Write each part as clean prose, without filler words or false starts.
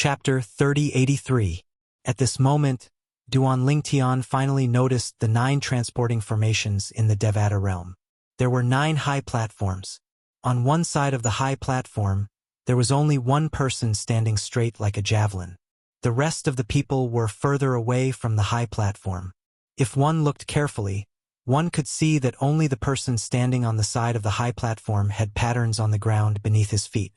Chapter 3083. At this moment, Duan Lingtian finally noticed the 9 transporting formations in the Devata realm. There were 9 high platforms. On one side of the high platform, there was only one person standing straight like a javelin. The rest of the people were further away from the high platform. If one looked carefully, one could see that only the person standing on the side of the high platform had patterns on the ground beneath his feet.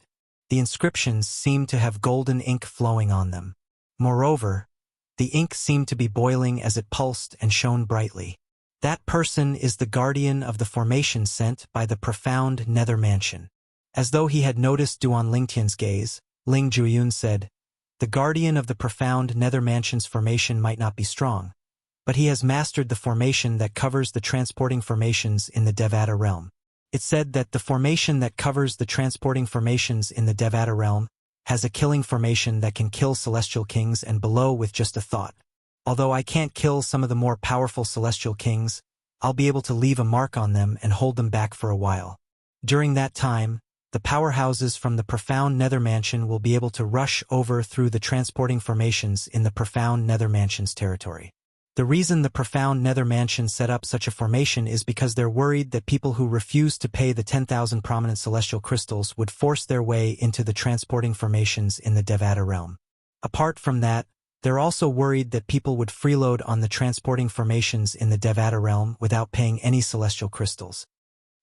The inscriptions seemed to have golden ink flowing on them. Moreover, the ink seemed to be boiling as it pulsed and shone brightly. That person is the guardian of the formation sent by the profound nether mansion. As though he had noticed Duan Lingtian's gaze, Ling Juyun said, "The guardian of the profound nether mansion's formation might not be strong, but he has mastered the formation that covers the transporting formations in the Devata realm." It said that the formation that covers the transporting formations in the Devata realm has a killing formation that can kill celestial kings and below with just a thought. Although I can't kill some of the more powerful celestial kings, I'll be able to leave a mark on them and hold them back for a while. During that time, the powerhouses from the profound nether mansion will be able to rush over through the transporting formations in the profound nether mansion's territory. The reason the profound nether mansion set up such a formation is because they're worried that people who refuse to pay the 10,000 prominent celestial crystals would force their way into the transporting formations in the Devata realm. Apart from that, they're also worried that people would freeload on the transporting formations in the Devata realm without paying any celestial crystals.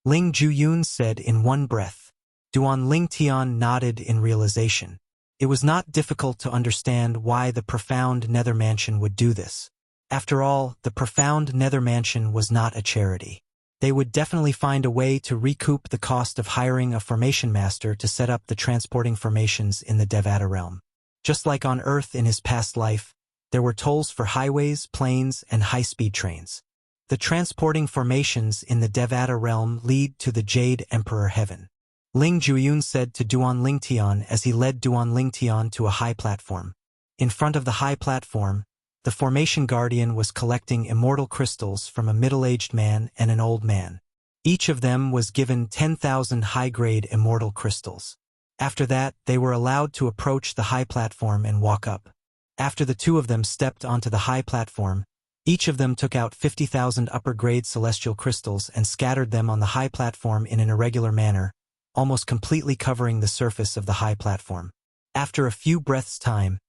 Ling Juyun said in one breath. Duan Lingtian nodded in realization. It was not difficult to understand why the profound nether mansion would do this. After all, the profound nether mansion was not a charity. They would definitely find a way to recoup the cost of hiring a formation master to set up the transporting formations in the Devata realm. Just like on Earth in his past life, there were tolls for highways, planes, and high-speed trains. The transporting formations in the Devata realm lead to the Jade Emperor Heaven. Ling Juyun said to Duan Lingtian as he led Duan Lingtian to a high platform. In front of the high platform, the formation guardian was collecting immortal crystals from a middle-aged man and an old man. Each of them was given 10,000 high-grade immortal crystals. After that, they were allowed to approach the high platform and walk up. After the 2 of them stepped onto the high platform, each of them took out 50,000 upper-grade celestial crystals and scattered them on the high platform in an irregular manner, almost completely covering the surface of the high platform. After a few breaths' time,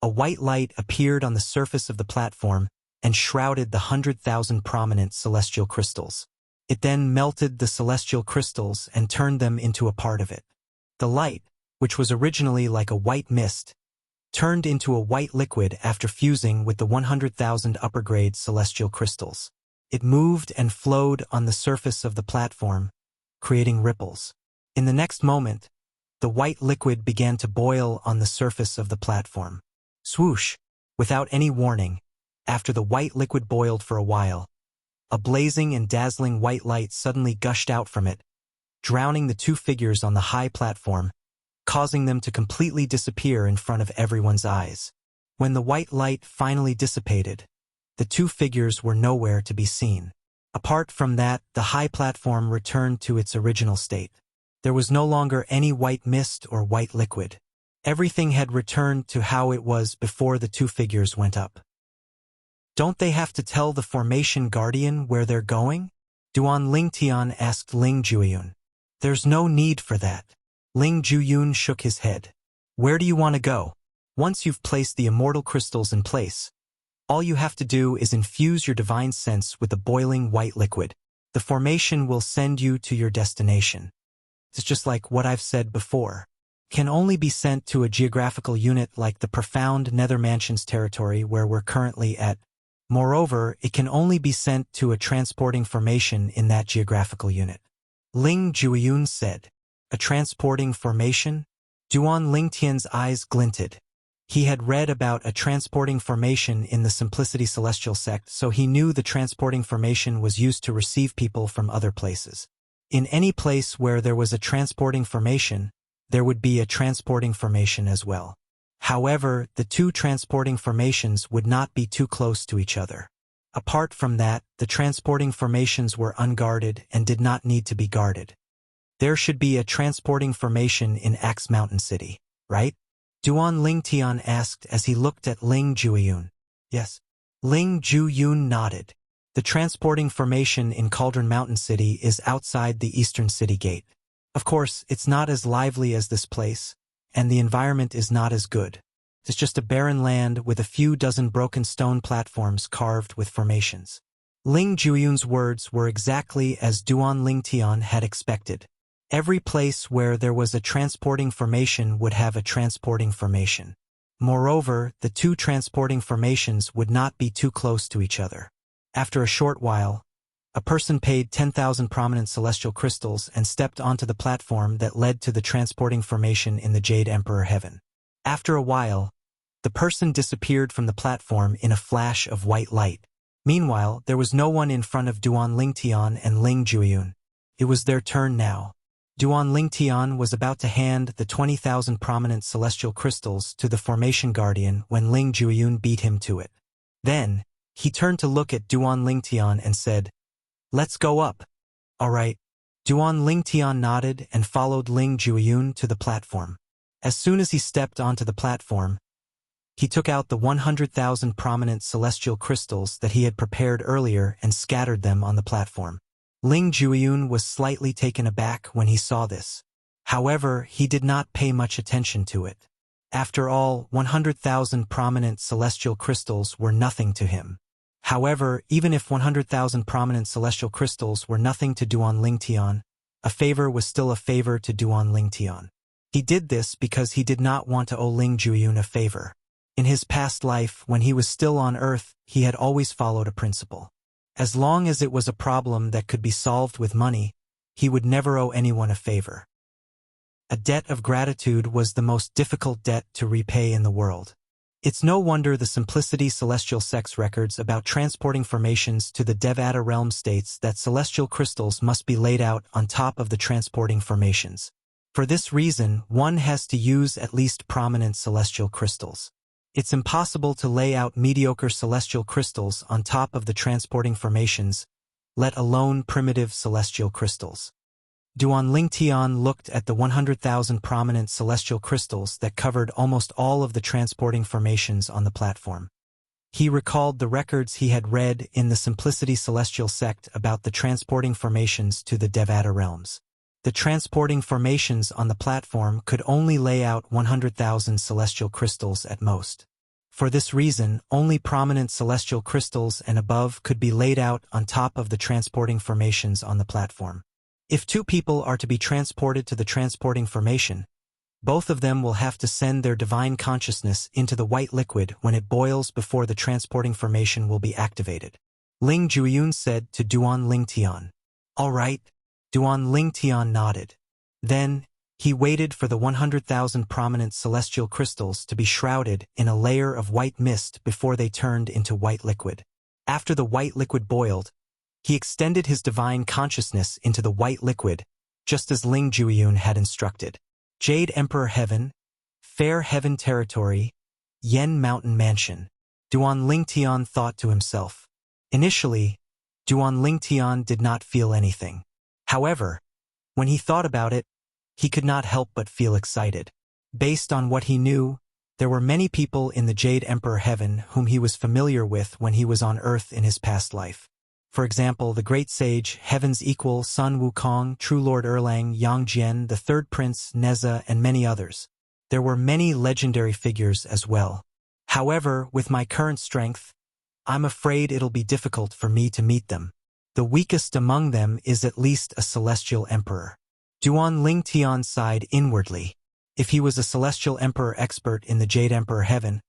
a white light appeared on the surface of the platform and shrouded the 100,000 prominent celestial crystals. It then melted the celestial crystals and turned them into a part of it. The light, which was originally like a white mist, turned into a white liquid after fusing with the 100,000 upper-grade celestial crystals. It moved and flowed on the surface of the platform, creating ripples. In the next moment, the white liquid began to boil on the surface of the platform. Swoosh! Without any warning, after the white liquid boiled for a while, a blazing and dazzling white light suddenly gushed out from it, drowning the 2 figures on the high platform, causing them to completely disappear in front of everyone's eyes. When the white light finally dissipated, the 2 figures were nowhere to be seen. Apart from that, the high platform returned to its original state. There was no longer any white mist or white liquid. Everything had returned to how it was before the 2 figures went up. Don't they have to tell the formation guardian where they're going? Duan Lingtian asked Ling Juyun. There's no need for that. Ling Juyun shook his head. Where do you want to go? Once you've placed the immortal crystals in place, all you have to do is infuse your divine sense with the boiling white liquid. The formation will send you to your destination. It's just like what I've said before. Can only be sent to a geographical unit like the profound nether mansion's territory where we're currently at. Moreover, it can only be sent to a transporting formation in that geographical unit. Ling Juyun said. A transporting formation? Duan Lingtian's eyes glinted. He had read about a transporting formation in the Simplicity Celestial sect, so he knew the transporting formation was used to receive people from other places. In any place where there was a transporting formation, there would be a transporting formation as well. However, the 2 transporting formations would not be too close to each other. Apart from that, the transporting formations were unguarded and did not need to be guarded. There should be a transporting formation in Axe Mountain City, right? Duan Lingtian asked as he looked at Ling Jueyun. Yes. Ling Jueyun nodded. The transporting formation in Cauldron Mountain City is outside the eastern city gate. Of course, it's not as lively as this place, and the environment is not as good. It's just a barren land with a few dozen broken stone platforms carved with formations. Ling Jueyun's words were exactly as Duan Lingtian had expected. Every place where there was a transporting formation would have a transporting formation. Moreover, the two transporting formations would not be too close to each other. After a short while, a person paid 10,000 prominent celestial crystals and stepped onto the platform that led to the transporting formation in the Jade Emperor Heaven. After a while, the person disappeared from the platform in a flash of white light. Meanwhile, there was no one in front of Duan Lingtian and Ling Jueyun. It was their turn now. Duan Lingtian was about to hand the 20,000 prominent celestial crystals to the formation guardian when Ling Jueyun beat him to it. Then, he turned to look at Duan Lingtian and said, "Let's go up." "All right." Duan Lingtian nodded and followed Ling Jueyun to the platform. As soon as he stepped onto the platform, he took out the 100,000 prominent celestial crystals that he had prepared earlier and scattered them on the platform. Ling Jueyun was slightly taken aback when he saw this. However, he did not pay much attention to it. After all, 100,000 prominent celestial crystals were nothing to him. However, even if 100,000 prominent celestial crystals were nothing to Duan Lingtian, a favor was still a favor to Duan Lingtian. He did this because he did not want to owe Ling Jueyun a favor. In his past life, when he was still on Earth, he had always followed a principle. As long as it was a problem that could be solved with money, he would never owe anyone a favor. A debt of gratitude was the most difficult debt to repay in the world. It's no wonder the Simplicity Celestial Sect's records about transporting formations to the Devata realm states that celestial crystals must be laid out on top of the transporting formations. For this reason, one has to use at least prominent celestial crystals. It's impossible to lay out mediocre celestial crystals on top of the transporting formations, let alone primitive celestial crystals. Duan Lingtian looked at the 100,000 prominent celestial crystals that covered almost all of the transporting formations on the platform. He recalled the records he had read in the Simplicity Celestial Sect about the transporting formations to the Devata realms. The transporting formations on the platform could only lay out 100,000 celestial crystals at most. For this reason, only prominent celestial crystals and above could be laid out on top of the transporting formations on the platform. If two people are to be transported to the transporting formation, both of them will have to send their divine consciousness into the white liquid when it boils before the transporting formation will be activated. Ling Jueyun said to Duan Lingtian. "All right." Duan Lingtian nodded. Then, he waited for the 100,000 prominent celestial crystals to be shrouded in a layer of white mist before they turned into white liquid. After the white liquid boiled, he extended his divine consciousness into the white liquid, just as Ling Jueyun had instructed. Jade Emperor Heaven, Fair Heaven Territory, Yen Mountain Mansion. Duan Lingtian thought to himself. Initially, Duan Lingtian did not feel anything. However, when he thought about it, he could not help but feel excited. Based on what he knew, there were many people in the Jade Emperor Heaven whom he was familiar with when he was on Earth in his past life. For example, the great sage, Heaven's equal, Sun Wukong, True Lord Erlang, Yang Jian, the Third Prince, Neza, and many others. There were many legendary figures as well. However, with my current strength, I'm afraid it'll be difficult for me to meet them. The weakest among them is at least a celestial emperor. Duan Lingtian sighed inwardly. If he was a celestial emperor expert in the Jade Emperor Heaven,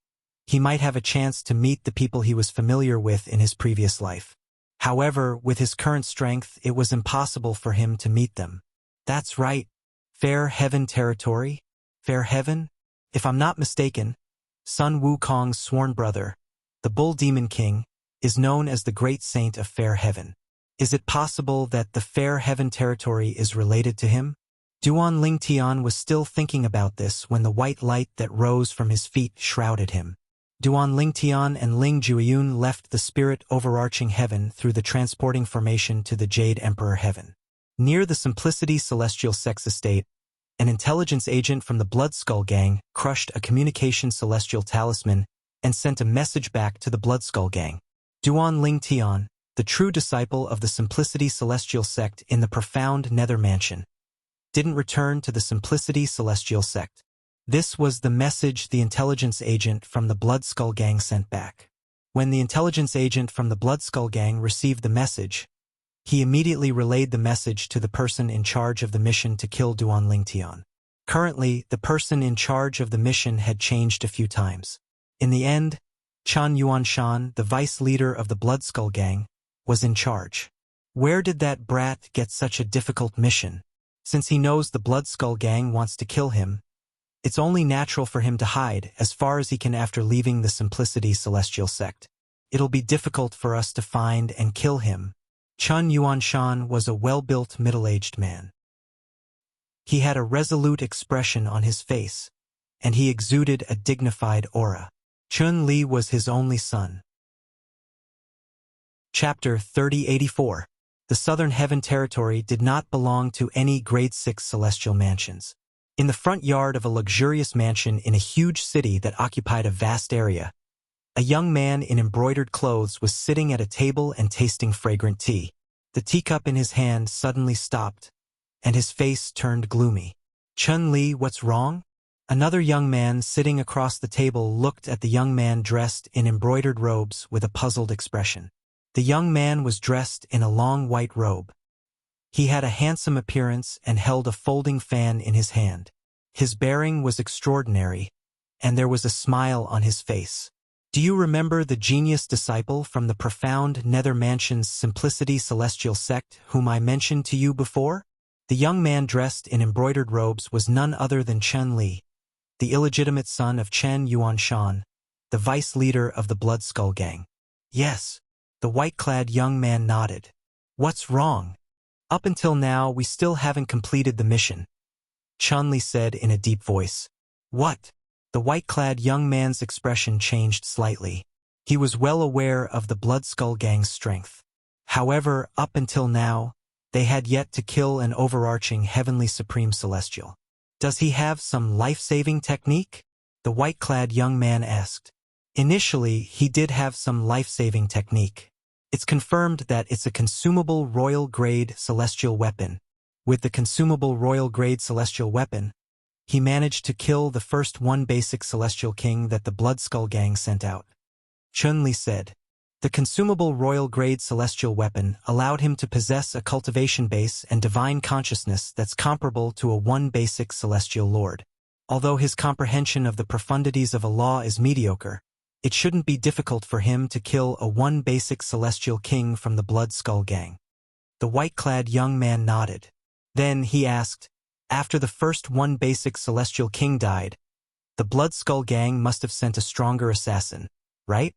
he might have a chance to meet the people he was familiar with in his previous life. However, with his current strength, it was impossible for him to meet them. That's right. Fair Heaven Territory? Fair Heaven? If I'm not mistaken, Sun Wukong's sworn brother, the Bull Demon King, is known as the Great Saint of Fair Heaven. Is it possible that the Fair Heaven Territory is related to him? Duan Lingtian was still thinking about this when the white light that rose from his feet shrouded him. Duan Lingtian and Ling Jueyun left the spirit overarching heaven through the transporting formation to the Jade Emperor Heaven. Near the Simplicity Celestial Sex Estate, An intelligence agent from the Bloodskull Gang crushed a communication celestial talisman and sent a message back to the Bloodskull Gang. Duan Ling Tian, the true disciple of the Simplicity Celestial Sect in the profound Nether Mansion, didn't return to the Simplicity Celestial Sect. This was the message the intelligence agent from the Bloodskull Gang sent back. When the intelligence agent from the Bloodskull Gang received the message, he immediately relayed the message to the person in charge of the mission to kill Duan Ling Tian. Currently, the person in charge of the mission had changed a few times. In the end, Chen Yuanshan, the vice leader of the Bloodskull Gang, was in charge. Where did that brat get such a difficult mission? Since he knows the Bloodskull Gang wants to kill him, it's only natural for him to hide as far as he can after leaving the Simplicity Celestial Sect. It'll be difficult for us to find and kill him. Chen Yuanshan was a well-built middle-aged man. He had a resolute expression on his face, and he exuded a dignified aura. Chun Li was his only son. Chapter 3084. The Southern Heaven Territory did not belong to any Grade 6 celestial mansions. In the front yard of a luxurious mansion in a huge city that occupied a vast area, a young man in embroidered clothes was sitting at a table and tasting fragrant tea. The teacup in his hand suddenly stopped, and his face turned gloomy. Chun Li, what's wrong? Another young man sitting across the table looked at the young man dressed in embroidered robes with a puzzled expression. The young man was dressed in a long white robe. He had a handsome appearance and held a folding fan in his hand. His bearing was extraordinary, and there was a smile on his face. Do you remember the genius disciple from the profound Nether Mansion's Simplicity Celestial Sect whom I mentioned to you before? The young man dressed in embroidered robes was none other than Chen Li, the illegitimate son of Chen Yuanshan, the vice leader of the Bloodskull Gang. Yes, the white-clad young man nodded. What's wrong? Up until now, we still haven't completed the mission, Chen Li said in a deep voice. What? The white-clad young man's expression changed slightly. He was well aware of the Bloodskull Gang's strength. However, up until now, they had yet to kill an overarching Heavenly Supreme Celestial. Does he have some life-saving technique? The white-clad young man asked. Initially, he did have some life-saving technique. It's confirmed that it's a consumable royal-grade celestial weapon. With the consumable royal-grade celestial weapon, he managed to kill the first one basic celestial king that the Bloodskull Gang sent out. Chun Li said. The consumable royal-grade celestial weapon allowed him to possess a cultivation base and divine consciousness that's comparable to a one basic celestial lord. Although his comprehension of the profundities of a law is mediocre, it shouldn't be difficult for him to kill a one basic celestial king from the Bloodskull Gang. The white-clad young man nodded. Then he asked, after the first one basic celestial king died, the Bloodskull Gang must have sent a stronger assassin, right?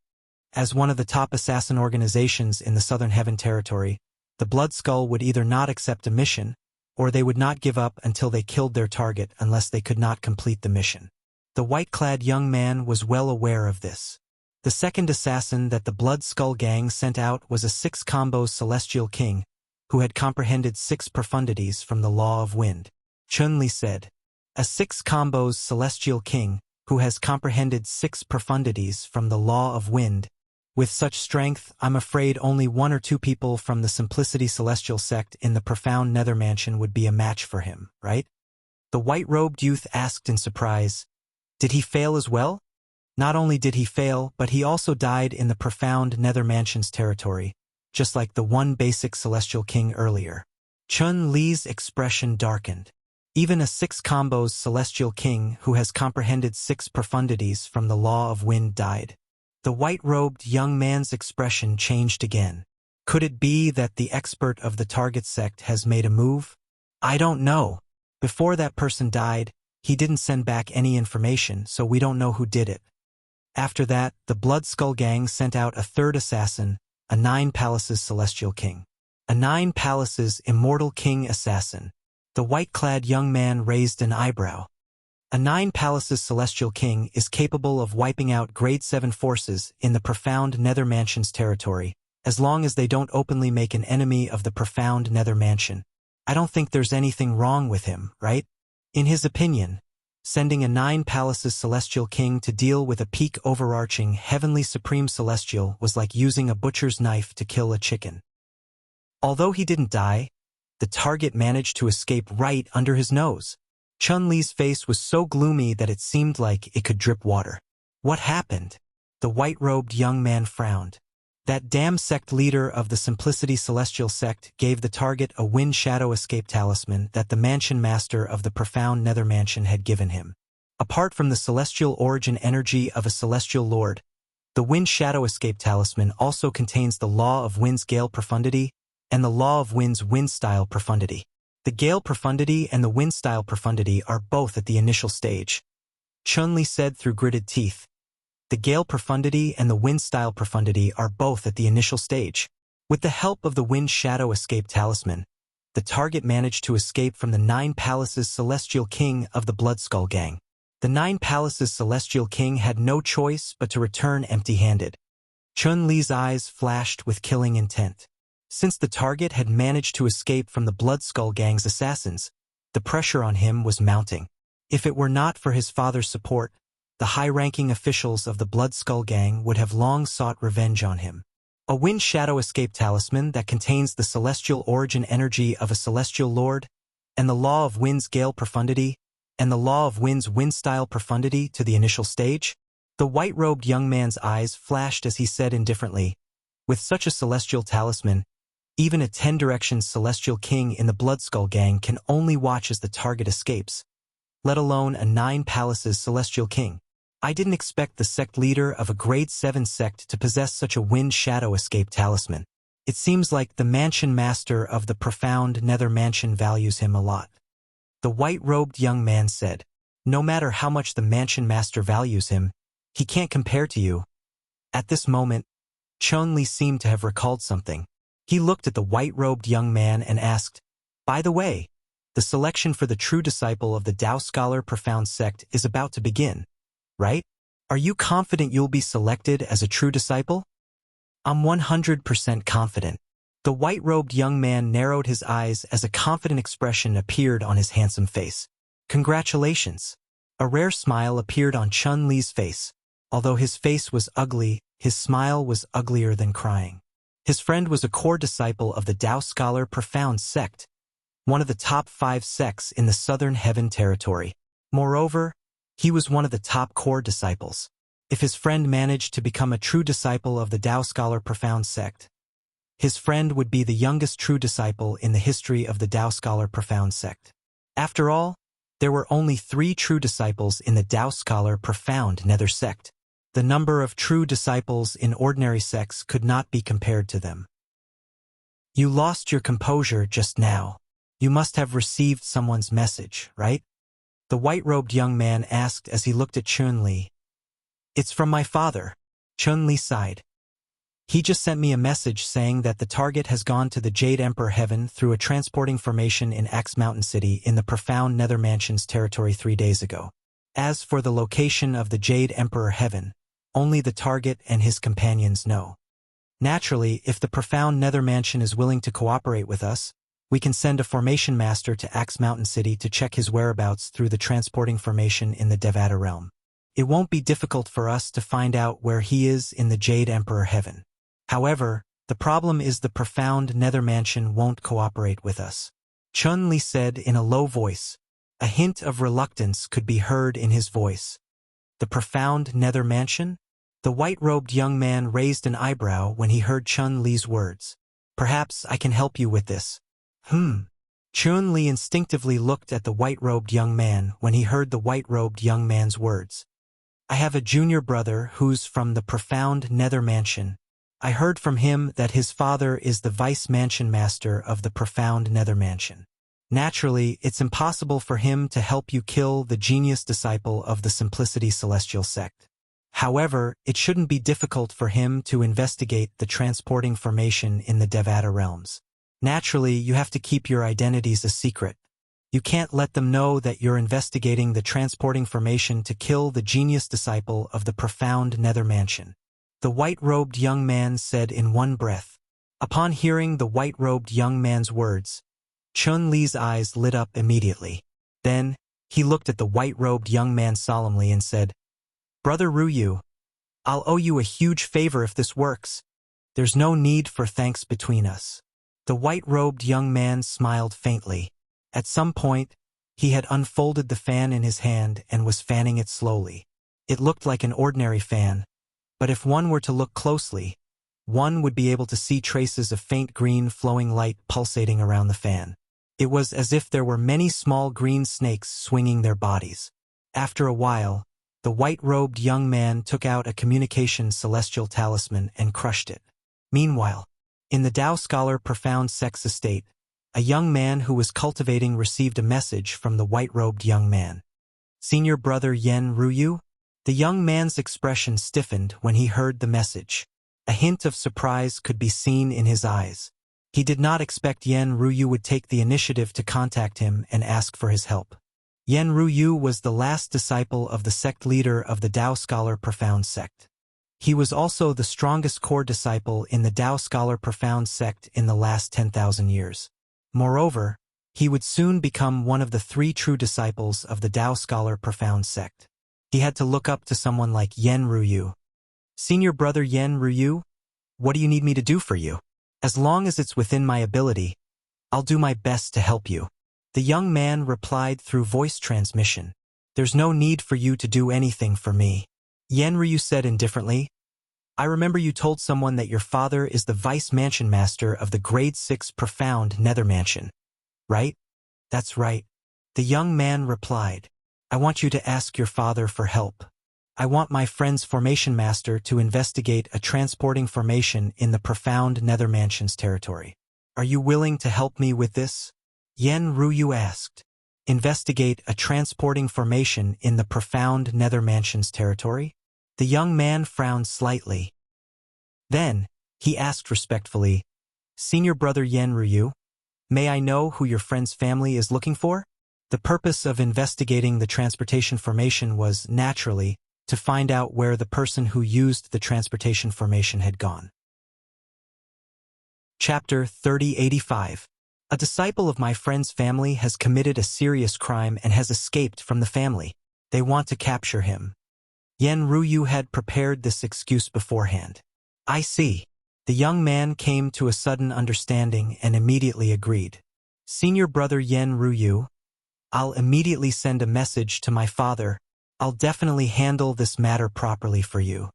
As one of the top assassin organizations in the Southern Heaven Territory, the Bloodskull would either not accept a mission, or they would not give up until they killed their target unless they could not complete the mission. The white-clad young man was well aware of this. The second assassin that the Bloodskull Gang sent out was a 6-combo celestial king who had comprehended 6 profundities from the law of wind. Chun Li said, a 6-combos celestial king who has comprehended 6 profundities from the law of wind. With such strength, I'm afraid only 1 or 2 people from the Simplicity Celestial Sect in the profound Nether Mansion would be a match for him, right? The white-robed youth asked in surprise. Did he fail as well? Not only did he fail, but he also died in the profound Nether Mansion's territory, just like the one basic celestial king earlier. Chun Li's expression darkened. Even a 6-combos celestial king who has comprehended 6 profundities from the law of wind died. The white-robed young man's expression changed again. Could it be that the expert of the target sect has made a move? I don't know. Before that person died, he didn't send back any information, so we don't know who did it. After that, the Bloodskull Gang sent out a third assassin, a 9 Palaces celestial king. A 9 Palaces immortal king assassin. The white-clad young man raised an eyebrow. A 9 Palaces celestial king is capable of wiping out grade 7 forces in the profound Nether Mansion's territory, as long as they don't openly make an enemy of the profound Nether Mansion. I don't think there's anything wrong with him, right? In his opinion, sending a 9 palaces celestial king to deal with a peak overarching heavenly supreme celestial was like using a butcher's knife to kill a chicken. Although he didn't die, the target managed to escape right under his nose. Chun-Li's face was so gloomy that it seemed like it could drip water. What happened? The white-robed young man frowned. That damn sect leader of the Simplicity Celestial sect gave the target a wind shadow escape talisman that the mansion master of the profound nether mansion had given him. Apart from the celestial origin energy of a celestial lord, the wind shadow escape talisman also contains the law of wind's gale profundity and the law of wind's wind style profundity. The gale profundity and the wind style profundity are both at the initial stage. Chun-Li said through gritted teeth. The gale profundity and the wind style profundity are both at the initial stage. With the help of the wind shadow escape talisman, the target managed to escape from the 9 palaces celestial king of the Blood Skull gang. The 9 palaces celestial king had no choice but to return empty-handed. Chun-Li's eyes flashed with killing intent. Since the target had managed to escape from the Blood Skull gang's assassins, the pressure on him was mounting. If it were not for his father's support, the high-ranking officials of the Blood Skull gang would have long sought revenge on him. A wind shadow escape talisman that contains the celestial origin energy of a celestial lord, and the law of wind's gale profundity, and the law of wind's wind style profundity to the initial stage? The white-robed young man's eyes flashed as he said indifferently, with such a celestial talisman, even a 10 Directions celestial king in the Blood Skull gang can only watch as the target escapes, let alone a 9 palaces celestial king. I didn't expect the sect leader of a grade 7 sect to possess such a wind shadow escape talisman. It seems like the mansion master of the profound nether mansion values him a lot. The white-robed young man said, no matter how much the mansion master values him, he can't compare to you. At this moment, Chun-Li seemed to have recalled something. He looked at the white-robed young man and asked, by the way, the selection for the true disciple of the Tao Scholar Profound sect is about to begin, right? Are you confident you'll be selected as a true disciple? I'm 100% confident. The white-robed young man narrowed his eyes as a confident expression appeared on his handsome face. Congratulations. A rare smile appeared on Chun-Li's face. Although his face was ugly, his smile was uglier than crying. His friend was a core disciple of the Tao Scholar Profound sect, one of the top 5 sects in the Southern Heaven territory. Moreover, he was one of the top core disciples. If his friend managed to become a true disciple of the Tao Scholar Profound sect, his friend would be the youngest true disciple in the history of the Tao Scholar Profound sect. After all, there were only 3 true disciples in the Tao Scholar Profound Nether sect. The number of true disciples in ordinary sects could not be compared to them. You lost your composure just now. You must have received someone's message, right? The white-robed young man asked as he looked at Chun-Li. It's from my father. Chun-Li sighed. He just sent me a message saying that the target has gone to the Jade Emperor Heaven through a transporting formation in Axe Mountain City in the Profound Nether Mansion's territory 3 days ago. As for the location of the Jade Emperor Heaven, only the target and his companions know. Naturally, if the Profound Nether Mansion is willing to cooperate with us, we can send a formation master to Axe Mountain City to check his whereabouts through the transporting formation in the Devata realm. It won't be difficult for us to find out where he is in the Jade Emperor Heaven. However, the problem is the Profound Nether Mansion won't cooperate with us. Chun-Li said in a low voice. A hint of reluctance could be heard in his voice. The Profound Nether Mansion? The white-robed young man raised an eyebrow when he heard Chun-Li's words. Perhaps I can help you with this. Chun-Li instinctively looked at the white-robed young man when he heard the white-robed young man's words. I have a junior brother who's from the Profound Nether Mansion. I heard from him that his father is the vice mansion master of the Profound Nether Mansion. Naturally, it's impossible for him to help you kill the genius disciple of the Simplicity Celestial sect. However, it shouldn't be difficult for him to investigate the transporting formation in the Devata realms. Naturally, you have to keep your identities a secret. You can't let them know that you're investigating the transporting formation to kill the genius disciple of the Profound Nether Mansion. The white-robed young man said in one breath. Upon hearing the white-robed young man's words, Chun-Li's eyes lit up immediately. Then, He looked at the white-robed young man solemnly and said, "Brother Ruyu, I'll owe you a huge favor if this works. There's no need for thanks between us." The white-robed young man smiled faintly. At some point, he had unfolded the fan in his hand and was fanning it slowly. It looked like an ordinary fan, but if one were to look closely, one would be able to see traces of faint green flowing light pulsating around the fan. It was as if there were many small green snakes swinging their bodies. After a while, the white-robed young man took out a communication celestial talisman and crushed it. Meanwhile, in the Tao scholar profound sex estate, a young man who was cultivating received a message from the white-robed young man. "Senior brother Yen Ruyu?" The young man's expression stiffened when he heard the message. A hint of surprise could be seen in his eyes. He did not expect Yen Ruyu would take the initiative to contact him and ask for his help. Yen Ruyu was the last disciple of the sect leader of the Tao scholar profound sect. He was also the strongest core disciple in the Tao scholar profound sect in the last 10,000 years. Moreover, he would soon become one of the 3 true disciples of the Tao scholar profound sect. He had to look up to someone like Yen Ruyu. "Senior brother Yen Ruyu, what do you need me to do for you? As long as it's within my ability, I'll do my best to help you." The young man replied through voice transmission. "There's no need for you to do anything for me." Yen Ryu said indifferently, "I remember you told someone that your father is the vice mansion master of the grade 6 profound nether mansion, right?" "That's right." The young man replied, "I want you to ask your father for help. I want my friend's formation master to investigate a transporting formation in the profound nether mansion's territory. Are you willing to help me with this?" Yen Ruyu asked. "Investigate a transporting formation in the profound nether mansion's territory?" The young man frowned slightly. Then, he asked respectfully, "Senior brother Yen Ruyu, may I know who your friend's family is looking for?" The purpose of investigating the transportation formation was, naturally, to find out where the person who used the transportation formation had gone. Chapter 3085. A disciple of my friend's family has committed a serious crime and has escaped from the family. They want to capture him. Yen Ruyu had prepared this excuse beforehand. "I see." The young man came to a sudden understanding and immediately agreed. "Senior brother Yen Ruyu, I'll immediately send a message to my father. I'll definitely handle this matter properly for you."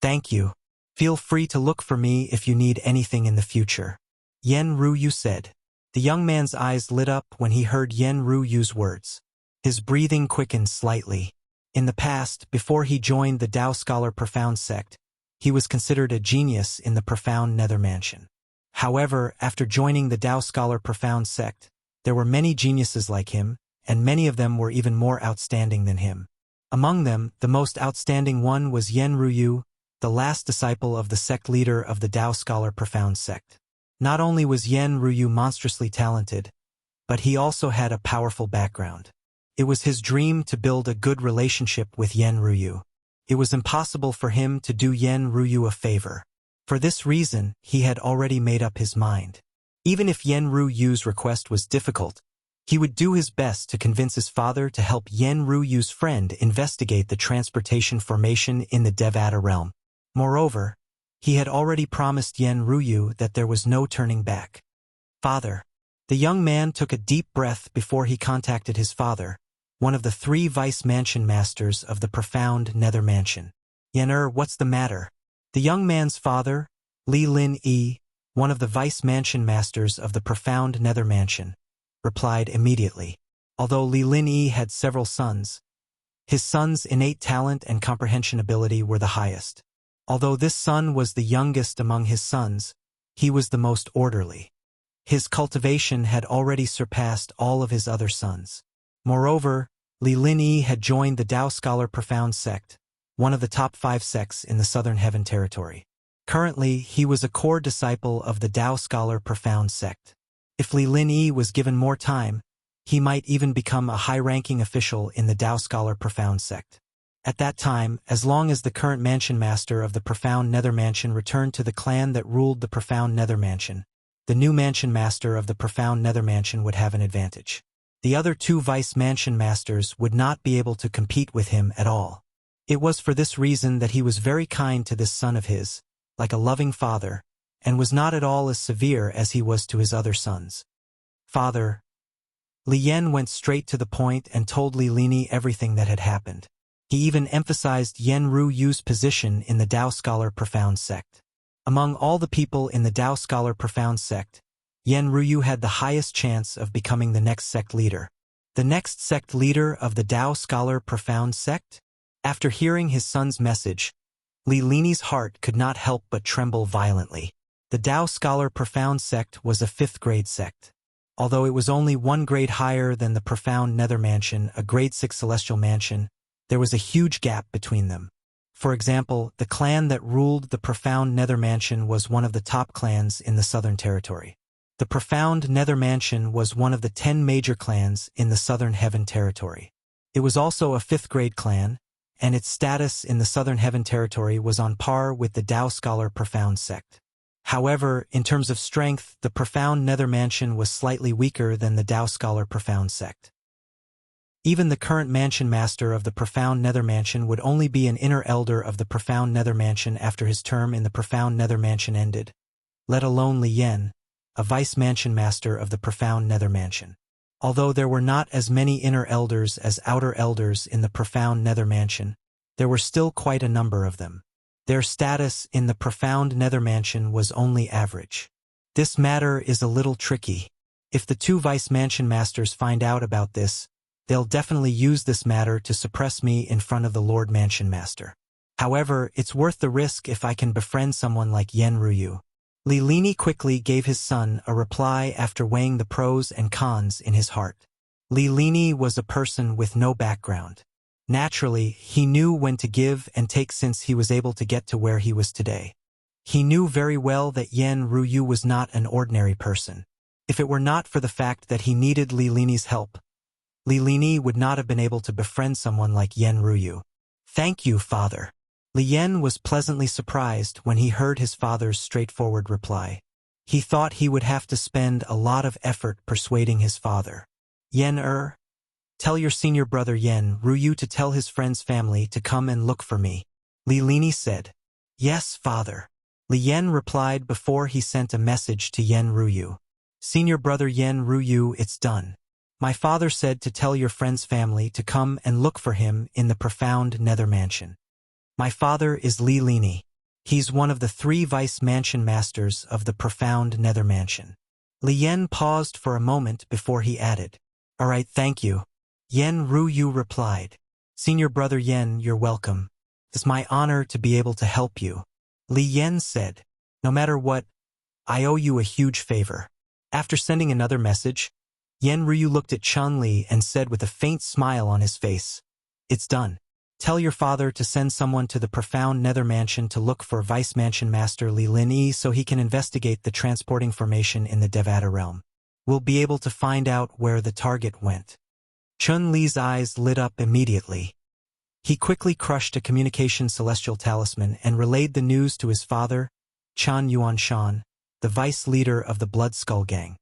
"Thank you. Feel free to look for me if you need anything in the future," Yen Ruyu said. The young man's eyes lit up when he heard Yen Ruyu's words. His breathing quickened slightly. In the past, before he joined the Tao scholar profound sect, he was considered a genius in the profound nether mansion. However, after joining the Tao scholar profound sect, there were many geniuses like him, and many of them were even more outstanding than him. Among them, the most outstanding one was Yen Ruyu, the last disciple of the sect leader of the Tao scholar profound sect. Not only was Yen Ruyu monstrously talented, but he also had a powerful background. It was his dream to build a good relationship with Yen Ruyu. It was impossible for him to do Yen Ruyu a favor. For this reason, he had already made up his mind. Even if Yen Ruyu's request was difficult, he would do his best to convince his father to help Yen Ruyu's friend investigate the transportation formation in the Devata realm. Moreover, he had already promised Yen Ruyu that there was no turning back. "Father." The young man took a deep breath before he contacted his father, one of the 3 vice mansion masters of the profound nether mansion. "Yen what's the matter?" The young man's father, Li Lin Yi, one of the vice mansion masters of the profound nether mansion, replied immediately. Although Li Lin Yi had several sons, his son's innate talent and comprehension ability were the highest. Although this son was the youngest among his sons, he was the most orderly. His cultivation had already surpassed all of his other sons. Moreover, Li Linyi had joined the Tao scholar profound sect, one of the top 5 sects in the Southern Heaven territory. Currently, he was a core disciple of the Tao scholar profound sect. If Li Linyi was given more time, he might even become a high-ranking official in the Tao scholar profound sect. At that time, as long as the current mansion master of the profound nether mansion returned to the clan that ruled the profound nether mansion, the new mansion master of the profound nether mansion would have an advantage. The other two vice mansion masters would not be able to compete with him at all. It was for this reason that he was very kind to this son of his, like a loving father, and was not at all as severe as he was to his other sons. Father. Li Yan went straight to the point and told Li Lini everything that had happened. He even emphasized Yen Ruoyu's position in the Tao Scholar Profound sect. Among all the people in the Tao Scholar Profound sect, Yen Ruoyu had the highest chance of becoming the next sect leader. The next sect leader of the Tao Scholar Profound sect? After hearing his son's message, Li Lini's heart could not help but tremble violently. The Tao Scholar Profound sect was a 5th grade sect. Although it was only 1 grade higher than the Profound Nether Mansion, a grade 6 celestial mansion, there was a huge gap between them. For example, the clan that ruled the Profound Nether Mansion was one of the top clans in the Southern Territory. The Profound Nether Mansion was one of the 10 major clans in the Southern Heaven Territory. It was also a 5th grade clan, and its status in the Southern Heaven Territory was on par with the Tao Scholar Profound sect. However, in terms of strength, the Profound Nether Mansion was slightly weaker than the Tao Scholar Profound sect. Even the current mansion master of the Profound Nether Mansion would only be an inner elder of the Profound Nether Mansion after his term in the Profound Nether Mansion ended, let alone Li Yan, a vice mansion master of the Profound Nether Mansion. Although there were not as many inner elders as outer elders in the Profound Nether Mansion, there were still quite a number of them. Their status in the Profound Nether Mansion was only average. This matter is a little tricky. If the two vice mansion masters find out about this, they'll definitely use this matter to suppress me in front of the Lord Mansion Master. However, it's worth the risk if I can befriend someone like Yen Ruoyu. Li Lini quickly gave his son a reply after weighing the pros and cons in his heart. Li Lini was a person with no background. Naturally, he knew when to give and take since he was able to get to where he was today. He knew very well that Yen Ruoyu was not an ordinary person. If it were not for the fact that he needed Li Lini's help, Li Lini would not have been able to befriend someone like Yen Ruoyu. Thank you, father. Li Yan was pleasantly surprised when he heard his father's straightforward reply. He thought he would have to spend a lot of effort persuading his father. Yen tell your senior brother Yen Ruoyu to tell his friend's family to come and look for me. Li Lini said. Yes, father. Li Yan replied before he sent a message to Yen Ruoyu. Senior brother Yen Ruoyu, it's done. My father said to tell your friend's family to come and look for him in the Profound Nether Mansion. My father is Li Lini. He's one of the 3 vice mansion masters of the Profound Nether Mansion. Li Yan paused for a moment before he added. All right, thank you. Yen Ruoyu replied. Senior brother Yen, you're welcome. It's my honor to be able to help you. Li Yan said. No matter what, I owe you a huge favor. After sending another message, Yen Ruoyu looked at Chun-Li and said with a faint smile on his face, It's done. Tell your father to send someone to the Profound Nether Mansion to look for Vice Mansion Master Li Lini so he can investigate the transporting formation in the Devata realm. We'll be able to find out where the target went. Chun-Li's eyes lit up immediately. He quickly crushed a communication celestial talisman and relayed the news to his father, Chan Yuanshan, the vice leader of the Blood Skull Gang.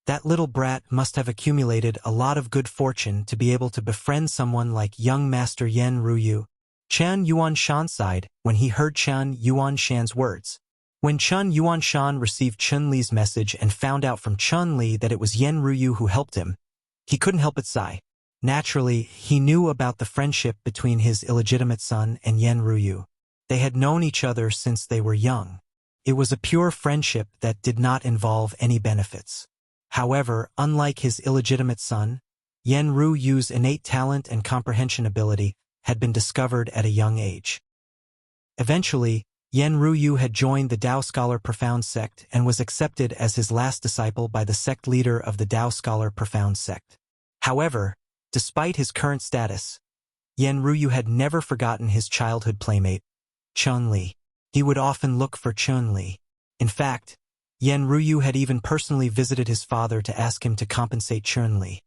That little brat must have accumulated a lot of good fortune to be able to befriend someone like young Master Yen Ruoyu. Chan Yuanshan sighed when he heard Chan Yuanshan's words. When Chan Yuanshan received Chun-Li's message and found out from Chun-Li that it was Yen Ruoyu who helped him, he couldn't help but sigh. Naturally, he knew about the friendship between his illegitimate son and Yen Ruoyu. They had known each other since they were young. It was a pure friendship that did not involve any benefits. However, unlike his illegitimate son, Yen Ruoyu's innate talent and comprehension ability had been discovered at a young age. Eventually, Yen Ruoyu had joined the Tao Scholar Profound sect and was accepted as his last disciple by the sect leader of the Tao Scholar Profound sect. However, despite his current status, Yen Ruoyu had never forgotten his childhood playmate, Chun-Li. He would often look for Chun-Li. In fact, Yen Ruoyu had even personally visited his father to ask him to compensate Chun-Li.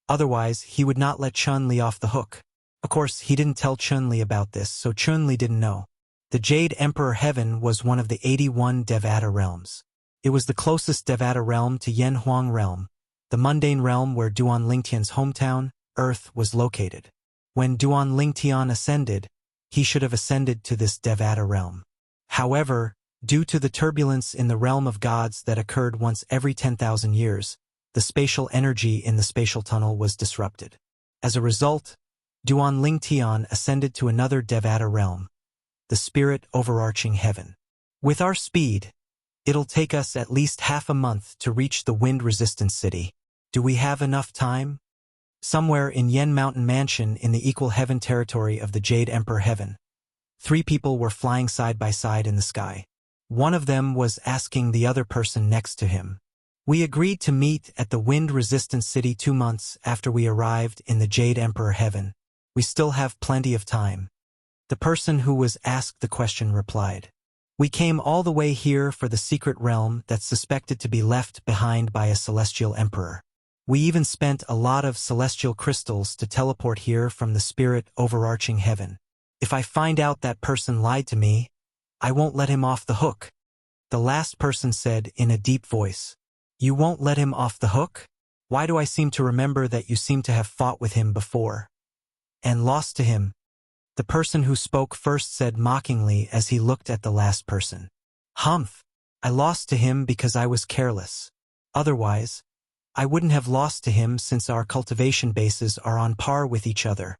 Otherwise, he would not let Chun-Li off the hook. Of course, he didn't tell Chun-Li about this, so Chun-Li didn't know. The Jade Emperor Heaven was one of the 81 Devata realms. It was the closest Devata realm to Yen Huang realm, the mundane realm where Duan Lingtian's hometown, Earth, was located. When Duan Lingtian ascended, he should have ascended to this Devata realm. However, due to the turbulence in the realm of gods that occurred once every 10,000 years, the spatial energy in the spatial tunnel was disrupted. As a result, Duan Lingtian ascended to another Devata realm, the spirit overarching heaven. With our speed, it'll take us at least half a month to reach the wind-resistant city. Do we have enough time? Somewhere in Yen Mountain Mansion in the equal heaven territory of the Jade Emperor Heaven, 3 people were flying side by side in the sky. One of them was asking the other person next to him. We agreed to meet at the wind-resistant city 2 months after we arrived in the Jade Emperor Heaven. We still have plenty of time. The person who was asked the question replied. We came all the way here for the secret realm that's suspected to be left behind by a celestial emperor. We even spent a lot of celestial crystals to teleport here from the spirit overarching heaven. If I find out that person lied to me, I won't let him off the hook. The last person said in a deep voice. You won't let him off the hook? Why do I seem to remember that you seem to have fought with him before and lost to him? The person who spoke first said mockingly as he looked at the last person. Humph! I lost to him because I was careless. Otherwise, I wouldn't have lost to him since our cultivation bases are on par with each other.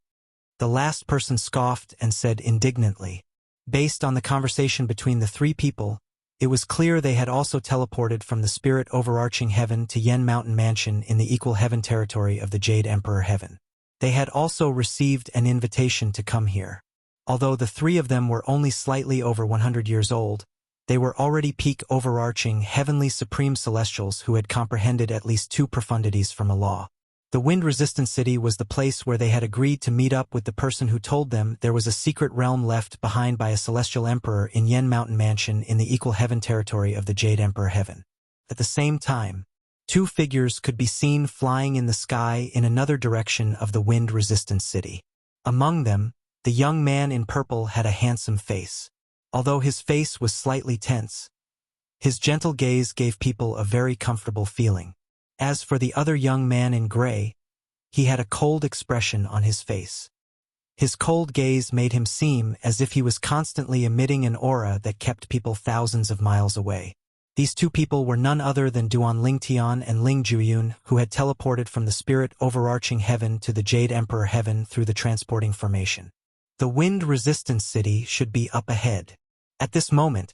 The last person scoffed and said indignantly. Based on the conversation between the 3 people, it was clear they had also teleported from the spirit overarching heaven to Yen Mountain Mansion in the equal heaven territory of the Jade Emperor Heaven. They had also received an invitation to come here. Although the 3 of them were only slightly over 100 years old, they were already peak overarching heavenly supreme celestials who had comprehended at least 2 profundities from a law. The wind-resistant city was the place where they had agreed to meet up with the person who told them there was a secret realm left behind by a celestial emperor in Yen Mountain Mansion in the equal heaven territory of the Jade Emperor Heaven. At the same time, 2 figures could be seen flying in the sky in another direction of the wind-resistant city. Among them, the young man in purple had a handsome face. Although his face was slightly tense, his gentle gaze gave people a very comfortable feeling. As for the other young man in gray, he had a cold expression on his face. His cold gaze made him seem as if he was constantly emitting an aura that kept people thousands of miles away. These 2 people were none other than Duan Lingtian and Ling Juyun, who had teleported from the spirit overarching heaven to the Jade Emperor Heaven through the transporting formation. The wind-resistant city should be up ahead. At this moment,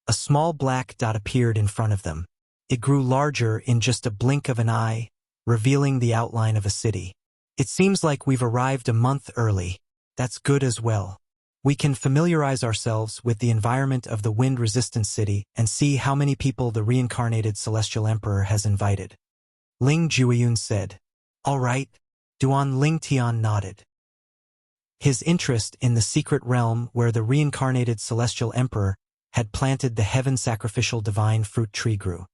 a small black dot appeared in front of them. It grew larger in just a blink of an eye, revealing the outline of a city. It seems like we've arrived a month early. That's good as well. We can familiarize ourselves with the environment of the wind-resistant city and see how many people the reincarnated celestial emperor has invited. Ling Juyun said. All right. Duan Lingtian nodded. His interest in the secret realm where the reincarnated celestial emperor had planted the heaven sacrificial divine fruit tree grew.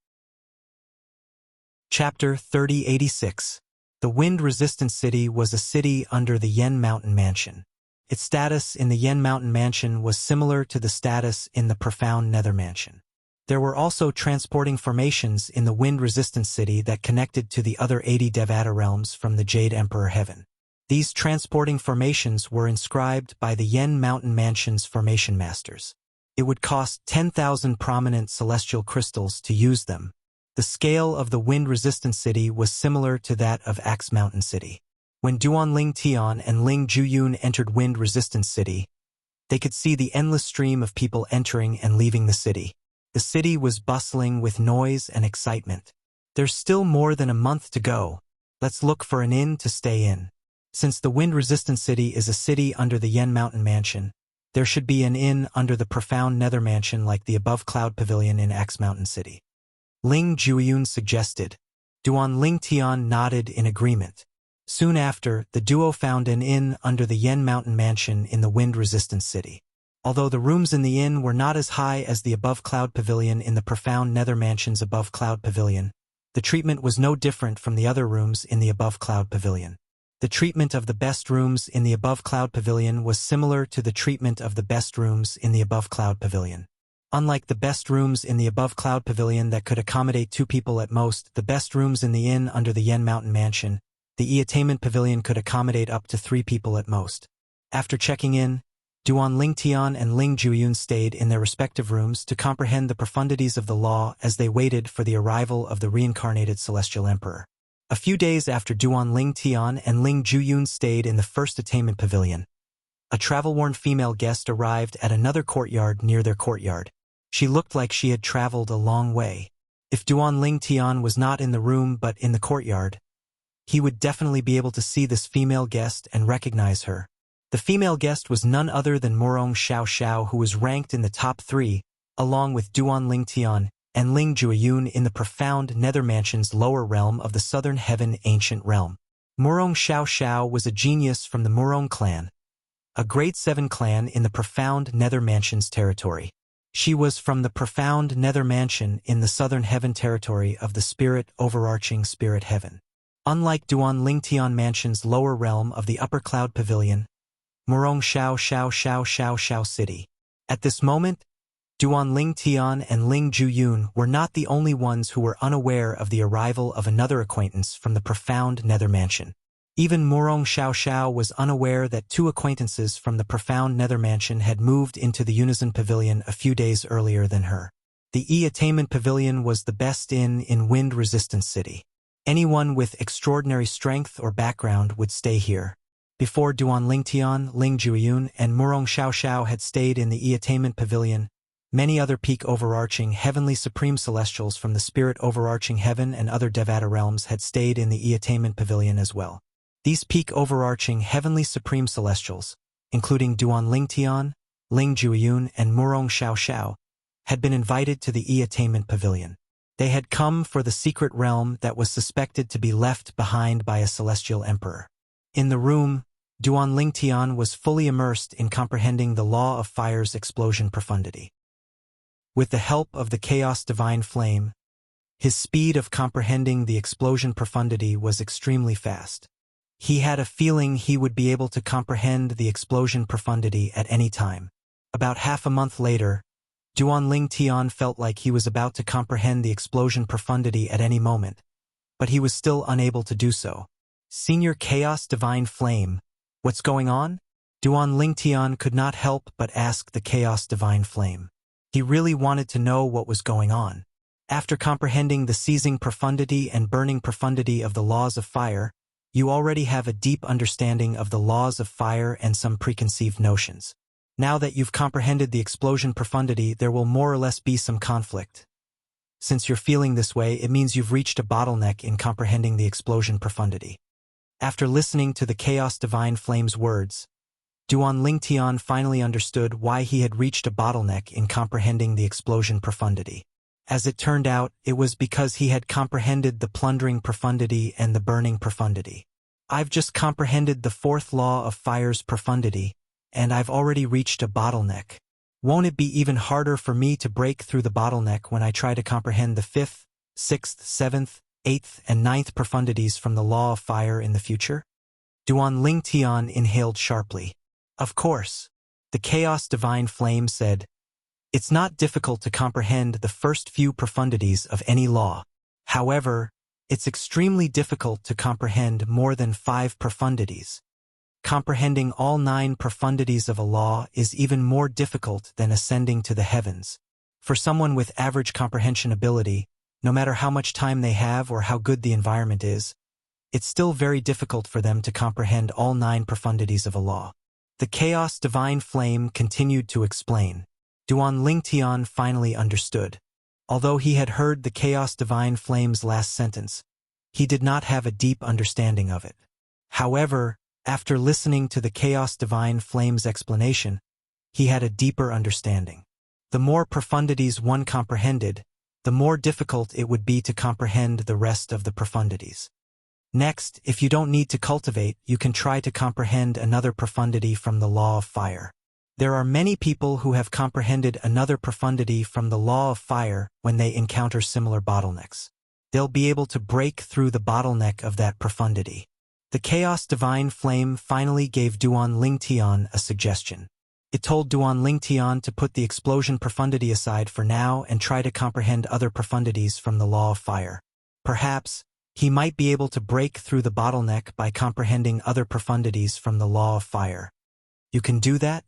Chapter 3086. The wind-resistant city was a city under the Yen Mountain Mansion. Its status in the Yen Mountain Mansion was similar to the status in the Profound Nether Mansion. There were also transporting formations in the wind-resistant city that connected to the other 80 Devata realms from the Jade Emperor Heaven. These transporting formations were inscribed by the Yen Mountain Mansion's formation masters. It would cost 10,000 prominent celestial crystals to use them. The scale of the wind-resistant city was similar to that of Axe Mountain City. When Duan Lingtian and Ling Juyun entered wind-resistant city, they could see the endless stream of people entering and leaving the city. The city was bustling with noise and excitement. There's still more than a month to go. Let's look for an inn to stay in. Since the wind-resistant city is a city under the Yen Mountain Mansion, there should be an inn under the Profound Nether Mansion like the above Cloud Pavilion in Axe Mountain City. Ling Juyun suggested. Duan Lingtian nodded in agreement. Soon after, the duo found an inn under the Yen Mountain Mansion in the wind-resistant city. Although the rooms in the inn were not as high as the above Cloud Pavilion in the Profound Nether Mansion's above Cloud Pavilion, the treatment was no different from the other rooms in the above Cloud Pavilion. The treatment of the best rooms in the above Cloud Pavilion was similar to the treatment of the best rooms in the above Cloud Pavilion. Unlike the best rooms in the above cloud pavilion that could accommodate 2 people at most, the best rooms in the inn under the Yen Mountain Mansion, the E-Attainment Pavilion could accommodate up to 3 people at most. After checking in, Duan Lingtian and Ling Juyun stayed in their respective rooms to comprehend the profundities of the law as they waited for the arrival of the reincarnated Celestial Emperor. A few days after Duan Lingtian and Ling Juyun stayed in the first Attainment Pavilion, a travel-worn female guest arrived at another courtyard near their courtyard. She looked like she had traveled a long way. If Duan Lingtian was not in the room but in the courtyard, he would definitely be able to see this female guest and recognize her. The female guest was none other than Murong Xiao, who was ranked in the top 3, along with Duan Lingtian and Ling Juyun in the profound Nether Mansion's lower realm of the Southern Heaven Ancient Realm. Murong Xiao was a genius from the Murong clan, a Grade 7 clan in the profound Nether Mansion's territory. She was from the profound Nether Mansion in the Southern Heaven territory of the overarching Spirit Heaven. Unlike Duan Lingtian Mansion's lower realm of the Upper Cloud Pavilion, Murong Xiao City. At this moment, Duan Lingtian and Ling Juyun were not the only ones who were unaware of the arrival of another acquaintance from the profound Nether Mansion. Even Murong Xiao was unaware that 2 acquaintances from the profound Nether Mansion had moved into the Unison Pavilion a few days earlier than her. The E-Attainment Pavilion was the best inn in Wind-Resistant City. Anyone with extraordinary strength or background would stay here. Before Duan Lingtian, Ling Juyun, and Murong Xiao had stayed in the E-Attainment Pavilion, many other peak overarching heavenly supreme celestials from the spirit overarching heaven and other Devata realms had stayed in the E-Attainment Pavilion as well. These peak overarching heavenly supreme celestials, including Duan Lingtian, Ling Juyun, and Murong Xiao, had been invited to the E-Attainment Pavilion. They had come for the secret realm that was suspected to be left behind by a celestial emperor. In the room, Duan Lingtian was fully immersed in comprehending the law of fire's explosion profundity. With the help of the Chaos Divine Flame, his speed of comprehending the explosion profundity was extremely fast. He had a feeling he would be able to comprehend the explosion profundity at any time. About half a month later, Duan Lingtian felt like he was about to comprehend the explosion profundity at any moment, but he was still unable to do so. Senior Chaos Divine Flame, what's going on? Duan Lingtian could not help but ask the Chaos Divine Flame. He really wanted to know what was going on. After comprehending the seizing profundity and burning profundity of the laws of fire, you already have a deep understanding of the laws of fire and some preconceived notions. Now that you've comprehended the explosion profundity, there will more or less be some conflict. Since you're feeling this way, it means you've reached a bottleneck in comprehending the explosion profundity. After listening to the Chaos Divine Flame's words, Duan Lingtian finally understood why he had reached a bottleneck in comprehending the explosion profundity. As it turned out, it was because he had comprehended the plundering profundity and the burning profundity. I've just comprehended the 4th law of fire's profundity, and I've already reached a bottleneck. Won't it be even harder for me to break through the bottleneck when I try to comprehend the 5th, 6th, 7th, 8th, and 9th profundities from the law of fire in the future? Duan Lingtian inhaled sharply. Of course. The Chaos Divine Flame said, it's not difficult to comprehend the first few profundities of any law. However, it's extremely difficult to comprehend more than 5 profundities. Comprehending all 9 profundities of a law is even more difficult than ascending to the heavens. For someone with average comprehension ability, no matter how much time they have or how good the environment is, it's still very difficult for them to comprehend all 9 profundities of a law. The Chaos Divine Flame continued to explain. Duan Lingtian finally understood. Although he had heard the Chaos Divine Flame's last sentence, he did not have a deep understanding of it. However, after listening to the Chaos Divine Flame's explanation, he had a deeper understanding. The more profundities one comprehended, the more difficult it would be to comprehend the rest of the profundities. Next, if you don't need to cultivate, you can try to comprehend another profundity from the law of fire. There are many people who have comprehended another profundity from the law of fire when they encounter similar bottlenecks. They'll be able to break through the bottleneck of that profundity. The Chaos Divine Flame finally gave Duan Lingtian a suggestion. It told Duan Lingtian to put the explosion profundity aside for now and try to comprehend other profundities from the law of fire. Perhaps, he might be able to break through the bottleneck by comprehending other profundities from the law of fire. You can do that?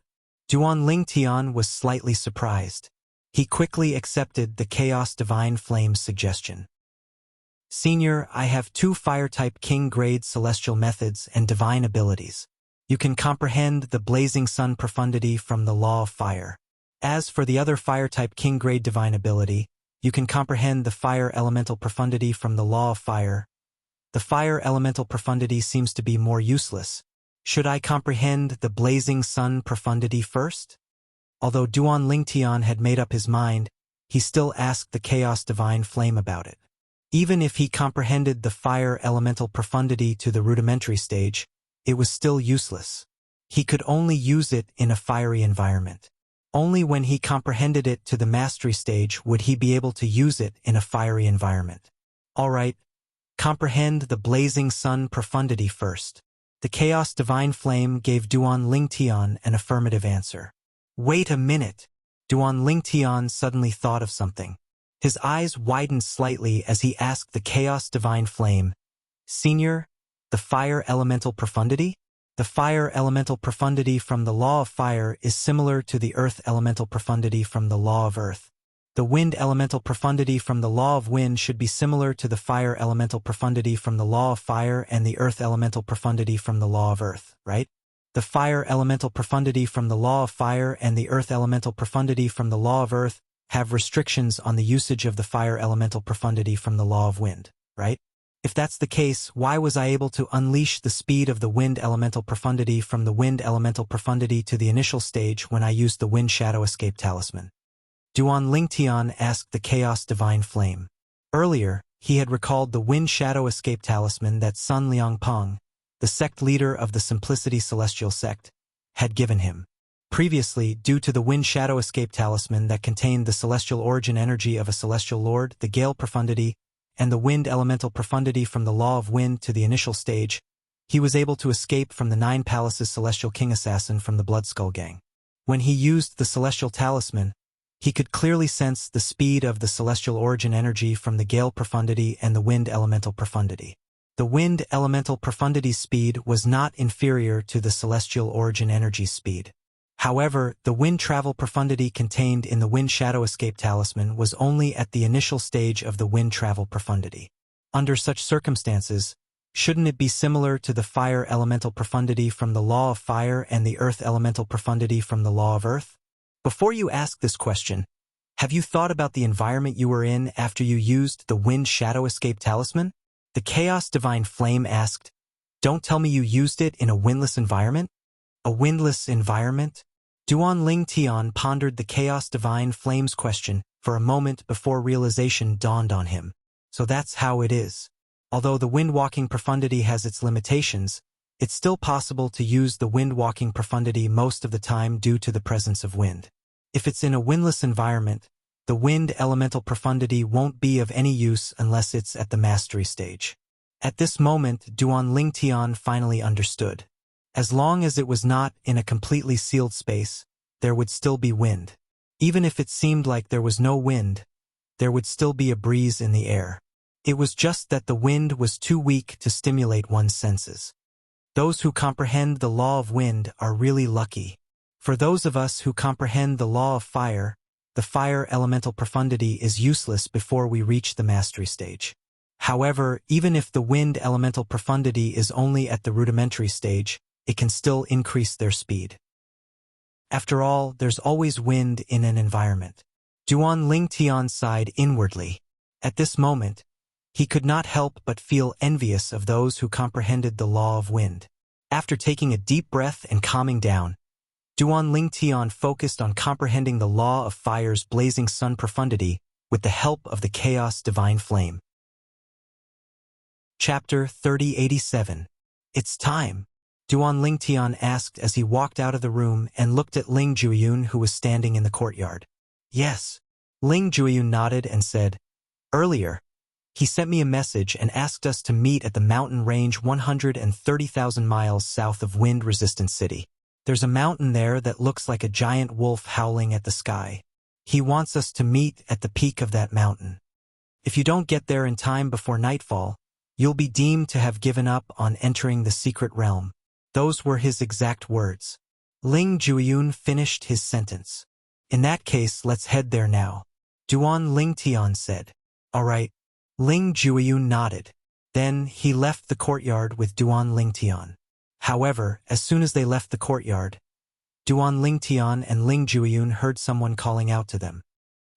Duan Lingtian was slightly surprised. He quickly accepted the Chaos Divine Flame's suggestion. Senior, I have 2 fire-type king-grade celestial methods and divine abilities. You can comprehend the blazing sun profundity from the law of fire. As for the other fire-type king-grade divine ability, you can comprehend the fire elemental profundity from the law of fire. The fire elemental profundity seems to be more useless. Should I comprehend the blazing sun profundity first? Although Duan Lingtian had made up his mind, he still asked the Chaos Divine Flame about it. Even if he comprehended the fire elemental profundity to the rudimentary stage, it was still useless. He could only use it in a fiery environment. Only when he comprehended it to the mastery stage would he be able to use it in a fiery environment. All right, comprehend the blazing sun profundity first. The Chaos Divine Flame gave Duan Lingtian an affirmative answer. Wait a minute! Duan Lingtian suddenly thought of something. His eyes widened slightly as he asked the Chaos Divine Flame, Senior, the fire elemental profundity? The fire elemental profundity from the law of fire is similar to the earth elemental profundity from the law of earth. The wind elemental profundity from the law of wind should be similar to the fire elemental profundity from the law of fire and the earth elemental profundity from the law of earth, right? The fire elemental profundity from the law of fire and the earth elemental profundity from the law of earth have restrictions on the usage of the fire elemental profundity from the law of wind, right? If that's the case, why was I able to unleash the speed of the wind elemental profundity from the wind elemental profundity to the initial stage when I used the Wind Shadow Escape Talisman? Duan Lingtian asked the Chaos Divine Flame. Earlier, he had recalled the Wind Shadow Escape Talisman that Sun Liangpeng, the sect leader of the Simplicity Celestial Sect, had given him. Previously, due to the Wind Shadow Escape Talisman that contained the celestial origin energy of a celestial lord, the Gale Profundity, and the wind elemental profundity from the law of wind to the initial stage, he was able to escape from the 9 Palaces Celestial King Assassin from the Bloodskull Gang. When he used the Celestial Talisman, he could clearly sense the speed of the celestial origin energy from the Gale Profundity and the wind elemental profundity. The wind elemental profundity's speed was not inferior to the celestial origin energy's speed. However, the wind travel profundity contained in the Wind Shadow Escape Talisman was only at the initial stage of the wind travel profundity. Under such circumstances, shouldn't it be similar to the fire elemental profundity from the law of fire and the earth elemental profundity from the law of earth? Before you ask this question, have you thought about the environment you were in after you used the Wind Shadow Escape Talisman? The Chaos Divine Flame asked, Don't tell me you used it in a windless environment? A windless environment? Duan Lingtian pondered the Chaos Divine Flame's question for a moment before realization dawned on him. So that's how it is. Although the wind-walking profundity has its limitations, it's still possible to use the wind-walking profundity most of the time due to the presence of wind. If it's in a windless environment, the wind elemental profundity won't be of any use unless it's at the mastery stage. At this moment, Duan Lingtian finally understood. As long as it was not in a completely sealed space, there would still be wind. Even if it seemed like there was no wind, there would still be a breeze in the air. It was just that the wind was too weak to stimulate one's senses. Those who comprehend the law of wind are really lucky. For those of us who comprehend the law of fire, the fire elemental profundity is useless before we reach the mastery stage. However, even if the wind elemental profundity is only at the rudimentary stage, it can still increase their speed. After all, there's always wind in an environment. Duan Lingtian sighed inwardly. At this moment, he could not help but feel envious of those who comprehended the law of wind. After taking a deep breath and calming down, Duan Lingtian focused on comprehending the law of fire's blazing sun profundity with the help of the Chaos Divine Flame. Chapter 3087. It's time, Duan Lingtian asked as he walked out of the room and looked at Ling Jueyun, who was standing in the courtyard. Yes. Ling Jueyun nodded and said, Earlier, he sent me a message and asked us to meet at the mountain range 130,000 miles south of wind-resistant city. There's a mountain there that looks like a giant wolf howling at the sky. He wants us to meet at the peak of that mountain. If you don't get there in time before nightfall, you'll be deemed to have given up on entering the secret realm. Those were his exact words. Ling Jueyun finished his sentence. In that case, let's head there now. Duan Ling Tian said. All right. Ling Jueyun nodded. Then he left the courtyard with Duan Ling Tian. However, as soon as they left the courtyard, Duan Ling Tian and Ling Jueyun heard someone calling out to them.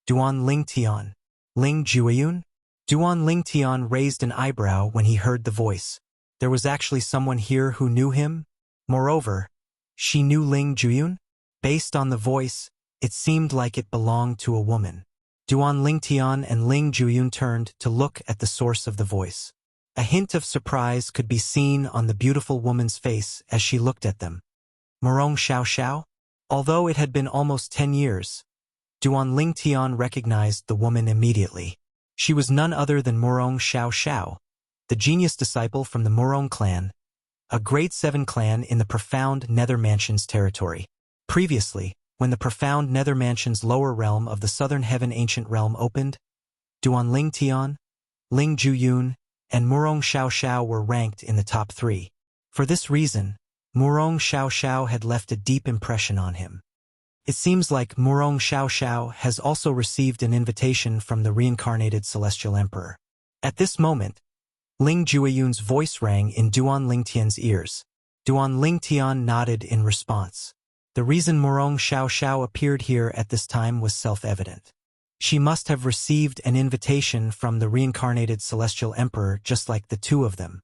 Duan Ling Tian. Ling Jueyun? Duan Ling Tian raised an eyebrow when he heard the voice. There was actually someone here who knew him? Moreover, she knew Ling Jueyun? Based on the voice, it seemed like it belonged to a woman. Duan Ling Tian and Ling Jueyun turned to look at the source of the voice. A hint of surprise could be seen on the beautiful woman's face as she looked at them. Murong Xiao Xiao? Although it had been almost 10 years, Duan Ling Tian recognized the woman immediately. She was none other than Murong Xiao Xiao, the genius disciple from the Murong clan, a Grade 7 clan in the profound Nether Mansion's territory. Previously, when the profound Nether Mansion's lower realm of the Southern Heaven Ancient Realm opened, Duan Ling Tian, Ling Jueyun, and Murong Xiao Xiao were ranked in the top 3. For this reason, Murong Xiao Xiao had left a deep impression on him. It seems like Murong Xiao Xiao has also received an invitation from the reincarnated Celestial Emperor. At this moment, Ling Jueyun's voice rang in Duan Ling Tian's ears. Duan Ling Tian nodded in response. The reason Murong Xiao Xiao appeared here at this time was self-evident. She must have received an invitation from the reincarnated Celestial Emperor just like the two of them.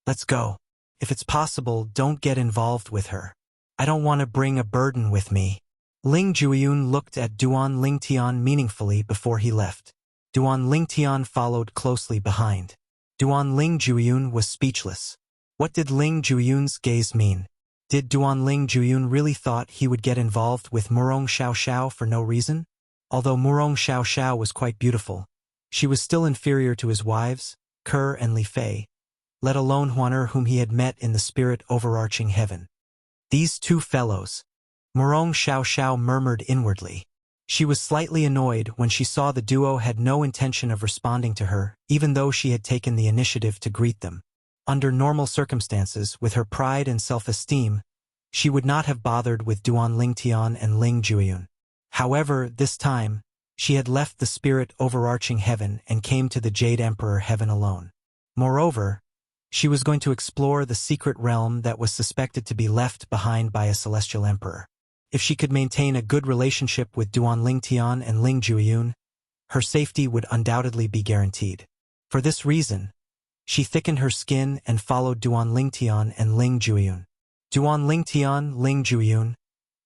Let's go. If it's possible, don't get involved with her. I don't want to bring a burden with me. Ling Jueyun looked at Duan Ling Tian meaningfully before he left. Duan Ling Tian followed closely behind. Duan Ling Jueyun was speechless. What did Ling Jueyun's gaze mean? Did Duan Ling Jueyun really thought he would get involved with Murong Xiao Xiao for no reason? Although Murong Xiao Xiao was quite beautiful, she was still inferior to his wives, Ker and Li Fei, let alone Huaner whom he had met in the spirit overarching heaven. These two fellows, Murong Xiao Xiao murmured inwardly. She was slightly annoyed when she saw the duo had no intention of responding to her, even though she had taken the initiative to greet them. Under normal circumstances, with her pride and self-esteem, she would not have bothered with Duan Ling Tian and Ling Jueyun. However, this time, she had left the spirit overarching heaven and came to the Jade Emperor heaven alone. Moreover, she was going to explore the secret realm that was suspected to be left behind by a celestial emperor. If she could maintain a good relationship with Duan Ling Tian and Ling Jueyun, her safety would undoubtedly be guaranteed. For this reason, she thickened her skin and followed Duan Ling Tian and Ling Jueyun. Duan Ling Tian, Ling Jueyun,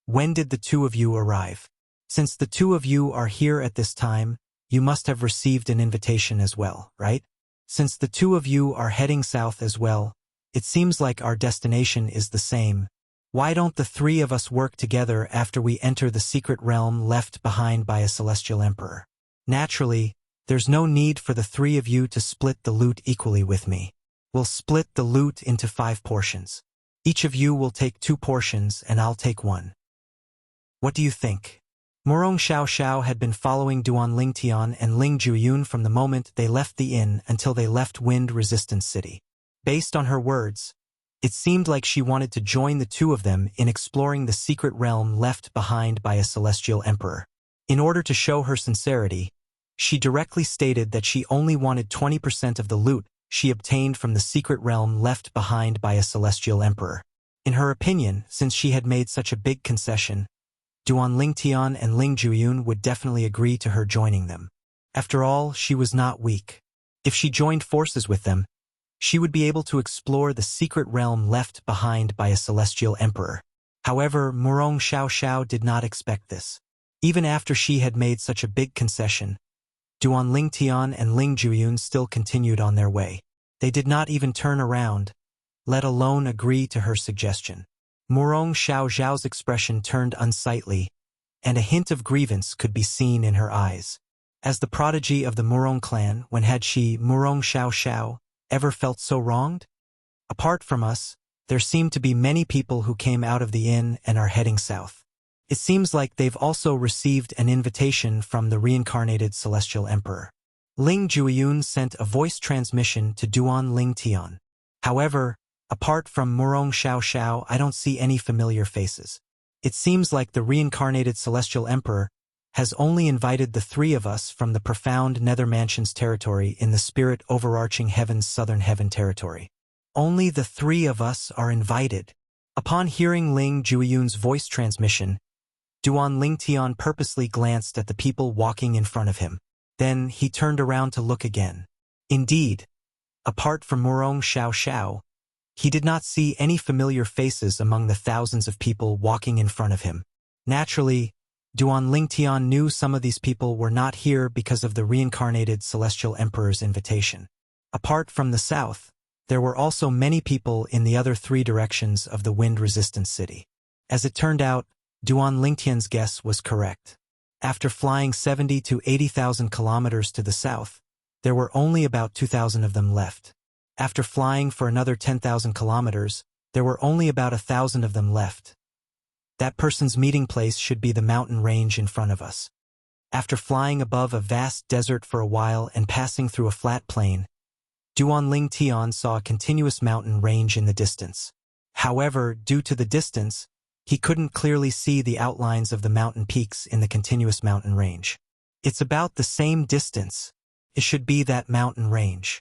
when did the two of you arrive? Since the two of you are here at this time, you must have received an invitation as well, right? Since the two of you are heading south as well, it seems like our destination is the same. Why don't the three of us work together after we enter the secret realm left behind by a celestial emperor? Naturally, there's no need for the three of you to split the loot equally with me. We'll split the loot into 5 portions. Each of you will take 2 portions and I'll take 1. What do you think? Murong Xiao Xiao had been following Duan Ling Tian and Ling Jueyun from the moment they left the inn until they left Wind Resistance City. Based on her words, it seemed like she wanted to join the two of them in exploring the secret realm left behind by a celestial emperor. In order to show her sincerity, she directly stated that she only wanted 20% of the loot she obtained from the secret realm left behind by a celestial emperor. In her opinion, since she had made such a big concession, Duan Ling Tian and Ling Jueyun would definitely agree to her joining them. After all, she was not weak. If she joined forces with them, she would be able to explore the secret realm left behind by a celestial emperor. However, Murong Xiao Xiao did not expect this. Even after she had made such a big concession, Duan Ling Tian and Ling Jueyun still continued on their way. They did not even turn around, let alone agree to her suggestion. Murong Xiao Xiao's expression turned unsightly, and a hint of grievance could be seen in her eyes. As the prodigy of the Murong clan, when had she, Murong Xiao Xiao, ever felt so wronged? Apart from us, there seem to be many people who came out of the inn and are heading south. It seems like they've also received an invitation from the reincarnated Celestial Emperor. Ling Juiyun sent a voice transmission to Duan Ling Tian. However, apart from Murong Xiao Xiao, I don't see any familiar faces. It seems like the reincarnated Celestial Emperor has only invited the three of us from the profound Nether Mansion's territory in the spirit overarching heaven's southern heaven territory. Only the three of us are invited. Upon hearing Ling Juiyun's voice transmission, Duan Ling Tian purposely glanced at the people walking in front of him. Then he turned around to look again. Indeed, apart from Murong Xiao Xiao, he did not see any familiar faces among the thousands of people walking in front of him. Naturally, Duan Ling Tian knew some of these people were not here because of the reincarnated Celestial Emperor's invitation. Apart from the south, there were also many people in the other three directions of the wind-resistant city. As it turned out, Duan Ling Tian's guess was correct. After flying 70 to 80,000 kilometers to the south, there were only about 2,000 of them left. After flying for another 10,000 kilometers, there were only about 1,000 of them left. That person's meeting place should be the mountain range in front of us. After flying above a vast desert for a while and passing through a flat plain, Duan Ling Tian saw a continuous mountain range in the distance. However, due to the distance, he couldn't clearly see the outlines of the mountain peaks in the continuous mountain range. It's about the same distance. It should be that mountain range.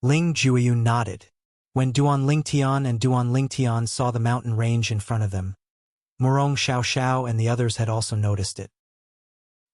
Ling Juiyun nodded. When Duan Ling Tian and Duan Ling Tian saw the mountain range in front of them, Murong Xiao Xiao and the others had also noticed it.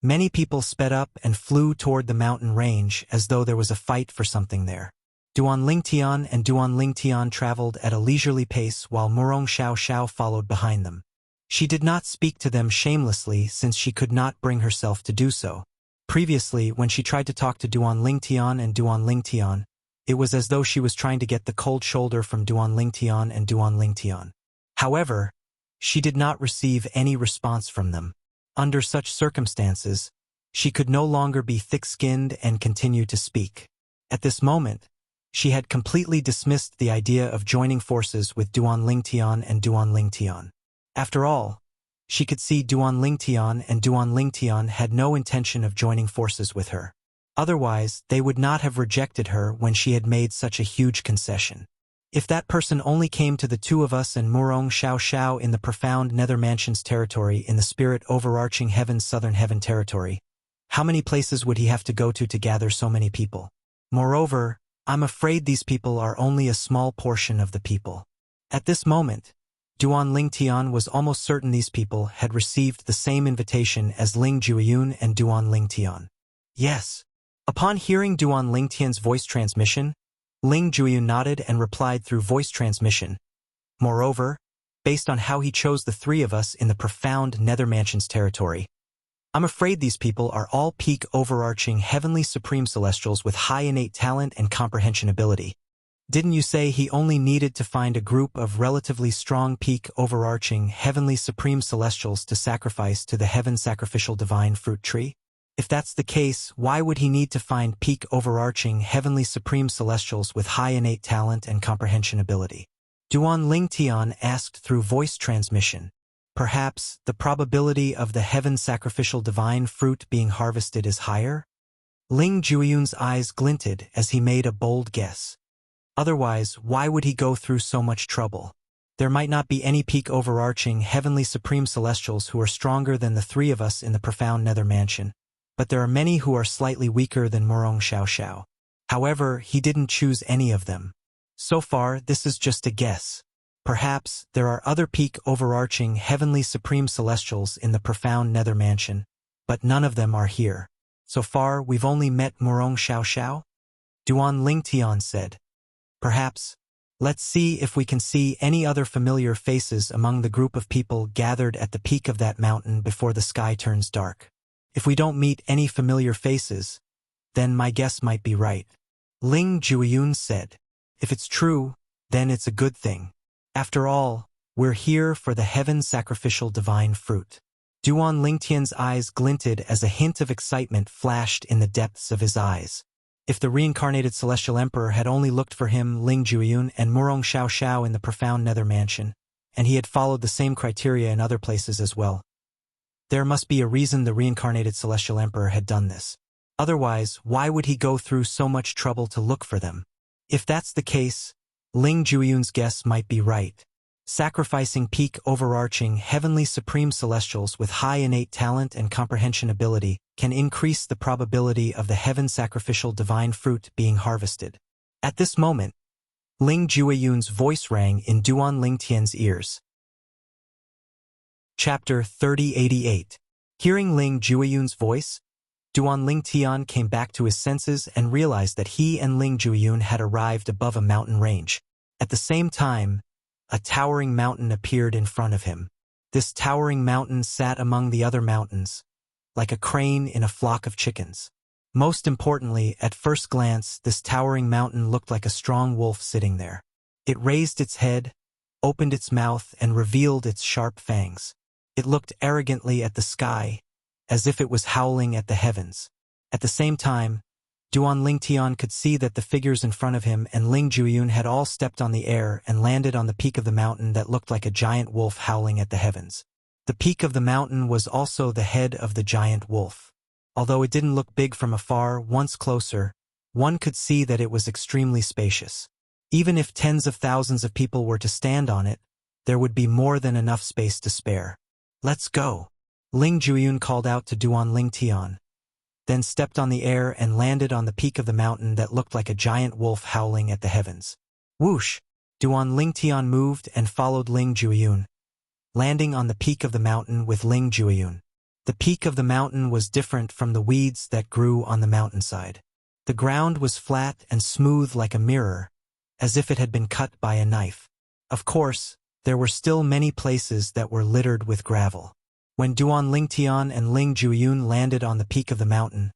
Many people sped up and flew toward the mountain range as though there was a fight for something there. Duan Ling Tian and Duan Ling Tian traveled at a leisurely pace while Murong Xiao Xiao followed behind them. She did not speak to them shamelessly since she could not bring herself to do so. Previously, when she tried to talk to Duan Ling Tian and Duan Ling Tian, it was as though she was trying to get the cold shoulder from Duan Ling Tian and Duan Ling Tian. However, she did not receive any response from them. Under such circumstances, she could no longer be thick-skinned and continue to speak. At this moment, she had completely dismissed the idea of joining forces with Duan Ling Tian and Duan Ling Tian. After all, she could see Duan Ling Tian and Duan Ling Tian had no intention of joining forces with her. Otherwise, they would not have rejected her when she had made such a huge concession. If that person only came to the two of us and Murong Xiao Xiao in the profound Nether Mansion's territory in the spirit overarching heaven's southern heaven territory, how many places would he have to go to gather so many people? Moreover, I'm afraid these people are only a small portion of the people. At this moment, Duan Ling Tian was almost certain these people had received the same invitation as Ling Juiyun and Duan Ling Tian. Yes. Upon hearing Duan Ling Tian's voice transmission, Ling Juiyun nodded and replied through voice transmission. Moreover, based on how he chose the three of us in the profound Nether Mansion's territory, I'm afraid these people are all peak overarching heavenly supreme celestials with high innate talent and comprehension ability. Didn't you say he only needed to find a group of relatively strong peak overarching heavenly supreme celestials to sacrifice to the heaven sacrificial divine fruit tree? If that's the case, why would he need to find peak overarching heavenly supreme celestials with high innate talent and comprehension ability? Duan Ling Tian asked through voice transmission. Perhaps the probability of the heaven sacrificial divine fruit being harvested is higher? Ling Juiyun's eyes glinted as he made a bold guess. Otherwise, why would he go through so much trouble? There might not be any peak overarching heavenly supreme celestials who are stronger than the three of us in the profound Nether Mansion, but there are many who are slightly weaker than Murong Xiao Xiao. However, he didn't choose any of them. So far, this is just a guess. Perhaps there are other peak overarching heavenly supreme celestials in the profound Nether Mansion, but none of them are here. So far, we've only met Murong Xiao Xiao? Duan Ling Tian said. Perhaps, let's see if we can see any other familiar faces among the group of people gathered at the peak of that mountain before the sky turns dark. If we don't meet any familiar faces, then my guess might be right. Ling Juiyun said. If it's true, then it's a good thing. After all, we're here for the heaven sacrificial divine fruit. Duan Ling Tian's eyes glinted as a hint of excitement flashed in the depths of his eyes. If the reincarnated Celestial Emperor had only looked for him, Ling Jueyun and Murong Xiao Xiao in the profound Nether Mansion, and he had followed the same criteria in other places as well. There must be a reason the reincarnated Celestial Emperor had done this. Otherwise, why would he go through so much trouble to look for them? If that's the case, Ling Jueyun's guess might be right. Sacrificing peak overarching heavenly supreme celestials with high innate talent and comprehension ability can increase the probability of the heaven sacrificial divine fruit being harvested. At this moment, Ling Jueyun's voice rang in Duan Lingtian's ears. Chapter 3088. Hearing Ling Jueyun's voice, Duan Lingtian came back to his senses and realized that he and Ling Jueyun had arrived above a mountain range. At the same time, a towering mountain appeared in front of him. This towering mountain sat among the other mountains, like a crane in a flock of chickens. Most importantly, at first glance, this towering mountain looked like a strong wolf sitting there. It raised its head, opened its mouth, and revealed its sharp fangs. It looked arrogantly at the sky, as if it was howling at the heavens. At the same time, Duan Lingtian could see that the figures in front of him and Ling Jueyun had all stepped on the air and landed on the peak of the mountain that looked like a giant wolf howling at the heavens. The peak of the mountain was also the head of the giant wolf. Although it didn't look big from afar, once closer, one could see that it was extremely spacious. Even if tens of thousands of people were to stand on it, there would be more than enough space to spare. "Let's go," Ling Jueyun called out to Duan Lingtian, then stepped on the air and landed on the peak of the mountain that looked like a giant wolf howling at the heavens. Whoosh! Duan Lingtian moved and followed Ling Jueyun, landing on the peak of the mountain with Ling Jueyun. The peak of the mountain was different from the weeds that grew on the mountainside. The ground was flat and smooth like a mirror, as if it had been cut by a knife. Of course, there were still many places that were littered with gravel. When Duan Lingtian and Ling Jueyun landed on the peak of the mountain,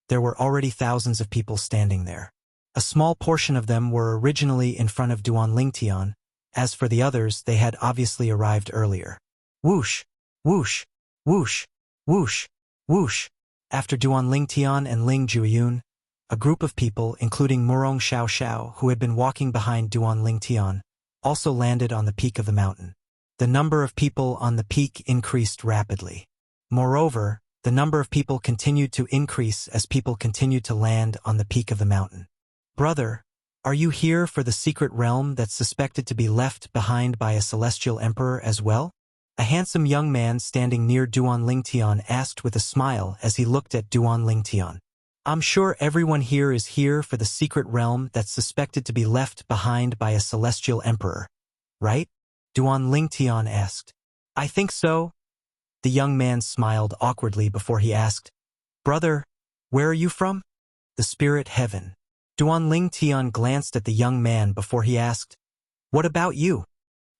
there were already thousands of people standing there. A small portion of them were originally in front of Duan Lingtian. As for the others, they had obviously arrived earlier. Whoosh! Whoosh! Whoosh! Whoosh! Whoosh! After Duan Lingtian and Ling Jueyun, a group of people, including Murong Xiao Xiao, who had been walking behind Duan Lingtian, also landed on the peak of the mountain. The number of people on the peak increased rapidly. Moreover, the number of people continued to increase as people continued to land on the peak of the mountain. "Brother, are you here for the secret realm that's suspected to be left behind by a celestial emperor as well?" A handsome young man standing near Duan Lingtian asked with a smile as he looked at Duan Lingtian. "I'm sure everyone here is here for the secret realm that's suspected to be left behind by a celestial emperor, right?" Duan Lingtian asked. "I think so." The young man smiled awkwardly before he asked, "Brother, where are you from?" "The spirit heaven." Duan Lingtian glanced at the young man before he asked, "What about you?"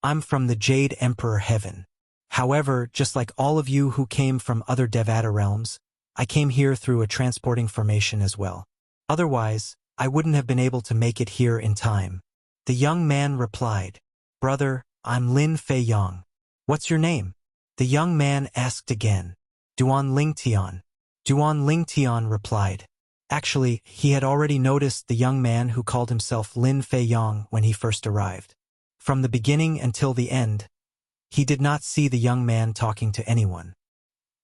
"I'm from the Jade Emperor heaven. However, just like all of you who came from other Devata realms, I came here through a transporting formation as well. Otherwise, I wouldn't have been able to make it here in time." The young man replied, "Brother, I'm Lin Fei Yang. What's your name?" The young man asked again. "Duan Lingtian." Duan Lingtian replied. Actually, he had already noticed the young man who called himself Lin Fei Yang when he first arrived. From the beginning until the end, he did not see the young man talking to anyone.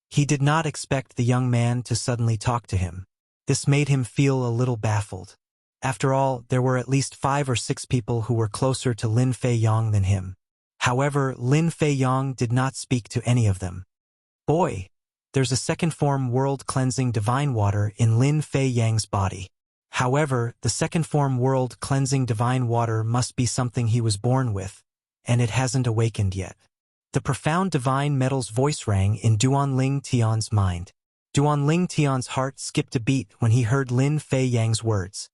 He did not expect the young man to suddenly talk to him. This made him feel a little baffled. After all, there were at least 5 or 6 people who were closer to Lin Fei Yang than him. However, Lin Fei Yang did not speak to any of them. "Boy, there's a second form world cleansing divine water in Lin Fei Yang's body. However, the second form world cleansing divine water must be something he was born with, and it hasn't awakened yet." The profound divine metal's voice rang in Duan Lingtian's mind. Duan Lingtian's heart skipped a beat when he heard Lin Fei Yang's words.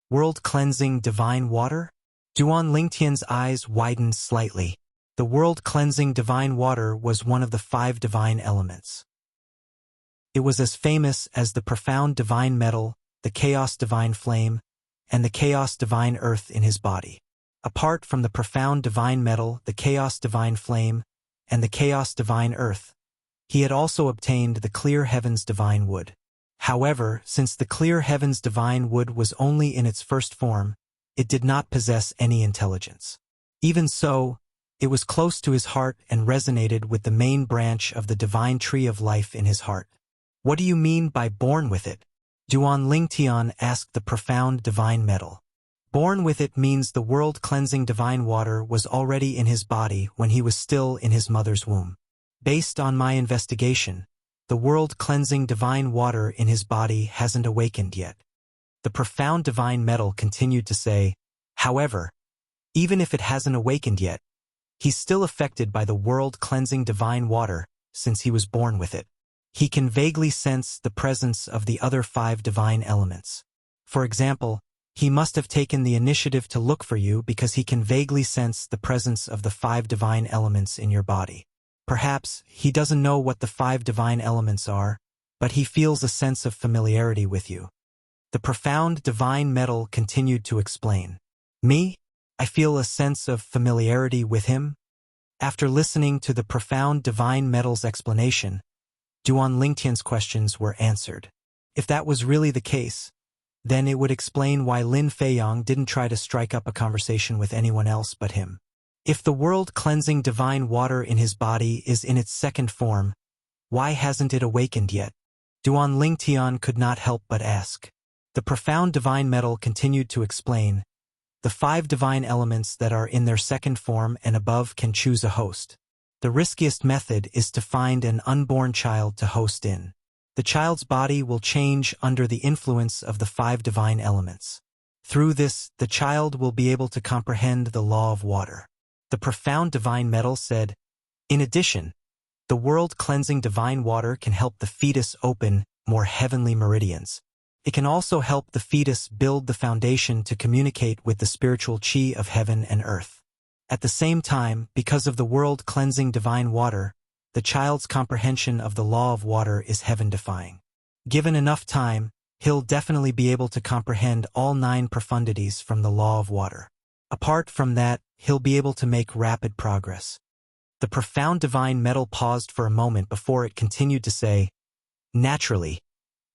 World cleansing divine water? Duan Lingtian's eyes widened slightly. The world-cleansing divine water was one of the 5 divine elements. It was as famous as the profound divine metal, the chaos divine flame, and the chaos divine earth in his body. Apart from the profound divine metal, the chaos divine flame, and the chaos divine earth, he had also obtained the clear heavens divine wood. However, since the clear heaven's divine wood was only in its first form, it did not possess any intelligence. Even so, it was close to his heart and resonated with the main branch of the divine tree of life in his heart. What do you mean by born with it? Duan Lingtian asked the profound divine metal. Born with it means the world-cleansing divine water was already in his body when he was still in his mother's womb. Based on my investigation, the world-cleansing divine water in his body hasn't awakened yet. The profound divine metal continued to say, however, even if it hasn't awakened yet, he's still affected by the world-cleansing divine water since he was born with it. He can vaguely sense the presence of the other 5 divine elements. For example, he must have taken the initiative to look for you because he can vaguely sense the presence of the 5 divine elements in your body. Perhaps he doesn't know what the 5 divine elements are, but he feels a sense of familiarity with you. The profound divine metal continued to explain. Me? I feel a sense of familiarity with him? After listening to the profound divine metal's explanation, Duan Lingtian's questions were answered. If that was really the case, then it would explain why Lin Feiyang didn't try to strike up a conversation with anyone else but him. If the world-cleansing divine water in his body is in its second form, why hasn't it awakened yet? Duan Lingtian could not help but ask. The profound divine metal continued to explain. The 5 divine elements that are in their second form and above can choose a host. The riskiest method is to find an unborn child to host in. The child's body will change under the influence of the 5 divine elements. Through this, the child will be able to comprehend the law of water. The profound divine metal said, in addition, the world-cleansing divine water can help the fetus open more heavenly meridians. It can also help the fetus build the foundation to communicate with the spiritual chi of heaven and earth. At the same time, because of the world-cleansing divine water, the child's comprehension of the law of water is heaven-defying. Given enough time, he'll definitely be able to comprehend all 9 profundities from the law of water. Apart from that, he'll be able to make rapid progress. The profound divine metal paused for a moment before it continued to say, naturally,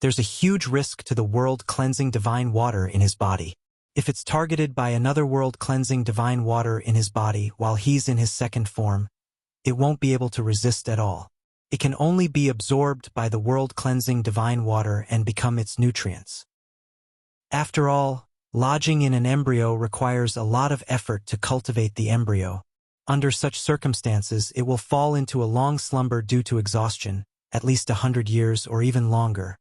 there's a huge risk to the world-cleansing divine water in his body. If it's targeted by another world-cleansing divine water in his body while he's in his second form, it won't be able to resist at all. It can only be absorbed by the world-cleansing divine water and become its nutrients. After all, lodging in an embryo requires a lot of effort to cultivate the embryo. Under such circumstances, it will fall into a long slumber due to exhaustion, at least 100 years or even longer.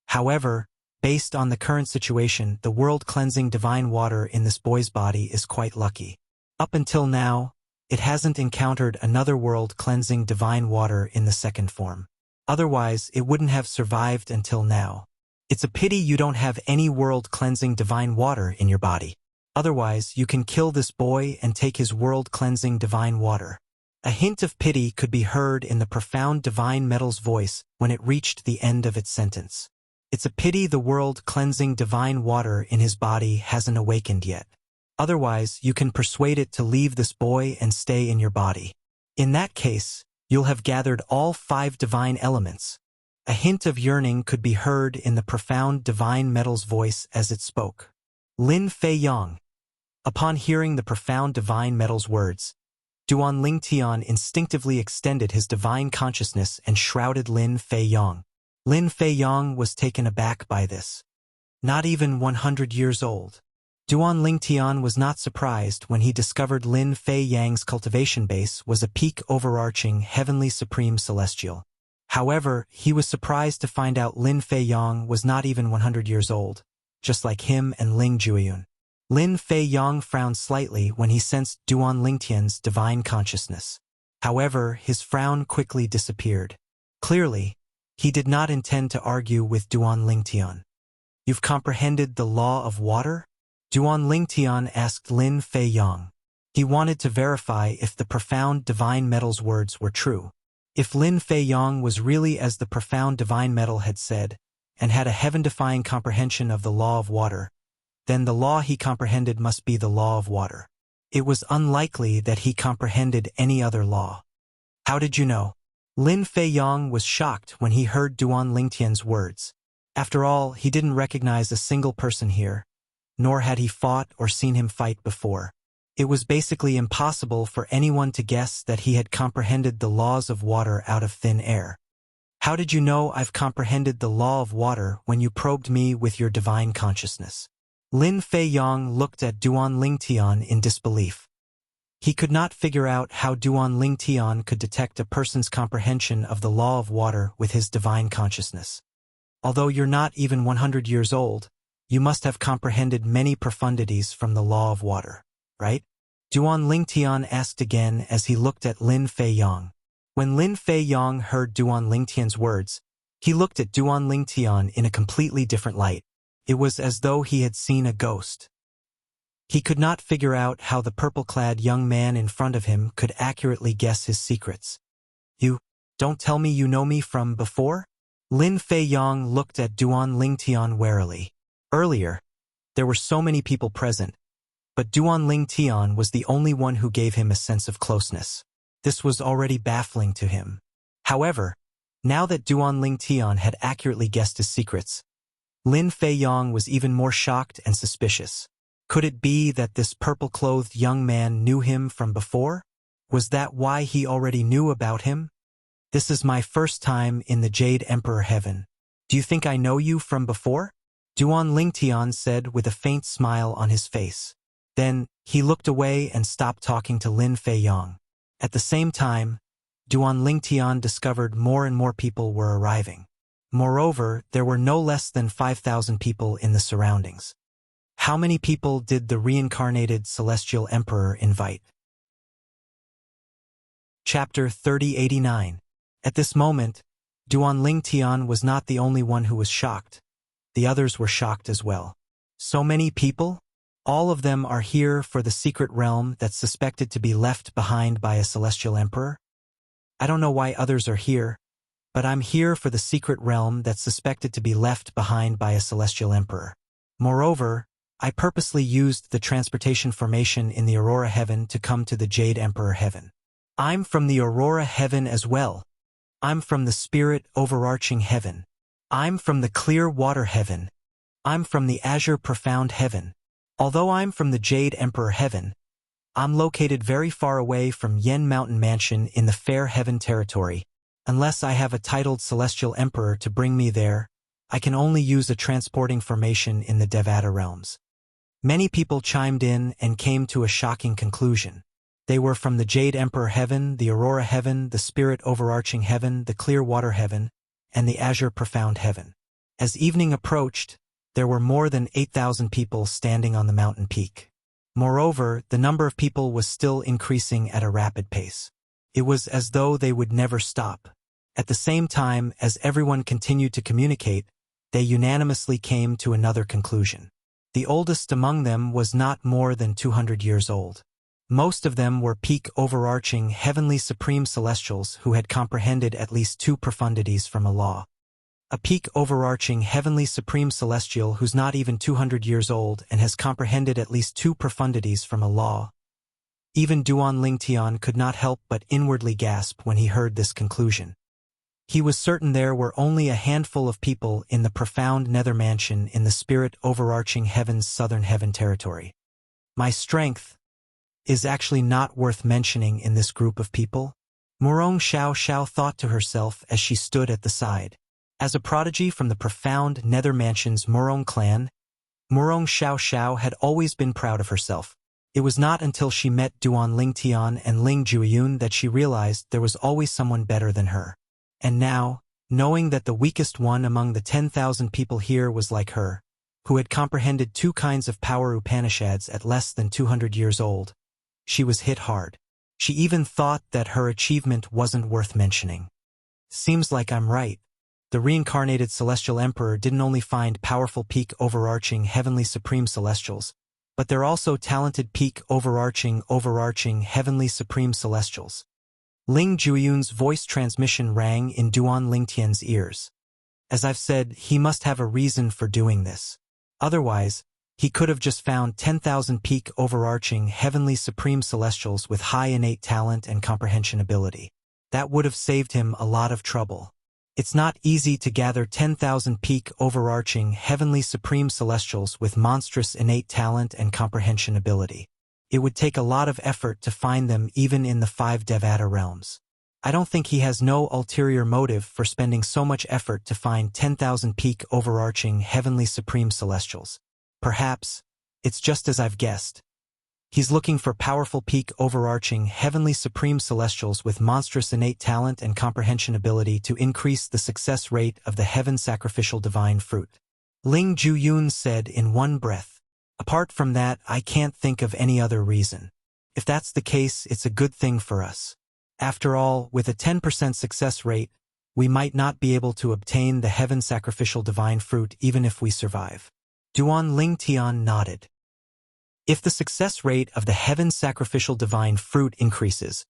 However, based on the current situation, the world-cleansing divine water in this boy's body is quite lucky. Up until now, it hasn't encountered another world-cleansing divine water in the second form. Otherwise, it wouldn't have survived until now. It's a pity you don't have any world-cleansing divine water in your body. Otherwise, you can kill this boy and take his world-cleansing divine water. A hint of pity could be heard in the profound divine metal's voice when it reached the end of its sentence. It's a pity the world-cleansing divine water in his body hasn't awakened yet. Otherwise, you can persuade it to leave this boy and stay in your body. In that case, you'll have gathered all 5 divine elements. A hint of yearning could be heard in the profound divine metal's voice as it spoke. Lin Feiyang. Upon hearing the profound divine metal's words, Duan Lingtian instinctively extended his divine consciousness and shrouded Lin Feiyang. Lin Feiyang was taken aback by this. Not even 100 years old. Duan Lingtian was not surprised when he discovered Lin Feiyang's cultivation base was a peak overarching heavenly supreme celestial. However, he was surprised to find out Lin Feiyang was not even 100 years old, just like him and Ling Jueyun. Lin Feiyang frowned slightly when he sensed Duan Lingtian's divine consciousness. However, his frown quickly disappeared. Clearly, he did not intend to argue with Duan Lingtian. You've comprehended the law of water? Duan Lingtian asked Lin Feiyang. He wanted to verify if the profound divine metal's words were true. If Lin Feiyang was really as the profound divine metal had said, and had a heaven-defying comprehension of the law of water, then the law he comprehended must be the law of water. It was unlikely that he comprehended any other law. How did you know? Lin Feiyang was shocked when he heard Duan Lingtian's words. After all, he didn't recognize a single person here, nor had he fought or seen him fight before. It was basically impossible for anyone to guess that he had comprehended the laws of water out of thin air. How did you know I've comprehended the law of water when you probed me with your divine consciousness? Lin Fei-yong looked at Duan Lingtian in disbelief. He could not figure out how Duan Lingtian could detect a person's comprehension of the law of water with his divine consciousness. Although you're not even 100 years old, you must have comprehended many profundities from the law of water, right? Duan Lingtian asked again as he looked at Lin Fei-yong. When Lin Fei-yong heard Duan Lingtian's words, he looked at Duan Lingtian in a completely different light. It was as though he had seen a ghost. He could not figure out how the purple-clad young man in front of him could accurately guess his secrets. You don't tell me you know me from before? Lin Fei-yong looked at Duan Lingtian warily. Earlier, there were so many people present, but Duan Lingtian was the only one who gave him a sense of closeness. This was already baffling to him. However, now that Duan Lingtian had accurately guessed his secrets, Lin Fei-yong was even more shocked and suspicious. Could it be that this purple-clothed young man knew him from before? Was that why he already knew about him? This is my first time in the Jade Emperor Heaven. Do you think I know you from before? Duan Lingtian said with a faint smile on his face. Then, he looked away and stopped talking to Lin Fei-yong. At the same time, Duan Lingtian discovered more and more people were arriving. Moreover, there were no less than 5,000 people in the surroundings. How many people did the reincarnated Celestial Emperor invite? Chapter 3089. At this moment, Duan Lingtian was not the only one who was shocked. The others were shocked as well. So many people? All of them are here for the secret realm that's suspected to be left behind by a Celestial Emperor? I don't know why others are here, but I'm here for the secret realm that's suspected to be left behind by a Celestial Emperor. Moreover, I purposely used the transportation formation in the Aurora Heaven to come to the Jade Emperor Heaven. I'm from the Aurora Heaven as well. I'm from the Spirit Overarching Heaven. I'm from the Clear Water Heaven. I'm from the Azure Profound Heaven. Although I'm from the Jade Emperor Heaven, I'm located very far away from Yen Mountain Mansion in the Fair Heaven territory. Unless I have a titled Celestial Emperor to bring me there, I can only use a transporting formation in the Devata realms. Many people chimed in and came to a shocking conclusion. They were from the Jade Emperor Heaven, the Aurora Heaven, the Spirit Overarching Heaven, the Clear Water Heaven, and the Azure Profound Heaven. As evening approached, there were more than 8,000 people standing on the mountain peak. Moreover, the number of people was still increasing at a rapid pace. It was as though they would never stop. At the same time as everyone continued to communicate, they unanimously came to another conclusion. The oldest among them was not more than 200 years old. Most of them were peak overarching heavenly supreme celestials who had comprehended at least 2 profundities from a law. A peak overarching heavenly supreme celestial who's not even 200 years old and has comprehended at least 2 profundities from a law. Even Duan Lingtian could not help but inwardly gasp when he heard this conclusion. He was certain there were only a handful of people in the profound nether mansion in the Spirit Overarching Heaven's southern heaven territory. My strength is actually not worth mentioning in this group of people, Murong Xiao thought to herself as she stood at the side. As a prodigy from the profound nether mansion's Murong clan, Murong Xiao had always been proud of herself. It was not until she met Duan Lingtian and Ling Jueyun that she realized there was always someone better than her. And now, knowing that the weakest one among the 10,000 people here was like her, who had comprehended 2 kinds of power Upanishads at less than 200 years old, she was hit hard. She even thought that her achievement wasn't worth mentioning. Seems like I'm right. The reincarnated Celestial Emperor didn't only find powerful peak overarching heavenly supreme celestials, but they're also talented peak overarching heavenly supreme celestials. Ling Jueyun's voice transmission rang in Duan Lingtian's ears. As I've said, he must have a reason for doing this. Otherwise, he could have just found 10,000 peak overarching heavenly supreme celestials with high innate talent and comprehension ability. That would have saved him a lot of trouble. It's not easy to gather 10,000 peak overarching heavenly supreme celestials with monstrous innate talent and comprehension ability. It would take a lot of effort to find them even in the 5 Devata realms. I don't think he has no ulterior motive for spending so much effort to find 10,000 peak overarching heavenly supreme celestials. Perhaps, it's just as I've guessed. He's looking for powerful peak overarching heavenly supreme celestials with monstrous innate talent and comprehension ability to increase the success rate of the heaven sacrificial divine fruit. Ling Juyun said in one breath. Apart from that, I can't think of any other reason. If that's the case, it's a good thing for us. After all, with a 10% success rate, we might not be able to obtain the heaven sacrificial divine fruit even if we survive. Duan Lingtian nodded. If the success rate of the heaven sacrificial divine fruit increases,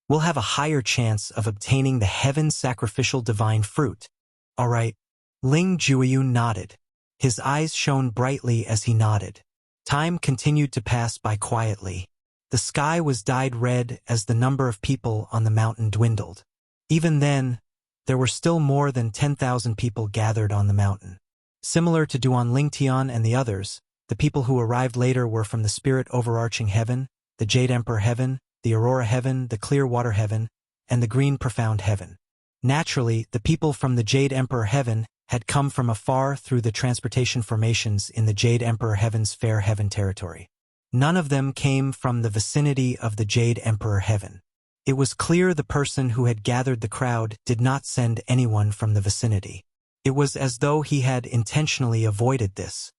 we'll have a higher chance of obtaining the heaven sacrificial divine fruit. All right. Ling Juiyun nodded. His eyes shone brightly as he nodded. Time continued to pass by quietly. The sky was dyed red as the number of people on the mountain dwindled. Even then, there were still more than 10,000 people gathered on the mountain. Similar to Duan Lingtian and the others, the people who arrived later were from the spirit overarching heaven, the Jade Emperor heaven, the Aurora heaven, the Clear Water heaven, and the Green Profound heaven. Naturally, the people from the Jade Emperor heaven had come from afar through the transportation formations in the Jade Emperor heaven's fair heaven territory. None of them came from the vicinity of the Jade Emperor heaven. It was clear the person who had gathered the crowd did not send anyone from the vicinity. It was as though he had intentionally avoided this.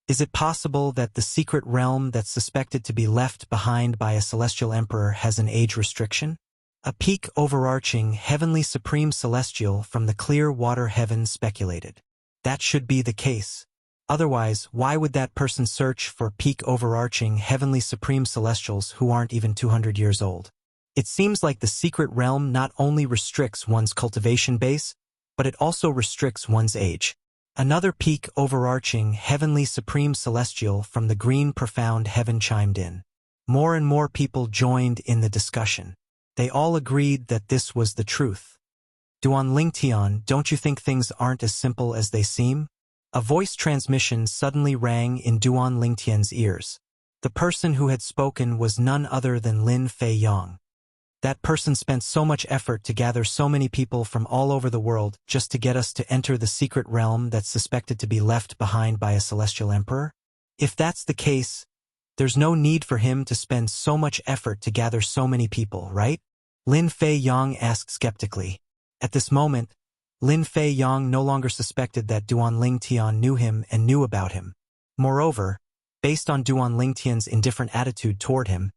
Is it possible that the secret realm that's suspected to be left behind by a celestial emperor has an age restriction? A peak overarching heavenly supreme celestial from the clear water heaven speculated. That should be the case. Otherwise, why would that person search for peak overarching heavenly supreme celestials who aren't even 200 years old? It seems like the secret realm not only restricts one's cultivation base, but it also restricts one's age. Another peak overarching heavenly supreme celestial from the green profound heaven chimed in. More and more people joined in the discussion. They all agreed that this was the truth. Duan Lingtian, don't you think things aren't as simple as they seem? A voice transmission suddenly rang in Duan Lingtian's ears. The person who had spoken was none other than Lin Fei Yang. That person spent so much effort to gather so many people from all over the world just to get us to enter the secret realm that's suspected to be left behind by a celestial emperor? If that's the case, there's no need for him to spend so much effort to gather so many people, right? Lin Fei Yang asked skeptically. At this moment, Lin Fei Yang no longer suspected that Duan Lingtian knew him and knew about him. Moreover, based on Duan Lingtian's indifferent attitude toward him,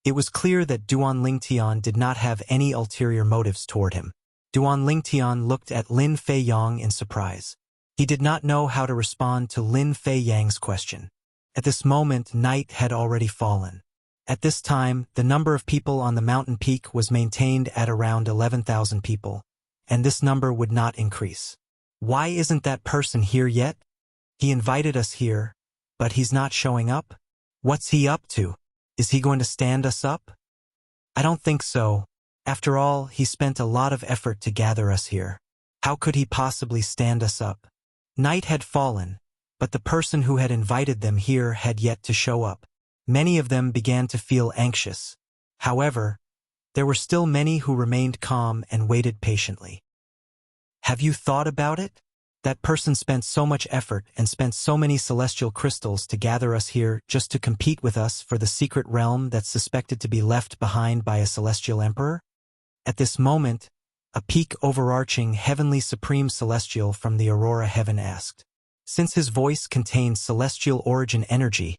it was clear that Duan Lingtian did not have any ulterior motives toward him. Duan Lingtian looked at Lin Fei Yang in surprise. He did not know how to respond to Lin Fei Yang's question. At this moment, night had already fallen. At this time, the number of people on the mountain peak was maintained at around 11,000 people, and this number would not increase. Why isn't that person here yet? He invited us here, but he's not showing up? What's he up to? Is he going to stand us up? I don't think so. After all, he spent a lot of effort to gather us here. How could he possibly stand us up? Night had fallen, but the person who had invited them here had yet to show up. Many of them began to feel anxious. However, there were still many who remained calm and waited patiently. Have you thought about it? That person spent so much effort and spent so many celestial crystals to gather us here just to compete with us for the secret realm that's suspected to be left behind by a celestial emperor? At this moment, a peak overarching heavenly supreme celestial from the Aurora heaven asked. Since his voice contained celestial origin energy,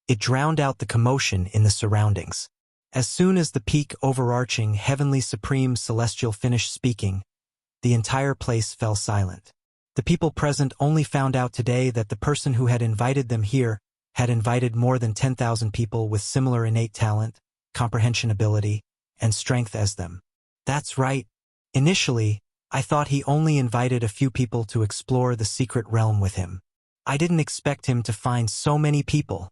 it drowned out the commotion in the surroundings. As soon as the peak overarching heavenly supreme celestial finished speaking, the entire place fell silent. The people present only found out today that the person who had invited them here had invited more than 10,000 people with similar innate talent, comprehension ability, and strength as them. That's right. Initially, I thought he only invited a few people to explore the secret realm with him. I didn't expect him to find so many people.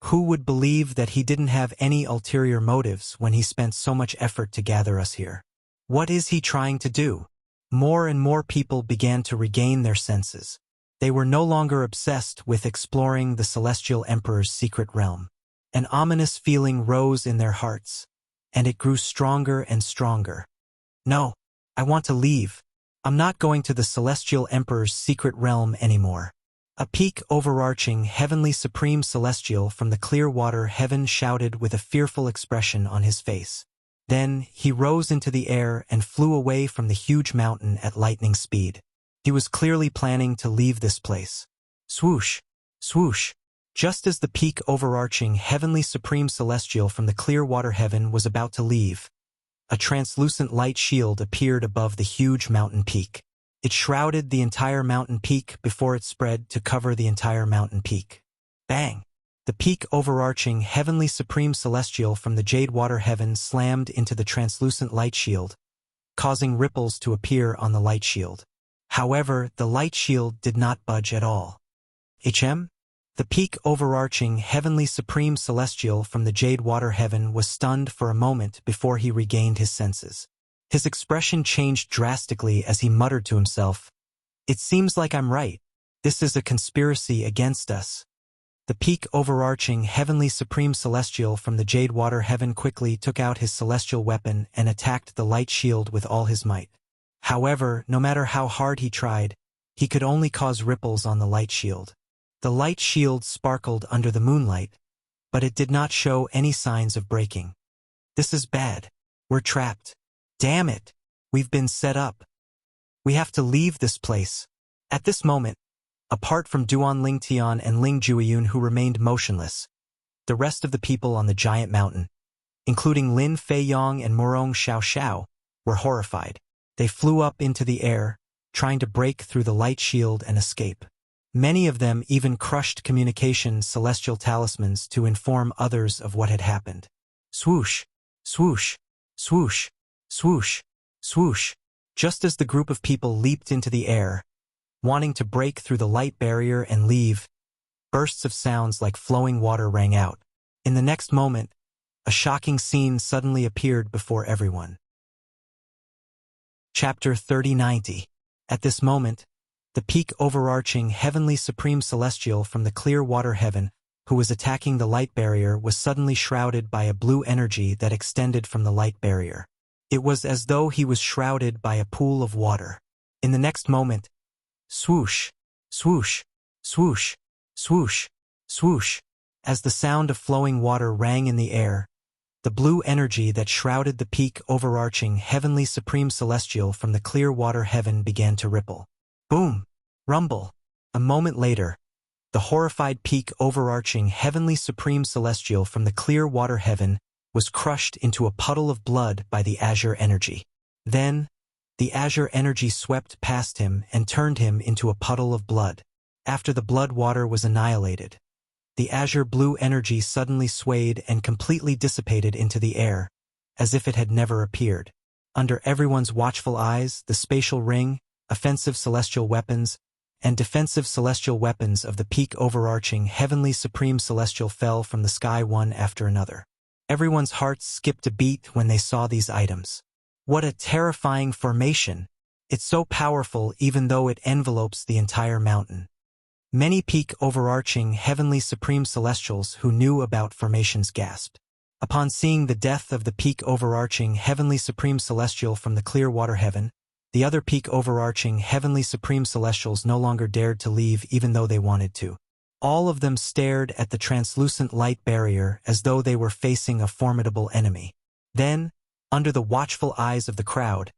Who would believe that he didn't have any ulterior motives when he spent so much effort to gather us here? What is he trying to do? More and more people began to regain their senses. They were no longer obsessed with exploring the Celestial Emperor's secret realm. An ominous feeling rose in their hearts, and it grew stronger and stronger. No, I want to leave. I'm not going to the Celestial Emperor's secret realm anymore. A peak overarching heavenly supreme celestial from the clear water heaven shouted with a fearful expression on his face. Then he rose into the air and flew away from the huge mountain at lightning speed. He was clearly planning to leave this place. Swoosh, swoosh. Just as the peak overarching heavenly supreme celestial from the clear water heaven was about to leave, a translucent light shield appeared above the huge mountain peak. It shrouded the entire mountain peak before it spread to cover the entire mountain peak. Bang! The peak overarching heavenly supreme celestial from the jade water heaven slammed into the translucent light shield, causing ripples to appear on the light shield. However, the light shield did not budge at all. The peak overarching heavenly supreme celestial from the jade water heaven was stunned for a moment before he regained his senses. His expression changed drastically as he muttered to himself, "It seems like I'm right. This is a conspiracy against us." The peak overarching heavenly supreme celestial from the jade water heaven quickly took out his celestial weapon and attacked the light shield with all his might. However, no matter how hard he tried, he could only cause ripples on the light shield. The light shield sparkled under the moonlight, but it did not show any signs of breaking. "This is bad. We're trapped. Damn it! We've been set up. We have to leave this place." At this moment, apart from Duan Lingtian and Ling Juiyun who remained motionless, the rest of the people on the giant mountain, including Lin Feiyong and Morong Xiao, were horrified. They flew up into the air, trying to break through the light shield and escape. Many of them even crushed communication celestial talismans to inform others of what had happened. Swoosh, swoosh, swoosh, swoosh, swoosh. Just as the group of people leaped into the air, wanting to break through the light barrier and leave, bursts of sounds like flowing water rang out. In the next moment, a shocking scene suddenly appeared before everyone. Chapter 3090. At this moment, the peak overarching heavenly supreme celestial from the clear water heaven, who was attacking the light barrier, was suddenly shrouded by a blue energy that extended from the light barrier. It was as though he was shrouded by a pool of water. In the next moment, swoosh, swoosh, swoosh, swoosh, swoosh. As the sound of flowing water rang in the air, the blue energy that shrouded the peak overarching heavenly supreme celestial from the clear water heaven began to ripple. Boom! Rumble! A moment later, the horrified peak overarching heavenly supreme celestial from the clear water heaven was crushed into a puddle of blood by the azure energy. Then, the azure energy swept past him and turned him into a puddle of blood. After the blood water was annihilated, the azure blue energy suddenly swayed and completely dissipated into the air, as if it had never appeared. Under everyone's watchful eyes, the spatial ring, offensive celestial weapons, and defensive celestial weapons of the peak overarching heavenly supreme celestial fell from the sky one after another. Everyone's hearts skipped a beat when they saw these items. What a terrifying formation! It's so powerful even though it envelopes the entire mountain. Many peak overarching heavenly supreme celestials who knew about formations gasped. Upon seeing the death of the peak overarching heavenly supreme celestial from the clear water heaven, the other peak overarching heavenly supreme celestials no longer dared to leave even though they wanted to. All of them stared at the translucent light barrier as though they were facing a formidable enemy. Then, under the watchful eyes of the crowd,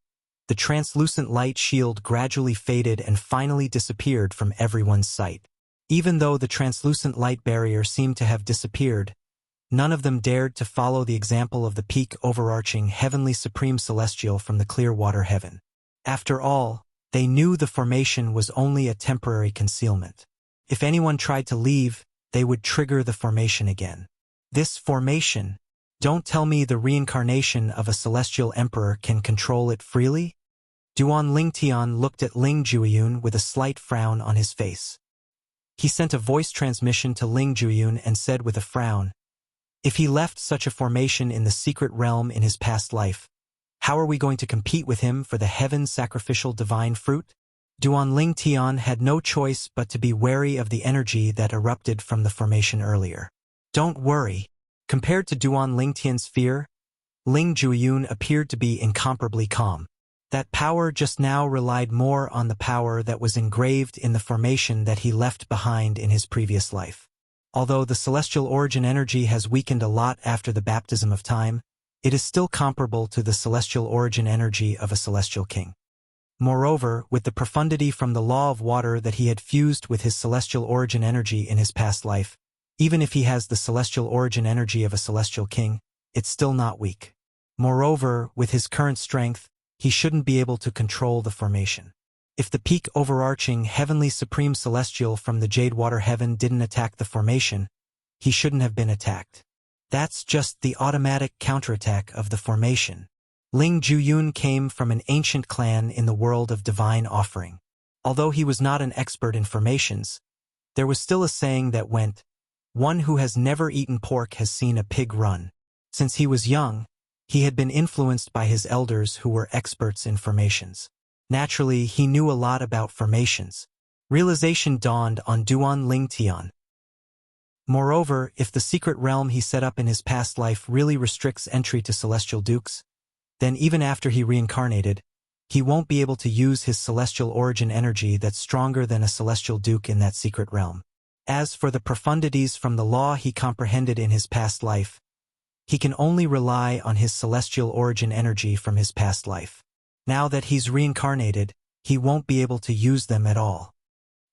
the translucent light shield gradually faded and finally disappeared from everyone's sight. Even though the translucent light barrier seemed to have disappeared, none of them dared to follow the example of the peak overarching heavenly supreme celestial from the clear water heaven. After all, they knew the formation was only a temporary concealment. If anyone tried to leave, they would trigger the formation again. This formation, don't tell me the reincarnation of a celestial emperor can control it freely? Duan Lingtian looked at Ling Juiyun with a slight frown on his face. He sent a voice transmission to Ling Juiyun and said with a frown, "If he left such a formation in the secret realm in his past life, How are we going to compete with him for the heaven-sacrificial divine fruit? Duan Ling Tian had no choice but to be wary of the energy that erupted from the formation earlier. Don't worry. Compared to Duan Ling Tian's fear, Ling Jueyun appeared to be incomparably calm. That power just now relied more on the power that was engraved in the formation that he left behind in his previous life. Although the celestial origin energy has weakened a lot after the baptism of time, it is still comparable to the celestial origin energy of a celestial king. Moreover, with the profundity from the law of water that he had fused with his celestial origin energy in his past life, even if he has the celestial origin energy of a celestial king, it's still not weak. Moreover, with his current strength, he shouldn't be able to control the formation. If the peak overarching heavenly supreme celestial from the jade water heaven didn't attack the formation, he shouldn't have been attacked. That's just the automatic counterattack of the formation. Ling Jueyun came from an ancient clan in the world of divine offering. Although he was not an expert in formations, there was still a saying that went, "One who has never eaten pork has seen a pig run." Since he was young, he had been influenced by his elders who were experts in formations. Naturally, he knew a lot about formations. Realization dawned on Duan Ling Tian. Moreover, if the secret realm he set up in his past life really restricts entry to celestial dukes, then even after he reincarnated, he won't be able to use his celestial origin energy that's stronger than a celestial duke in that secret realm. As for the profundities from the law he comprehended in his past life, he can only rely on his celestial origin energy from his past life. Now that he's reincarnated, he won't be able to use them at all.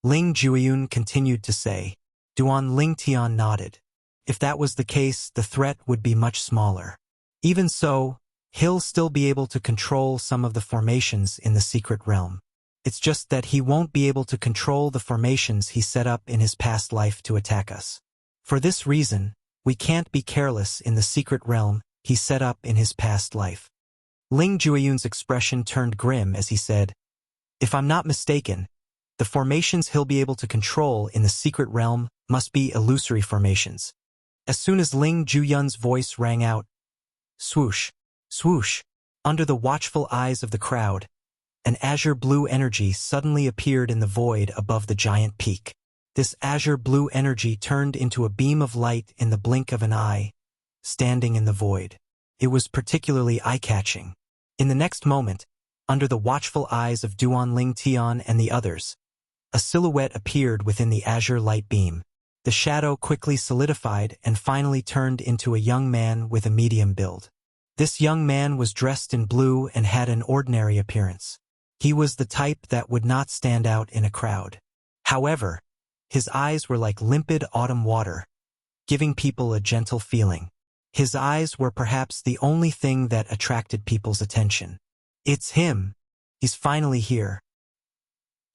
Ling Jueyun continued to say. Duan Ling Tian nodded. If that was the case, the threat would be much smaller. Even so, he'll still be able to control some of the formations in the secret realm. It's just that he won't be able to control the formations he set up in his past life to attack us. For this reason, we can't be careless in the secret realm he set up in his past life. Ling Jueyun's expression turned grim as he said, "If I'm not mistaken, the formations he'll be able to control in the secret realm must be illusory formations." As soon as Ling Jueyun's voice rang out, swoosh, swoosh, under the watchful eyes of the crowd, an azure blue energy suddenly appeared in the void above the giant peak. This azure blue energy turned into a beam of light in the blink of an eye, standing in the void. It was particularly eye-catching. In the next moment, under the watchful eyes of Duan Ling Tian and the others, a silhouette appeared within the azure light beam. The shadow quickly solidified and finally turned into a young man with a medium build. This young man was dressed in blue and had an ordinary appearance. He was the type that would not stand out in a crowd. However, his eyes were like limpid autumn water, giving people a gentle feeling. His eyes were perhaps the only thing that attracted people's attention. "It's him. He's finally here.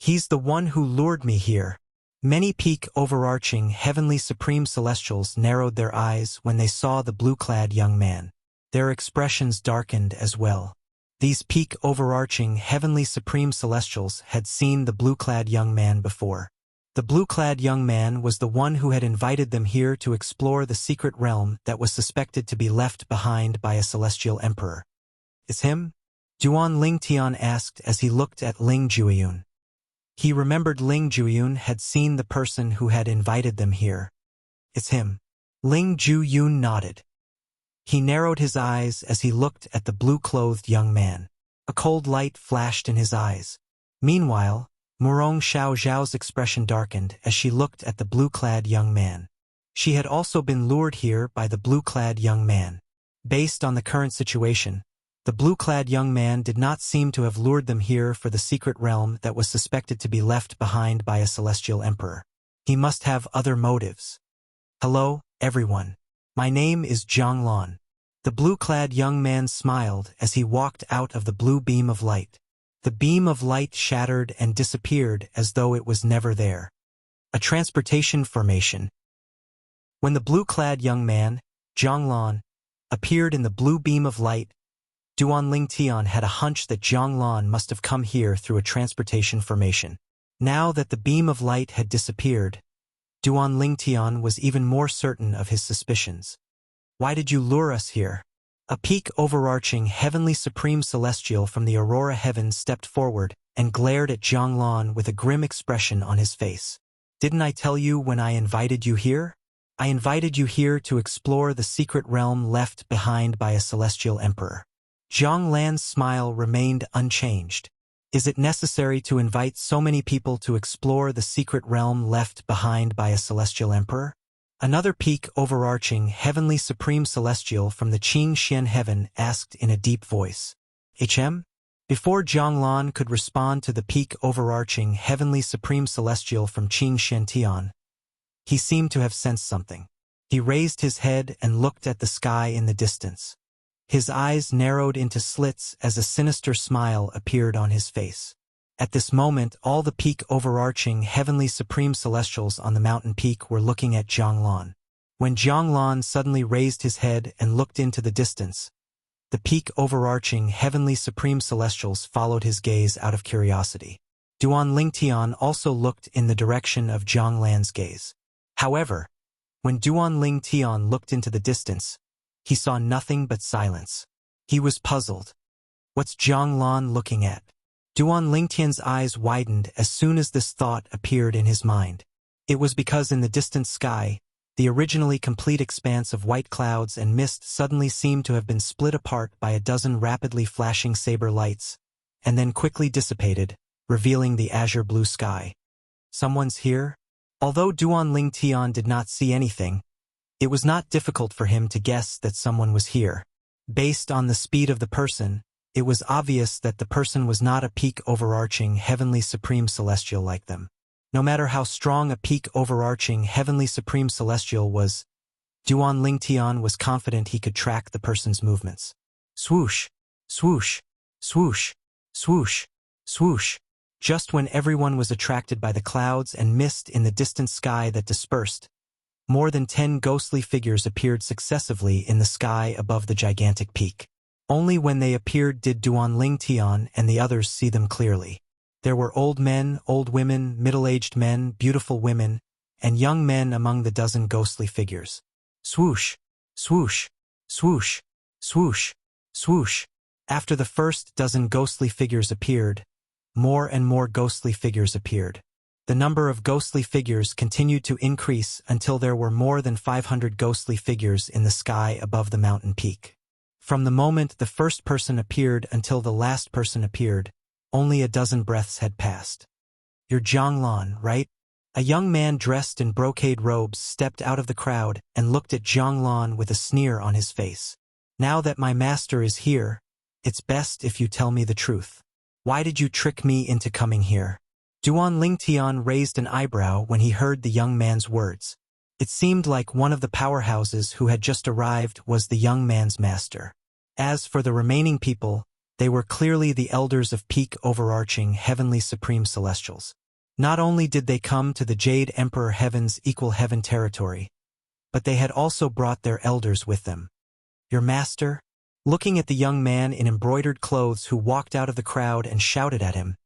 He's the one who lured me here." Many peak overarching heavenly supreme celestials narrowed their eyes when they saw the blue-clad young man. Their expressions darkened as well. These peak overarching heavenly supreme celestials had seen the blue-clad young man before. The blue-clad young man was the one who had invited them here to explore the secret realm that was suspected to be left behind by a celestial emperor. "It's him?" Duan Ling Tian asked as he looked at Ling Jueyun. He remembered Ling Jueyun had seen the person who had invited them here. "It's him." Ling Jueyun nodded. He narrowed his eyes as he looked at the blue-clothed young man. A cold light flashed in his eyes. Meanwhile, Murong Xiao Zhao's expression darkened as she looked at the blue-clad young man. She had also been lured here by the blue-clad young man. Based on the current situation, the blue-clad young man did not seem to have lured them here for the secret realm that was suspected to be left behind by a celestial emperor. He must have other motives. "Hello, everyone. My name is Zhang Lan." The blue-clad young man smiled as he walked out of the blue beam of light. The beam of light shattered and disappeared as though it was never there. A transportation formation. When the blue-clad young man, Zhang Lan, appeared in the blue beam of light, Duan Ling Tian had a hunch that Zhang Lan must have come here through a transportation formation. Now that the beam of light had disappeared, Duan Ling Tian was even more certain of his suspicions. "Why did you lure us here?" A peak overarching heavenly supreme celestial from the aurora heavens stepped forward and glared at Zhanglan with a grim expression on his face. Didn't I tell you when I invited you here? I invited you here to explore the secret realm left behind by a celestial emperor. Zhanglan's smile remained unchanged. Is it necessary to invite so many people to explore the secret realm left behind by a celestial emperor? Another peak overarching heavenly supreme celestial from the Qing Xian heaven asked in a deep voice. Before Zhanglan could respond to the peak overarching heavenly supreme celestial from Qing Xian Tian, he seemed to have sensed something. He raised his head and looked at the sky in the distance. His eyes narrowed into slits as a sinister smile appeared on his face. At this moment, all the peak overarching heavenly supreme celestials on the mountain peak were looking at Zhanglan. When Zhanglan suddenly raised his head and looked into the distance, the peak overarching heavenly supreme celestials followed his gaze out of curiosity. Duan Lingtian also looked in the direction of Zhanglan's gaze. However, when Duan Lingtian looked into the distance, he saw nothing but silence. He was puzzled. What's Zhanglan looking at? Duan Lingtian's eyes widened as soon as this thought appeared in his mind. It was because in the distant sky, the originally complete expanse of white clouds and mist suddenly seemed to have been split apart by a dozen rapidly flashing saber lights, and then quickly dissipated, revealing the azure blue sky. Someone's here? Although Duan Lingtian did not see anything, it was not difficult for him to guess that someone was here. Based on the speed of the person, it was obvious that the person was not a peak overarching heavenly supreme celestial like them. No matter how strong a peak overarching heavenly supreme celestial was, Duan Lingtian was confident he could track the person's movements. Swoosh, swoosh, swoosh, swoosh, swoosh. Just when everyone was attracted by the clouds and mist in the distant sky that dispersed, more than 10 ghostly figures appeared successively in the sky above the gigantic peak. Only when they appeared did Duan Lingtian and the others see them clearly. There were old men, old women, middle-aged men, beautiful women, and young men among the dozen ghostly figures. Swoosh, swoosh, swoosh, swoosh, swoosh. After the first dozen ghostly figures appeared, more and more ghostly figures appeared. The number of ghostly figures continued to increase until there were more than 500 ghostly figures in the sky above the mountain peak. From the moment the first person appeared until the last person appeared, only a dozen breaths had passed. You're Zhanglan, right? A young man dressed in brocade robes stepped out of the crowd and looked at Zhanglan with a sneer on his face. Now that my master is here, it's best if you tell me the truth. Why did you trick me into coming here? Duan Lingtian raised an eyebrow when he heard the young man's words. It seemed like one of the powerhouses who had just arrived was the young man's master. As for the remaining people, they were clearly the elders of peak overarching heavenly supreme celestials. Not only did they come to the Jade Emperor Heaven's equal heaven territory, but they had also brought their elders with them. Your master? Looking at the young man in embroidered clothes who walked out of the crowd and shouted at him,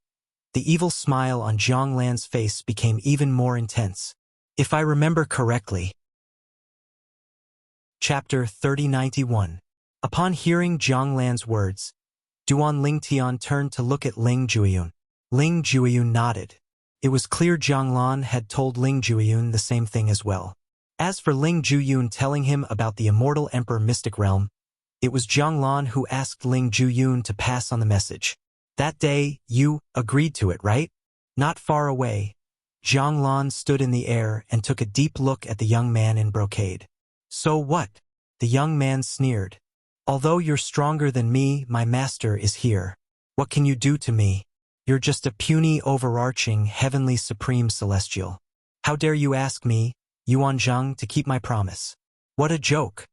the evil smile on Zhanglan's face became even more intense. If I remember correctly. Chapter 3091. Upon hearing Zhanglan's words, Duan Lingtian turned to look at Ling Juiyun. Ling Juiyun nodded. It was clear Zhanglan had told Ling Juiyun the same thing as well. As for Ling Juiyun telling him about the immortal Emperor Mystic Realm, it was Zhanglan who asked Ling Juiyun to pass on the message. That day, you agreed to it, right? Not far away, Zhanglan stood in the air and took a deep look at the young man in brocade. So what? The young man sneered. Although you're stronger than me, my master is here. What can you do to me? You're just a puny, overarching, heavenly supreme celestial. How dare you ask me, Yuanzhang, to keep my promise? What a joke.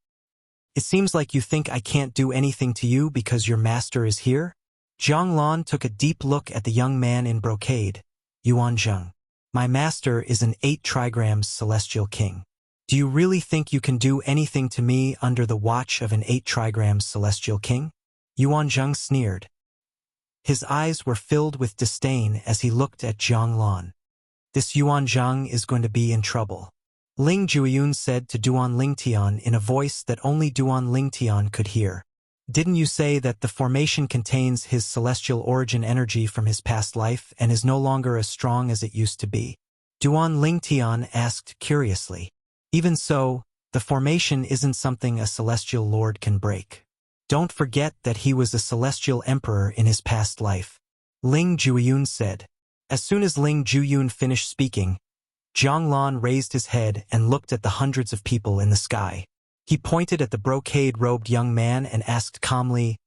It seems like you think I can't do anything to you because your master is here? Zhanglan took a deep look at the young man in brocade. Yuanzhang, my master is an 8 trigrams celestial king. Do you really think you can do anything to me under the watch of an 8 trigrams celestial king? Yuanzhang sneered. His eyes were filled with disdain as he looked at Zhanglan. This Yuanzhang is going to be in trouble. Ling Juiyun said to Duan Lingtian in a voice that only Duan Lingtian could hear. Didn't you say that the formation contains his celestial origin energy from his past life and is no longer as strong as it used to be? Duan Lingtian asked curiously. Even so, the formation isn't something a celestial lord can break. Don't forget that he was a celestial emperor in his past life, Ling Jueyun said. As soon as Ling Jueyun finished speaking, Zhang Lan raised his head and looked at the hundreds of people in the sky. He pointed at the brocade-robed young man and asked calmly,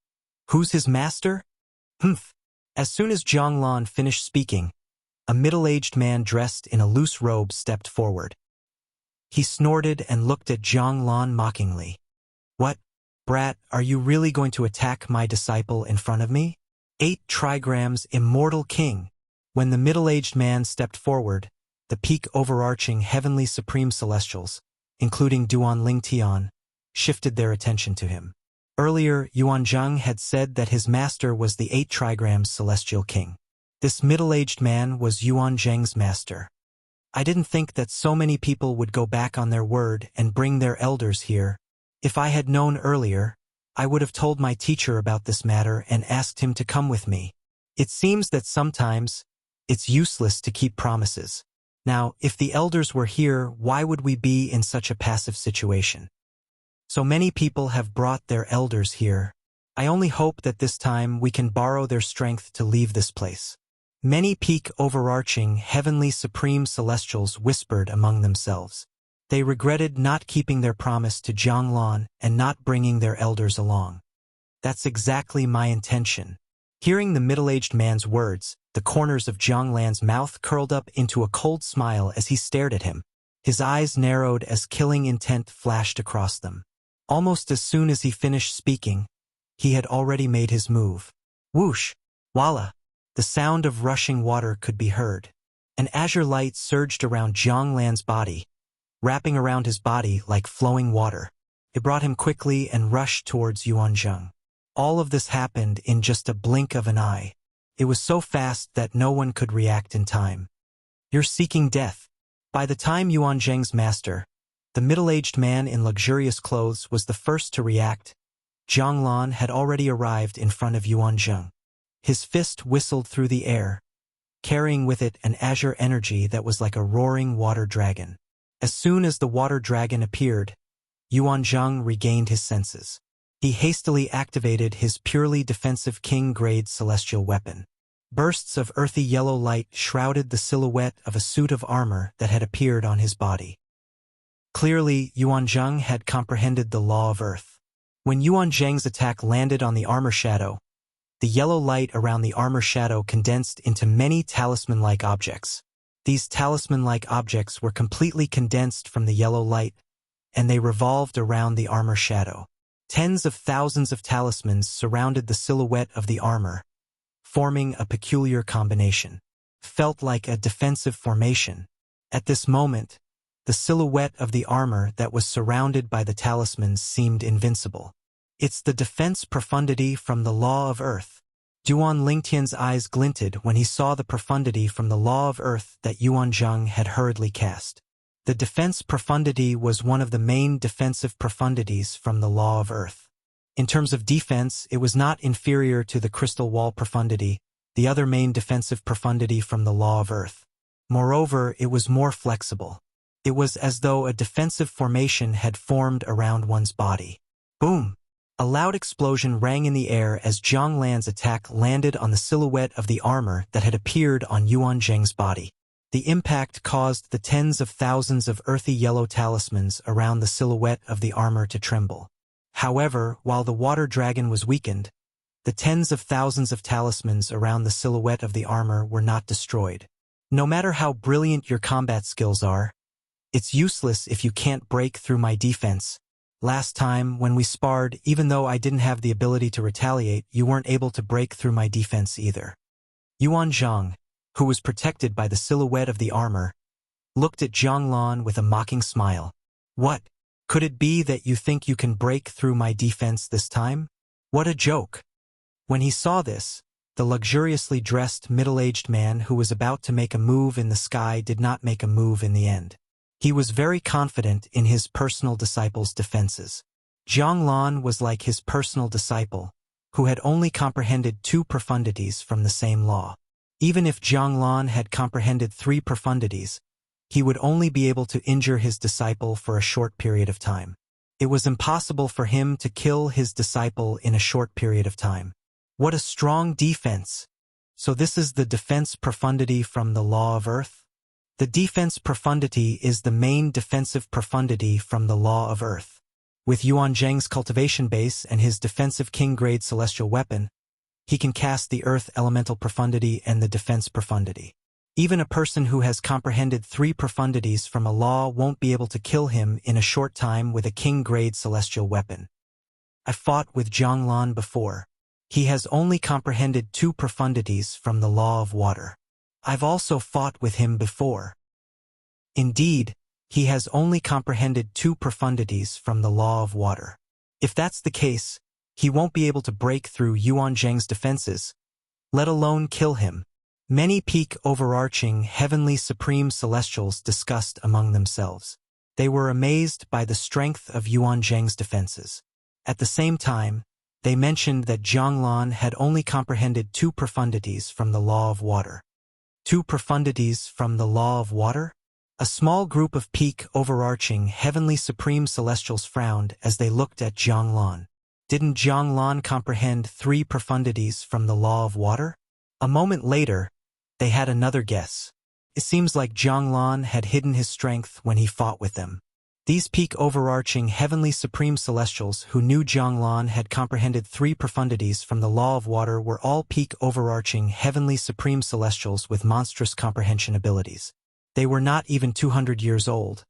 "Who's his master?" "Humph." As soon as Zhang Lan finished speaking, a middle-aged man dressed in a loose robe stepped forward. He snorted and looked at Zhang Lan mockingly. "What, brat, are you really going to attack my disciple in front of me?" 8 trigrams, immortal king. When the middle-aged man stepped forward, the peak overarching heavenly supreme celestials, including Duan Lingtian, shifted their attention to him. Earlier, Yuanzhang had said that his master was the 8 trigrams celestial king. This middle-aged man was Yuanzhang's master. I didn't think that so many people would go back on their word and bring their elders here. If I had known earlier, I would have told my teacher about this matter and asked him to come with me. It seems that sometimes it's useless to keep promises. Now, if the elders were here, why would we be in such a passive situation? So many people have brought their elders here. I only hope that this time we can borrow their strength to leave this place. Many peak overarching heavenly supreme celestials whispered among themselves. They regretted not keeping their promise to Zhang Lan and not bringing their elders along. That's exactly my intention. Hearing the middle-aged man's words, the corners of Zhang Lan's mouth curled up into a cold smile as he stared at him. His eyes narrowed as killing intent flashed across them. Almost as soon as he finished speaking, he had already made his move. Whoosh! Voila! The sound of rushing water could be heard. An azure light surged around Zhang Lan's body, wrapping around his body like flowing water. It brought him quickly and rushed towards Yuanzhang. All of this happened in just a blink of an eye. It was so fast that no one could react in time. You're seeking death. By the time Yuanzhang's master, the middle-aged man in luxurious clothes, was the first to react, Zhang Lan had already arrived in front of Yuanzhang. His fist whistled through the air, carrying with it an azure energy that was like a roaring water dragon. As soon as the water dragon appeared, Yuanzhang regained his senses. He hastily activated his purely defensive king-grade celestial weapon. Bursts of earthy yellow light shrouded the silhouette of a suit of armor that had appeared on his body. Clearly, Yuanzhang had comprehended the law of earth. When Yuanzhang's attack landed on the armor shadow, the yellow light around the armor shadow condensed into many talisman-like objects. These talisman-like objects were completely condensed from the yellow light, and they revolved around the armor shadow. Tens of thousands of talismans surrounded the silhouette of the armor, forming a peculiar combination. Felt like a defensive formation. At this moment, the silhouette of the armor that was surrounded by the talismans seemed invincible. It's the defense profundity from the law of earth. Duan Lingtian's eyes glinted when he saw the profundity from the law of earth that Yuanzhang had hurriedly cast. The defense profundity was one of the main defensive profundities from the law of earth. In terms of defense, it was not inferior to the crystal wall profundity, the other main defensive profundity from the law of earth. Moreover, it was more flexible. It was as though a defensive formation had formed around one's body. Boom! A loud explosion rang in the air as Zhang Lan's attack landed on the silhouette of the armor that had appeared on Yuanzhang's body. The impact caused the tens of thousands of earthy yellow talismans around the silhouette of the armor to tremble. However, while the water dragon was weakened, the tens of thousands of talismans around the silhouette of the armor were not destroyed. No matter how brilliant your combat skills are, it's useless if you can't break through my defense. Last time, when we sparred, even though I didn't have the ability to retaliate, you weren't able to break through my defense either. Yuanzhang, who was protected by the silhouette of the armor, looked at Zhang Lan with a mocking smile. What? Could it be that you think you can break through my defense this time? What a joke! When he saw this, the luxuriously dressed middle-aged man who was about to make a move in the sky did not make a move in the end. He was very confident in his personal disciple's defenses. Zhang was like his personal disciple, who had only comprehended 2 profundities from the same law. Even if Zhang had comprehended 3 profundities, he would only be able to injure his disciple for a short period of time. It was impossible for him to kill his disciple in a short period of time. What a strong defense! So this is the defense profundity from the law of earth? The defense profundity is the main defensive profundity from the law of earth. With Yuan Zheng's cultivation base and his defensive king-grade celestial weapon, he can cast the earth elemental profundity and the defense profundity. Even a person who has comprehended 3 profundities from a law won't be able to kill him in a short time with a king-grade celestial weapon. I fought with Zhang before. He has only comprehended 2 profundities from the law of water. I've also fought with him before. Indeed, he has only comprehended 2 profundities from the law of water. If that's the case, he won't be able to break through Yuan Zheng's defenses, let alone kill him. Many peak overarching heavenly supreme celestials discussed among themselves. They were amazed by the strength of Yuan Zheng's defenses. At the same time, they mentioned that Zhang had only comprehended 2 profundities from the law of water. 2 profundities from the law of water? A small group of peak overarching heavenly supreme celestials frowned as they looked at Zhang. Didn't Zhang comprehend 3 profundities from the law of water? A moment later, they had another guess. It seems like Zhang had hidden his strength when he fought with them. These peak overarching heavenly supreme celestials who knew Zhang had comprehended 3 profundities from the law of water were all peak overarching heavenly supreme celestials with monstrous comprehension abilities. They were not even 200 years old,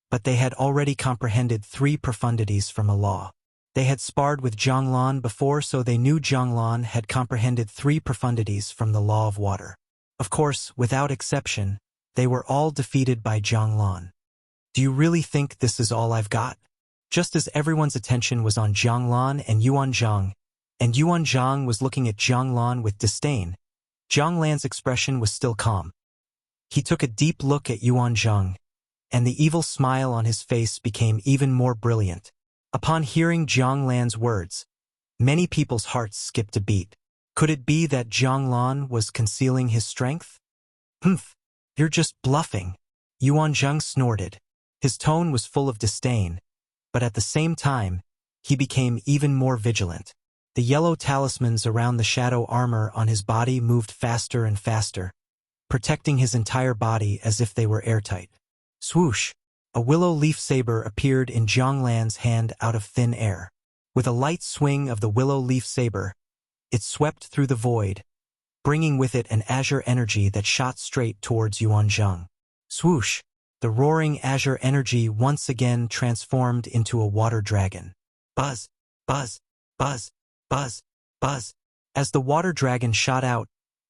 but they had already comprehended 3 profundities from a law. They had sparred with Zhang before, so they knew Zhang had comprehended 3 profundities from the law of water. Of course, without exception, they were all defeated by Zhang. Do you really think this is all I've got? Just as everyone's attention was on Zhang and Yuan Zhang was looking at Zhang with disdain, Zhang expression was still calm. He took a deep look at Yuan Zhang, and the evil smile on his face became even more brilliant. Upon hearing Zhang words, many people's hearts skipped a beat. Could it be that Zhang was concealing his strength? Humph, you're just bluffing. Yuan Zhang snorted. His tone was full of disdain, but at the same time, he became even more vigilant. The yellow talismans around the shadow armor on his body moved faster and faster, protecting his entire body as if they were airtight. Swoosh! A willow leaf saber appeared in Zhang hand out of thin air. With a light swing of the willow leaf saber, it swept through the void, bringing with it an azure energy that shot straight towards Yuan Zhang. Swoosh! The roaring azure energy once again transformed into a water dragon. Buzz! Buzz! Buzz! Buzz! Buzz! As the water dragon shot out,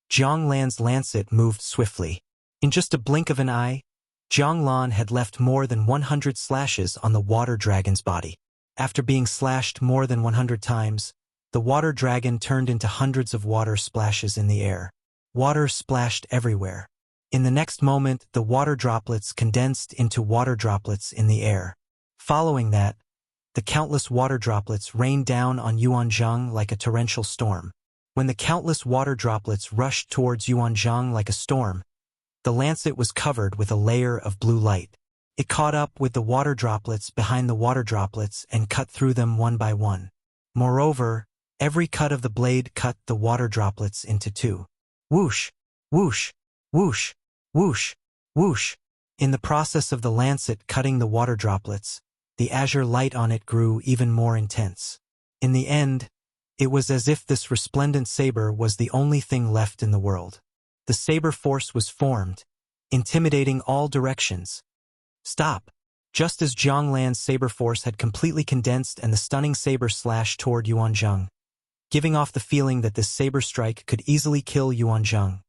Zhang lancet moved swiftly. In just a blink of an eye, Zhang had left more than 100 slashes on the water dragon's body. After being slashed more than 100 times, the water dragon turned into hundreds of water splashes in the air. Water splashed everywhere. In the next moment, the water droplets condensed into water droplets in the air. Following that, the countless water droplets rained down on Yuan Zhang like a torrential storm. When the countless water droplets rushed towards Yuan Zhang like a storm, the lancet was covered with a layer of blue light. It caught up with the water droplets behind the water droplets and cut through them one by one. Moreover, every cut of the blade cut the water droplets into 2. Whoosh! Whoosh! Whoosh! Whoosh! Whoosh! In the process of the lancet cutting the water droplets, the azure light on it grew even more intense. In the end, it was as if this resplendent saber was the only thing left in the world. The saber force was formed, intimidating all directions. Stop! Just as Zhang saber force had completely condensed and the stunning saber slashed toward Yuan Zhang, giving off the feeling that this saber strike could easily kill Yuan Zhang.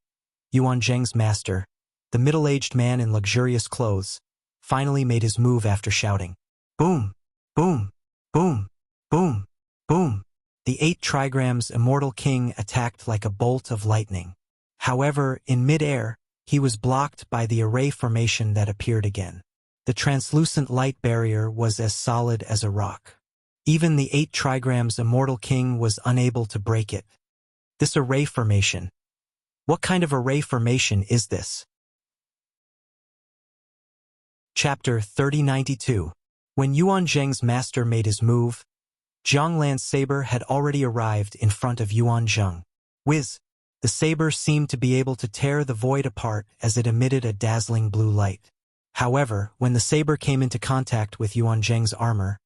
Yuan Zhang's master, the middle-aged man in luxurious clothes, finally made his move after shouting, "Boom! Boom! Boom! Boom! Boom!" The 8 trigrams Immortal King attacked like a bolt of lightning. However, in mid-air, he was blocked by the array formation that appeared again. The translucent light barrier was as solid as a rock. Even the 8 trigrams immortal king was unable to break it. This array formation. What kind of array formation is this? Chapter 3092. When Yuan Zheng's master made his move, Zhang Lan's saber had already arrived in front of Yuan Zheng. Whiz! The saber seemed to be able to tear the void apart as it emitted a dazzling blue light. However, when the saber came into contact with Yuan Zheng's armor,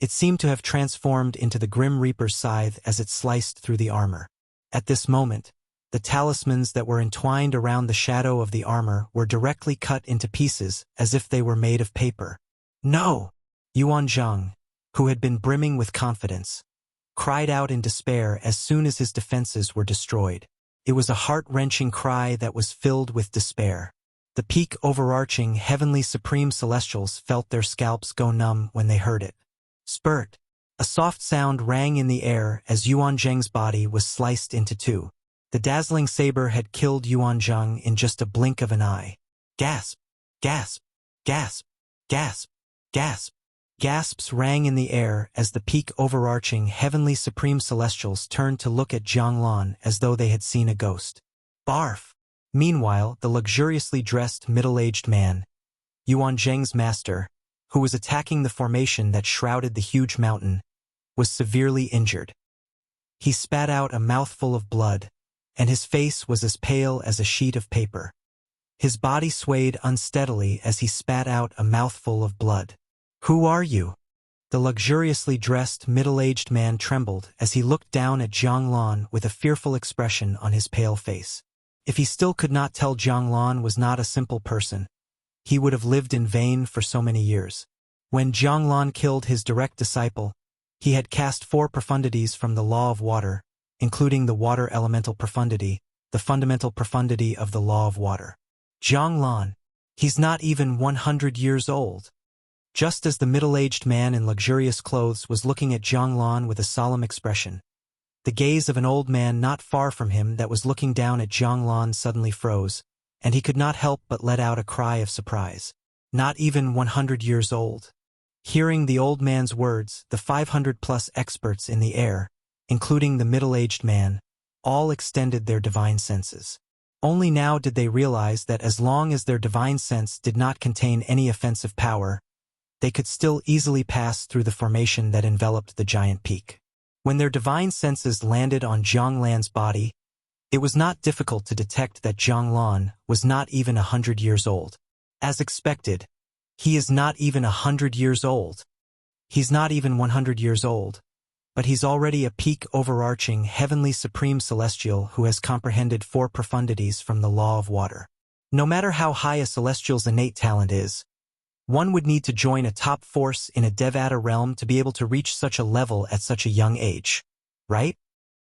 it seemed to have transformed into the Grim Reaper's scythe as it sliced through the armor. At this moment, the talismans that were entwined around the shadow of the armor were directly cut into pieces as if they were made of paper. No! Yuan Zheng, who had been brimming with confidence, cried out in despair as soon as his defenses were destroyed. It was a heart-wrenching cry that was filled with despair. The peak overarching heavenly supreme celestials felt their scalps go numb when they heard it. Spurt! A soft sound rang in the air as Yuan Zheng's body was sliced into 2. The dazzling saber had killed Yuan Zheng in just a blink of an eye. Gasp! Gasp! Gasp! Gasp! Gasp! Gasps rang in the air as the peak overarching heavenly supreme celestials turned to look at Zhang Lan as though they had seen a ghost. Barf! Meanwhile, the luxuriously dressed middle-aged man, Yuan Zheng's master, who was attacking the formation that shrouded the huge mountain, was severely injured. He spat out a mouthful of blood, and his face was as pale as a sheet of paper. His body swayed unsteadily as he spat out a mouthful of blood. Who are you? The luxuriously dressed middle-aged man trembled as he looked down at Zhang Lan with a fearful expression on his pale face. If he still could not tell Zhang Lan was not a simple person, he would have lived in vain for so many years. When Zhang Lan killed his direct disciple, he had cast 4 profundities from the law of water, including the water elemental profundity, the fundamental profundity of the law of water. Zhang Lan, he's not even 100 years old. Just as the middle-aged man in luxurious clothes was looking at Zhang Lan with a solemn expression, the gaze of an old man not far from him that was looking down at Zhang Lan suddenly froze, and he could not help but let out a cry of surprise. Not even 100 years old. Hearing the old man's words, the 500-plus experts in the air, including the middle-aged man, all extended their divine senses. Only now did they realize that as long as their divine sense did not contain any offensive power, they could still easily pass through the formation that enveloped the giant peak. When their divine senses landed on Zhang Lan's body, it was not difficult to detect that Zhang Lan was not even 100 years old. As expected, he is not even 100 years old. He's not even 100 years old, but he's already a peak overarching heavenly supreme celestial who has comprehended 4 profundities from the law of water. No matter how high a celestial's innate talent is, one would need to join a top force in a Devata realm to be able to reach such a level at such a young age, right?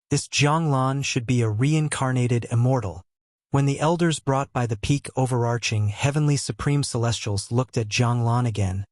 This Zhang Lan should be a reincarnated immortal. When the elders brought by the peak overarching heavenly supreme celestials looked at Zhang Lan again,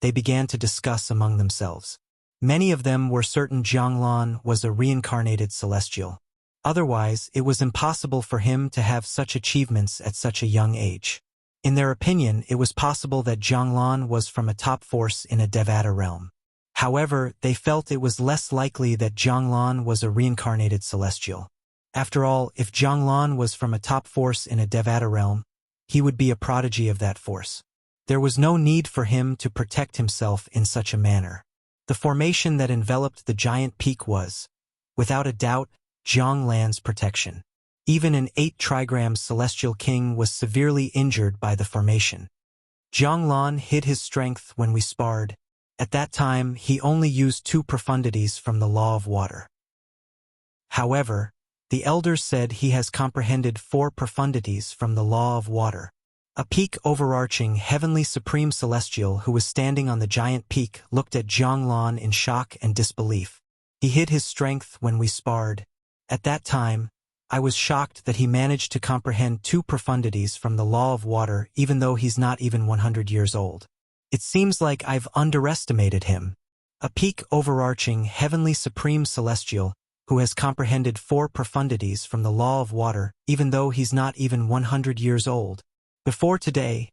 they began to discuss among themselves. Many of them were certain Zhang Lan was a reincarnated celestial. Otherwise, it was impossible for him to have such achievements at such a young age. In their opinion, it was possible that Zhang Lan was from a top force in a Devata realm. However, they felt it was less likely that Zhang Lan was a reincarnated celestial. After all, if Zhang Lan was from a top force in a Devata realm, he would be a prodigy of that force. There was no need for him to protect himself in such a manner. The formation that enveloped the giant peak was, without a doubt, Zhang Lan's protection. Even an 8 trigrams celestial king was severely injured by the formation. Zhang Lan hid his strength when we sparred. At that time, he only used 2 profundities from the law of water. However, the elders said he has comprehended 4 profundities from the law of water. A peak overarching heavenly supreme celestial who was standing on the giant peak looked at Zhang Lan in shock and disbelief. He hid his strength when we sparred. At that time, I was shocked that he managed to comprehend 2 profundities from the law of water even though he's not even 100 years old. It seems like I've underestimated him. A peak overarching heavenly supreme celestial who has comprehended 4 profundities from the law of water even though he's not even 100 years old. Before today,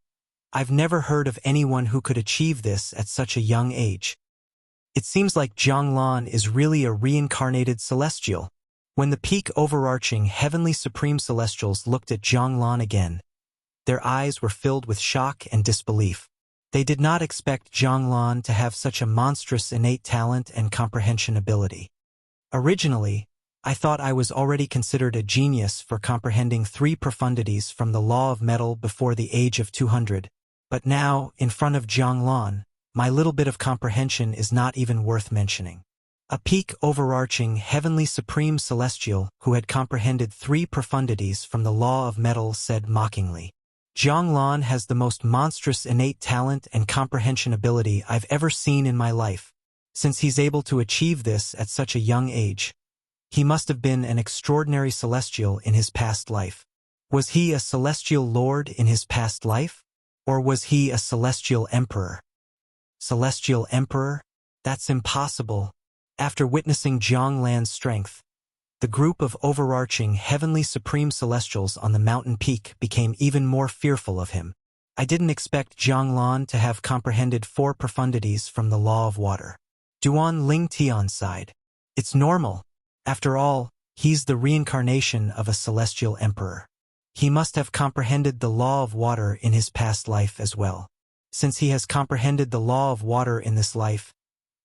I've never heard of anyone who could achieve this at such a young age. It seems like Zhanglan is really a reincarnated celestial. When the peak overarching heavenly supreme celestials looked at Zhanglan again, their eyes were filled with shock and disbelief. They did not expect Zhanglan to have such a monstrous innate talent and comprehension ability. Originally, I thought I was already considered a genius for comprehending 3 profundities from the law of metal before the age of 200, but now, in front of Zhanglan, my little bit of comprehension is not even worth mentioning. A peak overarching heavenly supreme celestial who had comprehended 3 profundities from the law of metal said mockingly, Zhanglan has the most monstrous innate talent and comprehension ability I've ever seen in my life. Since he's able to achieve this at such a young age, he must have been an extraordinary celestial in his past life. Was he a celestial lord in his past life? Or was he a celestial emperor? Celestial emperor? That's impossible. After witnessing Zhanglan's strength, the group of overarching heavenly supreme celestials on the mountain peak became even more fearful of him. I didn't expect Zhanglan to have comprehended 4 profundities from the law of water. Duan Lingtian sighed. It's normal. After all, he's the reincarnation of a celestial emperor. He must have comprehended the law of water in his past life as well. Since he has comprehended the law of water in this life,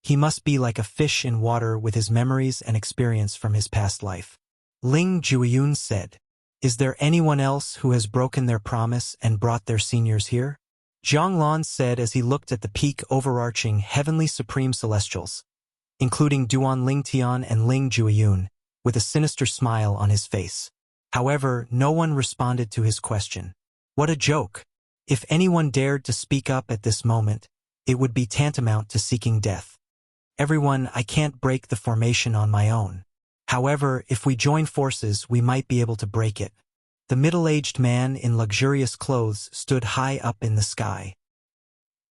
he must be like a fish in water with his memories and experience from his past life. Ling Juiyun said, Is there anyone else who has broken their promise and brought their seniors here? Zhanglan said as he looked at the peak overarching heavenly supreme celestials, including Duan Lingtian and Ling Juiyun, with a sinister smile on his face. However, no one responded to his question. What a joke! If anyone dared to speak up at this moment, it would be tantamount to seeking death. Everyone, I can't break the formation on my own. However, if we join forces, we might be able to break it. The middle-aged man in luxurious clothes stood high up in the sky.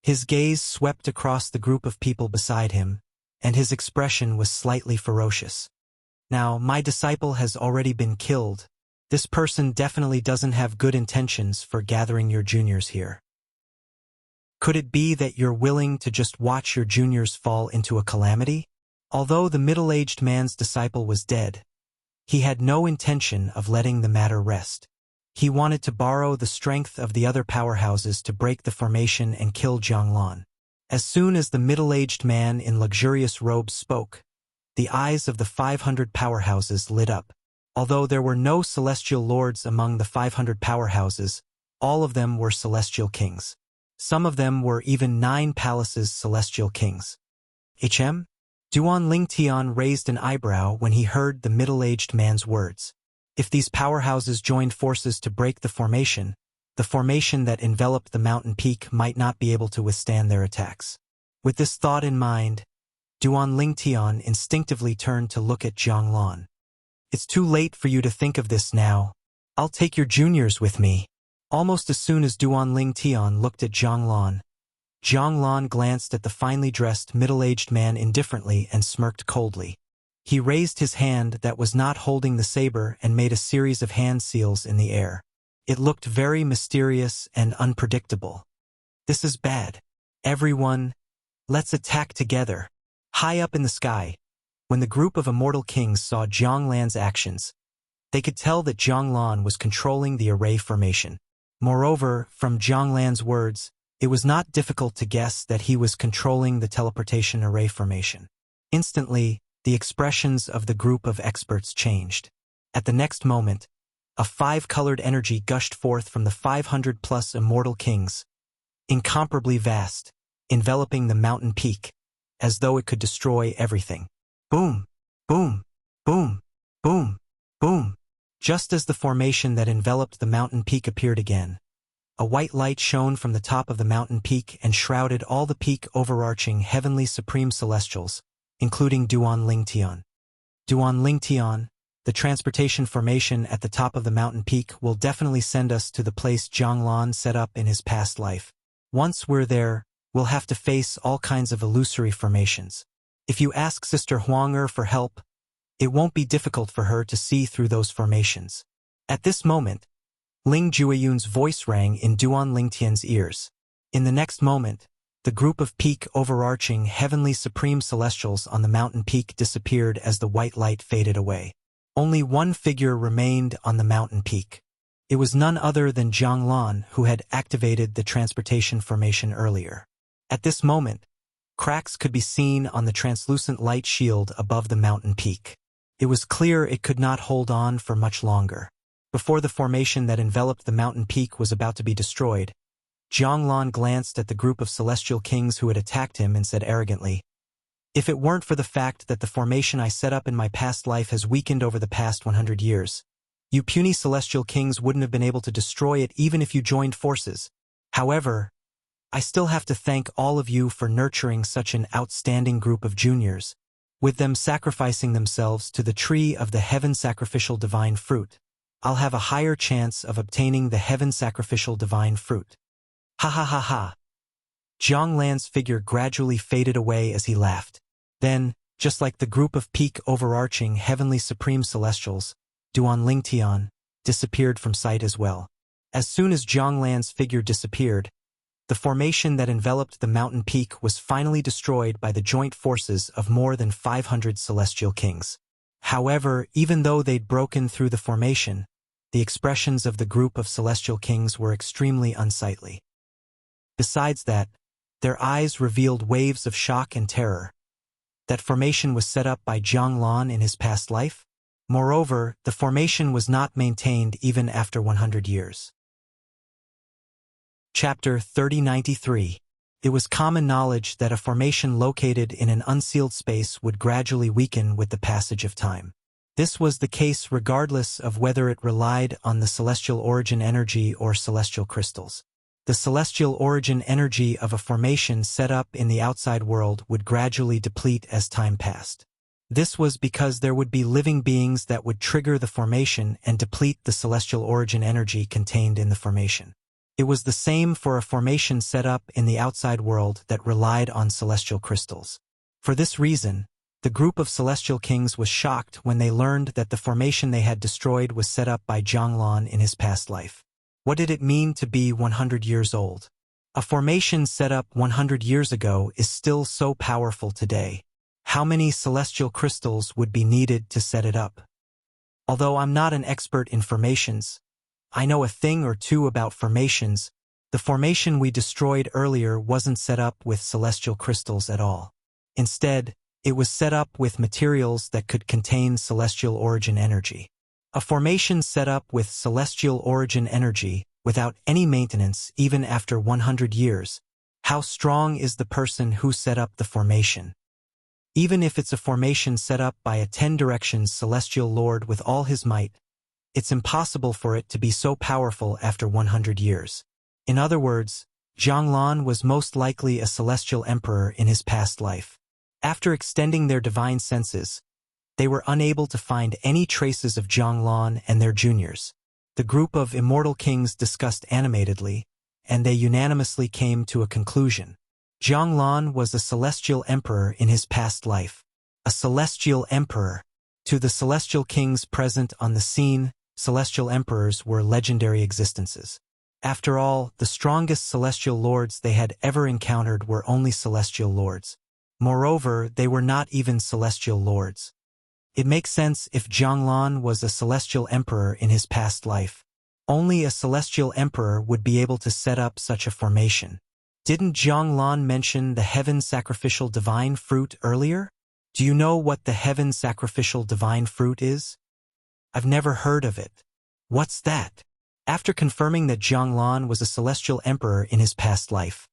His gaze swept across the group of people beside him, and his expression was slightly ferocious. Now, my disciple has already been killed. This person definitely doesn't have good intentions for gathering your juniors here. Could it be that you're willing to just watch your juniors fall into a calamity? Although the middle-aged man's disciple was dead, he had no intention of letting the matter rest. He wanted to borrow the strength of the other powerhouses to break the formation and kill Zhanglan. As soon as the middle-aged man in luxurious robes spoke, the eyes of the 500 powerhouses lit up. Although there were no celestial lords among the 500 powerhouses, all of them were celestial kings. Some of them were even 9 palaces' celestial kings. Duan Lingtian raised an eyebrow when he heard the middle-aged man's words. If these powerhouses joined forces to break the formation that enveloped the mountain peak might not be able to withstand their attacks. With this thought in mind, Duan Lingtian instinctively turned to look at Zhanglan. It's too late for you to think of this now. I'll take your juniors with me. Almost as soon as Duan Lingtian looked at Zhanglan, Zhanglan glanced at the finely dressed middle-aged man indifferently and smirked coldly. He raised his hand that was not holding the saber and made a series of hand seals in the air. It looked very mysterious and unpredictable. This is bad. Everyone, let's attack together. High up in the sky, when the group of immortal kings saw Zhanglan's actions, they could tell that Zhanglan was controlling the array formation. Moreover, from Zhanglan's words, it was not difficult to guess that he was controlling the teleportation array formation. Instantly, the expressions of the group of experts changed. At the next moment, a 5-colored energy gushed forth from the 500-plus immortal kings, incomparably vast, enveloping the mountain peak, as though it could destroy everything. Boom! Boom! Boom! Boom! Boom! Just as the formation that enveloped the mountain peak appeared again, a white light shone from the top of the mountain peak and shrouded all the peak overarching heavenly supreme celestials, including Duan Lingtian. Duan Lingtian, the transportation formation at the top of the mountain peak will definitely send us to the place Zhanglan set up in his past life. Once we're there, we'll have to face all kinds of illusory formations. If you ask Sister Huang'er for help, it won't be difficult for her to see through those formations. At this moment, Ling Juiyun's voice rang in Duan Lingtian's ears. In the next moment, The group of peak overarching heavenly supreme celestials on the mountain peak disappeared as the white light faded away. Only one figure remained on the mountain peak. It was none other than Zhang, who had activated the transportation formation earlier. At this moment, cracks could be seen on the translucent light shield above the mountain peak. It was clear it could not hold on for much longer. Before the formation that enveloped the mountain peak was about to be destroyed, Zhang glanced at the group of celestial kings who had attacked him and said arrogantly, "If it weren't for the fact that the formation I set up in my past life has weakened over the past 100 years, you puny celestial kings wouldn't have been able to destroy it even if you joined forces. However, I still have to thank all of you for nurturing such an outstanding group of juniors, with them sacrificing themselves to the tree of the heaven sacrificial divine fruit. I'll have a higher chance of obtaining the heaven sacrificial divine fruit." Ha ha ha ha. Zhang figure gradually faded away as he laughed. Then, just like the group of peak overarching heavenly supreme celestials, Duan Lingtian disappeared from sight as well. As soon as Zhang figure disappeared, the formation that enveloped the mountain peak was finally destroyed by the joint forces of more than 500 celestial kings. However, even though they'd broken through the formation, the expressions of the group of celestial kings were extremely unsightly. Besides that, their eyes revealed waves of shock and terror. That formation was set up by Zhang in his past life. Moreover, the formation was not maintained even after 100 years. Chapter 3093. It was common knowledge that a formation located in an unsealed space would gradually weaken with the passage of time. This was the case regardless of whether it relied on the celestial origin energy or celestial crystals. The celestial origin energy of a formation set up in the outside world would gradually deplete as time passed. This was because there would be living beings that would trigger the formation and deplete the celestial origin energy contained in the formation. It was the same for a formation set up in the outside world that relied on celestial crystals. For this reason, the group of celestial kings was shocked when they learned that the formation they had destroyed was set up by Zhang in his past life. What did it mean to be 100 years old? A formation set up 100 years ago is still so powerful today. How many celestial crystals would be needed to set it up? Although I'm not an expert in formations, I know a thing or two about formations. The formation we destroyed earlier wasn't set up with celestial crystals at all. Instead, it was set up with materials that could contain celestial origin energy. A formation set up with celestial origin energy, without any maintenance even after 100 years, how strong is the person who set up the formation? Even if it's a formation set up by a 10 directions celestial lord with all his might, it's impossible for it to be so powerful after 100 years. In other words, Zhang was most likely a celestial emperor in his past life. After extending their divine senses, they were unable to find any traces of Zhang and their juniors. The group of immortal kings discussed animatedly, and they unanimously came to a conclusion. Zhang was a celestial emperor in his past life. A celestial emperor. To the celestial kings present on the scene, celestial emperors were legendary existences. After all, the strongest celestial lords they had ever encountered were only celestial lords. Moreover, they were not even celestial lords. It makes sense if Zhang was a celestial emperor in his past life. Only a celestial emperor would be able to set up such a formation. Didn't Zhang mention the heaven sacrificial divine fruit earlier? Do you know what the heaven sacrificial divine fruit is? I've never heard of it. What's that? After confirming that Zhang was a celestial emperor in his past life,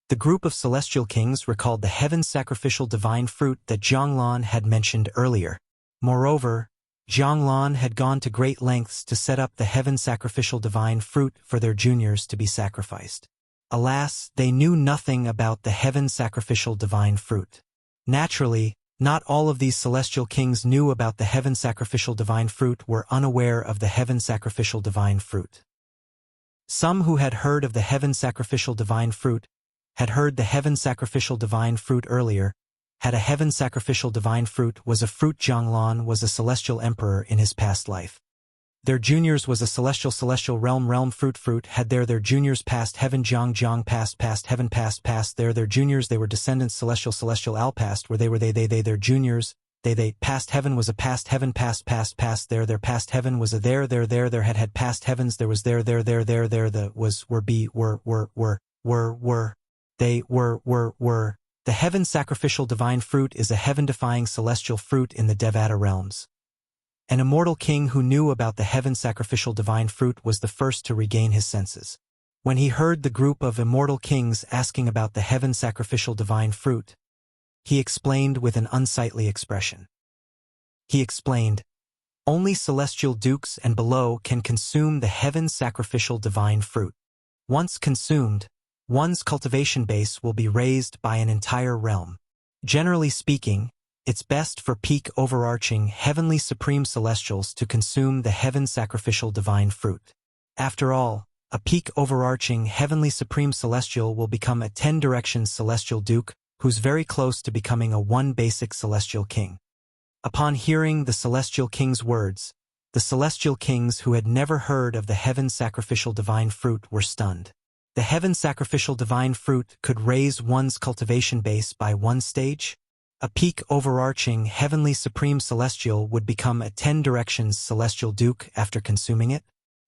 the group of celestial kings recalled the heaven sacrificial divine fruit that Zhang had mentioned earlier. Moreover, Zhang had gone to great lengths to set up the heaven sacrificial divine fruit for their juniors to be sacrificed. Alas, they knew nothing about the heaven sacrificial divine fruit. Naturally, not all of these celestial kings knew about the heaven sacrificial divine fruit were unaware of the heaven sacrificial divine fruit. Some who had heard of the heaven sacrificial divine fruit had heard the heaven sacrificial divine fruit earlier. Had a heaven sacrificial divine fruit was a fruit Zhang was a celestial emperor in his past life. Their juniors was a celestial realm fruit had their juniors past heaven Jiang past heaven past their juniors they were descendants celestial al past were they their juniors they past heaven was a past heaven past their past heaven was a there had past heavens there was there the was were be were they were the heaven sacrificial divine fruit is a heaven-defying celestial fruit in the Devata realms. An immortal king who knew about the heaven sacrificial divine fruit was the first to regain his senses. When he heard the group of immortal kings asking about the heaven sacrificial divine fruit, he explained with an unsightly expression. He explained, "Only celestial dukes and below can consume the heaven sacrificial divine fruit. Once consumed, one's cultivation base will be raised by an entire realm. Generally speaking, it's best for peak overarching heavenly supreme celestials to consume the heaven sacrificial divine fruit. After all, a peak overarching heavenly supreme celestial will become a 10 directions celestial duke who's very close to becoming a one basic celestial king." Upon hearing the celestial king's words, the celestial kings who had never heard of the heaven sacrificial divine fruit were stunned. The heaven sacrificial divine fruit could raise one's cultivation base by one stage? A peak overarching heavenly supreme celestial would become a 10 directions celestial duke after consuming it?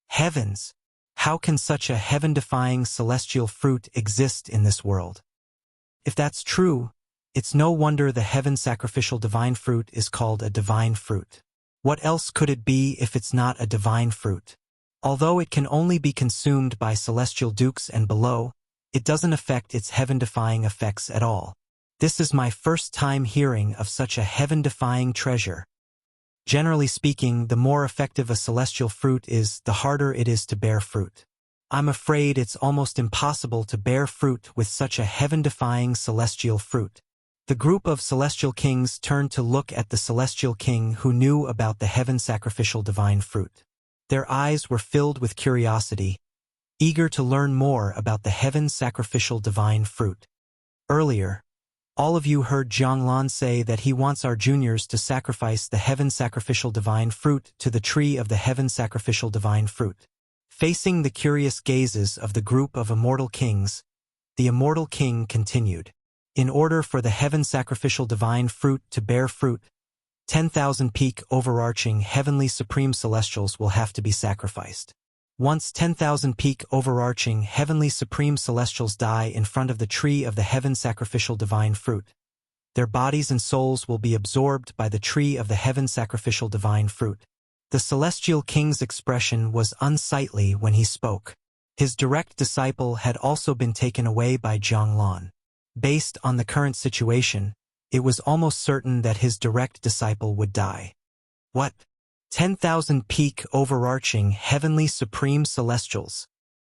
Heavens! How can such a heaven-defying celestial fruit exist in this world? If that's true, it's no wonder the heaven sacrificial divine fruit is called a divine fruit. What else could it be if it's not a divine fruit? Although it can only be consumed by celestial dukes and below, it doesn't affect its heaven-defying effects at all. This is my first time hearing of such a heaven-defying treasure. Generally speaking, the more effective a celestial fruit is, the harder it is to bear fruit. I'm afraid it's almost impossible to bear fruit with such a heaven-defying celestial fruit. The group of celestial kings turned to look at the celestial king who knew about the heaven sacrificial divine fruit. Their eyes were filled with curiosity, eager to learn more about the heaven sacrificial divine fruit. Earlier, all of you heard Zhang say that he wants our juniors to sacrifice the heaven sacrificial divine fruit to the tree of the heaven sacrificial divine fruit. Facing the curious gazes of the group of immortal kings, the immortal king continued. In order for the heaven sacrificial divine fruit to bear fruit, 10,000 peak overarching heavenly supreme celestials will have to be sacrificed. Once 10,000 peak overarching heavenly supreme celestials die in front of the tree of the heaven sacrificial divine fruit, their bodies and souls will be absorbed by the tree of the heaven sacrificial divine fruit. The celestial king's expression was unsightly when he spoke. His direct disciple had also been taken away by Zhang. Based on the current situation, it was almost certain that his direct disciple would die. What? 10,000 peak overarching heavenly supreme celestials.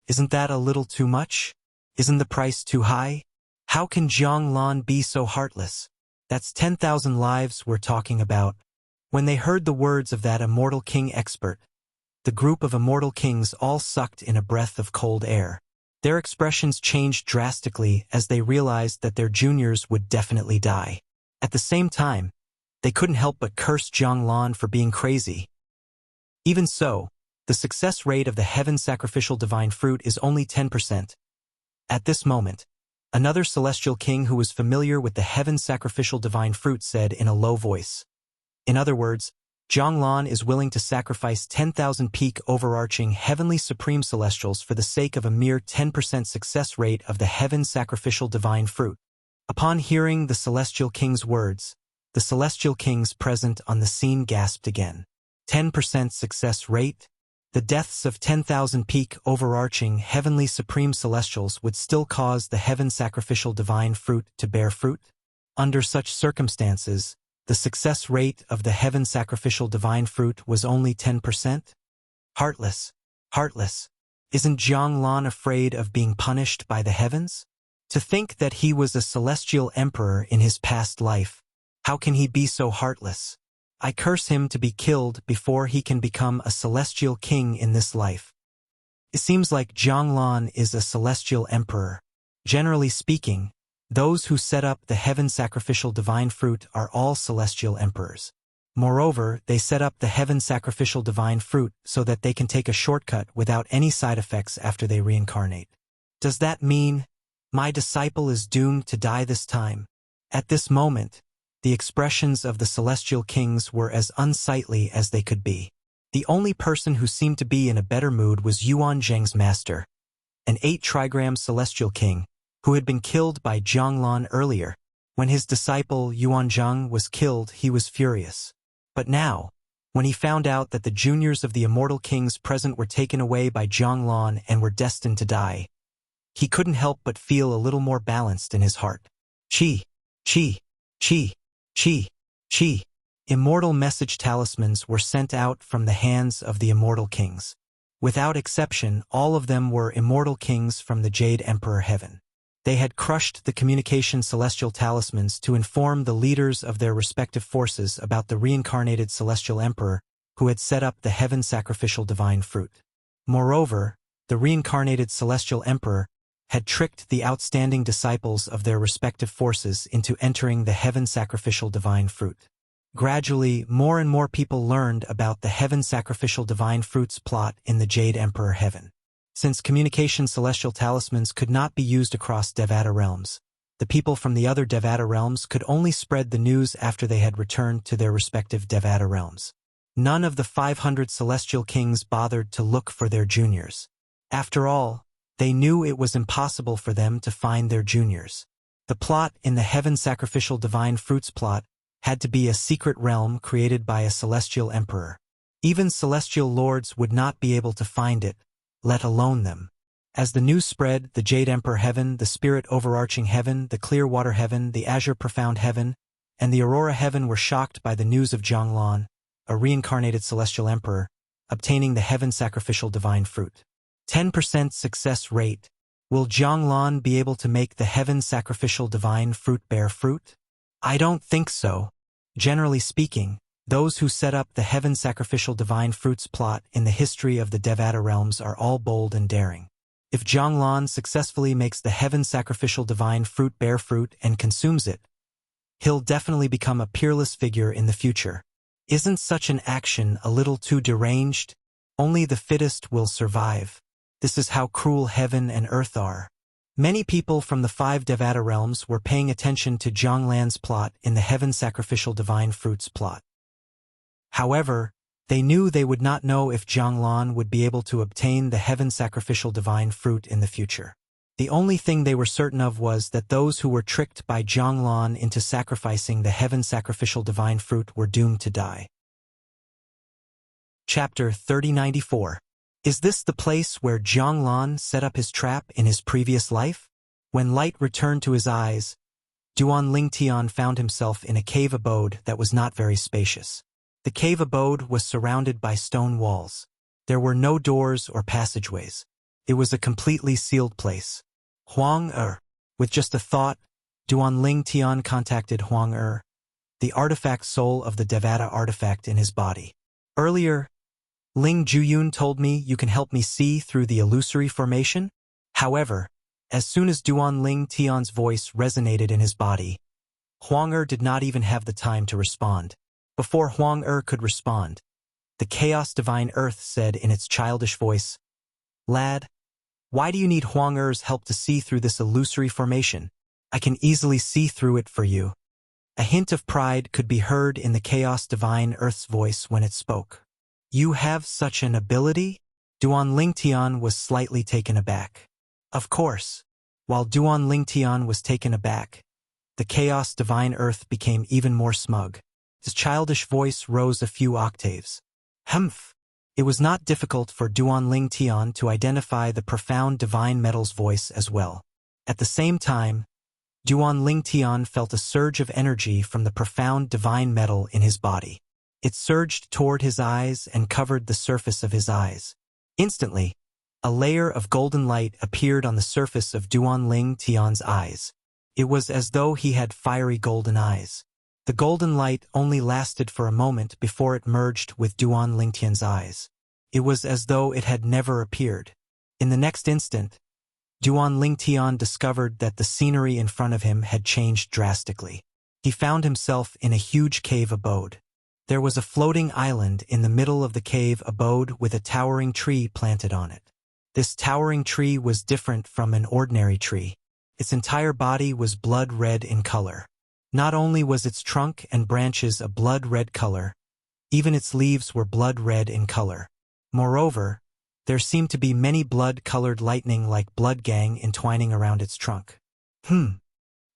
Isn't that a little too much? Isn't the price too high? How can Zhang be so heartless? That's 10,000 lives we're talking about. When they heard the words of that immortal king expert, the group of immortal kings all sucked in a breath of cold air. Their expressions changed drastically as they realized that their juniors would definitely die. At the same time, they couldn't help but curse Zhang for being crazy. Even so, the success rate of the heaven sacrificial divine fruit is only 10%. At this moment, another celestial king who was familiar with the heaven sacrificial divine fruit said in a low voice. In other words, Zhang is willing to sacrifice 10,000 peak overarching heavenly supreme celestials for the sake of a mere 10% success rate of the heaven sacrificial divine fruit. Upon hearing the celestial king's words, the celestial kings present on the scene gasped again. 10% success rate? The deaths of 10,000 peak overarching heavenly supreme celestials would still cause the heaven sacrificial divine fruit to bear fruit? Under such circumstances, the success rate of the heaven sacrificial divine fruit was only 10%? Heartless. Heartless. Isn't Zhang afraid of being punished by the heavens? To think that he was a celestial emperor in his past life. How can he be so heartless? I curse him to be killed before he can become a celestial king in this life. It seems like Zhang is a celestial emperor. Generally speaking, those who set up the heaven sacrificial divine fruit are all celestial emperors. Moreover, they set up the heaven sacrificial divine fruit so that they can take a shortcut without any side effects after they reincarnate. Does that mean my disciple is doomed to die this time? At this moment, the expressions of the celestial kings were as unsightly as they could be. The only person who seemed to be in a better mood was Yuan Zheng's master, an 8-trigram celestial king, who had been killed by Zhanglan earlier. When his disciple Yuan Zheng was killed, he was furious. But now, when he found out that the juniors of the immortal kings present were taken away by Zhanglan and were destined to die, he couldn't help but feel a little more balanced in his heart. Chi, chi, chi, chi, chi. Immortal message talismans were sent out from the hands of the immortal kings. Without exception, all of them were immortal kings from the Jade Emperor Heaven. They had crushed the communication celestial talismans to inform the leaders of their respective forces about the reincarnated celestial emperor who had set up the heaven sacrificial divine fruit. Moreover, the reincarnated celestial emperor had tricked the outstanding disciples of their respective forces into entering the heaven sacrificial divine fruit. Gradually, more and more people learned about the heaven sacrificial divine fruit's plot in the Jade Emperor Heaven. Since communication celestial talismans could not be used across Devata realms, the people from the other Devata realms could only spread the news after they had returned to their respective Devata realms. None of the 500 celestial kings bothered to look for their juniors. After all, they knew it was impossible for them to find their juniors. The plot in the heaven sacrificial divine fruits plot had to be a secret realm created by a celestial emperor. Even celestial lords would not be able to find it, let alone them. As the news spread, the Jade Emperor Heaven, the Spirit Overarching Heaven, the Clearwater Heaven, the Azure Profound Heaven, and the Aurora Heaven were shocked by the news of Zhanglan, a reincarnated celestial emperor, obtaining the heaven sacrificial divine fruit. 10% success rate. Will Zhanglan be able to make the heaven sacrificial divine fruit bear fruit? I don't think so. Generally speaking, those who set up the heaven sacrificial divine fruits plot in the history of the Devata realms are all bold and daring. If Zhanglan successfully makes the heaven sacrificial divine fruit bear fruit and consumes it, he'll definitely become a peerless figure in the future. Isn't such an action a little too deranged? Only the fittest will survive. This is how cruel heaven and earth are. Many people from the 5 Devata realms were paying attention to Zhanglan's plot in the heaven sacrificial divine fruits plot. However, they knew they would not know if Zhanglan would be able to obtain the heaven sacrificial divine fruit in the future. The only thing they were certain of was that those who were tricked by Zhanglan into sacrificing the heaven sacrificial divine fruit were doomed to die. Chapter 3094. Is this the place where Zhanglan set up his trap in his previous life? When light returned to his eyes, Duan Lingtian found himself in a cave abode that was not very spacious. The cave abode was surrounded by stone walls. There were no doors or passageways. It was a completely sealed place. Huang Er. With just a thought, Duan Lingtian contacted Huang Er, the artifact soul of the Devata artifact in his body. Earlier, Ling Juyun told me you can help me see through the illusory formation. However, as soon as Duan Lingtian's voice resonated in his body, Huang Er did not even have the time to respond. Before Huang Er could respond, the Chaos Divine Earth said in its childish voice, "Lad, why do you need Huang Er's help to see through this illusory formation? I can easily see through it for you." A hint of pride could be heard in the Chaos Divine Earth's voice when it spoke. "You have such an ability?" Duan Lingtian was slightly taken aback. Of course. While Duan Lingtian was taken aback, the Chaos Divine Earth became even more smug. His childish voice rose a few octaves. Humph! It was not difficult for Duan Lingtian to identify the profound divine metal's voice as well. At the same time, Duan Lingtian felt a surge of energy from the profound divine metal in his body. It surged toward his eyes and covered the surface of his eyes. Instantly, a layer of golden light appeared on the surface of Duan Lingtian's eyes. It was as though he had fiery golden eyes. The golden light only lasted for a moment before it merged with Duan Lingtian's eyes. It was as though it had never appeared. In the next instant, Duan Lingtian discovered that the scenery in front of him had changed drastically. He found himself in a huge cave abode. There was a floating island in the middle of the cave abode with a towering tree planted on it. This towering tree was different from an ordinary tree. Its entire body was blood red in color. Not only was its trunk and branches a blood red color, even its leaves were blood red in color. Moreover, there seemed to be many blood-colored lightning like blood gang entwining around its trunk.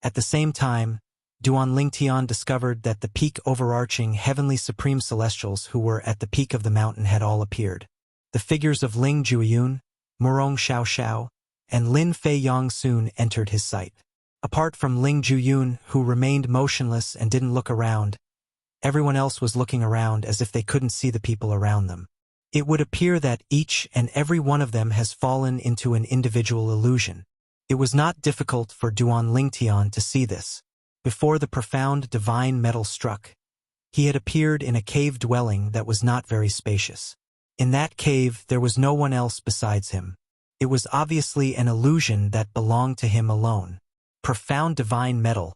At the same time, Duan Lingtian discovered that the peak overarching heavenly supreme celestials who were at the peak of the mountain had all appeared. The figures of Ling Jueyun, Murong Xiaoxiao, and Lin Fei Yang soon entered his sight. Apart from Ling Jueyun, who remained motionless and didn't look around, everyone else was looking around as if they couldn't see the people around them. It would appear that each and every one of them has fallen into an individual illusion. It was not difficult for Duan Lingtian to see this. Before the profound divine metal struck, he had appeared in a cave dwelling that was not very spacious. In that cave there was no one else besides him. It was obviously an illusion that belonged to him alone. Profound divine metal.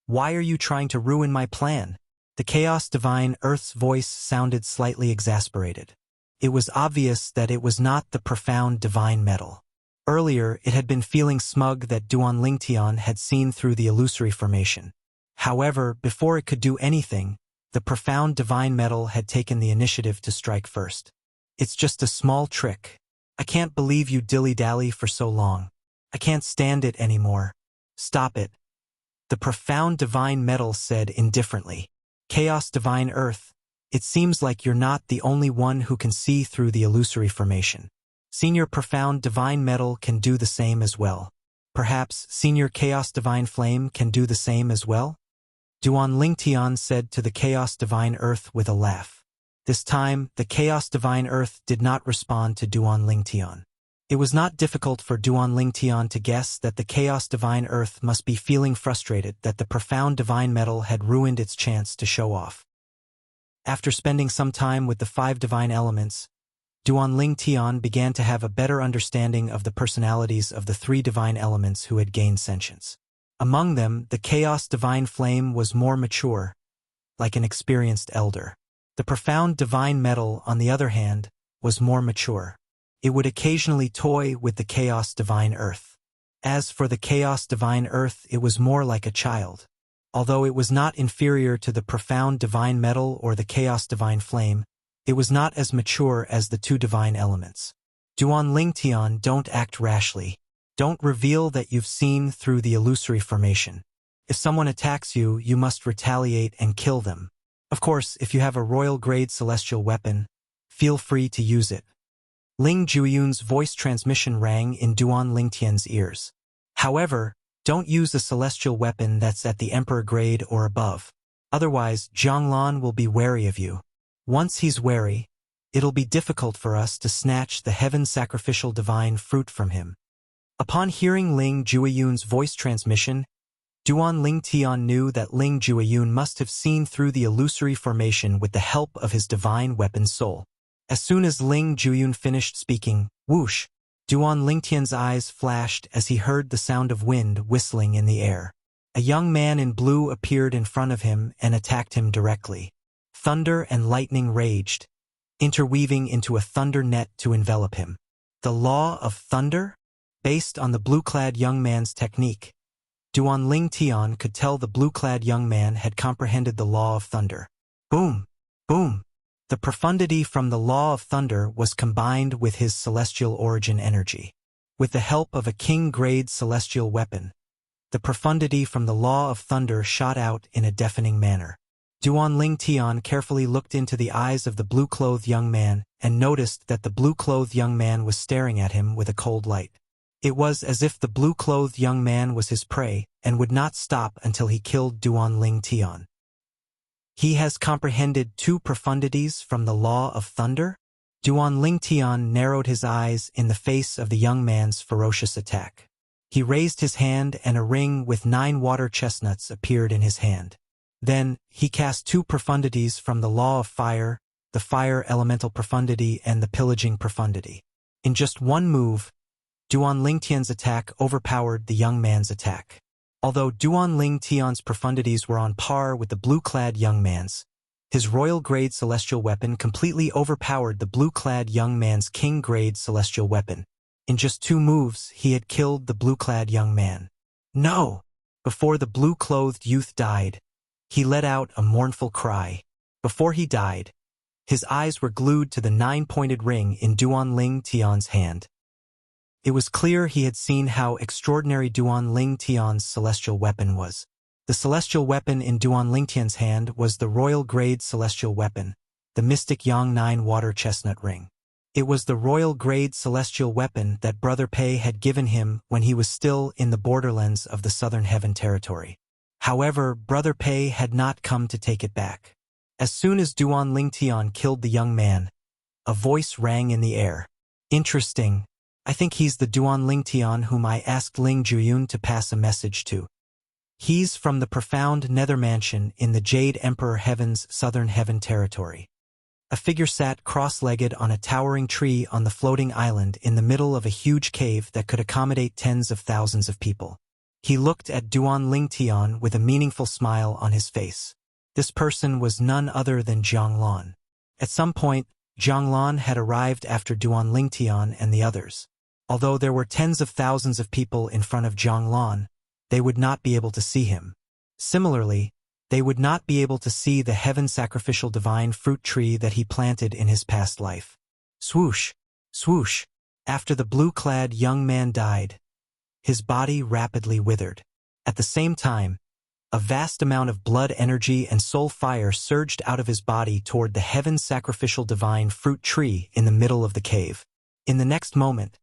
Why are you trying to ruin my plan? The chaos divine Earth's voice sounded slightly exasperated. It was obvious that it was not the profound divine metal. Earlier, it had been feeling smug that Duan Lingtian had seen through the illusory formation. However, before it could do anything, the profound divine metal had taken the initiative to strike first. It's just a small trick. I can't believe you dilly-dally for so long. I can't stand it anymore. Stop it. The profound divine metal said indifferently. Chaos divine Earth, it seems like you're not the only one who can see through the illusory formation. Senior Profound Divine Metal can do the same as well. Perhaps Senior Chaos Divine Flame can do the same as well? Duan Lingtian said to the Chaos Divine Earth with a laugh. This time, the Chaos Divine Earth did not respond to Duan Lingtian. It was not difficult for Duan Lingtian to guess that the Chaos Divine Earth must be feeling frustrated that the Profound Divine Metal had ruined its chance to show off. After spending some time with the 5 divine elements, Duan Lingtian began to have a better understanding of the personalities of the 3 divine elements who had gained sentience. Among them, the Chaos Divine Flame was more mature, like an experienced elder. The Profound Divine Metal, on the other hand, was more mature. It would occasionally toy with the Chaos Divine Earth. As for the Chaos Divine Earth, it was more like a child. Although it was not inferior to the Profound Divine Metal or the Chaos Divine Flame, it was not as mature as the 2 divine elements. Duan Lingtian, don't act rashly. Don't reveal that you've seen through the illusory formation. If someone attacks you, you must retaliate and kill them. Of course, if you have a royal-grade celestial weapon, feel free to use it. Ling Jueyun's voice transmission rang in Duan Lingtian's ears. However, don't use a celestial weapon that's at the emperor grade or above. Otherwise, Zhonglan will be wary of you. Once he's wary, it'll be difficult for us to snatch the heaven sacrificial divine fruit from him. Upon hearing Ling Jueyun's voice transmission, Duan Lingtian knew that Ling Jueyun must have seen through the illusory formation with the help of his divine weapon soul. As soon as Ling Jueyun finished speaking, whoosh, Duan Lingtian's eyes flashed as he heard the sound of wind whistling in the air. A young man in blue appeared in front of him and attacked him directly. Thunder and lightning raged, interweaving into a thunder net to envelop him. The law of thunder? Based on the blue-clad young man's technique, Duan Lingtian could tell the blue-clad young man had comprehended the law of thunder. Boom! Boom! The profundity from the law of thunder was combined with his celestial origin energy. With the help of a king-grade celestial weapon, the profundity from the law of thunder shot out in a deafening manner. Duan Lingtian carefully looked into the eyes of the blue-clothed young man and noticed that the blue-clothed young man was staring at him with a cold light. It was as if the blue-clothed young man was his prey and would not stop until he killed Duan Lingtian. He has comprehended 2 profundities from the law of thunder? Duan Lingtian narrowed his eyes in the face of the young man's ferocious attack. He raised his hand and a ring with 9 water chestnuts appeared in his hand. Then, he cast 2 profundities from the law of fire, the fire elemental profundity and the pillaging profundity. In just one move, Duan Lingtian's attack overpowered the young man's attack. Although Duan Lingtian's profundities were on par with the blue-clad young man's, His royal-grade celestial weapon completely overpowered the blue-clad young man's king-grade celestial weapon. In just 2 moves, he had killed the blue-clad young man. No! Before the blue-clothed youth died, he let out a mournful cry. Before he died, his eyes were glued to the 9-pointed ring in Duan Ling Tian's hand. It was clear he had seen how extraordinary Duan Ling Tian's celestial weapon was. The celestial weapon in Duan Ling Tian's hand was the royal-grade celestial weapon, the Mystic Yang 9 water chestnut ring. It was the royal-grade celestial weapon that Brother Pei had given him when he was still in the borderlands of the Southern Heaven territory. However, Brother Pei had not come to take it back. As soon as Duan Ling Tian killed the young man, a voice rang in the air. Interesting. I think he's the Duan Ling Tian whom I asked Ling Juyun to pass a message to. He's from the profound nether mansion in the Jade Emperor Heaven's Southern Heaven territory. A figure sat cross-legged on a towering tree on the floating island in the middle of a huge cave that could accommodate tens of thousands of people. He looked at Duan Ling Tian with a meaningful smile on his face. This person was none other than Zhang Lan. At some point, Zhang Lan had arrived after Duan Ling Tian and the others. Although there were tens of thousands of people in front of Zhang Lan, they would not be able to see him. Similarly, they would not be able to see the heaven sacrificial divine fruit tree that he planted in his past life. Swoosh, swoosh. After the blue-clad young man died, his body rapidly withered. At the same time, a vast amount of blood energy and soul fire surged out of his body toward the heaven sacrificial divine fruit tree in the middle of the cave. In the next moment,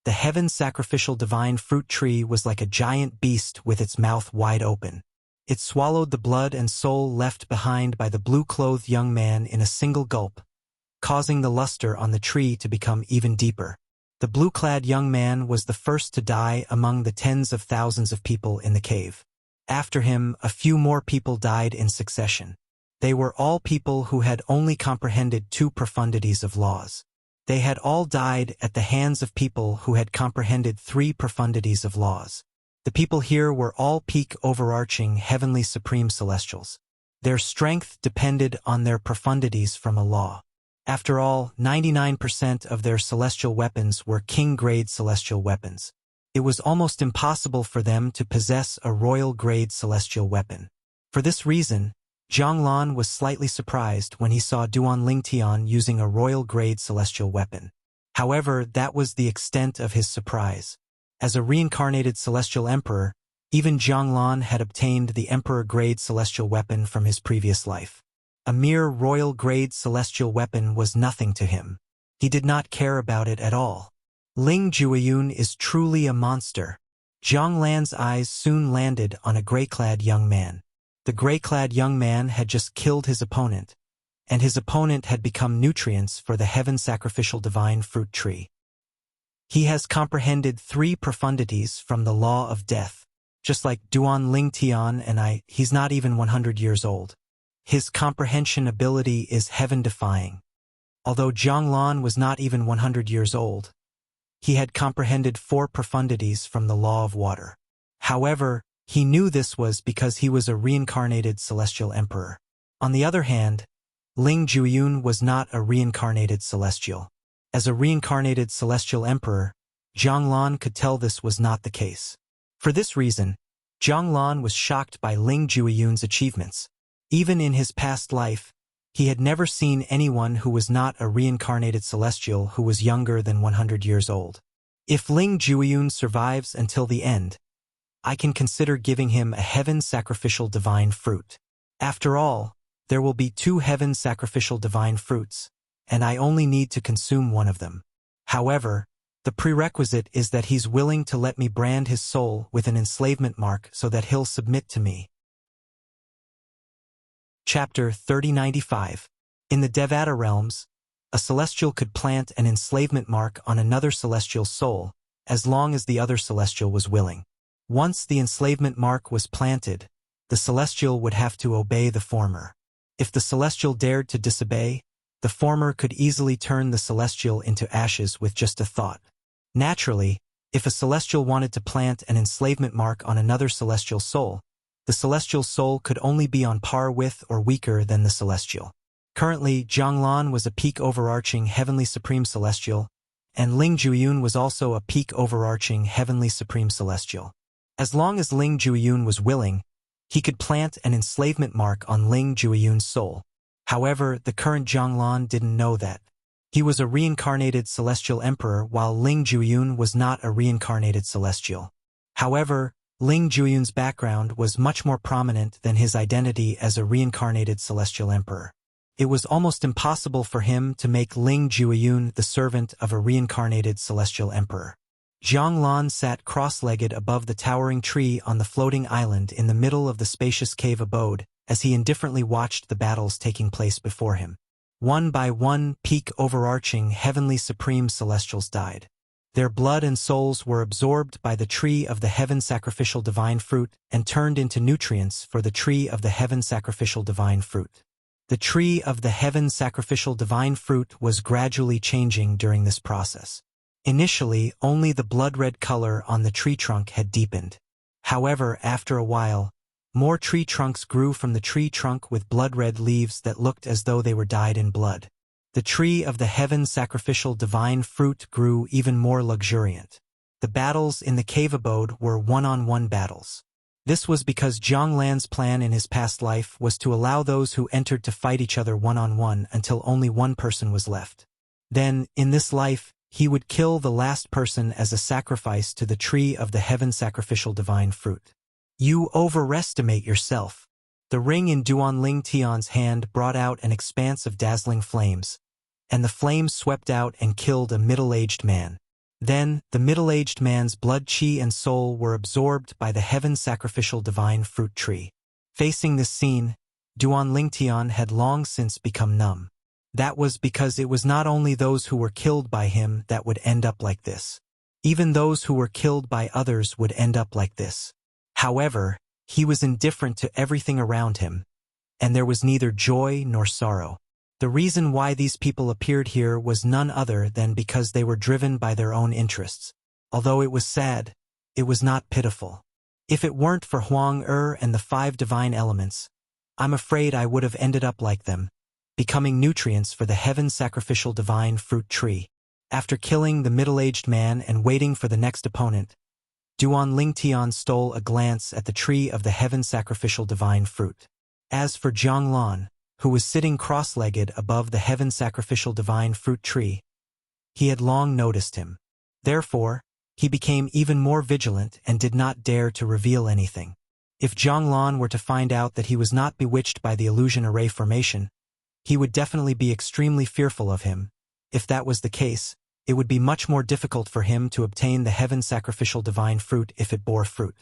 the heaven sacrificial divine fruit tree was like a giant beast with its mouth wide open. It swallowed the blood and soul left behind by the blue-clothed young man in a single gulp, causing the luster on the tree to become even deeper. The blue-clad young man was the first to die among the tens of thousands of people in the cave. After him, a few more people died in succession. They were all people who had only comprehended 2 profundities of laws. They had all died at the hands of people who had comprehended 3 profundities of laws. The people here were all peak overarching heavenly supreme celestials. Their strength depended on their profundities from a law. After all, 99% of their celestial weapons were king-grade celestial weapons. It was almost impossible for them to possess a royal-grade celestial weapon. For this reason, Zhang Lan was slightly surprised when he saw Duan Ling Tian using a royal-grade celestial weapon. However, that was the extent of his surprise. As a reincarnated celestial emperor, even Zhang Lan had obtained the emperor-grade celestial weapon from his previous life. A mere royal-grade celestial weapon was nothing to him. He did not care about it at all. Ling Jueyun is truly a monster. Zhang Lan's eyes soon landed on a gray-clad young man. The gray-clad young man had just killed his opponent, and his opponent had become nutrients for the heaven sacrificial divine fruit tree. He has comprehended 3 profundities from the law of death. Just like Duan Ling Tian and he's not even 100 years old. His comprehension ability is heaven-defying. Although Zhang Lan was not even 100 years old, he had comprehended 4 profundities from the law of water. However, he knew this was because he was a reincarnated celestial emperor. On the other hand, Ling Jueyun was not a reincarnated celestial. As a reincarnated celestial emperor, Zhang Lan could tell this was not the case. For this reason, Zhang Lan was shocked by Ling Jueyun's achievements. Even in his past life, he had never seen anyone who was not a reincarnated celestial who was younger than 100 years old. If Ling Jueyun survives until the end, I can consider giving him a heaven sacrificial divine fruit. After all, there will be 2 heaven sacrificial divine fruits, and I only need to consume one of them. However, the prerequisite is that he's willing to let me brand his soul with an enslavement mark so that he'll submit to me. Chapter 3095. In the Devata realms, a celestial could plant an enslavement mark on another celestial's soul, as long as the other celestial was willing. Once the enslavement mark was planted, the celestial would have to obey the former. If the celestial dared to disobey, the former could easily turn the celestial into ashes with just a thought. Naturally, if a celestial wanted to plant an enslavement mark on another celestial soul, The celestial soul could only be on par with or weaker than the celestial. Currently, Zhanglan was a peak overarching heavenly supreme celestial, and Ling Jueyun was also a peak overarching heavenly supreme celestial. As long as Ling Jueyun was willing, he could plant an enslavement mark on Ling Jueyun's soul. However, the current Zhanglan didn't know that. He was a reincarnated celestial emperor while Ling Jueyun was not a reincarnated celestial. However, Ling Jueyun's background was much more prominent than his identity as a reincarnated celestial emperor. It was almost impossible for him to make Ling Jueyun the servant of a reincarnated celestial emperor. Zhanglan sat cross-legged above the towering tree on the floating island in the middle of the spacious cave abode, as he indifferently watched the battles taking place before him. One by one, peak overarching heavenly supreme celestials died. Their blood and souls were absorbed by the tree of the heaven sacrificial divine fruit and turned into nutrients for the tree of the heaven sacrificial divine fruit. The tree of the heaven sacrificial divine fruit was gradually changing during this process. Initially, only the blood-red color on the tree trunk had deepened. However, after a while, more tree trunks grew from the tree trunk with blood-red leaves that looked as though they were dyed in blood. The tree of the heaven sacrificial divine fruit grew even more luxuriant. The battles in the cave abode were one-on-one battles. This was because Zhanglan's plan in his past life was to allow those who entered to fight each other one-on-one until only one person was left. Then, in this life, he would kill the last person as a sacrifice to the tree of the heaven sacrificial divine fruit. You overestimate yourself. The ring in Duan Ling Tian's hand brought out an expanse of dazzling flames, and the flames swept out and killed a middle-aged man. Then, the middle-aged man's blood, chi, and soul were absorbed by the heaven sacrificial divine fruit tree. Facing this scene, Duan Ling Tian had long since become numb. That was because it was not only those who were killed by him that would end up like this. Even those who were killed by others would end up like this. However, he was indifferent to everything around him, and there was neither joy nor sorrow. The reason why these people appeared here was none other than because they were driven by their own interests. Although it was sad, it was not pitiful. If it weren't for Huang and the 5 divine elements, I'm afraid I would have ended up like them, becoming nutrients for the heaven sacrificial divine fruit tree. After killing the middle-aged man and waiting for the next opponent, Duan Ling Tian stole a glance at the tree of the heaven sacrificial divine fruit. As for Zhanglan, who was sitting cross-legged above the heaven sacrificial divine fruit tree, he had long noticed him. Therefore, he became even more vigilant and did not dare to reveal anything. If Zhanglan were to find out that he was not bewitched by the illusion array formation, he would definitely be extremely fearful of him. If that was the case, it would be much more difficult for him to obtain the heaven sacrificial divine fruit if it bore fruit.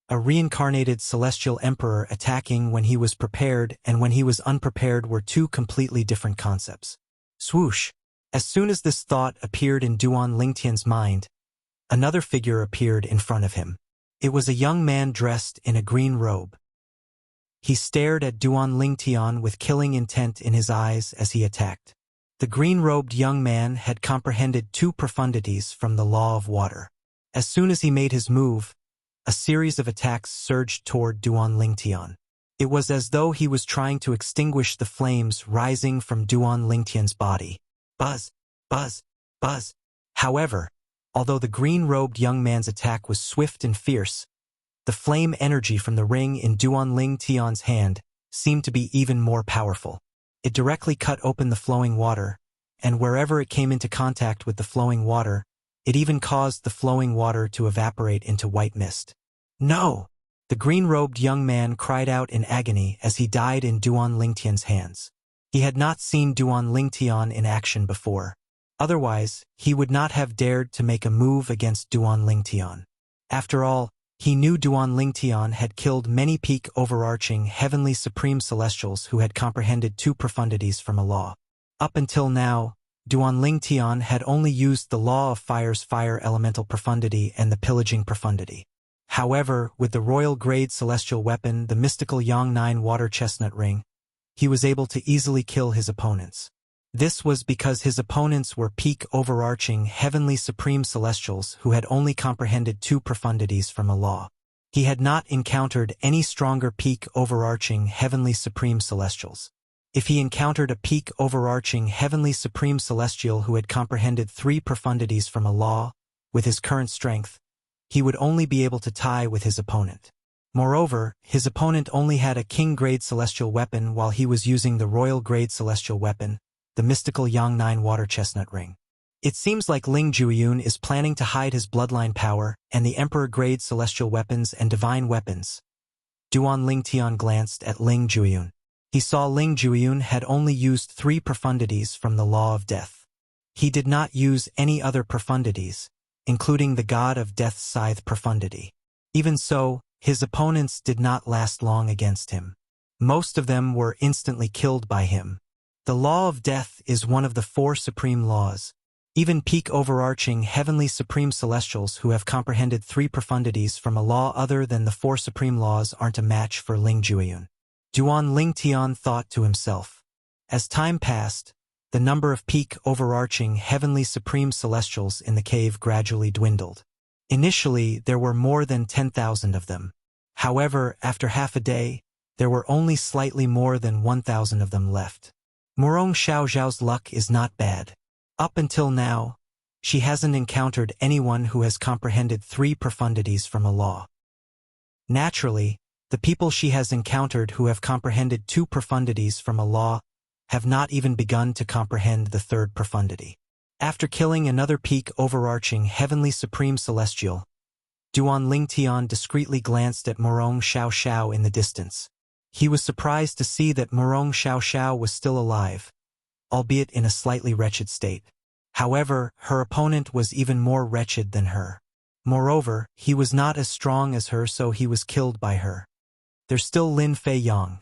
A reincarnated celestial emperor attacking when he was prepared and when he was unprepared were two completely different concepts. Swoosh! As soon as this thought appeared in Duan Lingtian's mind, another figure appeared in front of him. It was a young man dressed in a green robe. He stared at Duan Lingtian with killing intent in his eyes as he attacked. The green-robed young man had comprehended 2 profundities from the law of water. As soon as he made his move, a series of attacks surged toward Duan Lingtian. It was as though he was trying to extinguish the flames rising from Duan Lingtian's body. Buzz! Buzz! Buzz! However, although the green-robed young man's attack was swift and fierce, the flame energy from the ring in Duan Lingtian's hand seemed to be even more powerful. It directly cut open the flowing water, and wherever it came into contact with the flowing water, it even caused the flowing water to evaporate into white mist. No! The green-robed young man cried out in agony as he died in Duan Lingtian's hands. He had not seen Duan Lingtian in action before. Otherwise, he would not have dared to make a move against Duan Lingtian. After all, he knew Duan Lingtian had killed many peak overarching heavenly supreme celestials who had comprehended 2 profundities from a law. Up until now, Duan Lingtian had only used the law of fire's fire elemental profundity and the pillaging profundity. However, with the royal grade celestial weapon, the mystical Yang 9 water chestnut ring, he was able to easily kill his opponents. This was because his opponents were peak overarching heavenly supreme celestials who had only comprehended 2 profundities from a law. He had not encountered any stronger peak overarching heavenly supreme celestials. If he encountered a peak overarching heavenly supreme celestial who had comprehended 3 profundities from a law, with his current strength, he would only be able to tie with his opponent. Moreover, his opponent only had a king-grade celestial weapon while he was using the royal-grade celestial weapon, the mystical Yang 9 water chestnut ring. It seems like Ling Jueyun is planning to hide his bloodline power and the emperor-grade celestial weapons and divine weapons. Duan Lingtian glanced at Ling Jueyun. He saw Ling Jueyun had only used 3 profundities from the law of death. He did not use any other profundities, including the god of death's scythe profundity. Even so, his opponents did not last long against him. Most of them were instantly killed by him. The law of death is one of the 4 supreme laws. Even peak overarching heavenly supreme celestials who have comprehended 3 profundities from a law other than the 4 supreme laws aren't a match for Ling Jueyun. Duan Lingtian thought to himself. As time passed, the number of peak overarching heavenly supreme celestials in the cave gradually dwindled. Initially, there were more than 10,000 of them. However, after half a day, there were only slightly more than 1,000 of them left. Murong Xiaoxiao's luck is not bad. Up until now, she hasn't encountered anyone who has comprehended 3 profundities from a law. Naturally, the people she has encountered who have comprehended 2 profundities from a law have not even begun to comprehend the 3rd profundity. After killing another peak overarching heavenly supreme celestial, Duan Lingtian discreetly glanced at Murong Xiaoxiao in the distance. He was surprised to see that Murong Xiaoxiao was still alive, albeit in a slightly wretched state. However, her opponent was even more wretched than her. Moreover, he was not as strong as her, so he was killed by her. There's still Lin Fei Yang.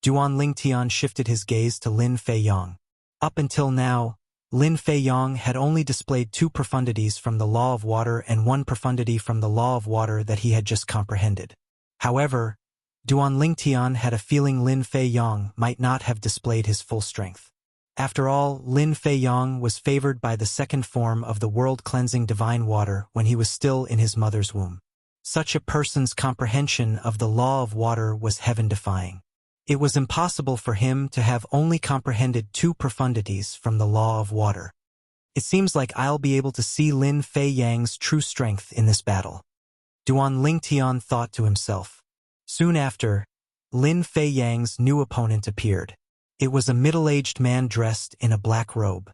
Duan Lingtian shifted his gaze to Lin Fei Yang. Up until now, Lin Fei Yang had only displayed 2 profundities from the law of water and 1 profundity from the law of water that he had just comprehended. However, Duan Lingtian had a feeling Lin Fei Yang might not have displayed his full strength. After all, Lin Fei Yang was favored by the 2nd form of the world-cleansing divine water when he was still in his mother's womb. Such a person's comprehension of the law of water was heaven-defying. It was impossible for him to have only comprehended 2 profundities from the law of water. It seems like I'll be able to see Lin Fei Yang's true strength in this battle. Duan Lingtian thought to himself. Soon after, Lin Fei Yang's new opponent appeared. It was a middle-aged man dressed in a black robe.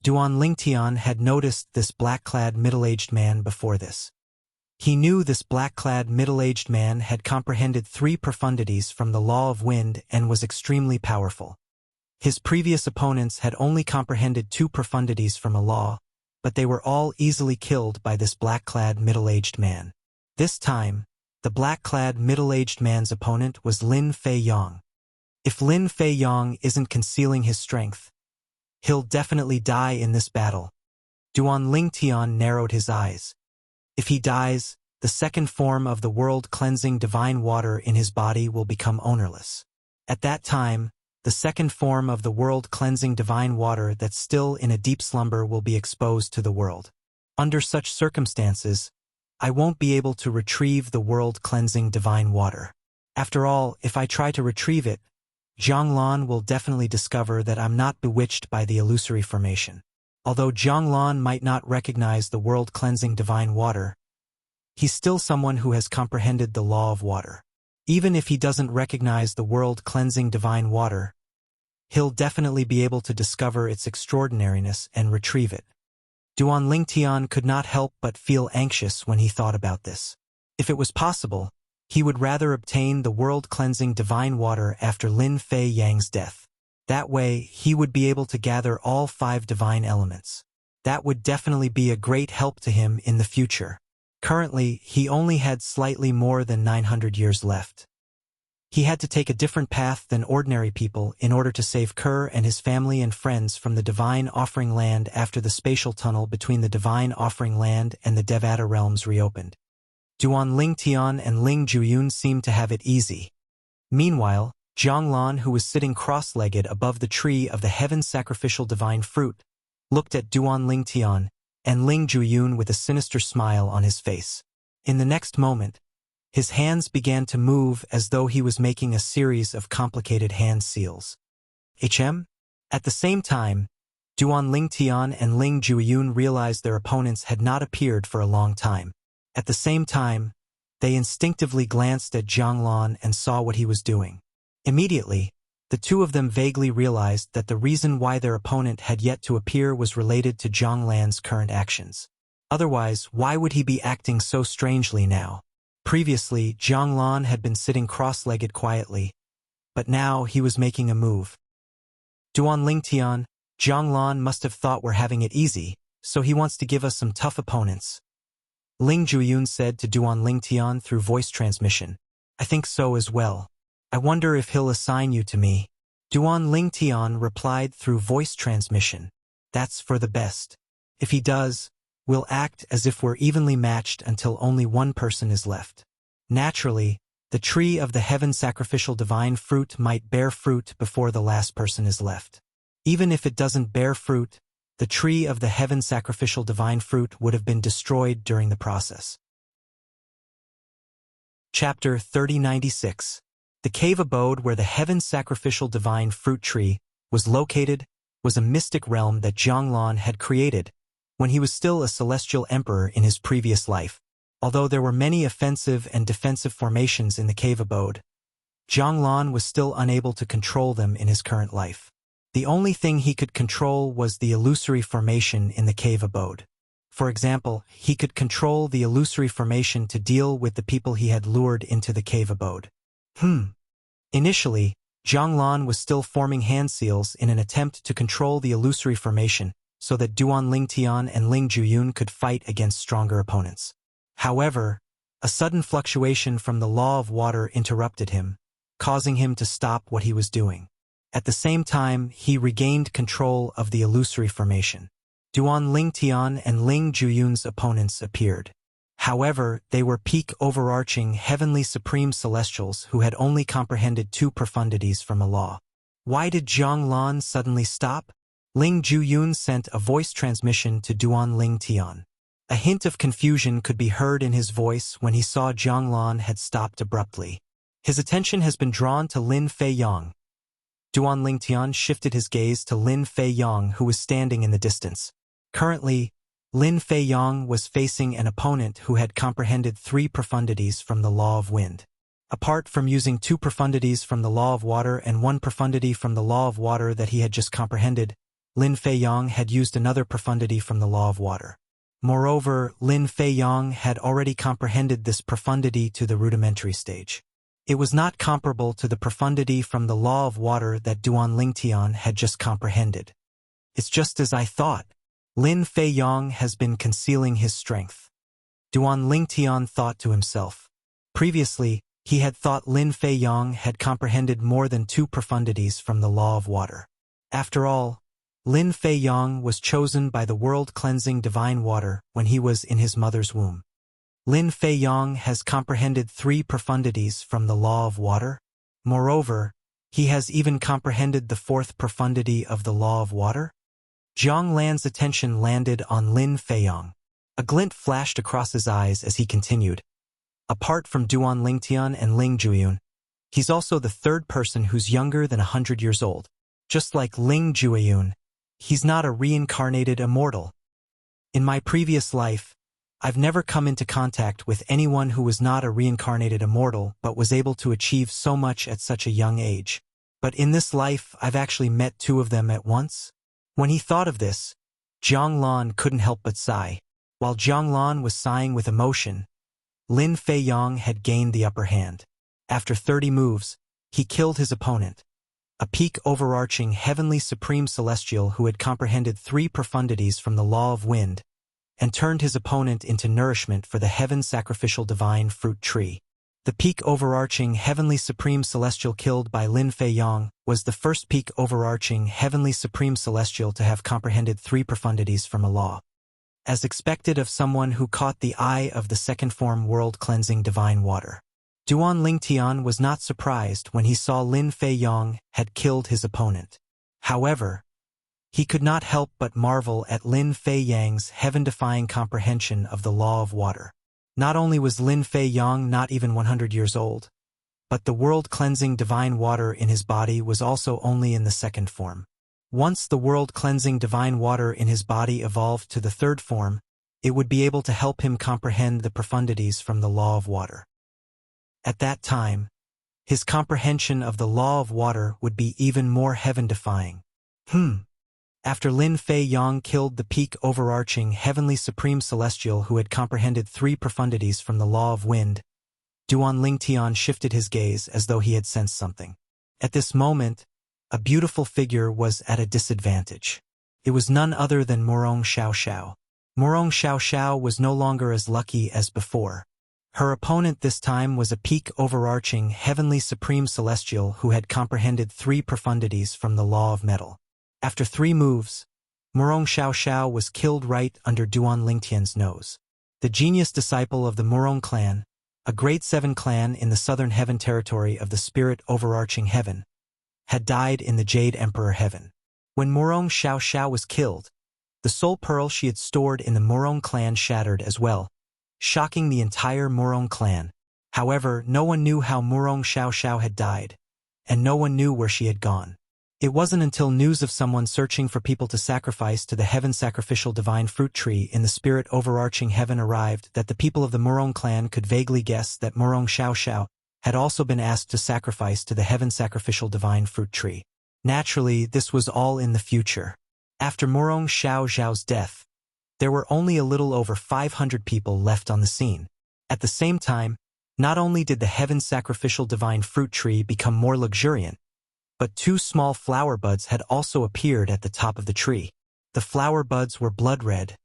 Duan Lingtian had noticed this black-clad middle-aged man before this. He knew this black-clad middle-aged man had comprehended 3 profundities from the law of wind and was extremely powerful. His previous opponents had only comprehended 2 profundities from a law, but they were all easily killed by this black-clad middle-aged man. This time, the black-clad middle-aged man's opponent was Lin Fei Yang. If Lin Fei Yang isn't concealing his strength, he'll definitely die in this battle. Duan Lingtian narrowed his eyes. If he dies, the 2nd form of the world-cleansing divine water in his body will become ownerless. At that time, the 2nd form of the world-cleansing divine water that's still in a deep slumber will be exposed to the world. Under such circumstances, I won't be able to retrieve the world-cleansing divine water. After all, if I try to retrieve it, Zhanglan will definitely discover that I'm not bewitched by the illusory formation. Although Zhanglan might not recognize the world-cleansing divine water, he's still someone who has comprehended the law of water. Even if he doesn't recognize the world-cleansing divine water, he'll definitely be able to discover its extraordinariness and retrieve it. Duan Lingtian could not help but feel anxious when he thought about this. If it was possible, he would rather obtain the world-cleansing divine water after Lin Fei Yang's death. That way, he would be able to gather all 5 divine elements. That would definitely be a great help to him in the future. Currently, he only had slightly more than 900 years left. He had to take a different path than ordinary people in order to save Kerr and his family and friends from the Divine Offering Land after the spatial tunnel between the Divine Offering Land and the Devata realms reopened. Duan Lingtian and Ling Jueyun seemed to have it easy. Meanwhile, Zhanglan, who was sitting cross-legged above the tree of the heaven-sacrificial divine fruit, looked at Duan Lingtian and Ling Jueyun with a sinister smile on his face. In the next moment, His hands began to move as though he was making a series of complicated hand seals. At the same time, Duan Lingtian and Ling Jueyun realized their opponents had not appeared for a long time. At the same time, they instinctively glanced at Zhang Lan and saw what he was doing. Immediately, the two of them vaguely realized that the reason why their opponent had yet to appear was related to Zhang Lan's current actions. Otherwise, why would he be acting so strangely now? Previously, Zhang Lan had been sitting cross-legged quietly, but now he was making a move. Duan Lingtian, Zhang Lan must have thought we're having it easy, so he wants to give us some tough opponents. Ling Jueyun said to Duan Lingtian through voice transmission. I think so as well. I wonder if he'll assign you to me. Duan Lingtian replied through voice transmission. That's for the best. If he does, we'll act as if we're evenly matched until only one person is left. Naturally, the tree of the heaven sacrificial divine fruit might bear fruit before the last person is left. Even if it doesn't bear fruit, the tree of the heaven sacrificial divine fruit would have been destroyed during the process. Chapter 3096. The cave abode where the heaven sacrificial divine fruit tree was located was a mystic realm that Zhang Lan had created when he was still a celestial emperor in his previous life. Although there were many offensive and defensive formations in the cave abode, Zhang Lan was still unable to control them in his current life. The only thing he could control was the illusory formation in the cave abode. For example, he could control the illusory formation to deal with the people he had lured into the cave abode. Initially, Zhang Lan was still forming hand seals in an attempt to control the illusory formation so that Duan Lingtian and Ling Jueyun could fight against stronger opponents. However, a sudden fluctuation from the law of water interrupted him, causing him to stop what he was doing. At the same time, he regained control of the illusory formation. Duan Lingtian and Ling Jueyun's opponents appeared. However, they were peak overarching heavenly supreme celestials who had only comprehended 2 profundities from a law. Why did Zhang Lan suddenly stop? Ling Jueyun sent a voice transmission to Duan Lingtian. A hint of confusion could be heard in his voice when he saw Zhang Lan had stopped abruptly. His attention has been drawn to Lin Fei Yang. Duan Lingtian shifted his gaze to Lin Fei Yang, who was standing in the distance. Currently, Lin Fei Yang was facing an opponent who had comprehended 3 profundities from the law of wind. Apart from using 2 profundities from the law of water and 1 profundity from the law of water that he had just comprehended, Lin Fei Yang had used another profundity from the law of water. Moreover, Lin Fei Yang had already comprehended this profundity to the rudimentary stage. It was not comparable to the profundity from the law of water that Duan Lingtian had just comprehended. It's just as I thought. Lin Fei Yang has been concealing his strength. Duan Lingtian thought to himself. Previously, he had thought Lin Fei Yang had comprehended more than 2 profundities from the law of water. After all, Lin Fei Yang was chosen by the world-cleansing divine water when he was in his mother's womb. Lin Fei Yang has comprehended 3 profundities from the law of water. Moreover, he has even comprehended the 4th profundity of the law of water. Zhang Lan's attention landed on Lin Fei Yang. A glint flashed across his eyes as he continued. Apart from Duan Lingtian and Ling Jueyun, he's also the 3rd person who's younger than 100 years old. Just like Ling Jueyun, he's not a reincarnated immortal. In my previous life, I've never come into contact with anyone who was not a reincarnated immortal but was able to achieve so much at such a young age. But in this life, I've actually met 2 of them at once. When he thought of this, Zhang Lan couldn't help but sigh. While Zhang Lan was sighing with emotion, Lin Fei Yang had gained the upper hand. After 30 moves, he killed his opponent, a peak overarching heavenly supreme celestial who had comprehended 3 profundities from the law of wind, and turned his opponent into nourishment for the heaven sacrificial divine fruit tree. The peak overarching heavenly supreme celestial killed by Lin Fei Yang was the first peak overarching heavenly supreme celestial to have comprehended 3 profundities from a law. As expected of someone who caught the eye of the second form world-cleansing divine water, Duan Lingtian was not surprised when he saw Lin Fei Yang had killed his opponent. However, he could not help but marvel at Lin Fei Yang's heaven-defying comprehension of the law of water. Not only was Lin Fei Yang not even 100 years old, but the world-cleansing divine water in his body was also only in the second form. Once the world-cleansing divine water in his body evolved to the third form, it would be able to help him comprehend the profundities from the law of water. At that time, his comprehension of the law of water would be even more heaven-defying. After Lin Fei Yang killed the peak overarching heavenly supreme celestial who had comprehended 3 profundities from the law of wind, Duan Lingtian shifted his gaze as though he had sensed something. At this moment, a beautiful figure was at a disadvantage. It was none other than Murong Xiaoxiao. Murong Xiaoxiao was no longer as lucky as before. Her opponent this time was a peak overarching heavenly supreme celestial who had comprehended 3 profundities from the law of metal. After 3 moves, Murong Xiaoxiao was killed right under Duan Lingtian's nose. The genius disciple of the Murong clan, a grade 7 clan in the southern heaven territory of the spirit overarching heaven, had died in the Jade Emperor heaven. When Murong Xiaoxiao was killed, the soul pearl she had stored in the Murong clan shattered as well, shocking the entire Murong clan. However, no one knew how Murong Xiaoxiao had died, and no one knew where she had gone. It wasn't until news of someone searching for people to sacrifice to the heaven sacrificial divine fruit tree in the spirit overarching heaven arrived that the people of the Murong clan could vaguely guess that Murong Xiaoxiao had also been asked to sacrifice to the heaven sacrificial divine fruit tree. Naturally, this was all in the future. After Murong Xiaoxiao's death, there were only a little over 500 people left on the scene. At the same time, not only did the heaven sacrificial divine fruit tree become more luxuriant, but 2 small flower buds had also appeared at the top of the tree. The flower buds were blood red,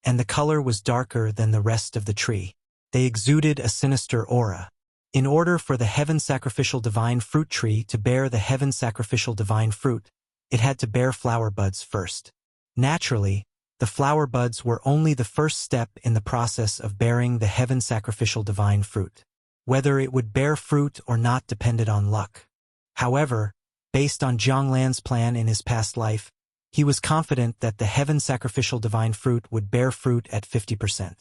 and the color was darker than the rest of the tree. They exuded a sinister aura. In order for the heaven sacrificial divine fruit tree to bear the heaven sacrificial divine fruit, it had to bear flower buds first. Naturally, the flower buds were only the first step in the process of bearing the heaven sacrificial divine fruit. Whether it would bear fruit or not depended on luck. However, based on Zhang Lan's plan in his past life, he was confident that the heaven sacrificial divine fruit would bear fruit at 50%.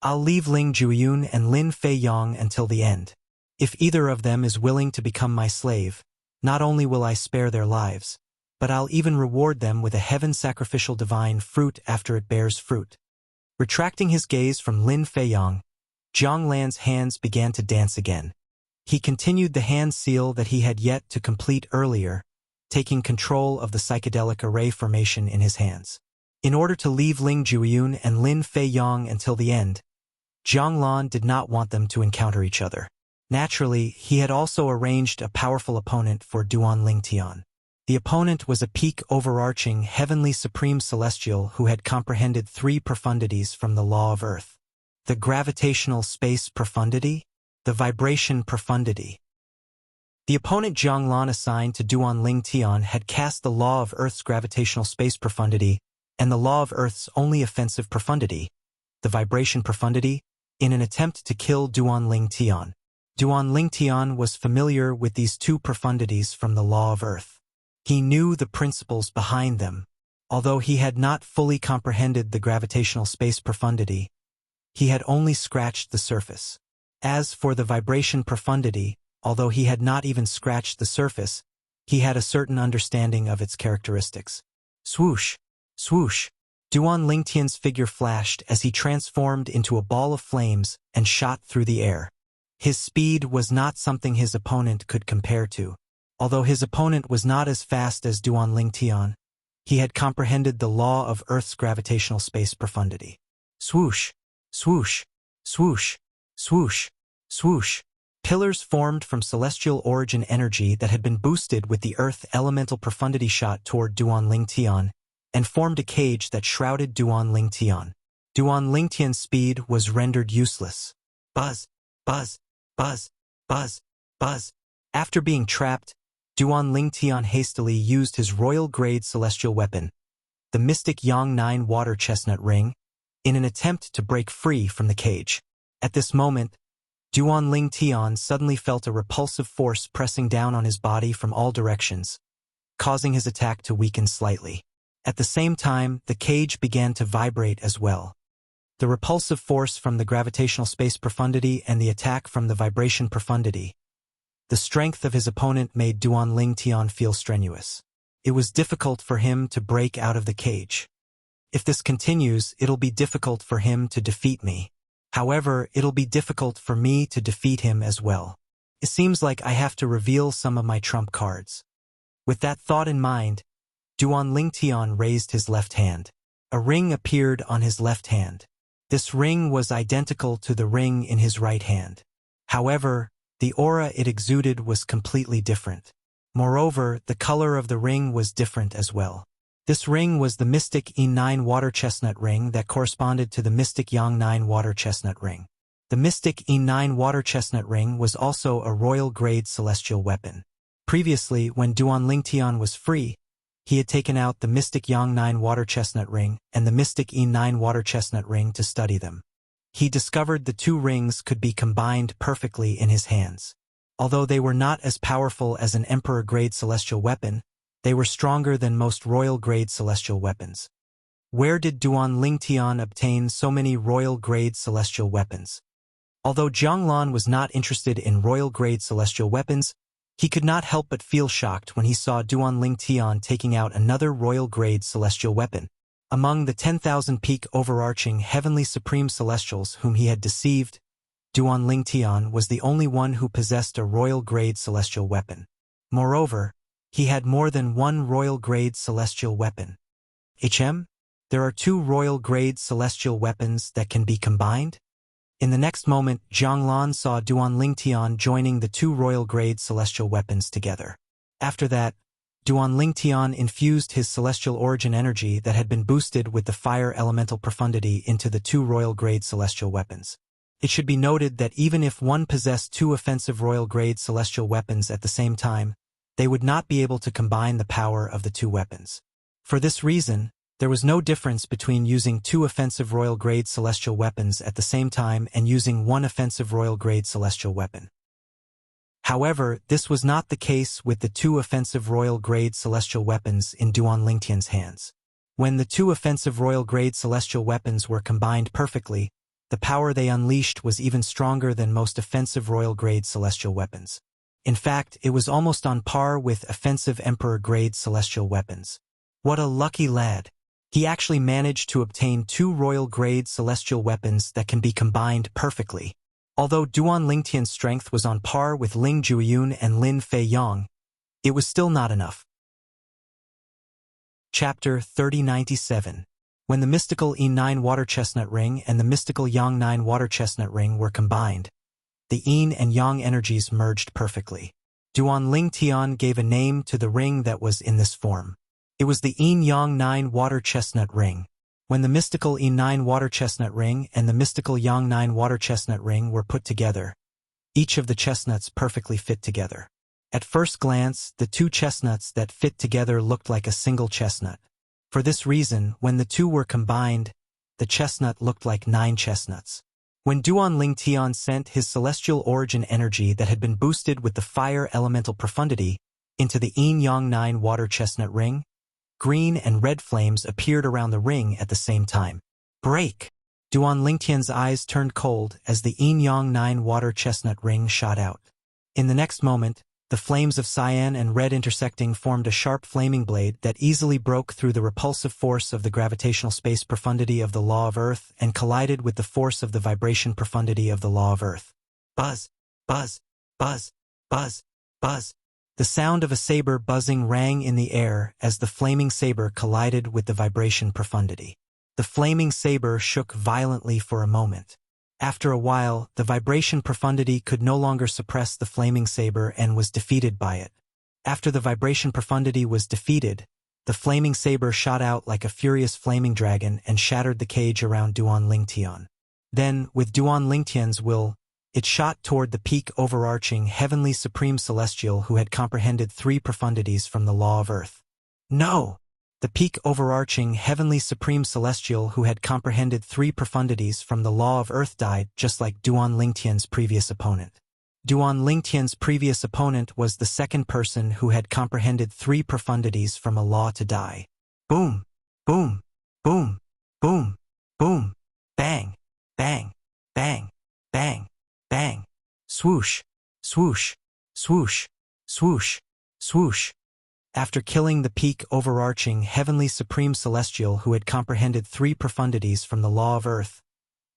I'll leave Ling Juiyun and Lin Fei Yang until the end. If either of them is willing to become my slave, not only will I spare their lives, but I'll even reward them with a heaven sacrificial divine fruit after it bears fruit. Retracting his gaze from Lin Fei Yang, Zhang Lan's hands began to dance again. He continued the hand seal that he had yet to complete earlier, taking control of the psychedelic array formation in his hands. In order to leave Ling Juiyun and Lin Fei Yang until the end, Zhang Lan did not want them to encounter each other. Naturally, he had also arranged a powerful opponent for Duan Lingtian. The opponent was a peak overarching heavenly supreme celestial who had comprehended 3 profundities from the law of earth. The gravitational space profundity, the vibration profundity. The opponent Zhang Lan assigned to Duan Lingtian had cast the law of Earth's gravitational space profundity and the law of Earth's only offensive profundity, the vibration profundity, in an attempt to kill Duan Lingtian. Duan Lingtian was familiar with these 2 profundities from the law of Earth. He knew the principles behind them. Although he had not fully comprehended the gravitational space profundity, he had only scratched the surface. As for the vibration profundity, although he had not even scratched the surface, he had a certain understanding of its characteristics. Swoosh! Swoosh! Duan Lingtian's figure flashed as he transformed into a ball of flames and shot through the air. His speed was not something his opponent could compare to. Although his opponent was not as fast as Duan Lingtian, he had comprehended the law of Earth's gravitational space profundity. Swoosh! Swoosh! Swoosh! Swoosh! Swoosh! Pillars formed from celestial origin energy that had been boosted with the Earth elemental profundity shot toward Duan Lingtian and formed a cage that shrouded Duan Lingtian. Duan Lingtian's speed was rendered useless. Buzz! Buzz! Buzz! Buzz! Buzz! After being trapped, Duan Lingtian hastily used his royal-grade celestial weapon, the mystic Yang 9 water chestnut ring, in an attempt to break free from the cage. At this moment, Duan Lingtian suddenly felt a repulsive force pressing down on his body from all directions, causing his attack to weaken slightly. At the same time, the cage began to vibrate as well. the repulsive force from the gravitational space profundity and the attack from the vibration profundity. The strength of his opponent made Duan Tian feel strenuous. It was difficult for him to break out of the cage. If this continues, it'll be difficult for him to defeat me. However, it'll be difficult for me to defeat him as well. It seems like I have to reveal some of my trump cards. With that thought in mind, Duan Tian raised his left hand. A ring appeared on his left hand. This ring was identical to the ring in his right hand. However, the aura it exuded was completely different. Moreover, the color of the ring was different as well. This ring was the Mystic E9 Water Chestnut ring that corresponded to the Mystic Yang 9 Water Chestnut ring. The Mystic E9 Water Chestnut ring was also a royal-grade celestial weapon. Previously, when Duan Tian was free, he had taken out the Mystic Yang 9 Water Chestnut ring and the Mystic E9 Water Chestnut ring to study them. He discovered the two rings could be combined perfectly in his hands. Although they were not as powerful as an Emperor-grade celestial weapon, they were stronger than most royal-grade celestial weapons. Where did Duan Tian obtain so many royal-grade celestial weapons? Although Jianglan was not interested in royal-grade celestial weapons, he could not help but feel shocked when he saw Duan Tian taking out another royal-grade celestial weapon. Among the 10,000 peak overarching heavenly supreme celestials whom he had deceived, Duan Tian was the only one who possessed a royal-grade celestial weapon. Moreover, he had more than one royal-grade celestial weapon. There are two royal-grade celestial weapons that can be combined? In the next moment, Jianglan saw Duan Tian joining the two royal-grade celestial weapons together. After that, Duan Tian infused his celestial origin energy that had been boosted with the fire elemental profundity into the two royal-grade celestial weapons. It should be noted that even if one possessed two offensive royal-grade celestial weapons at the same time, they would not be able to combine the power of the two weapons. For this reason, there was no difference between using two offensive royal-grade celestial weapons at the same time and using one offensive royal-grade celestial weapon. However, this was not the case with the two offensive royal-grade celestial weapons in Duan Tian's hands. When the two offensive royal-grade celestial weapons were combined perfectly, the power they unleashed was even stronger than most offensive royal-grade celestial weapons. In fact, it was almost on par with offensive Emperor-grade celestial weapons. What a lucky lad! He actually managed to obtain two royal-grade celestial weapons that can be combined perfectly. Although Duan Tian's strength was on par with Ling Jueyun and Lin Fei Yang, it was still not enough. Chapter 3097. When the mystical E9 Water Chestnut Ring and the mystical Yang 9 Water Chestnut Ring were combined, the Yin and Yang energies merged perfectly. Duan Tian gave a name to the ring that was in this form. It was the Yin Yang 9 Water Chestnut Ring. When the mystical E9 Water Chestnut Ring and the mystical Yang 9 Water Chestnut Ring were put together, each of the chestnuts perfectly fit together. At first glance, the two chestnuts that fit together looked like a single chestnut. For this reason, when the two were combined, the chestnut looked like 9 chestnuts. When Duan Tian sent his celestial origin energy that had been boosted with the fire elemental profundity into the Yin Yang 9 Water Chestnut Ring, green and red flames appeared around the ring at the same time. Break! Duan Tian's eyes turned cold as the Yin Yang 9 Water Chestnut Ring shot out. In the next moment, the flames of cyan and red intersecting formed a sharp flaming blade that easily broke through the repulsive force of the gravitational space profundity of the law of Earth and collided with the force of the vibration profundity of the law of Earth. Buzz! Buzz! Buzz! Buzz! Buzz! The sound of a saber buzzing rang in the air as the flaming saber collided with the vibration profundity. The flaming saber shook violently for a moment. After a while, the vibration profundity could no longer suppress the flaming saber and was defeated by it. After the vibration profundity was defeated, the flaming saber shot out like a furious flaming dragon and shattered the cage around Duan Tian. Then, with Duan Tian's will, it shot toward the peak overarching heavenly supreme celestial who had comprehended 3 profundities from the law of Earth. No! The peak overarching heavenly supreme celestial who had comprehended 3 profundities from the law of Earth died just like Duan Tian's previous opponent. Duan Tian's previous opponent was the second person who had comprehended 3 profundities from a law to die. Boom! Boom! Boom! Boom! Boom! Bang, bang, bang, bang, bang. Swoosh, swoosh, swoosh, swoosh, swoosh. After killing the peak overarching heavenly supreme celestial who had comprehended 3 profundities from the law of earth,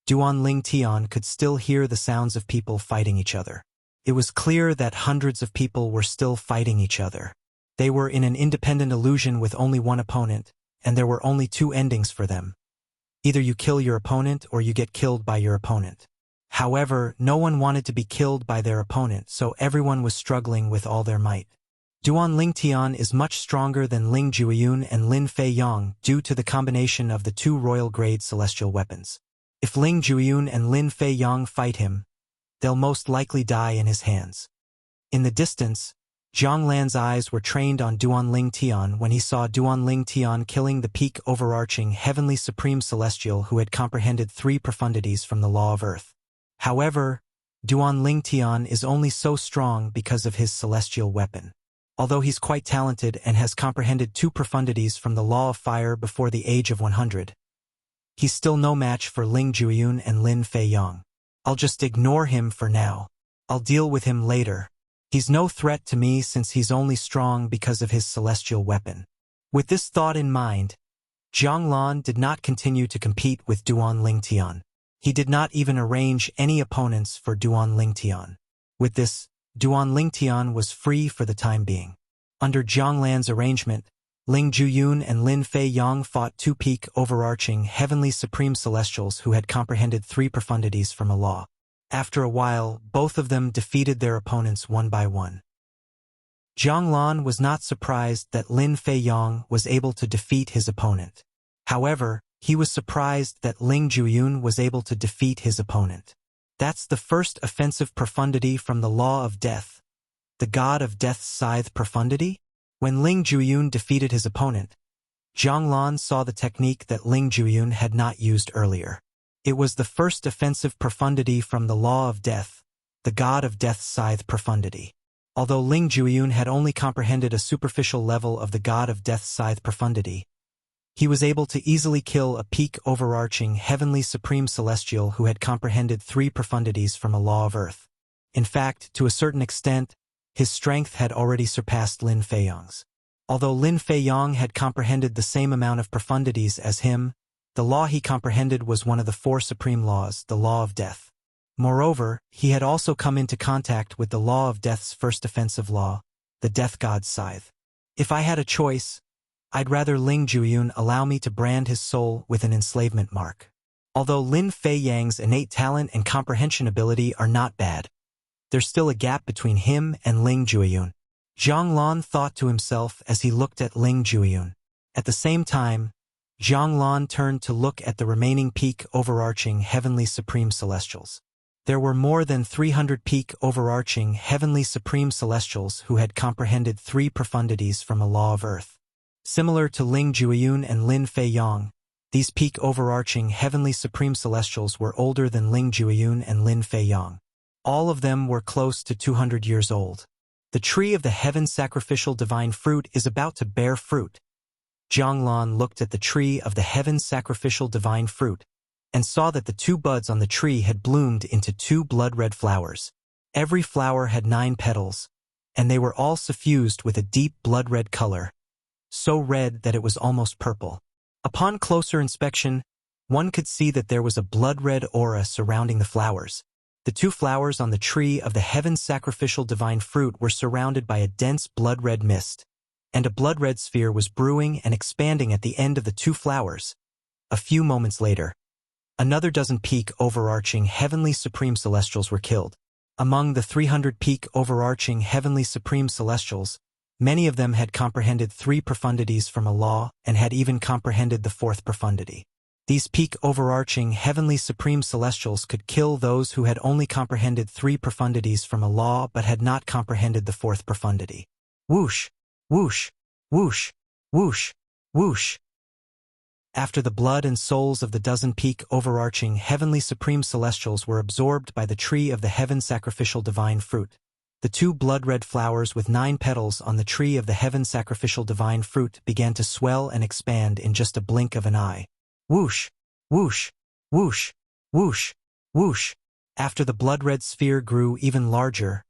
Duan Ling Tian could still hear the sounds of people fighting each other. It was clear that hundreds of people were still fighting each other. They were in an independent illusion with only one opponent, and there were only 2 endings for them. Either you kill your opponent or you get killed by your opponent. However, no one wanted to be killed by their opponent, so everyone was struggling with all their might. Duan Ling Tian is much stronger than Ling Jueyun and Lin Fei Yang due to the combination of the 2 royal-grade celestial weapons. If Ling Jueyun and Lin Fei Yang fight him, they'll most likely die in his hands. In the distance, Zhang Lan's eyes were trained on Duan Ling Tian when he saw Duan Ling Tian killing the peak overarching heavenly supreme celestial who had comprehended 3 profundities from the law of earth. However, Duan Ling Tian is only so strong because of his celestial weapon. Although he's quite talented and has comprehended 2 profundities from the law of fire before the age of 100, he's still no match for Ling Jueyun and Lin Fei Yang. I'll just ignore him for now. I'll deal with him later. He's no threat to me since he's only strong because of his celestial weapon. With this thought in mind, Zhang Lan did not continue to compete with Duan Ling Tian. He did not even arrange any opponents for Duan Ling Tian. With this, Duan Ling Tian was free for the time being. Under Zhang Lan's arrangement, Ling Jueyun and Lin Fei Yang fought 2 peak overarching heavenly supreme celestials who had comprehended 3 profundities from a law. After a while, both of them defeated their opponents one by one. Zhang Lan was not surprised that Lin Fei Yang was able to defeat his opponent. However, he was surprised that Ling Jueyun was able to defeat his opponent. That's the first offensive profundity from the law of death, the god of death's scythe profundity? When Ling Jueyun defeated his opponent, Zhang Lan saw the technique that Ling Jueyun had not used earlier. It was the first offensive profundity from the law of death, the god of death's scythe profundity. Although Ling Jueyun had only comprehended a superficial level of the god of death's scythe profundity, he was able to easily kill a peak overarching heavenly supreme celestial who had comprehended 3 profundities from a law of earth. In fact, to a certain extent, his strength had already surpassed Lin Fei Yang's. Although Lin Fei Yang had comprehended the same amount of profundities as him, the law he comprehended was one of the 4 supreme laws, the law of death. Moreover, he had also come into contact with the law of death's first offensive law, the death god's scythe. If I had a choice, I'd rather Ling Jueyun allow me to brand his soul with an enslavement mark. Although Lin Fei Yang's innate talent and comprehension ability are not bad, there's still a gap between him and Ling Jueyun. Zhang Lan thought to himself as he looked at Ling Jueyun. At the same time, Zhang Lan turned to look at the remaining peak overarching heavenly supreme celestials. There were more than 300 peak overarching heavenly supreme celestials who had comprehended 3 profundities from a law of earth. Similar to Ling Jueyun and Lin Fei Yang, these peak overarching heavenly supreme celestials were older than Ling Jueyun and Lin Fei Yang. All of them were close to 200 years old. The tree of the heaven sacrificial divine fruit is about to bear fruit. Zhang Lan looked at the tree of the heaven sacrificial divine fruit and saw that the 2 buds on the tree had bloomed into 2 blood-red flowers. Every flower had 9 petals, and they were all suffused with a deep blood-red color, so red that it was almost purple. Upon closer inspection, one could see that there was a blood-red aura surrounding the flowers. The 2 flowers on the tree of the heaven sacrificial divine fruit were surrounded by a dense blood-red mist, and a blood-red sphere was brewing and expanding at the end of the 2 flowers. A few moments later, another dozen peak overarching heavenly supreme celestials were killed. Among the 300 peak overarching heavenly supreme celestials, many of them had comprehended 3 profundities from a law and had even comprehended the 4th profundity. These peak overarching heavenly supreme celestials could kill those who had only comprehended 3 profundities from a law but had not comprehended the 4th profundity. Whoosh, whoosh, whoosh, whoosh, whoosh. After the blood and souls of the dozen peak overarching heavenly supreme celestials were absorbed by the tree of the heaven sacrificial divine fruit, the 2 blood-red flowers with 9 petals on the tree of the heaven sacrificial divine fruit began to swell and expand in just a blink of an eye. Whoosh, whoosh, Whoosh, whoosh, whoosh. After the blood-red sphere grew even larger,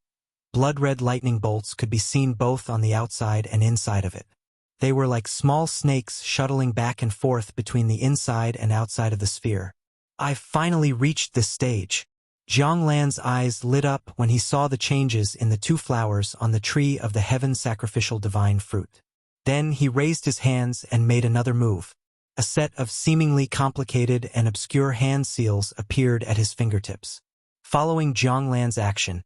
blood-red lightning bolts could be seen both on the outside and inside of it. They were like small snakes shuttling back and forth between the inside and outside of the sphere. I've finally reached this stage. Zhonglan's eyes lit up when he saw the changes in the two flowers on the tree of the heaven sacrificial divine fruit. Then he raised his hands and made another move. A set of seemingly complicated and obscure hand seals appeared at his fingertips. Following Zhonglan's action,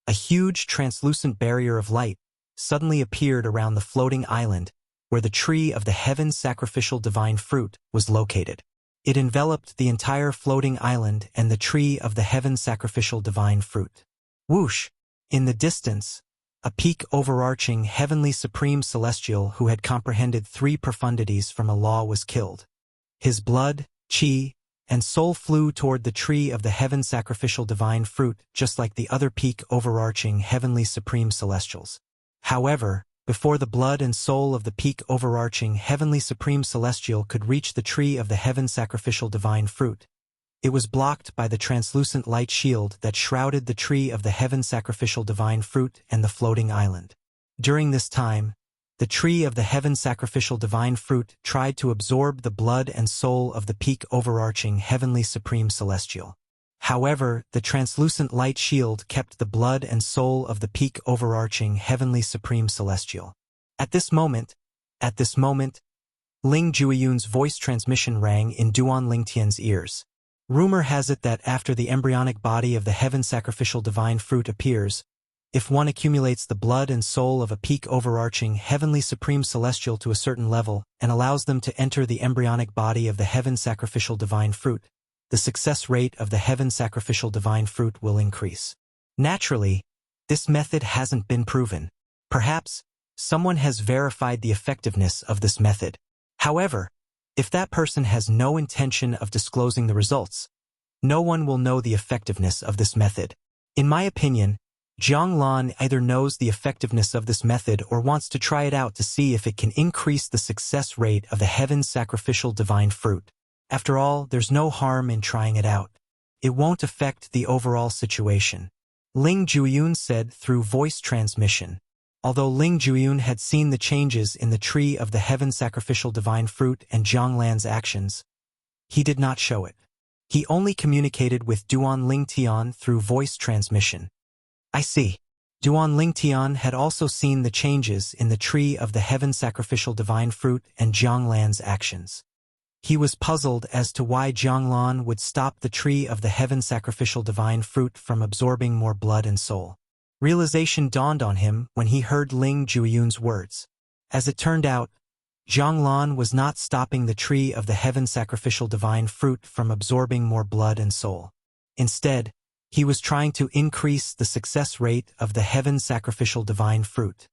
a huge translucent barrier of light suddenly appeared around the floating island where the tree of the heaven sacrificial divine fruit was located. It enveloped the entire floating island and the tree of the heaven sacrificial divine fruit. Whoosh! In the distance, a peak overarching heavenly supreme celestial who had comprehended three profundities from a law was killed. His blood, chi, and soul flew toward the tree of the heaven sacrificial divine fruit just like the other peak overarching heavenly supreme celestials. However, before the blood and soul of the peak overarching heavenly supreme celestial could reach the tree of the heaven sacrificial divine fruit, it was blocked by the translucent light shield that shrouded the tree of the heaven sacrificial divine fruit and the floating island. During this time, the tree of the heaven sacrificial divine fruit tried to absorb the blood and soul of the peak overarching heavenly supreme celestial. However, the translucent light shield kept the blood and soul of the peak overarching heavenly supreme celestial. At this moment, Ling Juiyun's voice transmission rang in Duan Lingtian's ears. Rumor has it that after the embryonic body of the heaven sacrificial divine fruit appears, if one accumulates the blood and soul of a peak overarching heavenly supreme celestial to a certain level and allows them to enter the embryonic body of the heaven sacrificial divine fruit, the success rate of the heaven sacrificial divine fruit will increase. Naturally, this method hasn't been proven. Perhaps, someone has verified the effectiveness of this method. However, if that person has no intention of disclosing the results, no one will know the effectiveness of this method. In my opinion, Zhonglan either knows the effectiveness of this method or wants to try it out to see if it can increase the success rate of the heaven sacrificial divine fruit. After all, there's no harm in trying it out. It won't affect the overall situation. Ling Juiyun said through voice transmission. Although Ling Juiyun had seen the changes in the tree of the heaven sacrificial divine fruit and Zhonglan's actions, he did not show it. He only communicated with Duan Lingtian through voice transmission. I see. Duan Lingtian had also seen the changes in the tree of the heaven sacrificial divine fruit and Zhonglan's actions. He was puzzled as to why Zhonglan would stop the tree of the heaven sacrificial divine fruit from absorbing more blood and soul. Realization dawned on him when he heard Ling Juiyun's words. As it turned out, Zhonglan was not stopping the tree of the heaven sacrificial divine fruit from absorbing more blood and soul. Instead, he was trying to increase the success rate of the heaven sacrificial divine fruit.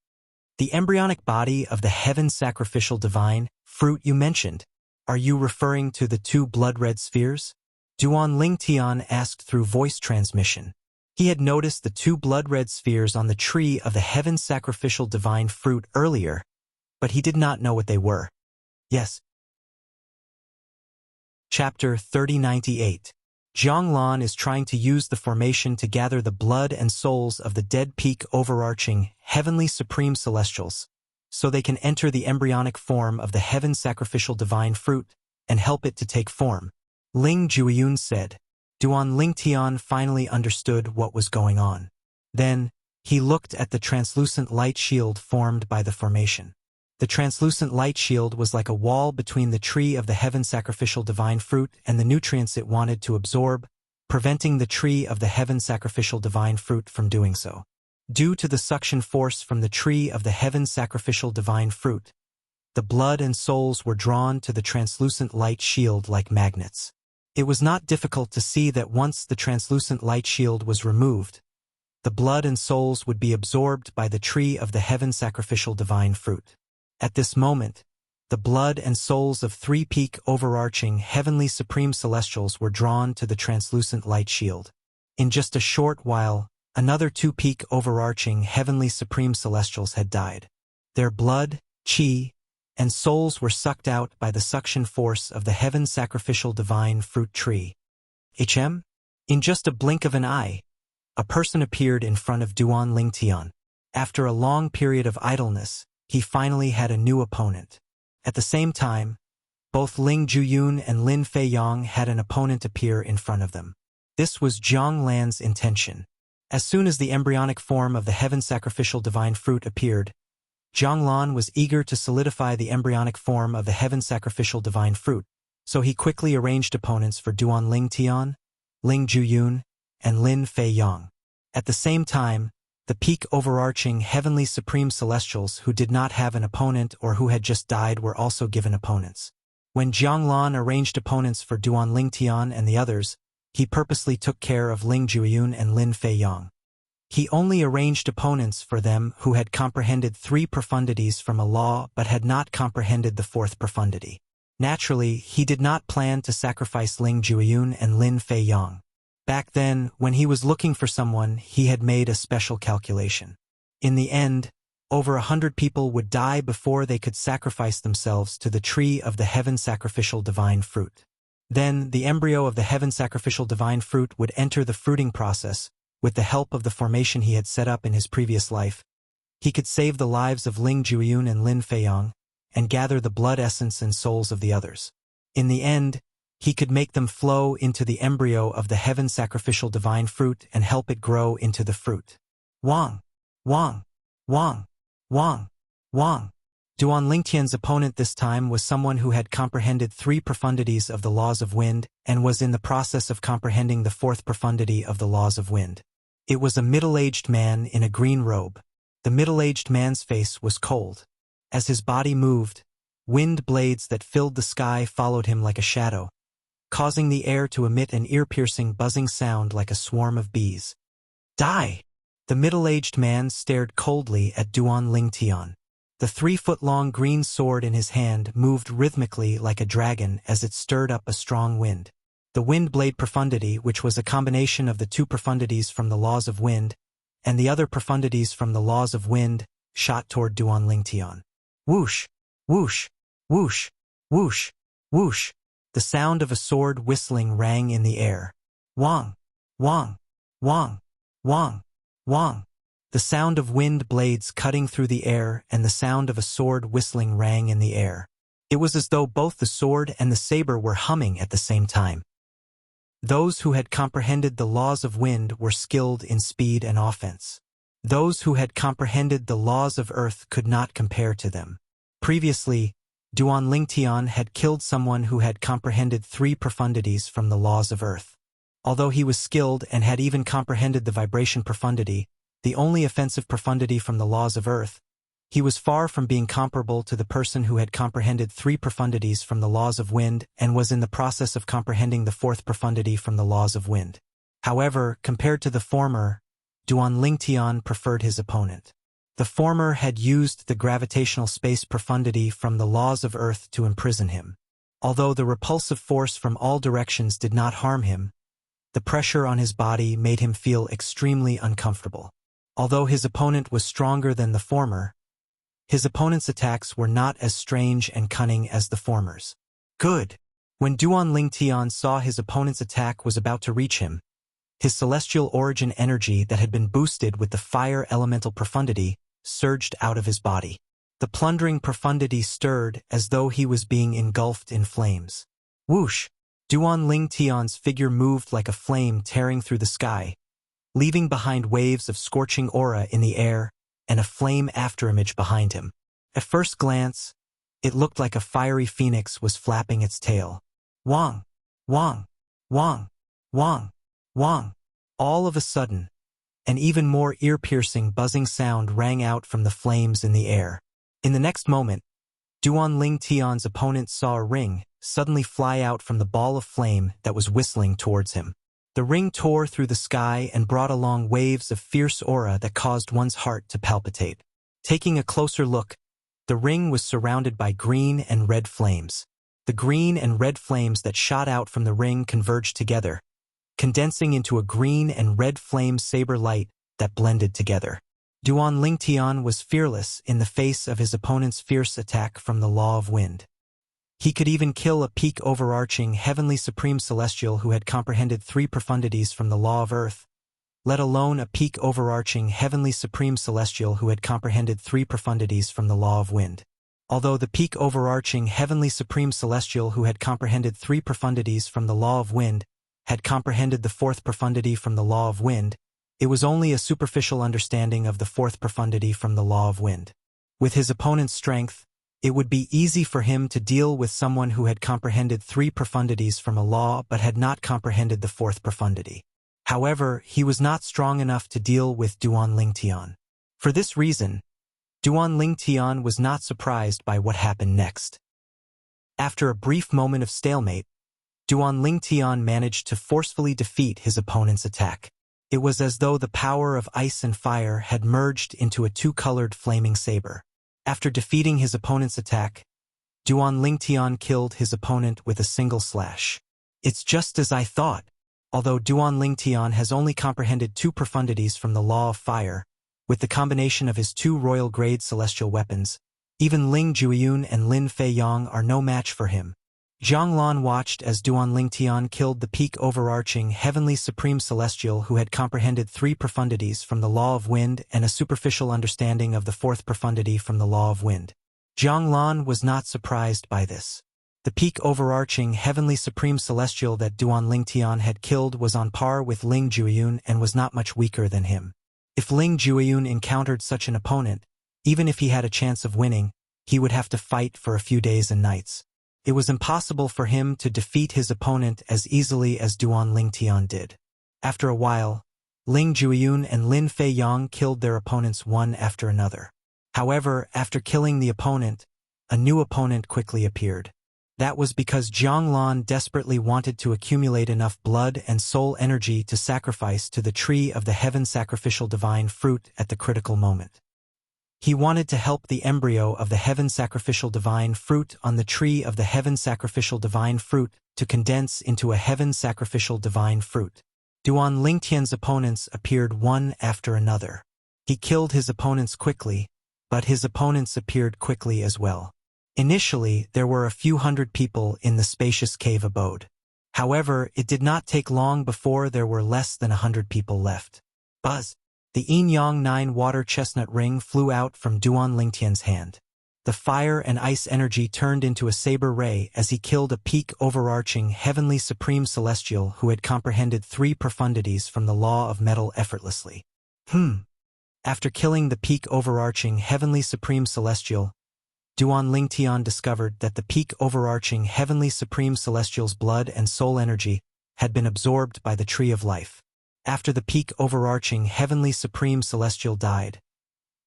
The embryonic body of the heaven sacrificial divine fruit you mentioned, are you referring to the two blood-red spheres? Duan Lingtian asked through voice transmission. He had noticed the two blood-red spheres on the tree of the heaven sacrificial divine fruit earlier, but he did not know what they were. Yes. Chapter 3098. Zhonglan is trying to use the formation to gather the blood and souls of the dead peak overarching heavenly supreme celestials, so they can enter the embryonic form of the heaven sacrificial divine fruit and help it to take form. Ling Juiyun said. Duan Lingtian finally understood what was going on. Then, he looked at the translucent light shield formed by the formation. The translucent light shield was like a wall between the tree of the heaven sacrificial divine fruit and the nutrients it wanted to absorb, preventing the tree of the heaven sacrificial divine fruit from doing so. Due to the suction force from the tree of the heaven sacrificial divine fruit, the blood and souls were drawn to the translucent light shield like magnets. It was not difficult to see that once the translucent light shield was removed, the blood and souls would be absorbed by the tree of the heaven sacrificial divine fruit. At this moment, the blood and souls of three peak overarching heavenly supreme celestials were drawn to the translucent light shield. In just a short while, another two peak overarching heavenly supreme celestials had died. Their blood, chi, and souls were sucked out by the suction force of the heaven sacrificial divine fruit tree. In just a blink of an eye, a person appeared in front of Duan Lingtian. After a long period of idleness, he finally had a new opponent. At the same time, both Ling Juyun and Lin Feiyang had an opponent appear in front of them. This was Zhang Lan's intention. As soon as the embryonic form of the heaven sacrificial divine fruit appeared, Zhang Lan was eager to solidify the embryonic form of the heaven sacrificial divine fruit, so he quickly arranged opponents for Duan Lingtian, Ling Juyun, and Lin Feiyang. At the same time, the peak overarching heavenly supreme celestials who did not have an opponent or who had just died were also given opponents. When Zhang Lan arranged opponents for Duan Lingtian and the others, he purposely took care of Ling Juyun and Lin Feiyang. He only arranged opponents for them who had comprehended 3 profundities from a law but had not comprehended the 4th profundity. Naturally, he did not plan to sacrifice Ling Juyun and Lin Feiyang. Back then, when he was looking for someone, he had made a special calculation. In the end, over 100 people would die before they could sacrifice themselves to the tree of the heaven sacrificial divine fruit. Then, the embryo of the heaven sacrificial divine fruit would enter the fruiting process. With the help of the formation he had set up in his previous life, he could save the lives of Ling Juyun and Lin Feiyang, and gather the blood essence and souls of the others. In the end, he could make them flow into the embryo of the heaven sacrificial divine fruit and help it grow into the fruit. Wang, Wang, Wang, Wang, Wang. Duan Lingtian's opponent this time was someone who had comprehended 3 profundities of the laws of wind and was in the process of comprehending the 4th profundity of the laws of wind. It was a middle-aged man in a green robe. The middle-aged man's face was cold. As his body moved, wind blades that filled the sky followed him like a shadow, causing the air to emit an ear-piercing buzzing sound like a swarm of bees. Die! The middle-aged man stared coldly at Duan Lingtian. The 3-foot-long green sword in his hand moved rhythmically like a dragon as it stirred up a strong wind. The wind blade profundity, which was a combination of the 2 profundities from the laws of wind and the other profundities from the laws of wind, shot toward Duan Lingtian. Whoosh! Whoosh! Whoosh! Whoosh! Whoosh! The sound of a sword whistling rang in the air. Wang! Wang! Wang! Wang! Wang! The sound of wind blades cutting through the air and the sound of a sword whistling rang in the air. It was as though both the sword and the saber were humming at the same time. Those who had comprehended the laws of wind were skilled in speed and offense. Those who had comprehended the laws of earth could not compare to them. Previously, Duan Lingtian had killed someone who had comprehended 3 profundities from the laws of earth. Although he was skilled and had even comprehended the vibration profundity, the only offensive profundity from the laws of earth, he was far from being comparable to the person who had comprehended 3 profundities from the laws of wind and was in the process of comprehending the 4th profundity from the laws of wind. However, compared to the former, Duan Lingtian preferred his opponent. The former had used the gravitational space profundity from the laws of earth to imprison him. Although the repulsive force from all directions did not harm him, the pressure on his body made him feel extremely uncomfortable. Although his opponent was stronger than the former, his opponent's attacks were not as strange and cunning as the former's. Good. When Duan Lingtian saw his opponent's attack was about to reach him, his celestial origin energy that had been boosted with the fire elemental profundity surged out of his body. The plundering profundity stirred as though he was being engulfed in flames. Whoosh! Duan Lingtian's figure moved like a flame tearing through the sky, leaving behind waves of scorching aura in the air and a flame afterimage behind him. At first glance, it looked like a fiery phoenix was flapping its tail. Wang! Wang! Wang! Wang! Wang! All of a sudden, an even more ear-piercing buzzing sound rang out from the flames in the air. In the next moment, Duan Lingtian's opponent saw a ring suddenly fly out from the ball of flame that was whistling towards him. The ring tore through the sky and brought along waves of fierce aura that caused one's heart to palpitate. Taking a closer look, the ring was surrounded by green and red flames. The green and red flames that shot out from the ring converged together, condensing into a green and red flame saber light that blended together. Duan Lingtian was fearless in the face of his opponent's fierce attack from the law of wind. He could even kill a peak overarching heavenly supreme celestial who had comprehended 3 profundities from the law of earth, let alone a peak overarching heavenly supreme celestial who had comprehended 3 profundities from the law of wind. Although the peak overarching heavenly supreme celestial who had comprehended 3 profundities from the law of wind had comprehended the 4th profundity from the law of wind, it was only a superficial understanding of the 4th profundity from the law of wind. With his opponent's strength, it would be easy for him to deal with someone who had comprehended 3 profundities from a law but had not comprehended the 4th profundity. However, he was not strong enough to deal with Duan Lingtian. For this reason, Duan Lingtian was not surprised by what happened next. After a brief moment of stalemate, Duan Lingtian managed to forcefully defeat his opponent's attack. It was as though the power of ice and fire had merged into a 2-colored flaming saber. After defeating his opponent's attack, Duan Lingtian killed his opponent with a single slash. It's just as I thought. Although Duan Lingtian has only comprehended 2 profundities from the law of fire, with the combination of his 2 royal-grade celestial weapons, even Ling Juiyun and Lin Feiyang are no match for him. Zhang Lan watched as Duan Lingtian killed the peak overarching heavenly supreme celestial who had comprehended 3 profundities from the law of wind and a superficial understanding of the 4th profundity from the law of wind. Zhang Lan was not surprised by this. The peak overarching heavenly supreme celestial that Duan Lingtian had killed was on par with Ling Juiyun and was not much weaker than him. If Ling Juiyun encountered such an opponent, even if he had a chance of winning, he would have to fight for a few days and nights. It was impossible for him to defeat his opponent as easily as Duan Lingtian did. After a while, Ling Juiyun and Lin Feiyang killed their opponents one after another. However, after killing the opponent, a new opponent quickly appeared. That was because Zhang Lan desperately wanted to accumulate enough blood and soul energy to sacrifice to the tree of the heaven sacrificial divine fruit at the critical moment. He wanted to help the embryo of the heaven sacrificial divine fruit on the tree of the heaven sacrificial divine fruit to condense into a heaven sacrificial divine fruit. Duan Lingtian's opponents appeared one after another. He killed his opponents quickly, but his opponents appeared quickly as well. Initially, there were a few hundred people in the spacious cave abode. However, it did not take long before there were less than 100 people left. Buzz! The Yin-Yang 9 water chestnut ring flew out from Duan Lingtian's hand. The fire and ice energy turned into a saber ray as he killed a peak overarching heavenly supreme celestial who had comprehended 3 profundities from the law of metal effortlessly. After killing the peak overarching heavenly supreme celestial, Duan Lingtian discovered that the peak overarching heavenly supreme celestial's blood and soul energy had been absorbed by the tree of life. After the peak overarching heavenly supreme celestial died,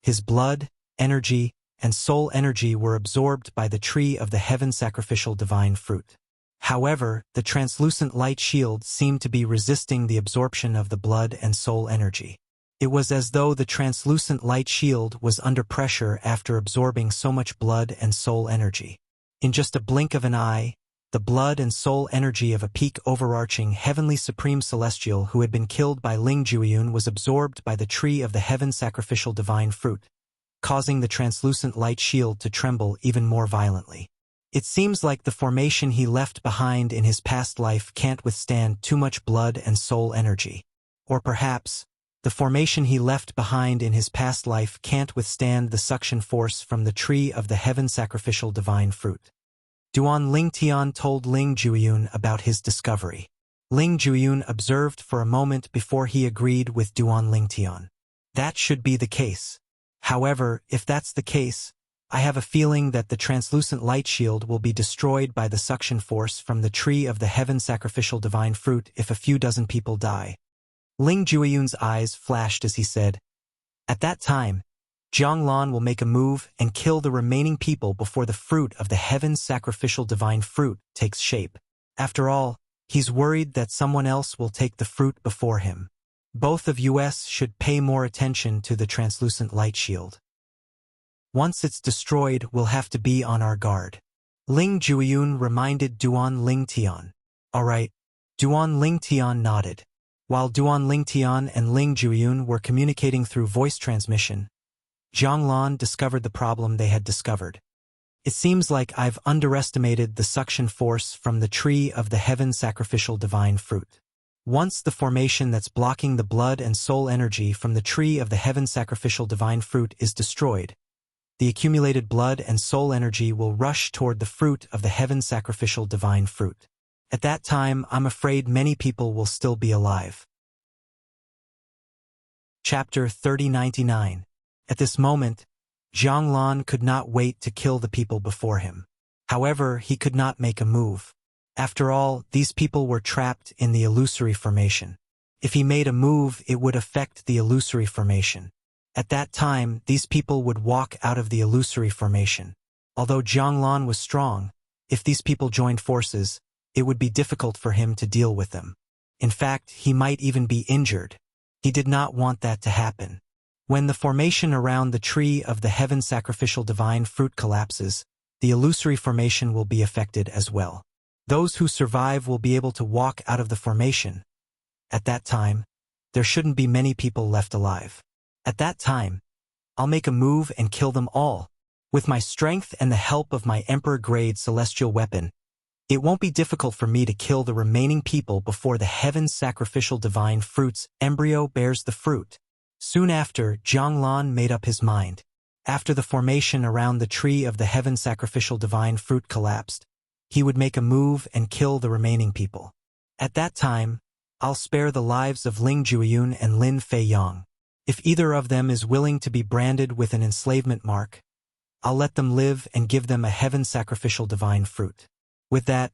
his blood, energy, and soul energy were absorbed by the tree of the heaven sacrificial divine fruit. However, the translucent light shield seemed to be resisting the absorption of the blood and soul energy. It was as though the translucent light shield was under pressure after absorbing so much blood and soul energy. In just a blink of an eye, the blood and soul energy of a peak overarching heavenly supreme celestial who had been killed by Ling Juiyun was absorbed by the tree of the heaven sacrificial divine fruit, causing the translucent light shield to tremble even more violently. It seems like the formation he left behind in his past life can't withstand too much blood and soul energy. Or perhaps, the formation he left behind in his past life can't withstand the suction force from the tree of the heaven sacrificial divine fruit. Duan Lingtian told Ling Juiyun about his discovery. Ling Juiyun observed for a moment before he agreed with Duan Lingtian. That should be the case. However, if that's the case, I have a feeling that the translucent light shield will be destroyed by the suction force from the tree of the heaven sacrificial divine fruit if a few dozen people die. Ling Juiyun's eyes flashed as he said, "At that time, Zhang Lan will make a move and kill the remaining people before the fruit of the heaven's sacrificial divine fruit takes shape. After all, he's worried that someone else will take the fruit before him. Both of us should pay more attention to the translucent light shield. Once it's destroyed, we'll have to be on our guard." Ling Juiyun reminded Duan Lingtian. "All right." Duan Lingtian nodded. While Duan Lingtian and Ling Juiyun were communicating through voice transmission, Zhang Lan discovered the problem they had discovered. It seems like I've underestimated the suction force from the tree of the heaven sacrificial divine fruit. Once the formation that's blocking the blood and soul energy from the tree of the heaven sacrificial divine fruit is destroyed, the accumulated blood and soul energy will rush toward the fruit of the heaven sacrificial divine fruit. At that time, I'm afraid many people will still be alive. Chapter 3099. At this moment, Zhang could not wait to kill the people before him. However, he could not make a move. After all, these people were trapped in the illusory formation. If he made a move, it would affect the illusory formation. At that time, these people would walk out of the illusory formation. Although Zhang was strong, if these people joined forces, it would be difficult for him to deal with them. In fact, he might even be injured. He did not want that to happen. When the formation around the tree of the heaven sacrificial divine fruit collapses, the illusory formation will be affected as well. Those who survive will be able to walk out of the formation. At that time, there shouldn't be many people left alive. At that time, I'll make a move and kill them all. With my strength and the help of my Emperor-grade celestial weapon, it won't be difficult for me to kill the remaining people before the heaven's sacrificial divine fruit's embryo bears the fruit. Soon after, Zhang made up his mind. After the formation around the tree of the heaven sacrificial divine fruit collapsed, he would make a move and kill the remaining people. At that time, I'll spare the lives of Ling Jueyun and Lin Feiyang. If either of them is willing to be branded with an enslavement mark, I'll let them live and give them a heaven sacrificial divine fruit. With that,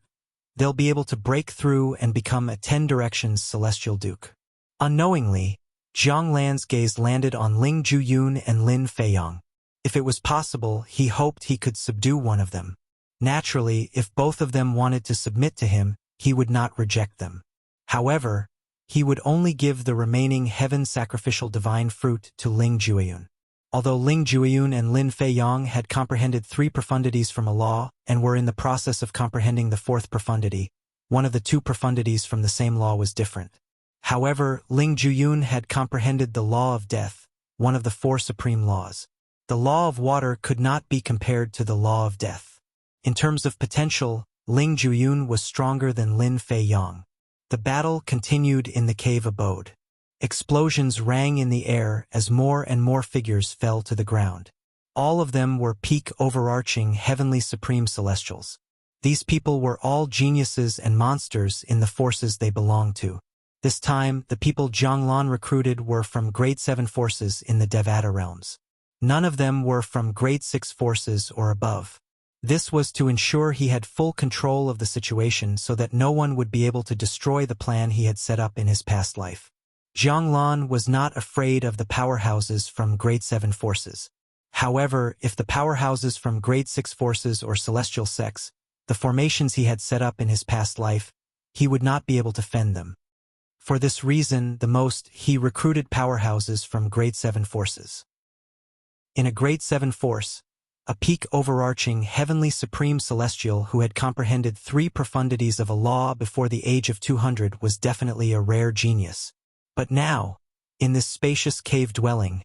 they'll be able to break through and become a 10 Directions celestial duke. Unknowingly, Zhang Lan's gaze landed on Ling Jueyun and Lin Feiyang. If it was possible, he hoped he could subdue one of them. Naturally, if both of them wanted to submit to him, he would not reject them. However, he would only give the remaining heaven sacrificial divine fruit to Ling Jueyun. Although Ling Jueyun and Lin Feiyang had comprehended 3 profundities from a law and were in the process of comprehending the 4th profundity, one of the 2 profundities from the same law was different. However, Ling Jueyun had comprehended the law of death, one of the 4 supreme laws. The law of water could not be compared to the law of death. In terms of potential, Ling Jueyun was stronger than Lin Feiyang. The battle continued in the cave abode. Explosions rang in the air as more and more figures fell to the ground. All of them were peak overarching heavenly supreme celestials. These people were all geniuses and monsters in the forces they belonged to. This time, the people Zhang recruited were from grade 7 forces in the Devata realms. None of them were from grade 6 forces or above. This was to ensure he had full control of the situation so that no one would be able to destroy the plan he had set up in his past life. Zhang was not afraid of the powerhouses from grade 7 forces. However, if the powerhouses from grade 6 forces or celestial sects, the formations he had set up in his past life, he would not be able to fend them. For this reason, he recruited powerhouses from grade 7 forces. In a grade 7 force, a peak overarching heavenly supreme celestial who had comprehended 3 profundities of a law before the age of 200 was definitely a rare genius. But now, in this spacious cave dwelling,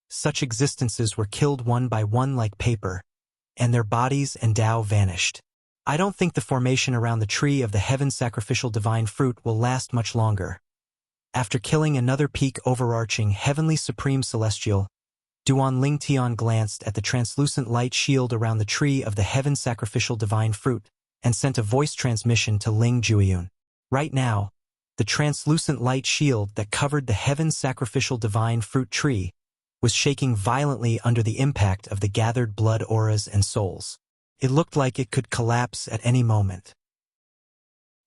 such existences were killed one by one like paper, and their bodies and Tao vanished. I don't think the formation around the tree of the heaven sacrificial divine fruit will last much longer. After killing another peak overarching heavenly supreme celestial, Duan Lingtian glanced at the translucent light shield around the tree of the heaven sacrificial divine fruit and sent a voice transmission to Ling Jueyun. Right now, the translucent light shield that covered the heaven sacrificial divine fruit tree was shaking violently under the impact of the gathered blood auras and souls. It looked like it could collapse at any moment.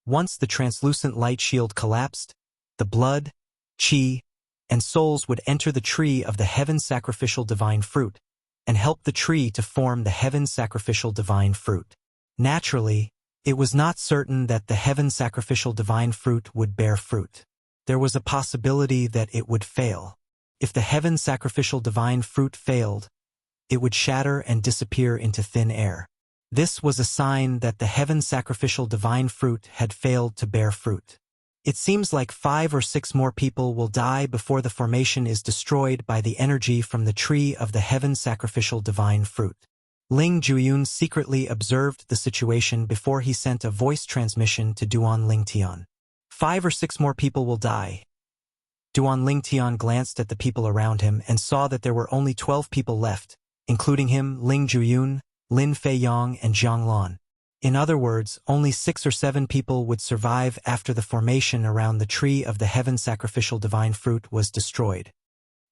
Once the translucent light shield collapsed, the blood, qi, and souls would enter the tree of the heaven sacrificial divine fruit and help the tree to form the heaven sacrificial divine fruit. Naturally, it was not certain that the heaven sacrificial divine fruit would bear fruit. There was a possibility that it would fail. If the heaven sacrificial divine fruit failed, it would shatter and disappear into thin air. This was a sign that the heaven sacrificial divine fruit had failed to bear fruit. It seems like 5 or 6 more people will die before the formation is destroyed by the energy from the tree of the heaven sacrificial divine fruit. Ling Juyun secretly observed the situation before he sent a voice transmission to Duan Lingtian. 5 or 6 more people will die. Duan Lingtian glanced at the people around him and saw that there were only 12 people left, including him, Ling Juyun, Lin Feiyang, and Zhang Lan. In other words, only 6 or 7 people would survive after the formation around the tree of the heaven sacrificial divine fruit was destroyed.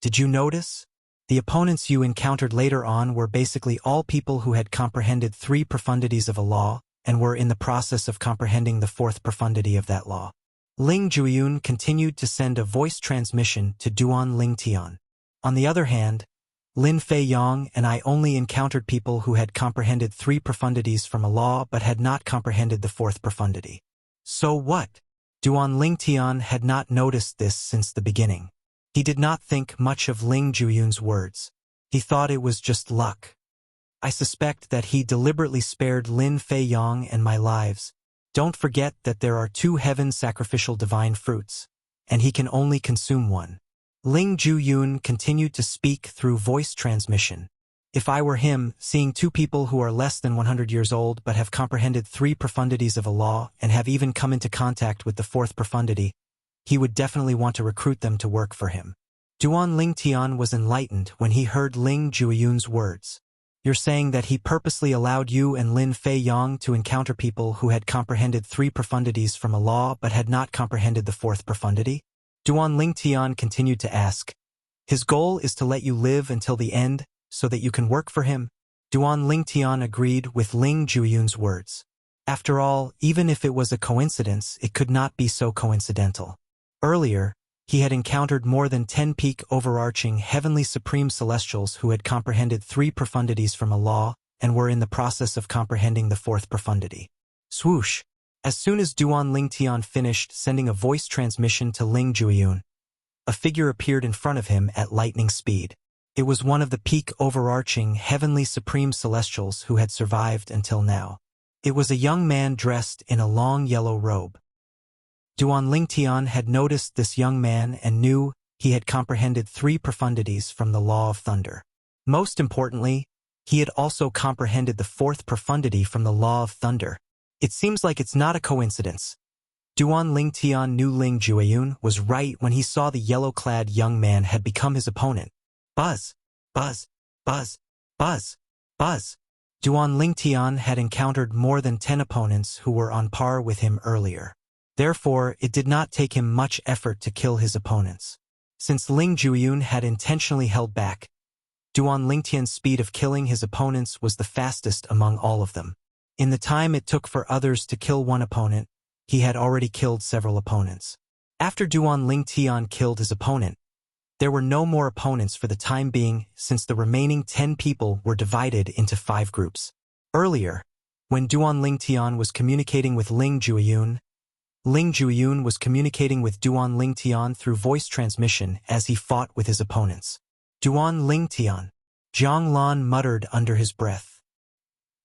Did you notice? The opponents you encountered later on were basically all people who had comprehended 3 profundities of a law and were in the process of comprehending the 4th profundity of that law. Ling Juyun continued to send a voice transmission to Duan Lingtian. On the other hand, Lin Feiyang and I only encountered people who had comprehended 3 profundities from a law but had not comprehended the 4th profundity. So what? Duan Lingtian had not noticed this since the beginning. He did not think much of Ling Juyun's words. He thought it was just luck. I suspect that he deliberately spared Lin Feiyang and my lives. Don't forget that there are 2 heaven sacrificial divine fruits, and he can only consume one. Ling Juyun continued to speak through voice transmission. If I were him, seeing 2 people who are less than 100 years old but have comprehended 3 profundities of a law and have even come into contact with the 4th profundity, he would definitely want to recruit them to work for him. Duan Lingtian was enlightened when he heard Ling Juyun's words. You're saying that he purposely allowed you and Lin Feiyang to encounter people who had comprehended 3 profundities from a law but had not comprehended the 4th profundity? Duan Lingtian continued to ask. His goal is to let you live until the end so that you can work for him? Duan Lingtian agreed with Ling Juyun's words. After all, even if it was a coincidence, it could not be so coincidental. Earlier, he had encountered more than 10 peak overarching heavenly supreme celestials who had comprehended 3 profundities from a law and were in the process of comprehending the 4th profundity. Swoosh! As soon as Duan Lingtian finished sending a voice transmission to Ling Juyun, a figure appeared in front of him at lightning speed. It was one of the peak overarching heavenly supreme celestials who had survived until now. It was a young man dressed in a long yellow robe. Duan Lingtian had noticed this young man and knew he had comprehended 3 profundities from the law of thunder. Most importantly, he had also comprehended the 4th profundity from the law of thunder. It seems like it's not a coincidence. Duan Lingtian knew Ling Juyun was right when he saw the yellow-clad young man had become his opponent. Buzz, buzz, buzz, buzz, buzz. Duan Lingtian had encountered more than 10 opponents who were on par with him earlier. Therefore, it did not take him much effort to kill his opponents. Since Ling Juyun had intentionally held back, Duan Lingtian's speed of killing his opponents was the fastest among all of them. In the time it took for others to kill one opponent, he had already killed several opponents. After Duan Lingtian killed his opponent, there were no more opponents for the time being since the remaining 10 people were divided into 5 groups. Earlier, when Duan Lingtian was communicating with Ling Juyun was communicating with Duan Lingtian through voice transmission as he fought with his opponents. Duan Lingtian, Zhang Lan muttered under his breath.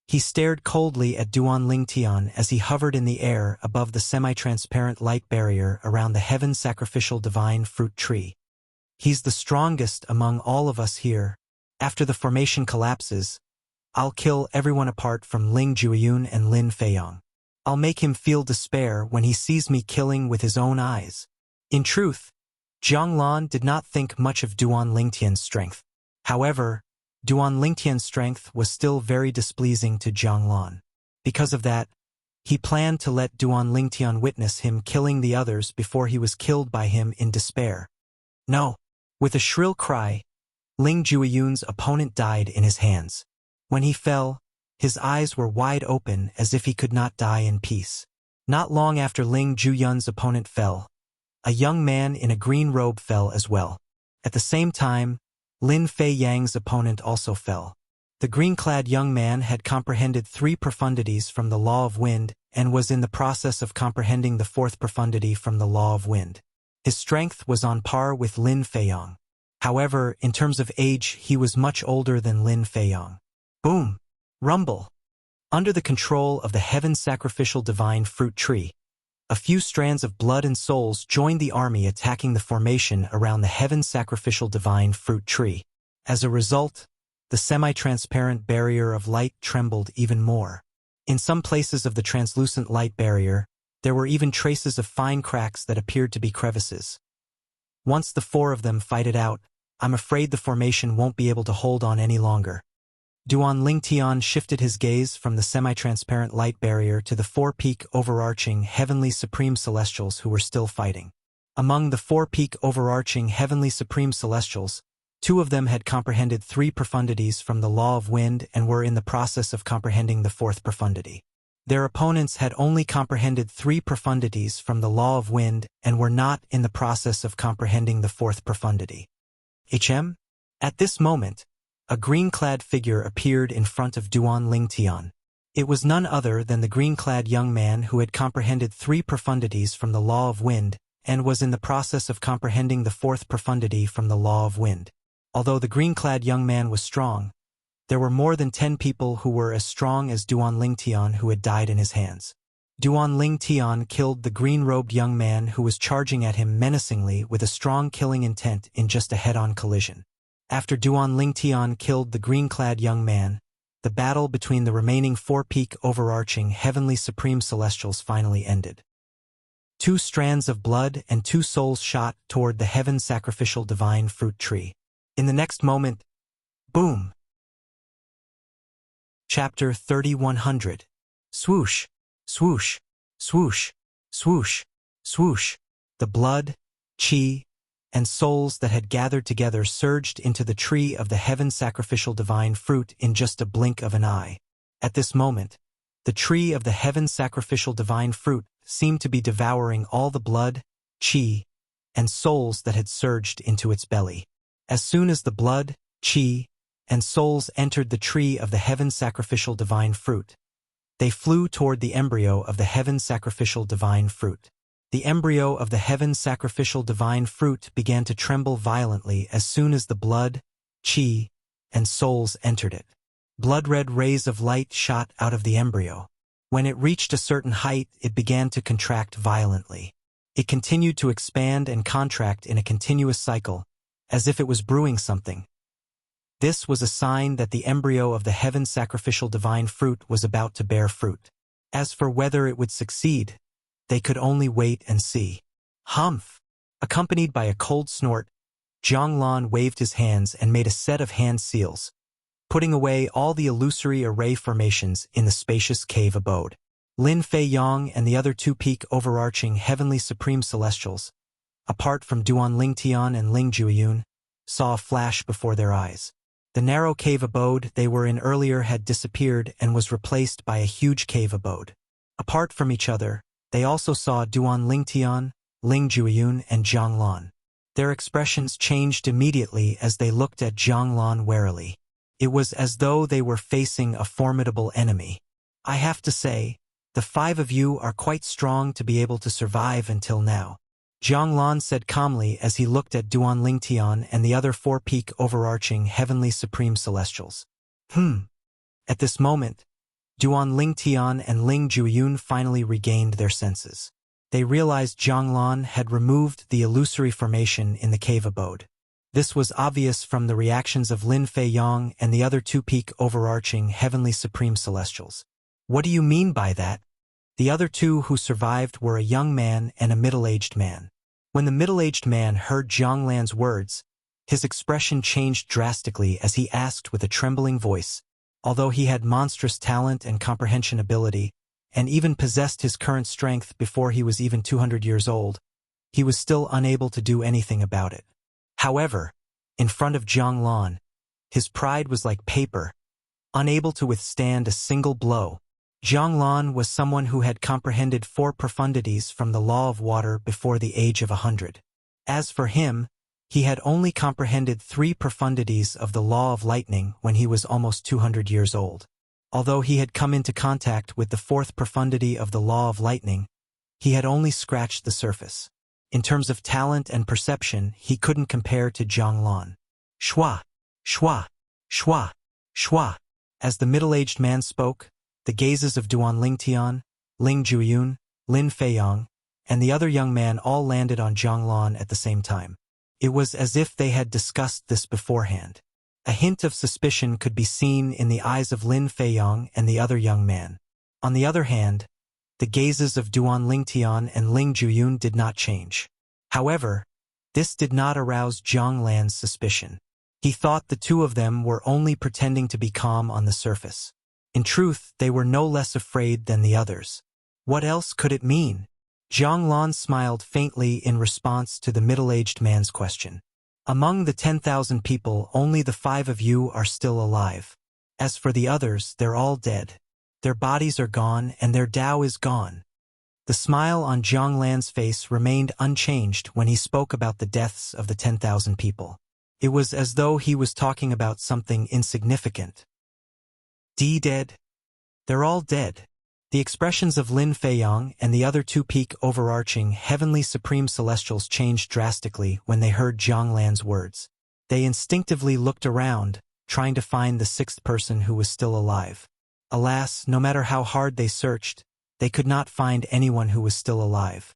He stared coldly at Duan Lingtian as he hovered in the air above the semi-transparent light barrier around the heaven sacrificial divine fruit tree. He's the strongest among all of us here. After the formation collapses, I'll kill everyone apart from Ling Juyun and Lin Feiyang. I'll make him feel despair when he sees me killing with his own eyes. In truth, Zhang Lan did not think much of Duan Lingtian's strength. However, Duan Lingtian's strength was still very displeasing to Zhang Lan. Because of that, he planned to let Duan Lingtian witness him killing the others before he was killed by him in despair. No! With a shrill cry, Ling Juyun's opponent died in his hands. When he fell, his eyes were wide open as if he could not die in peace. Not long after Ling Juyun's opponent fell, a young man in a green robe fell as well. At the same time, Lin Feiyang's opponent also fell. The green-clad young man had comprehended 3 profundities from the law of wind and was in the process of comprehending the 4th profundity from the law of wind. His strength was on par with Lin Feiyang. However, in terms of age, he was much older than Lin Feiyang. Boom! Rumble! Under the control of the heaven sacrificial divine fruit tree, a few strands of blood and souls joined the army attacking the formation around the heaven sacrificial divine fruit tree. As a result, the semi-transparent barrier of light trembled even more. In some places of the translucent light barrier, there were even traces of fine cracks that appeared to be crevices. Once the four of them fight it out, I'm afraid the formation won't be able to hold on any longer. Duan Lingtian shifted his gaze from the semi-transparent light barrier to the four-peak overarching heavenly supreme celestials who were still fighting. Among the four-peak overarching heavenly supreme celestials, two of them had comprehended 3 profundities from the law of wind and were in the process of comprehending the 4th profundity. Their opponents had only comprehended 3 profundities from the law of wind and were not in the process of comprehending the 4th profundity. At this moment, a green-clad figure appeared in front of Duan Lingtian. It was none other than the green-clad young man who had comprehended 3 profundities from the law of wind and was in the process of comprehending the 4th profundity from the law of wind. Although the green-clad young man was strong, there were more than 10 people who were as strong as Duan Lingtian who had died in his hands. Duan Lingtian killed the green-robed young man who was charging at him menacingly with a strong killing intent in just a head-on collision. After Duan Lingtian killed the green-clad young man, the battle between the remaining 4-peak overarching heavenly supreme celestials finally ended. 2 strands of blood and 2 souls shot toward the heaven sacrificial divine fruit tree. In the next moment, boom! Chapter 3100. Swoosh, swoosh, swoosh, swoosh, swoosh. The blood, chi, and souls that had gathered together surged into the tree of the heaven sacrificial divine fruit in just a blink of an eye. At this moment, the tree of the heaven sacrificial divine fruit seemed to be devouring all the blood, chi, and souls that had surged into its belly. As soon as the blood, chi, and souls entered the tree of the heaven sacrificial divine fruit, they flew toward the embryo of the heaven sacrificial divine fruit. The embryo of the heaven sacrificial divine fruit began to tremble violently as soon as the blood, chi, and souls entered it. Blood-red rays of light shot out of the embryo. When it reached a certain height, it began to contract violently. It continued to expand and contract in a continuous cycle, as if it was brewing something. This was a sign that the embryo of the heaven sacrificial divine fruit was about to bear fruit. As for whether it would succeed, they could only wait and see. Humph! Accompanied by a cold snort, Zhonglan waved his hands and made a set of hand seals, putting away all the illusory array formations in the spacious cave abode. Lin Fei-yong and the other 2-peak overarching heavenly supreme celestials, apart from Duan Lingtian and Ling Jueyun, saw a flash before their eyes. The narrow cave abode they were in earlier had disappeared and was replaced by a huge cave abode. Apart from each other, they also saw Duan Lingtian, Ling Jueyun, and Zhonglan. Their expressions changed immediately as they looked at Zhonglan warily. It was as though they were facing a formidable enemy. I have to say, the 5 of you are quite strong to be able to survive until now, Zhonglan said calmly as he looked at Duan Lingtian and the other 4-peak overarching heavenly supreme celestials. At this moment, Duan Lingtian and Ling Jueyun finally regained their senses. They realized Zhonglan had removed the illusory formation in the cave abode. This was obvious from the reactions of Lin Fei-yong and the other 2-peak overarching heavenly supreme celestials. What do you mean by that? The other 2 who survived were a young man and a middle-aged man. When the middle-aged man heard Zhonglan's words, his expression changed drastically as he asked with a trembling voice, although he had monstrous talent and comprehension ability, and even possessed his current strength before he was even 200 years old, he was still unable to do anything about it. However, in front of Zhonglan, his pride was like paper, unable to withstand a single blow. Zhonglan was someone who had comprehended 4 profundities from the law of water before the age of 100. As for him, he had only comprehended 3 profundities of the law of lightning when he was almost 200 years old. Although he had come into contact with the 4th profundity of the law of lightning, he had only scratched the surface. In terms of talent and perception, he couldn't compare to Zhonglan. Shua, shua, shua, shua. As the middle-aged man spoke, the gazes of Duan Lingtian, Ling Jueyun, Lin Fei-yong, and the other young man all landed on Zhonglan at the same time. It was as if they had discussed this beforehand. A hint of suspicion could be seen in the eyes of Lin Feiyong and the other young man. On the other hand, the gazes of Duan Lingtian and Ling Juyun did not change. However, this did not arouse Zhang Lan's suspicion. He thought the two of them were only pretending to be calm on the surface. In truth, they were no less afraid than the others. What else could it mean? Zhang Lan smiled faintly in response to the middle-aged man's question. Among the 10,000 people, only the 5 of you are still alive. As for the others, they're all dead. Their bodies are gone and their Dao is gone. The smile on Zhang Lan's face remained unchanged when he spoke about the deaths of the 10,000 people. It was as though he was talking about something insignificant. Dead? They're all dead. The expressions of Lin Feiyong and the other two peak overarching heavenly supreme celestials changed drastically when they heard Zhang Lan's words. They instinctively looked around, trying to find the 6th person who was still alive. Alas, no matter how hard they searched, they could not find anyone who was still alive.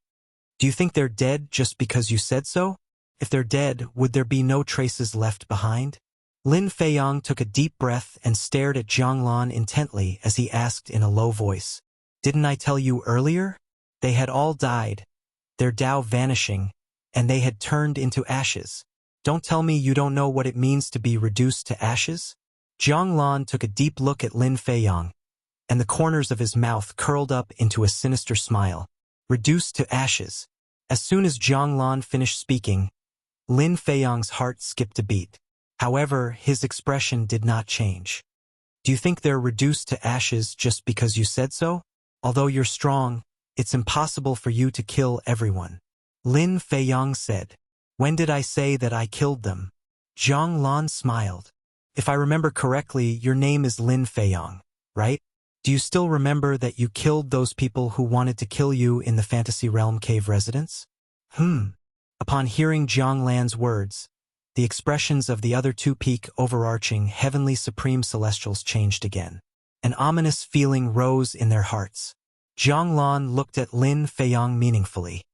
Do you think they're dead just because you said so? If they're dead, would there be no traces left behind? Lin Feiyong took a deep breath and stared at Zhang Lan intently as he asked in a low voice, "Didn't I tell you earlier? They had all died, their Dao vanishing, and they had turned into ashes. Don't tell me you don't know what it means to be reduced to ashes?" Zhang Lan took a deep look at Lin Feiyong, and the corners of his mouth curled up into a sinister smile. Reduced to ashes. As soon as Zhang Lan finished speaking, Lin Feiyong's heart skipped a beat. However, his expression did not change. "Do you think they're reduced to ashes just because you said so? Although you're strong, it's impossible for you to kill everyone," Lin Feiyong said. "When did I say that I killed them?" Zhang Lan smiled. "If I remember correctly, your name is Lin Feiyong, right? Do you still remember that you killed those people who wanted to kill you in the Fantasy Realm cave residence?" Upon hearing Zhang Lan's words, the expressions of the other two peak overarching heavenly supreme celestials changed again. An ominous feeling rose in their hearts. Zhang Lan looked at Lin Feiyong meaningfully.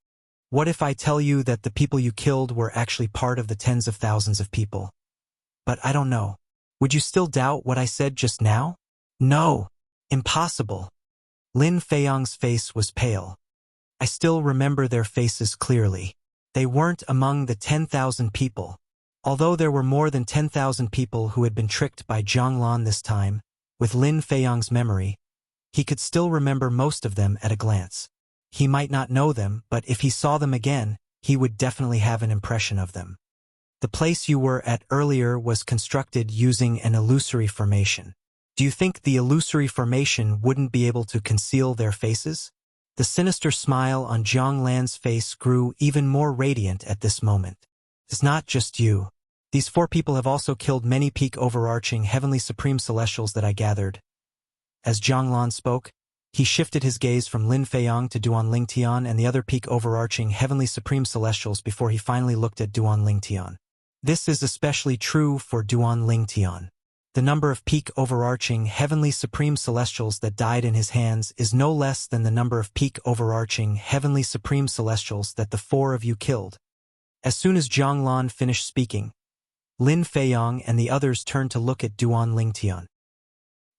"What if I tell you that the people you killed were actually part of the tens of thousands of people? But I don't know. Would you still doubt what I said just now?" "No. Impossible." Lin Feiyong's face was pale. "I still remember their faces clearly. They weren't among the 10,000 people. Although there were more than 10,000 people who had been tricked by Zhang Lan this time, with Lin Feiyong's memory, he could still remember most of them at a glance. He might not know them, but if he saw them again, he would definitely have an impression of them. The place you were at earlier was constructed using an illusory formation. Do you think the illusory formation wouldn't be able to conceal their faces?" The sinister smile on Zhang Lan's face grew even more radiant at this moment. "It's not just you. These 4 people have also killed many peak overarching heavenly supreme celestials that I gathered." As Zhang Lan spoke, he shifted his gaze from Lin Feiyong to Duan Lingtian and the other peak overarching heavenly supreme celestials before he finally looked at Duan Lingtian. This is especially true for Duan Lingtian. The number of peak overarching heavenly supreme celestials that died in his hands is no less than the number of peak overarching heavenly supreme celestials that the 4 of you killed. As soon as Zhang Lan finished speaking, Lin Feiyong and the others turned to look at Duan Lingtian.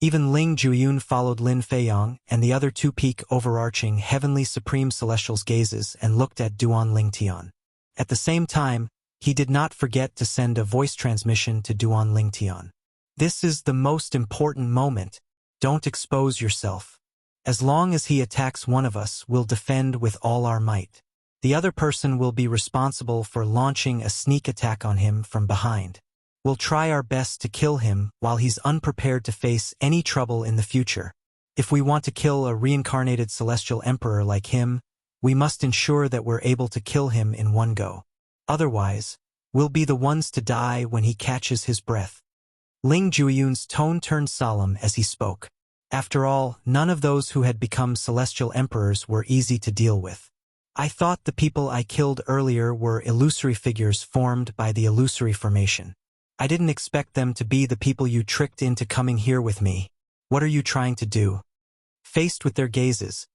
Even Ling Juyun followed Lin Feiyong and the other 2 peak overarching heavenly supreme celestials' gazes and looked at Duan Lingtian. At the same time, he did not forget to send a voice transmission to Duan Lingtian. "This is the most important moment. Don't expose yourself. As long as he attacks one of us, we'll defend with all our might. The other person will be responsible for launching a sneak attack on him from behind. We'll try our best to kill him while he's unprepared to face any trouble in the future. If we want to kill a reincarnated celestial emperor like him, we must ensure that we're able to kill him in one go. Otherwise, we'll be the ones to die when he catches his breath." Ling Juyun's tone turned solemn as he spoke. After all, none of those who had become celestial emperors were easy to deal with. "I thought the people I killed earlier were illusory figures formed by the illusory formation. I didn't expect them to be the people you tricked into coming here with me. What are you trying to do?" Faced with their gazes,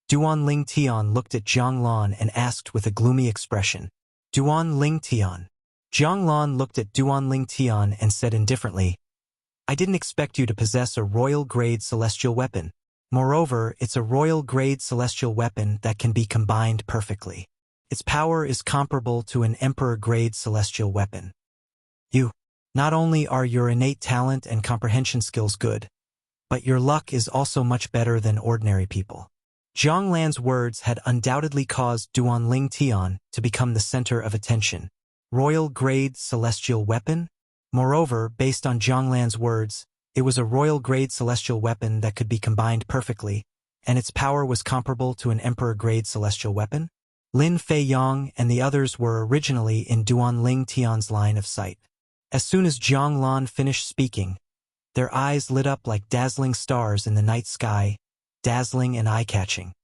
Duan Lingtian looked at Zhang Lan and asked with a gloomy expression, "Duan Lingtian, Zhang looked at Duanling Tian and said indifferently, I didn't expect you to possess a royal-grade celestial weapon. Moreover, it's a royal-grade celestial weapon that can be combined perfectly. Its power is comparable to an emperor-grade celestial weapon. Not only are your innate talent and comprehension skills good, but your luck is also much better than ordinary people. Zhang Lan's words had undoubtedly caused Duanling Tian to become the center of attention. Royal-grade celestial weapon? Moreover, based on Zhang Lan's words, it was a royal-grade celestial weapon that could be combined perfectly, and its power was comparable to an emperor-grade celestial weapon? Lin Feiyong and the others were originally in Duanling Tian's line of sight. As soon as Zhang Lan finished speaking, their eyes lit up like dazzling stars in the night sky, dazzling and eye-catching.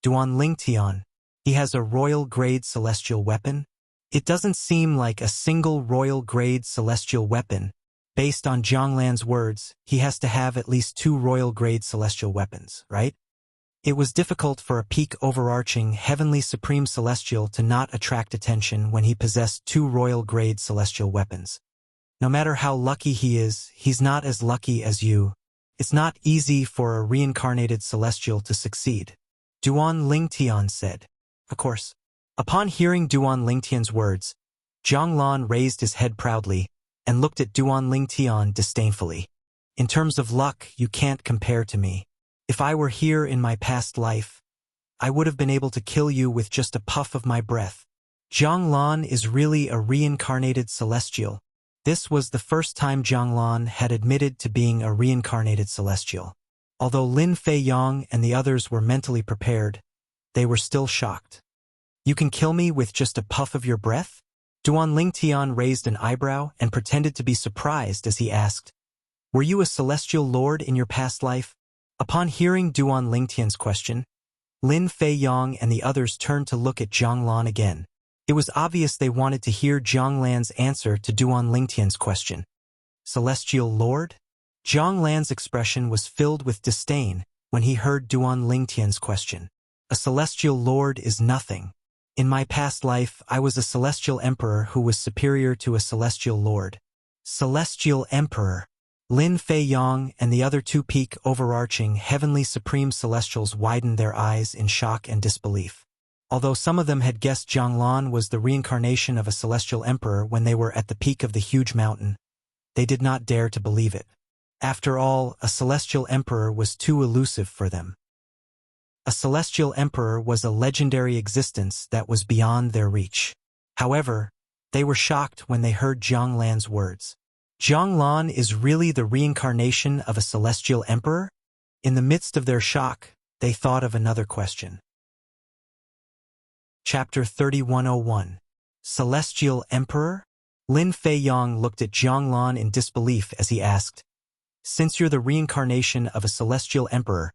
Duanling Tian, he has a royal-grade celestial weapon? It doesn't seem like a single royal-grade celestial weapon. Based on Zhang Lan's words, he has to have at least 2 royal-grade celestial weapons, right? It was difficult for a peak overarching heavenly supreme celestial to not attract attention when he possessed 2 royal-grade celestial weapons. No matter how lucky he is, he's not as lucky as you. It's not easy for a reincarnated celestial to succeed. Duanling Tian said. Of course. Upon hearing Duanling Tian's words, Zhang Lan raised his head proudly and looked at Duanling Tian disdainfully. In terms of luck, you can't compare to me. If I were here in my past life, I would have been able to kill you with just a puff of my breath. Zhang Lan is really a reincarnated celestial. This was the first time Zhang Lan had admitted to being a reincarnated celestial. Although Lin Feiyong and the others were mentally prepared, they were still shocked. You can kill me with just a puff of your breath? Duanling Tian raised an eyebrow and pretended to be surprised as he asked, Were you a celestial lord in your past life? Upon hearing Duanling Tian's question, Lin Feiyong and the others turned to look at Zhang Lan again. It was obvious they wanted to hear Zhang Lan's answer to Duanling Tian's question. Celestial Lord? Zhang Lan's expression was filled with disdain when he heard Duanling Tian's question. A celestial lord is nothing. In my past life, I was a celestial emperor who was superior to a celestial lord. Celestial emperor. Lin Feiyong and the other 2 peak overarching heavenly supreme celestials widened their eyes in shock and disbelief. Although some of them had guessed Zhang Lan was the reincarnation of a celestial emperor when they were at the peak of the huge mountain, they did not dare to believe it. After all, a celestial emperor was too elusive for them. A celestial emperor was a legendary existence that was beyond their reach. However, they were shocked when they heard Zhang Lan's words. Zhang Lan is really the reincarnation of a celestial emperor? In the midst of their shock, they thought of another question. Chapter 3101. Celestial Emperor? Lin Feiyong looked at Zhang Lan in disbelief as he asked, Since you're the reincarnation of a celestial emperor,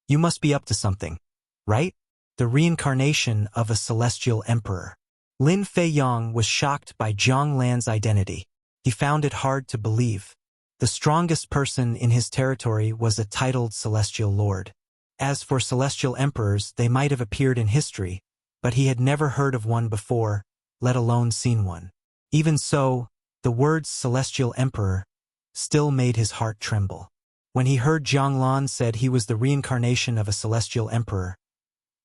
you must be up to something, right? The reincarnation of a celestial emperor. Lin Feiyong was shocked by Zhang Lan's identity. He found it hard to believe. The strongest person in his territory was a titled celestial lord. As for celestial emperors, they might have appeared in history, but he had never heard of one before, let alone seen one. Even so, the words celestial emperor still made his heart tremble. When he heard Zhang Lan said he was the reincarnation of a celestial emperor,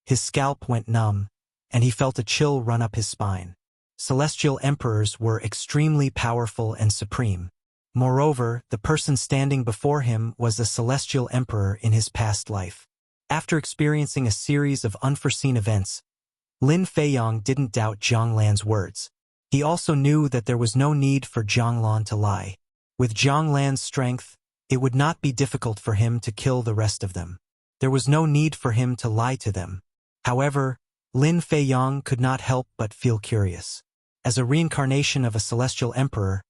his scalp went numb, and he felt a chill run up his spine. Celestial emperors were extremely powerful and supreme. Moreover, the person standing before him was a celestial emperor in his past life. After experiencing a series of unforeseen events, Lin Feiyong didn't doubt Zhang Lan's words. He also knew that there was no need for Zhang Lan to lie. With Zhang Lan's strength, it would not be difficult for him to kill the rest of them. There was no need for him to lie to them. However, Lin Feiyong could not help but feel curious. As a reincarnation of a celestial emperor,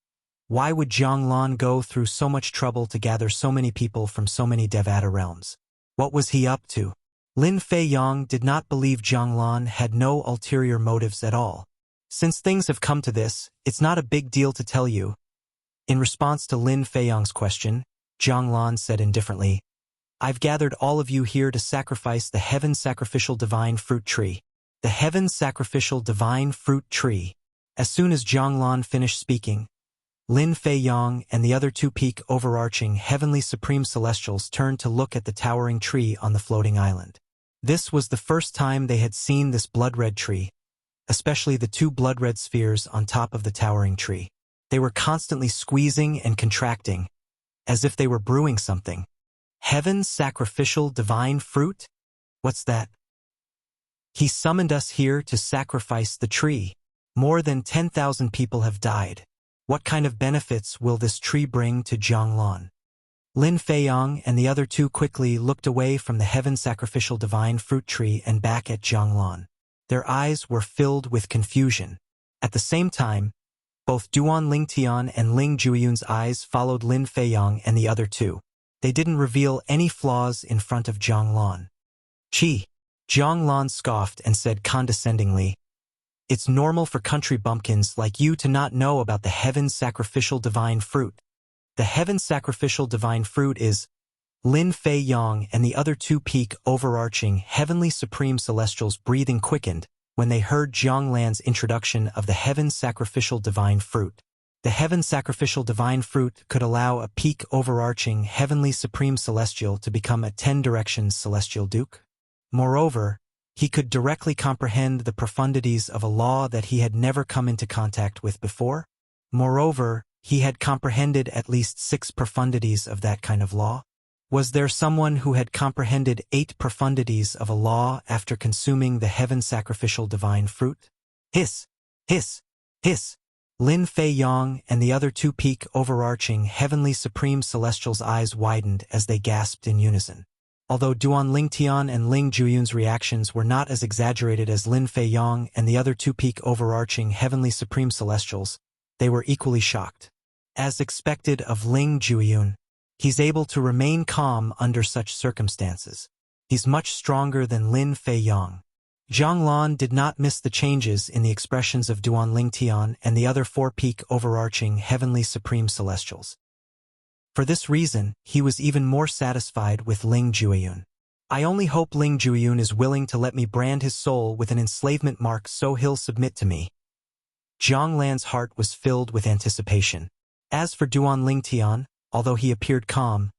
why would Zhang Lan go through so much trouble to gather so many people from so many Devata realms? What was he up to? Lin Feiyong did not believe Zhang Lan had no ulterior motives at all. Since things have come to this, it's not a big deal to tell you. In response to Lin Feiyong's question, Zhang Lan said indifferently, I've gathered all of you here to sacrifice the Heaven Sacrificial Divine Fruit Tree. The Heaven Sacrificial Divine Fruit Tree. As soon as Zhanglan finished speaking, Lin Feiyong and the other two peak overarching heavenly supreme celestials turned to look at the towering tree on the floating island. This was the first time they had seen this blood-red tree, especially the two blood-red spheres on top of the towering tree. They were constantly squeezing and contracting, as if they were brewing something. Heaven's sacrificial divine fruit? What's that? He summoned us here to sacrifice the tree. More than 10,000 people have died. What kind of benefits will this tree bring to Zhanglan? Lin Feiyong and the other two quickly looked away from the heaven sacrificial divine fruit tree and back at Zhanglan. Their eyes were filled with confusion. At the same time, both Duan Lingtian and Ling Jueyun's eyes followed Lin Feiyong and the other two. They didn't reveal any flaws in front of Zhanglan. Chi. Zhanglan scoffed and said condescendingly, "It's normal for country bumpkins like you to not know about the heaven sacrificial divine fruit. The heaven sacrificial divine fruit is..." Lin Feiyong and the other two peak overarching heavenly supreme celestials breathing quickened when they heard Zhanglan's introduction of the heaven sacrificial divine fruit. The heaven sacrificial divine fruit could allow a peak overarching heavenly supreme celestial to become a 10 directions celestial duke. Moreover, he could directly comprehend the profundities of a law that he had never come into contact with before. Moreover, he had comprehended at least 6 profundities of that kind of law. Was there someone who had comprehended 8 profundities of a law after consuming the heaven sacrificial divine fruit? Hiss! Hiss! Hiss! Lin Feiyong and the other two peak overarching heavenly supreme celestials' eyes widened as they gasped in unison. Although Duan Lingtian and Ling Jueyun's reactions were not as exaggerated as Lin Feiyong and the other two peak overarching heavenly supreme celestials, they were equally shocked. As expected of Ling Jueyun, he's able to remain calm under such circumstances. He's much stronger than Lin Feiyong. Zhanglan did not miss the changes in the expressions of Duan Lingtian and the other 4 peak overarching heavenly supreme celestials. For this reason, he was even more satisfied with Ling Jueyun. I only hope Ling Jueyun is willing to let me brand his soul with an enslavement mark so he'll submit to me. Zhanglan's heart was filled with anticipation. As for Duan Lingtian, although he appeared calm,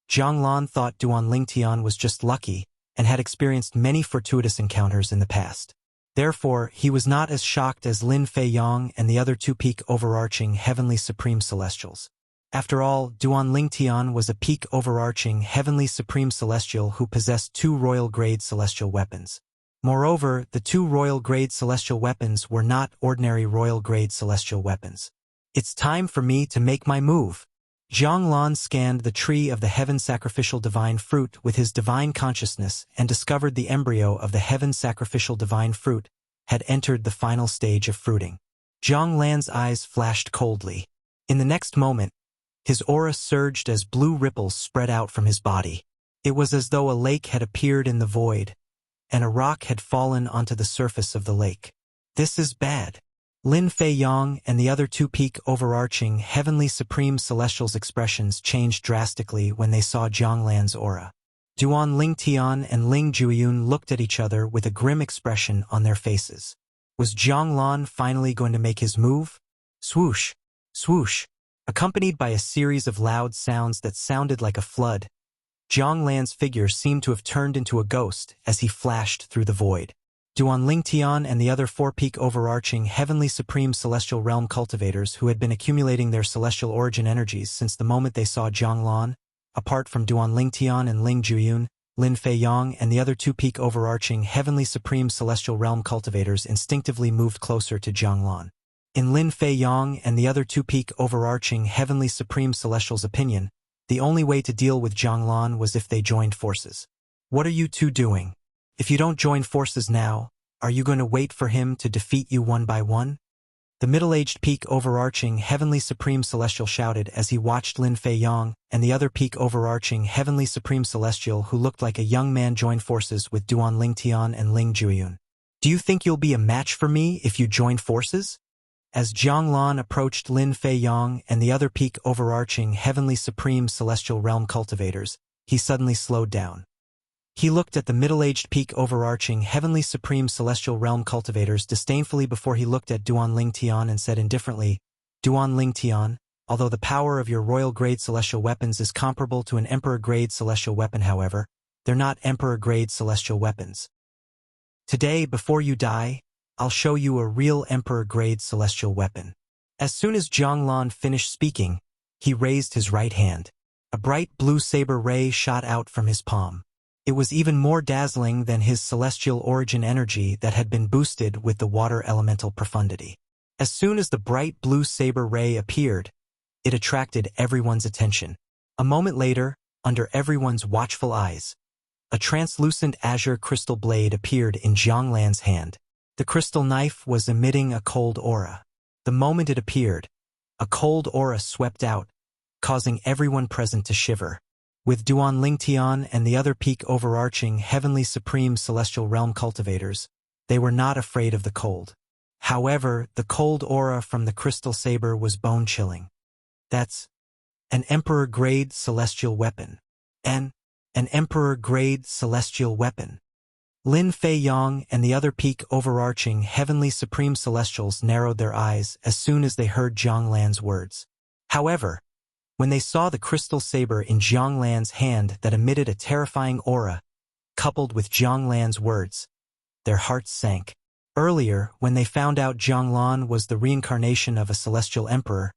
Zhanglan thought Duan Lingtian was just lucky and had experienced many fortuitous encounters in the past. Therefore, he was not as shocked as Lin Feiyong and the other two peak overarching heavenly supreme celestials. After all, Duan Lingtian was a peak overarching heavenly supreme celestial who possessed 2 royal-grade celestial weapons. Moreover, the 2 royal-grade celestial weapons were not ordinary royal-grade celestial weapons. It's time for me to make my move. Zhanglan scanned the tree of the heaven sacrificial divine fruit with his divine consciousness and discovered the embryo of the heaven sacrificial divine fruit had entered the final stage of fruiting. Zhanglan's eyes flashed coldly. In the next moment, his aura surged as blue ripples spread out from his body. It was as though a lake had appeared in the void, and a rock had fallen onto the surface of the lake. This is bad. Lin Feiyong and the other two peak overarching heavenly supreme celestials' expressions changed drastically when they saw Zhanglan's aura. Duan Lingtian and Ling Jueyun looked at each other with a grim expression on their faces. Was Zhanglan finally going to make his move? Swoosh! Swoosh! Accompanied by a series of loud sounds that sounded like a flood, Zhanglan's figure seemed to have turned into a ghost as he flashed through the void. Duan Lingtian and the other 4 peak overarching heavenly supreme celestial realm cultivators who had been accumulating their celestial origin energies since the moment they saw Zhanglan, apart from Duan Lingtian and Ling Jueyun, Lin Feiyong and the other 2 peak overarching heavenly supreme celestial realm cultivators instinctively moved closer to Zhanglan. In Lin Feiyong and the other 2 peak overarching heavenly supreme celestials' opinion, the only way to deal with Zhanglan was if they joined forces. What are you two doing? If you don't join forces now, are you going to wait for him to defeat you one by one? The middle-aged peak overarching heavenly supreme celestial shouted as he watched Lin Feiyong and the other peak overarching heavenly supreme celestial who looked like a young man join forces with Duan Lingtian and Ling Jueyun. Do you think you'll be a match for me if you join forces? As Zhanglan approached Lin Feiyong and the other peak overarching heavenly supreme celestial realm cultivators, he suddenly slowed down. He looked at the middle-aged peak overarching heavenly supreme celestial realm cultivators disdainfully before he looked at Duan Ling Tian and said indifferently, Duan Ling Tian, although the power of your royal-grade celestial weapons is comparable to an emperor-grade celestial weapon, however, they're not emperor-grade celestial weapons. Today, before you die, I'll show you a real emperor-grade celestial weapon. As soon as Zhonglan finished speaking, he raised his right hand. A bright blue saber ray shot out from his palm. It was even more dazzling than his celestial origin energy that had been boosted with the water elemental profundity. As soon as the bright blue saber ray appeared, it attracted everyone's attention. A moment later, under everyone's watchful eyes, a translucent azure crystal blade appeared in Zhonglan's hand. The crystal knife was emitting a cold aura. The moment it appeared, a cold aura swept out, causing everyone present to shiver. With Duan Lingtian and the other peak overarching heavenly supreme celestial realm cultivators, they were not afraid of the cold. However, the cold aura from the crystal saber was bone-chilling. That's an emperor-grade celestial weapon. An emperor-grade celestial weapon. Lin Fei Yang and the other peak overarching heavenly supreme celestials narrowed their eyes as soon as they heard Zhonglan's words. However, when they saw the crystal saber in Zhonglan's hand that emitted a terrifying aura, coupled with Zhonglan's words, their hearts sank. Earlier, when they found out Zhonglan was the reincarnation of a celestial emperor,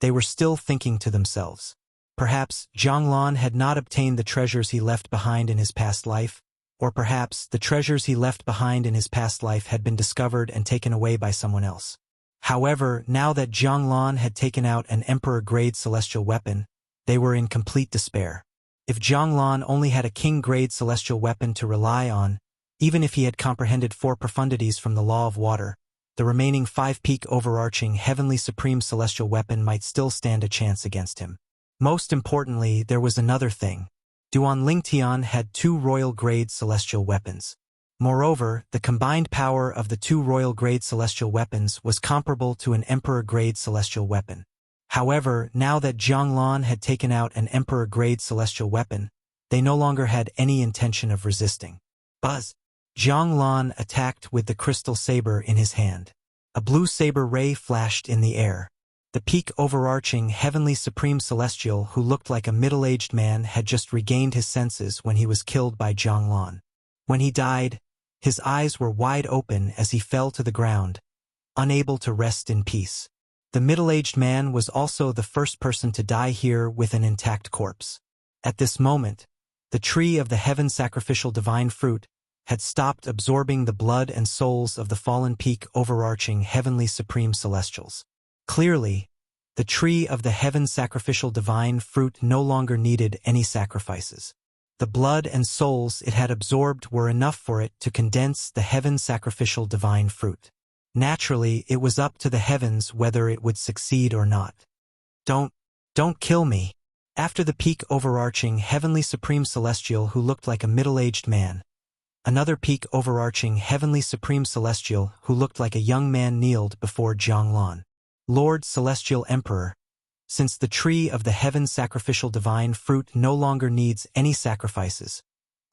they were still thinking to themselves, perhaps Zhonglan had not obtained the treasures he left behind in his past life, or perhaps the treasures he left behind in his past life had been discovered and taken away by someone else. However, now that Zhonglan had taken out an emperor-grade celestial weapon, they were in complete despair. If Zhonglan only had a king-grade celestial weapon to rely on, even if he had comprehended 4 profundities from the law of water, the remaining 5 peak overarching heavenly supreme celestial weapon might still stand a chance against him. Most importantly, there was another thing. Duan Lingtian had 2 royal-grade celestial weapons. Moreover, the combined power of the 2 royal-grade celestial weapons was comparable to an emperor-grade celestial weapon. However, now that Zhonglan had taken out an emperor-grade celestial weapon, they no longer had any intention of resisting. Buzz! Zhonglan attacked with the crystal saber in his hand. A blue saber ray flashed in the air. The peak overarching heavenly supreme celestial who looked like a middle-aged man had just regained his senses when he was killed by Zhonglan. When he died, his eyes were wide open as he fell to the ground, unable to rest in peace. The middle-aged man was also the first person to die here with an intact corpse. At this moment, the tree of the heaven sacrificial divine fruit had stopped absorbing the blood and souls of the fallen peak overarching heavenly supreme celestials. Clearly, the tree of the heaven sacrificial divine fruit no longer needed any sacrifices. The blood and souls it had absorbed were enough for it to condense the heaven sacrificial divine fruit. Naturally, it was up to the heavens whether it would succeed or not. Don't kill me. After the peak overarching heavenly supreme celestial who looked like a middle-aged man, another peak overarching heavenly supreme celestial who looked like a young man kneeled before Zhonglan. Lord Celestial Emperor, since the tree of the heaven sacrificial divine fruit no longer needs any sacrifices,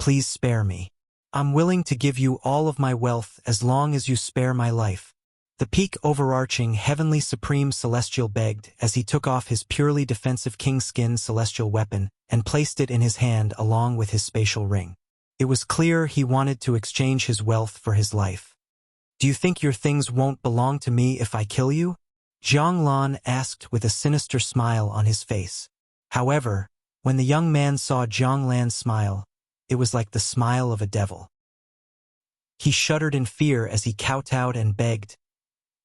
please spare me. I'm willing to give you all of my wealth as long as you spare my life. The peak overarching heavenly supreme celestial begged as he took off his purely defensive king-skin celestial weapon and placed it in his hand along with his spatial ring. It was clear he wanted to exchange his wealth for his life. Do you think your things won't belong to me if I kill you? Zhonglan asked with a sinister smile on his face. However, when the young man saw Zhonglan's smile, it was like the smile of a devil. He shuddered in fear as he kowtowed and begged,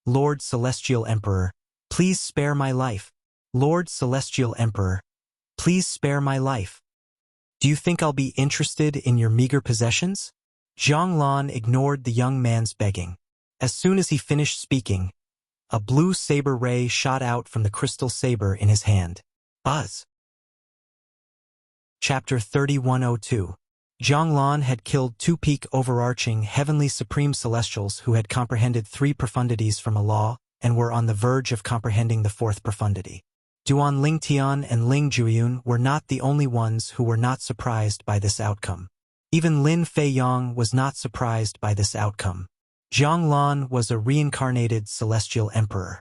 Lord Celestial Emperor, please spare my life. Lord Celestial Emperor, please spare my life. Do you think I'll be interested in your meager possessions? Zhonglan ignored the young man's begging. As soon as he finished speaking, a blue saber ray shot out from the crystal saber in his hand. Buzz! Chapter 3102. Zhonglan had killed 2 peak overarching heavenly supreme celestials who had comprehended 3 profundities from a law and were on the verge of comprehending the 4th profundity. Duan Lingtian and Ling Juiyun were not the only ones who were not surprised by this outcome. Even Lin Feiyong was not surprised by this outcome. Zhang Lan was a reincarnated celestial emperor.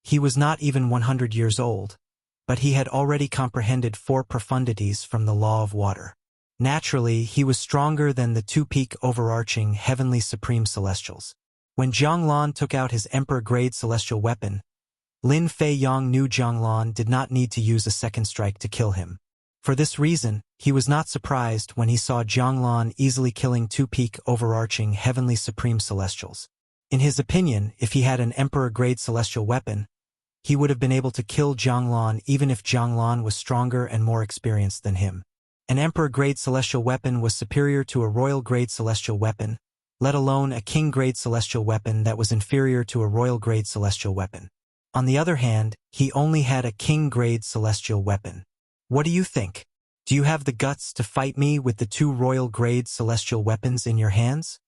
He was not even 100 years old, but he had already comprehended 4 profundities from the law of water. Naturally, he was stronger than the 2-peak overarching heavenly supreme celestials. When Zhang Lan took out his emperor-grade celestial weapon, Lin Feiyong knew Zhang Lan did not need to use a second strike to kill him. For this reason, he was not surprised when he saw Zhang Lan easily killing 2-peak overarching heavenly supreme celestials. In his opinion, if he had an emperor-grade celestial weapon, he would have been able to kill Zhang Lan even if Zhang Lan was stronger and more experienced than him. An emperor-grade celestial weapon was superior to a royal-grade celestial weapon, let alone a king-grade celestial weapon that was inferior to a royal-grade celestial weapon. On the other hand, he only had a king-grade celestial weapon. What do you think? Do you have the guts to fight me with the 2 royal-grade celestial weapons in your hands?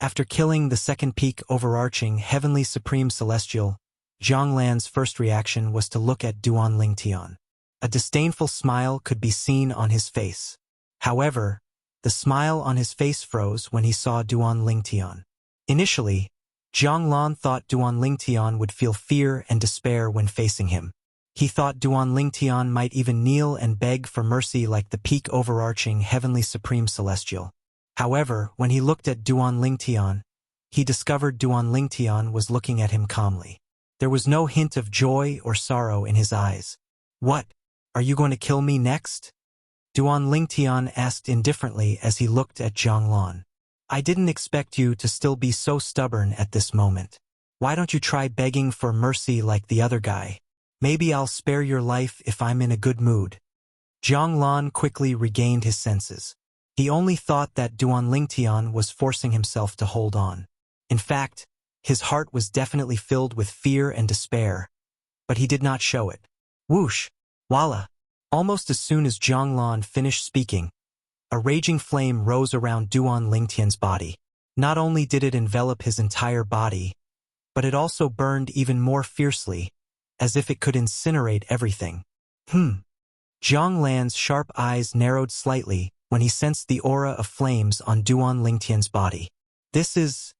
After killing the 2nd-peak overarching heavenly supreme celestial, Zhang Lan's first reaction was to look at Duan Lingtian. A disdainful smile could be seen on his face. However, the smile on his face froze when he saw Duan Lingtian. Initially, Zhang Lan thought Duan Lingtian would feel fear and despair when facing him. He thought Duan Lingtian might even kneel and beg for mercy like the peak overarching heavenly supreme celestial. However, when he looked at Duan Lingtian, he discovered Duan Lingtian was looking at him calmly. There was no hint of joy or sorrow in his eyes. "What? Are you going to kill me next?" Duan Lingtian asked indifferently as he looked at Zhang Lan. "I didn't expect you to still be so stubborn at this moment. Why don't you try begging for mercy like the other guy? Maybe I'll spare your life if I'm in a good mood." Zhang Lan quickly regained his senses. He only thought that Duan Lingtian was forcing himself to hold on. In fact, his heart was definitely filled with fear and despair, but he did not show it. Whoosh! Voila! Almost as soon as Zhang Lan finished speaking, a raging flame rose around Duan Lingtian's body. Not only did it envelop his entire body, but it also burned even more fiercely, as if it could incinerate everything. Zhang Lan's sharp eyes narrowed slightly when he sensed the aura of flames on Duan Lingtian's body. This is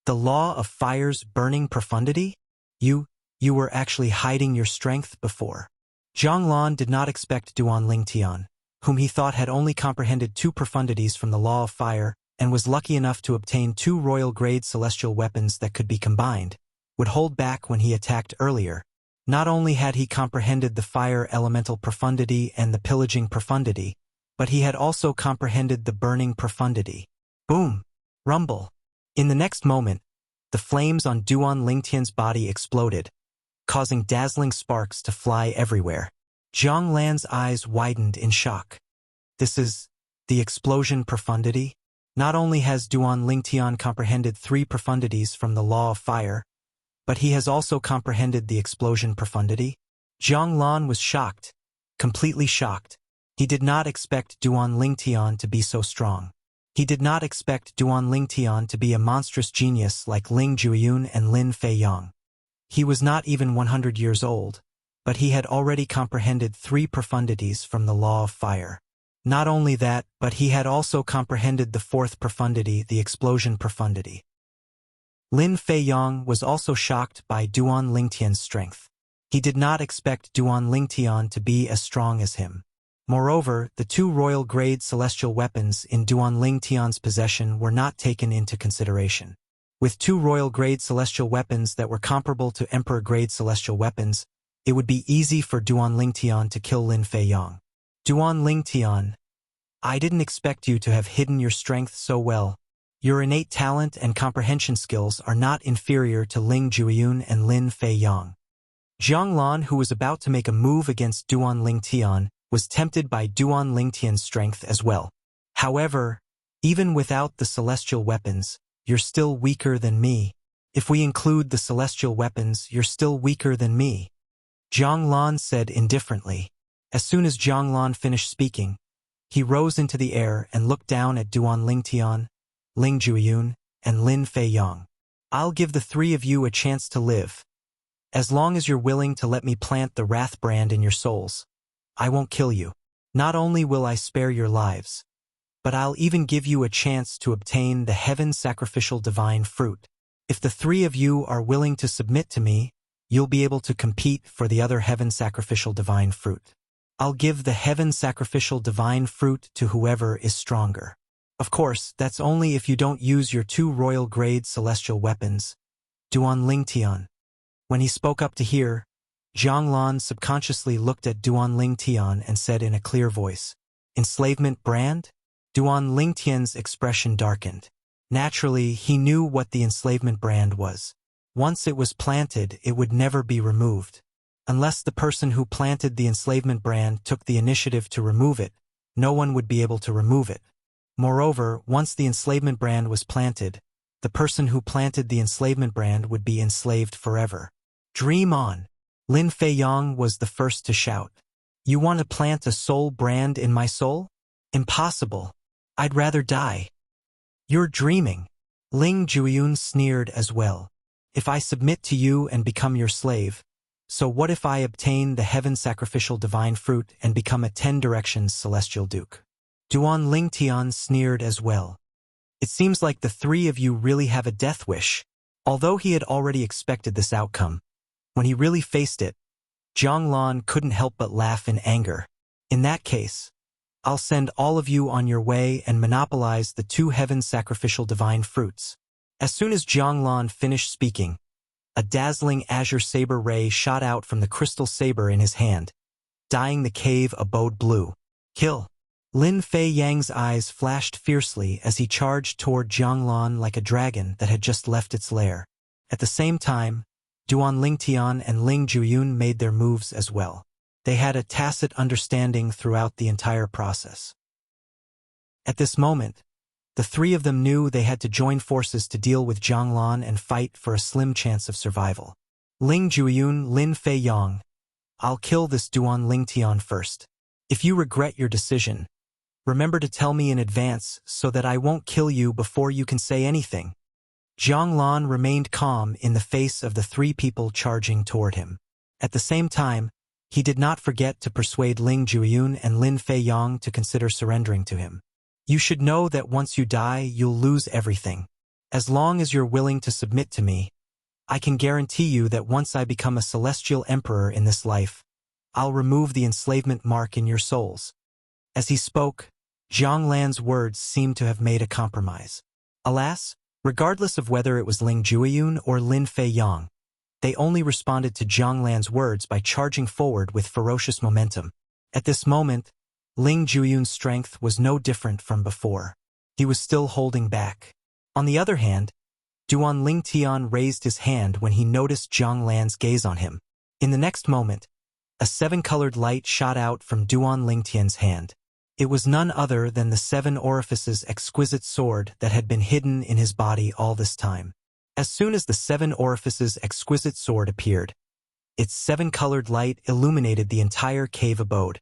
the law of fire's burning profundity? You were actually hiding your strength before. Zhang Lan did not expect Duan Lingtian, whom he thought had only comprehended 2 profundities from the law of fire and was lucky enough to obtain 2 royal-grade celestial weapons that could be combined, would hold back when he attacked earlier. Not only had he comprehended the fire elemental profundity and the pillaging profundity, but he had also comprehended the burning profundity. Boom! Rumble! In the next moment, the flames on Duan Lingtian's body exploded, causing dazzling sparks to fly everywhere. Zhang Lan's eyes widened in shock. This is the explosion profundity? Not only has Duan Lingtian comprehended 3 profundities from the law of fire, but he has also comprehended the explosion profundity? Zhang Lan was shocked, completely shocked. He did not expect Duan Lingtian to be so strong. He did not expect Duan Lingtian to be a monstrous genius like Ling Jueyun and Lin Feiyong. He was not even 100 years old, but he had already comprehended 3 profundities from the law of fire. Not only that, but he had also comprehended the 4th profundity, the explosion profundity. Lin Feiyong was also shocked by Duan Lingtian's strength. He did not expect Duan Lingtian to be as strong as him. Moreover, the 2 royal-grade celestial weapons in Duan Lingtian's possession were not taken into consideration. With 2 royal-grade celestial weapons that were comparable to emperor-grade celestial weapons, it would be easy for Duan Lingtian to kill Lin Feiyong. Duan Lingtian, I didn't expect you to have hidden your strength so well. Your innate talent and comprehension skills are not inferior to Ling Jueyun and Lin Feiyong. Zhang Lan, who was about to make a move against Duan Lingtian, was tempted by Duan Lingtian's strength as well. However, even without the celestial weapons, you're still weaker than me. If we include the celestial weapons, you're still weaker than me. Zhang Lan said indifferently. As soon as Zhang Lan finished speaking, he rose into the air and looked down at Duan Lingtian, Ling Jueyun, and Lin Feiyong. I'll give the 3 of you a chance to live. As long as you're willing to let me plant the wrath brand in your souls, I won't kill you. Not only will I spare your lives, but I'll even give you a chance to obtain the heaven sacrificial divine fruit. If the three of you are willing to submit to me, you'll be able to compete for the other heaven sacrificial divine fruit. I'll give the heaven sacrificial divine fruit to whoever is stronger. Of course, that's only if you don't use your 2 royal grade celestial weapons. Duan Lingtian. When he spoke up to hear, Zhang Lan subconsciously looked at Duan Lingtian and said in a clear voice, "Enslavement brand?" Duan Lingtian's expression darkened. Naturally, he knew what the enslavement brand was. Once it was planted, it would never be removed. Unless the person who planted the enslavement brand took the initiative to remove it, no one would be able to remove it. Moreover, once the enslavement brand was planted, the person who planted the enslavement brand would be enslaved forever. Dream on! Lin Feiyang was the first to shout. You want to plant a soul brand in my soul? Impossible. I'd rather die. You're dreaming. Ling Juiyun sneered as well. If I submit to you and become your slave, so what if I obtain the heaven sacrificial divine fruit and become a 10 directions celestial duke? Duan Lingtian sneered as well. It seems like the three of you really have a death wish. Although he had already expected this outcome, when he really faced it, Zhang Lan couldn't help but laugh in anger. In that case, I'll send all of you on your way and monopolize the 2 heaven sacrificial divine fruits. As soon as Zhang Lan finished speaking, a dazzling azure saber ray shot out from the crystal saber in his hand, dyeing the cave abode blue. Kill! Lin Feiyang's eyes flashed fiercely as he charged toward Zhang Lan like a dragon that had just left its lair. At the same time, Duan Lingtian and Ling Juiyun made their moves as well. They had a tacit understanding throughout the entire process. At this moment, the three of them knew they had to join forces to deal with Zhang Lan and fight for a slim chance of survival. Ling Juiyun, Lin Feiyang, I'll kill this Duan Lingtian first. If you regret your decision, remember to tell me in advance so that I won't kill you before you can say anything. Zhang Lan remained calm in the face of the 3 people charging toward him. At the same time, he did not forget to persuade Ling Juiyun and Lin Feiyang to consider surrendering to him. You should know that once you die, you'll lose everything. As long as you're willing to submit to me, I can guarantee you that once I become a celestial emperor in this life, I'll remove the enslavement mark in your souls. As he spoke, Zhang Lan's words seemed to have made a compromise. Alas, regardless of whether it was Ling Juiyun or Lin Feiyang, they only responded to Zhang Lan's words by charging forward with ferocious momentum. At this moment, Ling Juiyun's strength was no different from before. He was still holding back. On the other hand, Duan Lingtian raised his hand when he noticed Zhang Lan's gaze on him. In the next moment, a 7-colored light shot out from Duan Lingtian's hand. It was none other than the 7 orifices exquisite sword that had been hidden in his body all this time. As soon as the 7 orifices exquisite sword appeared, its 7-colored light illuminated the entire cave abode,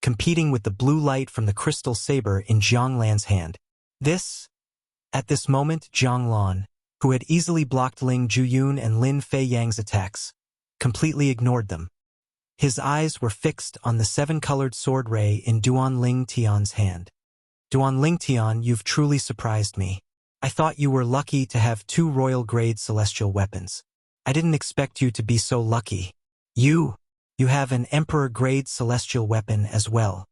competing with the blue light from the crystal saber in Zhang Lan's hand. At this moment, Zhang Lan, who had easily blocked Ling Juiyun and Lin Feiyang's attacks, completely ignored them. His eyes were fixed on the 7-colored sword ray in Duan Lingtian's hand. Duan Lingtian, you've truly surprised me. I thought you were lucky to have 2 royal-grade celestial weapons. I didn't expect you to be so lucky. You have an emperor-grade celestial weapon as well.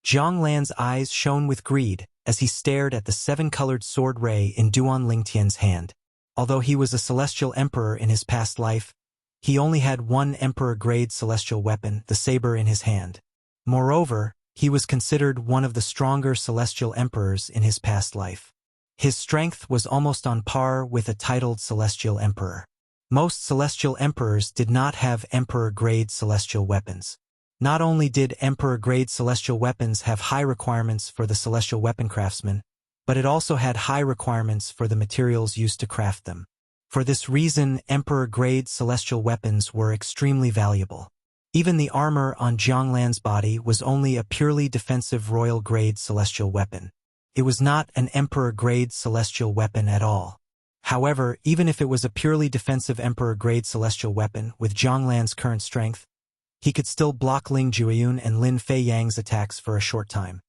Zhang Lan's eyes shone with greed as he stared at the 7-colored sword ray in Duan Lingtian's hand. Although he was a celestial emperor in his past life, he only had 1 emperor-grade celestial weapon, the saber in his hand. Moreover, he was considered one of the stronger celestial emperors in his past life. His strength was almost on par with a titled celestial emperor. Most celestial emperors did not have emperor-grade celestial weapons. Not only did emperor-grade celestial weapons have high requirements for the celestial weapon craftsman, but it also had high requirements for the materials used to craft them. For this reason, emperor-grade celestial weapons were extremely valuable. Even the armor on Zhang Lan's body was only a purely defensive royal-grade celestial weapon. It was not an emperor-grade celestial weapon at all. However, even if it was a purely defensive emperor-grade celestial weapon with Zhang Lan's current strength, he could still block Ling Juiyun and Lin Feiyang's attacks for a short time.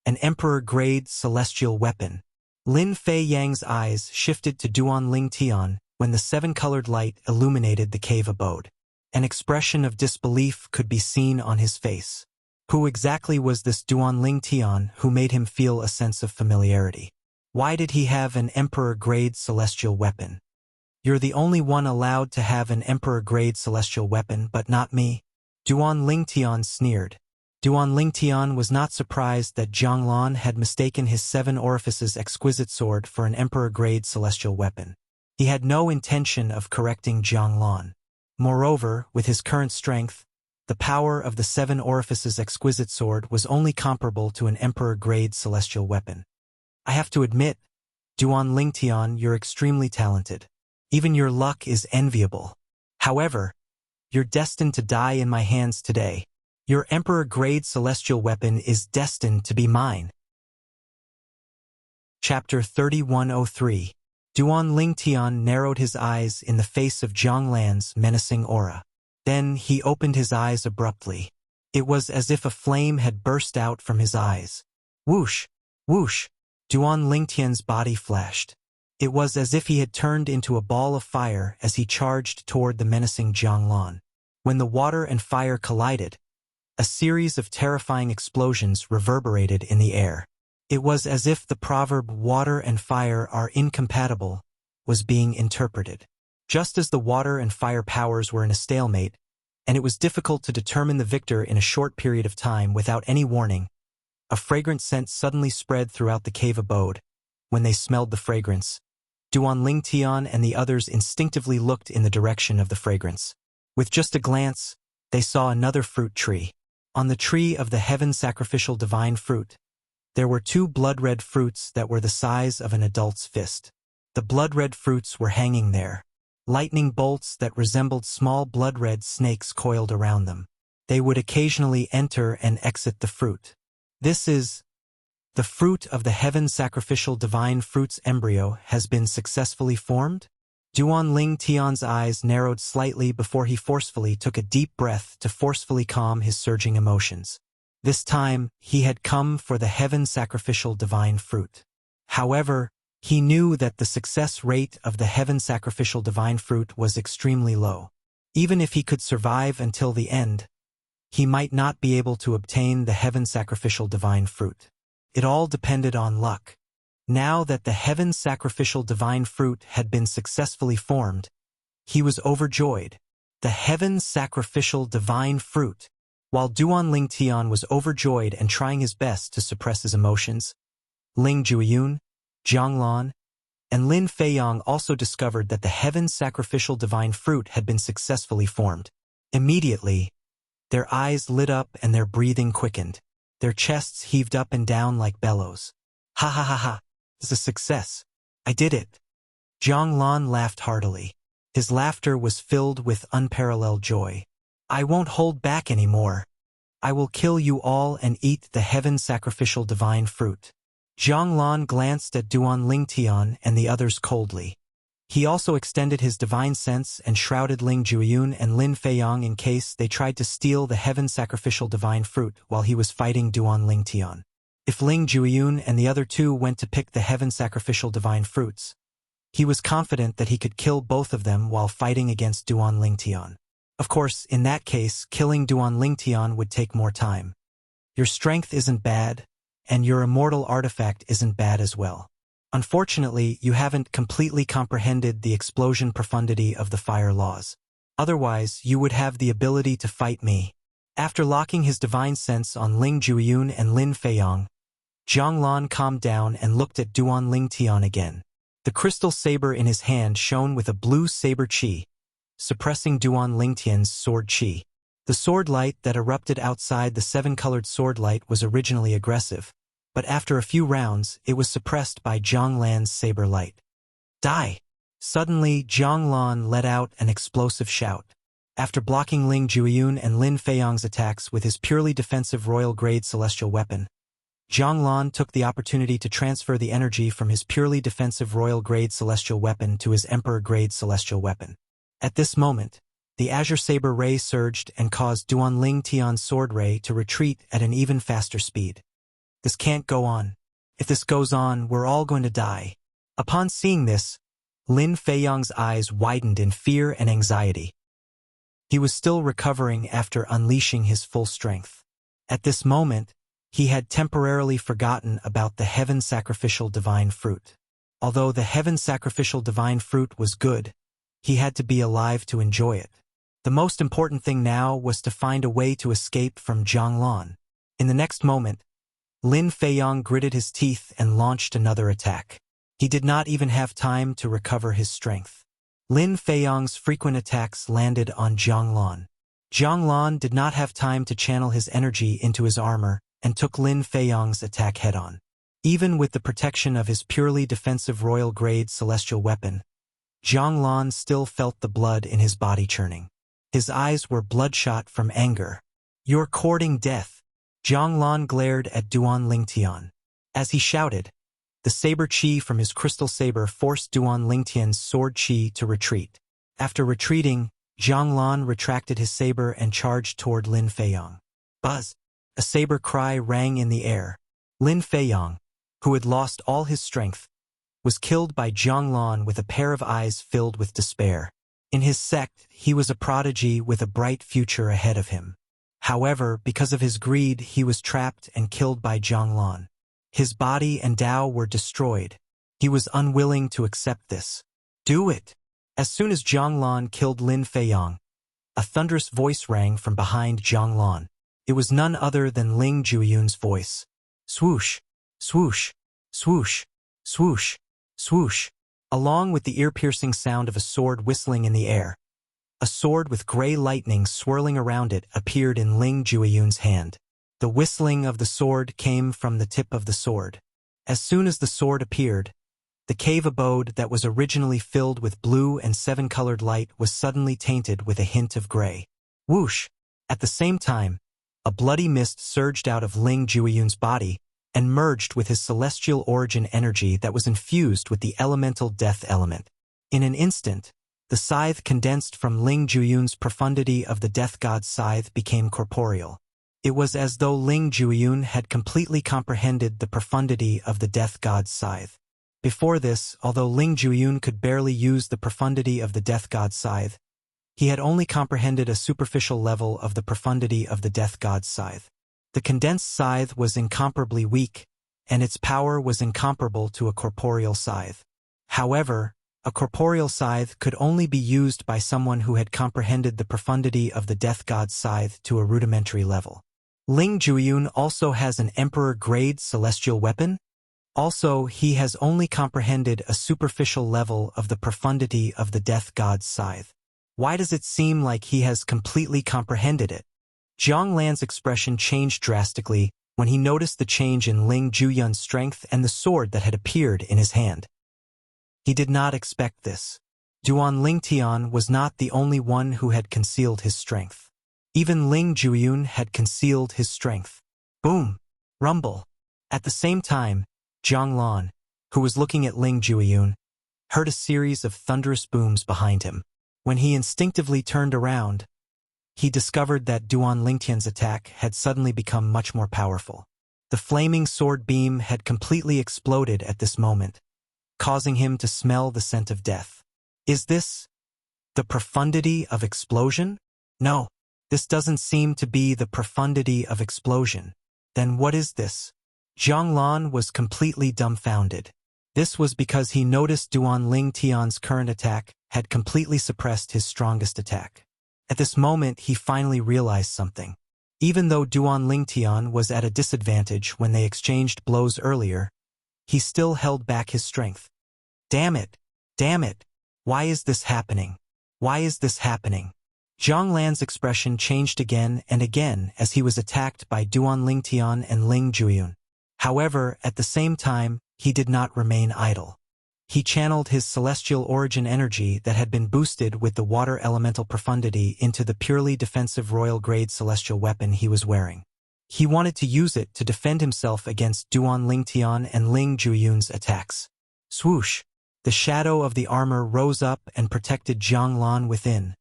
an Emperor-grade celestial weapon. Lin Fei Yang's eyes shifted to Duan Ling Tian when the seven-colored light illuminated the cave abode. An expression of disbelief could be seen on his face. Who exactly was this Duan Ling Tian who made him feel a sense of familiarity? Why did he have an Emperor-grade celestial weapon? You're the only one allowed to have an Emperor-grade celestial weapon, but not me. Duan Ling Tian sneered. Duan Ling Tian was not surprised that Zhang Lan had mistaken his seven orifices exquisite sword for an Emperor-grade celestial weapon. He had no intention of correcting Zhang Lan. Moreover, with his current strength, the power of the seven orifices exquisite sword was only comparable to an Emperor-grade celestial weapon. I have to admit, Duan Ling Tian, you're extremely talented. Even your luck is enviable. However, you're destined to die in my hands today. Your Emperor-grade celestial weapon is destined to be mine. Chapter 3103. Duan Ling Tian narrowed his eyes in the face of Zhang Lan's menacing aura. Then he opened his eyes abruptly. It was as if a flame had burst out from his eyes. Whoosh! Whoosh! Duan Ling Tian's body flashed. It was as if he had turned into a ball of fire as he charged toward the menacing Zhang Lan. When the water and fire collided, a series of terrifying explosions reverberated in the air. It was as if the proverb "water and fire are incompatible" was being interpreted. Just as the water and fire powers were in a stalemate, and it was difficult to determine the victor in a short period of time without any warning, a fragrant scent suddenly spread throughout the cave abode. When they smelled the fragrance, Duan Ling Tian and the others instinctively looked in the direction of the fragrance. With just a glance, they saw another fruit tree. On the tree of the heaven sacrificial divine fruit, there were two blood-red fruits that were the size of an adult's fist. The blood-red fruits were hanging there. Lightning bolts that resembled small blood-red snakes coiled around them. They would occasionally enter and exit the fruit. This is the fruit of the heaven sacrificial divine fruit's embryo has been successfully formed? Duan Ling Tian's eyes narrowed slightly before he forcefully took a deep breath to forcefully calm his surging emotions. This time, he had come for the heaven sacrificial divine fruit. However, he knew that the success rate of the heaven sacrificial divine fruit was extremely low. Even if he could survive until the end, he might not be able to obtain the heaven sacrificial divine fruit. It all depended on luck. Now that the heaven sacrificial divine fruit had been successfully formed, he was overjoyed. The heaven sacrificial divine fruit. While Duan Ling Tian was overjoyed and trying his best to suppress his emotions, Ling Juiyun, Zhang Lan, and Lin Feiyang also discovered that the heaven sacrificial divine fruit had been successfully formed. Immediately, their eyes lit up and their breathing quickened. Their chests heaved up and down like bellows. Ha ha ha ha, it's a success. I did it. Zhang Lan laughed heartily. His laughter was filled with unparalleled joy. I won't hold back anymore. I will kill you all and eat the heaven sacrificial divine fruit. Zhang Lan glanced at Duan Ling Tian and the others coldly. He also extended his divine sense and shrouded Ling Juiyun and Lin Feiyang in case they tried to steal the heaven sacrificial divine fruit while he was fighting Duan Ling Tian. If Ling Juiyun and the other two went to pick the heaven sacrificial divine fruits, he was confident that he could kill both of them while fighting against Duan Ling Tian. Of course, in that case, killing Duan Ling Tian would take more time. Your strength isn't bad, and your immortal artifact isn't bad as well. Unfortunately, you haven't completely comprehended the explosion profundity of the fire laws. Otherwise, you would have the ability to fight me. After locking his divine sense on Ling Juiyun and Lin Feiyang, Zhang Lan calmed down and looked at Duan Ling Tian again. The crystal saber in his hand shone with a blue saber chi, suppressing Duan Ling Tian's sword chi. The sword light that erupted outside the seven-colored sword light was originally aggressive, but after a few rounds, it was suppressed by Zhang Lan's saber light. Die! Suddenly, Zhang Lan let out an explosive shout. After blocking Ling Juiyun and Lin Feiyang's attacks with his purely defensive royal-grade celestial weapon, Zhang Lan took the opportunity to transfer the energy from his purely defensive royal-grade celestial weapon to his emperor-grade celestial weapon. At this moment, the azure saber ray surged and caused Duan Ling Tian's sword ray to retreat at an even faster speed. This can't go on. If this goes on, we're all going to die. Upon seeing this, Lin Feiyang's eyes widened in fear and anxiety. He was still recovering after unleashing his full strength. At this moment, he had temporarily forgotten about the heaven sacrificial divine fruit. Although the heaven sacrificial divine fruit was good, he had to be alive to enjoy it. The most important thing now was to find a way to escape from Zhanglan. In the next moment, Lin Feiyang gritted his teeth and launched another attack. He did not even have time to recover his strength. Lin Feiyang's frequent attacks landed on Zhanglan. Zhanglan did not have time to channel his energy into his armor and took Lin Feiyang's attack head-on. Even with the protection of his purely defensive royal-grade celestial weapon, Zhanglan still felt the blood in his body churning. His eyes were bloodshot from anger. "You're courting death." Zhanglan glared at Duan Lingtian. As he shouted, the saber chi from his crystal saber forced Duan Lingtian's sword chi to retreat. After retreating, Zhanglan retracted his saber and charged toward Lin Feiyang. Buzz! A saber cry rang in the air. Lin Feiyang, who had lost all his strength, was killed by Zhanglan with a pair of eyes filled with despair. In his sect, he was a prodigy with a bright future ahead of him. However, because of his greed, he was trapped and killed by Zhanglan. His body and Dao were destroyed. He was unwilling to accept this. "Do it!" As soon as Zhanglan killed Lin Feiyang, a thunderous voice rang from behind Zhanglan. It was none other than Ling Jueyun's voice. Swoosh, swoosh, swoosh, swoosh, swoosh. Along with the ear-piercing sound of a sword whistling in the air, a sword with gray lightning swirling around it appeared in Ling Jueyun's hand. The whistling of the sword came from the tip of the sword. As soon as the sword appeared, the cave abode that was originally filled with blue and seven-colored light was suddenly tainted with a hint of gray. Whoosh! At the same time, a bloody mist surged out of Ling Jueyun's body and merged with his celestial origin energy that was infused with the elemental death element. In an instant, the scythe condensed from Ling Jueyun's profundity of the death god's scythe became corporeal. It was as though Ling Jueyun had completely comprehended the profundity of the death god's scythe. Before this, although Ling Jueyun could barely use the profundity of the death god's scythe, he had only comprehended a superficial level of the profundity of the death god's scythe. The condensed scythe was incomparably weak, and its power was incomparable to a corporeal scythe. However, a corporeal scythe could only be used by someone who had comprehended the profundity of the death god's scythe to a rudimentary level. Ling Jueyun also has an emperor-grade celestial weapon. Also, he has only comprehended a superficial level of the profundity of the death god's scythe. Why does it seem like he has completely comprehended it? Zhang Lan's expression changed drastically when he noticed the change in Ling Jueyun's strength and the sword that had appeared in his hand. He did not expect this. Duan Lingtian was not the only one who had concealed his strength. Even Ling Jueyun had concealed his strength. Boom! Rumble! At the same time, Zhang Lan, who was looking at Ling Jueyun, heard a series of thunderous booms behind him. When he instinctively turned around, he discovered that Duan Lingtian's attack had suddenly become much more powerful. The flaming sword beam had completely exploded at this moment, causing him to smell the scent of death. Is this the profundity of explosion? No, this doesn't seem to be the profundity of explosion. Then what is this? Zhang Lan was completely dumbfounded. This was because he noticed Duan Lingtian's current attack had completely suppressed his strongest attack. At this moment, he finally realized something. Even though Duan Lingtian was at a disadvantage when they exchanged blows earlier, he still held back his strength. Damn it! Damn it! Why is this happening? Why is this happening? Zhang Lan's expression changed again and again as he was attacked by Duan Lingtian and Ling Jueyun. However, at the same time, he did not remain idle. He channeled his celestial origin energy that had been boosted with the water elemental profundity into the purely defensive royal-grade celestial weapon he was wearing. He wanted to use it to defend himself against Duan Lingtian and Ling Jueyun's attacks. Swoosh! The shadow of the armor rose up and protected Zhang Lan within,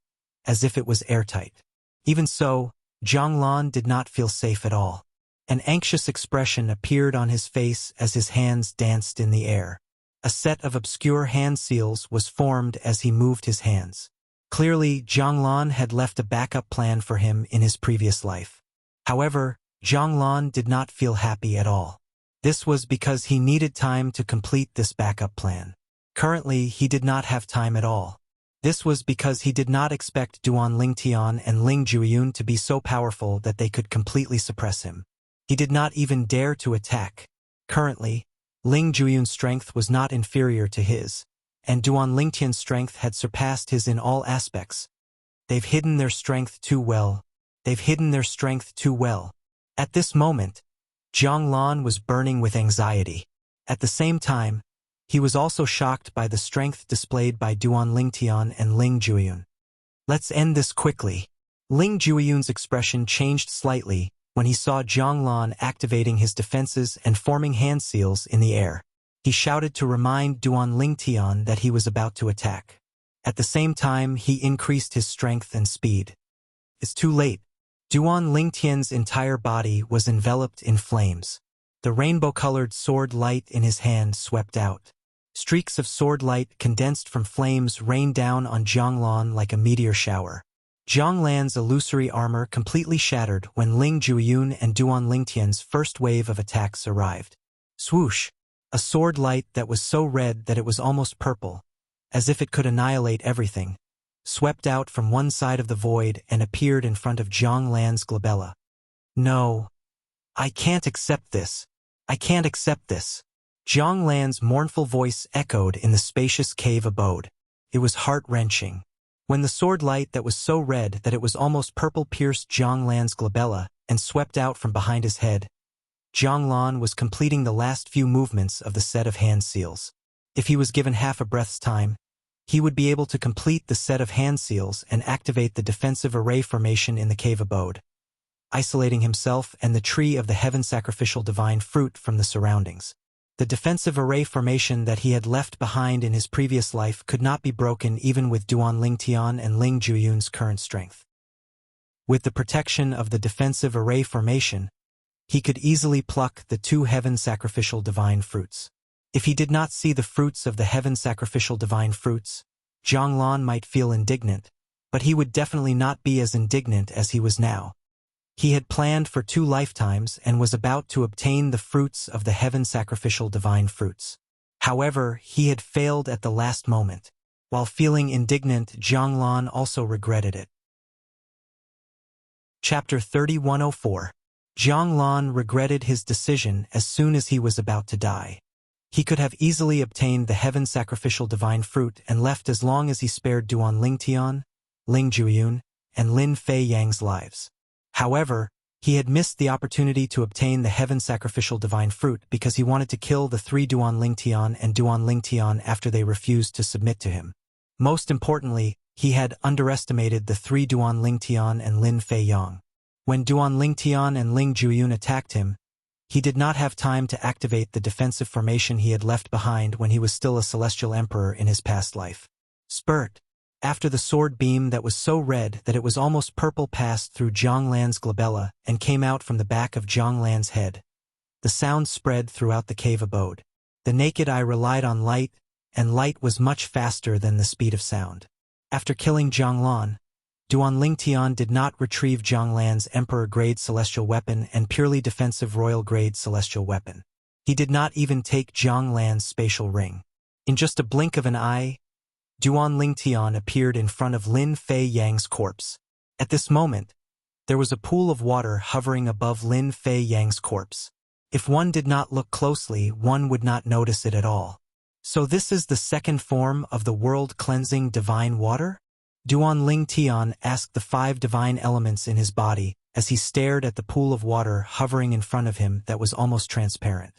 as if it was airtight. Even so, Zhang Lan did not feel safe at all. An anxious expression appeared on his face as his hands danced in the air. A set of obscure hand seals was formed as he moved his hands. Clearly, Zhanglan had left a backup plan for him in his previous life. However, Zhanglan did not feel happy at all. This was because he needed time to complete this backup plan. Currently, he did not have time at all. This was because he did not expect Duan Lingtian and Ling Jueyun to be so powerful that they could completely suppress him. He did not even dare to attack. Currently, Ling Jueyun's strength was not inferior to his, and Duan Lingtian's strength had surpassed his in all aspects. They've hidden their strength too well. They've hidden their strength too well. At this moment, Zhanglan was burning with anxiety. At the same time, he was also shocked by the strength displayed by Duan Lingtian and Ling Jueyun. Let's end this quickly. Ling Jueyun's expression changed slightly when he saw Zhanglan activating his defenses and forming hand seals in the air. He shouted to remind Duan Lingtian that he was about to attack. At the same time, he increased his strength and speed. It's too late. Duan Lingtian's entire body was enveloped in flames. The rainbow-colored sword light in his hand swept out. Streaks of sword light condensed from flames rained down on Zhanglan like a meteor shower. Zhanglan's illusory armor completely shattered when Ling Jueyun and Duan Lingtian's first wave of attacks arrived. Swoosh! A sword light that was so red that it was almost purple, as if it could annihilate everything, swept out from one side of the void and appeared in front of Zhanglan's glabella. No. I can't accept this. I can't accept this. Zhanglan's mournful voice echoed in the spacious cave abode. It was heart-wrenching. When the sword light that was so red that it was almost purple pierced Zhanglan's glabella and swept out from behind his head, Zhanglan was completing the last few movements of the set of hand seals. If he was given half a breath's time, he would be able to complete the set of hand seals and activate the defensive array formation in the cave abode, isolating himself and the tree of the heaven sacrificial divine fruit from the surroundings. The defensive array formation that he had left behind in his previous life could not be broken even with Duan Lingtian and Ling Jueyun's current strength. With the protection of the defensive array formation, he could easily pluck the two heaven sacrificial divine fruits. If he did not see the fruits of the heaven sacrificial divine fruits, Zhanglan might feel indignant, but he would definitely not be as indignant as he was now. He had planned for 2 lifetimes and was about to obtain the fruits of the heaven sacrificial divine fruits. However, he had failed at the last moment. While feeling indignant, Zhanglan also regretted it. Chapter 3104. Zhanglan regretted his decision as soon as he was about to die. He could have easily obtained the heaven sacrificial divine fruit and left as long as he spared Duan Lingtian, Ling Jueyun, and Lin Fei Yang's lives. However, he had missed the opportunity to obtain the heaven sacrificial divine fruit because he wanted to kill the 3 Duan Lingtian and Duan Lingtian after they refused to submit to him. Most importantly, he had underestimated the 3 Duan Lingtian and Lin Fei Yang. When Duan Lingtian and Ling Jueyun attacked him, he did not have time to activate the defensive formation he had left behind when he was still a celestial emperor in his past life. Spurt! After the sword beam that was so red that it was almost purple passed through Zhanglan's glabella and came out from the back of Zhanglan's head, the sound spread throughout the cave abode. The naked eye relied on light, and light was much faster than the speed of sound. After killing Zhanglan, Duan Lingtian did not retrieve Zhanglan's emperor-grade celestial weapon and purely defensive royal-grade celestial weapon. He did not even take Zhanglan's spatial ring. In just a blink of an eye, Duan Lingtian appeared in front of Lin Fei Yang's corpse. At this moment, there was a pool of water hovering above Lin Fei Yang's corpse. If one did not look closely, one would not notice it at all. So this is the second form of the world-cleansing divine water? Duan Lingtian asked the 5 divine elements in his body as he stared at the pool of water hovering in front of him that was almost transparent.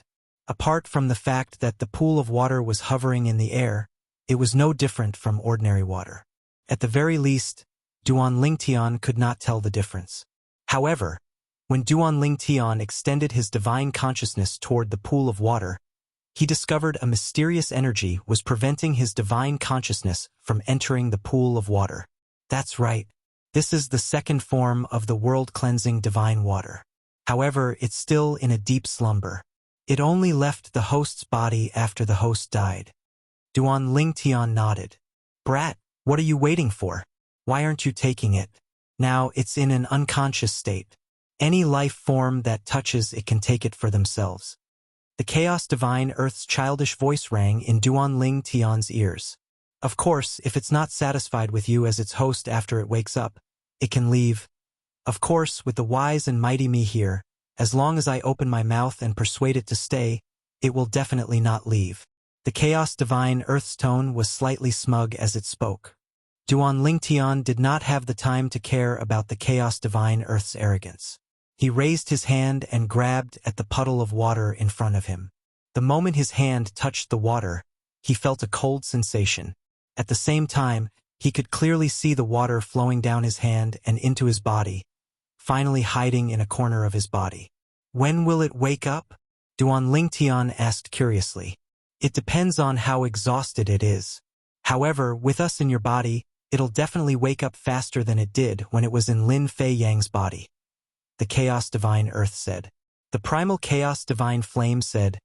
Apart from the fact that the pool of water was hovering in the air, it was no different from ordinary water. At the very least, Duan Lingtian could not tell the difference. However, when Duan Lingtian extended his divine consciousness toward the pool of water, he discovered a mysterious energy was preventing his divine consciousness from entering the pool of water. That's right. This is the second form of the world-cleansing divine water. However, it's still in a deep slumber. It only left the host's body after the host died. Duan Lingtian nodded. Brat, what are you waiting for? Why aren't you taking it? Now it's in an unconscious state. Any life form that touches it can take it for themselves. The Chaos Divine Earth's childish voice rang in Duan Lingtian's ears. Of course, if it's not satisfied with you as its host after it wakes up, it can leave. Of course, with the wise and mighty me here, as long as I open my mouth and persuade it to stay, it will definitely not leave. The Chaos Divine Earth's tone was slightly smug as it spoke. Duan Lingtian did not have the time to care about the Chaos Divine Earth's arrogance. He raised his hand and grabbed at the puddle of water in front of him. The moment his hand touched the water, he felt a cold sensation. At the same time, he could clearly see the water flowing down his hand and into his body, finally hiding in a corner of his body. When will it wake up? Duan Lingtian asked curiously. It depends on how exhausted it is. However, with us in your body, it'll definitely wake up faster than it did when it was in Lin Fei Yang's body. The Chaos Divine Earth said. The Primal Chaos Divine Flame said,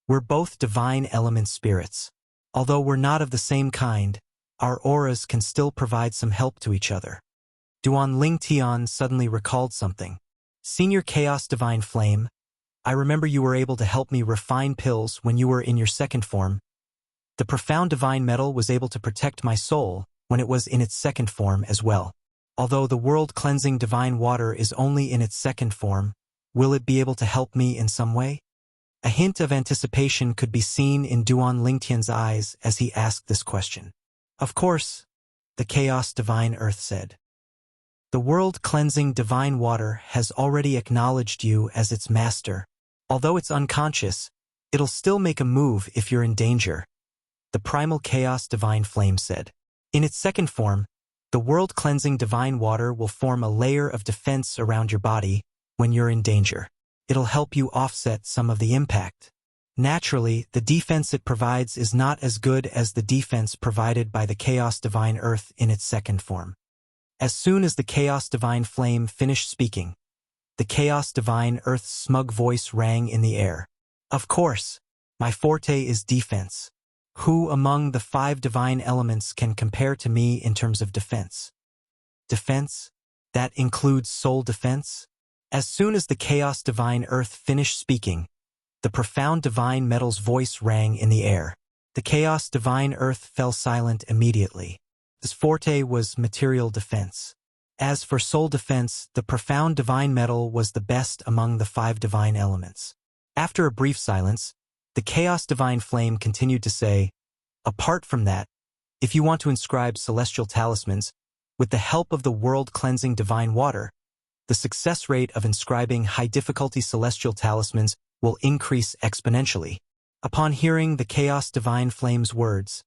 We're both divine element spirits. Although we're not of the same kind, our auras can still provide some help to each other. Duan Lingtian suddenly recalled something. Senior Chaos Divine Flame, I remember you were able to help me refine pills when you were in your second form. The profound divine metal was able to protect my soul when it was in its second form as well. Although the world-cleansing divine water is only in its second form, will it be able to help me in some way? A hint of anticipation could be seen in Duan Lingtian's eyes as he asked this question. Of course, the Chaos Divine Earth said. The world-cleansing divine water has already acknowledged you as its master. Although it's unconscious, it'll still make a move if you're in danger. The Primal Chaos Divine Flame said. In its second form, the world-cleansing divine water will form a layer of defense around your body when you're in danger. It'll help you offset some of the impact. Naturally, the defense it provides is not as good as the defense provided by the Chaos Divine Earth in its second form. As soon as the Chaos Divine Flame finished speaking, the Chaos Divine Earth's smug voice rang in the air. Of course, my forte is defense. Who among the 5 divine elements can compare to me in terms of defense? Defense? That includes soul defense? As soon as the Chaos Divine Earth finished speaking, the profound divine metal's voice rang in the air. The Chaos Divine Earth fell silent immediately. His forte was material defense. As for soul defense, the profound divine metal was the best among the 5 divine elements. After a brief silence, the Chaos Divine Flame continued to say, apart from that, if you want to inscribe celestial talismans, with the help of the world-cleansing divine water, the success rate of inscribing high-difficulty celestial talismans will increase exponentially. Upon hearing the Chaos Divine Flame's words,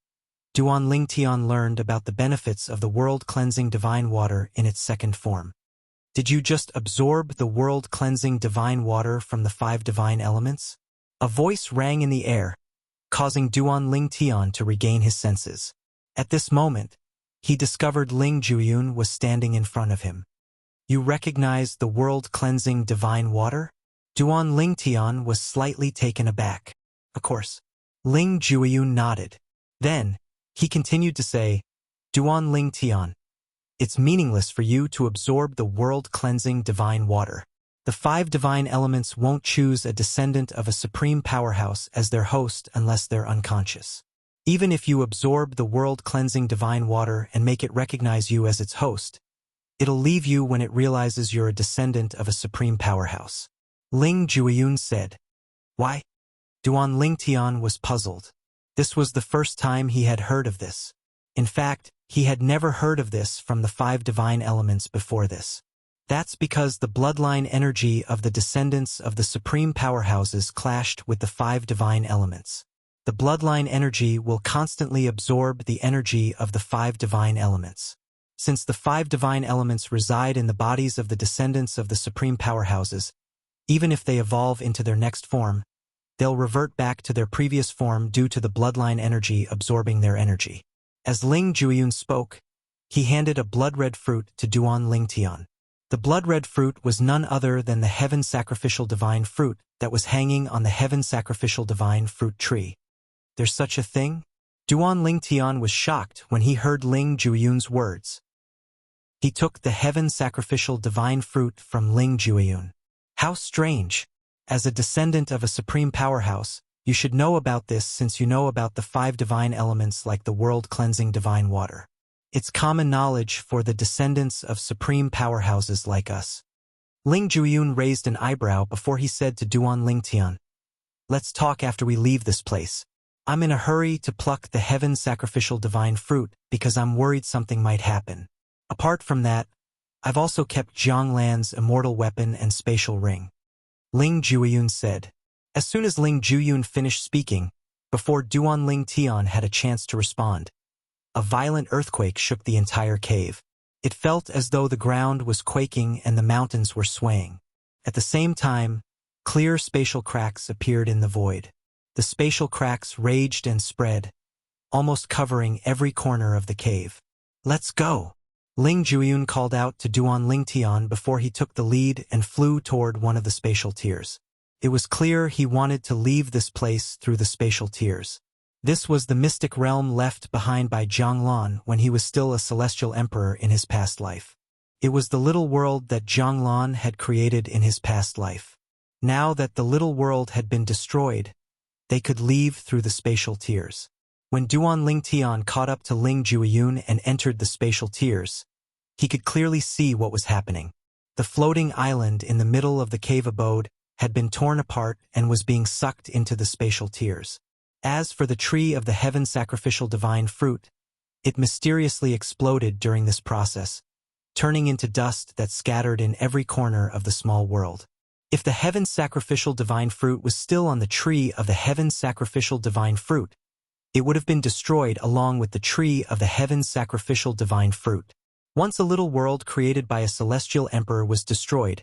Duan Lingtian learned about the benefits of the world-cleansing divine water in its second form. Did you just absorb the world-cleansing divine water from the 5 divine elements? A voice rang in the air, causing Duan Lingtian to regain his senses. At this moment, he discovered Ling Juyun was standing in front of him. You recognize the world-cleansing divine water? Duan Lingtian was slightly taken aback. Of course. Ling Juyun nodded. Then, he continued to say, Duan Lingtian, it's meaningless for you to absorb the world-cleansing divine water. The 5 divine elements won't choose a descendant of a supreme powerhouse as their host unless they're unconscious. Even if you absorb the world-cleansing divine water and make it recognize you as its host, it'll leave you when it realizes you're a descendant of a supreme powerhouse. Ling Juyun said. Why? Duan Lingtian was puzzled. This was the first time he had heard of this. In fact, he had never heard of this from the 5 divine elements before this. That's because the bloodline energy of the descendants of the supreme powerhouses clashed with the 5 divine elements. The bloodline energy will constantly absorb the energy of the 5 divine elements. Since the 5 divine elements reside in the bodies of the descendants of the supreme powerhouses, even if they evolve into their next form, they'll revert back to their previous form due to the bloodline energy absorbing their energy. As Ling Juyun spoke, he handed a blood-red fruit to Duan Lingtian. The blood-red fruit was none other than the heaven sacrificial divine fruit that was hanging on the heaven sacrificial divine fruit tree. There's such a thing? Duan Lingtian was shocked when he heard Ling Jueyun's words. He took the heaven sacrificial divine fruit from Ling Jueyun. How strange! As a descendant of a supreme powerhouse, you should know about this since you know about the 5 divine elements like the world-cleansing divine water. It's common knowledge for the descendants of supreme powerhouses like us. Ling Jueyun raised an eyebrow before he said to Duan Lingtian, "Let's talk after we leave this place. I'm in a hurry to pluck the heaven sacrificial divine fruit because I'm worried something might happen. Apart from that, I've also kept Zhang Lan's immortal weapon and spatial ring," Ling Jueyun said. As soon as Ling Jueyun finished speaking, before Duan Lingtian had a chance to respond, a violent earthquake shook the entire cave. It felt as though the ground was quaking and the mountains were swaying. At the same time, clear spatial cracks appeared in the void. The spatial cracks raged and spread, almost covering every corner of the cave. "Let's go!" Ling Jueyun called out to Duan Lingtian before he took the lead and flew toward one of the spatial tiers. It was clear he wanted to leave this place through the spatial tiers. This was the mystic realm left behind by Zhang Lan when he was still a celestial emperor in his past life. It was the little world that Zhang Lan had created in his past life. Now that the little world had been destroyed, they could leave through the spatial tiers. When Duan Lingtian caught up to Ling Jueyun and entered the spatial tiers, he could clearly see what was happening. The floating island in the middle of the cave abode had been torn apart and was being sucked into the spatial tiers. As for the tree of the heaven sacrificial divine fruit, it mysteriously exploded during this process, turning into dust that scattered in every corner of the small world. If the heaven sacrificial divine fruit was still on the tree of the heaven sacrificial divine fruit, it would have been destroyed along with the tree of the heaven sacrificial divine fruit. Once a little world created by a celestial emperor was destroyed,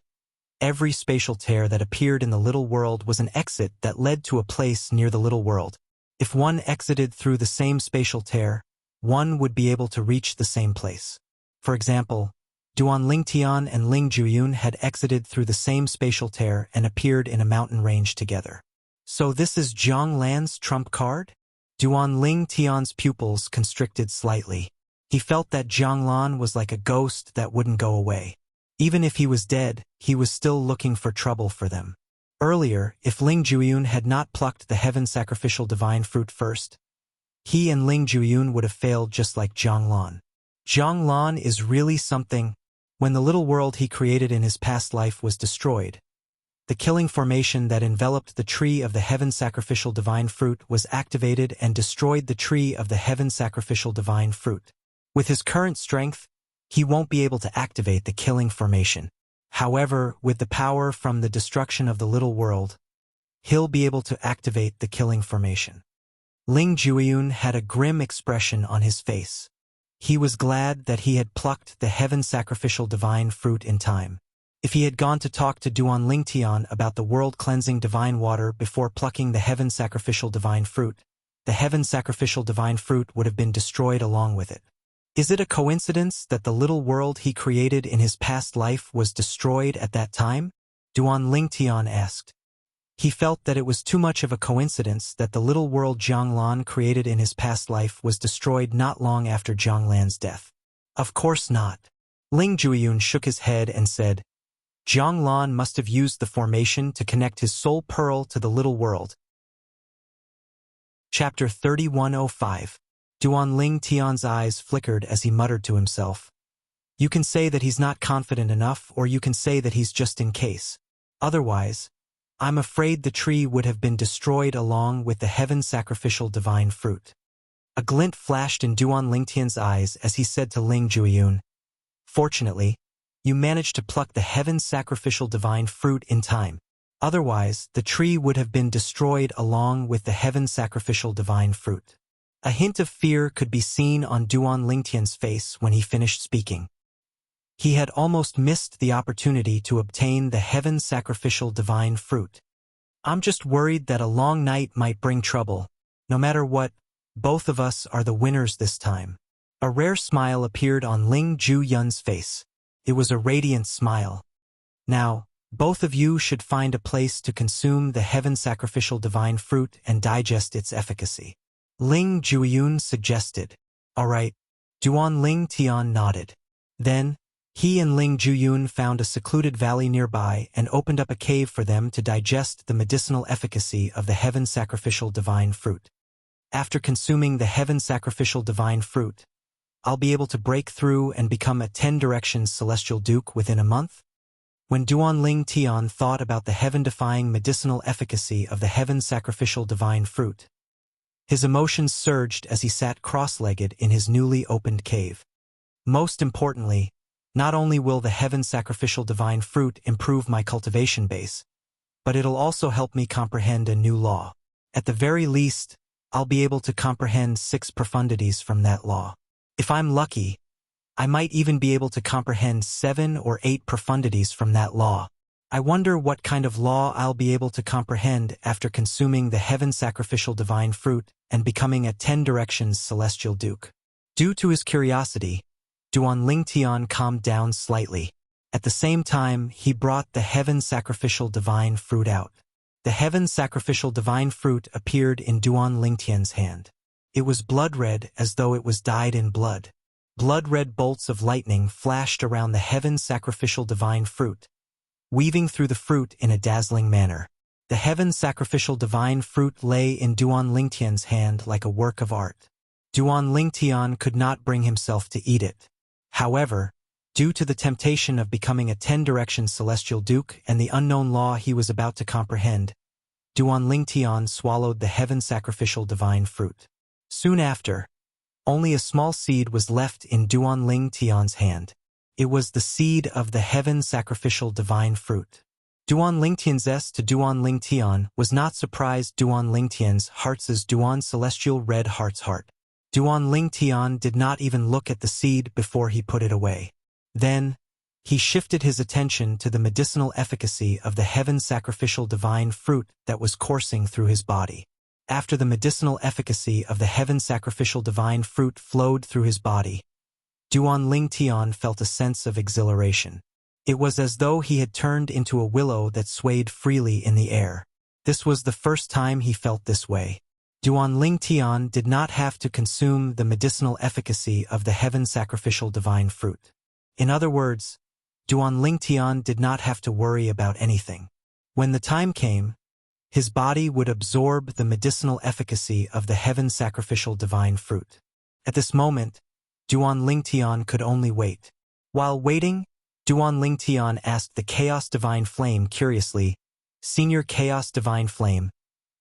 every spatial tear that appeared in the little world was an exit that led to a place near the little world. If one exited through the same spatial tear, one would be able to reach the same place. For example, Duan Lingtian and Ling Jueyun had exited through the same spatial tear and appeared in a mountain range together. So this is Zhang Lan's trump card? Duan Lingtian's pupils constricted slightly. He felt that Zhang Lan was like a ghost that wouldn't go away. Even if he was dead, he was still looking for trouble for them. Earlier, if Ling Jueyun had not plucked the heaven sacrificial divine fruit first, he and Ling Jueyun would have failed just like Zhang Lan. Zhang Lan is really something. When the little world he created in his past life was destroyed, the killing formation that enveloped the tree of the heaven sacrificial divine fruit was activated and destroyed the tree of the heaven sacrificial divine fruit. With his current strength, he won't be able to activate the killing formation. However, with the power from the destruction of the little world, he'll be able to activate the killing formation. Ling Jueyun had a grim expression on his face. He was glad that he had plucked the heaven sacrificial divine fruit in time. If he had gone to talk to Duan Lingtian about the world-cleansing divine water before plucking the heaven sacrificial divine fruit, the heaven sacrificial divine fruit would have been destroyed along with it. Is it a coincidence that the little world he created in his past life was destroyed at that time? Duan Lingtian asked. He felt that it was too much of a coincidence that the little world Zhang Lan created in his past life was destroyed not long after Zhang Lan's death. Of course not. Ling Jueyun shook his head and said, Zhang Lan must have used the formation to connect his soul pearl to the little world. Chapter 3105. Duan Lingtian's eyes flickered as he muttered to himself. You can say that he's not confident enough, or you can say that he's just in case. Otherwise, I'm afraid the tree would have been destroyed along with the heaven sacrificial divine fruit. A glint flashed in Duan Lingtian's eyes as he said to Ling Jueyun, Fortunately, you managed to pluck the heaven sacrificial divine fruit in time. Otherwise, the tree would have been destroyed along with the heaven sacrificial divine fruit. A hint of fear could be seen on Duan Lingtian's face when he finished speaking. He had almost missed the opportunity to obtain the heaven sacrificial divine fruit. I'm just worried that a long night might bring trouble. No matter what, both of us are the winners this time. A rare smile appeared on Ling Jueyun's face. It was a radiant smile. Now, both of you should find a place to consume the heaven sacrificial divine fruit and digest its efficacy. Ling Juiyun suggested. All right. Duan Ling Tian nodded. Then, he and Ling Juiyun found a secluded valley nearby and opened up a cave for them to digest the medicinal efficacy of the heaven sacrificial divine fruit. After consuming the heaven sacrificial divine fruit, I'll be able to break through and become a 10 directions celestial duke within a month? When Duan Ling Tian thought about the heaven-defying medicinal efficacy of the heaven sacrificial divine fruit, his emotions surged as he sat cross-legged in his newly opened cave. Most importantly, not only will the heaven sacrificial divine fruit improve my cultivation base, but it'll also help me comprehend a new law. At the very least, I'll be able to comprehend 6 profundities from that law. If I'm lucky, I might even be able to comprehend 7 or 8 profundities from that law. I wonder what kind of law I'll be able to comprehend after consuming the heaven sacrificial divine fruit and becoming a 10 directions celestial duke. Due to his curiosity, Duan Ling Tian calmed down slightly. At the same time, he brought the heaven sacrificial divine fruit out. The heaven sacrificial divine fruit appeared in Duan Ling Tian's hand. It was blood red as though it was dyed in blood. Blood-red bolts of lightning flashed around the heaven sacrificial divine fruit, weaving through the fruit in a dazzling manner. The heaven sacrificial divine fruit lay in Duan Ling Tian's hand like a work of art. Duan Ling Tian could not bring himself to eat it. However, due to the temptation of becoming a 10 directions celestial duke and the unknown law he was about to comprehend, Duan Ling Tian swallowed the heaven sacrificial divine fruit. Soon after, only a small seed was left in Duan Ling Tian's hand. It was the seed of the heaven sacrificial divine fruit. Duan Ling Tian's to Duan Ling Tian was not surprised Duan Ling Tian's heart's as Duan celestial red heart's heart. Duan Ling Tian did not even look at the seed before he put it away. Then, he shifted his attention to the medicinal efficacy of the heaven sacrificial divine fruit that was coursing through his body. After the medicinal efficacy of the heaven sacrificial divine fruit flowed through his body, Duan Ling Tian felt a sense of exhilaration. It was as though he had turned into a willow that swayed freely in the air. This was the first time he felt this way. Duan Ling Tian did not have to consume the medicinal efficacy of the heaven sacrificial divine fruit. In other words, Duan Ling Tian did not have to worry about anything. When the time came, his body would absorb the medicinal efficacy of the heaven sacrificial divine fruit. At this moment, Duan Ling Tian could only wait. While waiting, Duan Ling Tian asked the Chaos Divine Flame curiously, "Senior Chaos Divine Flame,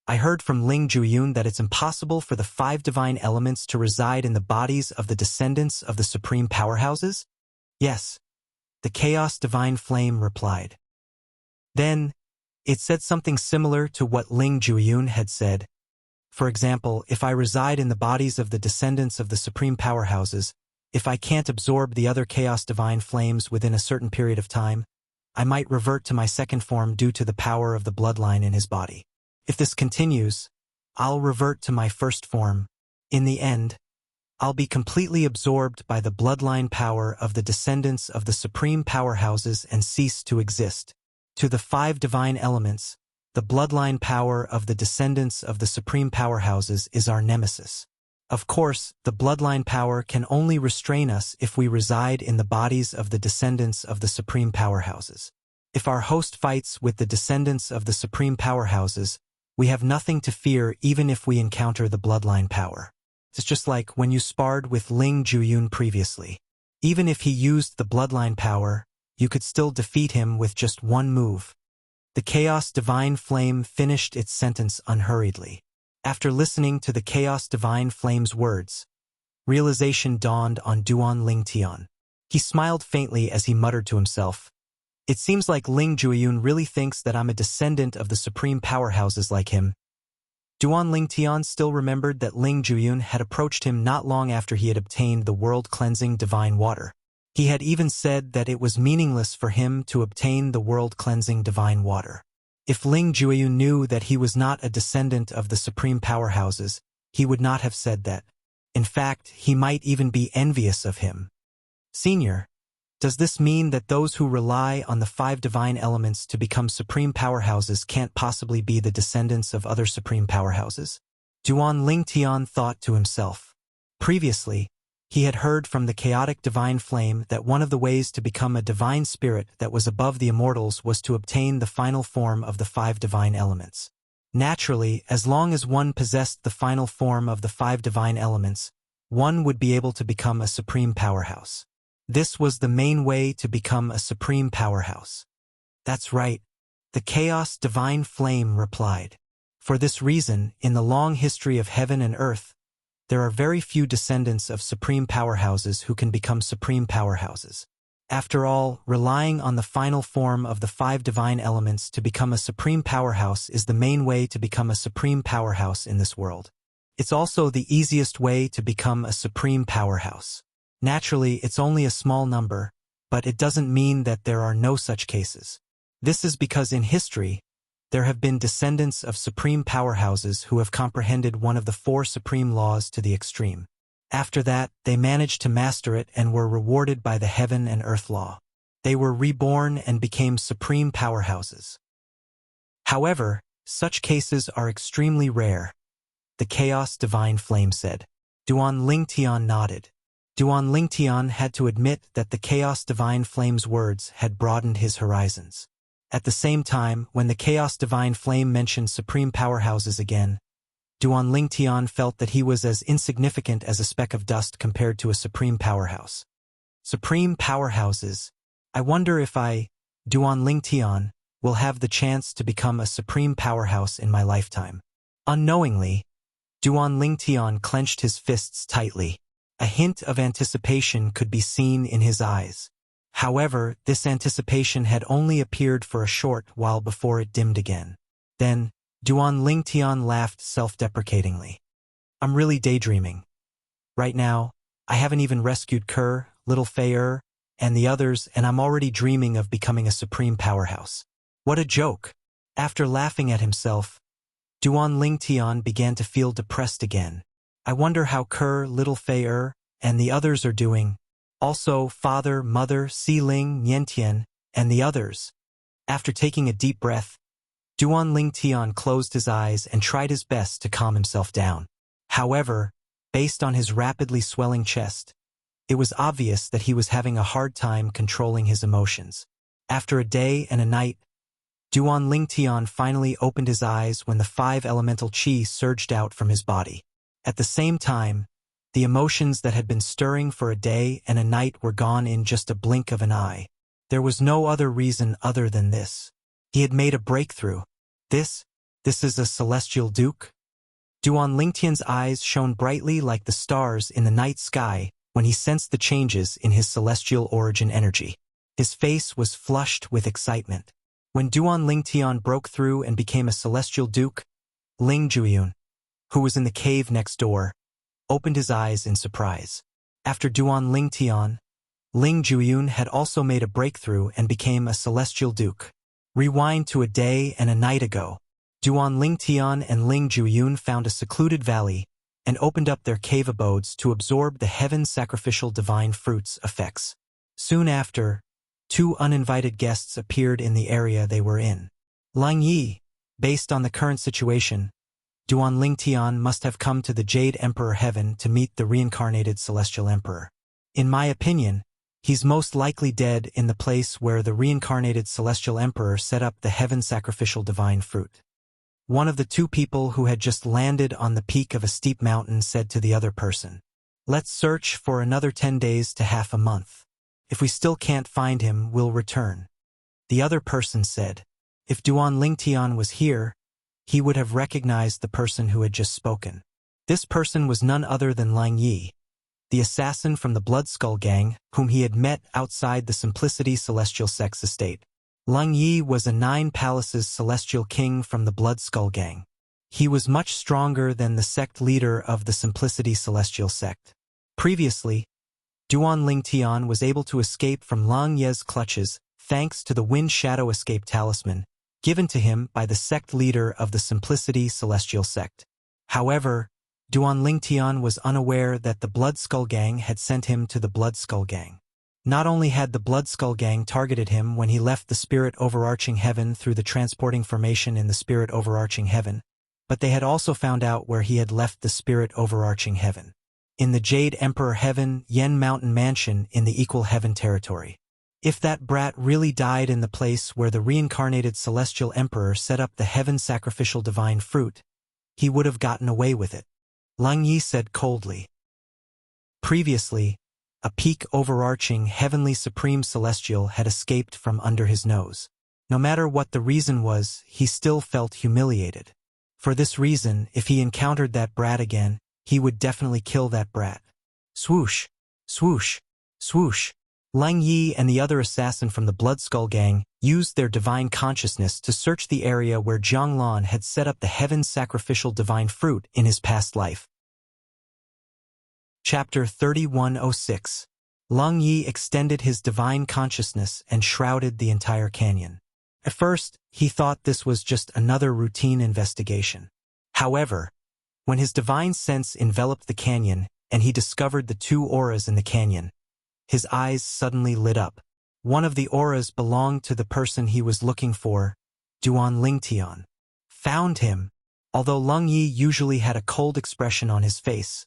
I heard from Ling Juiyun that it's impossible for the 5 divine elements to reside in the bodies of the descendants of the supreme powerhouses?" "Yes," the Chaos Divine Flame replied. Then, it said something similar to what Ling Juiyun had said. For example, if I reside in the bodies of the descendants of the supreme powerhouses, if I can't absorb the other Chaos Divine Flames within a certain period of time, I might revert to my second form due to the power of the bloodline in his body. If this continues, I'll revert to my first form. In the end, I'll be completely absorbed by the bloodline power of the descendants of the supreme powerhouses and cease to exist. To the 5 divine elements, the bloodline power of the descendants of the supreme powerhouses is our nemesis. Of course, the bloodline power can only restrain us if we reside in the bodies of the descendants of the supreme powerhouses. If our host fights with the descendants of the supreme powerhouses, we have nothing to fear even if we encounter the bloodline power. It's just like when you sparred with Ling Juiyun previously. Even if he used the bloodline power, you could still defeat him with just one move. The Chaos Divine Flame finished its sentence unhurriedly. After listening to the Chaos Divine Flame's words, realization dawned on Duan Ling Tian. He smiled faintly as he muttered to himself, "It seems like Ling Juiyun really thinks that I'm a descendant of the supreme powerhouses like him." Duan Ling Tian still remembered that Ling Juiyun had approached him not long after he had obtained the world-cleansing divine water. He had even said that it was meaningless for him to obtain the world-cleansing divine water. If Ling Juiyun knew that he was not a descendant of the supreme powerhouses, he would not have said that. In fact, he might even be envious of him. "Senior, Does this mean that those who rely on the 5 divine elements to become supreme powerhouses can't possibly be the descendants of other supreme powerhouses? Duan Lingtian thought to himself. Previously, he had heard from the chaotic divine flame that one of the ways to become a divine spirit that was above the immortals was to obtain the final form of the 5 divine elements. Naturally, as long as one possessed the final form of the 5 divine elements, one would be able to become a supreme powerhouse. This was the main way to become a supreme powerhouse. That's right, the chaos divine flame replied. For this reason, in the long history of heaven and earth, there are very few descendants of supreme powerhouses who can become supreme powerhouses. After all, relying on the final form of the 5 divine elements to become a supreme powerhouse is the main way to become a supreme powerhouse in this world. It's also the easiest way to become a supreme powerhouse. Naturally, it's only a small number, but it doesn't mean that there are no such cases. This is because in history, there have been descendants of supreme powerhouses who have comprehended one of the 4 supreme laws to the extreme. After that, they managed to master it and were rewarded by the heaven and earth law. They were reborn and became supreme powerhouses. However, such cases are extremely rare. The chaos divine flame said. Duan Lingtian nodded. Duan Lingtian had to admit that the chaos divine flame's words had broadened his horizons. At the same time, when the chaos divine flame mentioned supreme powerhouses again, Duan Lingtian felt that he was as insignificant as a speck of dust compared to a supreme powerhouse. Supreme powerhouses. I wonder if Duan Lingtian, will have the chance to become a supreme powerhouse in my lifetime. Unknowingly, Duan Lingtian clenched his fists tightly. A hint of anticipation could be seen in his eyes. However, this anticipation had only appeared for a short while before it dimmed again. Then, Duan Lingtian laughed self-deprecatingly. I'm really daydreaming. Right now, I haven't even rescued Kerr, Little Fei and the others, and I'm already dreaming of becoming a supreme powerhouse. What a joke! After laughing at himself, Duan Lingtian began to feel depressed again. I wonder how Kerr, Little Fei and the others are doing. Also, Father, Mother, Si Ling, Niantian, and the others. After taking a deep breath, Duan Lingtian closed his eyes and tried his best to calm himself down. However, based on his rapidly swelling chest, it was obvious that he was having a hard time controlling his emotions. After a day and a night, Duan Lingtian finally opened his eyes when the 5 elemental qi surged out from his body. At the same time, the emotions that had been stirring for a day and a night were gone in just a blink of an eye. There was no other reason other than this. He had made a breakthrough. This is a celestial duke? Duan Lingtian's eyes shone brightly like the stars in the night sky when he sensed the changes in his celestial origin energy. His face was flushed with excitement. When Duan Lingtian broke through and became a celestial duke, Ling Juiyun, who was in the cave next door, opened his eyes in surprise. After Duan Lingtian, Ling Juiyun had also made a breakthrough and became a celestial duke. Rewind to a day and a night ago. Duan Lingtian and Ling Juiyun found a secluded valley and opened up their cave abodes to absorb the heaven sacrificial divine fruits effects. Soon after, 2 uninvited guests appeared in the area they were in. Lang Yi, based on the current situation, Duan Lingtian must have come to the Jade Emperor Heaven to meet the reincarnated Celestial Emperor. In my opinion, he's most likely dead in the place where the reincarnated Celestial Emperor set up the heaven sacrificial divine fruit. One of the 2 people who had just landed on the peak of a steep mountain said to the other person, "Let's search for another 10 days to half a month. If we still can't find him, we'll return." The other person said, if Duan Lingtian was here, he would have recognized the person who had just spoken. This person was none other than Lang Yi, the assassin from the Blood Skull Gang, whom he had met outside the Simplicity Celestial Sect's estate. Lang Yi was a 9 Palaces Celestial King from the Blood Skull Gang. He was much stronger than the sect leader of the Simplicity Celestial Sect. Previously, Duan Lingtian was able to escape from Lang Ye's clutches thanks to the Wind Shadow Escape Talisman, given to him by the sect leader of the Simplicity Celestial Sect. However, Duan Lingtian was unaware that the Blood Skull Gang had sent him to the Blood Skull Gang. Not only had the Bloodskull Gang targeted him when he left the Spirit Overarching Heaven through the transporting formation in the Spirit Overarching Heaven, but they had also found out where he had left the Spirit Overarching Heaven. In the Jade Emperor Heaven, Yen Mountain Mansion in the Equal Heaven territory. If that brat really died in the place where the reincarnated Celestial Emperor set up the Heaven Sacrificial Divine Fruit, he would have gotten away with it, Leng Yi said coldly. Previously, a peak overarching heavenly supreme celestial had escaped from under his nose. No matter what the reason was, he still felt humiliated. For this reason, if he encountered that brat again, he would definitely kill that brat. Swoosh, swoosh, swoosh. Leng Yi and the other assassin from the Bloodskull Gang used their divine consciousness to search the area where Zhanglan had set up the Heaven Sacrificial Divine Fruit in his past life. Chapter 3106. Leng Yi extended his divine consciousness and shrouded the entire canyon. At first, he thought this was just another routine investigation. However, when his divine sense enveloped the canyon and he discovered the two auras in the canyon, his eyes suddenly lit up. One of the auras belonged to the person he was looking for, Duan Lingtian. Found him. Although Leng Yi usually had a cold expression on his face,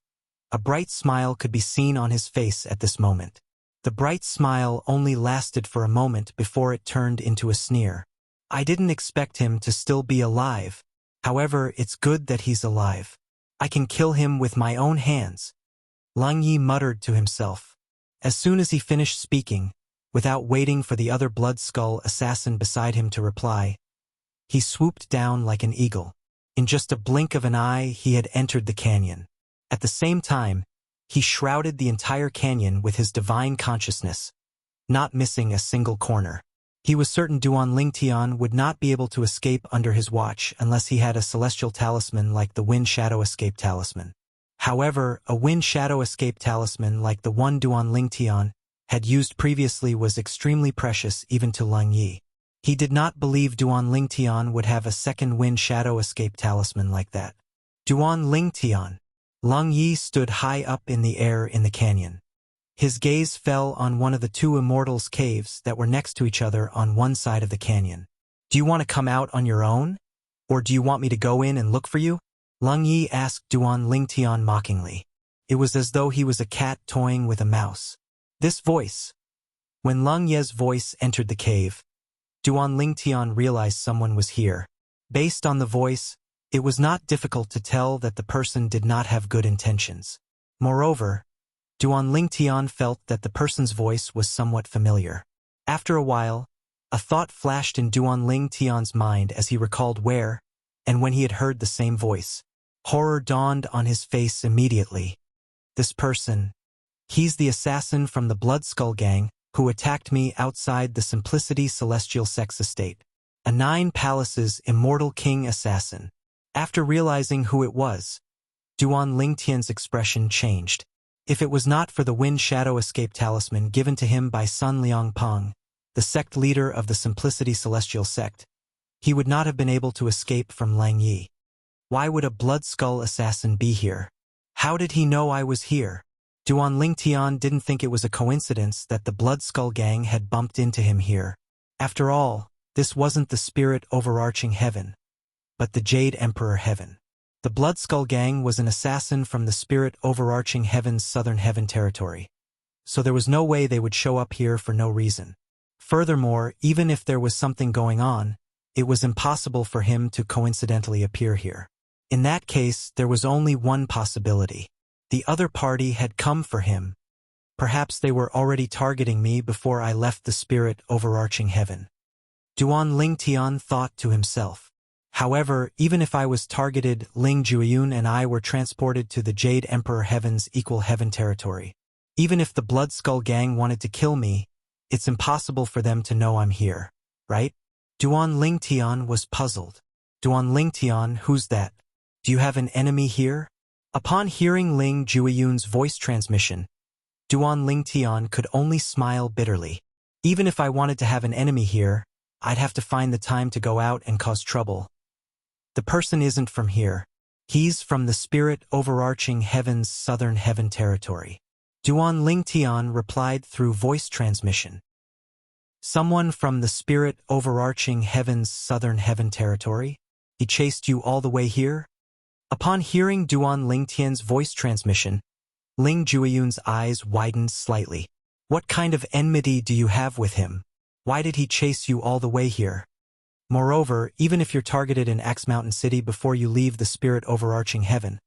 a bright smile could be seen on his face at this moment. The bright smile only lasted for a moment before it turned into a sneer. I didn't expect him to still be alive. However, it's good that he's alive. I can kill him with my own hands, Leng Yi muttered to himself. As soon as he finished speaking, without waiting for the other Bloodskull assassin beside him to reply, he swooped down like an eagle. In just a blink of an eye, he had entered the canyon. At the same time, he shrouded the entire canyon with his divine consciousness, not missing a single corner. He was certain Duan Lingtian would not be able to escape under his watch unless he had a celestial talisman like the Wind Shadow Escape Talisman. However, a Wind Shadow Escape Talisman like the one Duan Lingtian had used previously was extremely precious even to Leng Yi. He did not believe Duan Lingtian would have a second Wind Shadow Escape Talisman like that. Duan Lingtian. Leng Yi stood high up in the air in the canyon. His gaze fell on one of the two immortals' caves that were next to each other on one side of the canyon. Do you want to come out on your own? Or do you want me to go in and look for you? Leng Yi asked Duan Lingtian mockingly. It was as though he was a cat toying with a mouse. This voice. When Leng Ye's voice entered the cave, Duan Lingtian realized someone was here. Based on the voice, it was not difficult to tell that the person did not have good intentions. Moreover, Duan Lingtian felt that the person's voice was somewhat familiar. After a while, a thought flashed in Duan Lingtian's mind as he recalled where and when he had heard the same voice. Horror dawned on his face immediately. This person, he's the assassin from the Bloodskull Gang who attacked me outside the Simplicity Celestial Sex Estate. A 9 Palaces Immortal King assassin. After realizing who it was, Duan Lingtian's expression changed. If it was not for the Wind Shadow Escape Talisman given to him by Sun Liangpeng, the sect leader of the Simplicity Celestial Sect, he would not have been able to escape from Leng Yi. Why would a Bloodskull assassin be here? How did he know I was here? Duan Lingtian didn't think it was a coincidence that the Bloodskull Gang had bumped into him here. After all, this wasn't the Spirit Overarching Heaven, but the Jade Emperor Heaven. The Bloodskull Gang was an assassin from the Spirit Overarching Heaven's Southern Heaven territory, so there was no way they would show up here for no reason. Furthermore, even if there was something going on, it was impossible for him to coincidentally appear here. In that case, there was only one possibility. The other party had come for him. Perhaps they were already targeting me before I left the Spirit Overarching Heaven. Duan Lingtian thought to himself. However, even if I was targeted, Ling Jueyun and I were transported to the Jade Emperor Heaven's Equal Heaven territory. Even if the Bloodskull Gang wanted to kill me, it's impossible for them to know I'm here, right? Duan Lingtian was puzzled. Duan Lingtian, who's that? Do you have an enemy here? Upon hearing Ling Jueyun's voice transmission, Duan Lingtian could only smile bitterly. Even if I wanted to have an enemy here, I'd have to find the time to go out and cause trouble. The person isn't from here. He's from the Spirit Overarching Heaven's Southern Heaven territory. Duan Lingtian replied through voice transmission. Someone from the spirit overarching heaven's southern heaven territory? He chased you all the way here? Upon hearing Duan Lingtian's voice transmission, Ling Jueyun's eyes widened slightly. What kind of enmity do you have with him? Why did he chase you all the way here? Moreover, even if you're targeted in Axe Mountain City before you leave the spirit overarching heaven,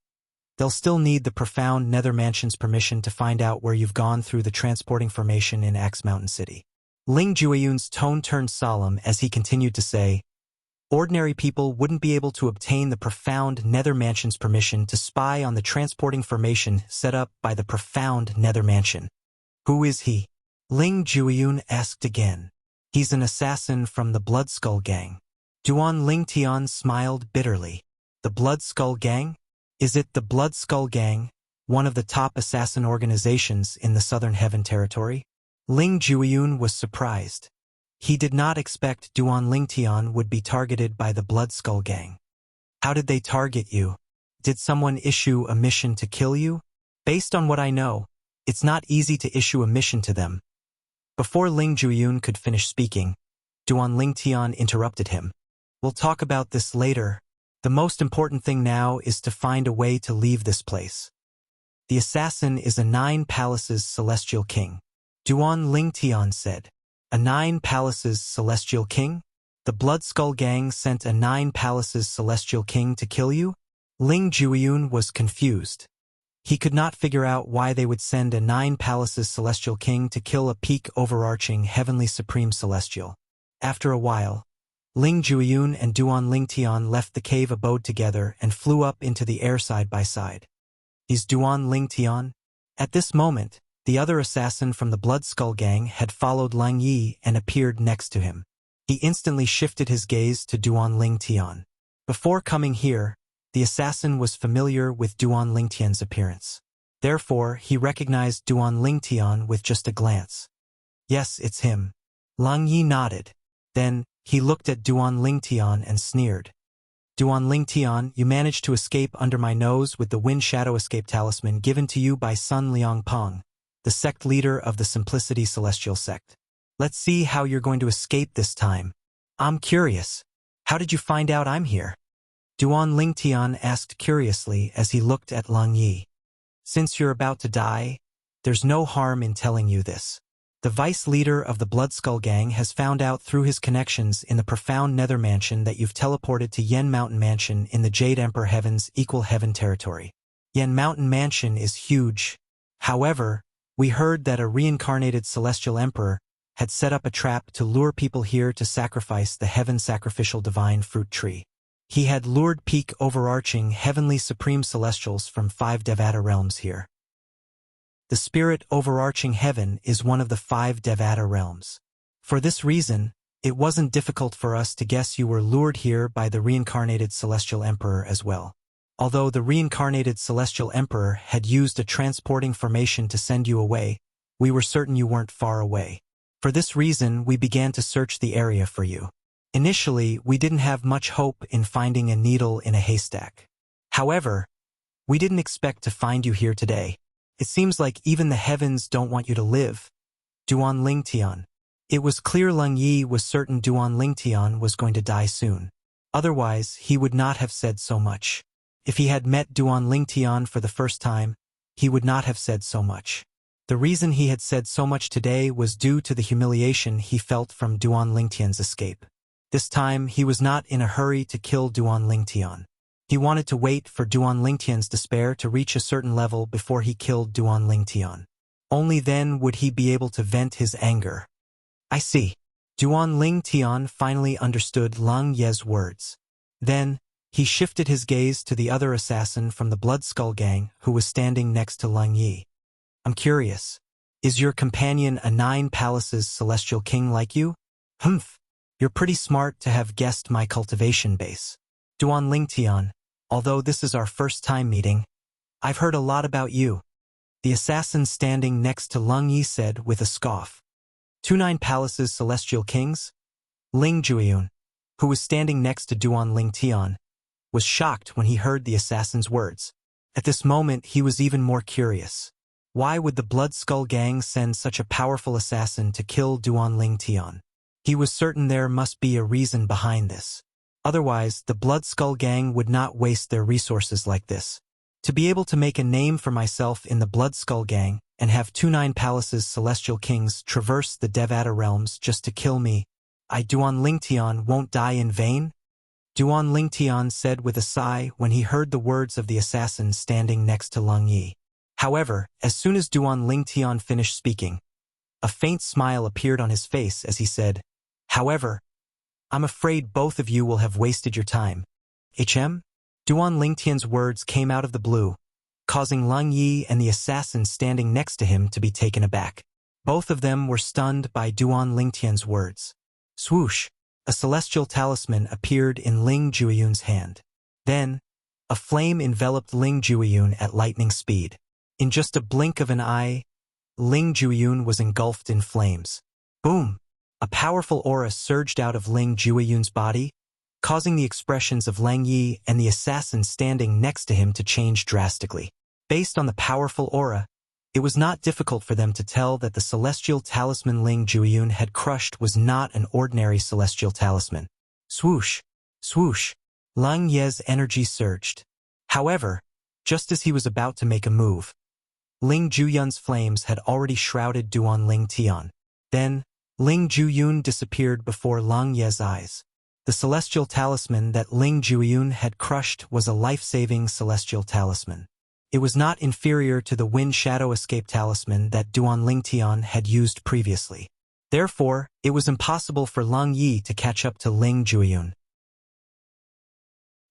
they'll still need the profound Nether Mansion's permission to find out where you've gone through the transporting formation in Axe Mountain City. Ling Jueyun's tone turned solemn as he continued to say, ordinary people wouldn't be able to obtain the profound Nether Mansion's permission to spy on the transporting formation set up by the profound Nether Mansion. Who is he? Ling Jueyun asked again. He's an assassin from the Blood Skull Gang. Duan Lingtian smiled bitterly. The Blood Skull Gang? Is it the Blood Skull Gang, one of the top assassin organizations in the Southern Heaven Territory? Ling Jueyun was surprised. He did not expect Duan Lingtian would be targeted by the Blood Skull Gang. How did they target you? Did someone issue a mission to kill you? Based on what I know, it's not easy to issue a mission to them. Before Ling Jueyun could finish speaking, Duan Lingtian interrupted him. We'll talk about this later. The most important thing now is to find a way to leave this place. The assassin is a 9 Palaces Celestial King. Duan Lingtian said. A 9 Palaces Celestial King? The Blood Skull Gang sent a 9 Palaces Celestial King to kill you? Ling Jueyun was confused. He could not figure out why they would send a 9 Palaces Celestial King to kill a peak overarching Heavenly Supreme Celestial. After a while, Ling Jueyun and Duan Lingtian left the cave abode together and flew up into the air side by side. Is Duan Lingtian? At this moment, the other assassin from the Blood Skull Gang had followed Lang Yi and appeared next to him. He instantly shifted his gaze to Duan Lingtian. Before coming here, the assassin was familiar with Duan Lingtian's appearance. Therefore, he recognized Duan Lingtian with just a glance. Yes, it's him. Lang Yi nodded. Then, he looked at Duan Lingtian and sneered. Duan Lingtian, you managed to escape under my nose with the Wind Shadow Escape Talisman given to you by Sun Liangpeng, the sect leader of the Simplicity Celestial Sect. Let's see how you're going to escape this time. I'm curious. How did you find out I'm here? Duan Lingtian asked curiously as he looked at Lang Yi. Since you're about to die, there's no harm in telling you this. The vice leader of the Blood Skull Gang has found out through his connections in the profound Nether Mansion that you've teleported to Yen Mountain Mansion in the Jade Emperor Heaven's Equal Heaven territory. Yen Mountain Mansion is huge. However, we heard that a reincarnated Celestial Emperor had set up a trap to lure people here to sacrifice the Heaven Sacrificial Divine Fruit Tree. He had lured peak overarching Heavenly Supreme Celestials from 5 Devata realms here. The spirit overarching heaven is one of the 5 Devata realms. For this reason, it wasn't difficult for us to guess you were lured here by the reincarnated Celestial Emperor as well. Although the reincarnated Celestial Emperor had used a transporting formation to send you away, we were certain you weren't far away. For this reason, we began to search the area for you. Initially, we didn't have much hope in finding a needle in a haystack. However, we didn't expect to find you here today. It seems like even the heavens don't want you to live. Duan Lingtian. It was clear Lang Yi was certain Duan Lingtian was going to die soon. Otherwise, he would not have said so much. If he had met Duan Lingtian for the first time, he would not have said so much. The reason he had said so much today was due to the humiliation he felt from Duan Lingtian's escape. This time, he was not in a hurry to kill Duan Lingtian. He wanted to wait for Duan Lingtian's despair to reach a certain level before he killed Duan Lingtian. Only then would he be able to vent his anger. I see. Duan Lingtian finally understood Lang Ye's words. Then, he shifted his gaze to the other assassin from the Blood Skull Gang who was standing next to Lang Yi. I'm curious. Is your companion a 9 Palaces Celestial King like you? Humph. You're pretty smart to have guessed my cultivation base. Duan Lingtian, although this is our first time meeting, I've heard a lot about you. The assassin standing next to Lang Yi said with a scoff. 2 9 Palaces Celestial Kings? Ling Jueyun, who was standing next to Duan Lingtian, was shocked when he heard the assassin's words. At this moment, he was even more curious. Why would the Blood Skull Gang send such a powerful assassin to kill Duan Tian? He was certain there must be a reason behind this. Otherwise, the Blood Skull Gang would not waste their resources like this. To be able to make a name for myself in the Blood Skull Gang and have 29 palaces celestial kings traverse the Devata realms just to kill me, Duan Tian won't die in vain? Duan Tian said with a sigh when he heard the words of the assassin standing next to Leng Yi. However, as soon as Duan Tian finished speaking, a faint smile appeared on his face as he said, "However, I'm afraid both of you will have wasted your time." Duan Tian's words came out of the blue, causing Leng Yi and the assassin standing next to him to be taken aback. Both of them were stunned by Duan Tian's words. Swoosh! A celestial talisman appeared in Ling Jueyun's hand. Then, a flame enveloped Ling Jueyun at lightning speed. In just a blink of an eye, Ling Jueyun was engulfed in flames. Boom! A powerful aura surged out of Ling Jueyun's body, causing the expressions of Leng Yi and the assassin standing next to him to change drastically. Based on the powerful aura, it was not difficult for them to tell that the celestial talisman Ling Jueyun had crushed was not an ordinary celestial talisman. Swoosh! Swoosh! Leng Ye's energy surged. However, just as he was about to make a move, Ling Jueyun's flames had already shrouded Duan Tian. Then, Ling Jueyun disappeared before Leng Ye's eyes. The celestial talisman that Ling Jueyun had crushed was a life-saving celestial talisman. It was not inferior to the Wind Shadow Escape talisman that Duan Tian had used previously. Therefore, it was impossible for Leng Yi to catch up to Ling Jueyun.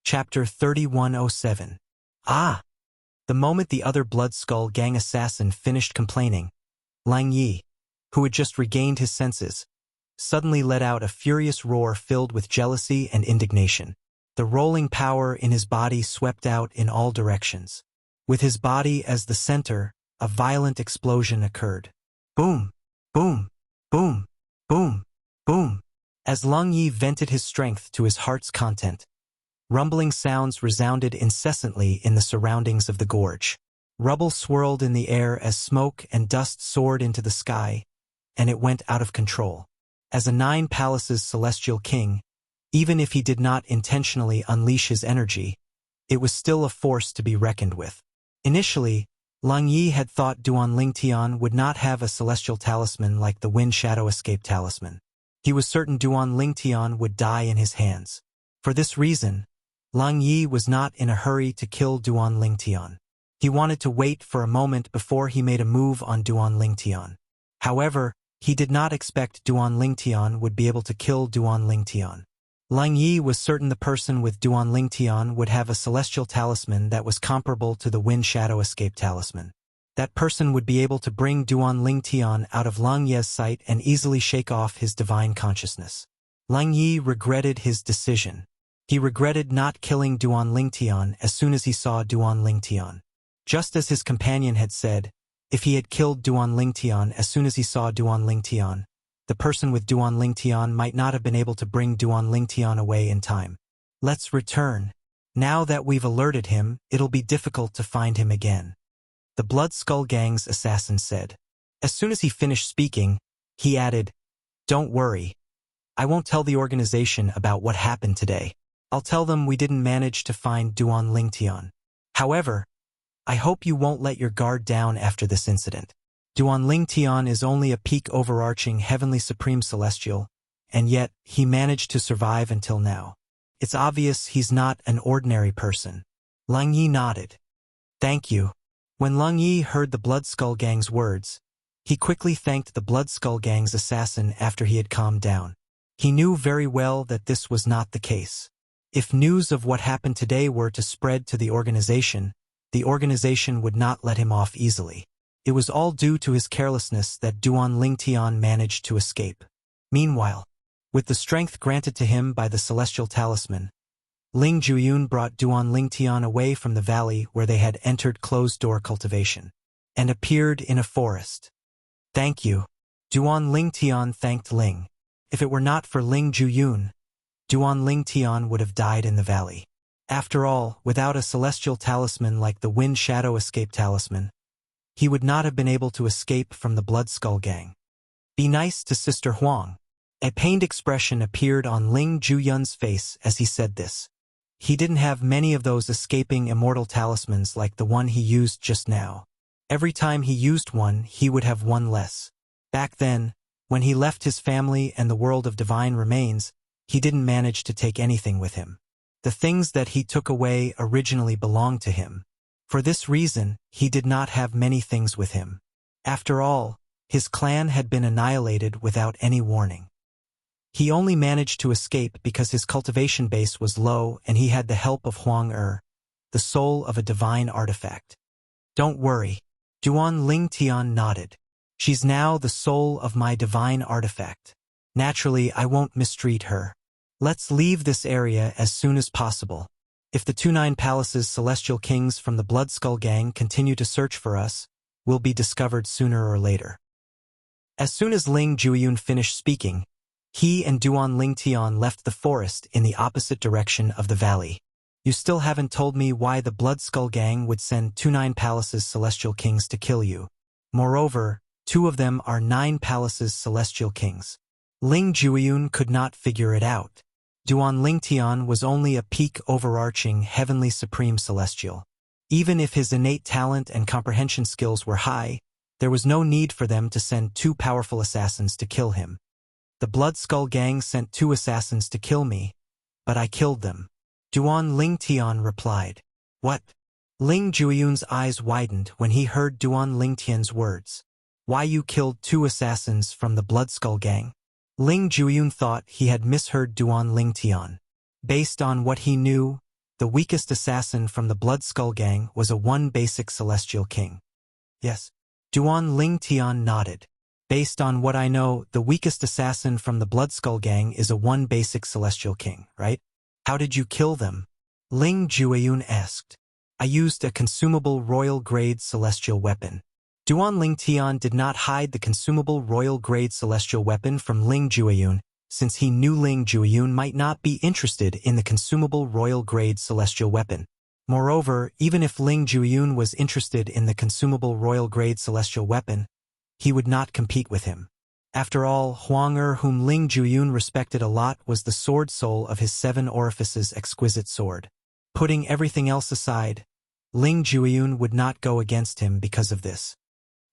Chapter 3107. The moment the other Blood Skull Gang assassin finished complaining, Leng Yi, who had just regained his senses, suddenly let out a furious roar filled with jealousy and indignation. The rolling power in his body swept out in all directions. With his body as the center, a violent explosion occurred. Boom! Boom! Boom! Boom! Boom! As Leng Yi vented his strength to his heart's content, rumbling sounds resounded incessantly in the surroundings of the gorge. Rubble swirled in the air as smoke and dust soared into the sky, and it went out of control. As a 9 palaces celestial king, even if he did not intentionally unleash his energy, it was still a force to be reckoned with. Initially, Leng Yi had thought Duan Tian would not have a celestial talisman like the Wind Shadow Escape talisman. He was certain Duan Tian would die in his hands. For this reason, Leng Yi was not in a hurry to kill Duan Tian. He wanted to wait for a moment before he made a move on Duan Tian. However, he did not expect Duan Tian would be able to kill Duan Tian. Leng Yi was certain the person with Duan Tian would have a celestial talisman that was comparable to the Wind Shadow Escape talisman. That person would be able to bring Duan Tian out of Leng Ye's sight and easily shake off his divine consciousness. Leng Yi regretted his decision. He regretted not killing Duan Tian as soon as he saw Duan Tian. Just as his companion had said, if he had killed Duan Tian as soon as he saw Duan Tian, the person with Duan Tian might not have been able to bring Duan Tian away in time. Let's return. Now that we've alerted him, it'll be difficult to find him again. The Blood Skull Gang's assassin said. As soon as he finished speaking, he added, "Don't worry. I won't tell the organization about what happened today. I'll tell them we didn't manage to find Duan Tian. However, I hope you won't let your guard down after this incident. Duan Tian is only a peak overarching heavenly supreme celestial, and yet he managed to survive until now. It's obvious he's not an ordinary person." Leng Yi nodded. "Thank you." When Leng Yi heard the Blood Skull Gang's words, he quickly thanked the Blood Skull Gang's assassin after he had calmed down. He knew very well that this was not the case. If news of what happened today were to spread to the organization would not let him off easily. It was all due to his carelessness that Duan Tian managed to escape. Meanwhile, with the strength granted to him by the celestial talisman, Ling Jueyun brought Duan Tian away from the valley where they had entered closed-door cultivation, and appeared in a forest. "Thank you." Duan Tian thanked Ling. If it were not for Ling Jueyun, Duan Tian would have died in the valley. After all, without a celestial talisman like the Wind Shadow Escape talisman, he would not have been able to escape from the Blood Skull Gang. Be nice to Sister Huang. A pained expression appeared on Ling Juyun's face as he said this. He didn't have many of those escaping immortal talismans like the one he used just now. Every time he used one, he would have one less. Back then, when he left his family and the world of divine remains, he didn't manage to take anything with him. The things that he took away originally belonged to him. For this reason, he did not have many things with him. After all, his clan had been annihilated without any warning. He only managed to escape because his cultivation base was low and he had the help of Huang the soul of a divine artifact. Don't worry. Duan Ling Tian nodded. She's now the soul of my divine artifact. Naturally, I won't mistreat her. Let's leave this area as soon as possible. If the 29 Palaces Celestial Kings from the Blood Skull Gang continue to search for us, we'll be discovered sooner or later. As soon as Ling Juyun finished speaking, he and Duan Ling Tian left the forest in the opposite direction of the valley. You still haven't told me why the Blood Skull Gang would send 29 Palaces Celestial Kings to kill you. Moreover, 2 of them are 9 Palaces Celestial Kings. Ling Juyun could not figure it out. Duan Ling Tian was only a peak overarching heavenly supreme celestial. Even if his innate talent and comprehension skills were high, there was no need for them to send 2 powerful assassins to kill him. The Blood Skull Gang sent 2 assassins to kill me, but I killed them. Duan Ling Tian replied. What? Ling Juyun's eyes widened when he heard Duan Ling Tian's words. Why you killed 2 assassins from the Blood Skull Gang? Ling Juyun thought he had misheard Duan Ling Tian. Based on what he knew, the weakest assassin from the Blood Skull Gang was a 1 basic celestial king. Yes. Duan Ling Tian nodded. Based on what I know, the weakest assassin from the Blood Skull Gang is a 1 basic celestial king, right? How did you kill them? Ling Juyun asked. I used a consumable royal-grade celestial weapon. Duan Ling Tian did not hide the consumable royal-grade celestial weapon from Ling Juyun, since he knew Ling Juyun might not be interested in the consumable royal-grade celestial weapon. Moreover, even if Ling Juyun was interested in the consumable royal-grade celestial weapon, he would not compete with him. After all, Huang whom Ling Juyun respected a lot, was the sword soul of his 7 orifices exquisite sword. Putting everything else aside, Ling Juyun would not go against him because of this.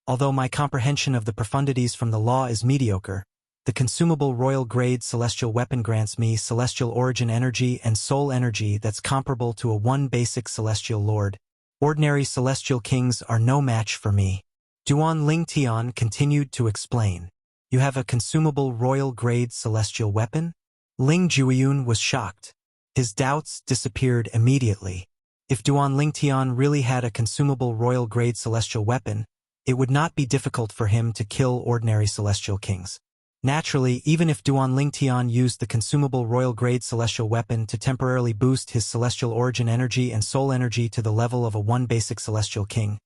Although my comprehension of the profundities from the law is mediocre, the consumable royal-grade celestial weapon grants me celestial origin energy and soul energy that's comparable to a 1 basic celestial lord. Ordinary celestial kings are no match for me. Duan Ling Tian continued to explain. You have a consumable royal-grade celestial weapon? Ling Juyun was shocked. His doubts disappeared immediately. If Duan Ling Tian really had a consumable royal-grade celestial weapon, it would not be difficult for him to kill ordinary celestial kings. Naturally, even if Duan Ling Tian used the consumable royal-grade celestial weapon to temporarily boost his celestial origin energy and soul energy to the level of a 1 basic celestial king,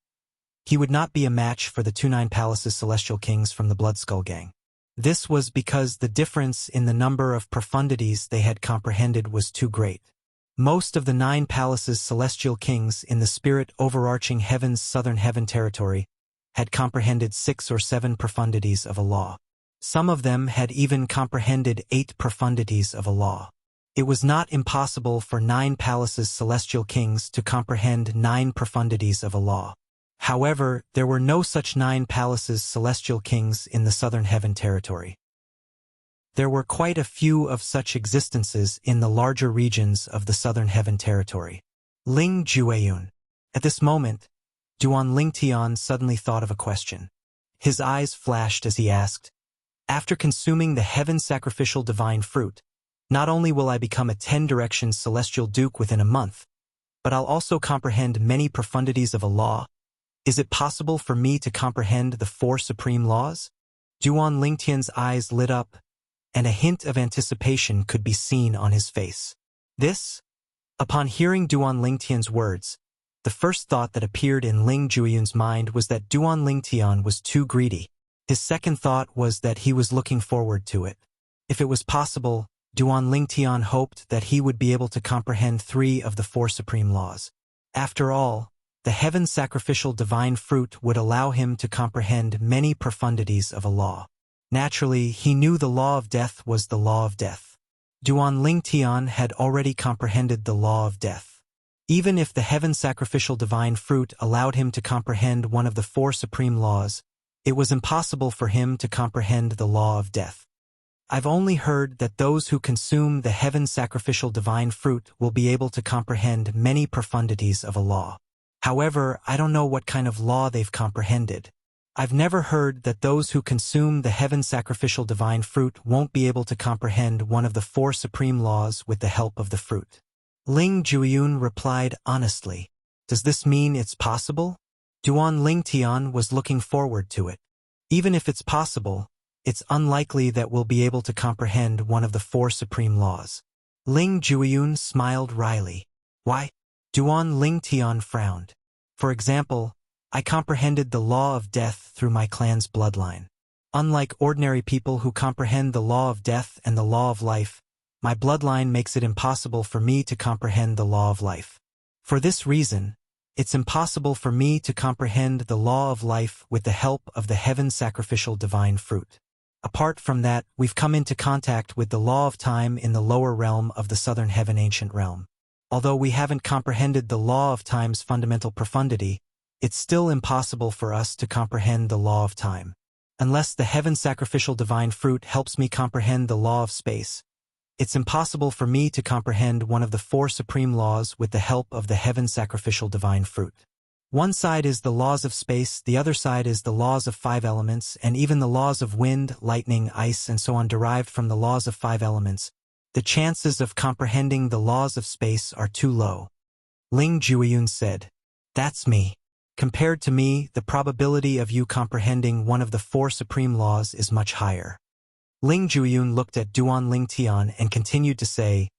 he would not be a match for the 29 Palaces Celestial Kings from the Blood Skull Gang. This was because the difference in the number of profundities they had comprehended was too great. Most of the 9 Palaces Celestial Kings in the spirit overarching heaven's southern heaven territory had comprehended 6 or 7 profundities of a law. Some of them had even comprehended 8 profundities of a law. It was not impossible for 9 Palaces Celestial Kings to comprehend 9 profundities of a law. However, there were no such 9 Palaces Celestial Kings in the Southern Heaven territory. There were quite a few of such existences in the larger regions of the Southern Heaven territory. Ling Juyun. At this moment, Duan Ling Tian suddenly thought of a question. His eyes flashed as he asked, after consuming the heaven sacrificial divine fruit, not only will I become a 10 directions celestial duke within a month, but I'll also comprehend many profundities of a law. Is it possible for me to comprehend the 4 supreme laws? Duan Ling Tian's eyes lit up, and a hint of anticipation could be seen on his face. This? Upon hearing Duan Ling Tian's words, the first thought that appeared in Ling Juyun's mind was that Duan Ling Tian was too greedy. His second thought was that he was looking forward to it. If it was possible, Duan Ling Tian hoped that he would be able to comprehend 3 of the 4 supreme laws. After all, The heaven sacrificial divine fruit would allow him to comprehend many profundities of a law. Naturally, he knew the law of death was the law of death. Duan Lingtian had already comprehended the law of death. Even if the heaven sacrificial divine fruit allowed him to comprehend one of the four supreme laws, it was impossible for him to comprehend the law of death. I've only heard that those who consume the heaven sacrificial divine fruit will be able to comprehend many profundities of a law. However, I don't know what kind of law they've comprehended. I've never heard that those who consume the heaven sacrificial divine fruit won't be able to comprehend one of the four supreme laws with the help of the fruit. Ling Juiyun replied honestly. Does this mean it's possible? Duan Lingtian was looking forward to it. Even if it's possible, it's unlikely that we'll be able to comprehend one of the four supreme laws. Ling Juiyun smiled wryly. Why? Duan Lingtian frowned. For example, I comprehended the law of death through my clan's bloodline. Unlike ordinary people who comprehend the law of death and the law of life, my bloodline makes it impossible for me to comprehend the law of life. For this reason, it's impossible for me to comprehend the law of life with the help of the heaven sacrificial divine fruit. Apart from that, we've come into contact with the law of time in the lower realm of the southern heaven ancient realm. Although we haven't comprehended the law of time's fundamental profundity, it's still impossible for us to comprehend the law of time. Unless the heaven sacrificial divine fruit helps me comprehend the law of space, it's impossible for me to comprehend one of the four supreme laws with the help of the heaven sacrificial divine fruit. One side is the laws of space, the other side is the laws of five elements, and even the laws of wind, lightning, ice, and so on derived from the laws of five elements. The chances of comprehending the laws of space are too low. Ling Juiyun said, That's me. Compared to me, the probability of you comprehending one of the four supreme laws is much higher. Ling Juiyun looked at Duan Lingtian and continued to say,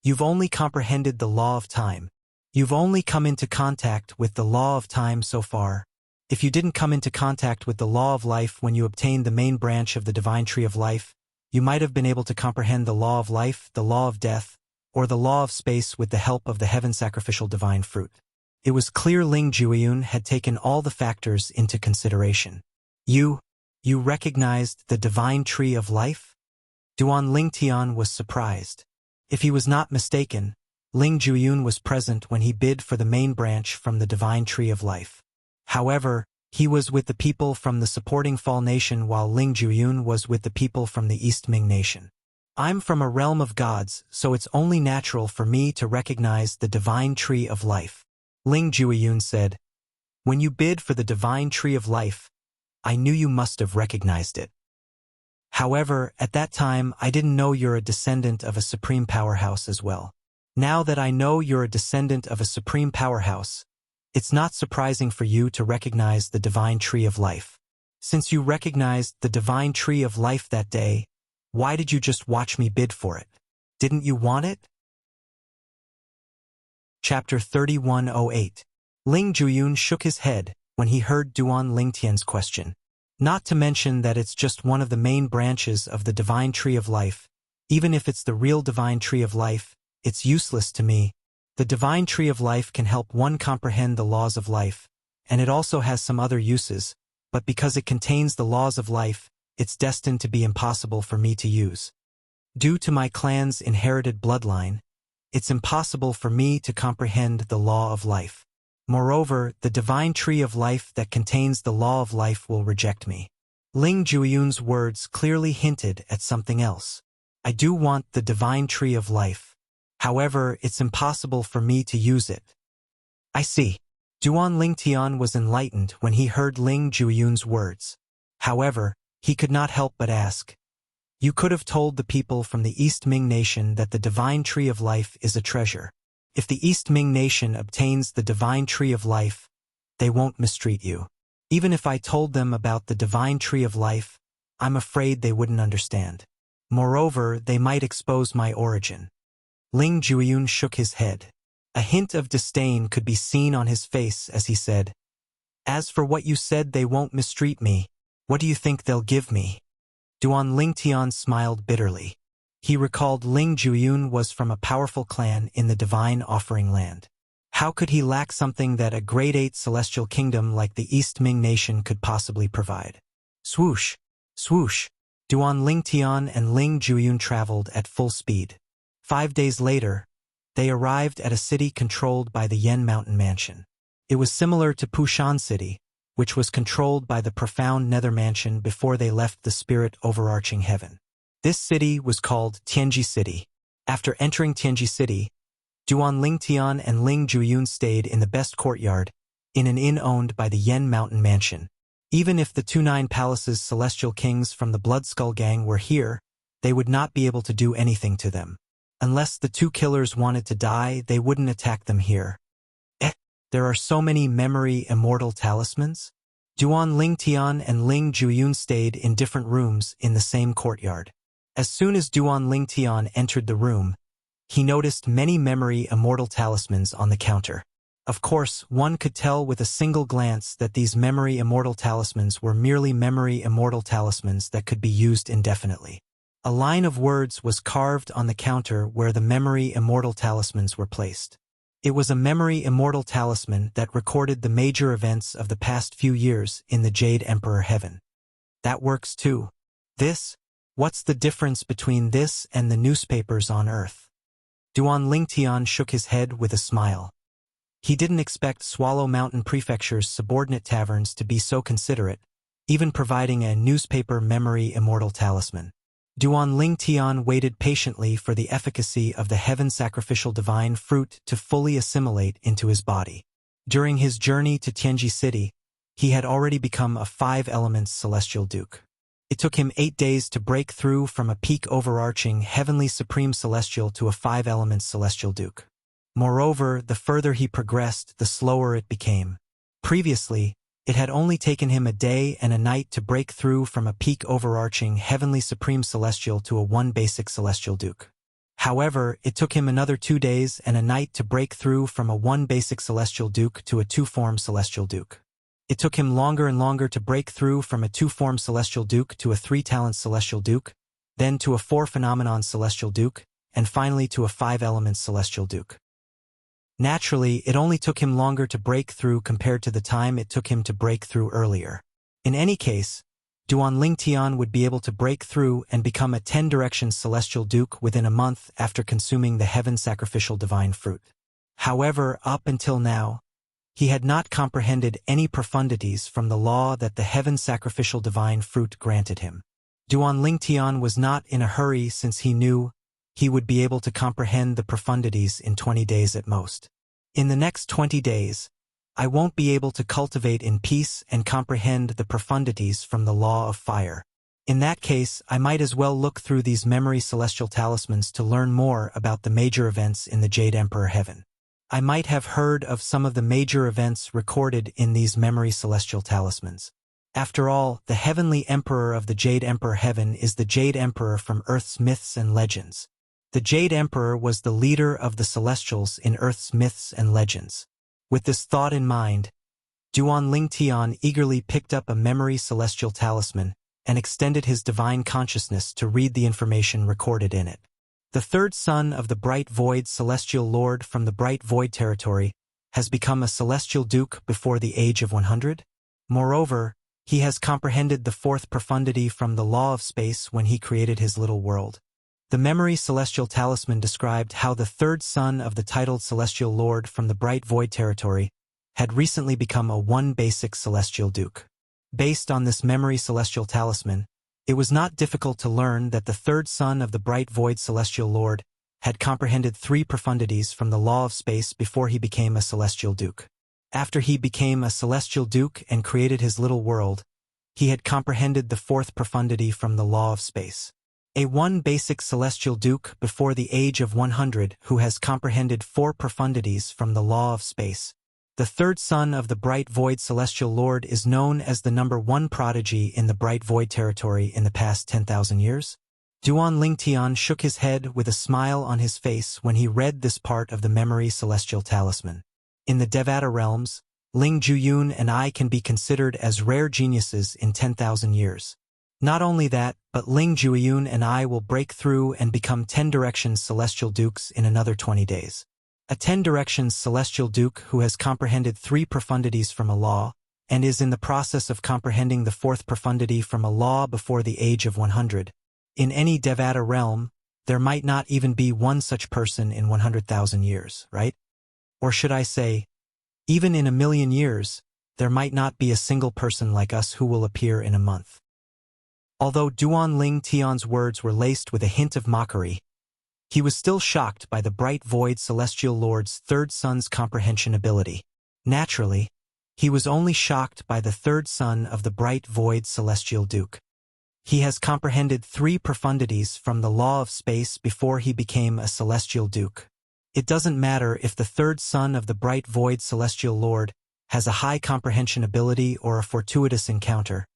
You've only comprehended the law of time. You've only come into contact with the law of time so far. If you didn't come into contact with the law of life when you obtained the main branch of the divine tree of life, you might have been able to comprehend the law of life, the law of death, or the law of space with the help of the heaven sacrificial divine fruit. It was clear Ling Juiyun had taken all the factors into consideration. You recognized the divine tree of life? Duan Lingtian was surprised. If he was not mistaken, Ling Juiyun was present when he bid for the main branch from the divine tree of life. However, he was with the people from the supporting Fall Nation while Ling Juiyun was with the people from the East Ming Nation. I'm from a realm of gods, so it's only natural for me to recognize the divine tree of life. Ling Juiyun said, When you bid for the divine tree of life, I knew you must have recognized it. However, at that time, I didn't know you're a descendant of a supreme powerhouse as well. Now that I know you're a descendant of a supreme powerhouse, it's not surprising for you to recognize the divine tree of life. Since you recognized the divine tree of life that day, why did you just watch me bid for it? Didn't you want it? Chapter 3108. Ling Juiyun shook his head when he heard Duan Lingtian's question. Not to mention that it's just one of the main branches of the divine tree of life. Even if it's the real divine tree of life, it's useless to me. The divine tree of life can help one comprehend the laws of life, and it also has some other uses, but because it contains the laws of life, it's destined to be impossible for me to use. Due to my clan's inherited bloodline, it's impossible for me to comprehend the law of life. Moreover, the divine tree of life that contains the law of life will reject me. Ling Juiyun's words clearly hinted at something else. I do want the divine tree of life. However, it's impossible for me to use it. I see. Duan Lingtian was enlightened when he heard Ling Juiyun's words. However, he could not help but ask, You could have told the people from the East Ming Nation that the divine tree of life is a treasure. If the East Ming Nation obtains the divine tree of life, they won't mistreat you. Even if I told them about the divine tree of life, I'm afraid they wouldn't understand. Moreover, they might expose my origin. Ling Juiyun shook his head. A hint of disdain could be seen on his face as he said, As for what you said they won't mistreat me, what do you think they'll give me? Duan Lingtian smiled bitterly. He recalled Ling Juiyun was from a powerful clan in the divine offering land. How could he lack something that a grade 8 celestial kingdom like the East Ming nation could possibly provide? Swoosh! Swoosh! Duan Lingtian and Ling Juyun traveled at full speed. 5 days later, they arrived at a city controlled by the Yen Mountain Mansion. It was similar to Pushan City, which was controlled by the profound Nether Mansion before they left the spirit overarching heaven. This city was called Tianji City. After entering Tianji City, Duan Lingtian and Ling Juyun stayed in the best courtyard, in an inn owned by the Yen Mountain Mansion. Even if the 29 Palaces celestial kings from the Blood Skull Gang were here, they would not be able to do anything to them. Unless the two killers wanted to die, they wouldn't attack them here. There are so many memory immortal talismans? Duan Lingtian and Ling Juyun stayed in different rooms in the same courtyard. As soon as Duan Lingtian entered the room, he noticed many memory immortal talismans on the counter. Of course, one could tell with a single glance that these memory immortal talismans were merely memory immortal talismans that could be used indefinitely. A line of words was carved on the counter where the memory immortal talismans were placed. It was a memory immortal talisman that recorded the major events of the past few years in the Jade Emperor Heaven. That works too. What's the difference between this and the newspapers on Earth? Duan Lingtian shook his head with a smile. He didn't expect Swallow Mountain Prefecture's subordinate taverns to be so considerate, even providing a newspaper memory immortal talisman. Duan Lingtian waited patiently for the efficacy of the heaven sacrificial divine fruit to fully assimilate into his body. During his journey to Tianji City, he had already become a 5-elements celestial duke. It took him 8 days to break through from a peak overarching heavenly supreme celestial to a 5-elements celestial duke. Moreover, the further he progressed, the slower it became. Previously, it had only taken him a day and a night to break through from a peak overarching heavenly supreme celestial to a 1 basic celestial duke. However, it took him another 2 days and a night to break through from a 1 basic celestial duke to a 2-form celestial duke. It took him longer and longer to break through from a 2-form celestial duke to a 3-talent celestial duke, then to a 4-phenomenon celestial duke, and finally to a 5-elements celestial duke. Naturally, it only took him longer to break through compared to the time it took him to break through earlier. In any case, Duan Lingtian would be able to break through and become a 10-direction celestial duke within a month after consuming the heaven sacrificial divine fruit. However, up until now, he had not comprehended any profundities from the law that the heaven sacrificial divine fruit granted him. Duan Lingtian was not in a hurry since he knew he would be able to comprehend the profundities in 20 days at most. In the next 20 days, I won't be able to cultivate in peace and comprehend the profundities from the law of fire. In that case, I might as well look through these memory celestial talismans to learn more about the major events in the Jade Emperor Heaven. I might have heard of some of the major events recorded in these memory celestial talismans. After all, the heavenly emperor of the Jade Emperor Heaven is the Jade Emperor from Earth's myths and legends. The Jade Emperor was the leader of the Celestials in Earth's myths and legends. With this thought in mind, Duan Lingtian eagerly picked up a memory celestial talisman and extended his divine consciousness to read the information recorded in it. The third son of the Bright Void Celestial Lord from the Bright Void territory has become a celestial duke before the age of 100. Moreover, he has comprehended the fourth profundity from the law of space when he created his little world. The memory celestial talisman described how the third son of the titled celestial lord from the Bright Void territory had recently become a 1 basic celestial duke. Based on this memory celestial talisman, it was not difficult to learn that the third son of the Bright Void celestial lord had comprehended 3 profundities from the law of space before he became a celestial duke. After he became a celestial duke and created his little world, he had comprehended the 4th profundity from the law of space. A 1 basic celestial duke before the age of 100 who has comprehended 4 profundities from the law of space. The third son of the Bright Void Celestial Lord is known as the number 1 prodigy in the Bright Void territory in the past 10,000 years. Duan Lingtian shook his head with a smile on his face when he read this part of the memory celestial talisman. In the Devata realms, Ling Juyun and I can be considered as rare geniuses in 10,000 years. Not only that, but Ling Juyun and I will break through and become 10 directions celestial dukes in another 20 days. a 10 directions celestial duke who has comprehended 3 profundities from a law, and is in the process of comprehending the 4th profundity from a law before the age of 100. In any Devata realm, there might not even be one such person in 100,000 years, right? Or should I say, even in 1,000,000 years, there might not be a single person like us who will appear in a month. Although Duan Ling Tian's words were laced with a hint of mockery, he was still shocked by the bright void celestial lord's 3rd son's comprehension ability. Naturally, he was only shocked by the 3rd son of the bright void celestial duke. He has comprehended 3 profundities from the law of space before he became a celestial duke. It doesn't matter if the 3rd son of the bright void celestial lord has a high comprehension ability or a fortuitous encounter.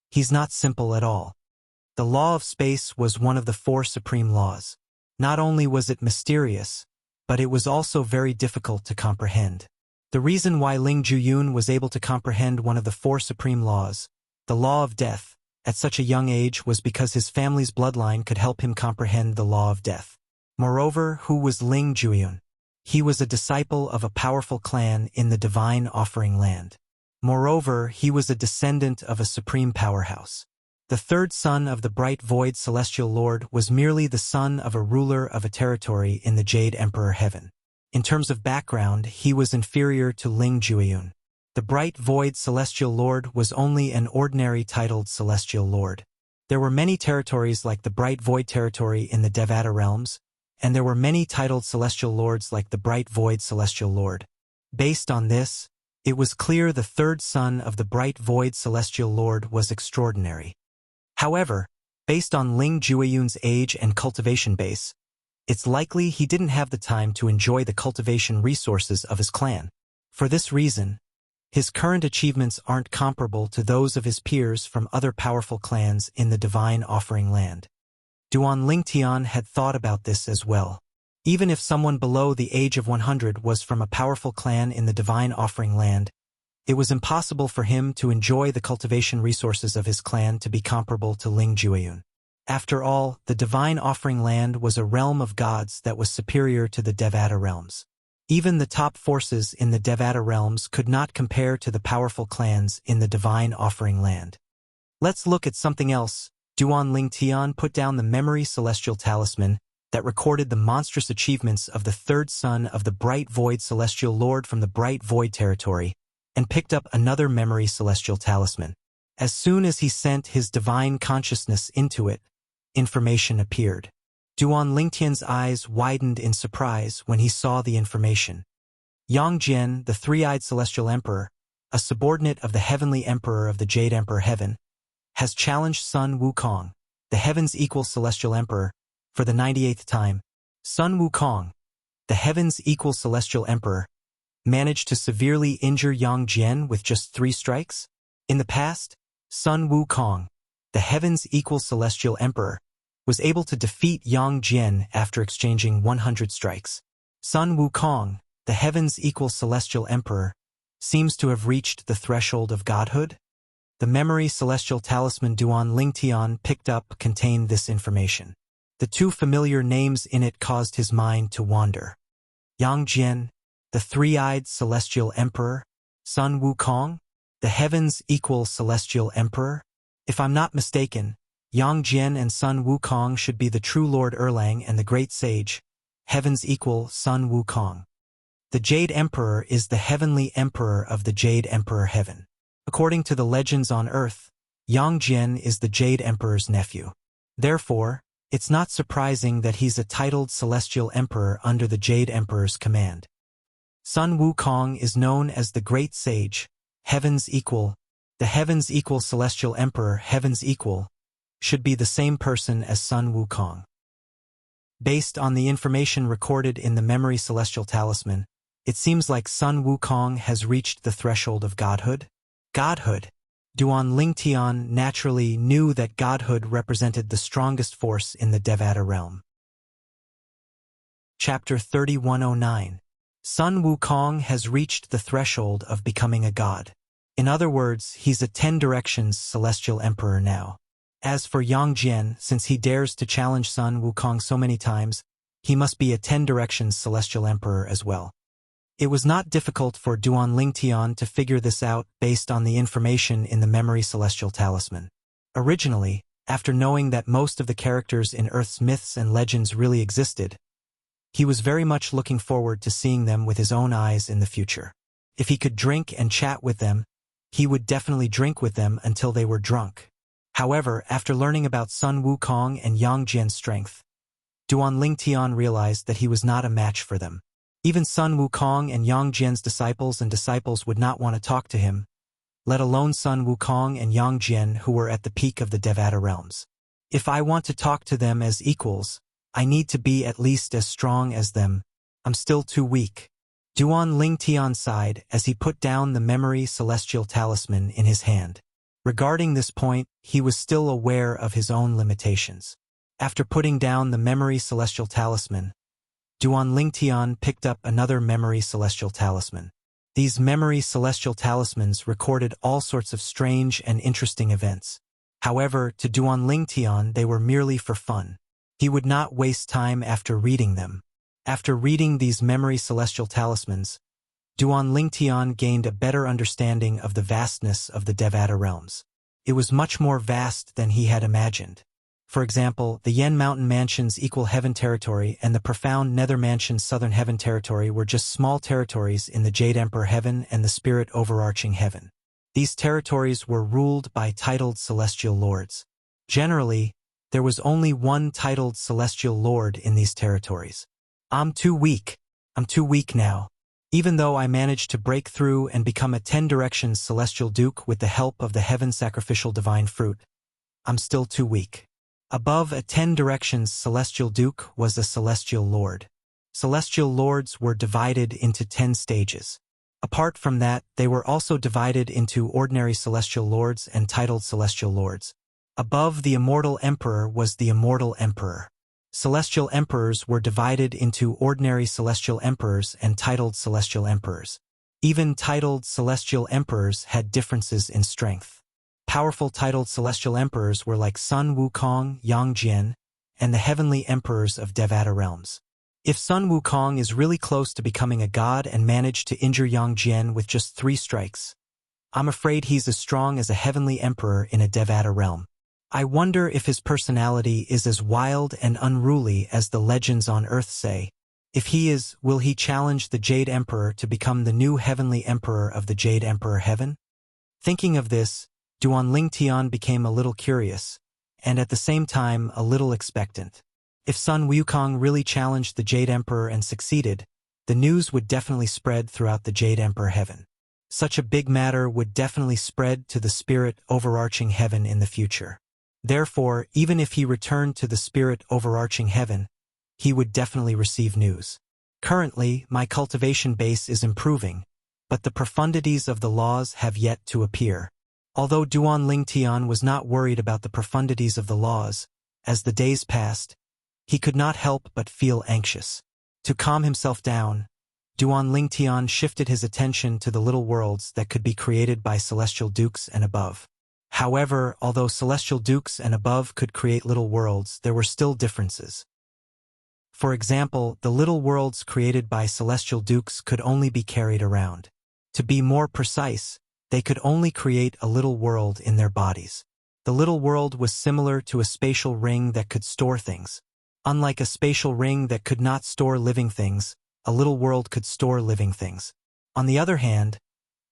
He's not simple at all. The law of space was one of the 4 supreme laws. Not only was it mysterious, but it was also very difficult to comprehend. The reason why Ling Juyun was able to comprehend one of the 4 supreme laws, the law of death, at such a young age was because his family's bloodline could help him comprehend the law of death. Moreover, who was Ling Juyun? He was a disciple of a powerful clan in the divine offering land. Moreover, he was a descendant of a supreme powerhouse. The 3rd son of the bright void celestial lord was merely the son of a ruler of a territory in the Jade Emperor Heaven. In terms of background, he was inferior to Ling Juyun. The bright void celestial lord was only an ordinary titled celestial lord. There were many territories like the bright void territory in the Devata realms, and there were many titled celestial lords like the bright void celestial lord. Based on this, it was clear the 3rd son of the bright void celestial lord was extraordinary. However, based on Ling Juyun's age and cultivation base, it's likely he didn't have the time to enjoy the cultivation resources of his clan. For this reason, his current achievements aren't comparable to those of his peers from other powerful clans in the divine offering land. Duan Lingtian had thought about this as well. Even if someone below the age of 100 was from a powerful clan in the divine offering land, it was impossible for him to enjoy the cultivation resources of his clan to be comparable to Ling Juyun. After all, the divine offering land was a realm of gods that was superior to the Devata realms. Even the top forces in the Devata realms could not compare to the powerful clans in the divine offering land. Let's look at something else. Duan Lingtian put down the memory celestial talisman that recorded the monstrous achievements of the 3rd son of the bright void celestial lord from the bright void territory, and picked up another memory celestial talisman. As soon as he sent his divine consciousness into it, information appeared. Duan Lingtian's eyes widened in surprise when he saw the information. Yang Jian, the 3-eyed celestial emperor, a subordinate of the heavenly emperor of the Jade Emperor Heaven, has challenged Sun Wukong, the heaven's equal celestial emperor, for the 98th time. Sun Wukong, the heaven's equal celestial emperor, managed to severely injure Yang Jian with just 3 strikes? In the past, Sun Wukong, the heaven's equal celestial emperor, was able to defeat Yang Jian after exchanging 100 strikes. Sun Wukong, the heaven's equal celestial emperor, seems to have reached the threshold of godhood. The memory celestial talisman Duan Lingtian picked up contained this information. The 2 familiar names in it caused his mind to wander. Yang Jian, the 3-eyed celestial emperor, Sun Wukong, the heaven's equal celestial emperor. If I'm not mistaken, Yang Jian and Sun Wukong should be the true Lord Erlang and the great sage, heaven's equal Sun Wukong. The Jade Emperor is the heavenly emperor of the Jade Emperor Heaven. According to the legends on Earth, Yang Jian is the Jade Emperor's nephew. Therefore, it's not surprising that he's a titled celestial emperor under the Jade Emperor's command. Sun Wukong is known as the Great Sage, Heaven's Equal. The Heaven's Equal Celestial Emperor, Heaven's Equal, should be the same person as Sun Wukong. Based on the information recorded in the Memory Celestial Talisman, it seems like Sun Wukong has reached the threshold of godhood. Godhood. Duan Lingtian naturally knew that godhood represented the strongest force in the Devata realm. Chapter 3109. Sun Wukong has reached the threshold of becoming a god. In other words, he's a 10 directions celestial emperor now. As for Yang Jian, since he dares to challenge Sun Wukong so many times, he must be a 10 Directions Celestial Emperor as well. It was not difficult for Duan Lingtian to figure this out based on the information in the Memory Celestial Talisman. Originally, after knowing that most of the characters in Earth's myths and legends really existed, he was very much looking forward to seeing them with his own eyes in the future. If he could drink and chat with them, he would definitely drink with them until they were drunk. However, after learning about Sun Wukong and Yang Jian's strength, Duan Lingtian realized that he was not a match for them. Even Sun Wukong and Yang Jian's disciples would not want to talk to him, let alone Sun Wukong and Yang Jian, who were at the peak of the Devata realms. If I want to talk to them as equals, I need to be at least as strong as them. I'm still too weak. Duan Lingtian sighed as he put down the Memory Celestial Talisman in his hand. Regarding this point, he was still aware of his own limitations. After putting down the Memory Celestial Talisman, Duan Lingtian picked up another Memory Celestial Talisman. These Memory Celestial Talismans recorded all sorts of strange and interesting events. However, to Duan Lingtian they were merely for fun. He would not waste time after reading them. After reading these Memory Celestial Talismans, Duan Lingtian gained a better understanding of the vastness of the Devata realms. It was much more vast than he had imagined. For example, the Yen Mountain Mansion's equal heaven territory and the profound Nether Mansion's southern heaven territory were just small territories in the Jade Emperor Heaven and the Spirit Overarching Heaven. These territories were ruled by titled celestial lords. Generally, there was only one titled celestial lord in these territories. I'm too weak. I'm too weak now. Even though I managed to break through and become a 10 Directions Celestial Duke with the help of the Heaven Sacrificial Divine Fruit, I'm still too weak. Above a 10 Directions Celestial Duke was a Celestial Lord. Celestial Lords were divided into 10 stages. Apart from that, they were also divided into ordinary Celestial Lords and titled Celestial Lords. Above the Immortal Emperor was the Immortal Emperor. Celestial Emperors were divided into ordinary Celestial Emperors and titled Celestial Emperors. Even titled Celestial Emperors had differences in strength. Powerful titled Celestial Emperors were like Sun Wukong, Yang Jian, and the Heavenly Emperors of Devata realms. If Sun Wukong is really close to becoming a god and managed to injure Yang Jian with just 3 strikes, I'm afraid he's as strong as a Heavenly Emperor in a Devata realm. I wonder if his personality is as wild and unruly as the legends on Earth say. If he is, will he challenge the Jade Emperor to become the new Heavenly Emperor of the Jade Emperor Heaven? Thinking of this, Duan Lingtian became a little curious, and at the same time a little expectant. If Sun Wukong really challenged the Jade Emperor and succeeded, the news would definitely spread throughout the Jade Emperor Heaven. Such a big matter would definitely spread to the Spirit Overarching Heaven in the future. Therefore, even if he returned to the Spirit Overarching Heaven, he would definitely receive news. Currently, my cultivation base is improving, but the profundities of the laws have yet to appear. Although Duan Lingtian was not worried about the profundities of the laws, as the days passed, he could not help but feel anxious. To calm himself down, Duan Lingtian shifted his attention to the little worlds that could be created by Celestial Dukes and above. However, although Celestial Dukes and above could create little worlds, there were still differences. For example, the little worlds created by Celestial Dukes could only be carried around. To be more precise, they could only create a little world in their bodies. The little world was similar to a spatial ring that could store things. Unlike a spatial ring that could not store living things, a little world could store living things. On the other hand,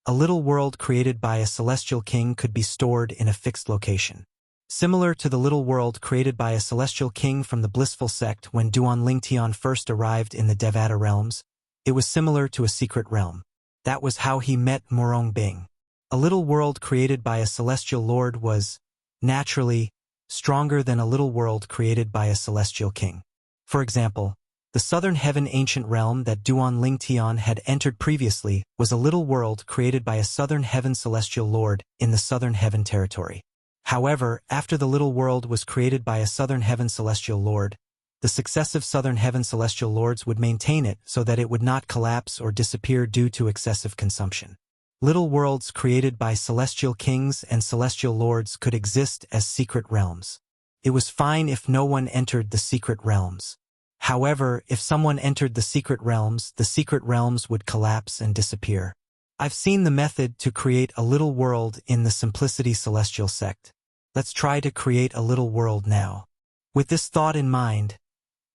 a little world created by a celestial king could be stored in a fixed location. Similar to the little world created by a celestial king from the blissful sect when Duan Lingtian first arrived in the Devata realms, it was similar to a secret realm. That was how he met Morong Bing. A little world created by a celestial lord was, naturally, stronger than a little world created by a celestial king. For example, the Southern Heaven ancient realm that Duan Lingtian had entered previously was a little world created by a Southern Heaven celestial lord in the Southern Heaven territory. However, after the little world was created by a Southern Heaven celestial lord, the successive Southern Heaven celestial lords would maintain it so that it would not collapse or disappear due to excessive consumption. Little worlds created by celestial kings and celestial lords could exist as secret realms. It was fine if no one entered the secret realms. However, if someone entered the secret realms would collapse and disappear. I've seen the method to create a little world in the Simplicity Celestial sect. Let's try to create a little world now. With this thought in mind,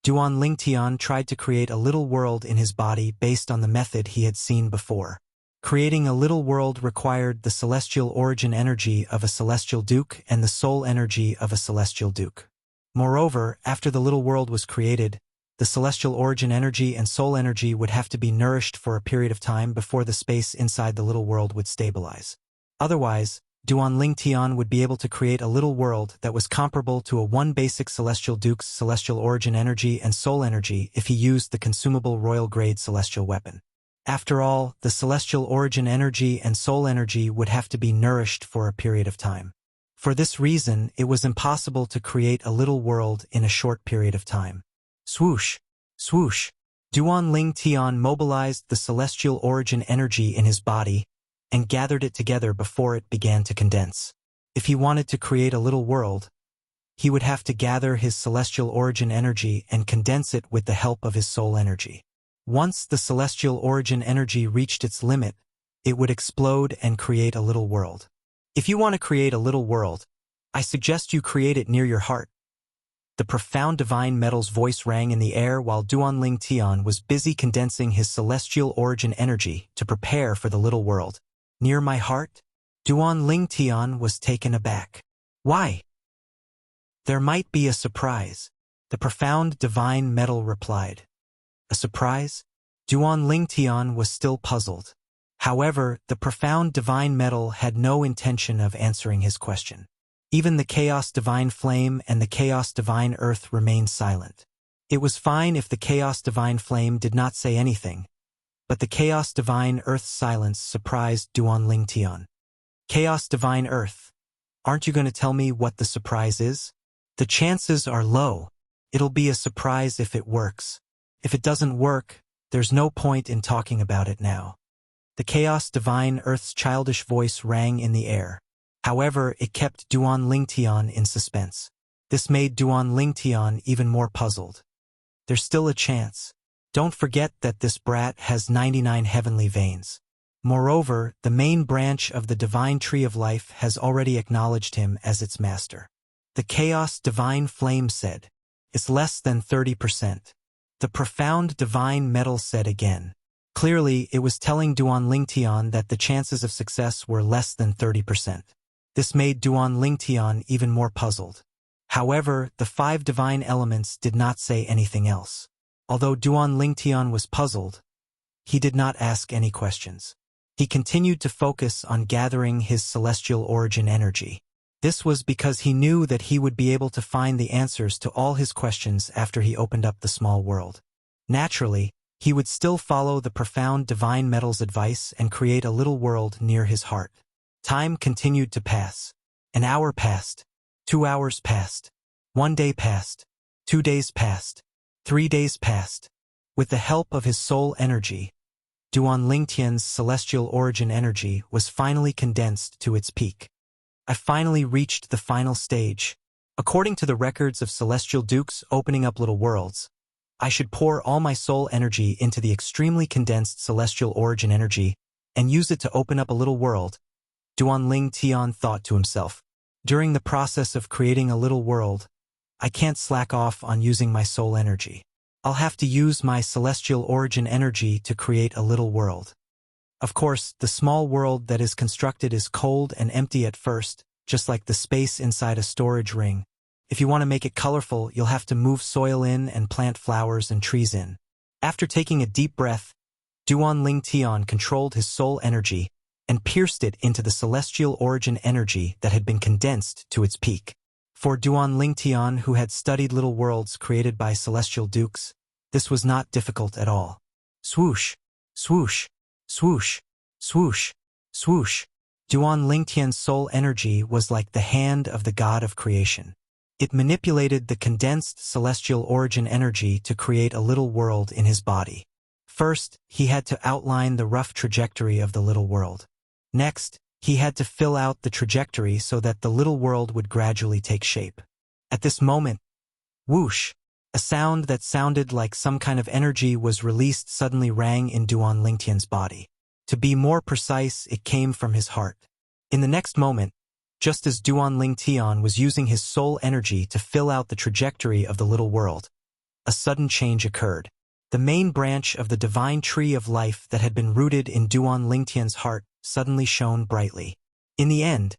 Duan Lingtian tried to create a little world in his body based on the method he had seen before. Creating a little world required the celestial origin energy of a celestial duke and the soul energy of a celestial duke. Moreover, after the little world was created, the celestial origin energy and soul energy would have to be nourished for a period of time before the space inside the little world would stabilize. Otherwise, Duan Lingtian would be able to create a little world that was comparable to a one basic celestial duke's celestial origin energy and soul energy if he used the consumable royal grade celestial weapon. After all, the celestial origin energy and soul energy would have to be nourished for a period of time. For this reason, it was impossible to create a little world in a short period of time. Swoosh! Swoosh! Duan Lingtian mobilized the celestial origin energy in his body and gathered it together before it began to condense. If he wanted to create a little world, he would have to gather his celestial origin energy and condense it with the help of his soul energy. Once the celestial origin energy reached its limit, it would explode and create a little world. If you want to create a little world, I suggest you create it near your heart. The profound divine metal's voice rang in the air while Duan Lingtian was busy condensing his celestial origin energy to prepare for the little world. Near my heart? Duan Lingtian was taken aback. Why? There might be a surprise, the profound divine metal replied. A surprise? Duan Lingtian was still puzzled. However, the profound divine metal had no intention of answering his question. Even the Chaos Divine Flame and the Chaos Divine Earth remained silent. It was fine if the Chaos Divine Flame did not say anything, but the Chaos Divine Earth's silence surprised Duan Lingtian. Chaos Divine Earth, aren't you going to tell me what the surprise is? The chances are low. It'll be a surprise if it works. If it doesn't work, there's no point in talking about it now. The Chaos Divine Earth's childish voice rang in the air. However, it kept Duan Lingtian in suspense. This made Duan Lingtian even more puzzled. There's still a chance. Don't forget that this brat has 99 heavenly veins. Moreover, the main branch of the divine tree of life has already acknowledged him as its master. The Chaos Divine Flame said, "It's less than 30%. The profound divine metal said again. Clearly, it was telling Duan Lingtian that the chances of success were less than 30%. This made Duan Lingtian even more puzzled. However, the 5 divine elements did not say anything else. Although Duan Lingtian was puzzled, he did not ask any questions. He continued to focus on gathering his celestial origin energy. This was because he knew that he would be able to find the answers to all his questions after he opened up the small world. Naturally, he would still follow the profound divine metal's advice and create a little world near his heart. Time continued to pass. An hour passed. 2 hours passed. 1 day passed. 2 days passed. 3 days passed. With the help of his soul energy, Duan Lingtian's celestial origin energy was finally condensed to its peak. I finally reached the final stage. According to the records of celestial dukes opening up little worlds, I should pour all my soul energy into the extremely condensed celestial origin energy and use it to open up a little world. Duan Lingtian thought to himself. During the process of creating a little world, I can't slack off on using my soul energy. I'll have to use my celestial origin energy to create a little world. Of course, the small world that is constructed is cold and empty at first, just like the space inside a storage ring. If you want to make it colorful, you'll have to move soil in and plant flowers and trees in. After taking a deep breath, Duan Lingtian controlled his soul energy and pierced it into the celestial origin energy that had been condensed to its peak. For Duan Lingtian, who had studied little worlds created by celestial dukes, this was not difficult at all. Swoosh, swoosh, swoosh, swoosh, swoosh. Duan Lingtian's soul energy was like the hand of the god of creation. It manipulated the condensed celestial origin energy to create a little world in his body. First, he had to outline the rough trajectory of the little world. Next, he had to fill out the trajectory so that the little world would gradually take shape. At this moment, whoosh, A sound that sounded like some kind of energy was released suddenly rang in Duan Lingtian's body. To be more precise, it came from his heart. In the next moment, just as Duan Lingtian was using his soul energy to fill out the trajectory of the little world, a sudden change occurred. The main branch of the divine tree of life that had been rooted in Duan Lingtian's heart suddenly shone brightly. In the end,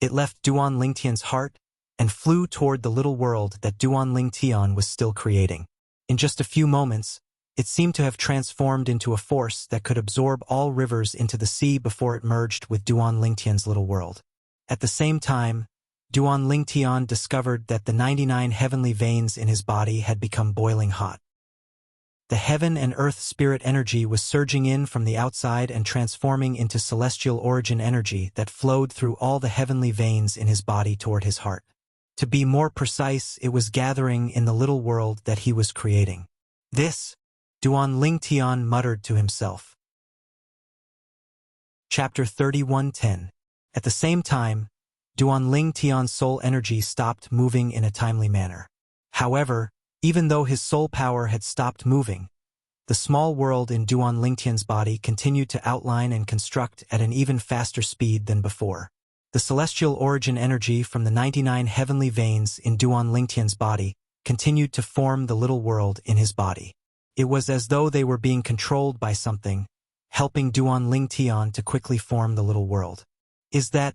it left Duan Lingtian's heart and flew toward the little world that Duan Lingtian was still creating. In just a few moments, it seemed to have transformed into a force that could absorb all rivers into the sea before it merged with Duan Lingtian's little world. At the same time, Duan Lingtian discovered that the 99 heavenly veins in his body had become boiling hot. The heaven and earth spirit energy was surging in from the outside and transforming into celestial origin energy that flowed through all the heavenly veins in his body toward his heart. To be more precise, it was gathering in the little world that he was creating. This, Duan Lingtian muttered to himself. Chapter 31:10. At the same time, Duan Lingtian's soul energy stopped moving in a timely manner. However, even though his soul power had stopped moving, the small world in Duan Lingtian's body continued to outline and construct at an even faster speed than before. The celestial origin energy from the 99 heavenly veins in Duan Lingtian's body continued to form the little world in his body. It was as though they were being controlled by something, helping Duan Lingtian to quickly form the little world. Is that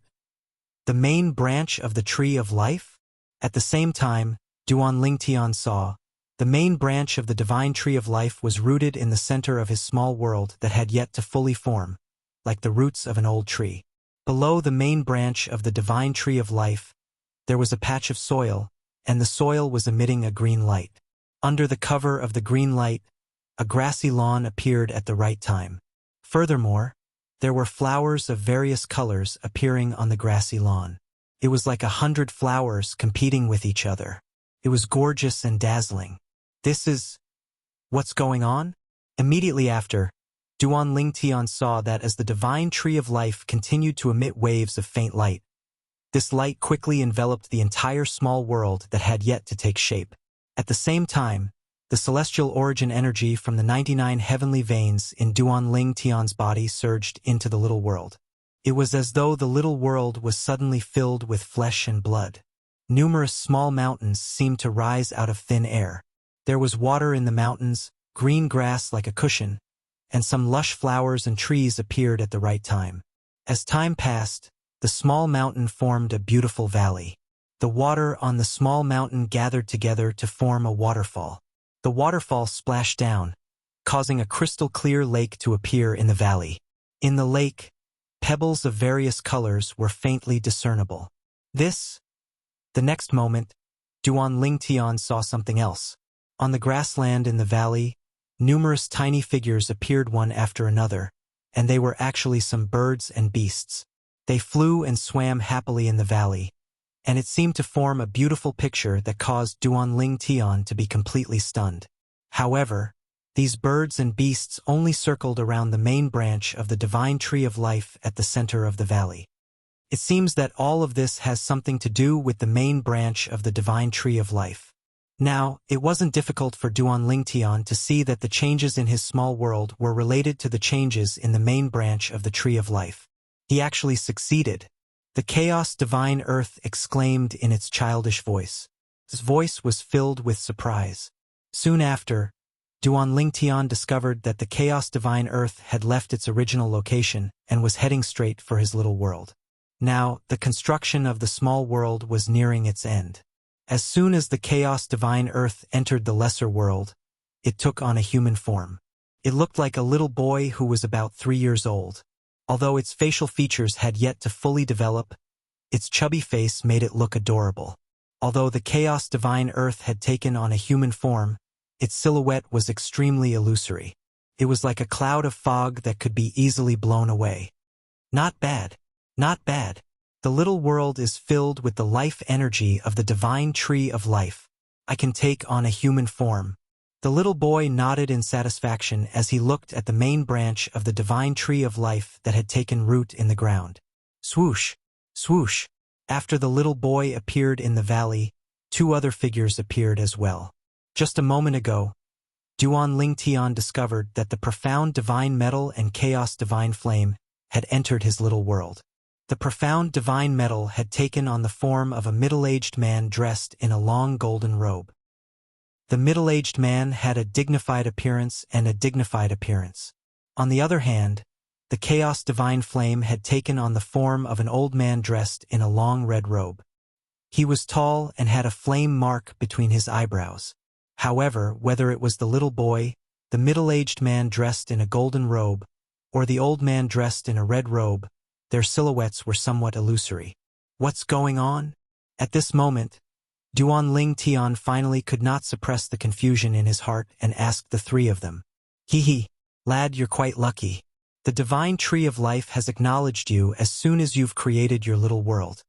the main branch of the tree of life? At the same time, Duan Lingtian saw, the main branch of the divine tree of life was rooted in the center of his small world that had yet to fully form, like the roots of an old tree. Below the main branch of the divine tree of life, there was a patch of soil, and the soil was emitting a green light. Under the cover of the green light, a grassy lawn appeared at the right time. Furthermore, there were flowers of various colors appearing on the grassy lawn. It was like 100 flowers competing with each other. It was gorgeous and dazzling. This is what's going on? Immediately after, Duan Lingtian saw that as the divine tree of life continued to emit waves of faint light, this light quickly enveloped the entire small world that had yet to take shape. At the same time, the celestial origin energy from the 99 heavenly veins in Duan Lingtian's body surged into the little world. It was as though the little world was suddenly filled with flesh and blood. Numerous small mountains seemed to rise out of thin air. There was water in the mountains, green grass like a cushion, and some lush flowers and trees appeared at the right time. As time passed, the small mountain formed a beautiful valley. The water on the small mountain gathered together to form a waterfall. The waterfall splashed down, causing a crystal-clear lake to appear in the valley. In the lake, pebbles of various colors were faintly discernible. The next moment, Duan Lingtian saw something else. On the grassland in the valley, numerous tiny figures appeared one after another, and they were actually some birds and beasts. They flew and swam happily in the valley, and it seemed to form a beautiful picture that caused Duan Lingtian to be completely stunned. However, these birds and beasts only circled around the main branch of the divine tree of life at the center of the valley. It seems that all of this has something to do with the main branch of the divine tree of life. Now, it wasn't difficult for Duan Lingtian to see that the changes in his small world were related to the changes in the main branch of the tree of life. He actually succeeded. The chaos divine earth exclaimed in its childish voice. His voice was filled with surprise. Soon after, Duan Lingtian discovered that the chaos divine earth had left its original location and was heading straight for his little world. Now, the construction of the small world was nearing its end. As soon as the chaos divine earth entered the lesser world, it took on a human form. It looked like a little boy who was about 3 years old. Although its facial features had yet to fully develop, its chubby face made it look adorable. Although the chaos divine earth had taken on a human form, its silhouette was extremely illusory. It was like a cloud of fog that could be easily blown away. Not bad. Not bad. The little world is filled with the life energy of the divine tree of life. I can take on a human form. The little boy nodded in satisfaction as he looked at the main branch of the divine tree of life that had taken root in the ground. Swoosh! Swoosh! After the little boy appeared in the valley, 2 other figures appeared as well. Just a moment ago, Duan Ling Tian discovered that the profound divine metal and chaos divine flame had entered his little world. The profound divine metal had taken on the form of a middle-aged man dressed in a long golden robe. The middle-aged man had a dignified appearance and a dignified appearance. On the other hand, the chaos divine flame had taken on the form of an old man dressed in a long red robe. He was tall and had a flame mark between his eyebrows. However, whether it was the little boy, the middle-aged man dressed in a golden robe, or the old man dressed in a red robe, their silhouettes were somewhat illusory. What's going on? At this moment, Duan Ling Tian finally could not suppress the confusion in his heart and asked the three of them. Hee, lad, you're quite lucky. The divine tree of life has acknowledged you as soon as you've created your little world.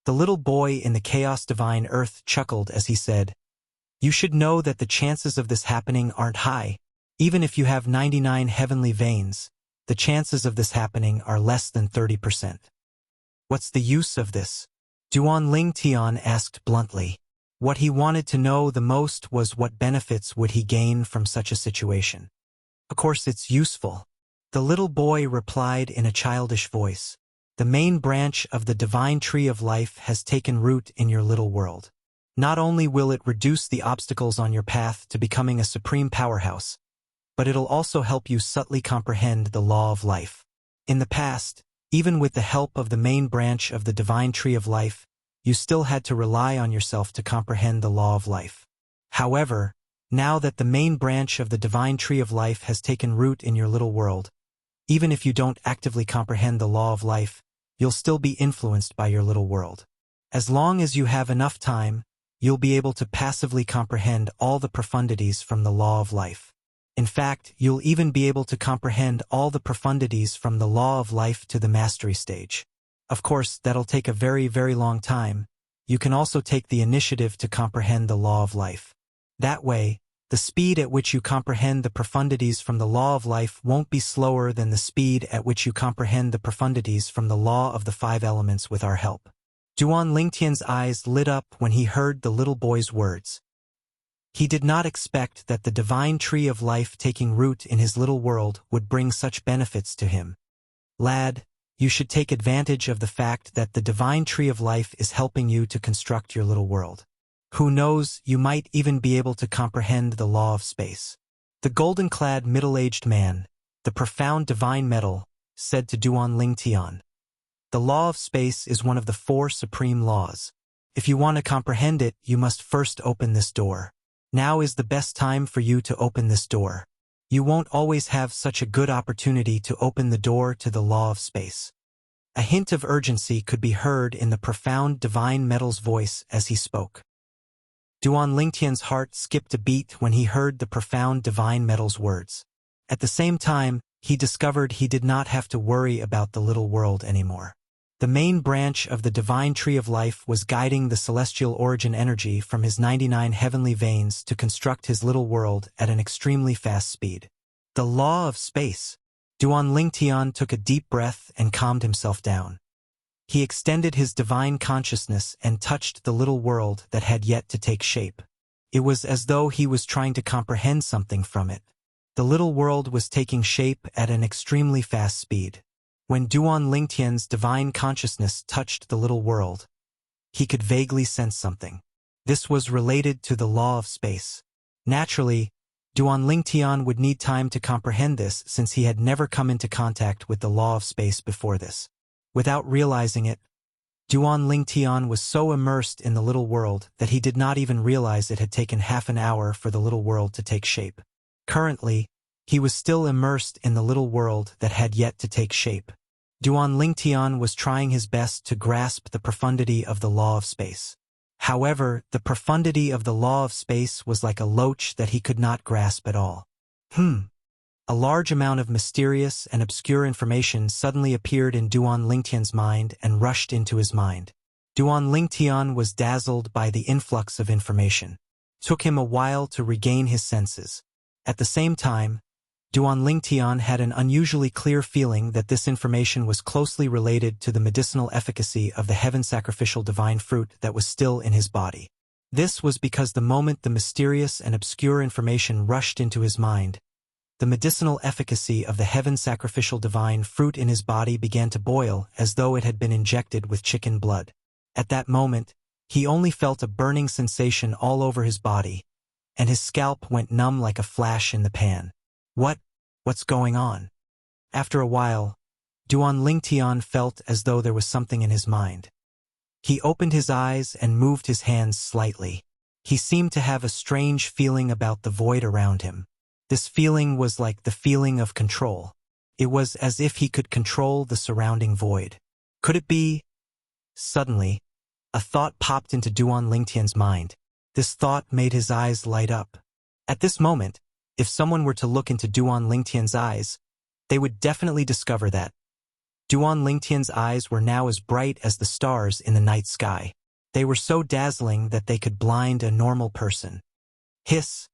The little boy in the chaos divine earth chuckled as he said, "You should know that the chances of this happening aren't high. Even if you have 99 heavenly veins, the chances of this happening are less than 30%. What's the use of this?" Duan Ling Tian asked bluntly. What he wanted to know the most was what benefits would he gain from such a situation. Of course it's useful. The little boy replied in a childish voice. The main branch of the divine tree of life has taken root in your little world. Not only will it reduce the obstacles on your path to becoming a supreme powerhouse, but it'll also help you subtly comprehend the law of life. In the past, even with the help of the main branch of the divine tree of life, you still had to rely on yourself to comprehend the law of life. However, now that the main branch of the divine tree of life has taken root in your little world, even if you don't actively comprehend the law of life, you'll still be influenced by your little world. As long as you have enough time, you'll be able to passively comprehend all the profundities from the law of life. In fact, you'll even be able to comprehend all the profundities from the law of life to the mastery stage. Of course, that'll take a very, very long time. You can also take the initiative to comprehend the law of life. That way, the speed at which you comprehend the profundities from the law of life won't be slower than the speed at which you comprehend the profundities from the law of the 5 elements with our help. Duan Lingtian's eyes lit up when he heard the little boy's words. He did not expect that the divine tree of life taking root in his little world would bring such benefits to him. Lad, you should take advantage of the fact that the divine tree of life is helping you to construct your little world. Who knows, you might even be able to comprehend the law of space. The golden-clad middle-aged man, the profound divine metal, said to Duan Ling Tian. The law of space is one of the 4 supreme laws. If you want to comprehend it, you must first open this door. Now is the best time for you to open this door. You won't always have such a good opportunity to open the door to the law of space. A hint of urgency could be heard in the profound divine metal's voice as he spoke. Duan Lingtian's heart skipped a beat when he heard the profound divine metal's words. At the same time, he discovered he did not have to worry about the little world anymore. The main branch of the divine tree of life was guiding the celestial origin energy from his 99 heavenly veins to construct his little world at an extremely fast speed. The law of space. Duan Lingtian took a deep breath and calmed himself down. He extended his divine consciousness and touched the little world that had yet to take shape. It was as though he was trying to comprehend something from it. The little world was taking shape at an extremely fast speed. When Duan Lingtian's divine consciousness touched the little world, he could vaguely sense something. This was related to the law of space. Naturally, Duan Lingtian would need time to comprehend this since he had never come into contact with the law of space before this. Without realizing it, Duan Lingtian was so immersed in the little world that he did not even realize it had taken half an hour for the little world to take shape. Currently, he was still immersed in the little world that had yet to take shape. Duan Lingtian was trying his best to grasp the profundity of the law of space. However, the profundity of the law of space was like a loach that he could not grasp at all. A large amount of mysterious and obscure information suddenly appeared in Duan Lingtian's mind and rushed into his mind. Duan Lingtian was dazzled by the influx of information. It took him a while to regain his senses. At the same time, Duan Lingtian had an unusually clear feeling that this information was closely related to the medicinal efficacy of the heaven sacrificial divine fruit that was still in his body. This was because the moment the mysterious and obscure information rushed into his mind, the medicinal efficacy of the heaven sacrificial divine fruit in his body began to boil as though it had been injected with chicken blood. At that moment, he only felt a burning sensation all over his body, and his scalp went numb like a flash in the pan. What's going on? After a while, Duan Lingtian felt as though there was something in his mind. He opened his eyes and moved his hands slightly. He seemed to have a strange feeling about the void around him. This feeling was like the feeling of control. It was as if he could control the surrounding void. Could it be? Suddenly, a thought popped into Duan Lingtian's mind. This thought made his eyes light up. At this moment, if someone were to look into Duan Lingtian's eyes, they would definitely discover that Duan Lingtian's eyes were now as bright as the stars in the night sky. They were so dazzling that they could blind a normal person. Hiss!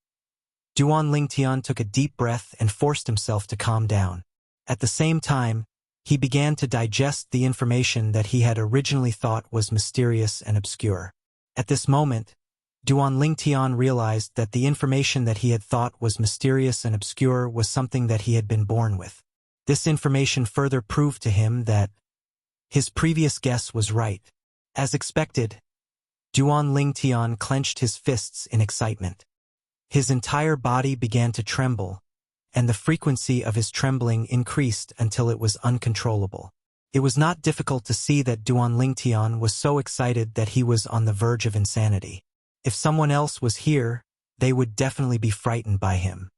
Duan Lingtian took a deep breath and forced himself to calm down. At the same time, he began to digest the information that he had originally thought was mysterious and obscure. At this moment, Duan Lingtian realized that the information that he had thought was mysterious and obscure was something that he had been born with. This information further proved to him that his previous guess was right. As expected, Duan Lingtian clenched his fists in excitement. His entire body began to tremble, and the frequency of his trembling increased until it was uncontrollable. It was not difficult to see that Duan Lingtian was so excited that he was on the verge of insanity. If someone else was here, they would definitely be frightened by him.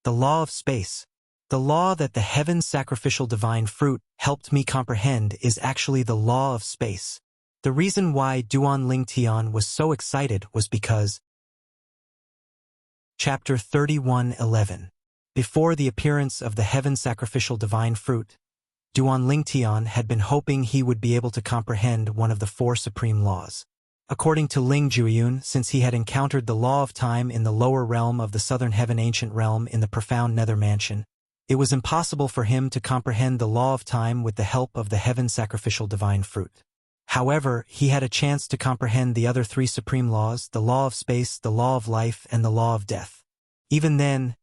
The law of space. The law that the heaven sacrificial divine fruit helped me comprehend is actually the law of space. The reason why Duan Lingtian was so excited was because Chapter 31:11. Before the appearance of the heaven sacrificial divine fruit, Duan Lingtian had been hoping he would be able to comprehend one of the four supreme laws. According to Ling Jueyun, since he had encountered the law of time in the lower realm of the southern heaven ancient realm in the profound nether mansion, it was impossible for him to comprehend the law of time with the help of the heaven sacrificial divine fruit. However, he had a chance to comprehend the other three supreme laws, the law of space, the law of life, and the law of death. Even then,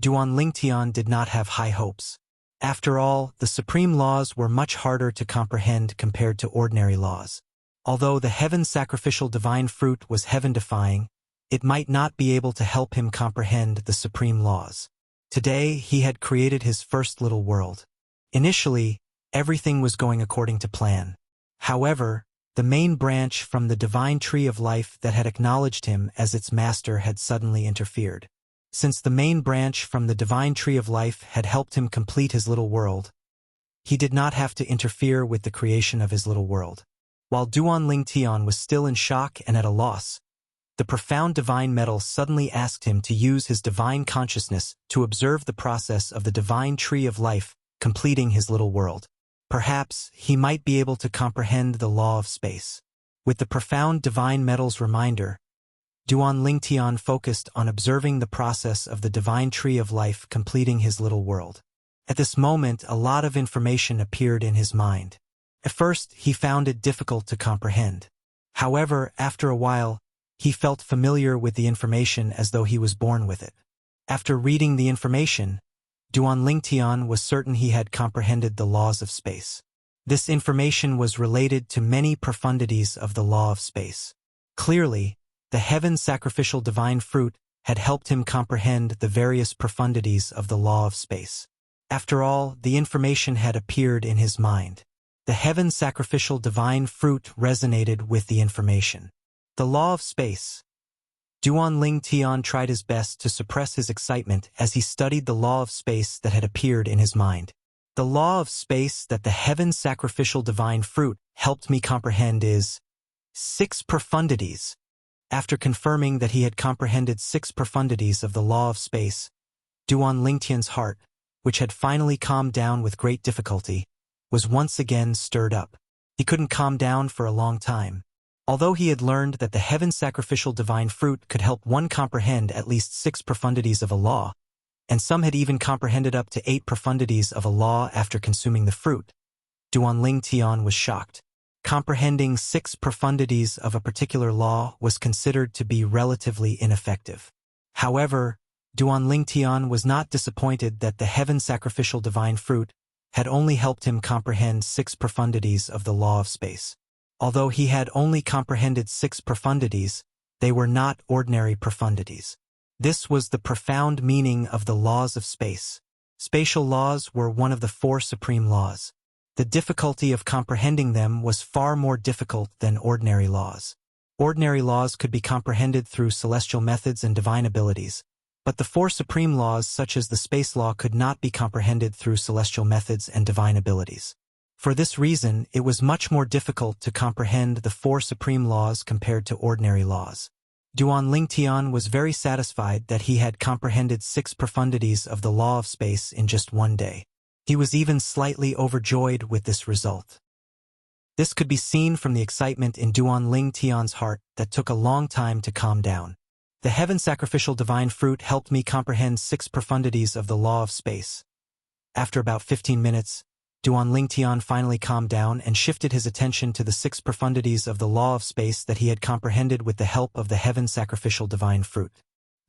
Duan Lingtian did not have high hopes. After all, the supreme laws were much harder to comprehend compared to ordinary laws. Although the heaven sacrificial divine fruit was heaven-defying, it might not be able to help him comprehend the supreme laws. Today, he had created his first little world. Initially, everything was going according to plan. However, the main branch from the divine tree of life that had acknowledged him as its master had suddenly interfered. Since the main branch from the divine tree of life had helped him complete his little world, he did not have to interfere with the creation of his little world. While Duan Lingtian was still in shock and at a loss, the profound divine metal suddenly asked him to use his divine consciousness to observe the process of the divine tree of life completing his little world. Perhaps he might be able to comprehend the law of space. With the profound divine metal's reminder, Duan Lingtian focused on observing the process of the divine tree of life completing his little world. At this moment, a lot of information appeared in his mind. At first, he found it difficult to comprehend. However, after a while, he felt familiar with the information as though he was born with it. After reading the information, Duan Lingtian was certain he had comprehended the laws of space. This information was related to many profundities of the law of space. Clearly, the heaven sacrificial divine fruit had helped him comprehend the various profundities of the law of space. After all, the information had appeared in his mind. The heaven sacrificial divine fruit resonated with the information. The law of space. Duan Lingtian tried his best to suppress his excitement as he studied the law of space that had appeared in his mind. The law of space that the heaven sacrificial divine fruit helped me comprehend is 6 profundities. After confirming that he had comprehended 6 profundities of the law of space, Duan Lingtian's heart, which had finally calmed down with great difficulty, was once again stirred up. He couldn't calm down for a long time. Although he had learned that the heaven sacrificial divine fruit could help one comprehend at least 6 profundities of a law, and some had even comprehended up to 8 profundities of a law after consuming the fruit, Duan Lingtian was shocked. comprehending 6 profundities of a particular law was considered to be relatively ineffective. However, Duan Tian was not disappointed that the heaven sacrificial divine fruit had only helped him comprehend 6 profundities of the law of space. Although he had only comprehended 6 profundities, they were not ordinary profundities. This was the profound meaning of the laws of space. Spatial laws were one of the 4 supreme laws. The difficulty of comprehending them was far more difficult than ordinary laws. Ordinary laws could be comprehended through celestial methods and divine abilities, but the 4 supreme laws such as the space law could not be comprehended through celestial methods and divine abilities. For this reason, it was much more difficult to comprehend the 4 supreme laws compared to ordinary laws. Duan Tian was very satisfied that he had comprehended 6 profundities of the law of space in just one day. He was even slightly overjoyed with this result. This could be seen from the excitement in Duan Tian's heart that took a long time to calm down. The heaven sacrificial divine fruit helped me comprehend 6 profundities of the law of space. After about 15 minutes, Duan Tian finally calmed down and shifted his attention to the 6 profundities of the law of space that he had comprehended with the help of the heaven sacrificial divine fruit.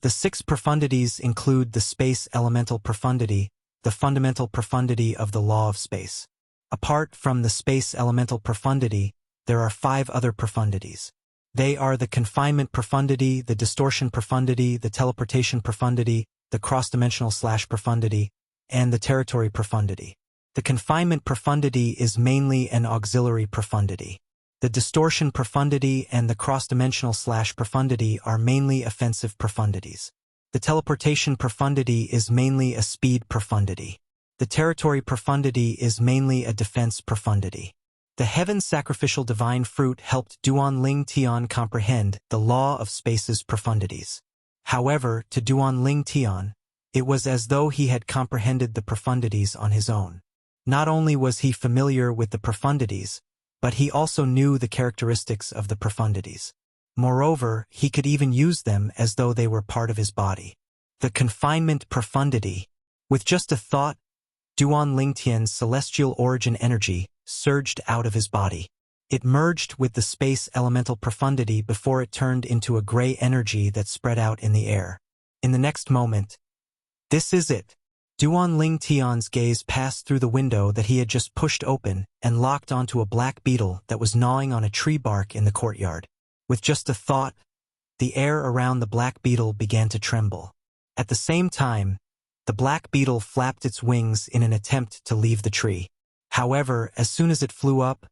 The 6 profundities include the space elemental profundity, the fundamental profundity of the law of space. Apart from the space elemental profundity, there are 5 other profundities. They are the confinement profundity, the distortion profundity, the teleportation profundity, the cross-dimensional / profundity, and the territory profundity. The confinement profundity is mainly an auxiliary profundity. The distortion profundity and the cross-dimensional / profundity are mainly offensive profundities. The teleportation profundity is mainly a speed profundity. The territory profundity is mainly a defense profundity. The heaven sacrificial divine fruit helped Duan Tian comprehend the law of space's profundities. However, to Duan Tian, it was as though he had comprehended the profundities on his own. Not only was he familiar with the profundities, but he also knew the characteristics of the profundities. Moreover, he could even use them as though they were part of his body. The confinement profundity. With just a thought, Duan Tian's celestial origin energy surged out of his body. It merged with the space elemental profundity before it turned into a gray energy that spread out in the air. In the next moment, this is it. Duan Tian's gaze passed through the window that he had just pushed open and locked onto a black beetle that was gnawing on a tree bark in the courtyard. With just a thought, the air around the black beetle began to tremble. At the same time, the black beetle flapped its wings in an attempt to leave the tree. However, as soon as it flew up,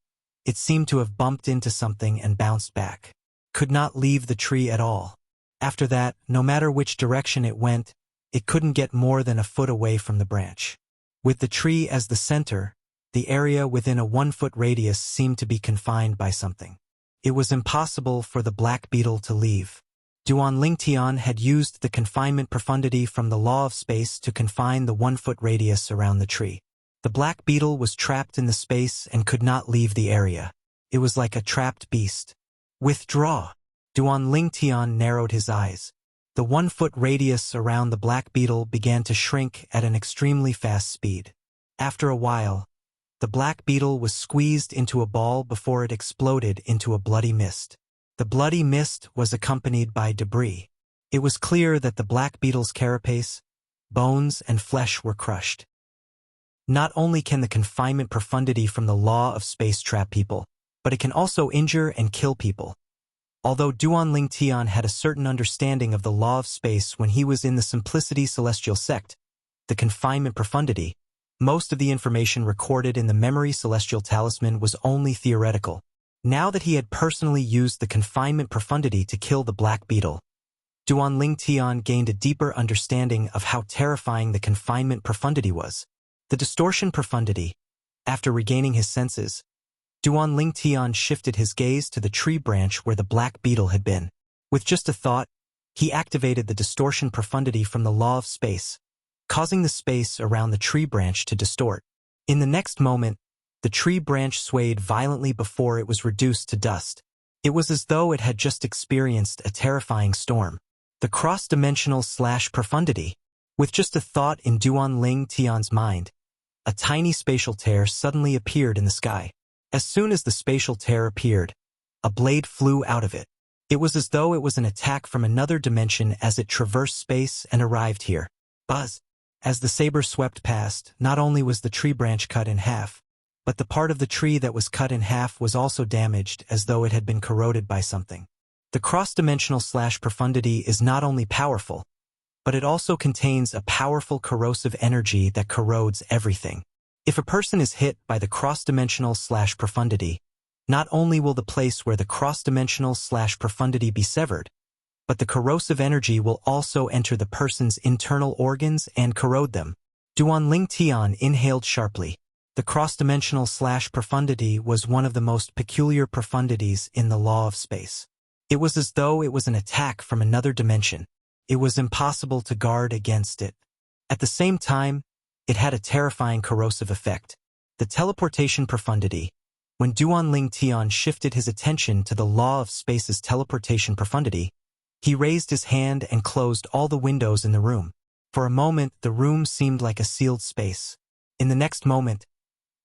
it seemed to have bumped into something and bounced back. Could not leave the tree at all. After that, no matter which direction it went, it couldn't get more than a foot away from the branch. With the tree as the center, the area within a 1-foot radius seemed to be confined by something. It was impossible for the black beetle to leave. Duan Tian had used the confinement profundity from the law of space to confine the 1-foot radius around the tree. The black beetle was trapped in the space and could not leave the area. It was like a trapped beast. Withdraw. Duan Tian narrowed his eyes. The 1-foot radius around the black beetle began to shrink at an extremely fast speed. After a while, the black beetle was squeezed into a ball before it exploded into a bloody mist. The bloody mist was accompanied by debris. It was clear that the black beetle's carapace, bones, and flesh were crushed. Not only can the confinement profundity from the law of space trap people, but it can also injure and kill people. Although Duan Tian had a certain understanding of the law of space when he was in the Simplicity Celestial Sect, the confinement profundity, most of the information recorded in the Memory Celestial Talisman was only theoretical. Now that he had personally used the confinement profundity to kill the black beetle, Duan Tian gained a deeper understanding of how terrifying the confinement profundity was. The distortion profundity. After regaining his senses, Duan Tian shifted his gaze to the tree branch where the black beetle had been. With just a thought, he activated the distortion profundity from the law of space, causing the space around the tree branch to distort. In the next moment, the tree branch swayed violently before it was reduced to dust. It was as though it had just experienced a terrifying storm. The cross-dimensional / profundity. With just a thought in Duan Tian's mind, a tiny spatial tear suddenly appeared in the sky. As soon as the spatial tear appeared, a blade flew out of it. It was as though it was an attack from another dimension as it traversed space and arrived here. Buzz! As the saber swept past, not only was the tree branch cut in half, but the part of the tree that was cut in half was also damaged as though it had been corroded by something. The cross-dimensional profundity is not only powerful, but it also contains a powerful corrosive energy that corrodes everything. If a person is hit by the cross-dimensional profundity, not only will the place where the cross-dimensional profundity be severed, but the corrosive energy will also enter the person's internal organs and corrode them. Duan Tian inhaled sharply. The cross-dimensional profundity was one of the most peculiar profundities in the law of space. It was as though it was an attack from another dimension. It was impossible to guard against it. At the same time, it had a terrifying corrosive effect. The teleportation profundity. When Duan Tian shifted his attention to the law of space's teleportation profundity, he raised his hand and closed all the windows in the room. For a moment, the room seemed like a sealed space. In the next moment,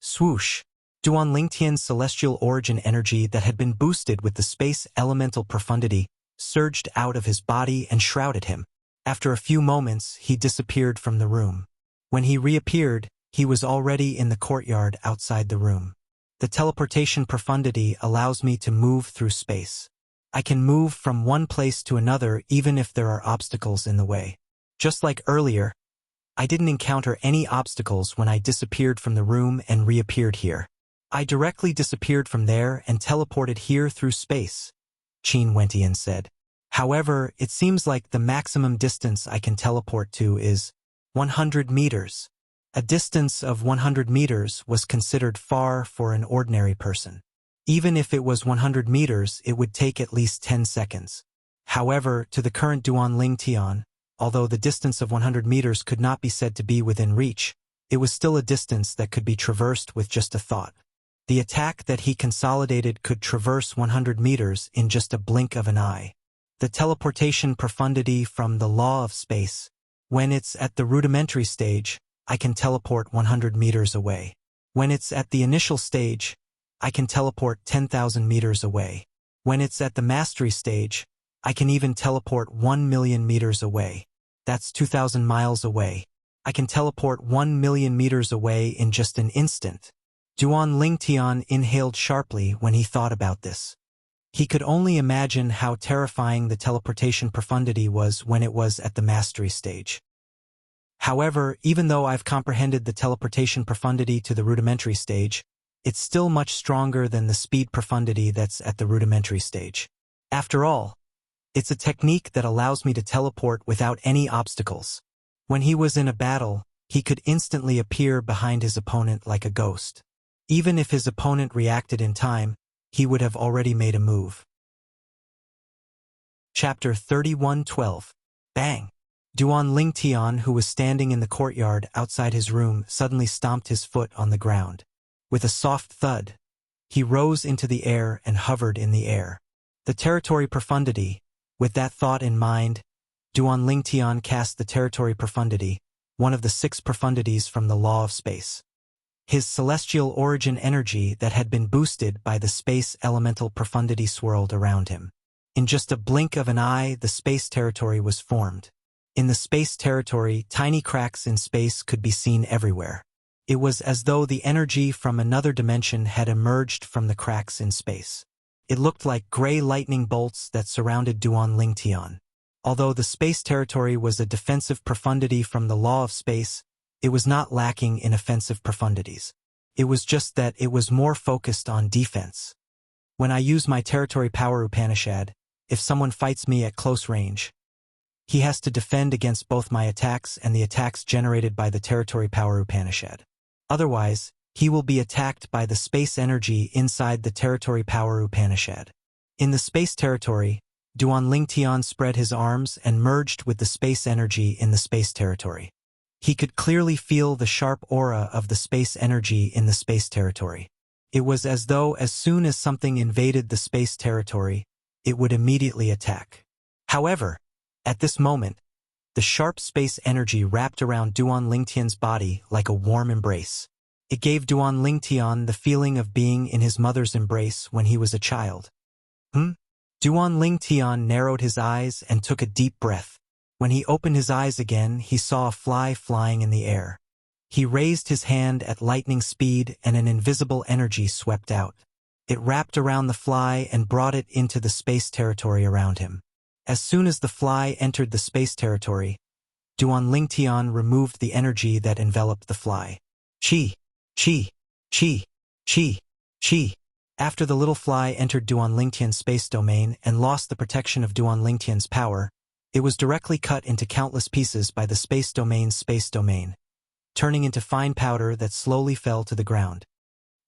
swoosh! Duan Tian's celestial origin energy that had been boosted with the space elemental profundity surged out of his body and shrouded him. After a few moments, he disappeared from the room. When he reappeared, he was already in the courtyard outside the room. The teleportation profundity allows me to move through space. I can move from one place to another even if there are obstacles in the way. Just like earlier, I didn't encounter any obstacles when I disappeared from the room and reappeared here. I directly disappeared from there and teleported here through space, Qin Wentian said. However, it seems like the maximum distance I can teleport to is 100 meters. A distance of 100 meters was considered far for an ordinary person. Even if it was 100 meters, it would take at least 10 seconds. However, to the current Duan Tian, although the distance of 100 meters could not be said to be within reach, it was still a distance that could be traversed with just a thought. The attack that he consolidated could traverse 100 meters in just a blink of an eye. The teleportation profundity from the law of space. When it's at the rudimentary stage, I can teleport 100 meters away. When it's at the initial stage, I can teleport 10,000 meters away. When it's at the mastery stage, I can even teleport 1 million meters away. That's 2,000 miles away. I can teleport 1 million meters away in just an instant. Duan Tian inhaled sharply when he thought about this. He could only imagine how terrifying the teleportation profundity was when it was at the mastery stage. However, even though I've comprehended the teleportation profundity to the rudimentary stage, it's still much stronger than the speed profundity that's at the rudimentary stage. After all, it's a technique that allows me to teleport without any obstacles. When he was in a battle, he could instantly appear behind his opponent like a ghost. Even if his opponent reacted in time, he would have already made a move. Chapter 31:12. Bang! Duan Tian, who was standing in the courtyard outside his room, suddenly stomped his foot on the ground. With a soft thud, he rose into the air and hovered in the air. The territory profundity. With that thought in mind, Duan Tian cast the territory profundity, one of the 6 profundities from the law of space. His celestial origin energy that had been boosted by the space elemental profundity swirled around him. In just a blink of an eye, the space territory was formed. In the space territory, tiny cracks in space could be seen everywhere. It was as though the energy from another dimension had emerged from the cracks in space. It looked like gray lightning bolts that surrounded Duan Tian. Although the space territory was a defensive profundity from the law of space, it was not lacking in offensive profundities. It was just that it was more focused on defense. When I use my territory power Upanishad, if someone fights me at close range, he has to defend against both my attacks and the attacks generated by the territory power Upanishad. Otherwise, he will be attacked by the space energy inside the territory power Upanishad. In the space territory, Duan Tian spread his arms and merged with the space energy in the space territory. He could clearly feel the sharp aura of the space energy in the space territory. It was as though as soon as something invaded the space territory, it would immediately attack. However, at this moment, the sharp space energy wrapped around Duan Tian's body like a warm embrace. It gave Duan Lingtian the feeling of being in his mother's embrace when he was a child. Duan Lingtian narrowed his eyes and took a deep breath. When he opened his eyes again, he saw a fly flying in the air. He raised his hand at lightning speed and an invisible energy swept out. It wrapped around the fly and brought it into the space territory around him. As soon as the fly entered the space territory, Duan Lingtian removed the energy that enveloped the fly. Chi, chi, chi, chi, chi. After the little fly entered Duan Lingtian's space domain and lost the protection of Duan Lingtian's power, it was directly cut into countless pieces by the space domain's space domain, turning into fine powder that slowly fell to the ground.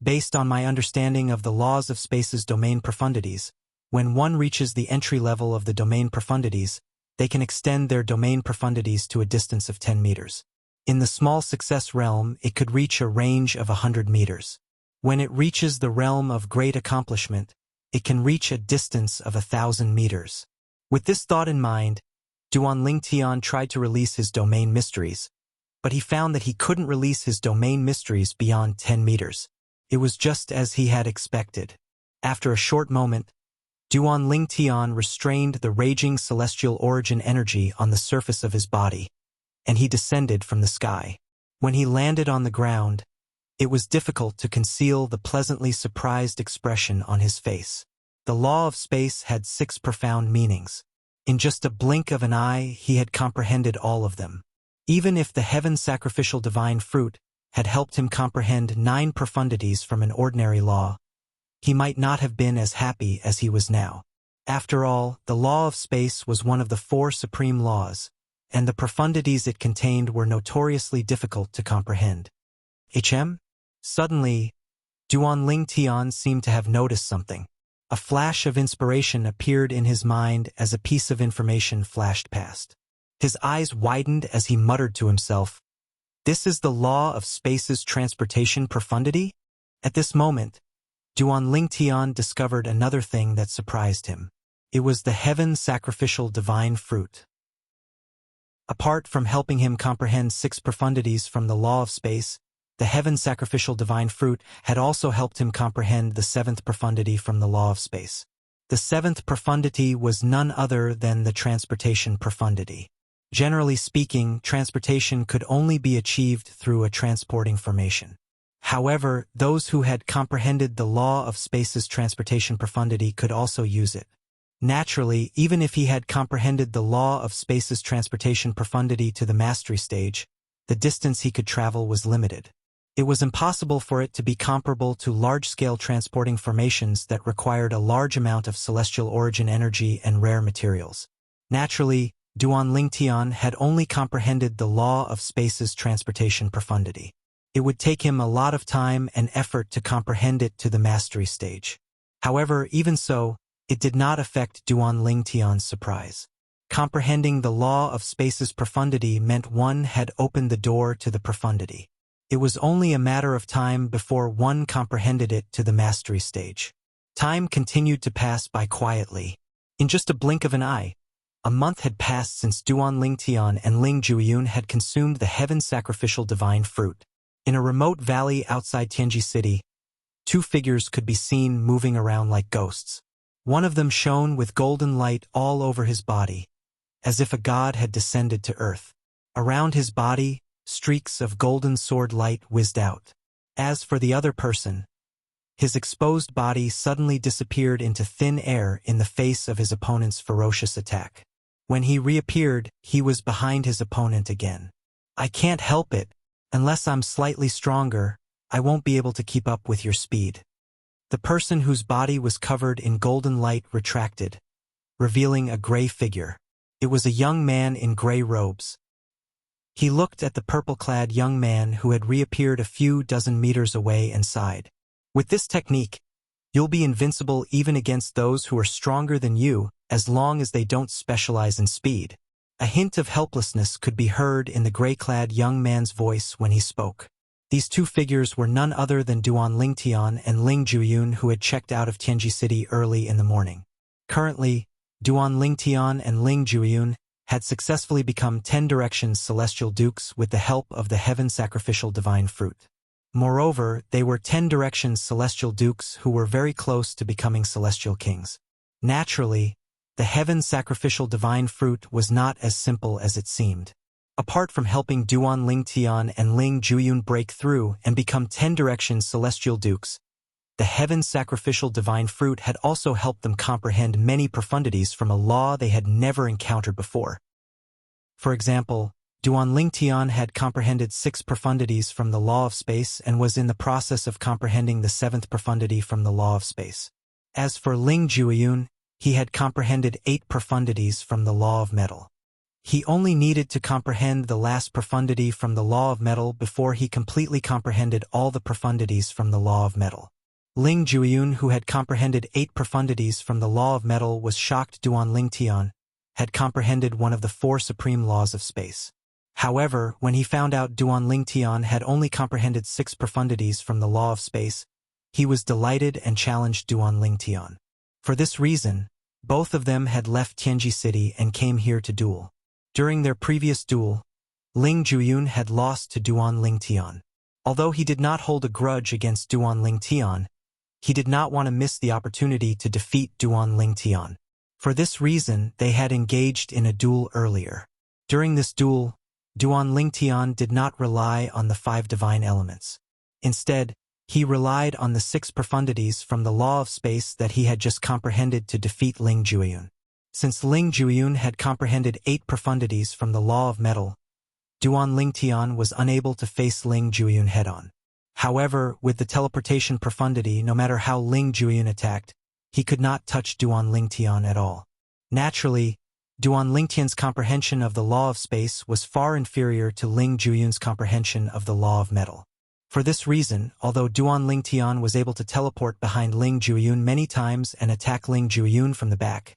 Based on my understanding of the laws of space's domain profundities, when one reaches the entry level of the domain profundities, they can extend their domain profundities to a distance of 10 meters. In the small success realm, it could reach a range of 100 meters. When it reaches the realm of great accomplishment, it can reach a distance of 1,000 meters. With this thought in mind, Duan Lingtian tried to release his domain mysteries, but he found that he couldn't release his domain mysteries beyond 10 meters. It was just as he had expected. After a short moment, Duan Lingtian restrained the raging celestial origin energy on the surface of his body, and he descended from the sky. When he landed on the ground, it was difficult to conceal the pleasantly surprised expression on his face. The law of space had 6 profound meanings. In just a blink of an eye, he had comprehended all of them. Even if the heaven sacrificial divine fruit had helped him comprehend 9 profundities from an ordinary law, he might not have been as happy as he was now. After all, the law of space was one of the 4 supreme laws, and the profundities it contained were notoriously difficult to comprehend. Suddenly, Duan Lingtian seemed to have noticed something. A flash of inspiration appeared in his mind as a piece of information flashed past. His eyes widened as he muttered to himself, "This is the law of space's transportation profundity?" At this moment, Duan Lingtian discovered another thing that surprised him. It was the heaven sacrificial divine fruit. Apart from helping him comprehend 6 profundities from the law of space, the heaven sacrificial divine fruit had also helped him comprehend the 7th profundity from the law of space. The 7th profundity was none other than the transportation profundity. Generally speaking, transportation could only be achieved through a transporting formation. However, those who had comprehended the law of space's transportation profundity could also use it. Naturally, even if he had comprehended the law of space's transportation profundity to the mastery stage, the distance he could travel was limited. It was impossible for it to be comparable to large-scale transporting formations that required a large amount of celestial origin energy and rare materials. Naturally, Duan Lingtian had only comprehended the law of space's transportation profundity. It would take him a lot of time and effort to comprehend it to the mastery stage. However, even so, it did not affect Duan Lingtian's surprise. Comprehending the law of space's profundity meant one had opened the door to the profundity. It was only a matter of time before one comprehended it to the mastery stage. Time continued to pass by quietly. In just a blink of an eye, a month had passed since Duan Lingtian and Ling Jueyun had consumed the heaven sacrificial divine fruit. In a remote valley outside Tianji City, 2 figures could be seen moving around like ghosts. One of them shone with golden light all over his body, as if a god had descended to earth. Around his body, streaks of golden sword light whizzed out. As for the other person, his exposed body suddenly disappeared into thin air in the face of his opponent's ferocious attack. When he reappeared, he was behind his opponent again. "I can't help it. Unless I'm slightly stronger, I won't be able to keep up with your speed." The person whose body was covered in golden light retracted, revealing a gray figure. It was a young man in gray robes. He looked at the purple-clad young man who had reappeared a few dozen meters away and sighed. "With this technique, you'll be invincible even against those who are stronger than you, as long as they don't specialize in speed." A hint of helplessness could be heard in the gray-clad young man's voice when he spoke. These 2 figures were none other than Duan Lingtian and Ling Jueyun, who had checked out of Tianji City early in the morning. Currently, Duan Lingtian and Ling Jueyun had successfully become 10 Directions Celestial Dukes with the help of the Heaven Sacrificial Divine Fruit. Moreover, they were 10 directions celestial dukes who were very close to becoming celestial kings. Naturally, the heaven sacrificial divine fruit was not as simple as it seemed. Apart from helping Duan Lingtian and Ling Juyun break through and become 10 directions celestial dukes, the heaven sacrificial divine fruit had also helped them comprehend many profundities from a law they had never encountered before. For example, Duan Lingtian had comprehended 6 profundities from the law of space and was in the process of comprehending the 7th profundity from the law of space. As for Ling Juyun, he had comprehended 8 profundities from the law of metal. He only needed to comprehend the last profundity from the law of metal before he completely comprehended all the profundities from the law of metal. Ling Juyun, who had comprehended 8 profundities from the law of metal, was shocked Duan Lingtian had comprehended one of the 4 supreme laws of space. However, when he found out Duan Lingtian had only comprehended 6 profundities from the law of space, he was delighted and challenged Duan Lingtian. For this reason, both of them had left Tianji City and came here to duel. During their previous duel, Ling Juyun had lost to Duan Lingtian. Although he did not hold a grudge against Duan Lingtian, he did not want to miss the opportunity to defeat Duan Lingtian. For this reason, they had engaged in a duel earlier. During this duel, Duan Lingtian did not rely on the 5 divine elements. Instead, he relied on the 6 profundities from the law of space that he had just comprehended to defeat Ling Juyun. Since Ling Juyun had comprehended 8 profundities from the law of metal, Duan Lingtian was unable to face Ling Juyun head-on. However, with the teleportation profundity, no matter how Ling Juyun attacked, he could not touch Duan Lingtian at all. Naturally, Duan Lingtian's comprehension of the law of space was far inferior to Ling Juyun's comprehension of the law of metal. For this reason, although Duan Lingtian was able to teleport behind Ling Juyun many times and attack Ling Juyun from the back,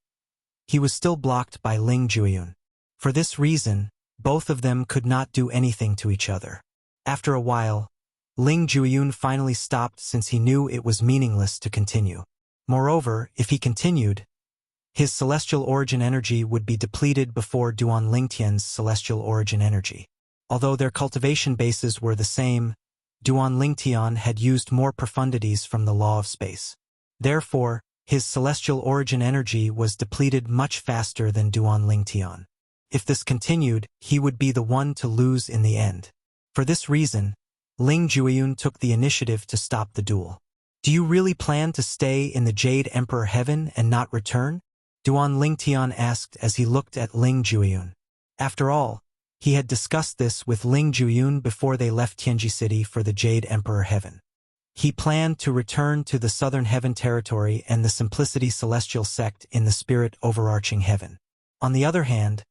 he was still blocked by Ling Juyun. For this reason, both of them could not do anything to each other. After a while, Ling Juyun finally stopped since he knew it was meaningless to continue. Moreover, if he continued, his celestial origin energy would be depleted before Duan Lingtian's celestial origin energy. Although their cultivation bases were the same, Duan Lingtian had used more profundities from the law of space. Therefore, his celestial origin energy was depleted much faster than Duan Lingtian. If this continued, he would be the one to lose in the end. For this reason, Ling Juyun took the initiative to stop the duel. "Do you really plan to stay in the Jade Emperor Heaven and not return?" Duan Lingtian asked as he looked at Ling Juyun. After all, he had discussed this with Ling Juyun before they left Tianji City for the Jade Emperor Heaven. He planned to return to the Southern Heaven Territory and the Simplicity Celestial Sect in the Spirit Overarching Heaven. On the other hand,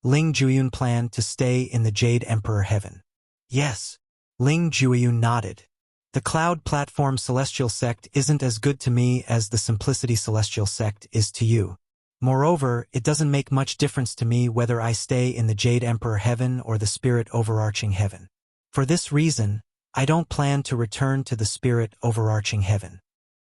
Ling Juyun planned to stay in the Jade Emperor Heaven. Yes, Ling Juyun nodded. The Cloud Platform Celestial Sect isn't as good to me as the Simplicity Celestial Sect is to you. Moreover, it doesn't make much difference to me whether I stay in the Jade Emperor Heaven or the Spirit Overarching Heaven. For this reason, I don't plan to return to the Spirit Overarching Heaven.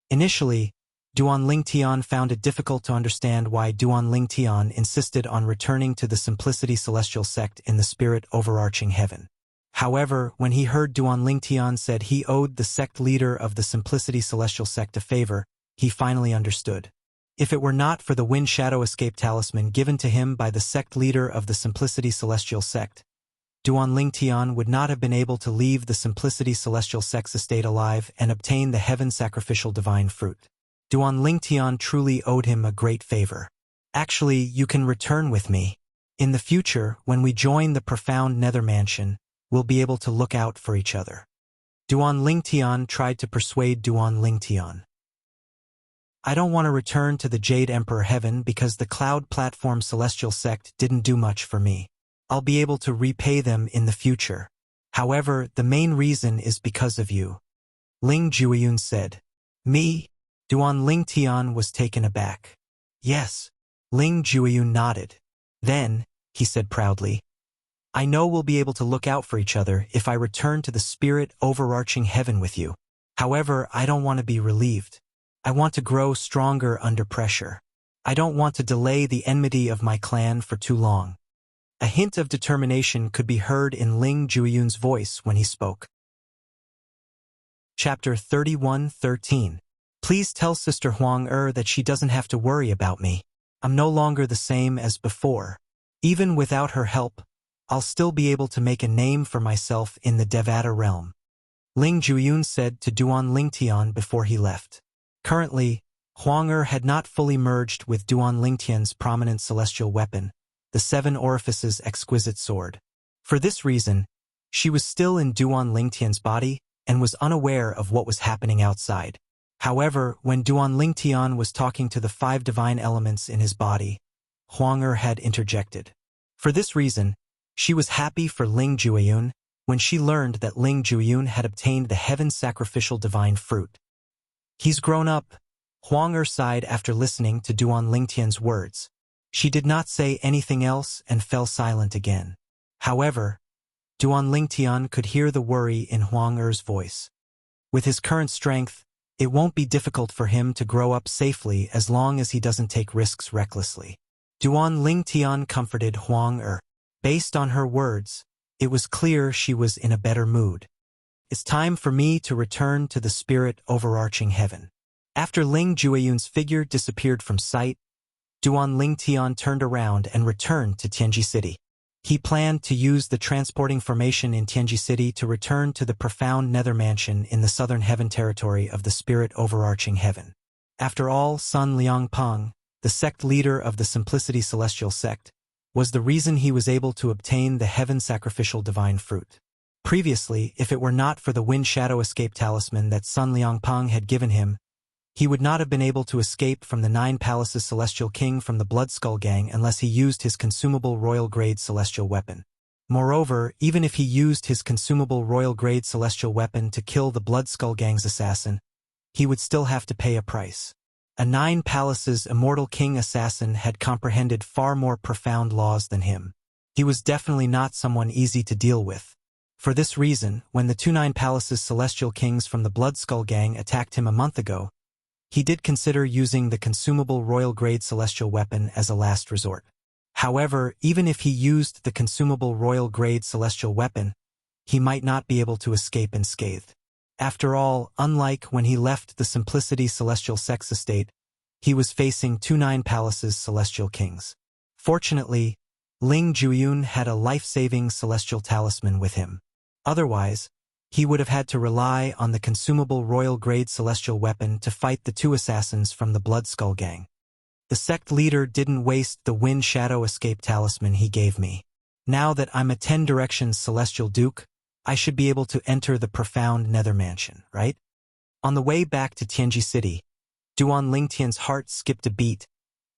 Initially, Duan Lingtian found it difficult to understand why Duan Lingtian insisted on returning to the Simplicity Celestial Sect in the Spirit Overarching Heaven. However, when he heard Duan Lingtian said he owed the sect leader of the Simplicity Celestial Sect a favor, he finally understood. If it were not for the Wind Shadow Escape Talisman given to him by the sect leader of the Simplicity Celestial Sect, Duan Lingtian would not have been able to leave the Simplicity Celestial Sect's estate alive and obtain the Heaven Sacrificial Divine Fruit. Duan Lingtian truly owed him a great favor. Actually, you can return with me. In the future, when we join the Profound Nether Mansion, we'll be able to look out for each other. Duan Lingtian tried to persuade Duan Lingtian. I don't want to return to the Jade Emperor Heaven because the Cloud Platform Celestial Sect didn't do much for me. I'll be able to repay them in the future. However, the main reason is because of you. Ling Juyun said. Me? Duan Lingtian was taken aback. Yes. Ling Juyun nodded. Then, he said proudly, I know we'll be able to look out for each other if I return to the Spirit Overarching Heaven with you. However, I don't want to be relieved. I want to grow stronger under pressure. I don't want to delay the enmity of my clan for too long. A hint of determination could be heard in Ling Juyun's voice when he spoke. Chapter 31:13. Please tell Sister Huang that she doesn't have to worry about me. I'm no longer the same as before. Even without her help, I'll still be able to make a name for myself in the Devata realm. Ling Juyun said to Duan Lingtian before he left. Currently, Huang had not fully merged with Duan Lingtian's prominent celestial weapon, the Seven Orifices exquisite sword. For this reason, she was still in Duan Lingtian's body and was unaware of what was happening outside. However, when Duan Lingtian was talking to the 5 divine elements in his body, Huang had interjected. For this reason, she was happy for Ling Juyun when she learned that Ling Juyun had obtained the heaven sacrificial divine fruit. He's grown up, Huang sighed after listening to Duan Lingtian's words. She did not say anything else and fell silent again. However, Duan Lingtian could hear the worry in Huang voice. With his current strength, it won't be difficult for him to grow up safely as long as he doesn't take risks recklessly. Duan Lingtian comforted Huang Based on her words, it was clear she was in a better mood. It's time for me to return to the spirit overarching heaven. After Ling Juyun's figure disappeared from sight, Duan Lingtian turned around and returned to Tianji City. He planned to use the transporting formation in Tianji City to return to the profound nether mansion in the southern heaven territory of the spirit overarching heaven. After all, Sun Liangpeng, the sect leader of the Simplicity Celestial sect, was the reason he was able to obtain the heaven sacrificial divine fruit. Previously, if it were not for the Wind Shadow Escape Talisman that Sun Liangpeng had given him, he would not have been able to escape from the 9 Palaces Celestial King from the Blood Skull Gang unless he used his consumable royal-grade celestial weapon. Moreover, even if he used his consumable royal-grade celestial weapon to kill the Blood Skull Gang's assassin, he would still have to pay a price. A 9 Palaces Immortal King assassin had comprehended far more profound laws than him. He was definitely not someone easy to deal with. For this reason, when the 2 9 Palaces Celestial Kings from the Blood Skull Gang attacked him a month ago, he did consider using the consumable royal-grade celestial weapon as a last resort. However, even if he used the consumable royal-grade celestial weapon, he might not be able to escape unscathed. After all, unlike when he left the Simplicity Celestial Sex Estate, he was facing 2 9 Palaces Celestial Kings. Fortunately, Ling Juyun had a life-saving celestial talisman with him. Otherwise, he would have had to rely on the consumable royal-grade celestial weapon to fight the 2 assassins from the Blood Skull Gang. The sect leader didn't waste the Wind Shadow Escape Talisman he gave me. Now that I'm a 10 Directions Celestial Duke, I should be able to enter the profound nether mansion, right? On the way back to Tianji City, Duan Lingtian's heart skipped a beat,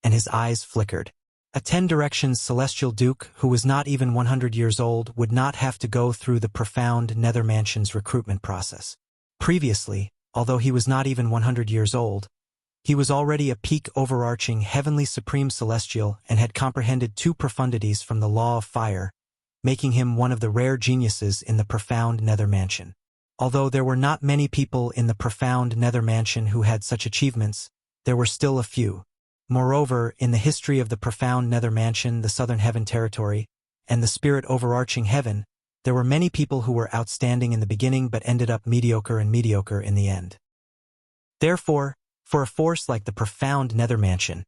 and his eyes flickered. A 10 Directions Celestial Duke who was not even 100 years old would not have to go through the profound nether mansion's recruitment process. Previously, although he was not even 100 years old, he was already a peak overarching heavenly supreme celestial and had comprehended 2 profundities from the law of fire, making him one of the rare geniuses in the profound nether mansion. Although there were not many people in the profound nether mansion who had such achievements, there were still a few. Moreover, in the history of the profound nether mansion, the southern heaven territory, and the spirit overarching heaven, there were many people who were outstanding in the beginning but ended up mediocre in the end. Therefore, for a force like the profound nether mansion,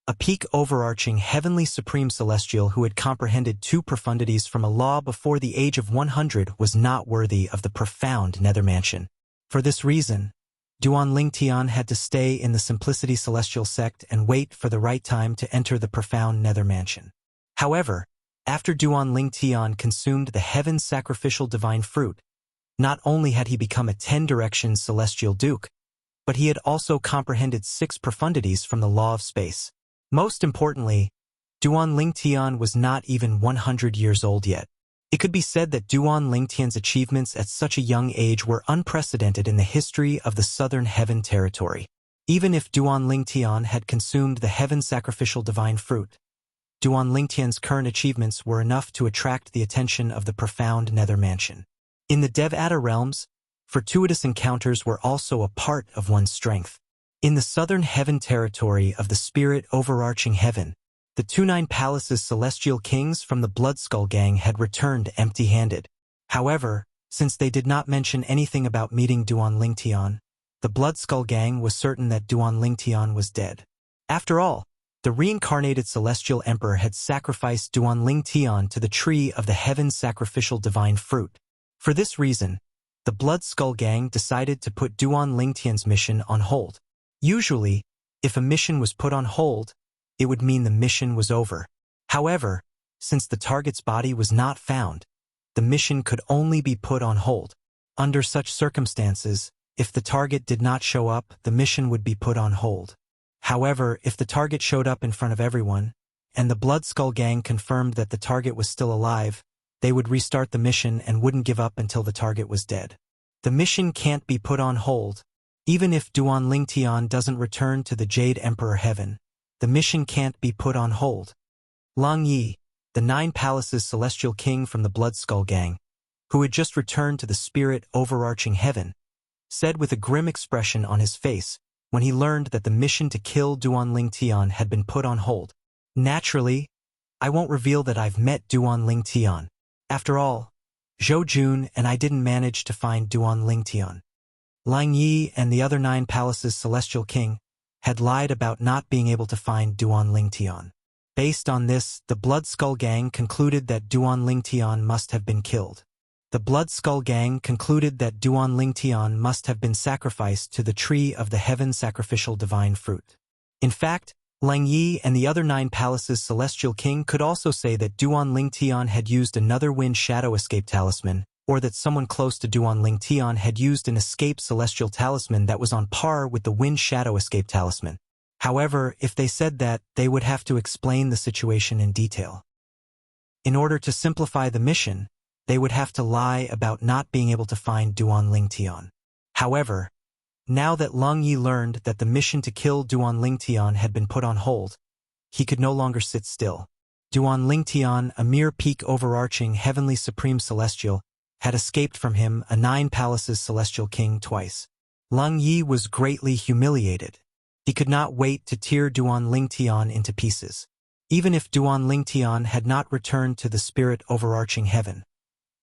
a peak overarching heavenly supreme celestial who had comprehended 2 profundities from a law before the age of 100 was not worthy of the profound nether mansion. For this reason, Duan Lingtian had to stay in the Simplicity Celestial sect and wait for the right time to enter the profound nether mansion. However, after Duan Lingtian consumed the heaven sacrificial divine fruit, not only had he become a 10 Directions Celestial Duke, but he had also comprehended 6 profundities from the law of space. Most importantly, Duan Lingtian was not even 100 years old yet. It could be said that Duan Lingtian's achievements at such a young age were unprecedented in the history of the Southern Heaven Territory. Even if Duan Lingtian had consumed the heaven sacrificial divine fruit, Duan Lingtian's current achievements were enough to attract the attention of the profound nether mansion. In the Devata realms, fortuitous encounters were also a part of one's strength. In the Southern Heaven Territory of the spirit overarching heaven, the 2 9 Palaces Celestial Kings from the Blood Skull Gang had returned empty-handed. However, Since they did not mention anything about meeting Duan Lingtian, the Blood Skull Gang was certain that Duan Lingtian was dead. After all, the reincarnated Celestial Emperor had sacrificed Duan Lingtian to the tree of the heaven's sacrificial divine fruit. For this reason, the Blood Skull Gang decided to put Duan Lingtian's mission on hold. Usually, if a mission was put on hold, it would mean the mission was over. However, since the target's body was not found, the mission could only be put on hold. Under such circumstances, if the target did not show up, the mission would be put on hold. However, if the target showed up in front of everyone, and the Blood Skull Gang confirmed that the target was still alive, they would restart the mission and wouldn't give up until the target was dead. The mission can't be put on hold. Even if Duan Lingtian doesn't return to the Jade Emperor Heaven, the mission can't be put on hold. Lang Yi, the Nine Palaces Celestial King from the Blood Skull Gang, who had just returned to the spirit overarching heaven, said with a grim expression on his face when he learned that the mission to kill Duan Lingtian had been put on hold. Naturally, I won't reveal that I've met Duan Lingtian. After all, Zhou Jun and I didn't manage to find Duan Lingtian. Lang Yi and the other Nine Palaces Celestial King had lied about not being able to find Duan Lingtian. Based on this, the Blood Skull Gang concluded that Duan Lingtian must have been killed. The Blood Skull Gang concluded that Duan Lingtian must have been sacrificed to the tree of the heaven sacrificial divine fruit. In fact, Lang Yi and the other Nine Palaces Celestial King could also say that Duan Lingtian had used another Wind Shadow Escape Talisman, or that someone close to Duan Lingtian had used an escape celestial talisman that was on par with the Wind Shadow Escape Talisman. However, if they said that, they would have to explain the situation in detail. In order to simplify the mission, they would have to lie about not being able to find Duan Lingtian. However, now that Lang Yi learned that the mission to kill Duan Lingtian had been put on hold, he could no longer sit still. Duan Lingtian, a mere peak overarching heavenly supreme celestial, had escaped from him, a Nine Palaces Celestial King, twice. Lang Yi was greatly humiliated. He could not wait to tear Duan Lingtian into pieces. Even if Duan Lingtian had not returned to the spirit overarching heaven,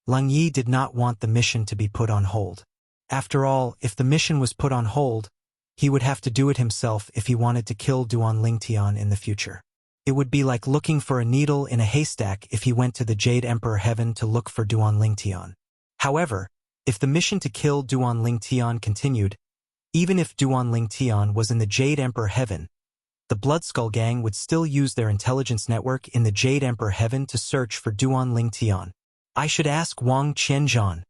Lang Yi did not want the mission to be put on hold. After all, if the mission was put on hold, he would have to do it himself if he wanted to kill Duan Lingtian in the future. It would be like looking for a needle in a haystack if he went to the Jade Emperor Heaven to look for Duan Lingtian. However, if the mission to kill Duan Lingtian continued, even if Duan Lingtian was in the Jade Emperor Heaven, the Blood Skull Gang would still use their intelligence network in the Jade Emperor Heaven to search for Duan Lingtian. I should ask Wang Qianzhan.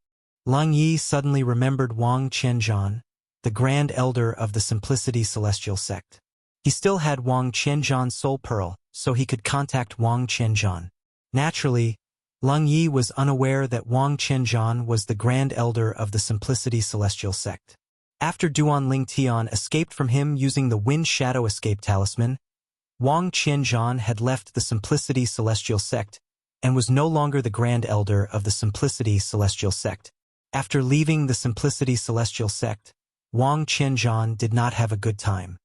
Lang Yi suddenly remembered Wang Qianzhan, the Grand Elder of the Simplicity Celestial Sect. He still had Wang Qianzhan's soul pearl, so he could contact Wang Qianzhan. Naturally, Lang Yi was unaware that Wang Qianzhan was the Grand Elder of the Simplicity Celestial Sect. After Duan Lingtian escaped from him using the Wind Shadow Escape Talisman, Wang Qianzhan had left the Simplicity Celestial Sect and was no longer the Grand Elder of the Simplicity Celestial Sect. After leaving the Simplicity Celestial Sect, Wang Qianzhan did not have a good time.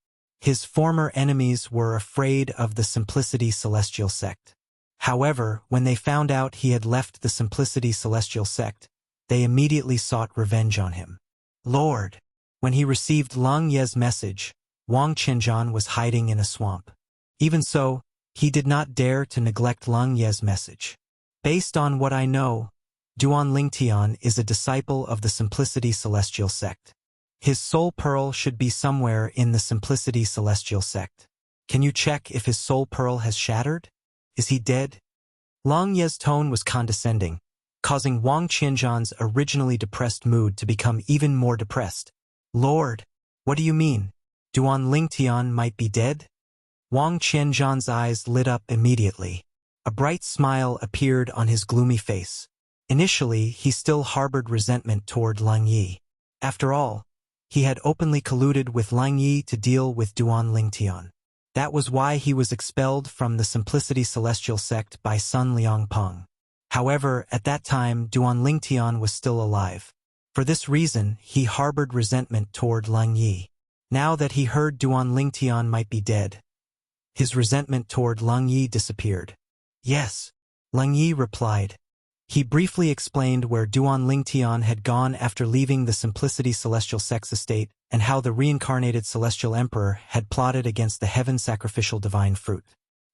His former enemies were afraid of the Simplicity Celestial Sect. However, when they found out he had left the Simplicity Celestial Sect, they immediately sought revenge on him. Lord! When he received Lang Ye's message, Wang Qianzhan was hiding in a swamp. Even so, he did not dare to neglect Lang Ye's message. Based on what I know, Duan Lingtian is a disciple of the Simplicity Celestial Sect. His soul pearl should be somewhere in the Simplicity Celestial Sect. Can you check if his soul pearl has shattered? Is he dead? Lang Ye's tone was condescending, causing Wang Qianzhan's originally depressed mood to become even more depressed. Lord, what do you mean? Duan Lingtian might be dead? Wang Qianzhan's eyes lit up immediately. A bright smile appeared on his gloomy face. Initially, he still harbored resentment toward Lang Yi. After all, he had openly colluded with Lang Yi to deal with Duan Lingtian. That was why he was expelled from the Simplicity Celestial Sect by Sun Liangpeng. However, at that time, Duan Lingtian was still alive. For this reason, he harbored resentment toward Lang Yi. Now that he heard Duan Lingtian might be dead, his resentment toward Lang Yi disappeared. Yes, Lang Yi replied. He briefly explained where Duan Lingtian had gone after leaving the Simplicity Celestial Sex Estate and how the reincarnated Celestial Emperor had plotted against the Heaven Sacrificial Divine Fruit.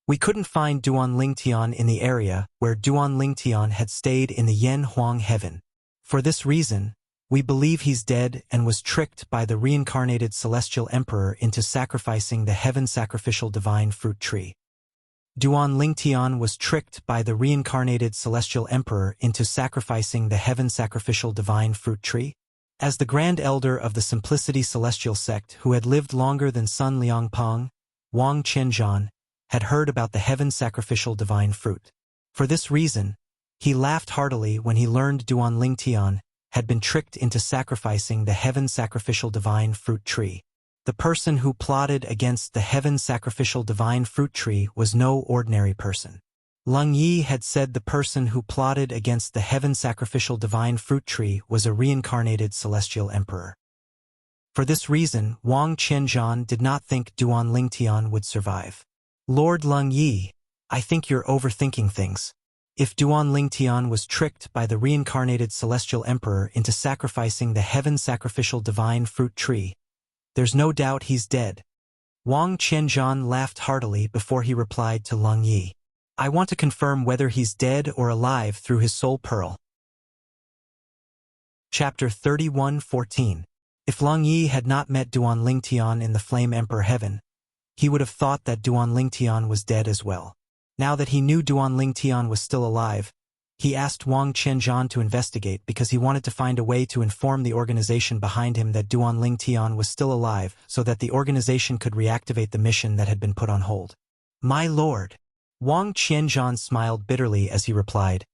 We couldn't find Duan Lingtian in the area where Duan Lingtian had stayed in the Yen Huang Heaven. For this reason, we believe he's dead and was tricked by the reincarnated Celestial Emperor into sacrificing the Heaven Sacrificial Divine Fruit Tree. Duan Lingtian was tricked by the reincarnated Celestial Emperor into sacrificing the Heaven Sacrificial Divine Fruit Tree. As the Grand Elder of the Simplicity Celestial Sect who had lived longer than Sun Liangpeng, Wang Qianzhan had heard about the Heaven Sacrificial Divine Fruit. For this reason, he laughed heartily when he learned Duan Lingtian had been tricked into sacrificing the Heaven Sacrificial Divine Fruit Tree. The person who plotted against the Heaven Sacrificial Divine Fruit Tree was no ordinary person. Leng Yi had said the person who plotted against the Heaven Sacrificial Divine Fruit Tree was a reincarnated Celestial Emperor. For this reason, Wang Qianzhan did not think Duan Lingtian would survive. Lord Leng Yi, I think you're overthinking things. If Duan Lingtian was tricked by the reincarnated Celestial Emperor into sacrificing the Heaven Sacrificial Divine Fruit Tree, there's no doubt he's dead. Wang Qianzhan laughed heartily before he replied to Leng Yi. I want to confirm whether he's dead or alive through his soul pearl. Chapter 31:14. If Leng Yi had not met Duan Lingtian in the Flame Emperor Heaven, he would have thought that Duan Lingtian was dead as well. Now that he knew Duan Lingtian was still alive, he asked Wang Qianzhan to investigate because he wanted to find a way to inform the organization behind him that Duan Lingtian was still alive so that the organization could reactivate the mission that had been put on hold. My lord, Wang Qianzhan smiled bitterly as he replied,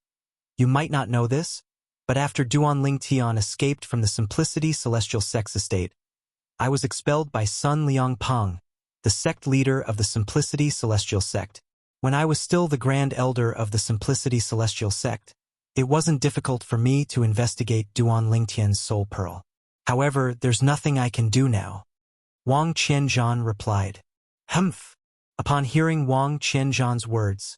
you might not know this, but after Duan Lingtian escaped from the Simplicity Celestial Sex Estate, I was expelled by Sun Liangpeng, the sect leader of the Simplicity Celestial Sect. When I was still the Grand Elder of the Simplicity Celestial Sect, it wasn't difficult for me to investigate Duan Lingtian's soul pearl. However, there's nothing I can do now. Wang Qianzhan replied. Humph. Upon hearing Wang Qianzhan's words,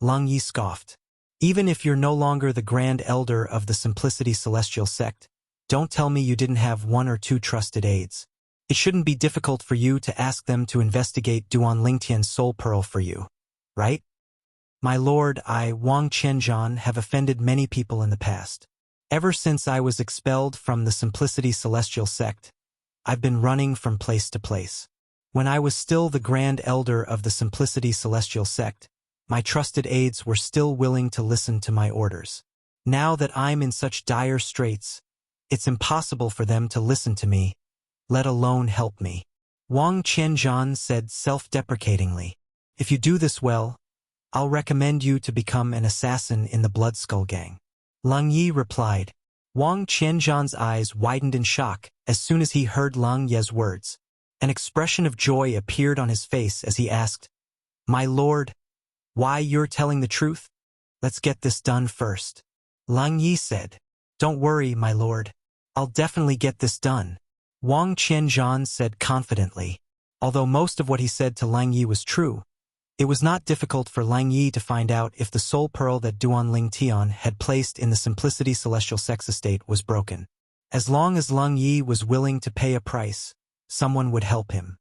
Leng Yi scoffed. Even if you're no longer the Grand Elder of the Simplicity Celestial Sect, don't tell me you didn't have one or two trusted aides. It shouldn't be difficult for you to ask them to investigate Duan Lingtian's soul pearl for you. Right? My lord, I, Wang Qianzhan, have offended many people in the past. Ever since I was expelled from the Simplicity Celestial Sect, I've been running from place to place. When I was still the Grand Elder of the Simplicity Celestial Sect, my trusted aides were still willing to listen to my orders. Now that I'm in such dire straits, it's impossible for them to listen to me, let alone help me. Wang Qianzhan said self-deprecatingly. If you do this well, I'll recommend you to become an assassin in the Blood Skull Gang. Leng Yi replied. Wang Qianzhan's eyes widened in shock as soon as he heard Leng Ye's words. An expression of joy appeared on his face as he asked, My lord, why you're telling the truth? Let's get this done first. Leng Yi said, Don't worry, my lord. I'll definitely get this done. Wang Qianzhan said confidently. Although most of what he said to Leng Yi was true, it was not difficult for Leng Yi to find out if the soul pearl that Duan Lingtian had placed in the Simplicity Celestial Sex Estate was broken. As long as Leng Yi was willing to pay a price, someone would help him.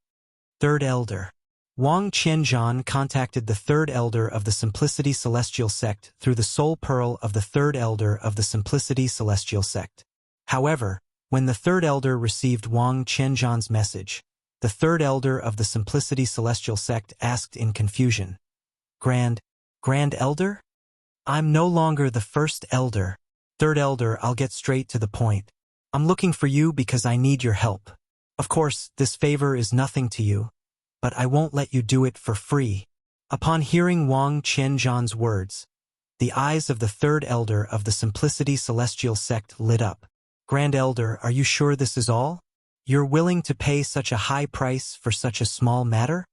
Third Elder. Wang Qianzhan contacted the Third Elder of the Simplicity Celestial Sect through the soul pearl of the Third Elder of the Simplicity Celestial Sect. However, when the Third Elder received Wang Qianzhan's message, the Third Elder of the Simplicity Celestial Sect asked in confusion, Grand Elder? I'm no longer the First Elder. Third Elder, I'll get straight to the point. I'm looking for you because I need your help. Of course, this favor is nothing to you, but I won't let you do it for free. Upon hearing Wang Qianzhan's words, the eyes of the Third Elder of the Simplicity Celestial Sect lit up. Grand Elder, are you sure this is all? You're willing to pay such a high price for such a small matter?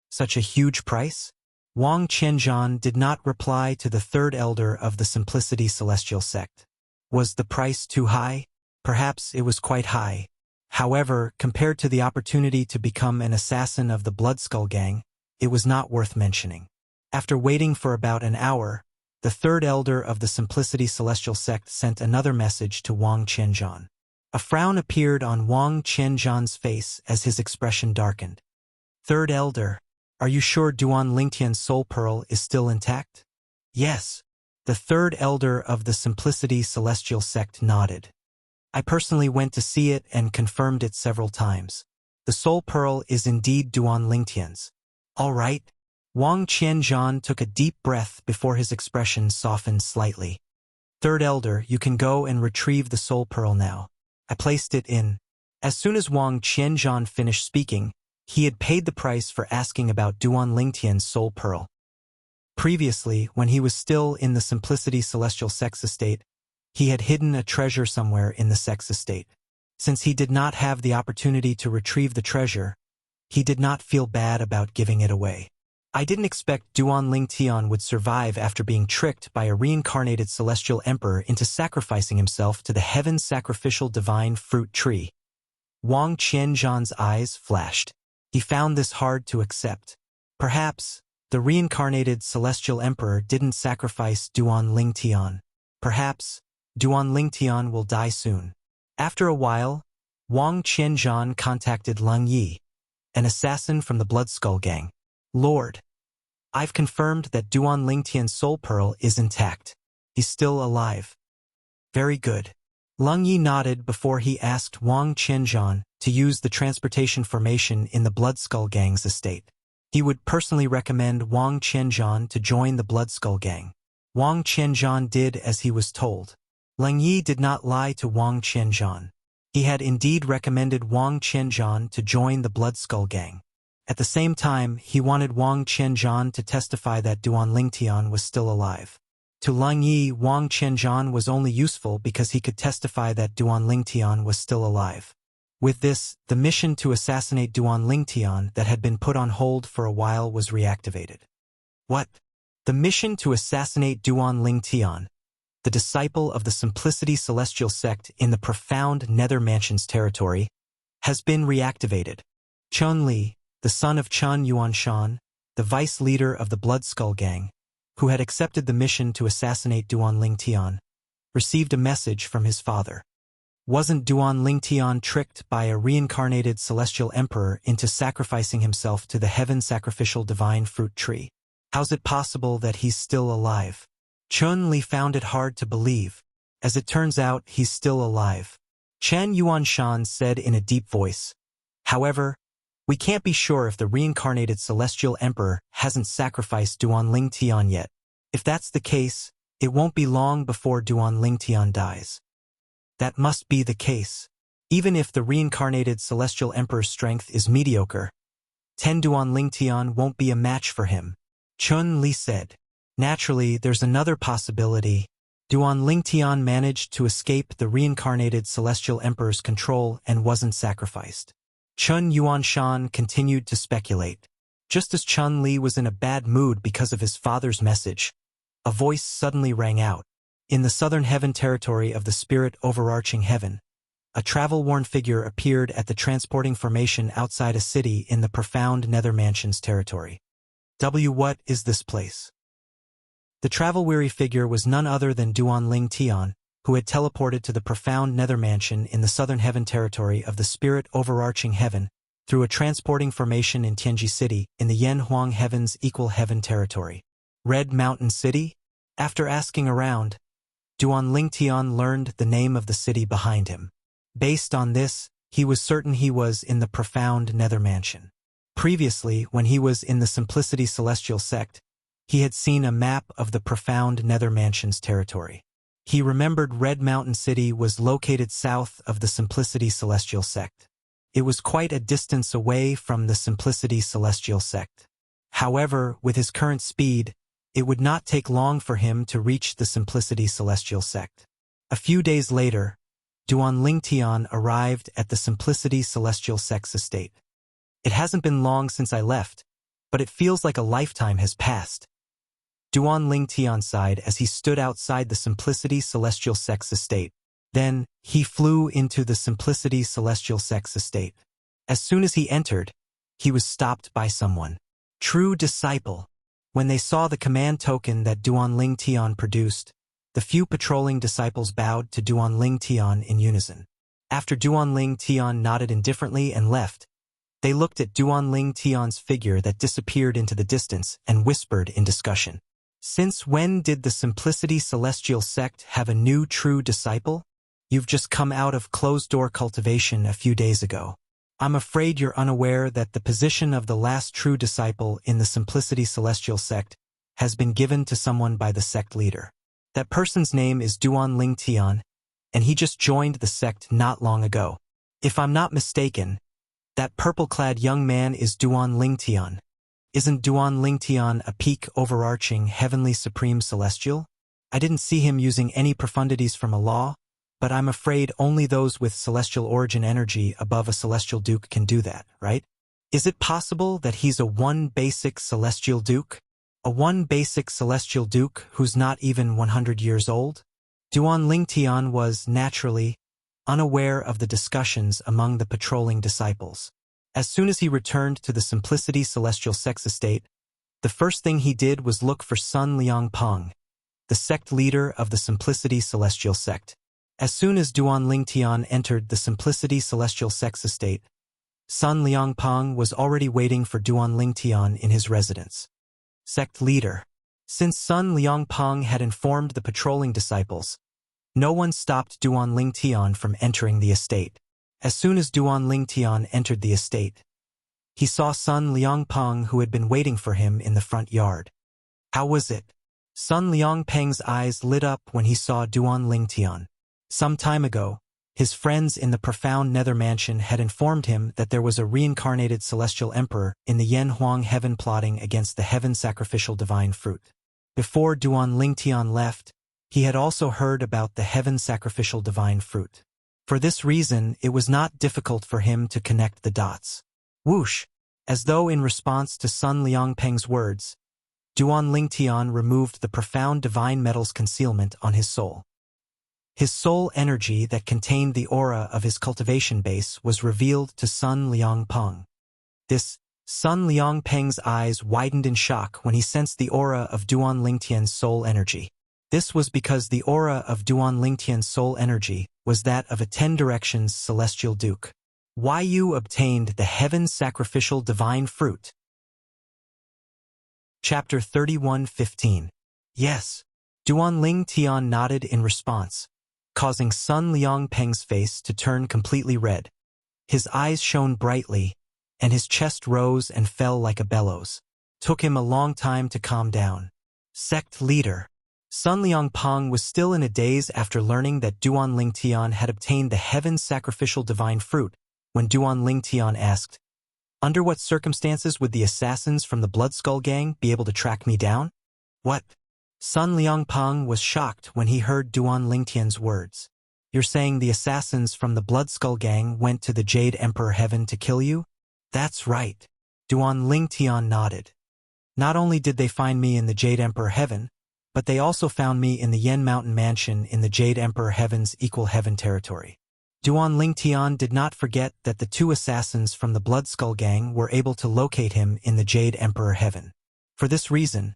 Such a huge price? Wang Qianzhan did not reply to the Third Elder of the Simplicity Celestial Sect. Was the price too high? Perhaps it was quite high. However, compared to the opportunity to become an assassin of the Blood Skull Gang, it was not worth mentioning. After waiting for about an hour, the third elder of the Simplicity Celestial Sect sent another message to Wang Qianzhan. A frown appeared on Wang Qianzhan's face as his expression darkened. Third elder, are you sure Duan Lingtian's soul pearl is still intact? Yes. The third elder of the Simplicity Celestial Sect nodded. I personally went to see it and confirmed it several times. The soul pearl is indeed Duan Lingtian's. All right. Wang Qianzhan took a deep breath before his expression softened slightly. Third elder, you can go and retrieve the soul pearl now. I placed it in. As soon as Wang Qianzhan finished speaking, he had paid the price for asking about Duan Lingtian's soul pearl. Previously, when he was still in the Simplicity Celestial Sex Estate, he had hidden a treasure somewhere in the sex estate. Since he did not have the opportunity to retrieve the treasure, he did not feel bad about giving it away. I didn't expect Duan Lingtian would survive after being tricked by a reincarnated celestial emperor into sacrificing himself to the heaven sacrificial divine fruit tree. Wang Qianzhan's eyes flashed. He found this hard to accept. Perhaps the reincarnated celestial emperor didn't sacrifice Duan Lingtian. Perhaps Duan Lingtian will die soon. After a while, Wang Qianzhan contacted Leng Yi, an assassin from the Blood Skull Gang. Lord, I've confirmed that Duan Lingtian's soul pearl is intact. He's still alive. Very good. Leng Yi nodded before he asked Wang Qianzhan to use the transportation formation in the Blood Skull Gang's estate. He would personally recommend Wang Qianzhan to join the Blood Skull Gang. Wang Qianzhan did as he was told. Leng Yi did not lie to Wang Qianzhan. He had indeed recommended Wang Qianzhan to join the Blood Skull Gang. At the same time, he wanted Wang Qianzhan to testify that Duan Lingtian was still alive. To Leng Yi, Wang Qianzhan was only useful because he could testify that Duan Lingtian was still alive. With this, the mission to assassinate Duan Lingtian that had been put on hold for a while was reactivated. What? The mission to assassinate Duan Lingtian, the disciple of the Simplicity Celestial Sect in the profound Nether Mansions territory, has been reactivated. Chun Li, the son of Chun Yuanshan, the vice leader of the Blood Skull Gang, who had accepted the mission to assassinate Duan Lingtian, received a message from his father. Wasn't Duan Lingtian tricked by a reincarnated celestial emperor into sacrificing himself to the heaven sacrificial divine fruit tree? How's it possible that he's still alive? Chun Li found it hard to believe. As it turns out, he's still alive. Chen Yuanshan said in a deep voice. However, we can't be sure if the reincarnated celestial emperor hasn't sacrificed Duan Lingtian yet. If that's the case, it won't be long before Duan Lingtian dies. That must be the case. Even if the reincarnated celestial emperor's strength is mediocre, 10 Duan Lingtian won't be a match for him. Chun Li said. Naturally, there's another possibility. Duan Lingtian managed to escape the reincarnated celestial emperor's control and wasn't sacrificed. Chun Yuanshan continued to speculate. Just as Chun Li was in a bad mood because of his father's message, a voice suddenly rang out. In the southern heaven territory of the spirit overarching heaven, a travel-worn figure appeared at the transporting formation outside a city in the profound Nether Mansions territory. What is this place? The travel-weary figure was none other than Duan Lingtian, who had teleported to the profound Nether Mansion in the southern heaven territory of the spirit overarching heaven through a transporting formation in Tianji City in the Yanhuang Heaven's equal heaven territory. Red Mountain City? After asking around, Duan Lingtian learned the name of the city behind him. Based on this, he was certain he was in the profound Nether Mansion. Previously, when he was in the Simplicity Celestial Sect, he had seen a map of the profound Nether Mansions territory. He remembered Red Mountain City was located south of the Simplicity Celestial Sect. It was quite a distance away from the Simplicity Celestial Sect. However, with his current speed, it would not take long for him to reach the Simplicity Celestial Sect. A few days later, Duan Lingtian arrived at the Simplicity Celestial Sect's estate. It hasn't been long since I left, but it feels like a lifetime has passed. Duan Lingtian sighed as he stood outside the Simplicity Celestial Sect's estate. Then, he flew into the Simplicity Celestial Sect's estate. As soon as he entered, he was stopped by someone. True disciple. When they saw the command token that Duan Tian produced, the few patrolling disciples bowed to Duan Tian in unison. After Duan Tian nodded indifferently and left, they looked at Duan Tian's figure that disappeared into the distance and whispered in discussion. Since when did the Simplicity Celestial Sect have a new true disciple? You've just come out of closed-door cultivation a few days ago. I'm afraid you're unaware that the position of the last true disciple in the Simplicity Celestial Sect has been given to someone by the sect leader. That person's name is Duan Tian, and he just joined the sect not long ago. If I'm not mistaken, that purple-clad young man is Duan Tian. Isn't Duan Tian a peak overarching heavenly supreme celestial? I didn't see him using any profundities from a law, but I'm afraid only those with celestial origin energy above a celestial duke can do that, right? Is it possible that he's a one basic celestial duke? A one basic celestial duke who's not even 100 years old? Duan Tian was, naturally, unaware of the discussions among the patrolling disciples. As soon as he returned to the Simplicity Celestial Sect's estate, the first thing he did was look for Sun Liangpeng, the sect leader of the Simplicity Celestial Sect. As soon as Duan Tian entered the Simplicity Celestial Sect's estate, Sun Liangpeng was already waiting for Duan Tian in his residence. Sect leader. Since Sun Liangpeng had informed the patrolling disciples, no one stopped Duan Tian from entering the estate. As soon as Duan Tian entered the estate, he saw Sun Liangpeng who had been waiting for him in the front yard. How was it? Sun Liangpeng's eyes lit up when he saw Duan Tian. Some time ago, his friends in the profound nether mansion had informed him that there was a reincarnated celestial emperor in the Yen Huang heaven plotting against the heaven sacrificial divine fruit. Before Duan Tian left, he had also heard about the heaven sacrificial divine fruit. For this reason, it was not difficult for him to connect the dots. Whoosh! As though in response to Sun Liangpeng's words, Duan Tian removed the profound divine metal's concealment on his soul. His soul energy that contained the aura of his cultivation base was revealed to Sun Liangpeng. Sun Liangpeng's eyes widened in shock when he sensed the aura of Duan Tian's soul energy. This was because the aura of Duan Tian's soul energy was that of a 10 Directions celestial duke. Why you obtained the heaven sacrificial divine fruit? Chapter 31:15. Yes. Duan Tian nodded in response, causing Sun Liangpeng's face to turn completely red. His eyes shone brightly, and his chest rose and fell like a bellows. Took him a long time to calm down. Sect leader. Sun Liangpeng was still in a daze after learning that Duan Tian had obtained the heaven sacrificial divine fruit when Duan Tian asked, "Under what circumstances would the assassins from the Blood Skull Gang be able to track me down?" What? Sun Liangpeng was shocked when he heard Duan Tian's words. You're saying the assassins from the Blood Skull Gang went to the Jade Emperor Heaven to kill you? That's right. Duan Tian nodded. Not only did they find me in the Jade Emperor Heaven, but they also found me in the Yen Mountain Mansion in the Jade Emperor Heaven's equal heaven territory. Duan Tian did not forget that the two assassins from the Blood Skull Gang were able to locate him in the Jade Emperor Heaven. For this reason,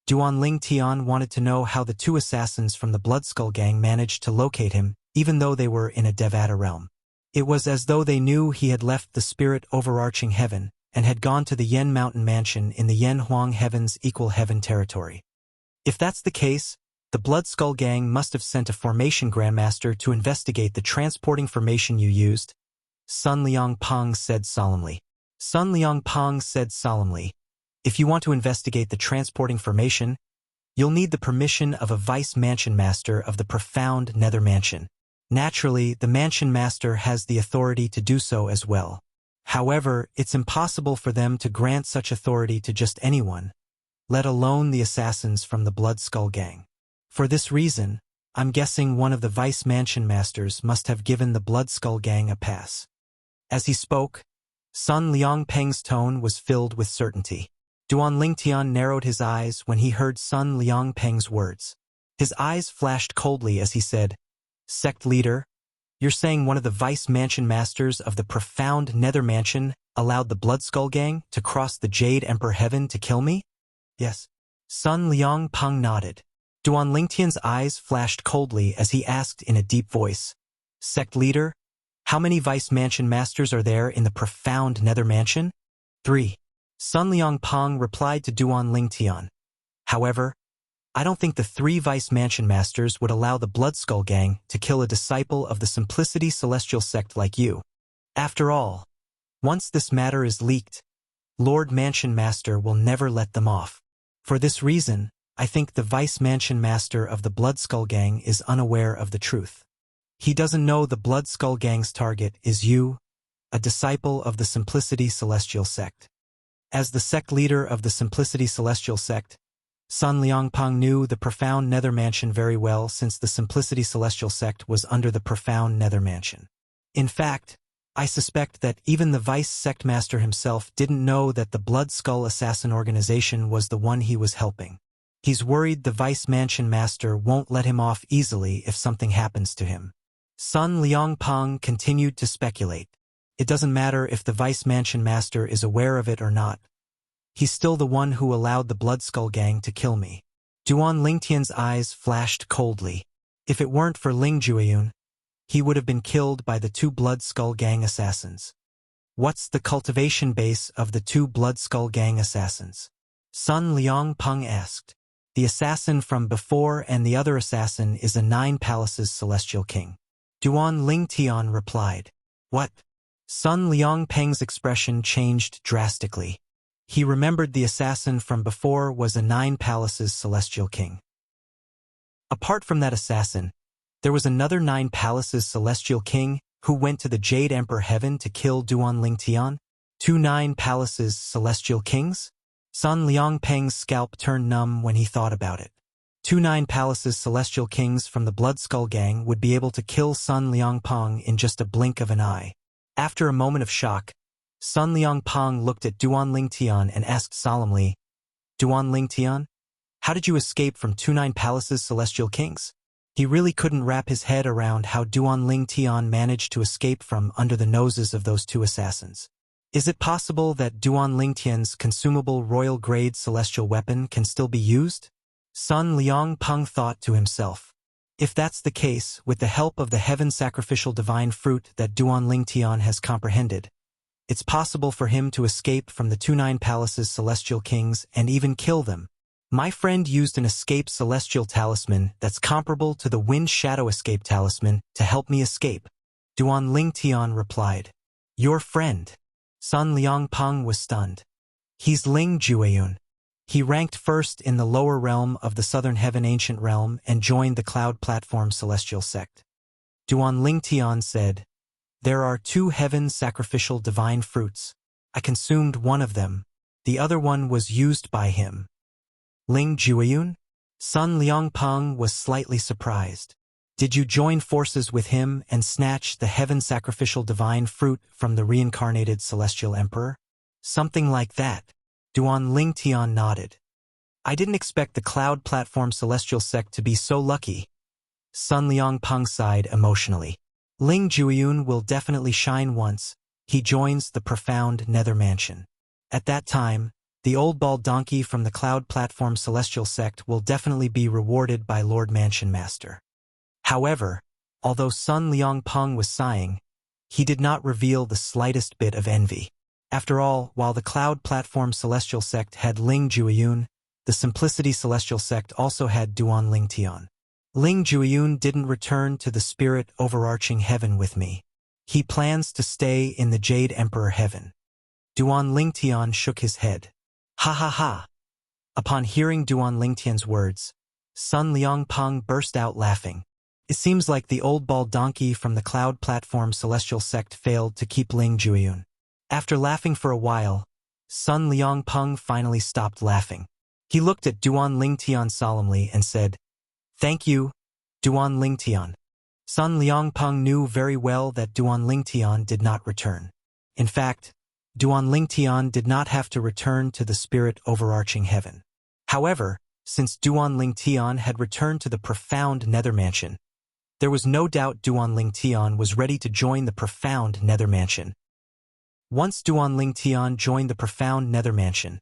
Duan Tian wanted to know how the two assassins from the Blood Skull Gang managed to locate him, even though they were in a Devata realm. It was as though they knew he had left the spirit overarching heaven and had gone to the Yen Mountain Mansion in the Yen Huang Heaven's equal heaven territory. If that's the case, the Blood Skull Gang must have sent a formation grandmaster to investigate the transporting formation you used, Sun Liangpeng said solemnly. Sun Liangpeng said solemnly, if you want to investigate the transporting formation, you'll need the permission of a vice mansion master of the profound nether mansion. Naturally, the mansion master has the authority to do so as well. However, it's impossible for them to grant such authority to just anyone, let alone the assassins from the Blood Skull Gang. For this reason, I'm guessing one of the vice mansion masters must have given the Blood Skull Gang a pass. As he spoke, Sun Liangpeng's tone was filled with certainty. Duan Tian narrowed his eyes when he heard Sun Liangpeng's words. His eyes flashed coldly as he said, Sect leader, you're saying one of the vice mansion masters of the profound nether mansion allowed the Blood Skull Gang to cross the Jade Emperor Heaven to kill me? Yes. Sun Liang Peng nodded. Duan Lingtian's eyes flashed coldly as he asked in a deep voice, "Sect leader, how many vice mansion masters are there in the profound nether mansion?" 3. Sun Liang Peng replied to Duan Lingtian. "However, I don't think the 3 vice mansion masters would allow the Bloodskull gang to kill a disciple of the Simplicity Celestial sect like you. After all, once this matter is leaked, Lord Mansion Master will never let them off. For this reason, I think the Vice Mansion Master of the Bloodskull Gang is unaware of the truth. He doesn't know the Bloodskull Gang's target is you, a disciple of the Simplicity Celestial sect." As the sect leader of the Simplicity Celestial sect, Sun Liangpeng knew the profound Nether Mansion very well since the Simplicity Celestial sect was under the profound Nether Mansion. In fact, I suspect that even the Vice Sect Master himself didn't know that the Blood Skull Assassin organization was the one he was helping. He's worried the Vice Mansion Master won't let him off easily if something happens to him. Sun Liangpeng continued to speculate. It doesn't matter if the Vice Mansion Master is aware of it or not. He's still the one who allowed the Bloodskull Gang to kill me. Duan Lingtian's eyes flashed coldly. If it weren't for Ling Jueyun, he would have been killed by the 2 Bloodskull Gang assassins. What's the cultivation base of the 2 Bloodskull Gang assassins? Sun Liangpeng asked. The assassin from before and the other assassin is a 9 Palaces Celestial King. Duan Lingtian replied. What? Sun Liangpeng's expression changed drastically. He remembered the assassin from before was a 9 Palaces Celestial King. Apart from that assassin, there was another 9 Palaces Celestial King who went to the Jade Emperor Heaven to kill Duan Lingtian. 2 9 Palaces Celestial Kings? Sun Liangpeng's scalp turned numb when he thought about it. 2 9 Palaces Celestial Kings from the Bloodskull Gang would be able to kill Sun Liangpeng in just a blink of an eye. After a moment of shock, Sun Liangpeng looked at Duan Lingtian and asked solemnly, "Duan Lingtian, how did you escape from 2 9 Palaces Celestial Kings?" He really couldn't wrap his head around how Duan Lingtian managed to escape from under the noses of those 2 assassins. Is it possible that Duan Lingtian's consumable royal-grade celestial weapon can still be used? Sun Liangpeng thought to himself. If that's the case, with the help of the heaven sacrificial divine fruit that Duan Lingtian has comprehended, it's possible for him to escape from the 2 9 Palaces Celestial Kings and even kill them. My friend used an escape celestial talisman that's comparable to the Wind Shadow escape talisman to help me escape. Duan Lingtian replied. Your friend? Sun Liangpeng was stunned. He's Ling Jueyun. He ranked first in the lower realm of the Southern Heaven Ancient Realm and joined the Cloud Platform Celestial Sect. Duan Lingtian said, There are 2 heaven sacrificial divine fruits. I consumed one of them. The other one was used by him. Ling Jueyun? Sun Liangpeng was slightly surprised. Did you join forces with him and snatch the heaven sacrificial divine fruit from the reincarnated Celestial Emperor? Something like that. Duan Lingtian nodded. I didn't expect the Cloud Platform Celestial Sect to be so lucky. Sun Liangpeng sighed emotionally. Ling Jueyun will definitely shine once he joins the profound Nether Mansion. At that time, the old bald donkey from the Cloud Platform Celestial Sect will definitely be rewarded by Lord Mansion Master. However, although Sun Liangpeng was sighing, he did not reveal the slightest bit of envy. After all, while the Cloud Platform Celestial Sect had Ling Jueyun, the Simplicity Celestial Sect also had Duan Lingtian. Ling Jueyun didn't return to the Spirit Overarching Heaven with me. He plans to stay in the Jade Emperor Heaven. Duan Lingtian shook his head. Ha ha ha. Upon hearing Duan Lingtian's words, Sun Liangpeng burst out laughing. It seems like the old bald donkey from the Cloud Platform Celestial Sect failed to keep Ling Jueyun. After laughing for a while, Sun Liangpeng finally stopped laughing. He looked at Duan Lingtian solemnly and said, Thank you, Duan Lingtian. Sun Liangpeng knew very well that Duan Lingtian did not return. In fact, Duan Lingtian did not have to return to the Spirit Overarching Heaven. However, since Duan Lingtian had returned to the profound Nether Mansion, there was no doubt Duan Lingtian was ready to join the profound Nether Mansion. Once Duan Lingtian joined the profound Nether Mansion,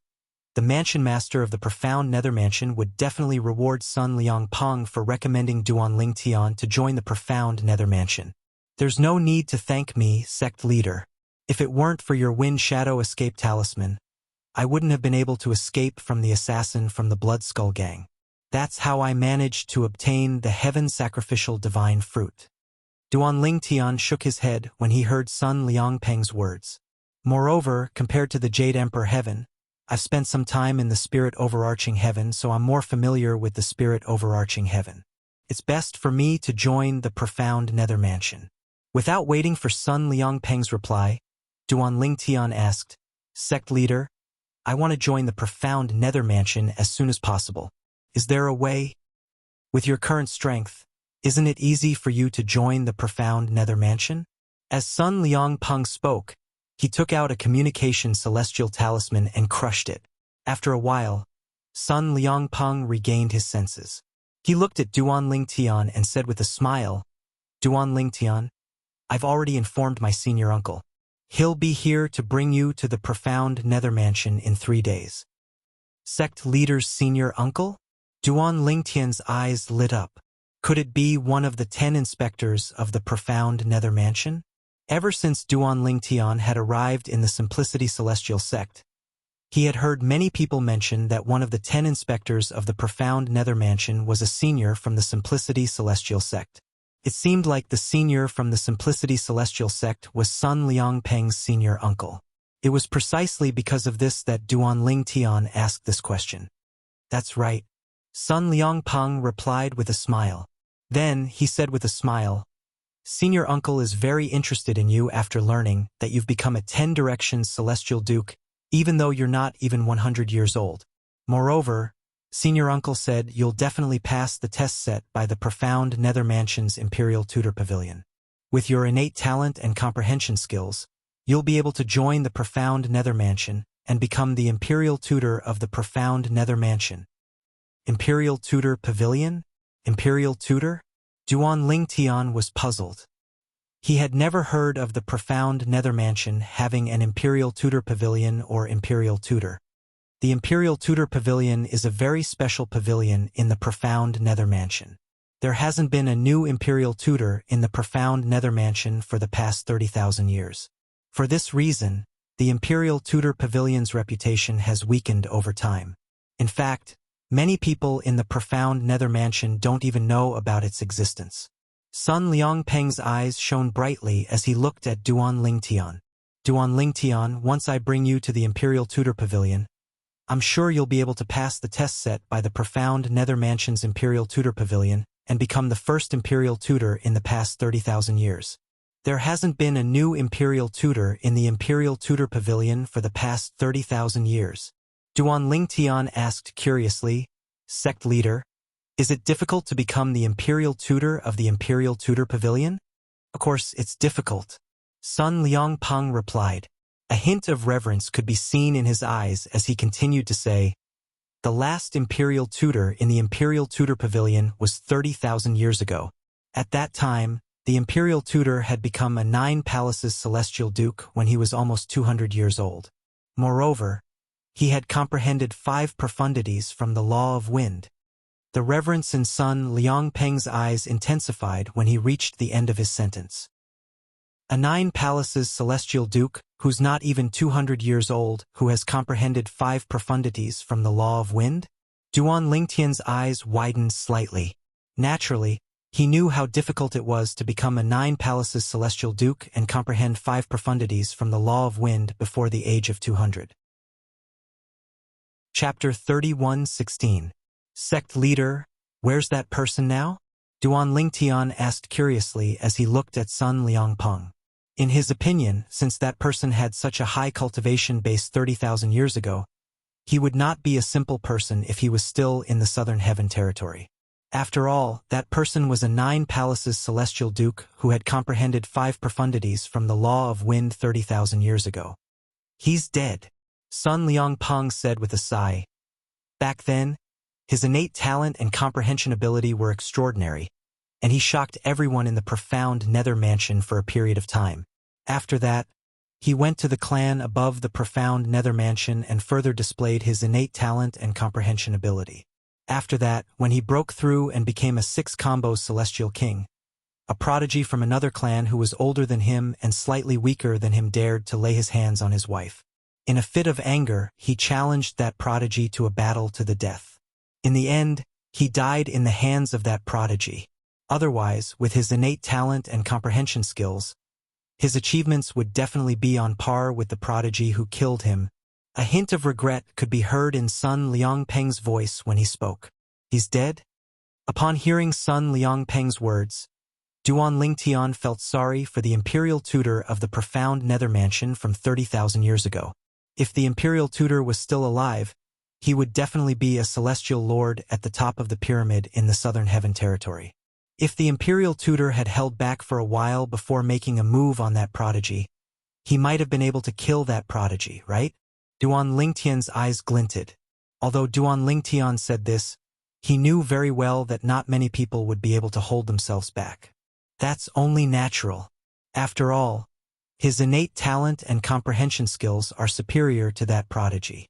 The mansion master of the profound nether mansion would definitely reward Sun Liangpeng for recommending Duan Lingtian to join the profound nether mansion. There's no need to thank me, sect leader. If it weren't for your wind shadow escape talisman, I wouldn't have been able to escape from the assassin from the Blood Skull gang. That's how I managed to obtain the heaven sacrificial divine fruit. Duan Lingtian shook his head when he heard Sun Liangpeng's words. Moreover, compared to the Jade Emperor heaven, I've spent some time in the spirit overarching heaven, so I'm more familiar with the spirit overarching heaven. It's best for me to join the profound nether mansion. Without waiting for Sun Liangpeng's reply, Duan Lingtian asked, Sect leader, I want to join the profound nether mansion as soon as possible. Is there a way? With your current strength, isn't it easy for you to join the profound nether mansion? As Sun Liangpeng spoke, he took out a communication celestial talisman and crushed it. After a while, Sun Liangpeng regained his senses. He looked at Duan Lingtian and said with a smile, Duan Lingtian, I've already informed my senior uncle. He'll be here to bring you to the profound nether mansion in 3 days. Sect leader's senior uncle? Duan Lingtian's eyes lit up. Could it be one of the 10 inspectors of the profound nether mansion? Ever since Duan Lingtian had arrived in the Simplicity Celestial sect, he had heard many people mention that one of the 10 inspectors of the profound nether mansion was a senior from the Simplicity Celestial sect. It seemed like the senior from the Simplicity Celestial sect was Sun Liangpeng's senior uncle. It was precisely because of this that Duan Lingtian asked this question. That's right. Sun Liangpeng replied with a smile. Then, he said with a smile, Senior uncle is very interested in you after learning that you've become a 10 Directions Celestial Duke, even though you're not even 100 years old. Moreover, Senior uncle said you'll definitely pass the test set by the profound nether mansion's Imperial Tutor Pavilion. With your innate talent and comprehension skills, you'll be able to join the profound nether mansion and become the Imperial Tutor of the profound nether mansion. Imperial Tutor Pavilion? Imperial Tutor? Duan Lingtian was puzzled. He had never heard of the profound nether mansion having an Imperial Tutor Pavilion or Imperial Tutor. The Imperial Tutor Pavilion is a very special pavilion in the profound nether mansion. There hasn't been a new Imperial Tutor in the profound nether mansion for the past 30,000 years. For this reason, the Imperial Tutor Pavilion's reputation has weakened over time. In fact, many people in the profound nether mansion don't even know about its existence. Sun Liangpeng's eyes shone brightly as he looked at Duan Lingtian. Duan Lingtian, once I bring you to the Imperial Tutor Pavilion, I'm sure you'll be able to pass the test set by the profound nether mansion's Imperial Tutor Pavilion and become the first Imperial Tutor in the past 30,000 years. There hasn't been a new Imperial Tutor in the Imperial Tutor Pavilion for the past 30,000 years. Duan Lingtian asked curiously, Sect leader, is it difficult to become the Imperial Tutor of the Imperial Tutor Pavilion? Of course, it's difficult. Sun Liangpeng replied. A hint of reverence could be seen in his eyes as he continued to say, the last Imperial Tutor in the Imperial Tutor Pavilion was 30,000 years ago. At that time, the Imperial Tutor had become a 9 Palaces Celestial Duke when he was almost 200 years old. Moreover, he had comprehended 5 profundities from the Law of Wind. The reverence in Sun Liangpeng's eyes intensified when he reached the end of his sentence. A 9 Palaces Celestial Duke, who's not even 200 years old, who has comprehended 5 profundities from the Law of Wind? Duan Lingtian's eyes widened slightly. Naturally, he knew how difficult it was to become a 9 Palaces Celestial Duke and comprehend 5 profundities from the Law of Wind before the age of 200. Chapter 31:16. Sect leader, where's that person now? Duan Lingtian asked curiously as he looked at Sun Liangpeng. In his opinion, since that person had such a high cultivation base 30,000 years ago, he would not be a simple person if he was still in the Southern Heaven territory. After all, that person was a 9 Palaces Celestial Duke who had comprehended 5 profundities from the Law of Wind 30,000 years ago. He's dead, Sun Liangpeng said with a sigh. Back then, his innate talent and comprehension ability were extraordinary, and he shocked everyone in the profound nether mansion for a period of time. After that, He went to the clan above the profound nether mansion and further displayed his innate talent and comprehension ability. After that, when he broke through and became a 6-combo celestial king, a prodigy from another clan who was older than him and slightly weaker than him dared to lay his hands on his wife. In a fit of anger, he challenged that prodigy to a battle to the death. In the end, he died in the hands of that prodigy. Otherwise, with his innate talent and comprehension skills, his achievements would definitely be on par with the prodigy who killed him. A hint of regret could be heard in Sun Liangpeng's voice when he spoke. He's dead? Upon hearing Sun Liangpeng's words, Duan Lingtian felt sorry for the imperial tutor of the profound nether mansion from 30,000 years ago. If the imperial tutor was still alive, he would definitely be a celestial lord at the top of the pyramid in the southern heaven territory. If the imperial tutor had held back for a while before making a move on that prodigy, he might have been able to kill that prodigy, right? Duan Lingtian's eyes glinted. Although Duan Lingtian said this, he knew very well that not many people would be able to hold themselves back. That's only natural. After all, his innate talent and comprehension skills are superior to that prodigy.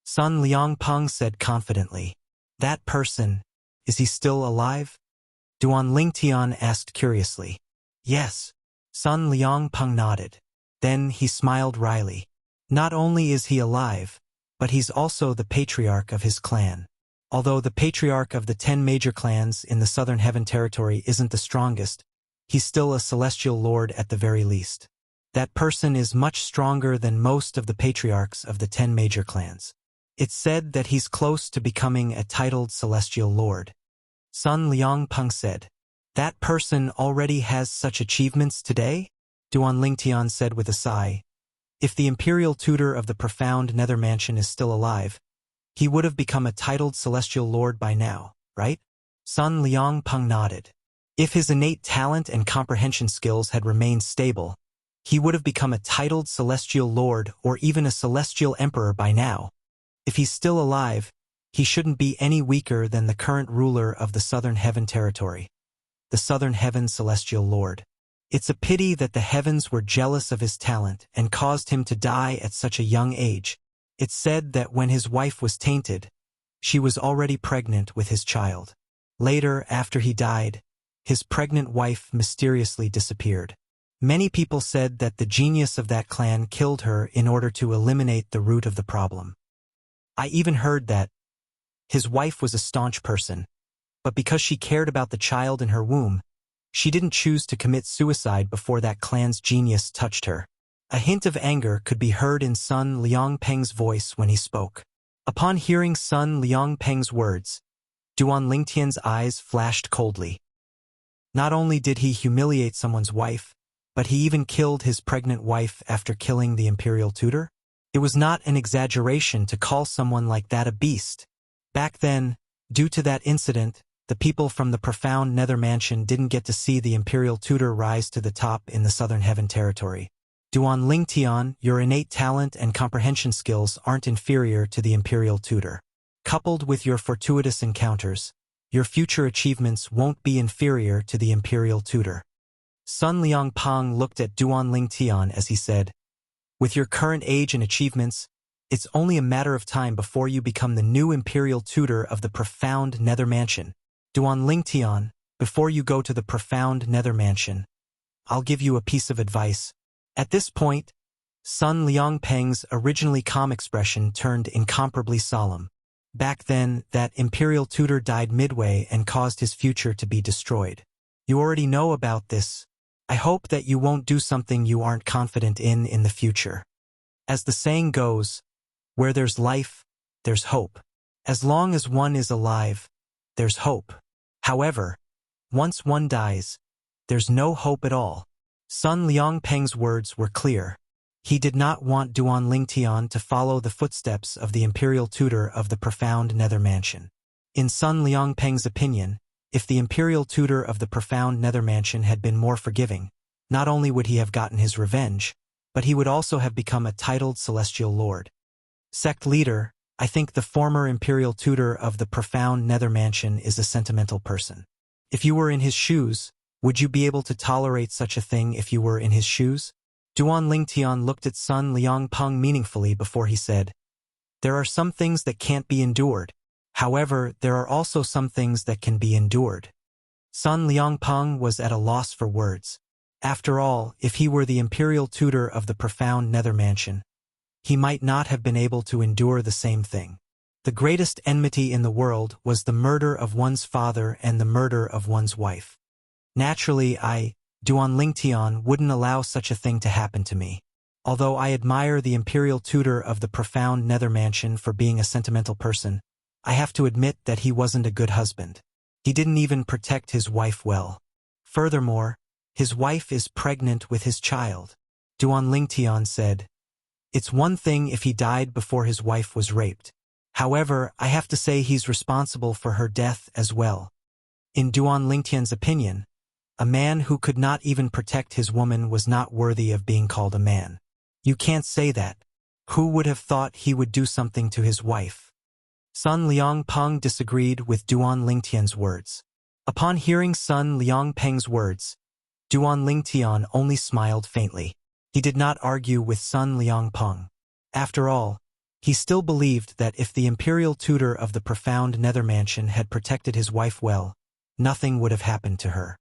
Sun Liangpeng said confidently. That person, is he still alive? Duan Lingtian asked curiously. Yes. Sun Liangpeng nodded. Then he smiled wryly. Not only is he alive, but he's also the patriarch of his clan. Although the patriarch of the 10 major clans in the southern heaven territory isn't the strongest, he's still a celestial lord at the very least. That person is much stronger than most of the patriarchs of the 10 major clans. It's said that he's close to becoming a titled celestial lord. Sun Liangpeng said. That person already has such achievements today? Duan Lingtian said with a sigh. If the imperial tutor of the profound nether mansion is still alive, he would have become a titled celestial lord by now, right? Sun Liangpeng nodded. If his innate talent and comprehension skills had remained stable, he would have become a titled celestial lord or even a celestial emperor by now. If he's still alive, he shouldn't be any weaker than the current ruler of the southern heaven territory, the southern heaven celestial lord. It's a pity that the heavens were jealous of his talent and caused him to die at such a young age. It's said that when his wife was tainted, she was already pregnant with his child. Later, after he died, his pregnant wife mysteriously disappeared. Many people said that the genius of that clan killed her in order to eliminate the root of the problem. I even heard that his wife was a staunch person, but because she cared about the child in her womb, she didn't choose to commit suicide before that clan's genius touched her. A hint of anger could be heard in Sun Liangpeng's voice when he spoke. Upon hearing Sun Liangpeng's words, Duan Lingtian's eyes flashed coldly. Not only did he humiliate someone's wife, but he even killed his pregnant wife after killing the imperial tutor? It was not an exaggeration to call someone like that a beast. Back then, due to that incident, the people from the profound nether mansion didn't get to see the imperial tutor rise to the top in the southern heaven territory. Duan Lingtian, your innate talent and comprehension skills aren't inferior to the imperial tutor. Coupled with your fortuitous encounters, your future achievements won't be inferior to the imperial tutor. Sun Liangpeng looked at Duan Lingtian as he said, with your current age and achievements, it's only a matter of time before you become the new imperial tutor of the profound nether mansion. Duan Lingtian, before you go to the profound nether mansion, I'll give you a piece of advice. At this point, Sun Liangpeng's originally calm expression turned incomparably solemn. Back then, that imperial tutor died midway and caused his future to be destroyed. You already know about this. I hope that you won't do something you aren't confident in the future. As the saying goes, where there's life, there's hope. As long as one is alive, there's hope. However, once one dies, there's no hope at all. Sun Liangpeng's words were clear. He did not want Duan Lingtian to follow the footsteps of the imperial tutor of the profound nether mansion. In Sun Liangpeng's opinion, if the imperial tutor of the profound nether mansion had been more forgiving, not only would he have gotten his revenge, but he would also have become a titled celestial lord. Sect leader, I think the former imperial tutor of the profound nether mansion is a sentimental person. If you were in his shoes, would you be able to tolerate such a thing if you were in his shoes? Duan Lingtian looked at Sun Liangpeng meaningfully before he said, "There are some things that can't be endured. However, there are also some things that can be endured." Sun Liangpeng was at a loss for words. After all, if he were the imperial tutor of the profound nether mansion, he might not have been able to endure the same thing. The greatest enmity in the world was the murder of one's father and the murder of one's wife. Naturally, Duan Lingtian, wouldn't allow such a thing to happen to me. Although I admire the imperial tutor of the profound nether mansion for being a sentimental person, I have to admit that he wasn't a good husband. He didn't even protect his wife well. Furthermore, his wife is pregnant with his child. Duan Lingtian said, "It's one thing if he died before his wife was raped. However, I have to say he's responsible for her death as well." In Duan Lingtian's opinion, a man who could not even protect his woman was not worthy of being called a man. You can't say that. Who would have thought he would do something to his wife? Sun Liangpeng disagreed with Duan Lingtian's words. Upon hearing Sun Liangpeng's words, Duan Lingtian only smiled faintly. He did not argue with Sun Liangpeng. After all, he still believed that if the imperial tutor of the profound nether mansion had protected his wife well, nothing would have happened to her.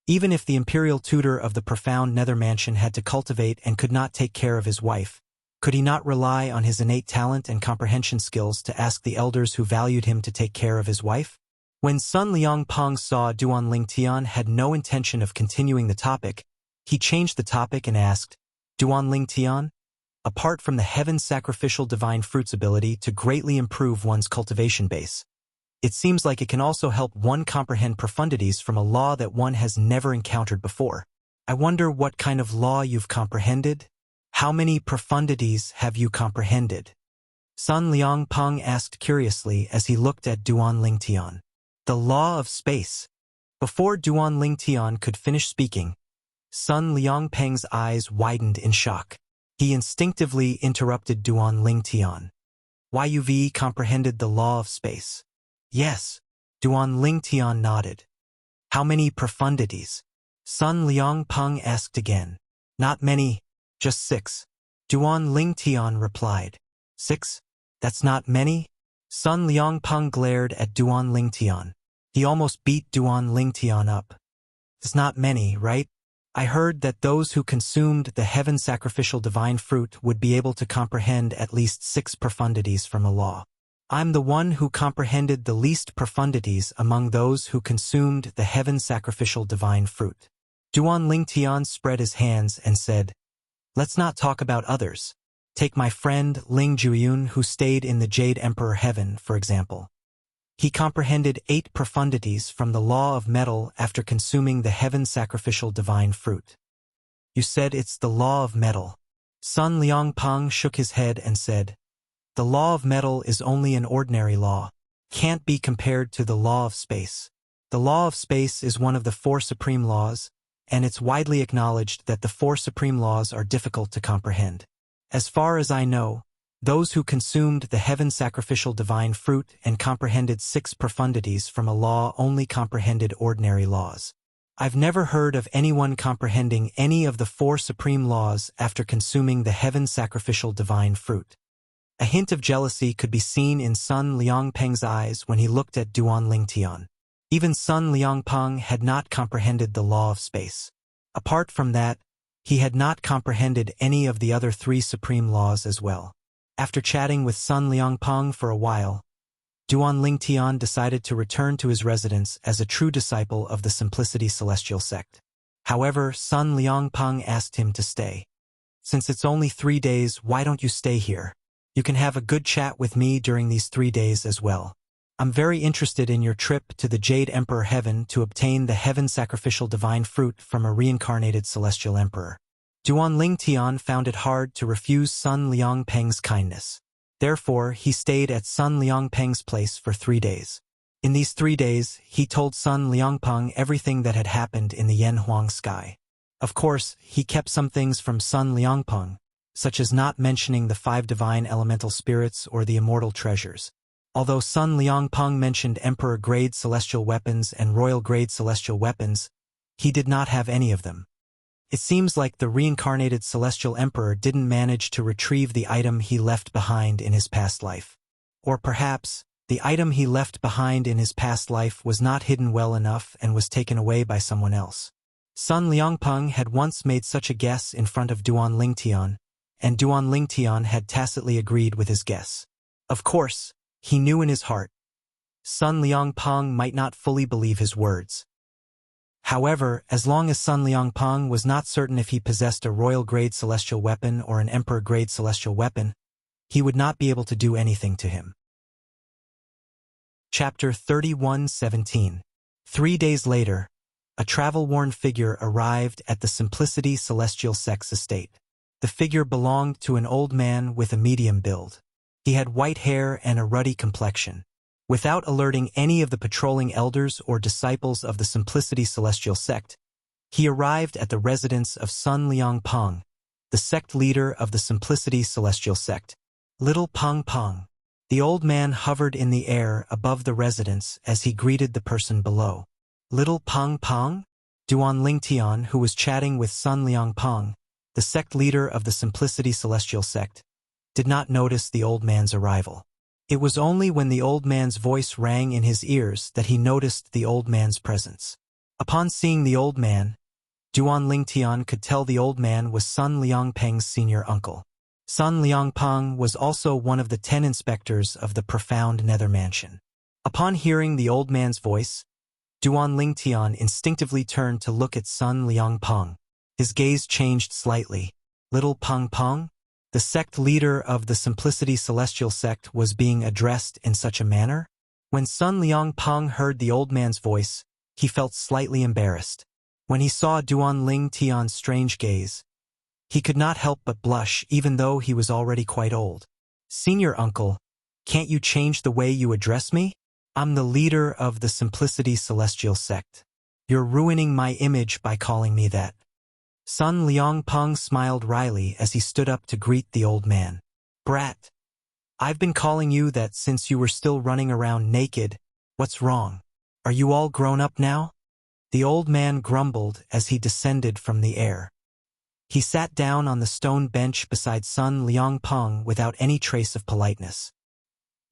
Even if the imperial tutor of the profound nether mansion had to cultivate and could not take care of his wife, could he not rely on his innate talent and comprehension skills to ask the elders who valued him to take care of his wife? When Sun Liangpeng saw Duan Lingtian had no intention of continuing the topic, he changed the topic and asked, "Duan Lingtian, apart from the heaven sacrificial divine fruits ability to greatly improve one's cultivation base, it seems like it can also help one comprehend profundities from a law that one has never encountered before. I wonder what kind of law you've comprehended? How many profundities have you comprehended?" Sun Liangpeng asked curiously as he looked at Duan Lingtian. "The law of space." Before Duan Lingtian could finish speaking, Sun Liangpeng's eyes widened in shock. He instinctively interrupted Duan Lingtian. "You've comprehended the law of space?" "Yes." Duan Lingtian nodded. "How many profundities?" Sun Liangpeng asked again. "Not many, just 6. Duan Lingtian replied. "6? That's not many?" Sun Liangpeng glared at Duan Lingtian. He almost beat Duan Lingtian up. "It's not many, right? I heard that those who consumed the heaven sacrificial divine fruit would be able to comprehend at least 6 profundities from a law. I'm the one who comprehended the least profundities among those who consumed the heaven sacrificial divine fruit." Duan Lingtian spread his hands and said, "Let's not talk about others. Take my friend Ling Juyun, who stayed in the Jade Emperor Heaven, for example. He comprehended 8 profundities from the law of metal after consuming the heaven sacrificial divine fruit." "You said it's the law of metal." Sun Liangpeng shook his head and said, "The law of metal is only an ordinary law. Can't be compared to the law of space. The law of space is one of the 4 supreme laws, and it's widely acknowledged that the 4 supreme laws are difficult to comprehend. As far as I know, those who consumed the heaven sacrificial divine fruit and comprehended 6 profundities from a law only comprehended ordinary laws. I've never heard of anyone comprehending any of the 4 supreme laws after consuming the heaven sacrificial divine fruit." A hint of jealousy could be seen in Sun Liangpeng's eyes when he looked at Duan Lingtian. Even Sun Liangpeng had not comprehended the law of space. Apart from that, he had not comprehended any of the other 3 supreme laws as well. After chatting with Sun Liangpeng for a while, Duan Lingtian decided to return to his residence as a true disciple of the Simplicity Celestial sect. However, Sun Liangpeng asked him to stay. "Since it's only 3 days, why don't you stay here? You can have a good chat with me during these 3 days as well. I'm very interested in your trip to the Jade Emperor Heaven to obtain the heaven sacrificial divine fruit from a reincarnated celestial emperor." Duan Lingtian found it hard to refuse Sun Liangpeng's kindness. Therefore, he stayed at Sun Liangpeng's place for 3 days. In these 3 days, he told Sun Liangpeng everything that had happened in the Yanhuang sky. Of course, he kept some things from Sun Liangpeng, such as not mentioning the 5 divine elemental spirits or the immortal treasures. Although Sun Liangpeng mentioned emperor-grade celestial weapons and royal-grade celestial weapons, he did not have any of them. It seems like the reincarnated Celestial Emperor didn't manage to retrieve the item he left behind in his past life. Or perhaps, the item he left behind in his past life was not hidden well enough and was taken away by someone else. Sun Liangpeng had once made such a guess in front of Duan Lingtian, and Duan Lingtian had tacitly agreed with his guess. Of course, he knew in his heart, Sun Liangpeng might not fully believe his words. However, as long as Sun Liangpeng was not certain if he possessed a royal-grade celestial weapon or an emperor-grade celestial weapon, he would not be able to do anything to him. Chapter 31:17. 3 days later, a travel-worn figure arrived at the Simplicity Celestial Sect's estate. The figure belonged to an old man with a medium build. He had white hair and a ruddy complexion. Without alerting any of the patrolling elders or disciples of the Simplicity Celestial Sect, he arrived at the residence of Sun Liangpeng, the sect leader of the Simplicity Celestial Sect. Little Peng Peng. The old man hovered in the air above the residence as he greeted the person below. Little Peng Peng? Duan Lingtian, who was chatting with Sun Liangpeng, the sect leader of the Simplicity Celestial Sect, did not notice the old man's arrival. It was only when the old man's voice rang in his ears that he noticed the old man's presence. Upon seeing the old man, Duan Lingtian could tell the old man was Sun Liangpeng's senior uncle. Sun Liangpeng was also one of the 10 inspectors of the profound nether mansion. Upon hearing the old man's voice, Duan Lingtian instinctively turned to look at Sun Liangpeng. His gaze changed slightly. Little Peng Peng? The sect leader of the Simplicity Celestial Sect was being addressed in such a manner? When Sun Liangpeng heard the old man's voice, he felt slightly embarrassed. When he saw Duan Lingtian's strange gaze, he could not help but blush even though he was already quite old. Senior uncle, can't you change the way you address me? I'm the leader of the Simplicity Celestial Sect. You're ruining my image by calling me that. Sun Liangpeng smiled wryly as he stood up to greet the old man. Brat, I've been calling you that since you were still running around naked. What's wrong? Are you all grown up now? The old man grumbled as he descended from the air. He sat down on the stone bench beside Sun Liangpeng without any trace of politeness.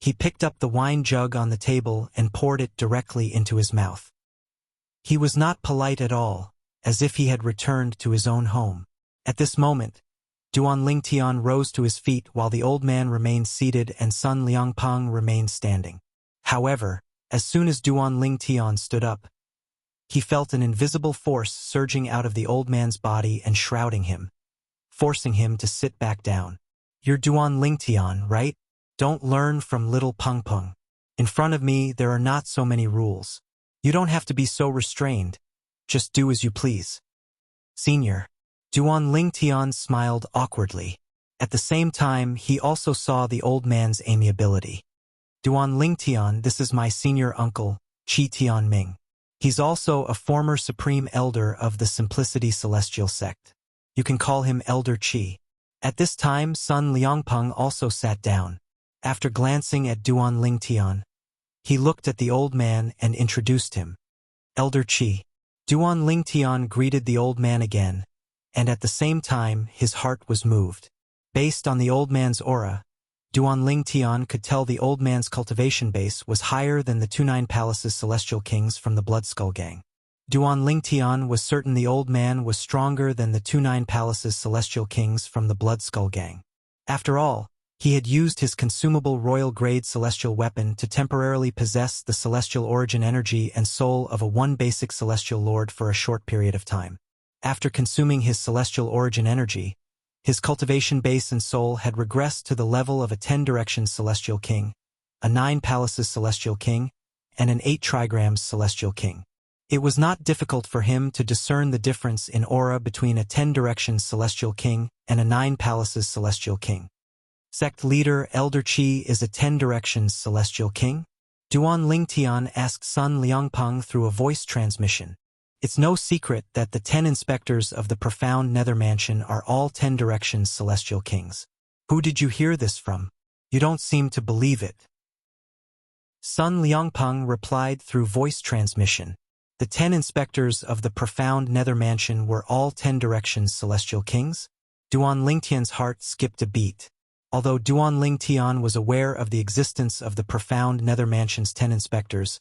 He picked up the wine jug on the table and poured it directly into his mouth. He was not polite at all, as if he had returned to his own home. At this moment, Duan Lingtian rose to his feet while the old man remained seated and Sun Liangpeng remained standing. However, as soon as Duan Lingtian stood up, he felt an invisible force surging out of the old man's body and shrouding him, forcing him to sit back down. You're Duan Lingtian, right? Don't learn from little Peng Peng. In front of me, there are not so many rules. You don't have to be so restrained. Just do as you please. Senior. Duan Lingtian smiled awkwardly. At the same time, he also saw the old man's amiability. Duan Lingtian, this is my senior uncle, Qi Tianming. He's also a former supreme elder of the Simplicity Celestial Sect. You can call him Elder Qi. At this time, Sun Liangpeng also sat down. After glancing at Duan Lingtian, he looked at the old man and introduced him. Elder Qi. Duan Lingtian greeted the old man again, and at the same time his heart was moved. Based on the old man's aura, Duan Lingtian could tell the old man's cultivation base was higher than the 29 Palaces Celestial Kings from the Blood Skull Gang. Duan Lingtian was certain the old man was stronger than the 29 Palaces Celestial Kings from the Blood Skull Gang. After all, he had used his consumable royal-grade celestial weapon to temporarily possess the celestial origin energy and soul of a one basic celestial lord for a short period of time. After consuming his celestial origin energy, his cultivation base and soul had regressed to the level of a 10 directions celestial king, a 9 palaces celestial king, and an 8 trigrams celestial king. It was not difficult for him to discern the difference in aura between a 10 directions celestial king and a 9 palaces celestial king. Sect leader Elder Qi is a 10 directions celestial king? Duan Lingtian asked Sun Liangpeng through a voice transmission. It's no secret that the 10 inspectors of the profound nether mansion are all 10 directions celestial kings. Who did you hear this from? You don't seem to believe it. Sun Liangpeng replied through voice transmission. The 10 inspectors of the profound nether mansion were all 10 directions celestial kings? Duan Lingtian's heart skipped a beat. Although Duan Lingtian was aware of the existence of the profound nether mansion's 10 inspectors,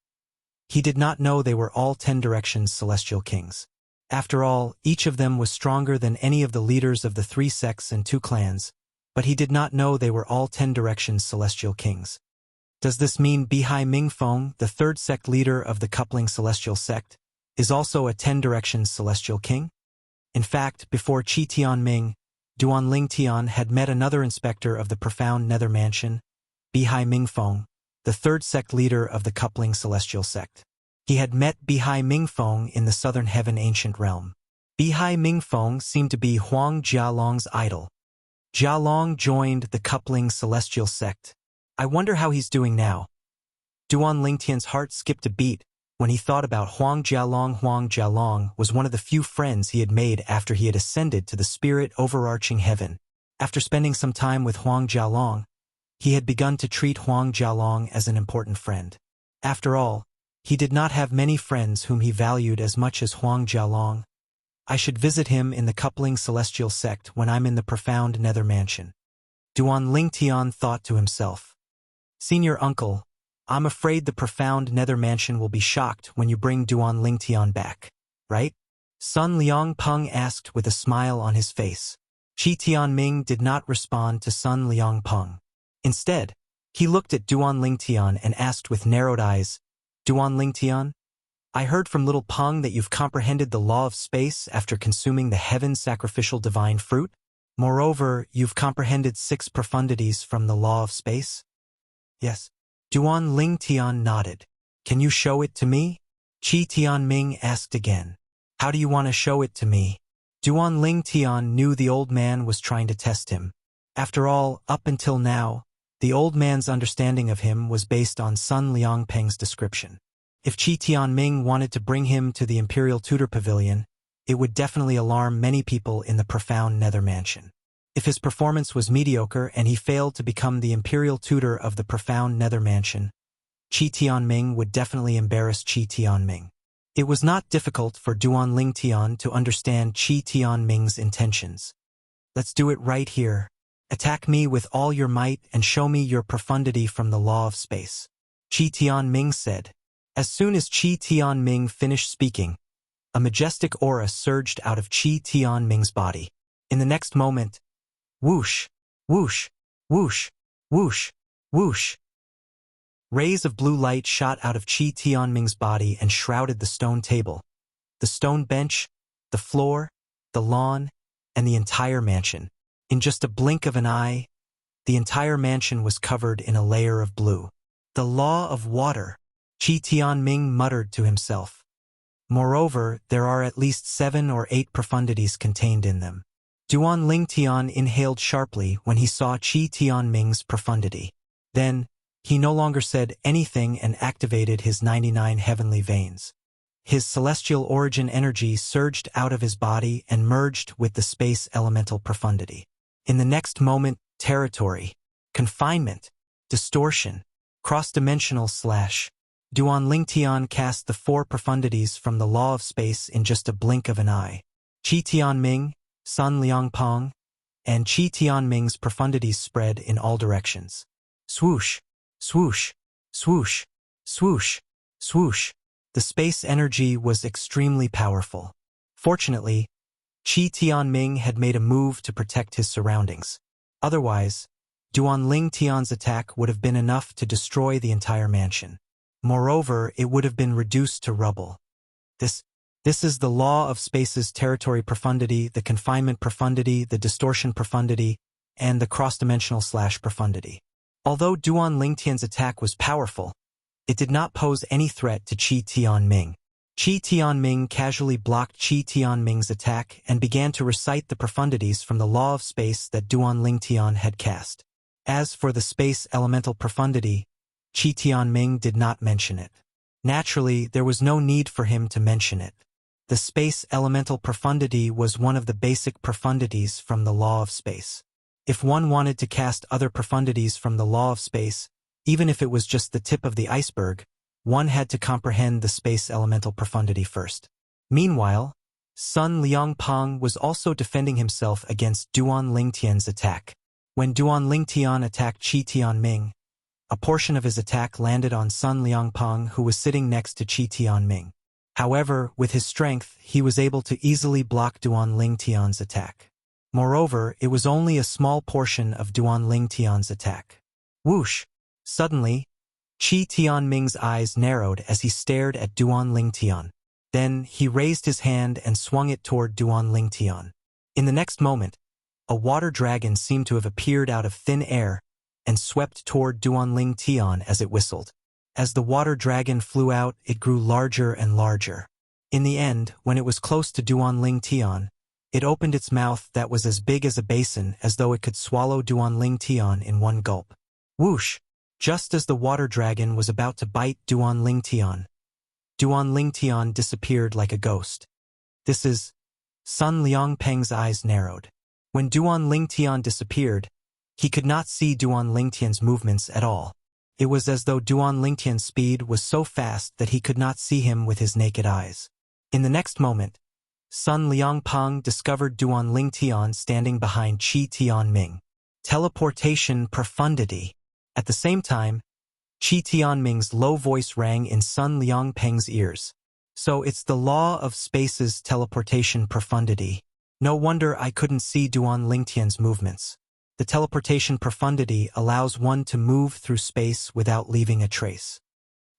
he did not know they were all 10 directions celestial kings. After all, each of them was stronger than any of the leaders of the 3 sects and 2 clans, but he did not know they were all 10 directions celestial kings. Does this mean Bihai Mingfeng, the 3rd sect leader of the coupling celestial sect, is also a 10 directions celestial king? In fact, before Qi Tianming, Duan Lingtian had met another inspector of the profound nether mansion, Bihai Mingfeng, the 3rd sect leader of the coupling celestial sect. He had met Bihai Mingfeng in the southern heaven ancient realm. Bihai Mingfeng seemed to be Huang Jialong's idol. Jialong joined the coupling celestial sect. I wonder how he's doing now. Duan Lingtian's heart skipped a beat when he thought about Huang Jialong. Huang Jialong was one of the few friends he had made after he had ascended to the spirit overarching heaven. After spending some time with Huang Jialong, he had begun to treat Huang Jialong as an important friend. After all, he did not have many friends whom he valued as much as Huang Jialong. I should visit him in the coupling celestial sect when I'm in the profound nether mansion. Duan Lingtian thought to himself. Senior uncle, I'm afraid the profound nether mansion will be shocked when you bring Duan Lingtian back, right? Sun Liangpeng asked with a smile on his face. Qi Tianming did not respond to Sun Liangpeng. Instead, he looked at Duan Lingtian and asked with narrowed eyes, Duan Lingtian, I heard from little Peng that you've comprehended the law of space after consuming the heaven sacrificial divine fruit. Moreover, you've comprehended 6 profundities from the law of space? Yes. Duan Lingtian nodded. Can you show it to me? Qi Tianming asked again. How do you want to show it to me? Duan Lingtian knew the old man was trying to test him. After all, up until now, the old man's understanding of him was based on Sun Liangpeng's description. If Qi Tianming wanted to bring him to the Imperial Tutor Pavilion, it would definitely alarm many people in the profound nether mansion. If his performance was mediocre and he failed to become the Imperial Tutor of the profound nether mansion, Qi Tianming would definitely embarrass Qi Tianming. It was not difficult for Duan Lingtian to understand Qi Tianming's intentions. Let's do it right here. Attack me with all your might and show me your profundity from the law of space. Qi Tianming said. As soon as Qi Tianming finished speaking, a majestic aura surged out of Qi Tianming's body. In the next moment, whoosh, whoosh, whoosh, whoosh, whoosh. Rays of blue light shot out of Qi Tianming's body and shrouded the stone table, the stone bench, the floor, the lawn, and the entire mansion. In just a blink of an eye, the entire mansion was covered in a layer of blue. The law of water, Qi Tianming muttered to himself. Moreover, there are at least 7 or 8 profundities contained in them. Duan Lingtian inhaled sharply when he saw Qi Tianming's profundity. Then, he no longer said anything and activated his 99 heavenly veins. His celestial origin energy surged out of his body and merged with the space elemental profundity. In the next moment, territory, confinement, distortion, cross-dimensional / Duan Lingtian cast the 4 profundities from the law of space in just a blink of an eye. Qi Tianming, Sun Liangpeng, and Qi Tianming's profundities spread in all directions. Swoosh, swoosh, swoosh, swoosh, swoosh. The space energy was extremely powerful. Fortunately, Qi Tianming had made a move to protect his surroundings. Otherwise, Duan Lingtian's attack would have been enough to destroy the entire mansion. Moreover, it would have been reduced to rubble. This is the law of space's territory profundity, the confinement profundity, the distortion profundity, and the cross-dimensional / profundity. Although Duan Lingtian's attack was powerful, it did not pose any threat to Qi Tianming. Qi Tianming casually blocked Qi Tianming's attack and began to recite the profundities from the law of space that Duan Lingtian had cast. As for the space elemental profundity, Qi Tianming did not mention it. Naturally, there was no need for him to mention it. The space elemental profundity was one of the basic profundities from the law of space. If one wanted to cast other profundities from the law of space, even if it was just the tip of the iceberg, one had to comprehend the space elemental profundity first. Meanwhile, Sun Liangpeng was also defending himself against Duan Lingtian's attack. When Duan Lingtian attacked Qi Tianming, a portion of his attack landed on Sun Liangpeng, who was sitting next to Qi Tianming. However, with his strength, he was able to easily block Duan Lingtian's attack. Moreover, it was only a small portion of Duan Lingtian's attack. Whoosh! Suddenly, Qi Tianming's eyes narrowed as he stared at Duan Lingtian. Then, he raised his hand and swung it toward Duan Lingtian. In the next moment, a water dragon seemed to have appeared out of thin air and swept toward Duan Lingtian as it whistled. As the water dragon flew out, it grew larger and larger. In the end, when it was close to Duan Lingtian, it opened its mouth that was as big as a basin, as though it could swallow Duan Lingtian in one gulp. Whoosh! Just as the water dragon was about to bite Duan Lingtian, Duan Lingtian disappeared like a ghost. This is... Sun Liangpeng's eyes narrowed. When Duan Lingtian disappeared, he could not see Duan Lingtian's movements at all. It was as though Duan Lingtian's speed was so fast that he could not see him with his naked eyes. In the next moment, Sun Liangpeng discovered Duan Lingtian standing behind Qi Tianming. Teleportation profundity. At the same time, Qi Tianming's low voice rang in Sun Liangpeng's ears. So it's the law of space's teleportation profundity. No wonder I couldn't see Duan Lingtian's movements. The teleportation profundity allows one to move through space without leaving a trace.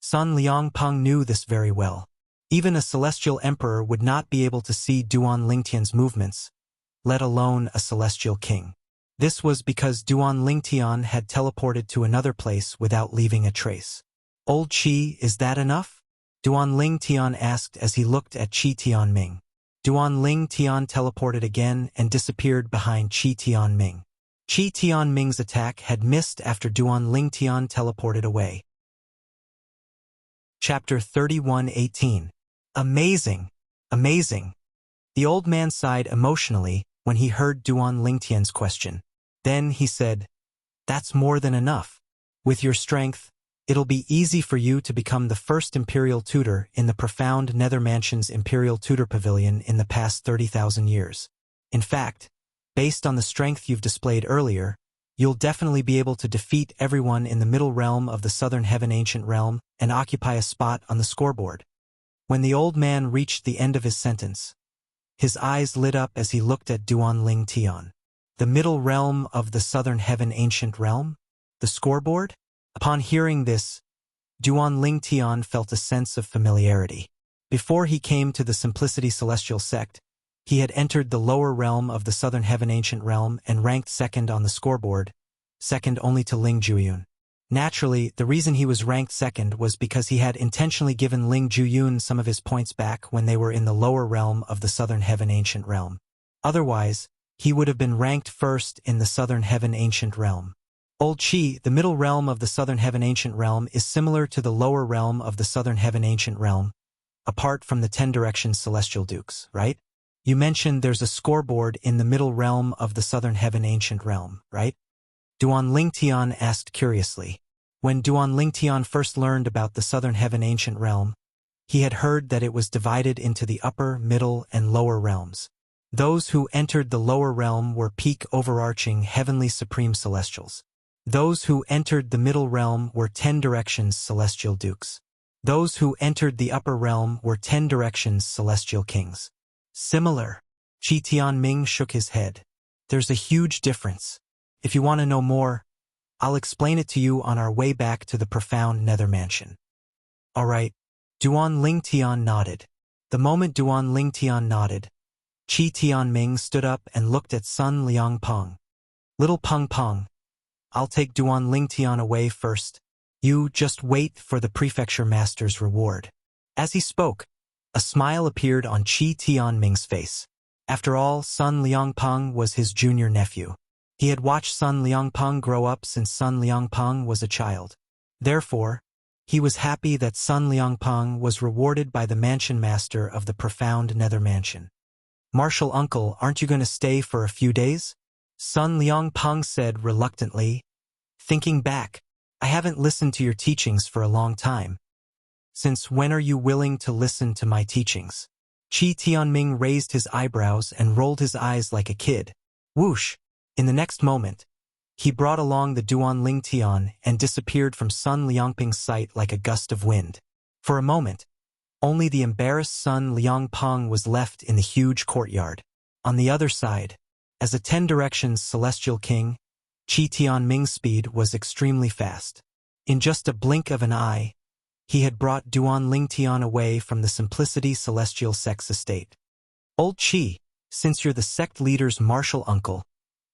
Sun Liangpeng knew this very well. Even a celestial emperor would not be able to see Duan Lingtian's movements, let alone a celestial king. This was because Duan Lingtian had teleported to another place without leaving a trace. Old Qi, is that enough? Duan Lingtian asked as he looked at Qi Tianming. Duan Lingtian teleported again and disappeared behind Qi Tianming. Qi Tianming's attack had missed after Duan Lingtian teleported away. Chapter 31:18. Amazing! Amazing! The old man sighed emotionally when he heard Duan Lingtian's question. Then he said, "That's more than enough. With your strength, it'll be easy for you to become the first imperial tutor in the profound Nether Mansion's imperial tutor pavilion in the past 30,000 years. In fact, based on the strength you've displayed earlier, you'll definitely be able to defeat everyone in the middle realm of the Southern Heaven Ancient Realm and occupy a spot on the scoreboard." When the old man reached the end of his sentence, his eyes lit up as he looked at Duan Lingtian. The middle realm of the Southern Heaven Ancient Realm? The scoreboard? Upon hearing this, Duan Lingtian felt a sense of familiarity. Before he came to the Simplicity Celestial Sect, he had entered the lower realm of the Southern Heaven Ancient Realm and ranked second on the scoreboard, second only to Ling Juyun. Naturally, the reason he was ranked second was because he had intentionally given Ling Juyun some of his points back when they were in the lower realm of the Southern Heaven Ancient Realm. Otherwise, he would have been ranked first in the Southern Heaven Ancient Realm. Old Qi, the middle realm of the Southern Heaven Ancient Realm, is similar to the lower realm of the Southern Heaven Ancient Realm, apart from the 10 Directions Celestial Dukes, right? You mentioned there's a scoreboard in the middle realm of the Southern Heaven Ancient Realm, right? Duan Lingtian asked curiously. When Duan Lingtian first learned about the Southern Heaven Ancient Realm, he had heard that it was divided into the upper, middle, and lower realms. Those who entered the lower realm were peak overarching heavenly supreme celestials. Those who entered the middle realm were 10 Directions Celestial Dukes. Those who entered the upper realm were 10 Directions Celestial Kings. Similar. Qi Tianming shook his head. There's a huge difference. If you want to know more, I'll explain it to you on our way back to the profound Nether Mansion. All right. Duan Lingtian nodded. The moment Duan Lingtian nodded, Qi Tianming stood up and looked at Sun Liangpeng. Little Peng Peng, I'll take Duan Lingtian away first. You just wait for the prefecture master's reward. As he spoke, a smile appeared on Qi Tianming's face. After all, Sun Liangpeng was his junior nephew. He had watched Sun Liangpeng grow up since Sun Liangpeng was a child. Therefore, he was happy that Sun Liangpeng was rewarded by the mansion master of the profound Nether Mansion. "Martial uncle, aren't you going to stay for a few days?" Sun Liangpeng said reluctantly. "Thinking back, I haven't listened to your teachings for a long time. Since when are you willing to listen to my teachings? Qi Tianming raised his eyebrows and rolled his eyes like a kid. Whoosh! In the next moment, he brought along the Duan Ling Tian and disappeared from Sun Liangping's sight like a gust of wind. For a moment, only the embarrassed Sun Liangpeng was left in the huge courtyard. On the other side, as a 10 directions celestial king, Qi Tianming's speed was extremely fast. In just a blink of an eye, he had brought Duan Ling Tian away from the Simplicity Celestial Sect's estate. Old Qi, since you're the sect leader's martial uncle,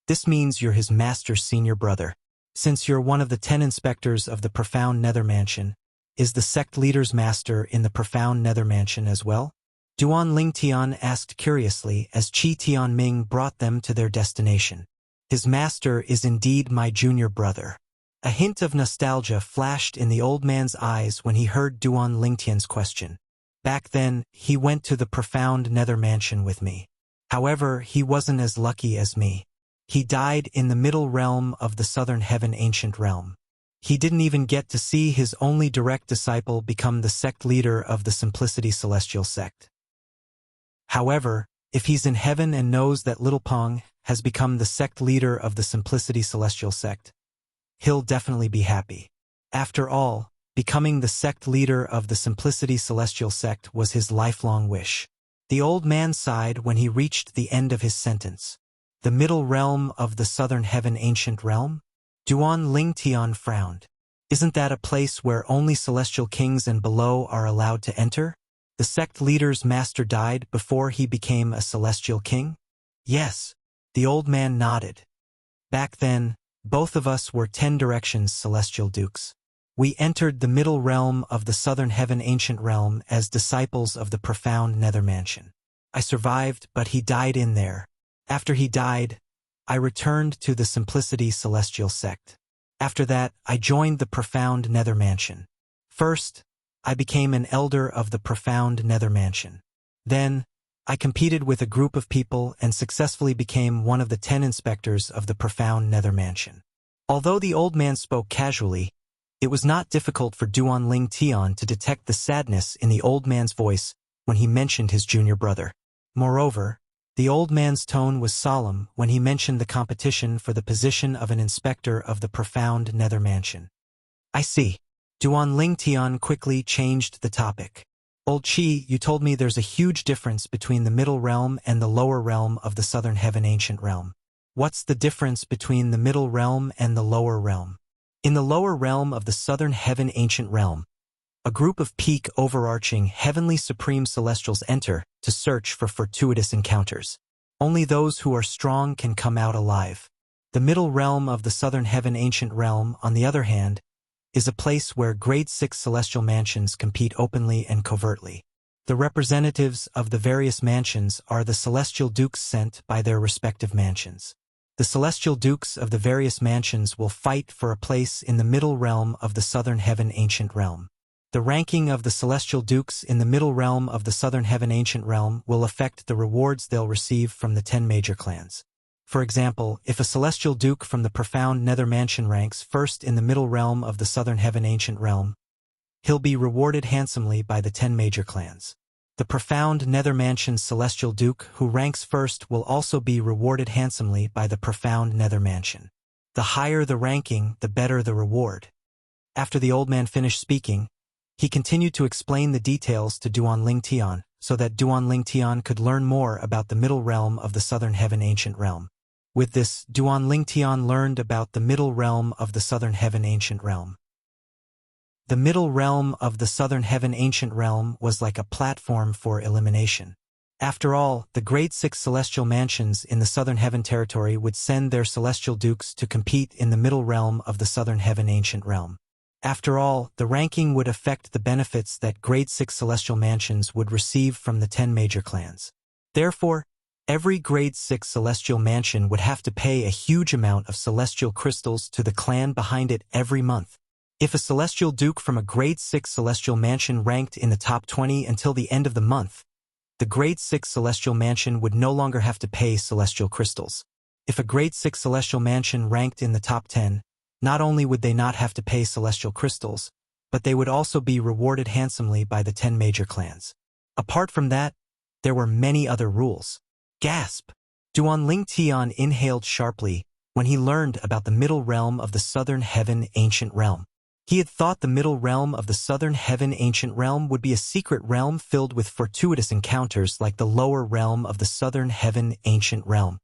this means you're his master's senior brother. Since you're one of the 10 inspectors of the Profound Nether Mansion, is the sect leader's master in the Profound Nether Mansion as well? Duan Ling Tian asked curiously as Qi Tianming brought them to their destination. His master is indeed my junior brother. A hint of nostalgia flashed in the old man's eyes when he heard Duan Ling Tian's question. Back then, he went to the Profound Nether Mansion with me. However, he wasn't as lucky as me. He died in the middle realm of the Southern Heaven Ancient Realm. He didn't even get to see his only direct disciple become the sect leader of the Simplicity Celestial Sect. However, if he's in heaven and knows that Little Peng has become the sect leader of the Simplicity Celestial Sect, he'll definitely be happy. After all, becoming the sect leader of the Simplicity Celestial Sect was his lifelong wish. The old man sighed when he reached the end of his sentence. The middle realm of the Southern Heaven Ancient Realm? Duan Ling Tian frowned. Isn't that a place where only celestial kings and below are allowed to enter? The sect leader's master died before he became a celestial king? Yes. The old man nodded. Back then, both of us were 10 directions celestial dukes. We entered the middle realm of the Southern Heaven Ancient Realm as disciples of the Profound Nether Mansion. I survived, but he died in there. After he died, I returned to the Simplicity Celestial Sect. After that, I joined the Profound Nether Mansion. First, I became an elder of the Profound Nether Mansion. Then, I competed with a group of people and successfully became one of the 10 inspectors of the Profound Nether Mansion. Although the old man spoke casually, it was not difficult for Duan Ling Tian to detect the sadness in the old man's voice when he mentioned his junior brother. Moreover, the old man's tone was solemn when he mentioned the competition for the position of an inspector of the Profound Nether Mansion. I see. Duan Ling Tian quickly changed the topic. Old Qi, you told me there's a huge difference between the middle realm and the lower realm of the Southern Heaven Ancient Realm. What's the difference between the middle realm and the lower realm? In the lower realm of the Southern Heaven Ancient Realm, a group of peak overarching heavenly supreme celestials enter to search for fortuitous encounters. Only those who are strong can come out alive. The middle realm of the Southern Heaven Ancient Realm, on the other hand, is a place where grade 6 celestial mansions compete openly and covertly. The representatives of the various mansions are the celestial dukes sent by their respective mansions. The celestial dukes of the various mansions will fight for a place in the middle realm of the Southern Heaven Ancient Realm. The ranking of the celestial dukes in the middle realm of the Southern Heaven Ancient Realm will affect the rewards they'll receive from the 10 major clans. For example, if a celestial duke from the Profound Nether Mansion ranks first in the middle realm of the Southern Heaven Ancient Realm, he'll be rewarded handsomely by the 10 major clans. The Profound Nether Mansion's celestial duke who ranks first will also be rewarded handsomely by the Profound Nether Mansion. The higher the ranking, the better the reward. After the old man finished speaking, he continued to explain the details to Duan Ling Tian, so that Duan Ling Tian could learn more about the middle realm of the Southern Heaven Ancient Realm. With this, Duan Ling Tian learned about the middle realm of the Southern Heaven Ancient Realm. The middle realm of the Southern Heaven Ancient Realm was like a platform for elimination. After all, the grade 6 celestial mansions in the Southern Heaven territory would send their celestial dukes to compete in the middle realm of the Southern Heaven Ancient Realm. After all, the ranking would affect the benefits that grade 6 celestial mansions would receive from the 10 major clans. Therefore, every grade 6 celestial mansion would have to pay a huge amount of celestial crystals to the clan behind it every month. If a celestial duke from a grade 6 celestial mansion ranked in the top 20 until the end of the month, the grade 6 celestial mansion would no longer have to pay celestial crystals. If a grade 6 celestial mansion ranked in the top 10, not only would they not have to pay celestial crystals, but they would also be rewarded handsomely by the 10 major clans. Apart from that, there were many other rules. Gasp! Duan Ling Tian inhaled sharply when he learned about the middle realm of the Southern Heaven Ancient Realm. He had thought the middle realm of the Southern Heaven Ancient Realm would be a secret realm filled with fortuitous encounters like the lower realm of the Southern Heaven Ancient Realm.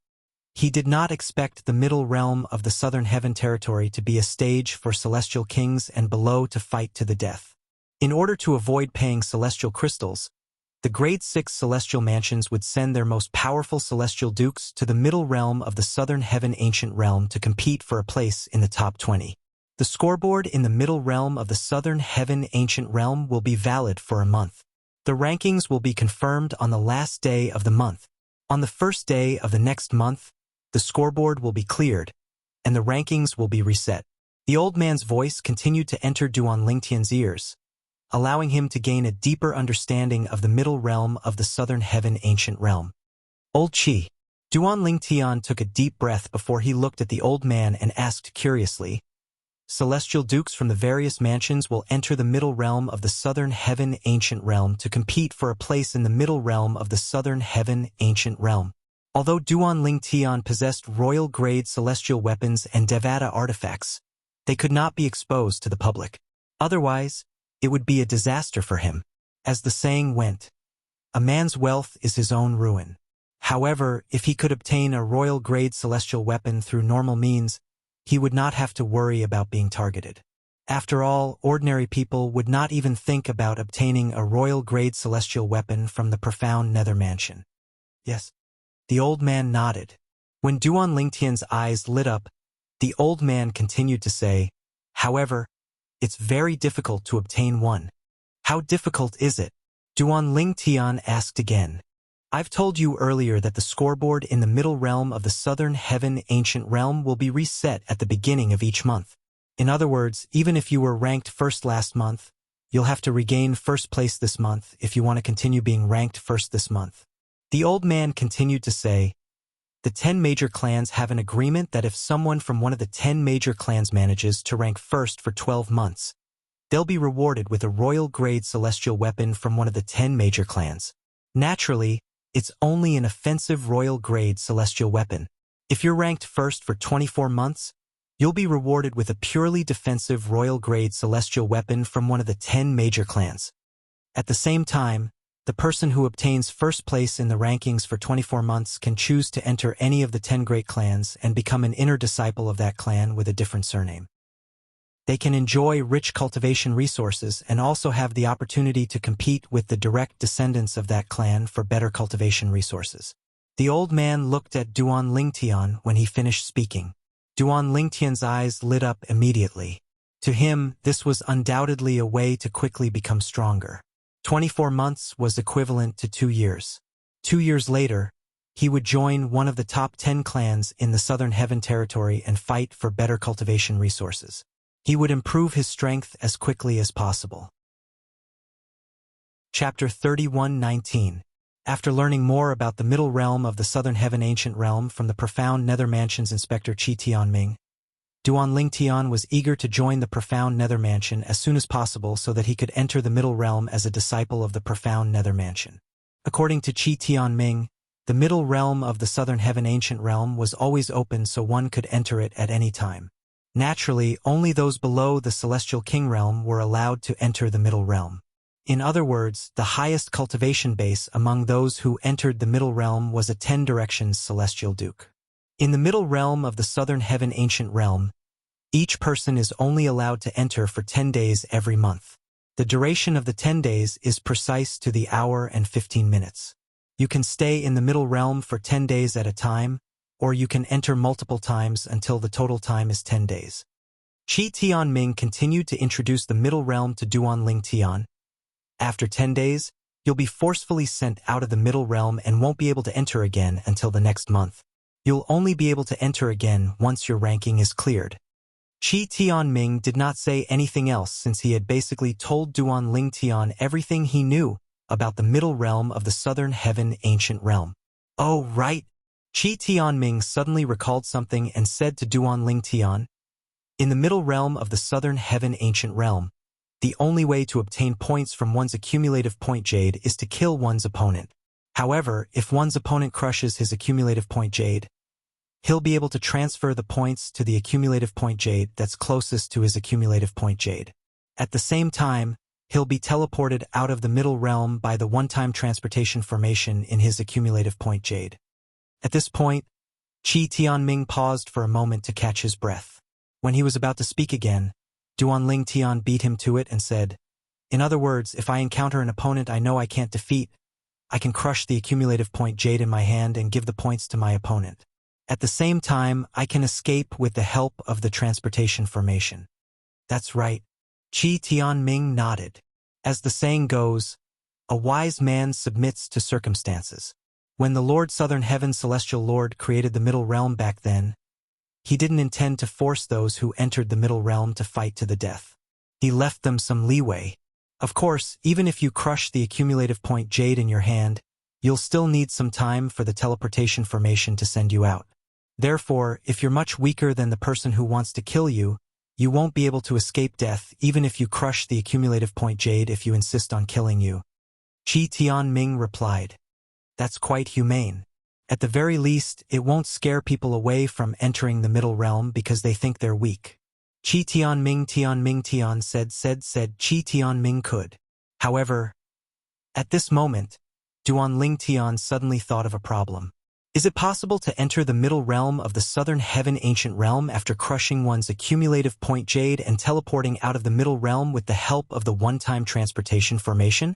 He did not expect the middle realm of the Southern Heaven territory to be a stage for celestial kings and below to fight to the death. In order to avoid paying celestial crystals, the Grade 6 celestial mansions would send their most powerful celestial dukes to the middle realm of the Southern Heaven Ancient Realm to compete for a place in the top 20. The scoreboard in the middle realm of the Southern Heaven Ancient Realm will be valid for a month. The rankings will be confirmed on the last day of the month. On the first day of the next month, the scoreboard will be cleared, and the rankings will be reset. The old man's voice continued to enter Duan Lingtian's ears, allowing him to gain a deeper understanding of the middle realm of the Southern Heaven Ancient Realm. Old Qi. Duan Lingtian took a deep breath before he looked at the old man and asked curiously, Celestial dukes from the various mansions will enter the middle realm of the Southern Heaven Ancient Realm to compete for a place in the middle realm of the Southern Heaven Ancient Realm. Although Duan Lingtian possessed royal-grade celestial weapons and Devata artifacts, they could not be exposed to the public. Otherwise, it would be a disaster for him. As the saying went, a man's wealth is his own ruin. However, if he could obtain a royal-grade celestial weapon through normal means, he would not have to worry about being targeted. After all, ordinary people would not even think about obtaining a royal-grade celestial weapon from the profound nether mansion. Yes. The old man nodded. When Duan Lingtian's eyes lit up, the old man continued to say, However, it's very difficult to obtain one. How difficult is it? Duan Lingtian asked again. I've told you earlier that the scoreboard in the middle realm of the Southern Heaven Ancient Realm will be reset at the beginning of each month. In other words, even if you were ranked first last month, you'll have to regain first place this month if you want to continue being ranked first this month. The old man continued to say, the 10 major clans have an agreement that if someone from one of the 10 major clans manages to rank first for 12 months, they'll be rewarded with a royal-grade celestial weapon from one of the 10 major clans. Naturally, it's only an offensive royal-grade celestial weapon. If you're ranked first for 24 months, you'll be rewarded with a purely defensive royal-grade celestial weapon from one of the 10 major clans. At the same time, the person who obtains first place in the rankings for 24 months can choose to enter any of the 10 great clans and become an inner disciple of that clan with a different surname. They can enjoy rich cultivation resources and also have the opportunity to compete with the direct descendants of that clan for better cultivation resources. The old man looked at Duan Lingtian when he finished speaking. Duan Lingtian's eyes lit up immediately. To him, this was undoubtedly a way to quickly become stronger. 24 months was equivalent to 2 years. 2 years later, he would join one of the top 10 clans in the Southern Heaven territory and fight for better cultivation resources. He would improve his strength as quickly as possible. Chapter 31:19. After learning more about the middle realm of the Southern Heaven Ancient Realm from the profound Nether Mansion's Inspector Qi Tianming, Duan Lingtian was eager to join the profound Nether Mansion as soon as possible so that he could enter the middle realm as a disciple of the profound Nether Mansion. According to Qi Tianming, the middle realm of the Southern Heaven Ancient Realm was always open so one could enter it at any time. Naturally, only those below the Celestial King realm were allowed to enter the middle realm. In other words, the highest cultivation base among those who entered the middle realm was a 10 directions Celestial Duke. In the middle realm of the Southern Heaven Ancient Realm, each person is only allowed to enter for 10 days every month. The duration of the 10 days is precise to the hour and 15 minutes. You can stay in the middle realm for 10 days at a time, or you can enter multiple times until the total time is 10 days. Qi Tianming continued to introduce the middle realm to Duan Lingtian. After 10 days, you'll be forcefully sent out of the middle realm and won't be able to enter again until the next month. You'll only be able to enter again once your ranking is cleared. Qi Tianming did not say anything else since he had basically told Duan Lingtian everything he knew about the middle realm of the Southern Heaven Ancient Realm. Oh, right. Qi Tianming suddenly recalled something and said to Duan Lingtian, in the middle realm of the Southern Heaven Ancient Realm, the only way to obtain points from one's accumulative point jade is to kill one's opponent. However, if one's opponent crushes his accumulative point jade, he'll be able to transfer the points to the accumulative point jade that's closest to his accumulative point jade. At the same time, he'll be teleported out of the middle realm by the one-time transportation formation in his accumulative point jade. At this point, Qi Tianming paused for a moment to catch his breath. When he was about to speak again, Duanling Tian beat him to it and said, "In other words, if I encounter an opponent I know I can't defeat, I can crush the accumulative point jade in my hand and give the points to my opponent. At the same time, I can escape with the help of the transportation formation." "That's right." Qi Tianming nodded. As the saying goes, a wise man submits to circumstances. When the Lord Southern Heaven Celestial Lord created the Middle Realm back then, he didn't intend to force those who entered the Middle Realm to fight to the death. He left them some leeway. Of course, even if you crush the accumulative point jade in your hand, you'll still need some time for the teleportation formation to send you out. Therefore, if you're much weaker than the person who wants to kill you, you won't be able to escape death even if you crush the accumulative point jade if you insist on killing you. Qi Tianming replied, "That's quite humane. At the very least, it won't scare people away from entering the middle realm because they think they're weak." Qi Tianming Tian said Qi Tianming could. However, at this moment, Duanling Tian suddenly thought of a problem. Is it possible to enter the middle realm of the Southern Heaven Ancient Realm after crushing one's accumulative point jade and teleporting out of the middle realm with the help of the one-time transportation formation?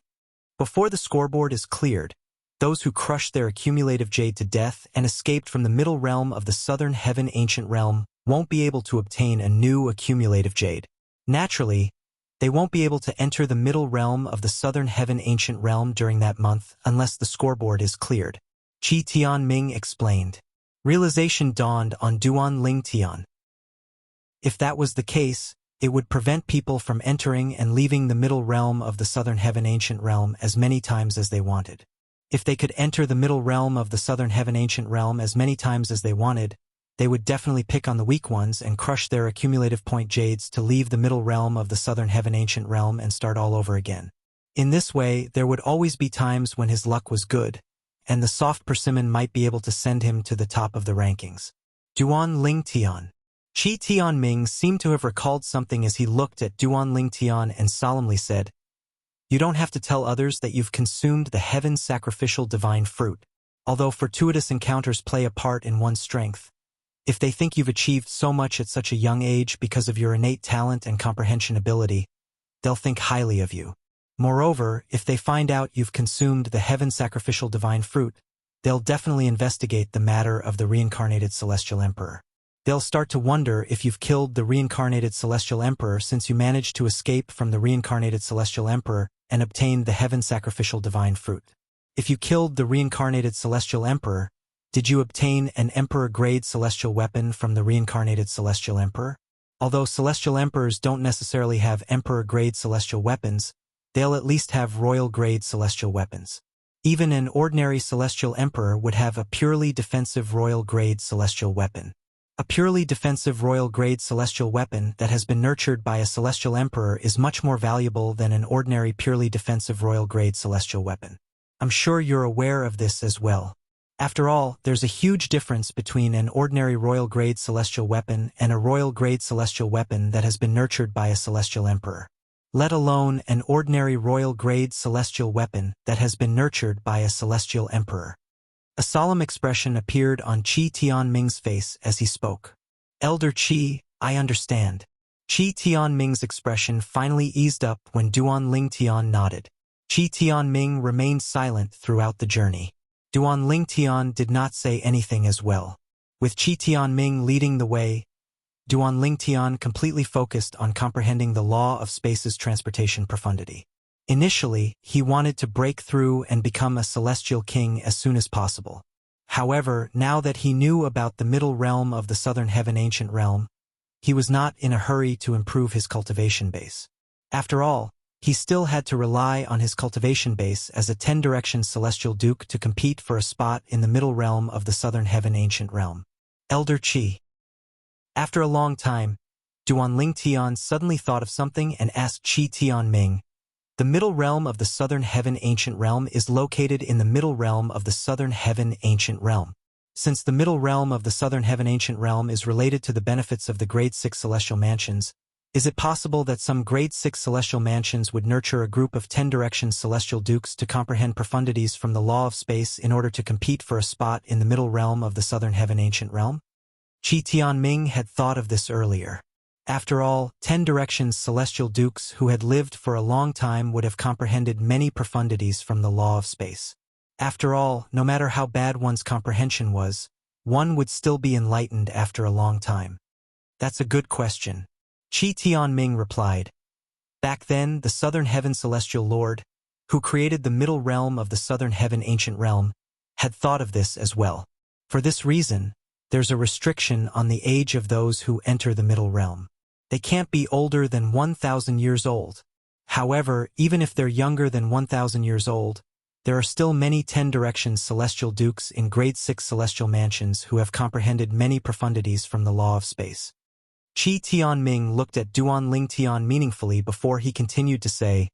Before the scoreboard is cleared, those who crushed their accumulative jade to death and escaped from the middle realm of the Southern Heaven Ancient Realm won't be able to obtain a new accumulative jade. Naturally, they won't be able to enter the middle realm of the Southern Heaven Ancient Realm during that month unless the scoreboard is cleared. Qi Tianming explained. Realization dawned on Duanling Tian. If that was the case, it would prevent people from entering and leaving the middle realm of the Southern Heaven Ancient Realm as many times as they wanted. If they could enter the middle realm of the Southern Heaven Ancient Realm as many times as they wanted, they would definitely pick on the weak ones and crush their accumulative point jades to leave the middle realm of the Southern Heaven Ancient Realm and start all over again. In this way, there would always be times when his luck was good, and the soft persimmon might be able to send him to the top of the rankings. Duanling Tian. Qi Tianming seemed to have recalled something as he looked at Duanling Tian and solemnly said, "You don't have to tell others that you've consumed the heaven's sacrificial divine fruit. Although fortuitous encounters play a part in one's strength, if they think you've achieved so much at such a young age because of your innate talent and comprehension ability, they'll think highly of you. Moreover, if they find out you've consumed the heaven sacrificial divine fruit, they'll definitely investigate the matter of the reincarnated Celestial Emperor. They'll start to wonder if you've killed the reincarnated Celestial Emperor since you managed to escape from the reincarnated Celestial Emperor and obtained the heaven sacrificial divine fruit. If you killed the reincarnated Celestial Emperor, did you obtain an Emperor-grade celestial weapon from the reincarnated Celestial Emperor? Although Celestial Emperors don't necessarily have Emperor-grade celestial weapons, they'll at least have royal-grade celestial weapons. Even an ordinary Celestial Emperor would have a purely defensive royal-grade celestial weapon. A purely defensive royal-grade celestial weapon that has been nurtured by a Celestial Emperor is much more valuable than an ordinary purely defensive royal-grade celestial weapon. I'm sure you're aware of this as well. After all, there's a huge difference between an ordinary royal-grade celestial weapon and a royal-grade celestial weapon that has been nurtured by a Celestial Emperor. Let alone an ordinary royal-grade celestial weapon that has been nurtured by a Celestial Emperor. A solemn expression appeared on Qi Tianming's face as he spoke. Elder Qi, I understand. Qi Tianming's expression finally eased up when Duanling Tian nodded. Qi Tianming remained silent throughout the journey. Duanling Tian did not say anything as well. With Qi Tianming leading the way, Duanling Tian completely focused on comprehending the law of space's transportation profundity. Initially, he wanted to break through and become a celestial king as soon as possible. However, now that he knew about the middle realm of the Southern Heaven Ancient Realm, he was not in a hurry to improve his cultivation base. After all, he still had to rely on his cultivation base as a 10-direction celestial duke to compete for a spot in the middle realm of the Southern Heaven Ancient Realm. Elder Qi. After a long time, Duan Tian suddenly thought of something and asked Qi Tianming. The middle realm of the Southern Heaven Ancient Realm is located in the middle realm of the Southern Heaven Ancient Realm. Since the middle realm of the Southern Heaven Ancient Realm is related to the benefits of the Grade 6 Celestial Mansions, is it possible that some Grade 6 Celestial Mansions would nurture a group of 10 Directions Celestial Dukes to comprehend profundities from the law of space in order to compete for a spot in the middle realm of the Southern Heaven Ancient Realm? Qi Tianming had thought of this earlier. After all, 10 Directions Celestial Dukes who had lived for a long time would have comprehended many profundities from the law of space. After all, no matter how bad one's comprehension was, one would still be enlightened after a long time. That's a good question. Qi Tianming replied. Back then, the Southern Heaven Celestial Lord, who created the middle realm of the Southern Heaven Ancient Realm, had thought of this as well. For this reason, there's a restriction on the age of those who enter the middle realm. They can't be older than 1,000 years old. However, even if they're younger than 1,000 years old, there are still many 10 Directions Celestial Dukes in Grade 6 Celestial Mansions who have comprehended many profundities from the law of space. Qi Tianming looked at Duan Tian meaningfully before he continued to say,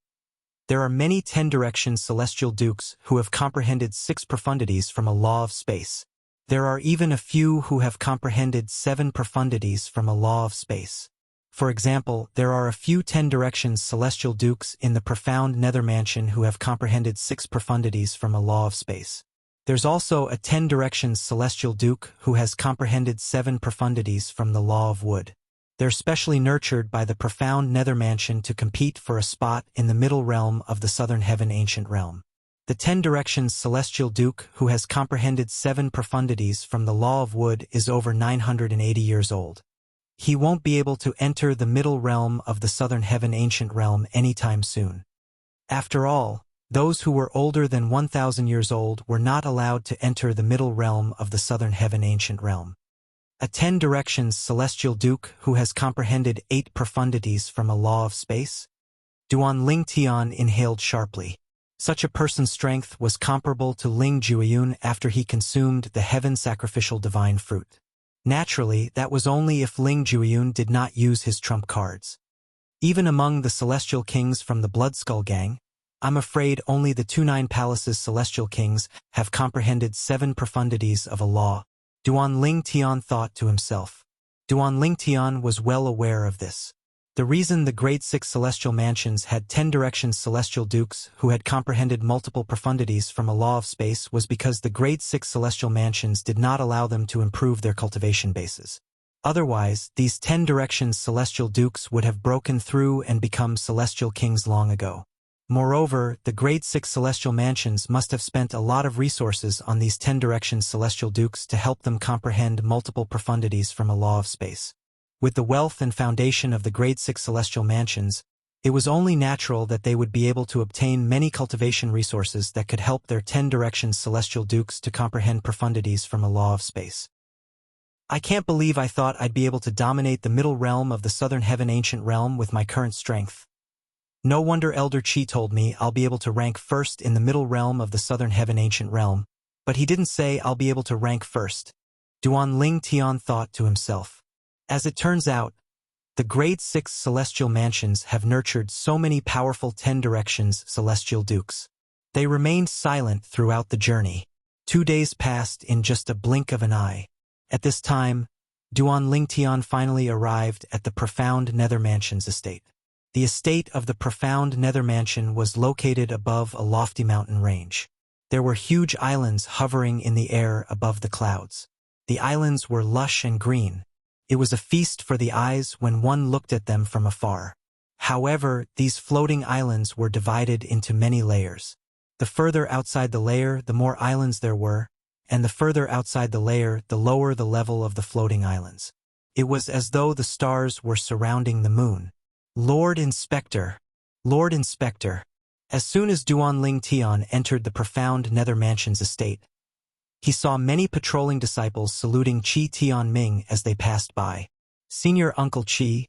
there are many 10 Directions Celestial Dukes who have comprehended 6 profundities from a law of space. There are even a few who have comprehended 7 profundities from a law of space. For example, there are a few 10 Directions Celestial Dukes in the profound Nether Mansion who have comprehended 6 profundities from a law of space. There's also a 10 Directions Celestial Duke who has comprehended 7 profundities from the law of wood. They're specially nurtured by the profound Nether Mansion to compete for a spot in the middle realm of the Southern Heaven Ancient Realm. The 10 Directions Celestial Duke who has comprehended 7 profundities from the law of wood is over 980 years old. He won't be able to enter the middle realm of the Southern Heaven Ancient Realm anytime soon. After all, those who were older than 1,000 years old were not allowed to enter the middle realm of the Southern Heaven Ancient Realm. A 10 Directions Celestial Duke who has comprehended 8 profundities from a law of space? Duan Tian inhaled sharply. Such a person's strength was comparable to Ling Jueyun after he consumed the heaven sacrificial divine fruit. Naturally, that was only if Ling Jueyun did not use his trump cards. Even among the celestial kings from the Bloodskull Gang, I'm afraid only the 29 Palaces celestial kings have comprehended 7 profundities of a law. Duan Tian thought to himself. Duan Tian was well aware of this. The reason the Grade 6 Celestial Mansions had 10 Directions Celestial Dukes who had comprehended multiple profundities from a law of space was because the Grade 6 Celestial Mansions did not allow them to improve their cultivation bases. Otherwise, these 10 Directions Celestial Dukes would have broken through and become Celestial Kings long ago. Moreover, the Grade 6 Celestial Mansions must have spent a lot of resources on these 10 Directions Celestial Dukes to help them comprehend multiple profundities from a law of space. With the wealth and foundation of the Grade 6 Celestial Mansions, it was only natural that they would be able to obtain many cultivation resources that could help their 10 Directions Celestial Dukes to comprehend profundities from a law of space. I can't believe I thought I'd be able to dominate the middle realm of the Southern Heaven Ancient Realm with my current strength. No wonder Elder Qi told me I'll be able to rank first in the middle realm of the Southern Heaven Ancient Realm, but he didn't say I'll be able to rank first. Duan Tian thought to himself. As it turns out, the Grade 6 Celestial Mansions have nurtured so many powerful 10 Directions Celestial Dukes. They remained silent throughout the journey. 2 days passed in just a blink of an eye. At this time, Duan Tian finally arrived at the profound Nether Mansion's estate. The estate of the profound Nether Mansion was located above a lofty mountain range. There were huge islands hovering in the air above the clouds. The islands were lush and green. It was a feast for the eyes when one looked at them from afar. However, these floating islands were divided into many layers. The further outside the layer, the more islands there were, and the further outside the layer, the lower the level of the floating islands. It was as though the stars were surrounding the moon. Lord Inspector! Lord Inspector! As soon as Duan Tian entered the profound Nether Mansion's estate, he saw many patrolling disciples saluting Qi Tianming as they passed by. Senior Uncle Qi,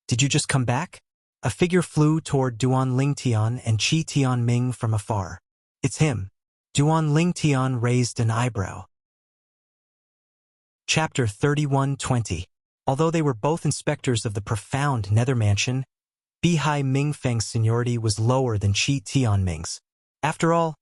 did you just come back? A figure flew toward Duan Tian and Qi Tianming from afar. It's him. Duan Tian raised an eyebrow. Chapter 31:20. Although they were both inspectors of the profound nether mansion, Bihai Mingfeng's seniority was lower than Qi Tianming's. After all,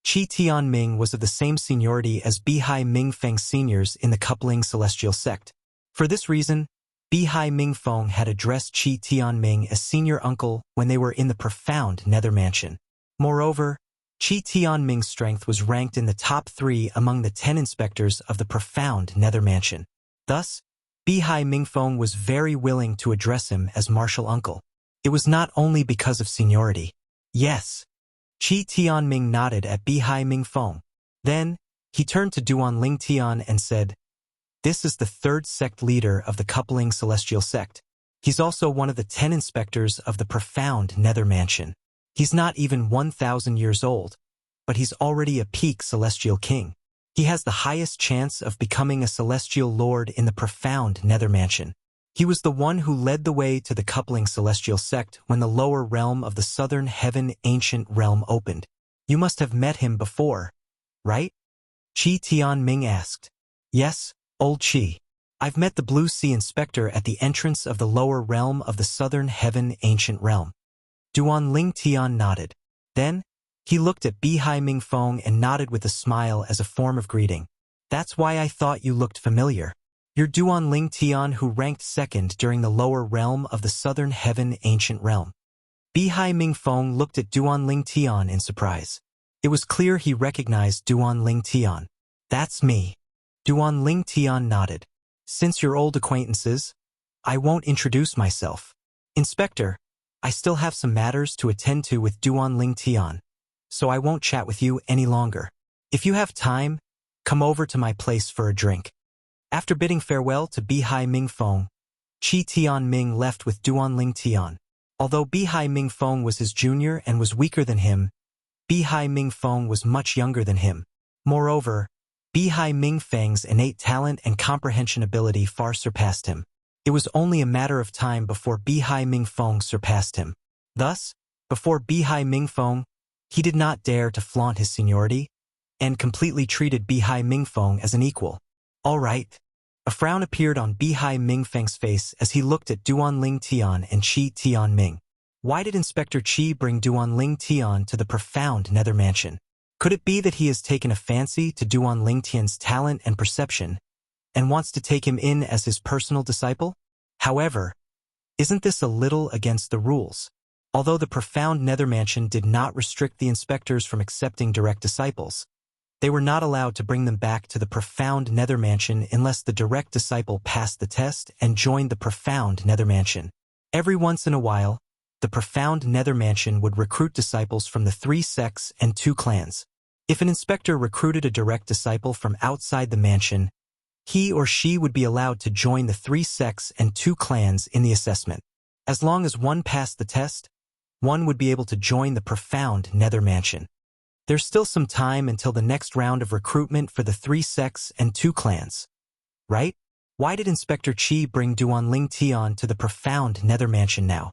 Qi Tianming was of the same seniority as Bihai Mingfeng's seniors in the coupling celestial sect. For this reason, Bihai Mingfeng had addressed Qi Tianming as senior uncle when they were in the profound nether mansion. Moreover, Qi Tianming's strength was ranked in the top 3 among the 10 inspectors of the profound nether mansion. Thus, Bihai Mingfeng was very willing to address him as martial uncle. It was not only because of seniority. Yes. Qi Tianming nodded at Bihai Mingfeng. Then, he turned to Duan Lingtian and said, "This is the 3rd sect leader of the coupling celestial sect. He's also one of the 10 inspectors of the profound nether mansion. He's not even 1,000 years old, but he's already a peak celestial king. He has the highest chance of becoming a celestial lord in the profound nether mansion. He was the one who led the way to the coupling celestial sect when the lower realm of the southern heaven ancient realm opened. You must have met him before, right?" Qi Tianming asked. "Yes, old Qi. I've met the Blue Sea Inspector at the entrance of the lower realm of the southern heaven ancient realm." Duan Lingtian nodded. Then, he looked at Bihai Mingfeng and nodded with a smile as a form of greeting. "That's why I thought you looked familiar. You're Duan Lingtian who ranked 2nd during the lower realm of the southern heaven ancient realm." Bihai Mingfeng looked at Duan Lingtian in surprise. It was clear he recognized Duan Lingtian. "That's me." Duan Lingtian nodded. "Since you're old acquaintances, I won't introduce myself. Inspector, I still have some matters to attend to with Duan Lingtian, so I won't chat with you any longer. If you have time, come over to my place for a drink." After bidding farewell to Bihai Mingfeng, Qi Tianming left with Duan Lingtian. Although Bihai Mingfeng was his junior and was weaker than him, Bihai Mingfeng was much younger than him. Moreover, Bihai Mingfeng's innate talent and comprehension ability far surpassed him. It was only a matter of time before Bihai Mingfeng surpassed him. Thus, before Bihai Mingfeng, he did not dare to flaunt his seniority, and completely treated Bihai Mingfeng as an equal. "All right." A frown appeared on Bihai Mingfeng's face as he looked at Duan Lingtian and Qi Tianming. Why did Inspector Qi bring Duan Lingtian to the profound nether mansion? Could it be that he has taken a fancy to Duan Lingtian's talent and perception, and wants to take him in as his personal disciple? However, isn't this a little against the rules? Although the profound nether mansion did not restrict the inspectors from accepting direct disciples, they were not allowed to bring them back to the profound nether mansion unless the direct disciple passed the test and joined the profound nether mansion. Every once in a while, the profound nether mansion would recruit disciples from the 3 sects and 2 clans. If an inspector recruited a direct disciple from outside the mansion, he or she would be allowed to join the 3 sects and 2 clans in the assessment. As long as one passed the test, one would be able to join the profound nether mansion. There's still some time until the next round of recruitment for the 3 sects and 2 clans. Right? Why did Inspector Qi bring Duan Lingtian to the profound nether mansion now?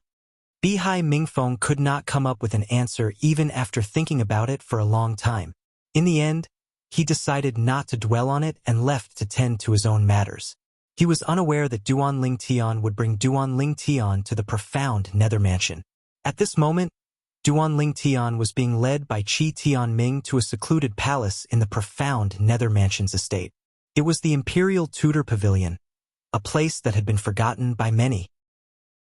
Bihai Mingfeng could not come up with an answer even after thinking about it for a long time. In the end, he decided not to dwell on it and left to tend to his own matters. He was unaware that Duan Lingtian would bring Duan Lingtian to the profound nether mansion. At this moment, Duan Lingtian was being led by Qi Tianming to a secluded palace in the profound nether mansion's estate. It was the Imperial Tudor Pavilion, a place that had been forgotten by many.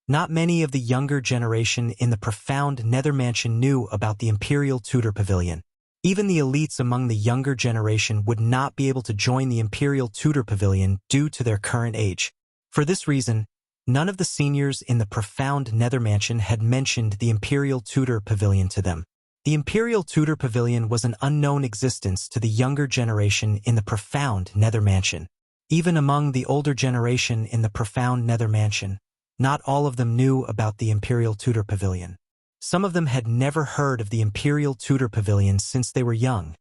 Not many of the younger generation in the profound nether mansion knew about the Imperial Tudor Pavilion. Even the elites among the younger generation would not be able to join the Imperial Tudor Pavilion due to their current age. For this reason, none of the seniors in the profound nether mansion had mentioned the Imperial Tudor Pavilion to them. The Imperial Tudor Pavilion was an unknown existence to the younger generation in the profound nether mansion. Even among the older generation in the profound nether mansion, not all of them knew about the Imperial Tudor Pavilion. Some of them had never heard of the Imperial Tudor Pavilion since they were young,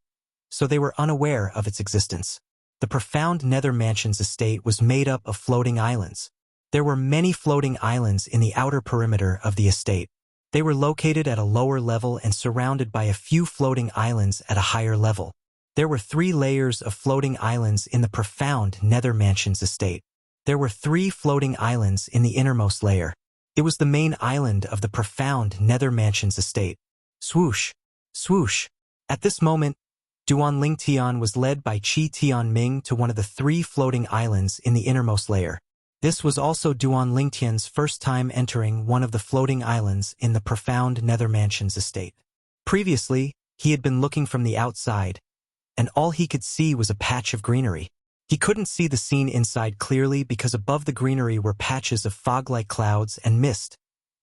so they were unaware of its existence. The profound nether mansion's estate was made up of floating islands. There were many floating islands in the outer perimeter of the estate. They were located at a lower level and surrounded by a few floating islands at a higher level. There were 3 layers of floating islands in the profound nether mansion's estate. There were 3 floating islands in the innermost layer. It was the main island of the profound Nether Mansion's estate. Swoosh! Swoosh! At this moment, Duan Ling Tian was led by Qi Tianming to one of the 3 floating islands in the innermost layer. This was also Duan Ling Tian's first time entering one of the floating islands in the profound Nether Mansion's estate. Previously, he had been looking from the outside, and all he could see was a patch of greenery. He couldn't see the scene inside clearly because above the greenery were patches of fog-like clouds and mist,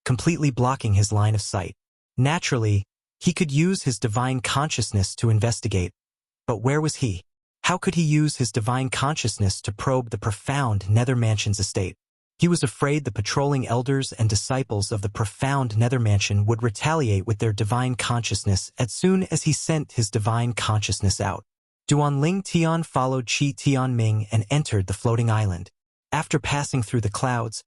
completely blocking his line of sight. Naturally, he could use his divine consciousness to investigate. But where was he? How could he use his divine consciousness to probe the profound Nether Mansion's estate? He was afraid the patrolling elders and disciples of the profound Nether Mansion would retaliate with their divine consciousness as soon as he sent his divine consciousness out. Duan Ling Tian followed Qi Tianming and entered the floating island. After passing through the clouds,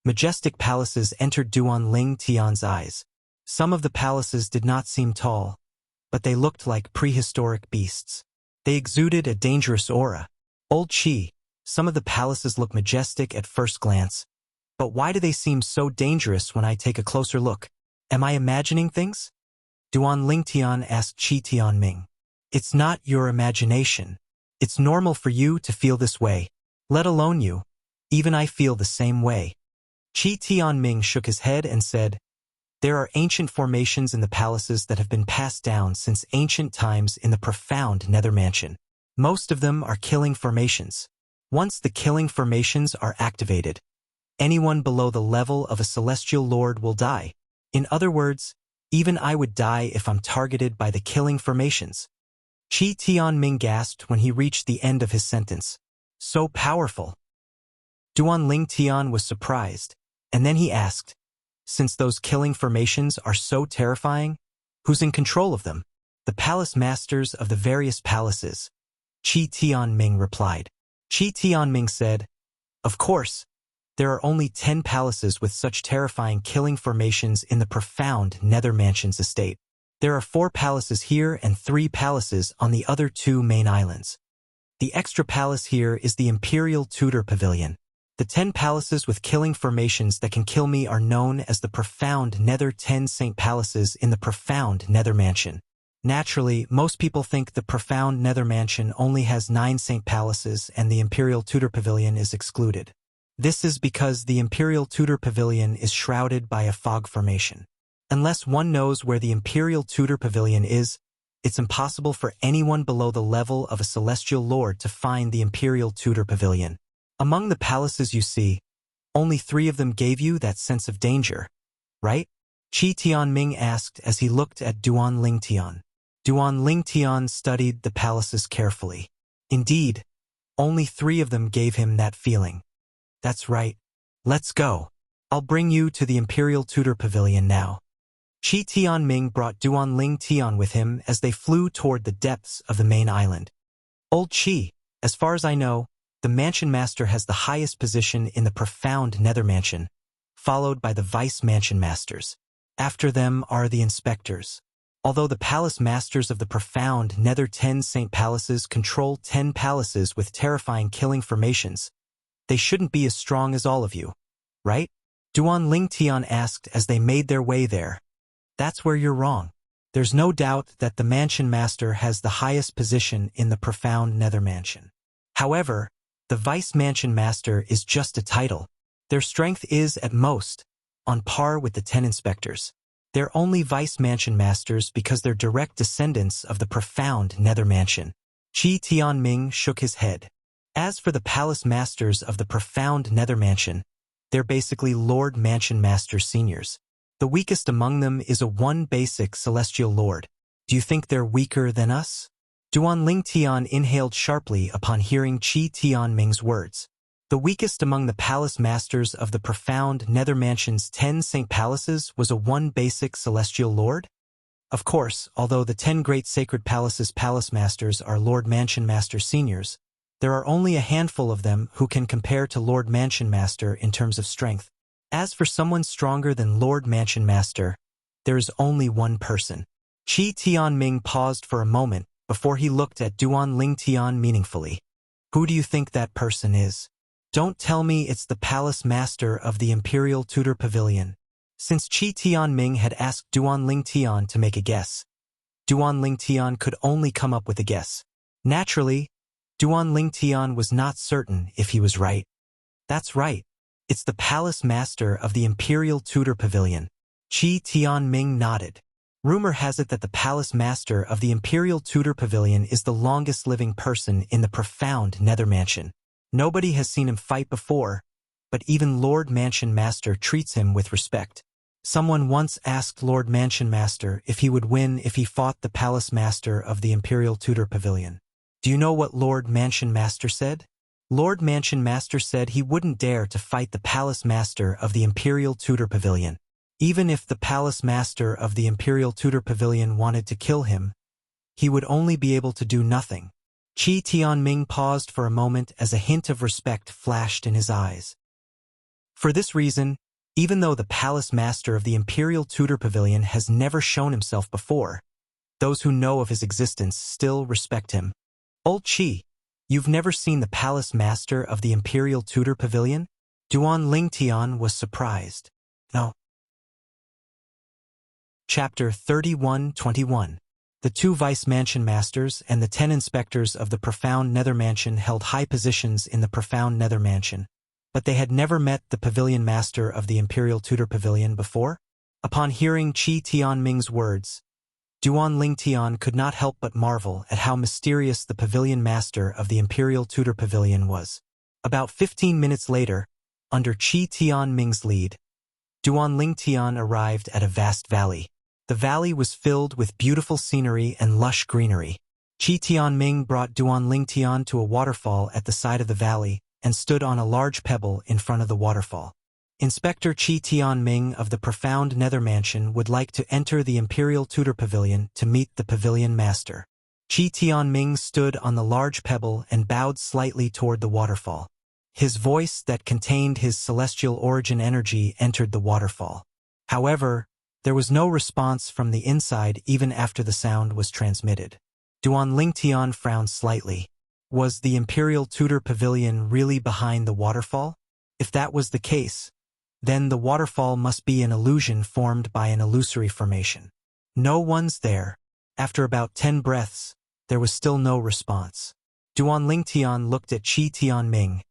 majestic palaces entered Duan Ling Tian's eyes. Some of the palaces did not seem tall, but they looked like prehistoric beasts. They exuded a dangerous aura. Old Qi, some of the palaces look majestic at first glance, but why do they seem so dangerous when I take a closer look? Am I imagining things? Duan Ling Tian asked Qi Tianming. It's not your imagination. It's normal for you to feel this way. Let alone you. Even I feel the same way. Qi Tianming shook his head and said, there are ancient formations in the palaces that have been passed down since ancient times in the profound Nether Mansion. Most of them are killing formations. Once the killing formations are activated, anyone below the level of a celestial lord will die. In other words, even I would die if I'm targeted by the killing formations. Qi Tianming gasped when he reached the end of his sentence. So powerful. Duan Ling Tian was surprised, and then he asked, since those killing formations are so terrifying, who's in control of them? The palace masters of the various palaces. Qi Tianming replied. Qi Tianming said, of course, there are only 10 palaces with such terrifying killing formations in the profound Nether Mansion's estate. There are 4 palaces here and 3 palaces on the other 2 main islands. The extra palace here is the Imperial Tudor Pavilion. The 10 palaces with killing formations that can kill me are known as the profound Nether 10 Saint Palaces in the profound Nether Mansion. Naturally, most people think the profound Nether Mansion only has 9 Saint Palaces and the Imperial Tudor Pavilion is excluded. This is because the Imperial Tudor Pavilion is shrouded by a fog formation. Unless one knows where the Imperial Tudor Pavilion is, it's impossible for anyone below the level of a celestial lord to find the Imperial Tudor Pavilion. Among the palaces you see, only 3 of them gave you that sense of danger, right? Qi Tianming asked as he looked at Duan Ling Tian. Duan Ling Tian studied the palaces carefully. Indeed, only 3 of them gave him that feeling. That's right. Let's go. I'll bring you to the Imperial Tudor Pavilion now. Qi Tianming brought Duan Ling Tian with him as they flew toward the depths of the main island. Old Qi, as far as I know, the Mansion Master has the highest position in the profound Nether Mansion, followed by the Vice Mansion Masters. After them are the Inspectors. Although the Palace Masters of the profound Nether 10 Saint Palaces control 10 palaces with terrifying killing formations, they shouldn't be as strong as all of you, right? Duan Ling Tian asked as they made their way there. That's where you're wrong. There's no doubt that the Mansion Master has the highest position in the profound Nether Mansion. However, the Vice Mansion Master is just a title. Their strength is, at most, on par with the 10 Inspectors. They're only Vice Mansion Masters because they're direct descendants of the profound Nether Mansion. Qi Tianming shook his head. As for the Palace Masters of the profound Nether Mansion, they're basically Lord Mansion Master Seniors. The weakest among them is a 1 basic Celestial Lord. Do you think they're weaker than us? Duan Ling Tian inhaled sharply upon hearing Qi Tianming's words. The weakest among the Palace Masters of the profound Nether Mansion's 10 Saint Palaces was a 1 basic Celestial Lord? Of course, although the 10 Great Sacred Palaces Palace Masters are Lord Mansion Master Seniors, there are only a handful of them who can compare to Lord Mansion Master in terms of strength. As for someone stronger than Lord Mansion Master, there is only one person. Qi Tianming paused for a moment before he looked at Duan Ling Tian meaningfully. Who do you think that person is? Don't tell me it's the palace master of the Imperial Tudor Pavilion. Since Qi Tianming had asked Duan Ling Tian to make a guess, Duan Ling Tian could only come up with a guess. Naturally, Duan Ling Tian was not certain if he was right. That's right. It's the palace master of the Imperial Tudor Pavilion. Qi Tianming nodded. Rumor has it that the palace master of the Imperial Tudor Pavilion is the longest living person in the profound Nether Mansion. Nobody has seen him fight before, but even Lord Mansion Master treats him with respect. Someone once asked Lord Mansion Master if he would win if he fought the palace master of the Imperial Tudor Pavilion. Do you know what Lord Mansion Master said? Lord Mansion Master said he wouldn't dare to fight the palace master of the Imperial Tudor Pavilion. Even if the palace master of the Imperial Tudor Pavilion wanted to kill him, he would only be able to do nothing. Qi Tianming paused for a moment as a hint of respect flashed in his eyes. For this reason, even though the palace master of the Imperial Tudor Pavilion has never shown himself before, those who know of his existence still respect him. Old Qi, you've never seen the palace master of the Imperial Tudor Pavilion? Duan Ling Tian was surprised. No. Chapter 31-21. The 2 vice mansion masters and the 10 inspectors of the profound Nether Mansion held high positions in the profound Nether Mansion, but they had never met the pavilion master of the Imperial Tudor Pavilion before. Upon hearing Qi Tianming's words, Duan Ling Tian could not help but marvel at how mysterious the pavilion master of the Imperial Tudor Pavilion was. About 15 minutes later, under Qi Tianming's lead, Duan Ling Tian arrived at a vast valley. The valley was filled with beautiful scenery and lush greenery. Qi Tianming brought Duan Ling Tian to a waterfall at the side of the valley and stood on a large pebble in front of the waterfall. Inspector Qi Tianming of the profound Nether Mansion would like to enter the Imperial Tudor Pavilion to meet the pavilion master. Qi Tianming stood on the large pebble and bowed slightly toward the waterfall. His voice that contained his celestial origin energy entered the waterfall. However, there was no response from the inside even after the sound was transmitted. Duan Ling Tian frowned slightly. Was the Imperial Tudor Pavilion really behind the waterfall? If that was the case, then the waterfall must be an illusion formed by an illusory formation. No one's there. After about 10 breaths, there was still no response. Duan Ling Tian looked at Qi Tianming,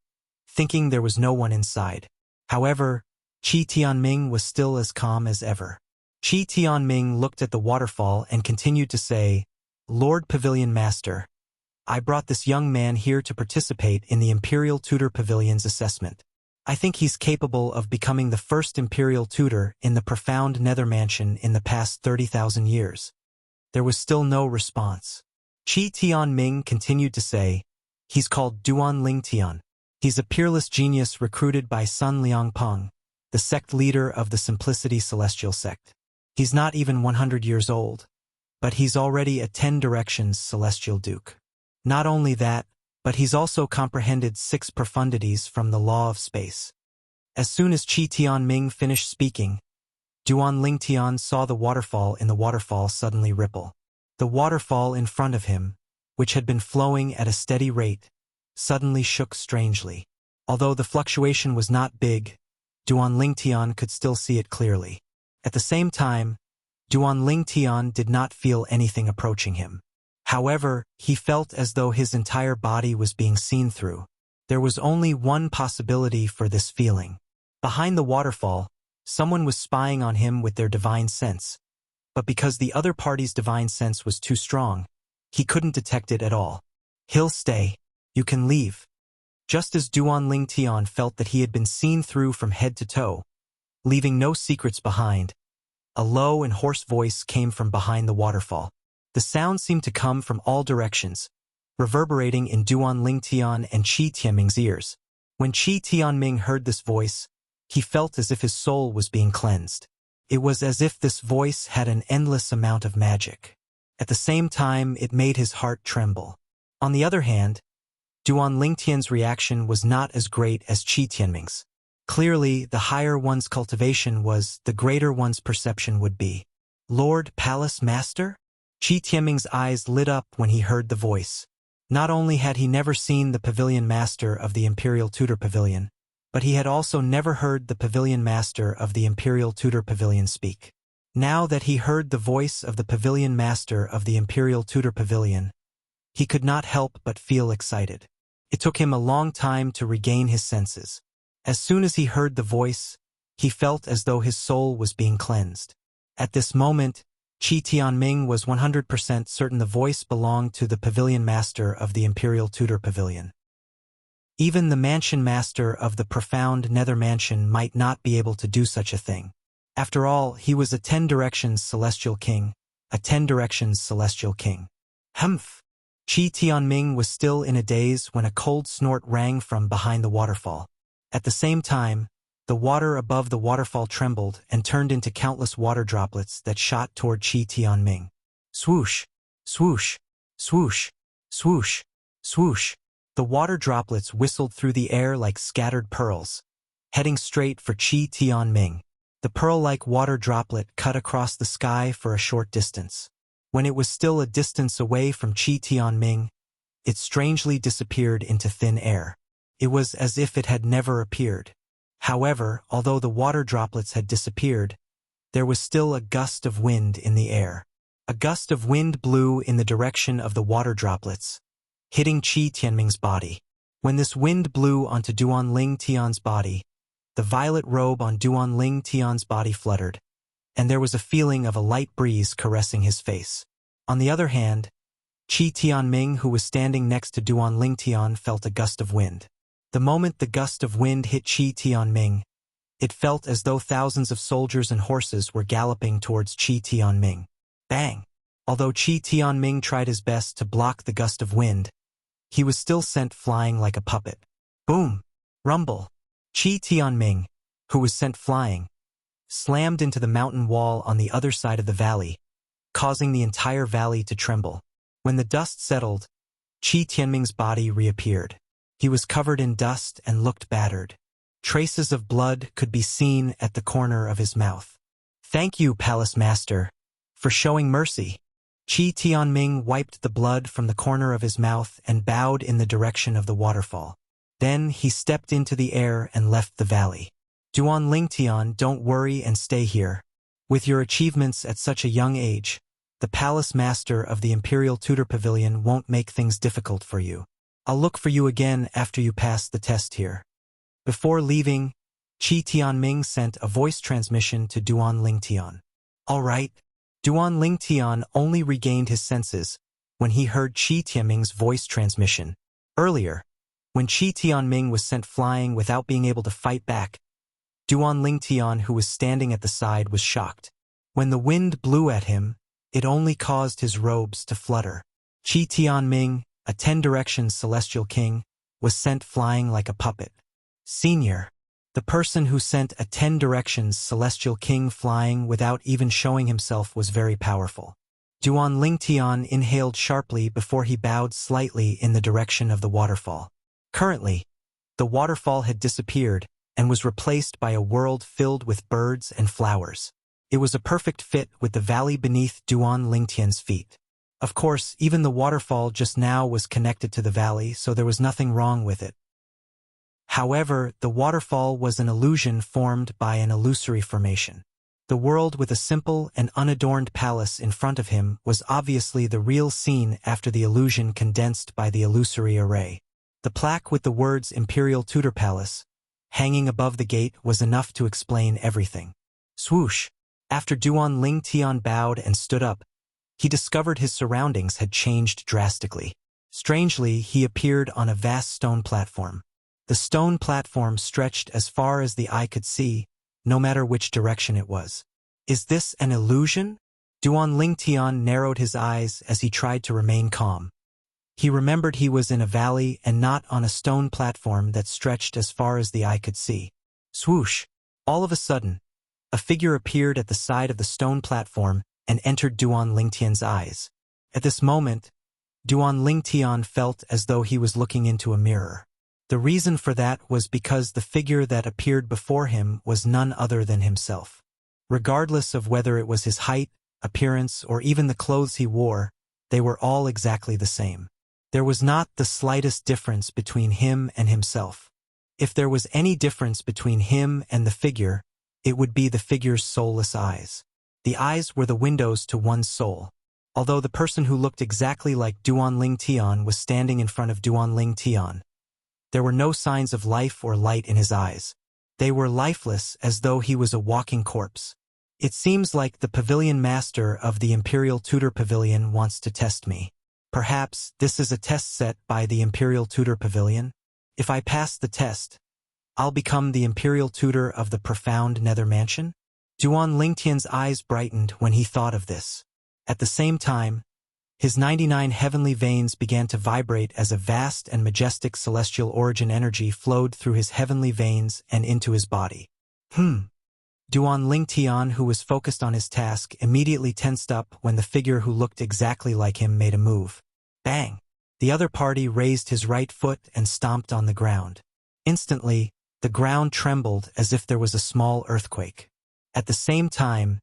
thinking there was no one inside. However, Qi Tianming was still as calm as ever. Qi Tianming looked at the waterfall and continued to say, "Lord Pavilion Master, I brought this young man here to participate in the Imperial Tudor Pavilion's assessment. I think he's capable of becoming the first Imperial Tutor in the profound Nether Mansion in the past 30,000 years. There was still no response. Qi Tianming continued to say, "He's called Duan Ling Tian. He's a peerless genius recruited by Sun Liangpeng, the sect leader of the Simplicity Celestial Sect. He's not even 100 years old, but he's already a 10 Directions Celestial Duke. Not only that, but he's also comprehended 6 profundities from the law of space." As soon as Qi Tianming finished speaking, Duan Ling Tian saw the waterfall in the waterfall suddenly ripple. The waterfall in front of him, which had been flowing at a steady rate, suddenly shook strangely. Although the fluctuation was not big, Duan Ling Tian could still see it clearly. At the same time, Duan Ling Tian did not feel anything approaching him. However, he felt as though his entire body was being seen through. There was only one possibility for this feeling. Behind the waterfall, someone was spying on him with their divine sense. But because the other party's divine sense was too strong, he couldn't detect it at all. "He'll stay. You can leave." Just as Duan Ling Tian felt that he had been seen through from head to toe, leaving no secrets behind, a low and hoarse voice came from behind the waterfall. The sound seemed to come from all directions, reverberating in Duan Ling Tian and Qi Tianming's ears. When Qi Tianming heard this voice, he felt as if his soul was being cleansed. It was as if this voice had an endless amount of magic. At the same time, it made his heart tremble. On the other hand, Duan Ling Tian's reaction was not as great as Qi Tianming's. Clearly, the higher one's cultivation was, the greater one's perception would be. "Lord Palace Master?" Qi Tianming's eyes lit up when he heard the voice. Not only had he never seen the pavilion master of the Imperial Tudor Pavilion, but he had also never heard the pavilion master of the Imperial Tudor Pavilion speak. Now that he heard the voice of the pavilion master of the Imperial Tudor Pavilion, he could not help but feel excited. It took him a long time to regain his senses. As soon as he heard the voice, he felt as though his soul was being cleansed. At this moment, Qi Tianming was 100% certain the voice belonged to the pavilion master of the Imperial Tudor Pavilion. Even the mansion master of the profound nether mansion might not be able to do such a thing. After all, he was a 10 Directions Celestial King, a 10 Directions Celestial King. Humph! Qi Tianming was still in a daze when a cold snort rang from behind the waterfall. At the same time, the water above the waterfall trembled and turned into countless water droplets that shot toward Qi Tianming. Swoosh! Swoosh! Swoosh! Swoosh! Swoosh! The water droplets whistled through the air like scattered pearls, heading straight for Qi Tianming. The pearl-like water droplet cut across the sky for a short distance. When it was still a distance away from Qi Tianming, it strangely disappeared into thin air. It was as if it had never appeared. However, although the water droplets had disappeared, there was still a gust of wind in the air. A gust of wind blew in the direction of the water droplets, hitting Qi Tianming's body. When this wind blew onto Duanling Tian's body, the violet robe on Duanling Tian's body fluttered, and there was a feeling of a light breeze caressing his face. On the other hand, Qi Tianming, who was standing next to Duanling Tian, felt a gust of wind. The moment the gust of wind hit Qi Tianming, it felt as though thousands of soldiers and horses were galloping towards Qi Tianming. Bang! Although Qi Tianming tried his best to block the gust of wind, he was still sent flying like a puppet. Boom! Rumble! Qi Tianming, who was sent flying, slammed into the mountain wall on the other side of the valley, causing the entire valley to tremble. When the dust settled, Qi Tianming's body reappeared. He was covered in dust and looked battered. Traces of blood could be seen at the corner of his mouth. "Thank you, Palace Master, for showing mercy." Qi Tianming wiped the blood from the corner of his mouth and bowed in the direction of the waterfall. Then he stepped into the air and left the valley. Duanling Tian, don't worry and stay here. With your achievements at such a young age, the Palace Master of the Imperial Tudor Pavilion won't make things difficult for you. I'll look for you again after you pass the test here. Before leaving, Qi Tianming sent a voice transmission to Duanling Tian. All right. Duanling Tian only regained his senses when he heard Qi Tianming's voice transmission. Earlier, when Qi Tianming was sent flying without being able to fight back, Duanling Tian, who was standing at the side, was shocked. When the wind blew at him, it only caused his robes to flutter. Qi Tianming, a 10 Directions Celestial King, was sent flying like a puppet. Senior, the person who sent a 10 Directions Celestial King flying without even showing himself was very powerful. Duanling Tian inhaled sharply before he bowed slightly in the direction of the waterfall. Currently, the waterfall had disappeared and was replaced by a world filled with birds and flowers. It was a perfect fit with the valley beneath Duanling Tian's feet. Of course, even the waterfall just now was connected to the valley, so there was nothing wrong with it. However, the waterfall was an illusion formed by an illusory formation. The world with a simple and unadorned palace in front of him was obviously the real scene after the illusion condensed by the illusory array. The plaque with the words Imperial Tudor Palace hanging above the gate was enough to explain everything. Swoosh! After Duanling Tian bowed and stood up, he discovered his surroundings had changed drastically. Strangely, he appeared on a vast stone platform. The stone platform stretched as far as the eye could see, no matter which direction it was. Is this an illusion? Duanling Tian narrowed his eyes as he tried to remain calm. He remembered he was in a valley and not on a stone platform that stretched as far as the eye could see. Swoosh! All of a sudden, a figure appeared at the side of the stone platform and entered Duanling Tian's eyes. At this moment, Duanling Tian felt as though he was looking into a mirror. The reason for that was because the figure that appeared before him was none other than himself. Regardless of whether it was his height, appearance, or even the clothes he wore, they were all exactly the same. There was not the slightest difference between him and himself. If there was any difference between him and the figure, it would be the figure's soulless eyes. The eyes were the windows to one's soul. Although the person who looked exactly like Duanling Tian was standing in front of Duanling Tian, there were no signs of life or light in his eyes. They were lifeless, as though he was a walking corpse. It seems like the pavilion master of the Imperial Tutor Pavilion wants to test me. Perhaps this is a test set by the Imperial Tutor Pavilion? If I pass the test, I'll become the Imperial Tutor of the profound Nether Mansion? Duanling Tian's eyes brightened when he thought of this. At the same time, his 99 heavenly veins began to vibrate as a vast and majestic celestial origin energy flowed through his heavenly veins and into his body. Duanling Tian, who was focused on his task, immediately tensed up when the figure who looked exactly like him made a move. Bang! The other party raised his right foot and stomped on the ground. Instantly, the ground trembled as if there was a small earthquake. At the same time,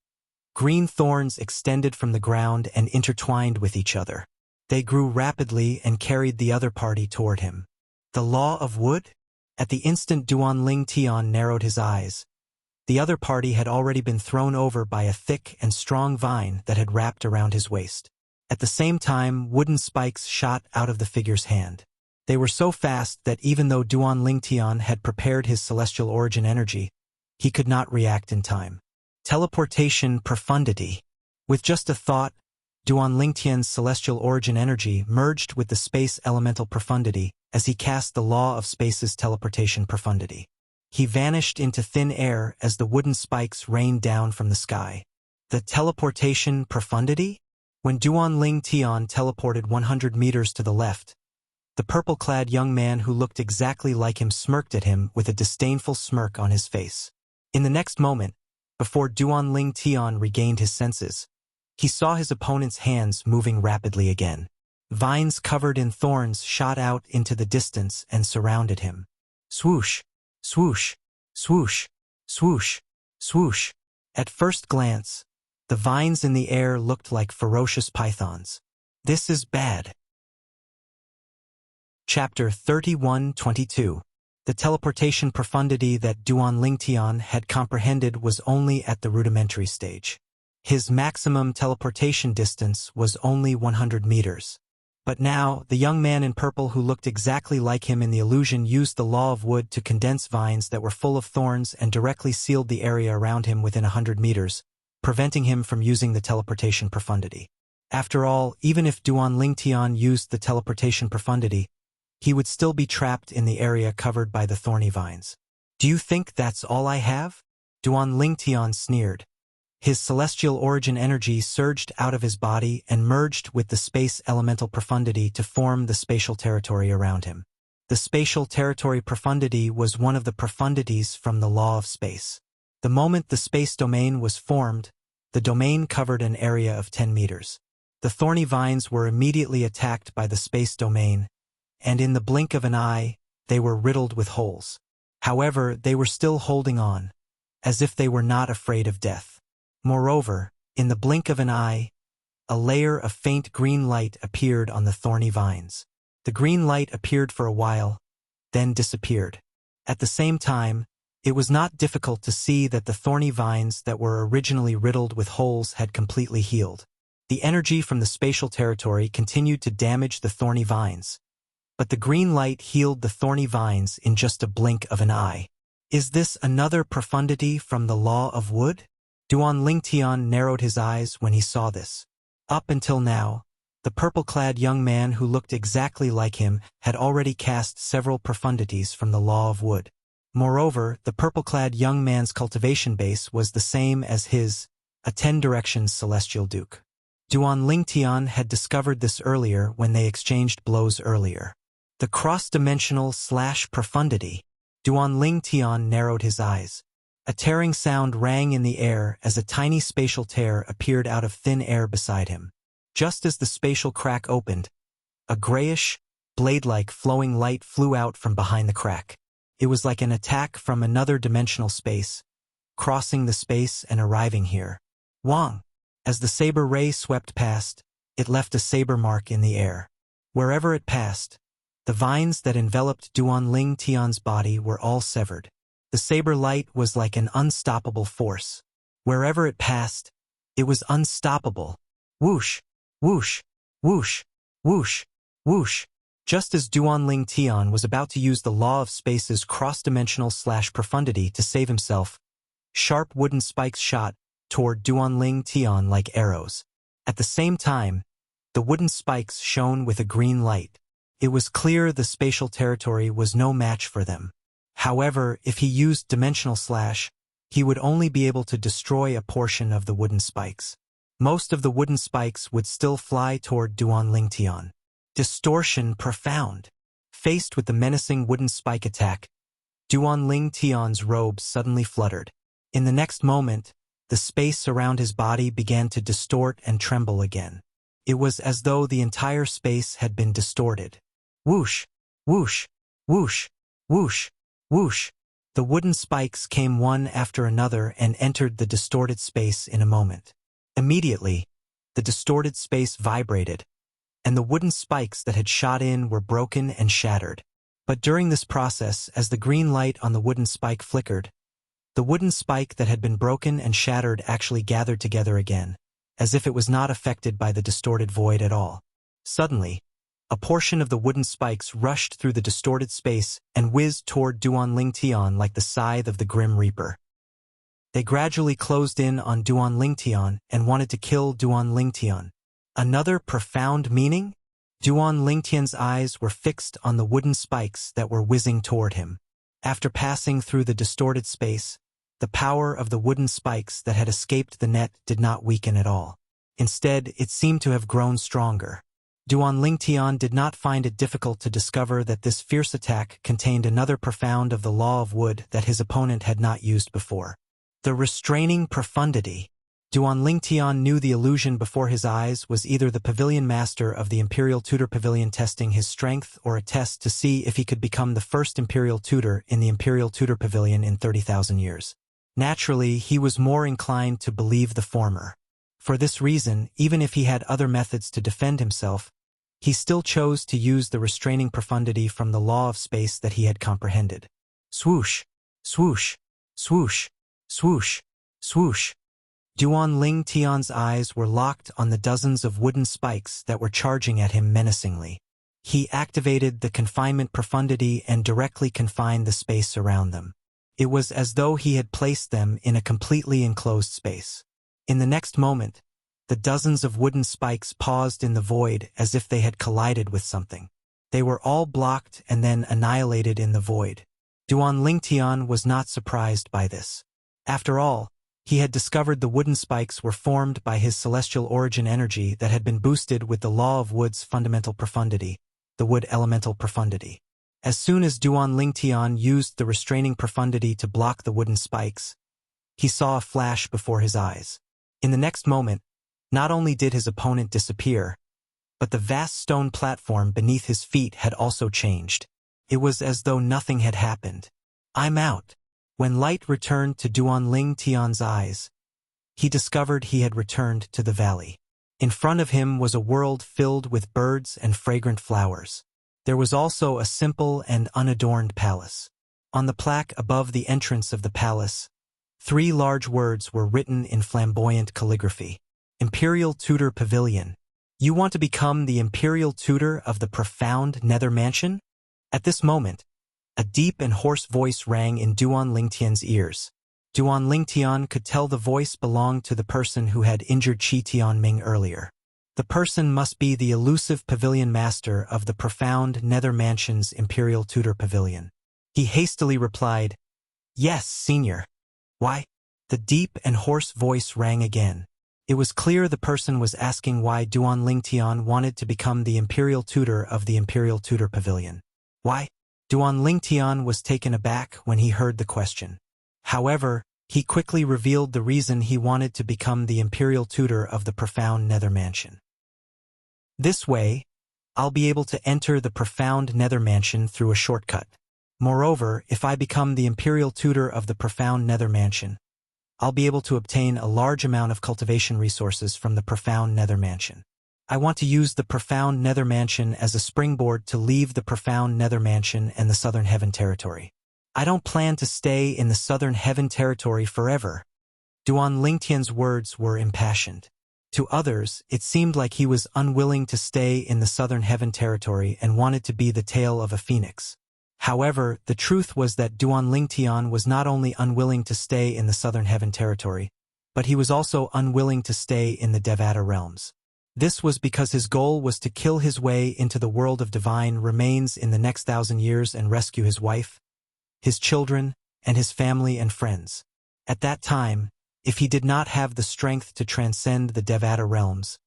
green thorns extended from the ground and intertwined with each other. They grew rapidly and carried the other party toward him. The law of wood? At the instant Duanling Tian narrowed his eyes, the other party had already been thrown over by a thick and strong vine that had wrapped around his waist. At the same time, wooden spikes shot out of the figure's hand. They were so fast that even though Duanling Tian had prepared his celestial origin energy, he could not react in time. Teleportation profundity. With just a thought, Duanling Tian's celestial origin energy merged with the space elemental profundity as he cast the law of space's teleportation profundity. He vanished into thin air as the wooden spikes rained down from the sky. The teleportation profundity? When Duanling Tian teleported 100 meters to the left, the purple-clad young man who looked exactly like him smirked at him with a disdainful smirk on his face. In the next moment, before Duanling Tian regained his senses, he saw his opponent's hands moving rapidly again. Vines covered in thorns shot out into the distance and surrounded him. Swoosh! Swoosh, swoosh, swoosh, swoosh. At first glance, the vines in the air looked like ferocious pythons. This is bad. Chapter 31-22. The teleportation profundity that Duanling Tian had comprehended was only at the rudimentary stage. His maximum teleportation distance was only 100 meters. But now, the young man in purple who looked exactly like him in the illusion used the law of wood to condense vines that were full of thorns and directly sealed the area around him within 100 meters, preventing him from using the teleportation profundity. After all, even if Duanling Tian used the teleportation profundity, he would still be trapped in the area covered by the thorny vines. Do you think that's all I have? Duanling Tian sneered. His celestial origin energy surged out of his body and merged with the space elemental profundity to form the spatial territory around him. The spatial territory profundity was one of the profundities from the law of space. The moment the space domain was formed, the domain covered an area of 10 meters. The thorny vines were immediately attacked by the space domain, and in the blink of an eye, they were riddled with holes. However, they were still holding on, as if they were not afraid of death. Moreover, in the blink of an eye, a layer of faint green light appeared on the thorny vines. The green light appeared for a while, then disappeared. At the same time, it was not difficult to see that the thorny vines that were originally riddled with holes had completely healed. The energy from the spatial territory continued to damage the thorny vines, but the green light healed the thorny vines in just a blink of an eye. Is this another profundity from the law of wood? Duanling Tian narrowed his eyes when he saw this. Up until now, the purple-clad young man who looked exactly like him had already cast several profundities from the law of wood. Moreover, the purple-clad young man's cultivation base was the same as his, a 10 directions celestial duke. Duanling Tian had discovered this earlier when they exchanged blows earlier. The cross-dimensional / profundity. Duanling Tian narrowed his eyes. A tearing sound rang in the air as a tiny spatial tear appeared out of thin air beside him. Just as the spatial crack opened, a grayish, blade-like flowing light flew out from behind the crack. It was like an attack from another dimensional space, crossing the space and arriving here. Wang! As the saber ray swept past, it left a saber mark in the air. Wherever it passed, the vines that enveloped Duan Ling Tian's body were all severed. The saber light was like an unstoppable force. Wherever it passed, it was unstoppable. Whoosh, whoosh, whoosh, whoosh, whoosh. Just as Duan Ling Tian was about to use the law of space's cross-dimensional / profundity to save himself, sharp wooden spikes shot toward Duan Ling Tian like arrows. At the same time, the wooden spikes shone with a green light. It was clear the spatial territory was no match for them. However, if he used dimensional /, he would only be able to destroy a portion of the wooden spikes. Most of the wooden spikes would still fly toward Duan Ling Tian. Distortion profound. Faced with the menacing wooden spike attack, Duan Ling Tian's robes suddenly fluttered. In the next moment, the space around his body began to distort and tremble again. It was as though the entire space had been distorted. Whoosh, whoosh, whoosh, whoosh, whoosh. The wooden spikes came one after another and entered the distorted space in a moment. Immediately, the distorted space vibrated, and the wooden spikes that had shot in were broken and shattered. But during this process, as the green light on the wooden spike flickered, the wooden spike that had been broken and shattered actually gathered together again, as if it was not affected by the distorted void at all. Suddenly, a portion of the wooden spikes rushed through the distorted space and whizzed toward Duan Ling Tian like the scythe of the Grim Reaper. They gradually closed in on Duan Ling Tian and wanted to kill Duan Ling Tian. Another profound meaning? Duan Ling Tian's eyes were fixed on the wooden spikes that were whizzing toward him. After passing through the distorted space, the power of the wooden spikes that had escaped the net did not weaken at all. Instead, it seemed to have grown stronger. Duan Ling Tian did not find it difficult to discover that this fierce attack contained another profound of the law of wood that his opponent had not used before. The restraining profundity. Duan Ling Tian knew the illusion before his eyes was either the pavilion master of the Imperial Tutor Pavilion testing his strength or a test to see if he could become the first Imperial Tutor in the Imperial Tutor Pavilion in 30,000 years. Naturally, he was more inclined to believe the former. For this reason, even if he had other methods to defend himself, he still chose to use the restraining profundity from the law of space that he had comprehended. Swoosh, swoosh, swoosh, swoosh, swoosh. Duan Ling Tian's eyes were locked on the dozens of wooden spikes that were charging at him menacingly. He activated the confinement profundity and directly confined the space around them. It was as though he had placed them in a completely enclosed space. In the next moment, the dozens of wooden spikes paused in the void as if they had collided with something. They were all blocked and then annihilated in the void. Duan Ling Tian was not surprised by this. After all, he had discovered the wooden spikes were formed by his celestial origin energy that had been boosted with the law of wood's fundamental profundity, the wood elemental profundity. As soon as Duan Ling Tian used the restraining profundity to block the wooden spikes, he saw a flash before his eyes. In the next moment, not only did his opponent disappear, but the vast stone platform beneath his feet had also changed. It was as though nothing had happened. "I'm out." When light returned to Duan Ling Tian's eyes, he discovered he had returned to the valley. In front of him was a world filled with birds and fragrant flowers. There was also a simple and unadorned palace. On the plaque above the entrance of the palace, 3 large words were written in flamboyant calligraphy. Imperial Tutor Pavilion. You want to become the Imperial Tutor of the profound Nether Mansion? At this moment, a deep and hoarse voice rang in Duan Ling Tian's ears. Duan Ling Tian could tell the voice belonged to the person who had injured Qi Tianming earlier. The person must be the elusive pavilion master of the profound Nether Mansion's Imperial Tutor Pavilion. He hastily replied, "Yes, Senior." "Why?" The deep and hoarse voice rang again. It was clear the person was asking why Duan Ling Tian wanted to become the Imperial Tutor of the Imperial Tutor Pavilion. Why? Duan Ling Tian was taken aback when he heard the question. However, he quickly revealed the reason he wanted to become the Imperial Tutor of the profound Nether Mansion. This way, I'll be able to enter the profound Nether Mansion through a shortcut. Moreover, if I become the Imperial Tutor of the profound Nether Mansion, I'll be able to obtain a large amount of cultivation resources from the profound Nether Mansion. I want to use the profound nether mansion as a springboard to leave the profound nether mansion and the southern heaven territory. I don't plan to stay in the southern heaven territory forever. Duan Lingtian's words were impassioned. To others, it seemed like he was unwilling to stay in the southern heaven territory and wanted to be the tail of a phoenix. However, the truth was that Duan Lingtian was not only unwilling to stay in the southern heaven territory, but he was also unwilling to stay in the Devata realms. This was because his goal was to kill his way into the world of divine remains in the next 1,000 years and rescue his wife, his children, and his family and friends. At that time, if he did not have the strength to transcend the Devata realms,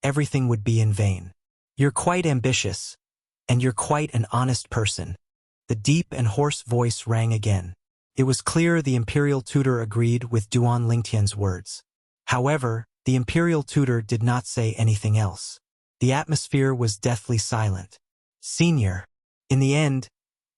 everything would be in vain. You're quite ambitious, and you're quite an honest person. The deep and hoarse voice rang again. It was clear the imperial tutor agreed with Duan Lingtian's words. However, the imperial tutor did not say anything else. The atmosphere was deathly silent. Senior. In the end,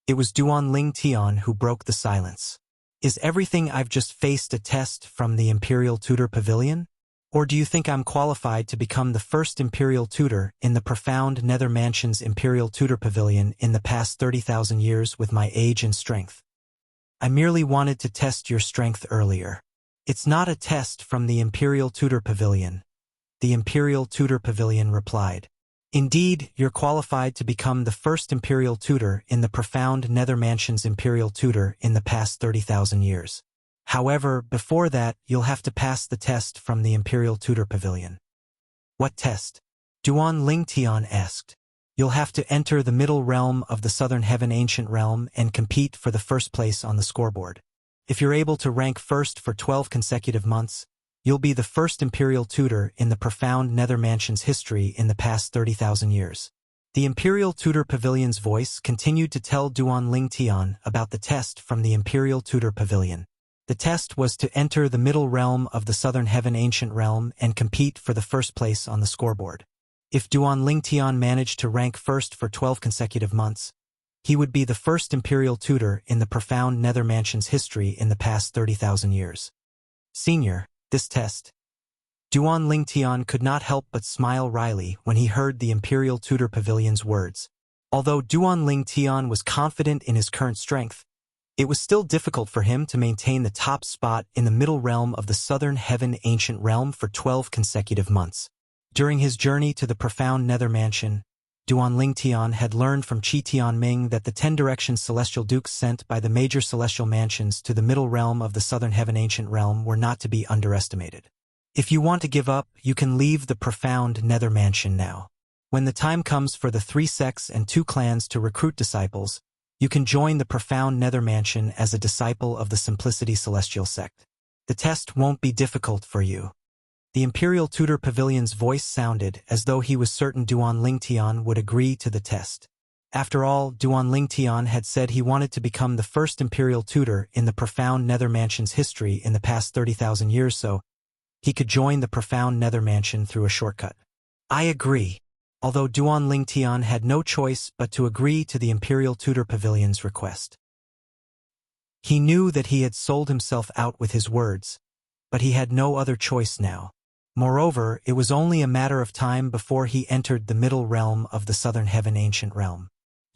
it was Duan Lingtian who broke the silence. Is everything I've just faced a test from the imperial tutor pavilion? Or do you think I'm qualified to become the first imperial tutor in the profound nether mansion's imperial tutor pavilion in the past 30,000 years with my age and strength? I merely wanted to test your strength earlier. It's not a test from the imperial tutor pavilion. The imperial tutor pavilion replied. Indeed, you're qualified to become the first imperial tutor in the profound nether mansion's imperial tutor in the past 30,000 years. However, before that, you'll have to pass the test from the imperial tutor pavilion. What test? Duan Lingtian asked. You'll have to enter the middle realm of the southern heaven ancient realm and compete for the first place on the scoreboard. If you're able to rank first for 12 consecutive months, you'll be the first imperial tutor in the profound nether mansion's history in the past 30,000 years. The imperial tutor pavilion's voice continued to tell Duan Lingtian about the test from the imperial tutor pavilion. The test was to enter the middle realm of the southern heaven ancient realm and compete for the first place on the scoreboard. If Duan Lingtian managed to rank first for 12 consecutive months, he would be the first imperial tutor in the profound nether mansion's history in the past 30,000 years. Senior, this test. Duan Lingtian could not help but smile wryly when he heard the imperial tutor pavilion's words. Although Duan Lingtian was confident in his current strength, it was still difficult for him to maintain the top spot in the middle realm of the southern heaven ancient realm for 12 consecutive months. During his journey to the profound nether mansion, Duan Lingtian had learned from Qi Tianming that the 10 direction celestial dukes sent by the major celestial mansions to the middle realm of the southern heaven ancient realm were not to be underestimated. If you want to give up, you can leave the profound nether mansion now. When the time comes for the 3 sects and 2 clans to recruit disciples, you can join the profound nether mansion as a disciple of the Simplicity Celestial sect. The test won't be difficult for you. The imperial tutor pavilion's voice sounded as though he was certain Duan Lingtian would agree to the test. After all, Duan Lingtian had said he wanted to become the first imperial tutor in the profound nether mansion's history in the past 30,000 years, so he could join the profound nether mansion through a shortcut. I agree. Although Duan Lingtian had no choice but to agree to the imperial tutor pavilion's request. He knew that he had sold himself out with his words, but he had no other choice now. Moreover, it was only a matter of time before he entered the middle realm of the southern heaven ancient realm.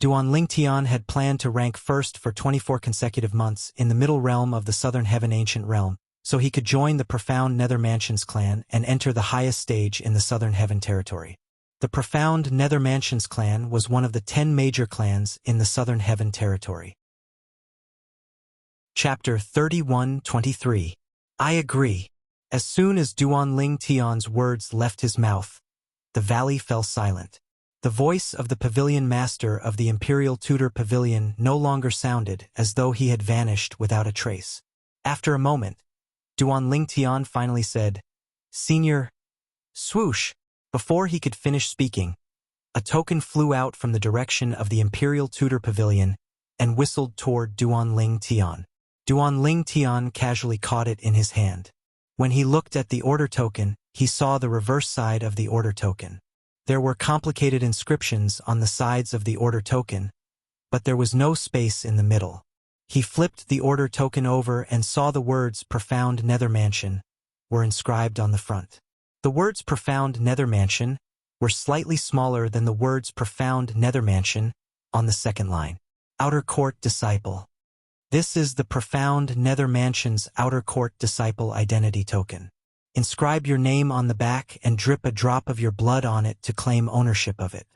Duan Lingtian had planned to rank first for 24 consecutive months in the middle realm of the southern heaven ancient realm, so he could join the profound nether mansions clan and enter the highest stage in the southern heaven territory. The profound nether mansions clan was one of the 10 major clans in the southern heaven territory. Chapter 31-23. I agree. As soon as Duan Lingtian's words left his mouth, the valley fell silent. The voice of the pavilion master of the imperial tutor pavilion no longer sounded as though he had vanished without a trace. After a moment, Duan Lingtian finally said, Senior, swoosh. Before he could finish speaking, a token flew out from the direction of the imperial tutor pavilion and whistled toward Duan Lingtian. Duan Lingtian casually caught it in his hand. When he looked at the order token, he saw the reverse side of the order token. There were complicated inscriptions on the sides of the order token, but there was no space in the middle. He flipped the order token over and saw the words Profound Nether Mansion were inscribed on the front. The words Profound Nether Mansion were slightly smaller than the words profound nether mansion on the second line. Outer court disciple. This is the profound nether mansion's outer court disciple identity token. Inscribe your name on the back and drip a drop of your blood on it to claim ownership of it.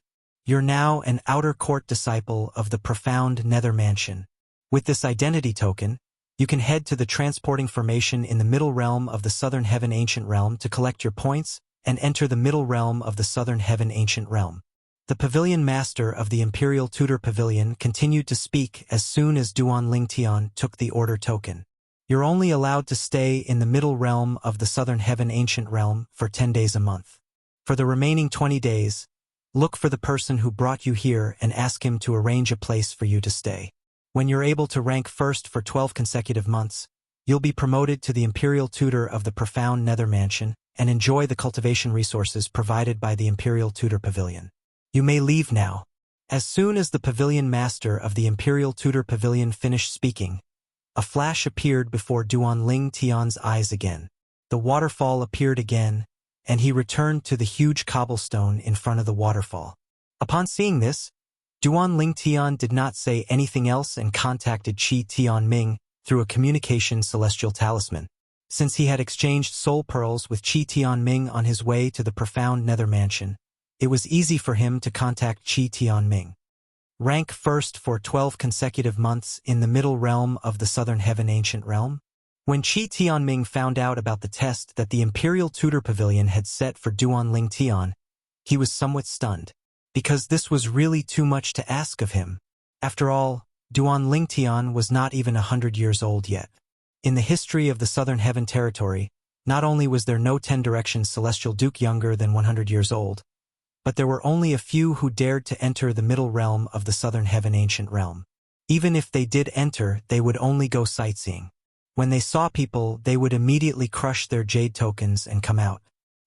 You're now an outer court disciple of the profound nether mansion. With this identity token, you can head to the transporting formation in the middle realm of the southern heaven ancient realm to collect your points and enter the middle realm of the southern heaven ancient realm. The pavilion master of the Imperial Tutor Pavilion continued to speak as soon as Duan Lingtian took the order token. You're only allowed to stay in the middle realm of the southern heaven ancient realm for 10 days a month. For the remaining 20 days, look for the person who brought you here and ask him to arrange a place for you to stay. When you're able to rank first for 12 consecutive months, you'll be promoted to the Imperial Tutor of the Profound Nether Mansion and enjoy the cultivation resources provided by the Imperial Tutor Pavilion. You may leave now. As soon as the pavilion master of the Imperial Tutor Pavilion finished speaking, a flash appeared before Duan Lingtian's eyes again. The waterfall appeared again, and he returned to the huge cobblestone in front of the waterfall. Upon seeing this, Duan Lingtian did not say anything else and contacted Qi Tianming through a communication celestial talisman. Since he had exchanged soul pearls with Qi Tianming on his way to the profound nether mansion, it was easy for him to contact Qi Tianming. Rank first for 12 consecutive months in the middle realm of the southern heaven ancient realm. When Qi Tianming found out about the test that the Imperial Tutor Pavilion had set for Duan Lingtian, he was somewhat stunned, because this was really too much to ask of him. After all, Duan Lingtian was not even 100 years old yet. In the history of the Southern Heaven Territory, not only was there no 10 Directions Celestial Duke younger than 100 years old, but there were only a few who dared to enter the middle realm of the Southern Heaven Ancient Realm. Even if they did enter, they would only go sightseeing. When they saw people, they would immediately crush their jade tokens and come out.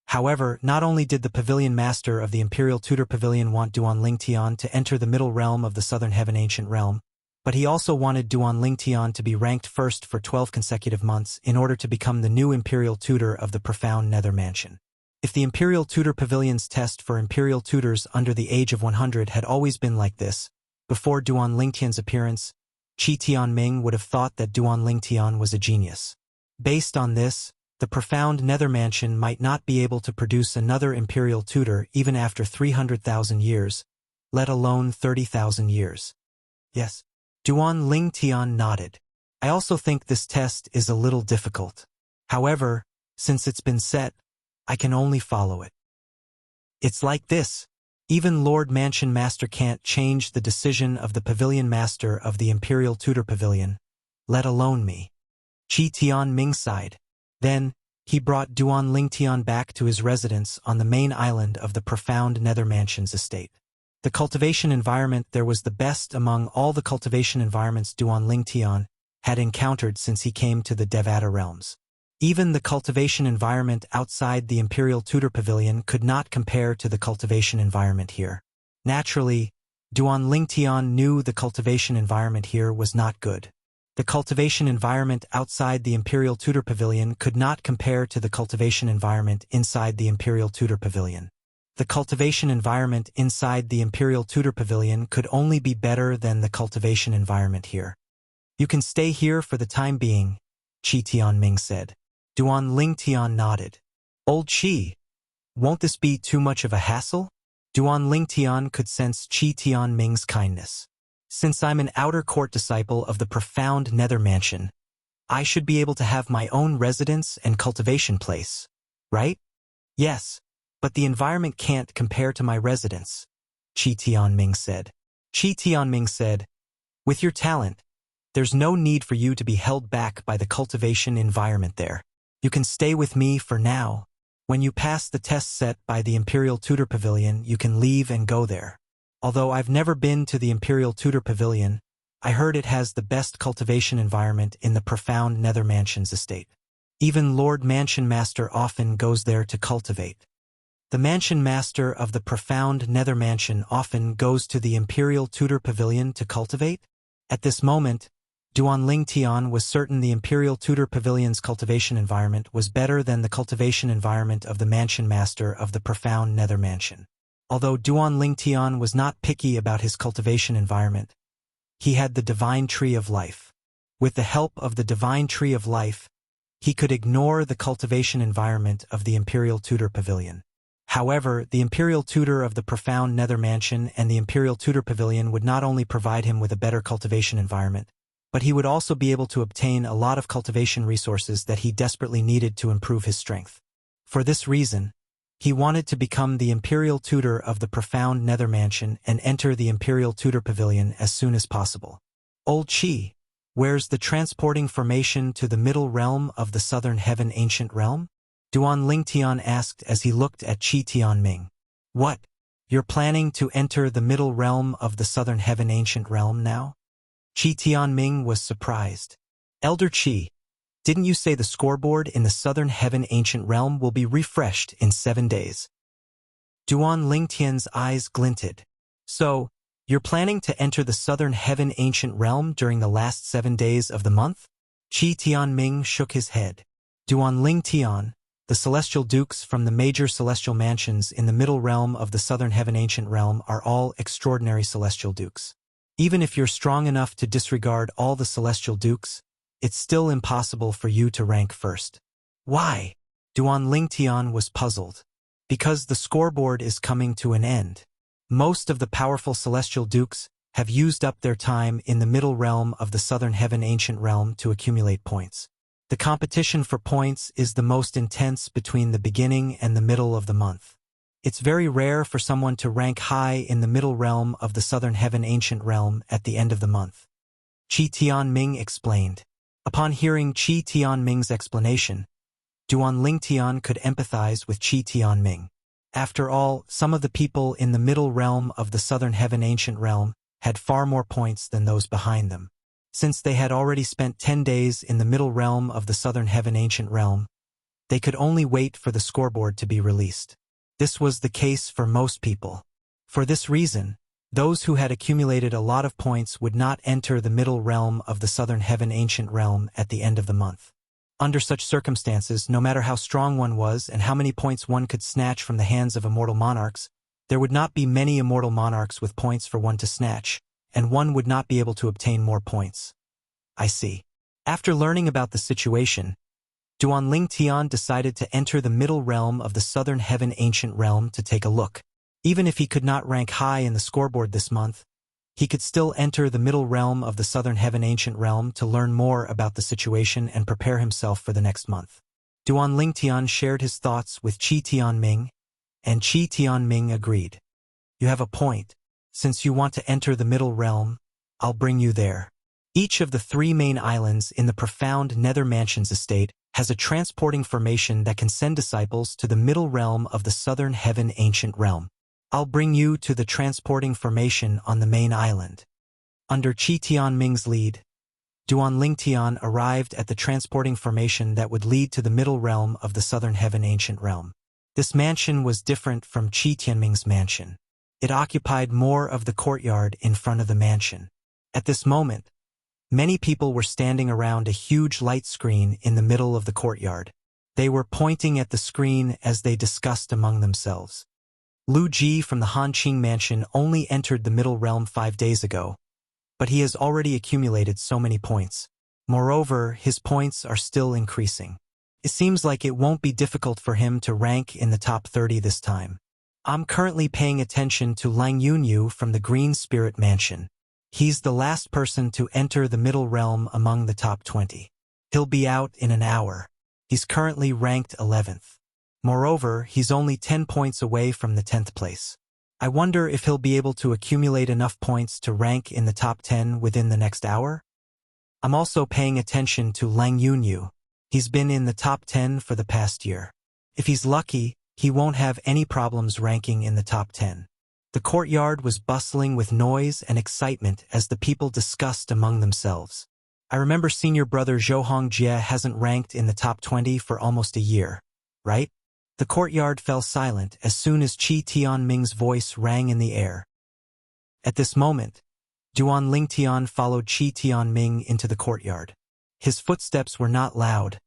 However, not only did the pavilion master of the Imperial Tutor Pavilion want Duan Lingtian to enter the middle realm of the Southern Heaven Ancient Realm, but he also wanted Duan Lingtian to be ranked first for 12 consecutive months in order to become the new Imperial Tutor of the Profound Nether Mansion. If the Imperial Tutor Pavilion's test for Imperial Tutors under the age of 100 had always been like this, before Duan Lingtian's appearance, Qi Tianming would have thought that Duan Lingtian was a genius. Based on this, the Profound Nether Mansion might not be able to produce another Imperial Tutor even after 300,000 years, let alone 30,000 years. Yes. Duan Lingtian nodded. I also think this test is a little difficult. However, since it's been set, I can only follow it. It's like this. Even Lord Mansion Master can't change the decision of the Pavilion Master of the Imperial Tutor Pavilion, let alone me. Qi Tianming sighed. Then, he brought Duan Lingtian back to his residence on the main island of the Profound Nether Mansion's estate. The cultivation environment there was the best among all the cultivation environments Duan Lingtian had encountered since he came to the Devata realms. Even the cultivation environment outside the Imperial Tutor Pavilion could not compare to the cultivation environment here. Naturally, Duan Lingtian knew the cultivation environment here was not good. The cultivation environment outside the Imperial Tutor Pavilion could not compare to the cultivation environment inside the Imperial Tutor Pavilion. The cultivation environment inside the Imperial Tutor Pavilion could only be better than the cultivation environment here. You can stay here for the time being, Qi Tianming said. Duan Lingtian nodded. Old Qi, won't this be too much of a hassle? Duan Lingtian could sense Qi Tianming's kindness. Since I'm an outer court disciple of the Profound Nether Mansion, I should be able to have my own residence and cultivation place, right? Yes, but the environment can't compare to my residence, Qi Tianming said. Qi Tianming said, with your talent, there's no need for you to be held back by the cultivation environment there. You can stay with me for now. When you pass the test set by the Imperial Tutor Pavilion, you can leave and go there. Although I've never been to the Imperial Tutor Pavilion, I heard it has the best cultivation environment in the Profound Nether Mansion's estate. Even Lord Mansion Master often goes there to cultivate. The Mansion Master of the Profound Nether Mansion often goes to the Imperial Tutor Pavilion to cultivate? At this moment, Duan Lingtian was certain the Imperial Tutor Pavilion's cultivation environment was better than the cultivation environment of the Mansion Master of the Profound Nether Mansion. Although Duan Lingtian was not picky about his cultivation environment, he had the Divine Tree of Life. With the help of the Divine Tree of Life, he could ignore the cultivation environment of the Imperial Tutor Pavilion. However, the Imperial Tutor of the Profound Nether Mansion and the Imperial Tutor Pavilion would not only provide him with a better cultivation environment, but he would also be able to obtain a lot of cultivation resources that he desperately needed to improve his strength. For this reason, he wanted to become the Imperial Tutor of the Profound Nether Mansion and enter the Imperial Tutor Pavilion as soon as possible. Old Qi, where's the transporting formation to the middle realm of the Southern Heaven Ancient Realm? Duan Lingtian asked as he looked at Qi Tianming. What? You're planning to enter the middle realm of the Southern Heaven Ancient Realm now? Qi Tianming was surprised. Elder Qi, didn't you say the scoreboard in the Southern Heaven Ancient Realm will be refreshed in 7 days? Duan Lingtian's eyes glinted. So, you're planning to enter the Southern Heaven Ancient Realm during the last 7 days of the month? Qi Tianming shook his head. Duan Lingtian, the Celestial Dukes from the major celestial mansions in the middle realm of the Southern Heaven Ancient Realm are all extraordinary Celestial Dukes. Even if you're strong enough to disregard all the Celestial Dukes, it's still impossible for you to rank first. Why? Duan Lingtian was puzzled. Because the scoreboard is coming to an end. Most of the powerful Celestial Dukes have used up their time in the middle realm of the Southern Heaven Ancient Realm to accumulate points. The competition for points is the most intense between the beginning and the middle of the month. It's very rare for someone to rank high in the middle realm of the Southern Heaven Ancient Realm at the end of the month. Qi Tianming explained. Upon hearing Qi Tianming's explanation, Duan Lingtian could empathize with Qi Tianming. After all, some of the people in the middle realm of the Southern Heaven Ancient Realm had far more points than those behind them. Since they had already spent 10 days in the middle realm of the Southern Heaven Ancient Realm, they could only wait for the scoreboard to be released. This was the case for most people. For this reason, those who had accumulated a lot of points would not enter the middle realm of the Southern Heaven Ancient Realm at the end of the month. Under such circumstances, no matter how strong one was and how many points one could snatch from the hands of immortal monarchs, there would not be many immortal monarchs with points for one to snatch, and one would not be able to obtain more points. I see. After learning about the situation, Duan Lingtian decided to enter the middle realm of the Southern Heaven Ancient Realm to take a look. Even if he could not rank high in the scoreboard this month, he could still enter the middle realm of the Southern Heaven Ancient Realm to learn more about the situation and prepare himself for the next month. Duan Lingtian shared his thoughts with Qi Tianming, and Qi Tianming agreed. You have a point. Since you want to enter the middle realm, I'll bring you there. Each of the 3 main islands in the Profound Nether Mansion's estate has a transporting formation that can send disciples to the middle realm of the Southern Heaven Ancient Realm. I'll bring you to the transporting formation on the main island. Under Qi Tianming's lead, Duan Lingtian arrived at the transporting formation that would lead to the middle realm of the Southern Heaven Ancient Realm. This mansion was different from Qi Tianming's mansion. It occupied more of the courtyard in front of the mansion. At this moment, many people were standing around a huge light screen in the middle of the courtyard. They were pointing at the screen as they discussed among themselves. Lu Ji from the Hanqing Mansion only entered the middle realm 5 days ago, but he has already accumulated so many points. Moreover, his points are still increasing. It seems like it won't be difficult for him to rank in the top 30 this time. I'm currently paying attention to Lang Yunyu from the Green Spirit Mansion. He's the last person to enter the middle realm among the top 20. He'll be out in an hour. He's currently ranked 11th. Moreover, he's only 10 points away from the 10th place. I wonder if he'll be able to accumulate enough points to rank in the top 10 within the next hour? I'm also paying attention to Lang Yunyu. He's been in the top 10 for the past year. If he's lucky, he won't have any problems ranking in the top 10. The courtyard was bustling with noise and excitement as the people discussed among themselves. I remember senior brother Zhou Hongjie hasn't ranked in the top 20 for almost a year, right? The courtyard fell silent as soon as Qi Tianming's voice rang in the air. At this moment, Duan Lingtian followed Qi Tianming into the courtyard. His footsteps were not loud,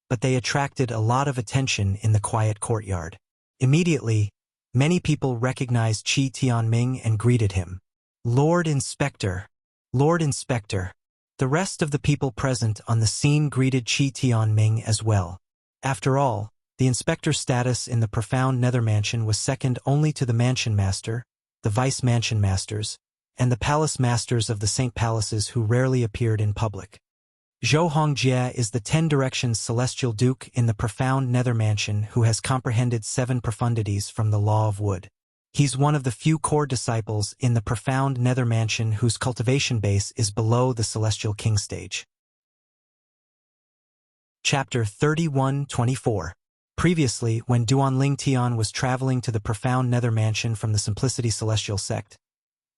but they attracted a lot of attention in the quiet courtyard. Immediately, Many people recognized Qi Tianming and greeted him. Lord Inspector! Lord Inspector! The rest of the people present on the scene greeted Qi Tianming as well. After all, the inspector's status in the profound nether mansion was second only to the mansion master, the vice mansion masters, and the palace masters of the Saint Palaces who rarely appeared in public. Zhou Hongjie is the 10 Directions Celestial Duke in the profound nether mansion who has comprehended 7 profundities from the Law of Wood. He's one of the few core disciples in the profound nether mansion whose cultivation base is below the Celestial King stage. Chapter 31-24. Previously, when Duanling Tian was traveling to the profound nether mansion from the Simplicity Celestial Sect,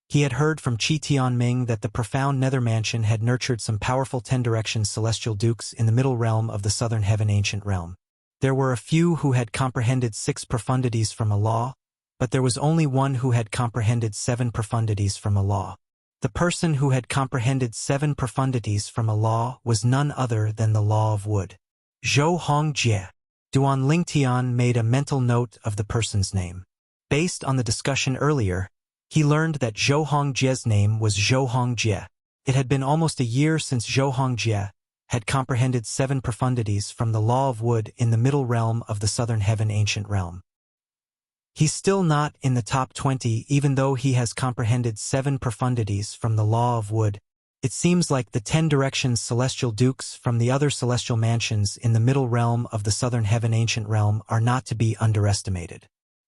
he had heard from Qi Tianming that the profound nether mansion had nurtured some powerful 10 Directions Celestial Dukes in the middle realm of the Southern Heaven Ancient Realm. There were a few who had comprehended 6 profundities from a law, but there was only one who had comprehended 7 profundities from a law. The person who had comprehended 7 profundities from a law was none other than the Law of Wood. Zhou Hongjie. Duanling Tian made a mental note of the person's name. Based on the discussion earlier, he learned that Zhou Hongjie's name was Zhou Hongjie. It had been almost a year since Zhou Hongjie had comprehended 7 profundities from the Law of Wood in the middle realm of the Southern Heaven Ancient Realm. He's still not in the top 20 even though he has comprehended 7 profundities from the Law of Wood. It seems like the 10 Directions Celestial Dukes from the other celestial mansions in the middle realm of the Southern Heaven Ancient Realm are not to be underestimated.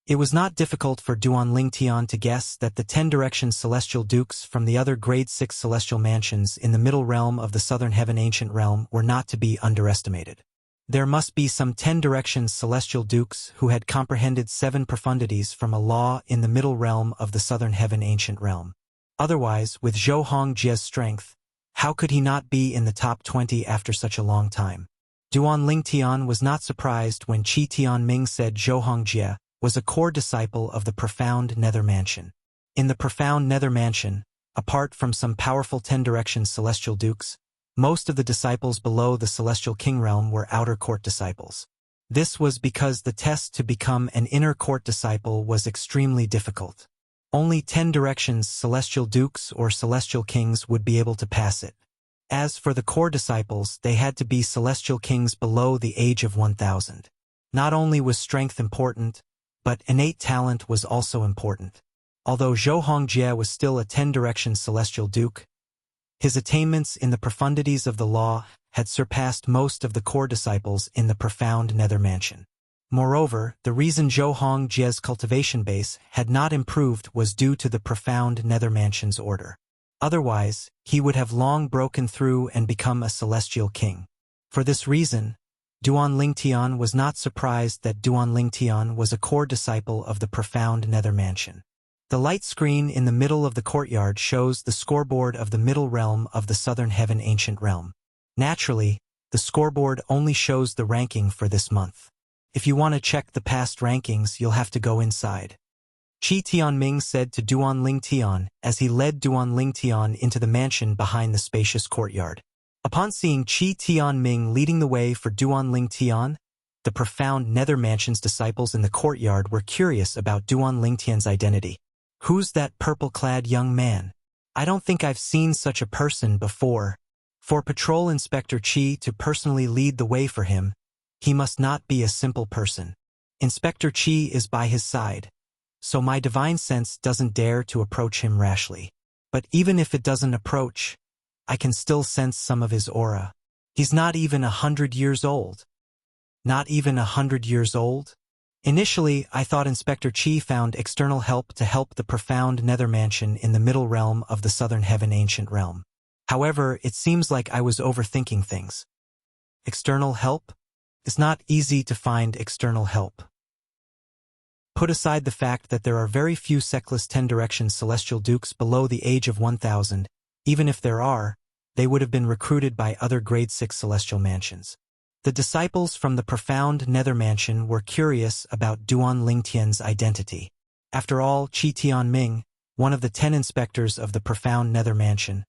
It was not difficult for Duanling Tian to guess that the 10 Directions Celestial Dukes from the other Grade 6 celestial mansions in the middle realm of the Southern Heaven Ancient Realm were not to be underestimated. There must be some 10 Directions Celestial Dukes who had comprehended 7 profundities from a law in the middle realm of the Southern Heaven Ancient Realm. Otherwise, with Zhou Hongjie's strength, how could he not be in the top 20 after such a long time? Duanling Tian was not surprised when Qi Tianming said Zhou Hongjie was a core disciple of the profound nether mansion. In the profound nether mansion, apart from some powerful 10 Directions Celestial Dukes, most of the disciples below the Celestial King realm were outer court disciples. This was because the test to become an inner court disciple was extremely difficult. Only 10 Directions Celestial Dukes or Celestial Kings would be able to pass it. As for the core disciples, they had to be Celestial Kings below the age of 1000. Not only was strength important, but innate talent was also important. Although Zhou Hongjie was still a 10 Directions Celestial Duke, his attainments in the profundities of the law had surpassed most of the core disciples in the profound nether mansion. Moreover, the reason Zhou Hongjie's cultivation base had not improved was due to the profound nether mansion's order. Otherwise, he would have long broken through and become a celestial king. For this reason, Duanling Tian was not surprised that Duanling Tian was a core disciple of the profound nether mansion. The light screen in the middle of the courtyard shows the scoreboard of the middle realm of the Southern Heaven Ancient Realm. Naturally, the scoreboard only shows the ranking for this month. If you want to check the past rankings, you'll have to go inside. Qi Tianming said to Duanling Tian as he led Duanling Tian into the mansion behind the spacious courtyard. Upon seeing Qi Tianming leading the way for Duanling Tian, the profound nether mansion's disciples in the courtyard were curious about Duanling Tian's identity. Who's that purple-clad young man? I don't think I've seen such a person before. For Patrol Inspector Qi to personally lead the way for him, he must not be a simple person. Inspector Qi is by his side, so my divine sense doesn't dare to approach him rashly. But even if it doesn't approach, I can still sense some of his aura. He's not even 100 years old. Not even 100 years old? Initially, I thought Inspector Qi found external help to help the profound nether mansion in the middle realm of the Southern Heaven Ancient Realm. However, it seems like I was overthinking things. External help? It's not easy to find external help. Put aside the fact that there are very few sectless 10 Directions Celestial Dukes below the age of 1000, even if there are, they would have been recruited by other Grade 6 celestial mansions. The disciples from the profound nether mansion were curious about Duanling Tian's identity. After all, Qi Tianming, one of the 10 inspectors of the profound nether mansion,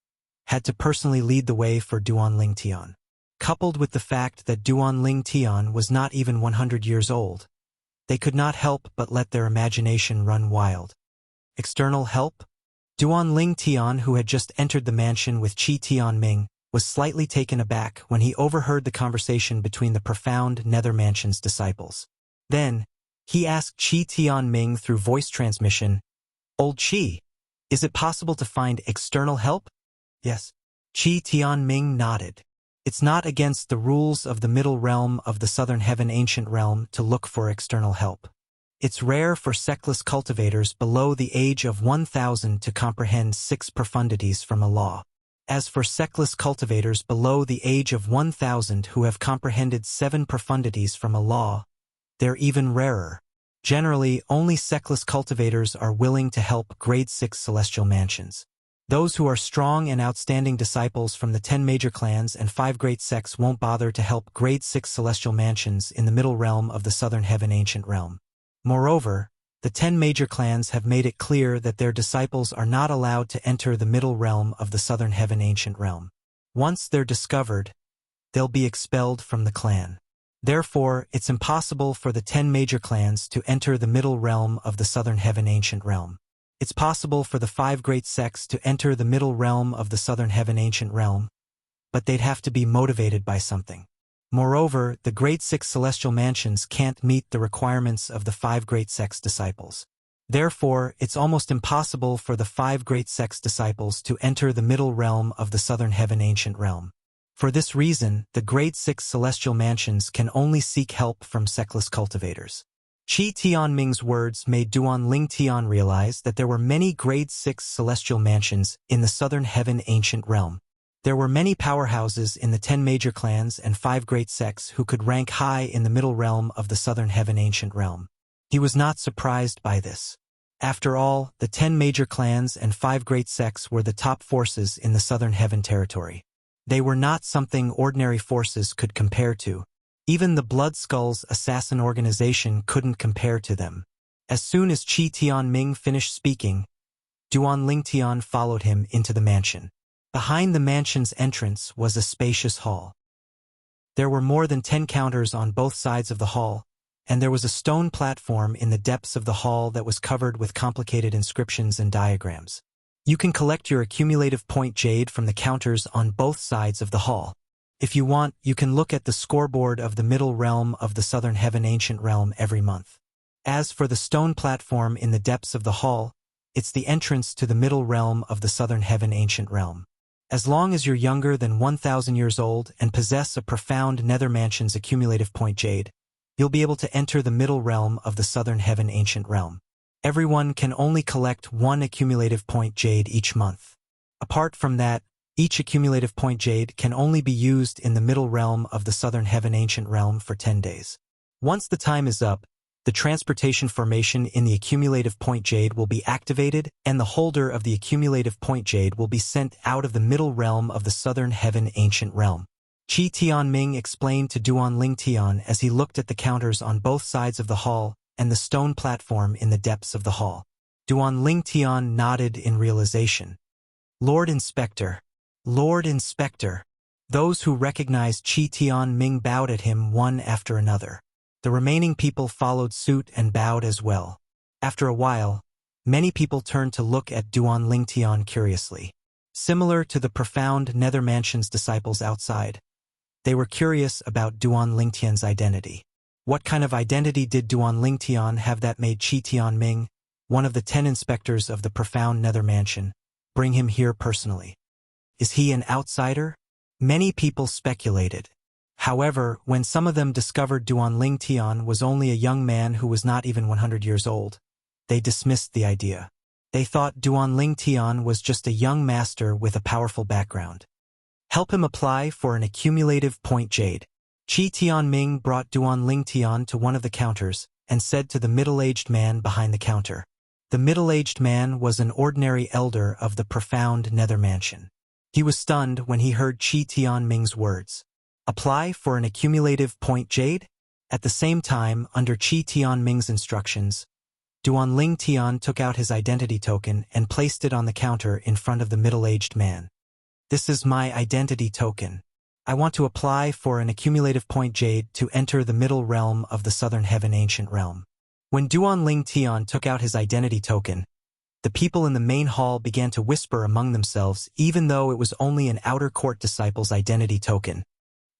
had to personally lead the way for Duanling Tian. Coupled with the fact that Duanling Tian was not even 100 years old, They could not help but let their imagination run wild. External help? Duan Ling Tian, who had just entered the mansion with Qi Tianming, was slightly taken aback when he overheard the conversation between the profound Nether Mansion's disciples. Then, he asked Qi Tianming through voice transmission, "Old Qi, is it possible to find external help?" "Yes." Qi Tianming nodded. "It's not against the rules of the middle realm of the Southern Heaven Ancient Realm to look for external help. It's rare for sectless cultivators below the age of 1,000 to comprehend 6 profundities from a law. As for sectless cultivators below the age of 1,000 who have comprehended 7 profundities from a law, they're even rarer. Generally, only sectless cultivators are willing to help grade 6 celestial mansions. Those who are strong and outstanding disciples from the 10 major clans and 5 great sects won't bother to help grade 6 celestial mansions in the middle realm of the Southern Heaven Ancient Realm. Moreover, the 10 major clans have made it clear that their disciples are not allowed to enter the middle realm of the Southern Heaven Ancient Realm. Once they're discovered, they'll be expelled from the clan. Therefore, it's impossible for the 10 major clans to enter the middle realm of the Southern Heaven Ancient Realm. It's possible for the 5 great sects to enter the middle realm of the Southern Heaven Ancient Realm, but they'd have to be motivated by something. Moreover, the Great 6 Celestial Mansions can't meet the requirements of the 5 Great Sects disciples. Therefore, it's almost impossible for the 5 Great Sects disciples to enter the middle realm of the Southern Heaven Ancient Realm. For this reason, the Great 6 Celestial Mansions can only seek help from sectless cultivators. Qi Tianming's words made Duan Ling Tian realize that there were many Grade 6 Celestial Mansions in the Southern Heaven Ancient Realm. There were many powerhouses in the 10 major clans and 5 great sects who could rank high in the middle realm of the Southern Heaven Ancient Realm. He was not surprised by this. After all, the 10 major clans and 5 great sects were the top forces in the Southern Heaven territory. They were not something ordinary forces could compare to. Even the Blood Skulls assassin organization couldn't compare to them. As soon as Qi Tianming finished speaking, Duan Ling Tian followed him into the mansion. Behind the mansion's entrance was a spacious hall. There were more than 10 counters on both sides of the hall, and there was a stone platform in the depths of the hall that was covered with complicated inscriptions and diagrams. You can collect your accumulative point jade from the counters on both sides of the hall. If you want, you can look at the scoreboard of the middle realm of the Southern Heaven Ancient Realm every month. As for the stone platform in the depths of the hall, it's the entrance to the middle realm of the Southern Heaven Ancient Realm. As long as you're younger than 1,000 years old and possess a profound Nether Mansion's accumulative point jade, you'll be able to enter the middle realm of the Southern Heaven Ancient Realm. Everyone can only collect 1 accumulative point jade each month. Apart from that, each accumulative point jade can only be used in the middle realm of the Southern Heaven Ancient Realm for 10 days. Once the time is up, the transportation formation in the accumulative point jade will be activated, and the holder of the accumulative point jade will be sent out of the middle realm of the Southern Heaven Ancient Realm. Qi Tianming explained to Duan Ling Tian as he looked at the counters on both sides of the hall and the stone platform in the depths of the hall. Duan Ling Tian nodded in realization. Lord Inspector. Lord Inspector. Those who recognized Qi Tianming bowed at him one after another. The remaining people followed suit and bowed as well. After a while, many people turned to look at Duan Ling Tian curiously. Similar to the profound Nether Mansion's disciples outside, they were curious about Duan Ling Tian's identity. What kind of identity did Duan Ling Tian have that made Qi Tianming, one of the 10 inspectors of the profound Nether Mansion, bring him here personally? Is he an outsider? Many people speculated. However, when some of them discovered Duan Ling Tian was only a young man who was not even 100 years old, they dismissed the idea. They thought Duan Ling Tian was just a young master with a powerful background. Help him apply for an accumulative point jade. Qi Tianming brought Duan Ling Tian to one of the counters and said to the middle-aged man behind the counter. The middle-aged man was an ordinary elder of the profound Nether Mansion. He was stunned when he heard Qi Tianming's words. Apply for an accumulative point jade? At the same time, under Qi Tianming's instructions, Duan Ling Tian took out his identity token and placed it on the counter in front of the middle-aged man. This is my identity token. I want to apply for an accumulative point jade to enter the middle realm of the Southern Heaven Ancient Realm. When Duan Ling Tian took out his identity token, the people in the main hall began to whisper among themselves even though it was only an outer court disciple's identity token.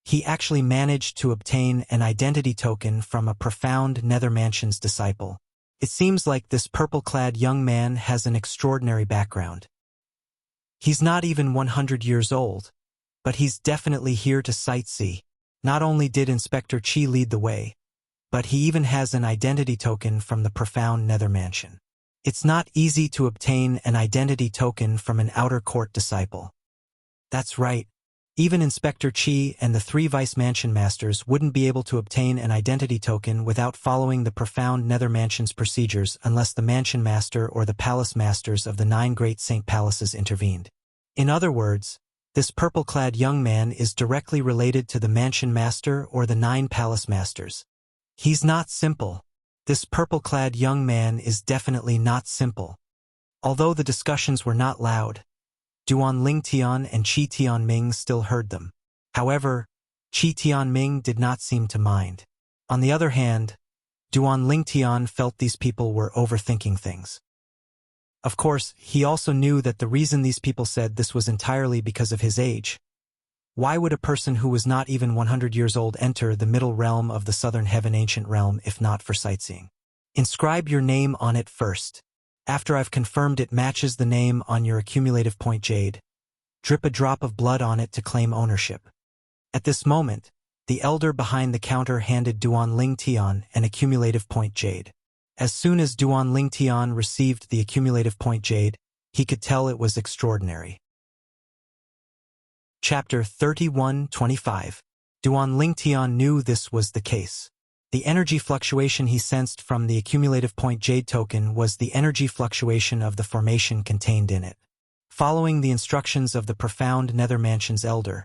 He actually managed to obtain an identity token from a profound Nether Mansion's disciple. It seems like this purple-clad young man has an extraordinary background. He's not even 100 years old, but he's definitely here to sightsee. Not only did Inspector Qi lead the way, but he even has an identity token from the profound Nether Mansion. It's not easy to obtain an identity token from an outer court disciple. That's right. Even Inspector Qi and the 3 Vice Mansion Masters wouldn't be able to obtain an identity token without following the profound Nether Mansion's procedures unless the Mansion Master or the Palace Masters of the 9 Great Saint Palaces intervened. In other words, this purple-clad young man is directly related to the Mansion Master or the 9 Palace Masters. He's not simple. This purple-clad young man is definitely not simple. Although the discussions were not loud, Duan Ling Tian and Qi Tianming still heard them. However, Qi Tianming did not seem to mind. On the other hand, Duan Ling Tian felt these people were overthinking things. Of course, he also knew that the reason these people said this was entirely because of his age. Why would a person who was not even 100 years old enter the middle realm of the Southern Heaven Ancient Realm if not for sightseeing? Inscribe your name on it first. After I've confirmed it matches the name on your accumulative point jade, drip a drop of blood on it to claim ownership. At this moment, the elder behind the counter handed Duan Ling Tian an accumulative point jade. As soon as Duan Ling Tian received the accumulative point jade, he could tell it was extraordinary. Chapter 31-25. Duan Ling Tian knew this was the case. The energy fluctuation he sensed from the accumulative point jade token was the energy fluctuation of the formation contained in it. Following the instructions of the profound Nether Mansion's elder,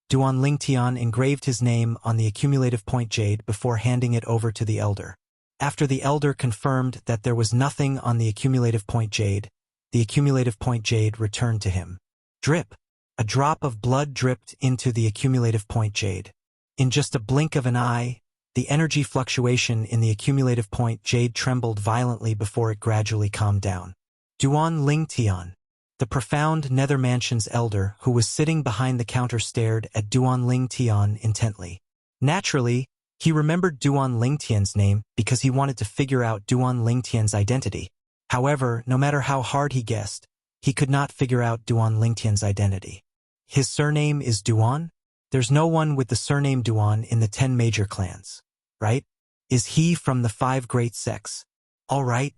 Duan Ling Tian engraved his name on the accumulative point jade before handing it over to the elder. After the elder confirmed that there was nothing on the accumulative point jade, the accumulative point jade returned to him. Drip! A drop of blood dripped into the accumulative point jade. In just a blink of an eye, the energy fluctuation in the accumulative point jade trembled violently before it gradually calmed down. Duan Ling Tian, the profound Nether Mansion's elder who was sitting behind the counter, stared at Duan Ling Tian intently. Naturally, he remembered Duan Ling Tian's name because he wanted to figure out Duan Ling Tian's identity. However, no matter how hard he guessed, he could not figure out Duan Ling Tian's identity. His surname is Duan? There's no one with the surname Duan in the 10 major clans, right? Is he from the 5 great sects? All right.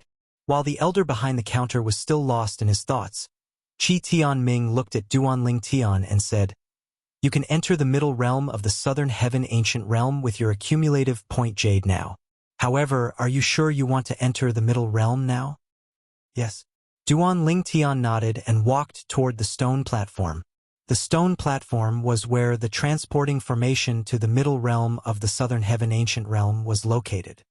While the elder behind the counter was still lost in his thoughts, Qi Tianming looked at Duan Ling Tian and said, "You can enter the middle realm of the Southern Heaven Ancient Realm with your accumulative point jade now. However, are you sure you want to enter the middle realm now?" "Yes." Duan Ling Tian nodded and walked toward the stone platform. The stone platform was where the transporting formation to the middle realm of the Southern Heaven Ancient Realm was located.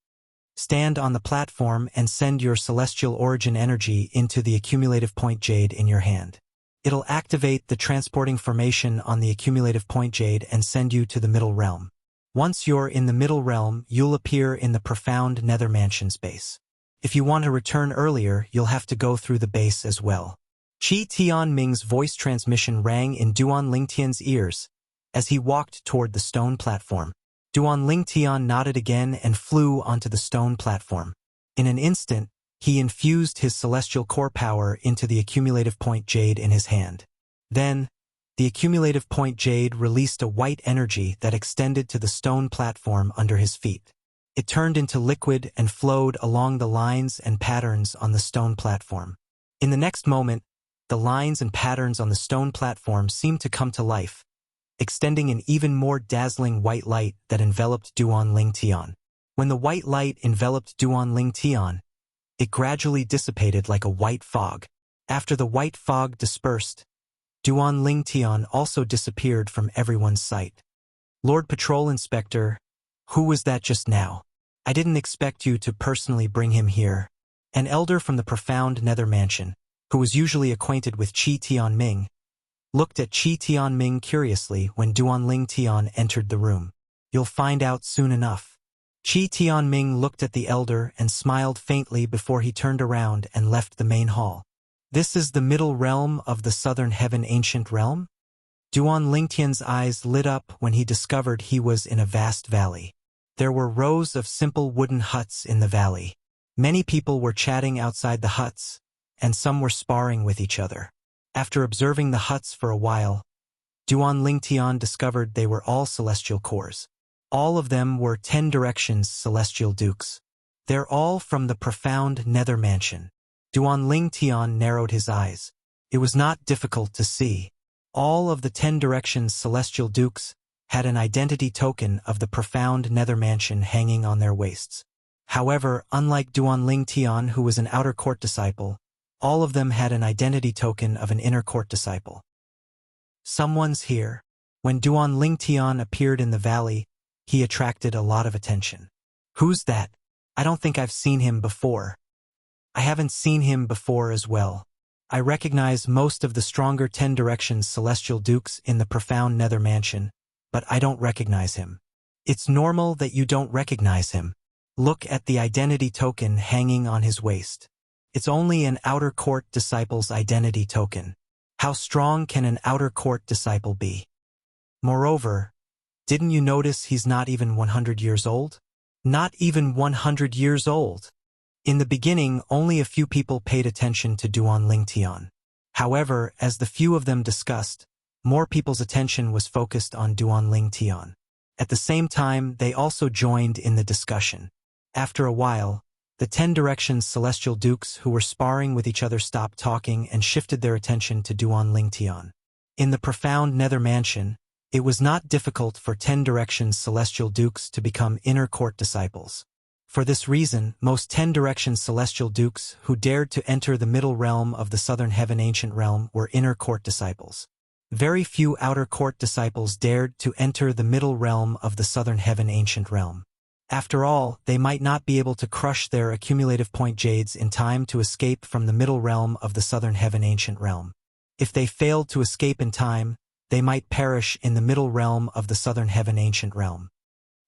Stand on the platform and send your celestial origin energy into the accumulative point jade in your hand. It'll activate the transporting formation on the accumulative point jade and send you to the middle realm. Once you're in the middle realm, you'll appear in the profound Nether Mansion's base. If you want to return earlier, you'll have to go through the base as well. Qi Tianming's voice transmission rang in Duan Ling Tian's ears as he walked toward the stone platform. Duan Ling Tian nodded again and flew onto the stone platform. In an instant, he infused his celestial core power into the accumulative point jade in his hand. Then, the accumulative point jade released a white energy that extended to the stone platform under his feet. It turned into liquid and flowed along the lines and patterns on the stone platform. In the next moment, the lines and patterns on the stone platform seemed to come to life, extending an even more dazzling white light that enveloped Duan Ling Tian. When the white light enveloped Duan Ling Tian, it gradually dissipated like a white fog. After the white fog dispersed, Duan Ling Tian also disappeared from everyone's sight. "Lord Patrol Inspector, who was that just now? I didn't expect you to personally bring him here." An elder from the profound Nether Mansion, who was usually acquainted with Qi Tianming, looked at Qi Tianming curiously when Duan Ling Tian entered the room. "You'll find out soon enough." Qi Tianming looked at the elder and smiled faintly before he turned around and left the main hall. This is the middle realm of the southern heaven ancient realm? Duan Lingtian's eyes lit up when he discovered he was in a vast valley. There were rows of simple wooden huts in the valley. Many people were chatting outside the huts, and some were sparring with each other. After observing the huts for a while, Duan Lingtian discovered they were all celestial cores. All of them were 10 directions celestial dukes. They're all from the profound nether mansion. Duan Lingtian narrowed his eyes. It was not difficult to see. All of the 10 directions celestial dukes had an identity token of the profound nether mansion hanging on their waists. However, unlike Duan Lingtian, who was an outer court disciple, all of them had an identity token of an inner court disciple. Someone's here. When Duan Lingtian appeared in the valley, he attracted a lot of attention. Who's that? I don't think I've seen him before. I haven't seen him before as well. I recognize most of the stronger 10 directions celestial dukes in the profound nether mansion, but I don't recognize him. It's normal that you don't recognize him. Look at the identity token hanging on his waist. It's only an outer court disciple's identity token. How strong can an outer court disciple be? Moreover, didn't you notice he's not even 100 years old? Not even 100 years old. In the beginning, only a few people paid attention to Duan Lingtian. However, as the few of them discussed, more people's attention was focused on Duan Lingtian. At the same time, they also joined in the discussion. After a while, the 10 directions celestial dukes who were sparring with each other stopped talking and shifted their attention to Duan Lingtian. In the profound nether mansion, it was not difficult for 10 directions celestial dukes to become inner court disciples. For this reason, most 10 directions celestial dukes who dared to enter the middle realm of the southern heaven ancient realm were inner court disciples. Very few outer court disciples dared to enter the middle realm of the southern heaven ancient realm. After all, they might not be able to crush their accumulative point jades in time to escape from the middle realm of the southern heaven ancient realm. If they failed to escape in time, they might perish in the middle realm of the southern heaven ancient realm.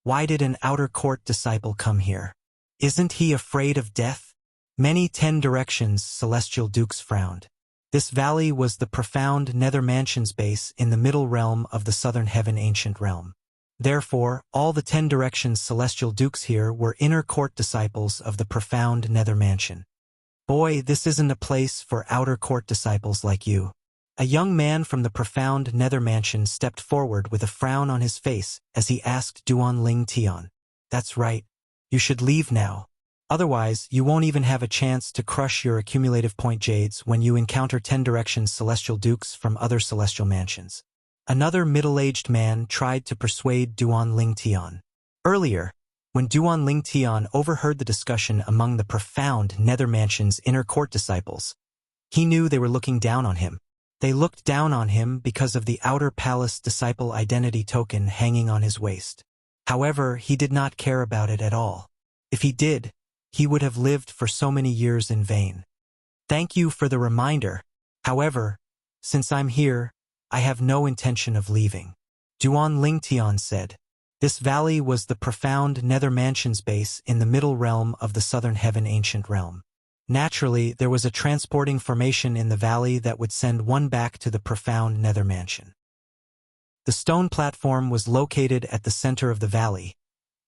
Why did an outer court disciple come here? Isn't he afraid of death? Many 10 directions celestial dukes frowned. This valley was the profound nether mansion's base in the middle realm of the southern heaven ancient realm. Therefore, all the 10 directions celestial dukes here were inner court disciples of the profound nether mansion. Boy, this isn't a place for outer court disciples like you. A young man from the profound nether mansion stepped forward with a frown on his face as he asked Duan Lingtian. That's right. You should leave now. Otherwise, you won't even have a chance to crush your accumulative point jades when you encounter 10 directions celestial dukes from other celestial mansions. Another middle-aged man tried to persuade Duan Lingtian. Earlier, when Duan Lingtian overheard the discussion among the profound nether mansion's inner court disciples, he knew they were looking down on him. They looked down on him because of the outer palace disciple identity token hanging on his waist. However, he did not care about it at all. If he did, he would have lived for so many years in vain. Thank you for the reminder. However, since I'm here, I have no intention of leaving. Duan Lingtian said. This valley was the profound nether mansion's base in the middle realm of the southern heaven ancient realm. Naturally, there was a transporting formation in the valley that would send one back to the profound nether mansion. The stone platform was located at the center of the valley,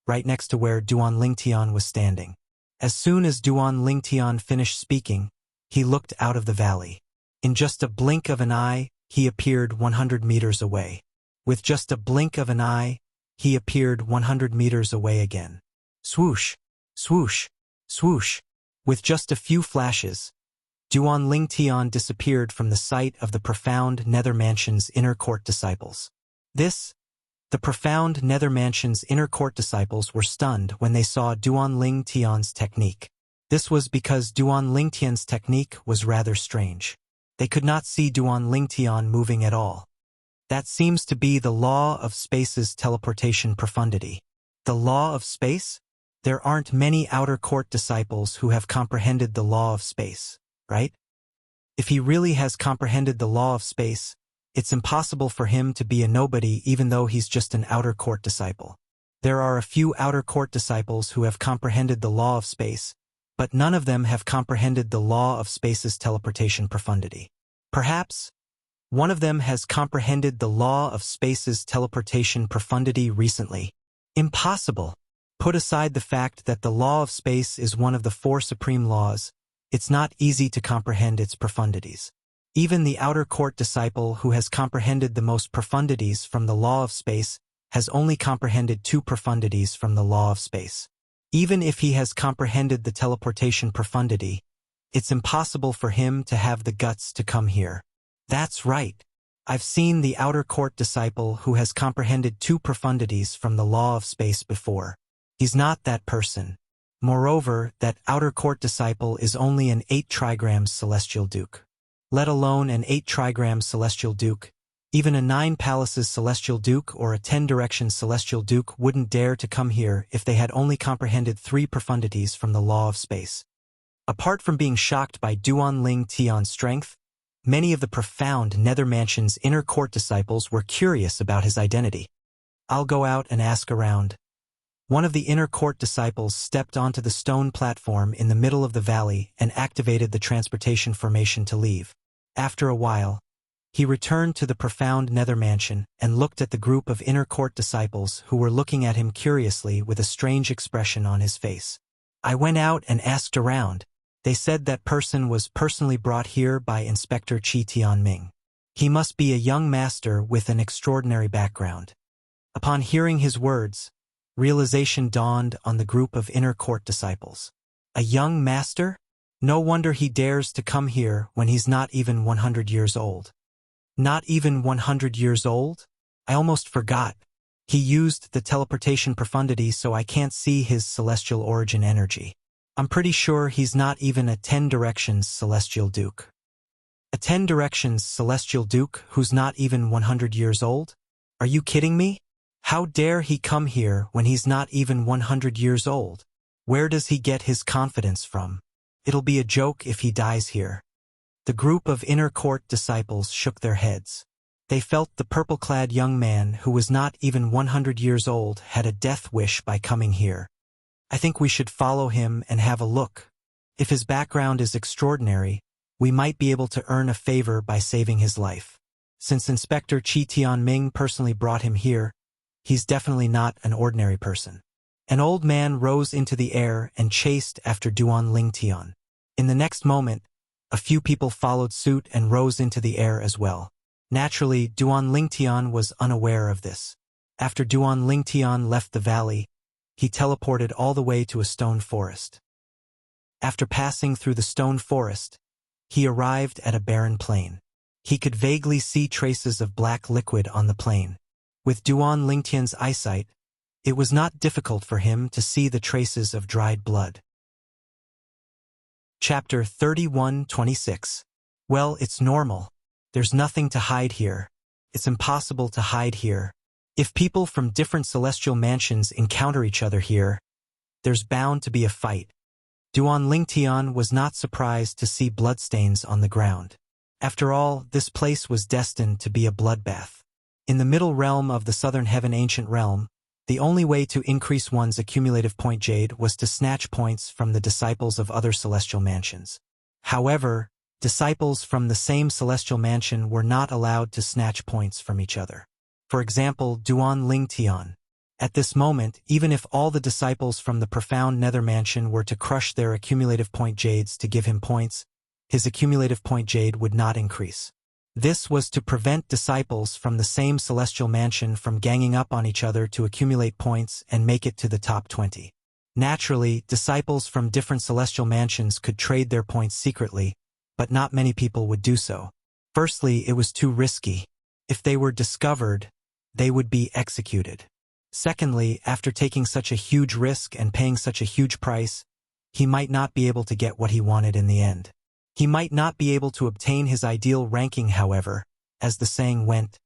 right next to where Duan Lingtian was standing. As soon as Duan Lingtian finished speaking, he looked out of the valley. In just a blink of an eye, he appeared 100 meters away. With just a blink of an eye, he appeared 100 meters away again. Swoosh, swoosh, swoosh. With just a few flashes, Duan Lingtian disappeared from the sight of the profound nether mansion's inner court disciples. The profound nether mansion's inner court disciples were stunned when they saw Duan Lingtian's technique. This was because Duan Lingtian's technique was rather strange. They could not see Duan Lingtian moving at all. That seems to be the law of space's teleportation profundity. The law of space? There aren't many outer court disciples who have comprehended the law of space, right? If he really has comprehended the law of space, it's impossible for him to be a nobody even though he's just an outer court disciple. There are a few outer court disciples who have comprehended the law of space, but none of them have comprehended the law of space's teleportation profundity. Perhaps one of them has comprehended the law of space's teleportation profundity recently. Impossible. Put aside the fact that the law of space is one of the 4 supreme laws, it's not easy to comprehend its profundities. Even the outer court disciple who has comprehended the most profundities from the law of space has only comprehended 2 profundities from the law of space. Even if he has comprehended the teleportation profundity, it's impossible for him to have the guts to come here. That's right. I've seen the outer court disciple who has comprehended 2 profundities from the law of space before. He's not that person. Moreover, that outer court disciple is only an 8 trigrams celestial duke. Let alone an 8 trigrams celestial duke, even a 9 palaces celestial duke or a 10 directions celestial duke wouldn't dare to come here if they had only comprehended 3 profundities from the law of space. Apart from being shocked by Duan Ling Tian's strength, many of the profound Nether Mansion's inner court disciples were curious about his identity. I'll go out and ask around. One of the inner court disciples stepped onto the stone platform in the middle of the valley and activated the transportation formation to leave. After a while, he returned to the profound Nether Mansion and looked at the group of inner court disciples who were looking at him curiously with a strange expression on his face. I went out and asked around. They said that person was personally brought here by Inspector Qi Tianming. He must be a young master with an extraordinary background. Upon hearing his words, realization dawned on the group of inner court disciples. A young master? No wonder he dares to come here when he's not even 100 years old. Not even 100 years old? I almost forgot. He used the teleportation profundity so I can't see his celestial origin energy. I'm pretty sure he's not even a 10 directions celestial duke. A 10 directions celestial duke who's not even 100 years old? Are you kidding me? How dare he come here when he's not even 100 years old? Where does he get his confidence from? It'll be a joke if he dies here. The group of inner court disciples shook their heads. They felt the purple-clad young man who was not even 100 years old had a death wish by coming here. I think we should follow him and have a look. If his background is extraordinary, we might be able to earn a favor by saving his life. Since Inspector Qi Tianming personally brought him here, he's definitely not an ordinary person. An old man rose into the air and chased after Duan Ling Tian. In the next moment, a few people followed suit and rose into the air as well. Naturally, Duan Ling Tian was unaware of this. After Duan Ling Tian left the valley, he teleported all the way to a stone forest. After passing through the stone forest, he arrived at a barren plain. He could vaguely see traces of black liquid on the plain. With Duan Ling Tian's eyesight, it was not difficult for him to see the traces of dried blood. Chapter 31:26. Well, it's normal. There's nothing to hide here. It's impossible to hide here. If people from different celestial mansions encounter each other here, there's bound to be a fight. Duan Ling Tian was not surprised to see bloodstains on the ground. After all, this place was destined to be a bloodbath. In the middle realm of the Southern Heaven Ancient Realm, the only way to increase one's accumulative point jade was to snatch points from the disciples of other celestial mansions. However, disciples from the same celestial mansion were not allowed to snatch points from each other. For example, Duan Ling Tian. At this moment, even if all the disciples from the profound Nether Mansion were to crush their accumulative point jades to give him points, his accumulative point jade would not increase. This was to prevent disciples from the same celestial mansion from ganging up on each other to accumulate points and make it to the top 20. Naturally, disciples from different celestial mansions could trade their points secretly, but not many people would do so. Firstly, it was too risky. If they were discovered, they would be executed. Secondly, after taking such a huge risk and paying such a huge price, he might not be able to get what he wanted in the end. He might not be able to obtain his ideal ranking, however, as the saying went,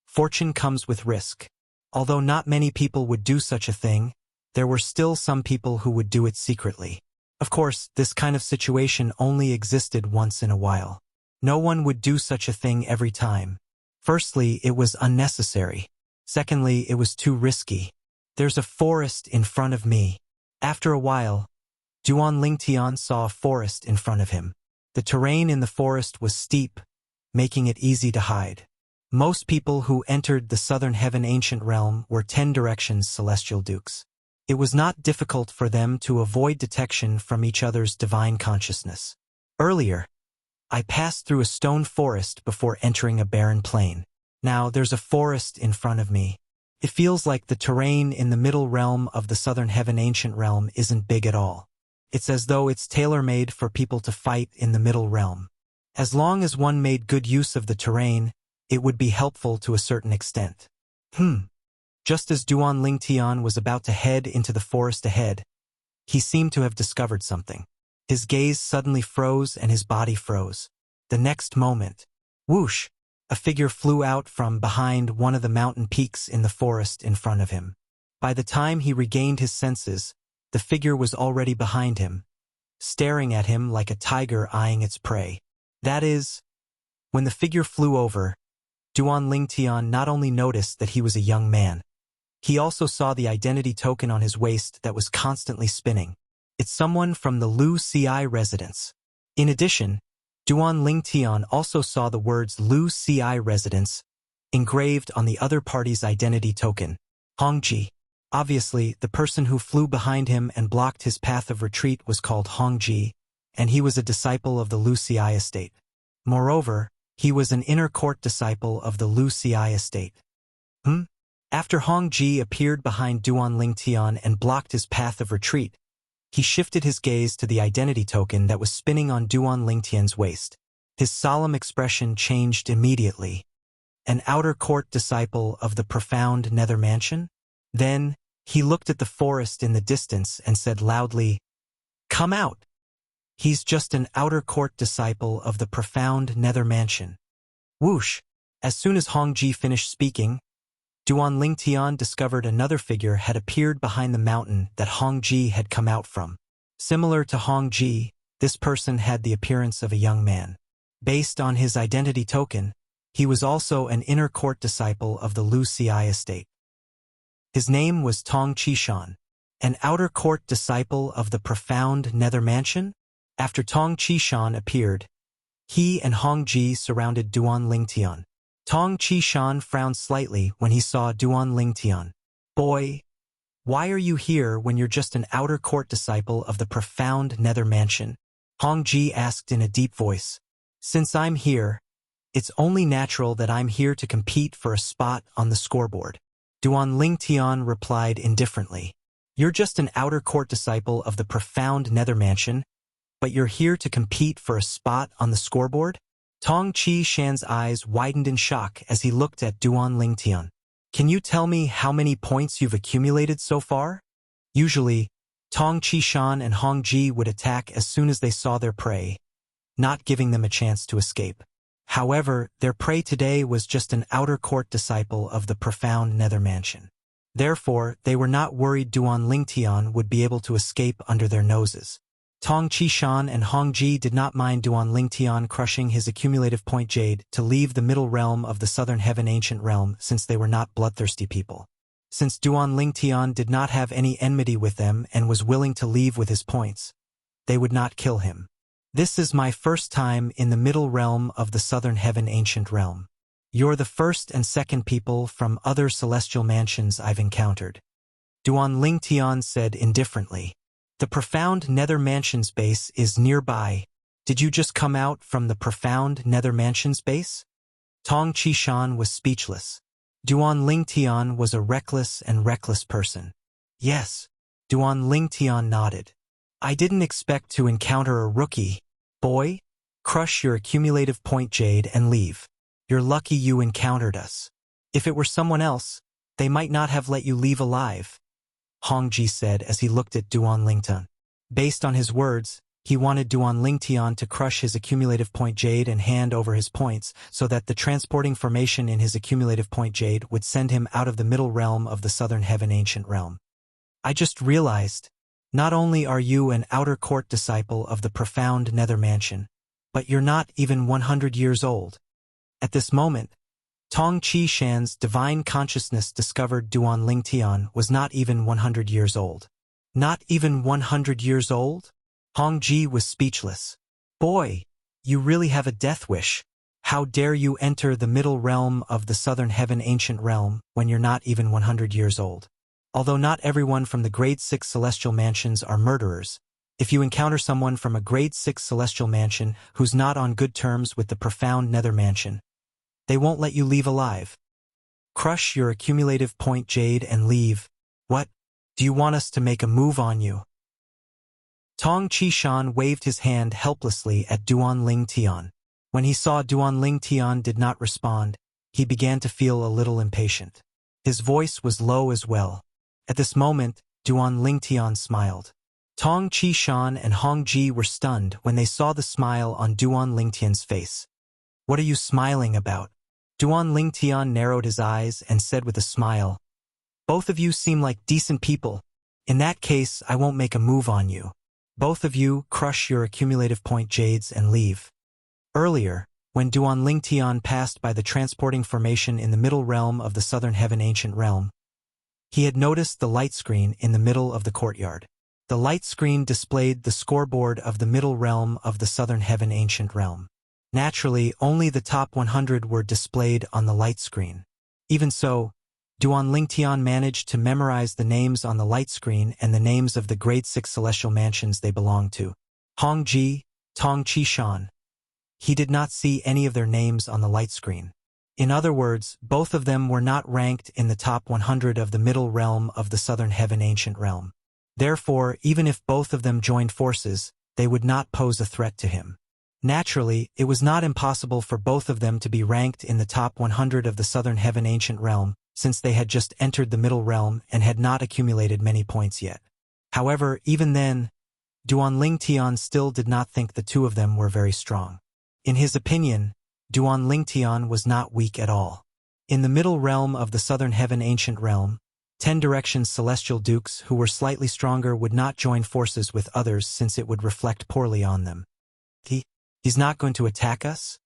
fortune comes with risk. Although not many people would do such a thing, there were still some people who would do it secretly. Of course, this kind of situation only existed once in a while. No one would do such a thing every time. Firstly, it was unnecessary. Secondly, it was too risky. There's a forest in front of me. After a while, Duan Lingtian saw a forest in front of him. The terrain in the forest was steep, making it easy to hide. Most people who entered the Southern Heaven Ancient Realm were 10 Directions Celestial Dukes. It was not difficult for them to avoid detection from each other's divine consciousness. Earlier, I passed through a stone forest before entering a barren plain. Now there's a forest in front of me. It feels like the terrain in the middle realm of the Southern Heaven Ancient Realm isn't big at all. It's as though it's tailor-made for people to fight in the middle realm. As long as one made good use of the terrain, it would be helpful to a certain extent. Just as Duan Lingtian was about to head into the forest ahead, he seemed to have discovered something. His gaze suddenly froze and his body froze. The next moment, whoosh, a figure flew out from behind one of the mountain peaks in the forest in front of him. By the time he regained his senses, the figure was already behind him, staring at him like a tiger eyeing its prey. That is, when the figure flew over, Duan Lingtian not only noticed that he was a young man, he also saw the identity token on his waist that was constantly spinning. It's someone from the Wuxia residence. In addition, Duan Lingtian also saw the words Wuxia residence engraved on the other party's identity token, Hongji. Obviously, the person who flew behind him and blocked his path of retreat was called Hongji, and he was a disciple of the Wuxia estate. Moreover, he was an inner court disciple of the Wuxia estate. After Hongji appeared behind Duan Lingtian and blocked his path of retreat, he shifted his gaze to the identity token that was spinning on Duan Lingtian's waist. His solemn expression changed immediately. An outer court disciple of the profound nether mansion? Then, he looked at the forest in the distance and said loudly, "Come out! He's just an outer court disciple of the profound nether mansion." Whoosh! As soon as Hongji finished speaking, Duan Lingtian discovered another figure had appeared behind the mountain that Hongji had come out from. Similar to Hongji, this person had the appearance of a young man. Based on his identity token, he was also an inner court disciple of the Wuxia estate. His name was Tong Qishan, an outer court disciple of the profound nether mansion. After Tong Qishan appeared, he and Hongji surrounded Duan Lingtian. Tong Qishan frowned slightly when he saw Duan Lingtian. "Boy, why are you here when you're just an outer court disciple of the profound nether mansion?" Hongji asked in a deep voice. "Since I'm here, it's only natural that I'm here to compete for a spot on the scoreboard." Duan Lingtian replied indifferently. "You're just an outer court disciple of the profound nether mansion, but you're here to compete for a spot on the scoreboard?" Tong Qishan's eyes widened in shock as he looked at Duan Lingtian. "Can you tell me how many points you've accumulated so far?" Usually, Tong Qishan and Hongji would attack as soon as they saw their prey, not giving them a chance to escape. However, their prey today was just an outer court disciple of the profound nether mansion. Therefore, they were not worried Duan Lingtian would be able to escape under their noses. Tong Qishan and Hongji did not mind Duan Lingtian crushing his accumulative point jade to leave the middle realm of the Southern Heaven Ancient Realm since they were not bloodthirsty people. Since Duan Lingtian did not have any enmity with them and was willing to leave with his points, they would not kill him. "This is my first time in the middle realm of the Southern Heaven Ancient Realm. You're the first and second people from other celestial mansions I've encountered," Duan Lingtian said indifferently. "The profound nether mansion's base is nearby. Did you just come out from the profound nether mansion's base?" Tong Qishan was speechless. Duan Lingtian was a reckless person. "Yes." Duan Lingtian nodded. "I didn't expect to encounter a rookie. Boy, crush your accumulative point jade and leave. You're lucky you encountered us. If it were someone else, they might not have let you leave alive," Hongji said as he looked at Duan Lingtian. Based on his words, he wanted Duan Lingtian to crush his accumulative point jade and hand over his points so that the transporting formation in his accumulative point jade would send him out of the middle realm of the Southern Heaven Ancient Realm. "I just realized, not only are you an outer court disciple of the profound nether mansion, but you're not even 100 years old." At this moment, Tong Chi Shan's divine consciousness discovered Duan Lingtian was not even 100 years old. Not even 100 years old? Hong Ji was speechless. Boy, you really have a death wish. How dare you enter the middle realm of the southern heaven ancient realm when you're not even 100 years old? Although not everyone from the grade 6 celestial mansions are murderers, if you encounter someone from a grade 6 celestial mansion who's not on good terms with the profound nether mansion, they won't let you leave alive. Crush your accumulative point jade and leave. What? Do you want us to make a move on you? Tong Chi Shan waved his hand helplessly at Duan Lingtian. When he saw Duan Lingtian did not respond, he began to feel a little impatient. His voice was low as well. At this moment, Duan Lingtian smiled. Tong Chi Shan and Hong Ji were stunned when they saw the smile on Duan Lingtian's face. What are you smiling about? Duan Lingtian narrowed his eyes and said with a smile, both of you seem like decent people. In that case, I won't make a move on you. Both of you crush your accumulative point jades and leave. Earlier, when Duan Lingtian passed by the transporting formation in the middle realm of the southern heaven ancient realm, he had noticed the light screen in the middle of the courtyard. The light screen displayed the scoreboard of the middle realm of the southern heaven ancient realm. Naturally, only the top 100 were displayed on the light screen. Even so, Duan Lingtian managed to memorize the names on the light screen and the names of the grade 6 celestial mansions they belonged to. Hong Ji, Tong Chi Shan. He did not see any of their names on the light screen. In other words, both of them were not ranked in the top 100 of the middle realm of the southern heaven ancient realm. Therefore, even if both of them joined forces, they would not pose a threat to him. Naturally, it was not impossible for both of them to be ranked in the top 100 of the southern heaven ancient realm, since they had just entered the middle realm and had not accumulated many points yet. However, even then, Duan Lingtian still did not think the two of them were very strong. In his opinion, Duan Lingtian was not weak at all. In the middle realm of the southern heaven ancient realm, 10 directions celestial dukes who were slightly stronger would not join forces with others since it would reflect poorly on them. He's not going to attack us?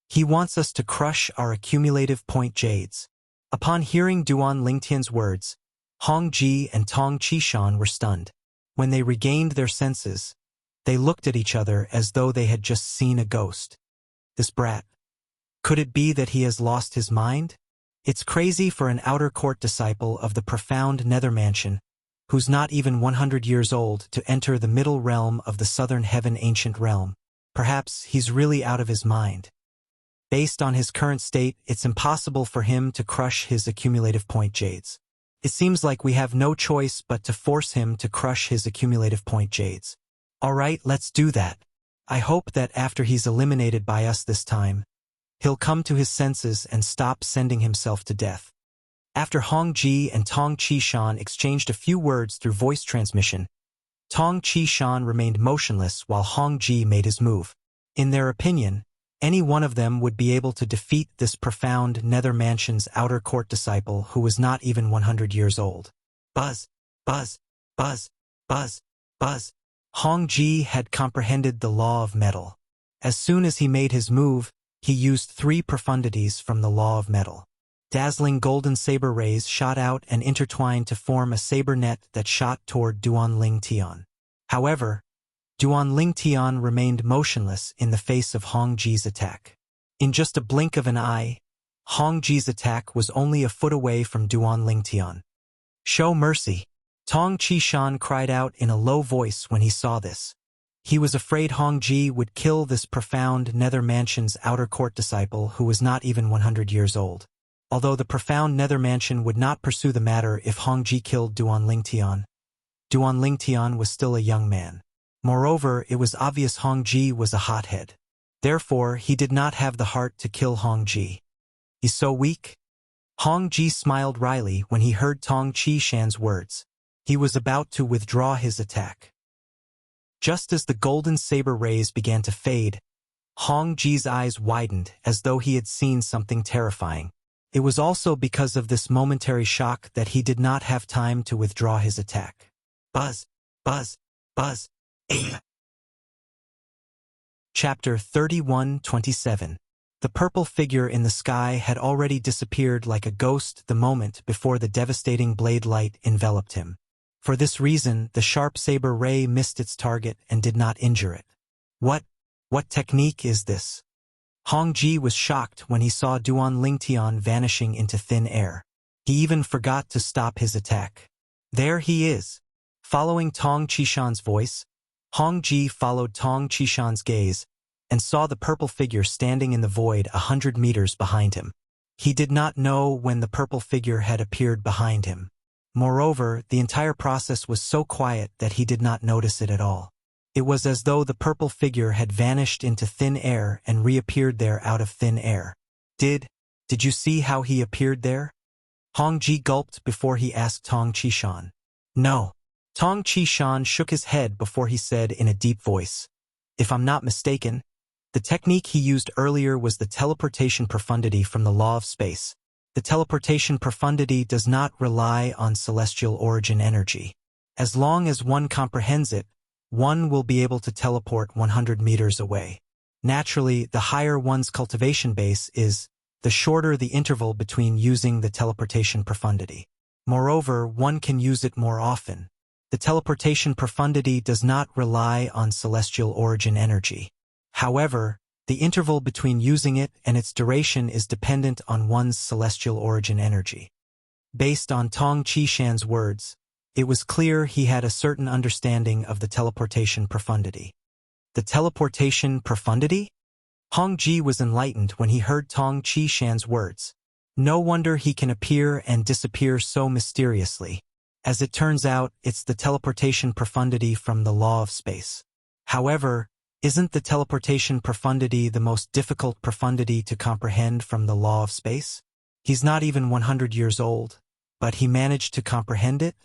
He wants us to crush our accumulative point jades. Upon hearing Duan Lingtian's words, Hong Ji and Tong Chi Shan were stunned. When they regained their senses, they looked at each other as though they had just seen a ghost. This brat. Could it be that he has lost his mind? It's crazy for an outer court disciple of the profound nether mansion, who's not even 100 years old, to enter the middle realm of the southern heaven ancient realm. Perhaps he's really out of his mind. Based on his current state, it's impossible for him to crush his accumulative point jades. It seems like we have no choice but to force him to crush his accumulative point jades. Alright, let's do that. I hope that after he's eliminated by us this time, he'll come to his senses and stop sending himself to death. After Hong Ji and Tong Chi Shan exchanged a few words through voice transmission, Tong Chi Shan remained motionless while Hong Ji made his move. In their opinion, any one of them would be able to defeat this profound nether mansion's outer court disciple who was not even 100 years old. Buzz, buzz, buzz, buzz, buzz. Hong Ji had comprehended the law of metal. As soon as he made his move, he used 3 profundities from the law of metal. Dazzling golden saber rays shot out and intertwined to form a saber net that shot toward Duan Lingtian. However, Duan Lingtian remained motionless in the face of Hong Ji's attack. In just a blink of an eye, Hong Ji's attack was only a foot away from Duan Lingtian. Show mercy! Tong Chi Shan cried out in a low voice when he saw this. He was afraid Hong Ji would kill this profound nether mansion's outer court disciple who was not even 100 years old. Although the profound nether mansion would not pursue the matter if Hong Ji killed Duan Lingtian, Duan Lingtian was still a young man. Moreover, it was obvious Hong Ji was a hothead. Therefore, he did not have the heart to kill Hong Ji. He's so weak? Hong Ji smiled wryly when he heard Tong Chi Shan's words. He was about to withdraw his attack. Just as the golden saber rays began to fade, Hong Ji's eyes widened as though he had seen something terrifying. It was also because of this momentary shock that he did not have time to withdraw his attack. Buzz, buzz, buzz. Chapter 31-27. The purple figure in the sky had already disappeared like a ghost the moment before the devastating blade light enveloped him. For this reason, the sharp saber ray missed its target and did not injure it. What technique is this? Hong Ji was shocked when he saw Duan Lingtian vanishing into thin air. He even forgot to stop his attack. There he is. Following Tong Qishan's voice, Hong Ji followed Tong Qishan's gaze and saw the purple figure standing in the void 100 meters behind him. He did not know when the purple figure had appeared behind him. Moreover, the entire process was so quiet that he did not notice it at all. It was as though the purple figure had vanished into thin air and reappeared there out of thin air. Did you see how he appeared there? Hong Ji gulped before he asked Tong Qishan. No. Tong Qishan shook his head before he said in a deep voice, "If I'm not mistaken, the technique he used earlier was the teleportation profundity from the law of space. The teleportation profundity does not rely on celestial origin energy. As long as one comprehends it, one will be able to teleport 100 meters away. Naturally, the higher one's cultivation base is, the shorter the interval between using the teleportation profundity. Moreover, one can use it more often. The teleportation profundity does not rely on celestial origin energy. However, the interval between using it and its duration is dependent on one's celestial origin energy." Based on Tong Qishan's words, it was clear he had a certain understanding of the teleportation profundity. The teleportation profundity? Hong Ji was enlightened when he heard Tong Qishan's words. No wonder he can appear and disappear so mysteriously. As it turns out, it's the teleportation profundity from the law of space. However, isn't the teleportation profundity the most difficult profundity to comprehend from the law of space? He's not even 100 years old, but he managed to comprehend it?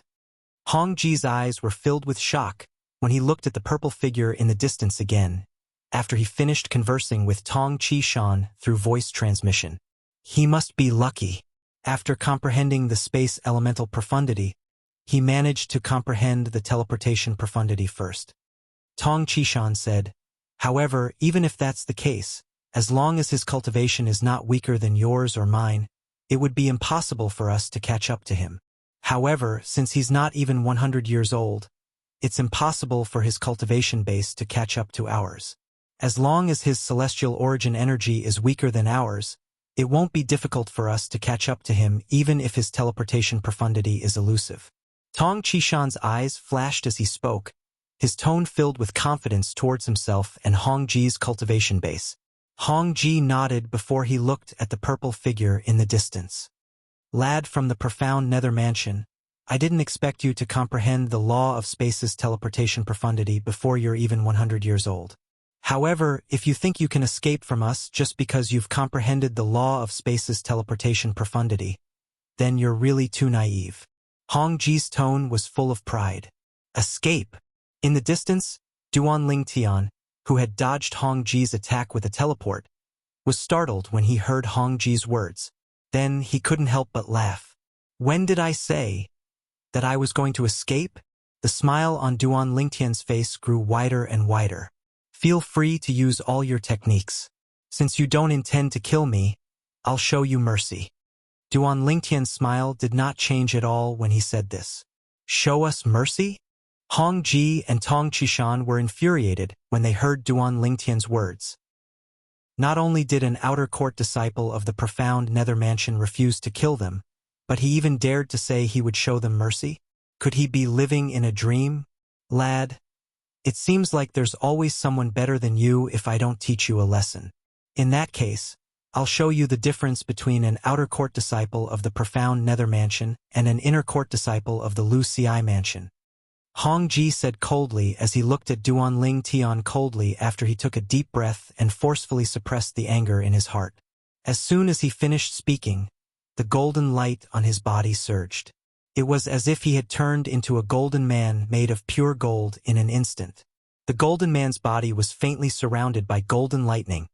Hong Ji's eyes were filled with shock when he looked at the purple figure in the distance again, after he finished conversing with Tong Qishan through voice transmission. He must be lucky. After comprehending the space elemental profundity, he managed to comprehend the teleportation profundity first. Tong Qishan said, "However, even if that's the case, as long as his cultivation is not weaker than yours or mine, it would be impossible for us to catch up to him. However, since he's not even 100 years old, it's impossible for his cultivation base to catch up to ours. As long as his celestial origin energy is weaker than ours, it won't be difficult for us to catch up to him even if his teleportation profundity is elusive." Tong Qishan's eyes flashed as he spoke, his tone filled with confidence towards himself and Hong Ji's cultivation base. Hong Ji nodded before he looked at the purple figure in the distance. "Lad from the profound nether mansion, I didn't expect you to comprehend the law of space's teleportation profundity before you're even 100 years old. However, if you think you can escape from us just because you've comprehended the law of space's teleportation profundity, then you're really too naive." Hong Ji's tone was full of pride. Escape! In the distance, Duan Lingtian, who had dodged Hong Ji's attack with a teleport, was startled when he heard Hong Ji's words. Then he couldn't help but laugh. "When did I say that I was going to escape?" The smile on Duan Lingtian's face grew wider and wider. "Feel free to use all your techniques. Since you don't intend to kill me, I'll show you mercy." Duan Lingtian's smile did not change at all when he said this. "Show us mercy?" Hong Ji and Tong Qishan were infuriated when they heard Duan Lingtian's words. Not only did an outer court disciple of the profound nether mansion refuse to kill them, but he even dared to say he would show them mercy? Could he be living in a dream? "Lad, it seems like there's always someone better than you if I don't teach you a lesson. In that case, I'll show you the difference between an outer court disciple of the profound nether mansion and an inner court disciple of the Lu Ci mansion." Hong Ji said coldly as he looked at Duan Lingtian coldly after he took a deep breath and forcefully suppressed the anger in his heart. As soon as he finished speaking, the golden light on his body surged. It was as if he had turned into a golden man made of pure gold in an instant. The golden man's body was faintly surrounded by golden lightning,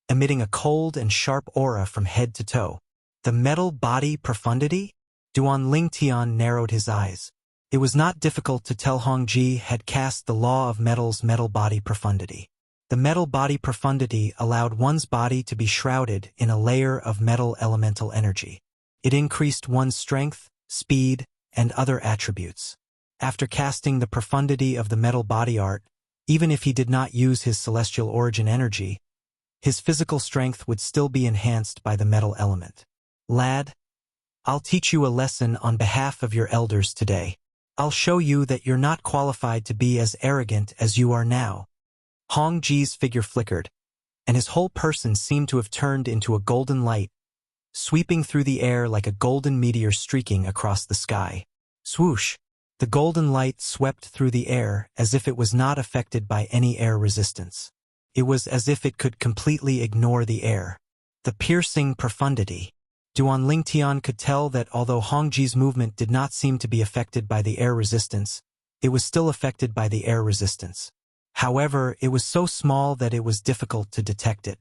emitting a cold and sharp aura from head to toe. The metal body profundity? Duan Lingtian narrowed his eyes. It was not difficult to tell Hong Ji had cast the law of metal's metal body profundity. The metal body profundity allowed one's body to be shrouded in a layer of metal elemental energy. It increased one's strength, speed, and other attributes. After casting the profundity of the metal body art, even if he did not use his celestial origin energy, his physical strength would still be enhanced by the metal element. Lad, I'll teach you a lesson on behalf of your elders today. I'll show you that you're not qualified to be as arrogant as you are now. Hong Ji's figure flickered, and his whole person seemed to have turned into a golden light, sweeping through the air like a golden meteor streaking across the sky. Swoosh! The golden light swept through the air as if it was not affected by any air resistance. It was as if it could completely ignore the air. The piercing profundity. Duan Lingtian could tell that although Hong Ji's movement did not seem to be affected by the air resistance, it was still affected by the air resistance. However, it was so small that it was difficult to detect it.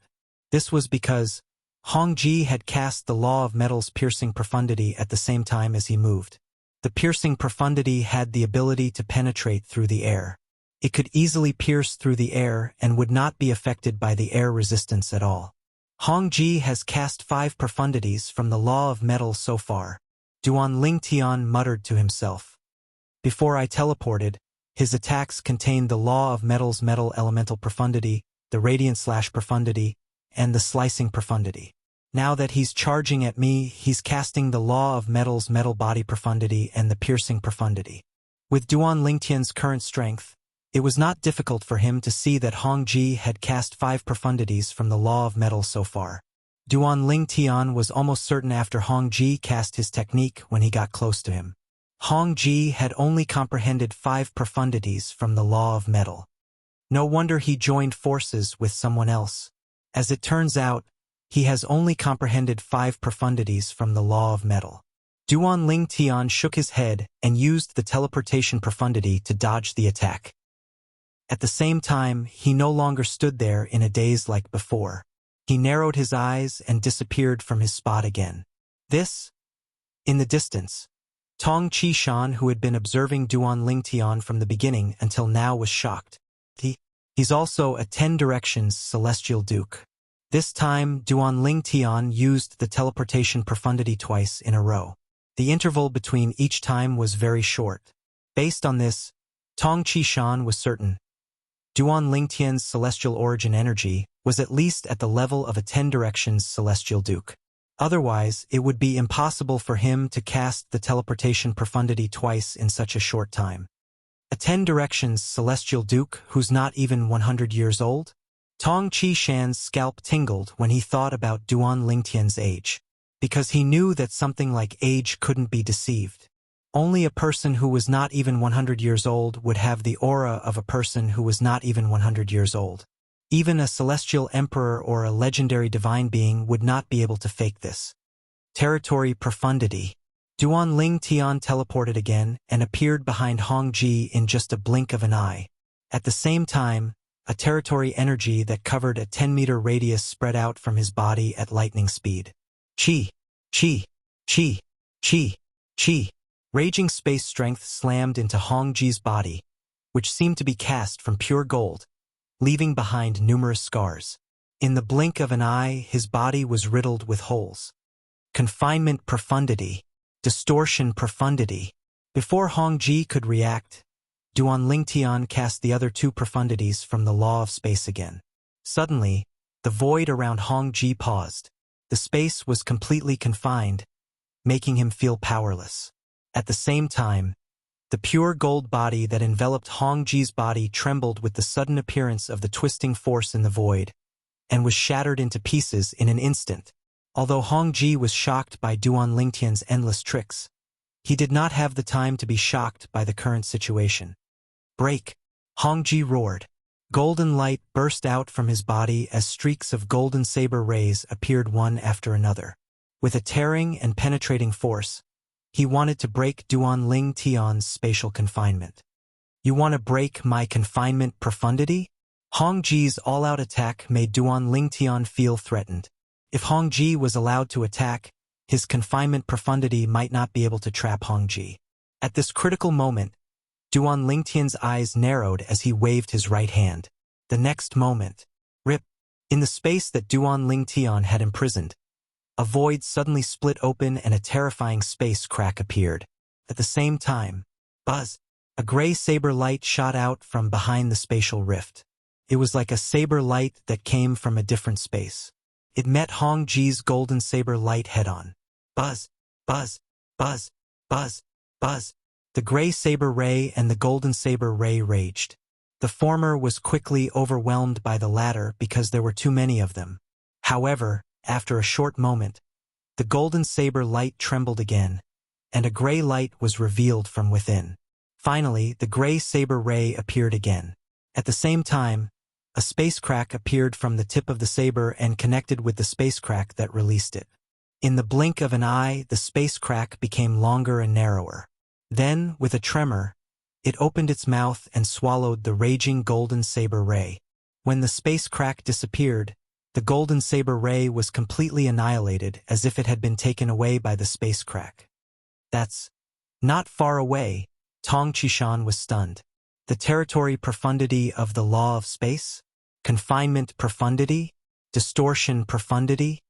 This was because Hong Ji had cast the law of metal's piercing profundity at the same time as he moved. The piercing profundity had the ability to penetrate through the air. It could easily pierce through the air and would not be affected by the air resistance at all. Hong Ji has cast 5 profundities from the law of metal so far. Duan Lingtian muttered to himself. Before I teleported, his attacks contained the law of metal's metal elemental profundity, the radiant/profundity, and the slicing profundity. Now that he's charging at me, he's casting the law of metal's metal body profundity and the piercing profundity. With Duan Lingtian's current strength, it was not difficult for him to see that Hong Ji had cast 5 profundities from the law of metal so far. Duan Lingtian was almost certain after Hong Ji cast his technique when he got close to him. Hong Ji had only comprehended 5 profundities from the law of metal. No wonder he joined forces with someone else. As it turns out, he has only comprehended 5 profundities from the law of metal. Duan Lingtian shook his head and used the teleportation profundity to dodge the attack. At the same time, he no longer stood there in a daze like before. He narrowed his eyes and disappeared from his spot again. In the distance, Tong Qishan, who had been observing Duan Lingtian from the beginning until now, was shocked. He's also a 10 Directions Celestial Duke. This time, Duan Lingtian used the teleportation profundity twice in a row. The interval between each time was very short. Based on this, Tong Qishan was certain Duan Lingtian's celestial origin energy was at least at the level of a 10 Directions Celestial Duke. Otherwise, it would be impossible for him to cast the teleportation profundity twice in such a short time. A 10 Directions Celestial Duke who's not even 100 years old? Tong Qishan's scalp tingled when he thought about Duan Lingtian's age, because he knew that something like age couldn't be deceived. Only a person who was not even 100 years old would have the aura of a person who was not even 100 years old. Even a celestial emperor or a legendary divine being would not be able to fake this. Territory profundity. Duan Lingtian teleported again and appeared behind Hong Ji in just a blink of an eye. At the same time, a territory energy that covered a 10-meter radius spread out from his body at lightning speed. Chi, chi, chi, chi, chi. Raging space strength slammed into Hong Ji's body, which seemed to be cast from pure gold, leaving behind numerous scars. In the blink of an eye, his body was riddled with holes. Confinement profundity. Distortion profundity. Before Hong Ji could react, Duan Lingtian cast the other 2 profundities from the law of space again. Suddenly, the void around Hong Ji paused. The space was completely confined, making him feel powerless. At the same time, the pure gold body that enveloped Hong Ji's body trembled with the sudden appearance of the twisting force in the void, and was shattered into pieces in an instant. Although Hong Ji was shocked by Duan Lingtian's endless tricks, he did not have the time to be shocked by the current situation. Break! Hong Ji roared. Golden light burst out from his body as streaks of golden saber rays appeared one after another. With a tearing and penetrating force, he wanted to break Duan Lingtian's spatial confinement. You want to break my confinement profundity? Hong Ji's all-out attack made Duan Lingtian feel threatened. If Hong Ji was allowed to attack, his confinement profundity might not be able to trap Hong Ji. At this critical moment, Duan Lingtian's eyes narrowed as he waved his right hand. The next moment, rip, in the space that Duan Lingtian had imprisoned, a void suddenly split open and a terrifying space crack appeared. At the same time, buzz, a gray saber light shot out from behind the spatial rift. It was like a saber light that came from a different space. It met Hong Ji's golden saber light head-on. Buzz, buzz, buzz, buzz, buzz. The gray saber ray and the golden saber ray raged. The former was quickly overwhelmed by the latter because there were too many of them. However, after a short moment, the golden saber light trembled again, and a gray light was revealed from within. Finally, the gray saber ray appeared again. At the same time, a space crack appeared from the tip of the saber and connected with the space crack that released it. In the blink of an eye, the space crack became longer and narrower. Then, with a tremor, it opened its mouth and swallowed the raging golden saber ray. When the space crack disappeared, the golden saber ray was completely annihilated as if it had been taken away by the space crack. That's not far away. Tong Qishan was stunned. The territory profundity of the law of space? Confinement profundity? Distortion profundity?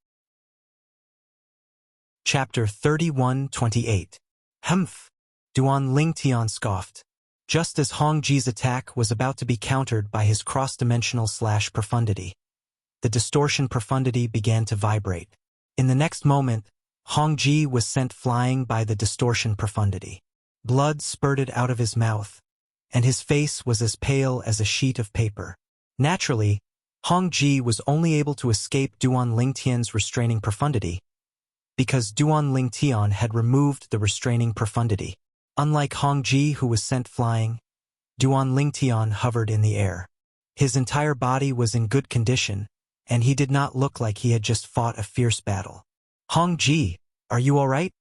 Chapter 31-28. Humph! Duan Lingtian scoffed. Just as Hong Ji's attack was about to be countered by his cross-dimensional profundity, the distortion profundity began to vibrate. In the next moment, Hong Ji was sent flying by the distortion profundity. Blood spurted out of his mouth, and his face was as pale as a sheet of paper. Naturally, Hong Ji was only able to escape Duan Lingtian's restraining profundity because Duan Lingtian had removed the restraining profundity. Unlike Hong Ji, who was sent flying, Duan Lingtian hovered in the air. His entire body was in good condition, and he did not look like he had just fought a fierce battle. Hong Ji, are you all right?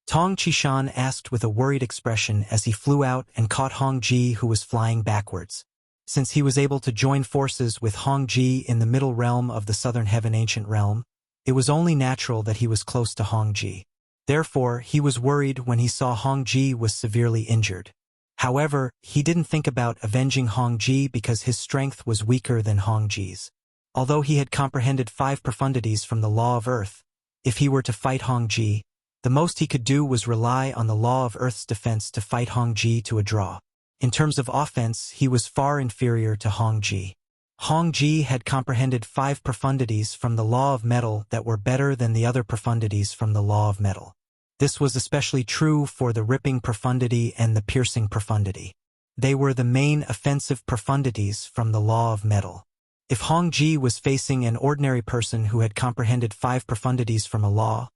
Tong Qishan asked with a worried expression as he flew out and caught Hong Ji, who was flying backwards. Since he was able to join forces with Hong Ji in the middle realm of the Southern Heaven Ancient Realm, it was only natural that he was close to Hong Ji. Therefore, he was worried when he saw Hong Ji was severely injured. However, he didn't think about avenging Hong Ji because his strength was weaker than Hong Ji's. Although he had comprehended 5 profundities from the law of Earth, if he were to fight Hong Ji, the most he could do was rely on the law of Earth's defense to fight Hong Ji to a draw. In terms of offense, he was far inferior to Hong Ji. Hong Ji had comprehended 5 profundities from the law of metal that were better than the other profundities from the law of metal. This was especially true for the ripping profundity and the piercing profundity. They were the main offensive profundities from the law of metal. If Hong Ji was facing an ordinary person who had comprehended 5 profundities from a law,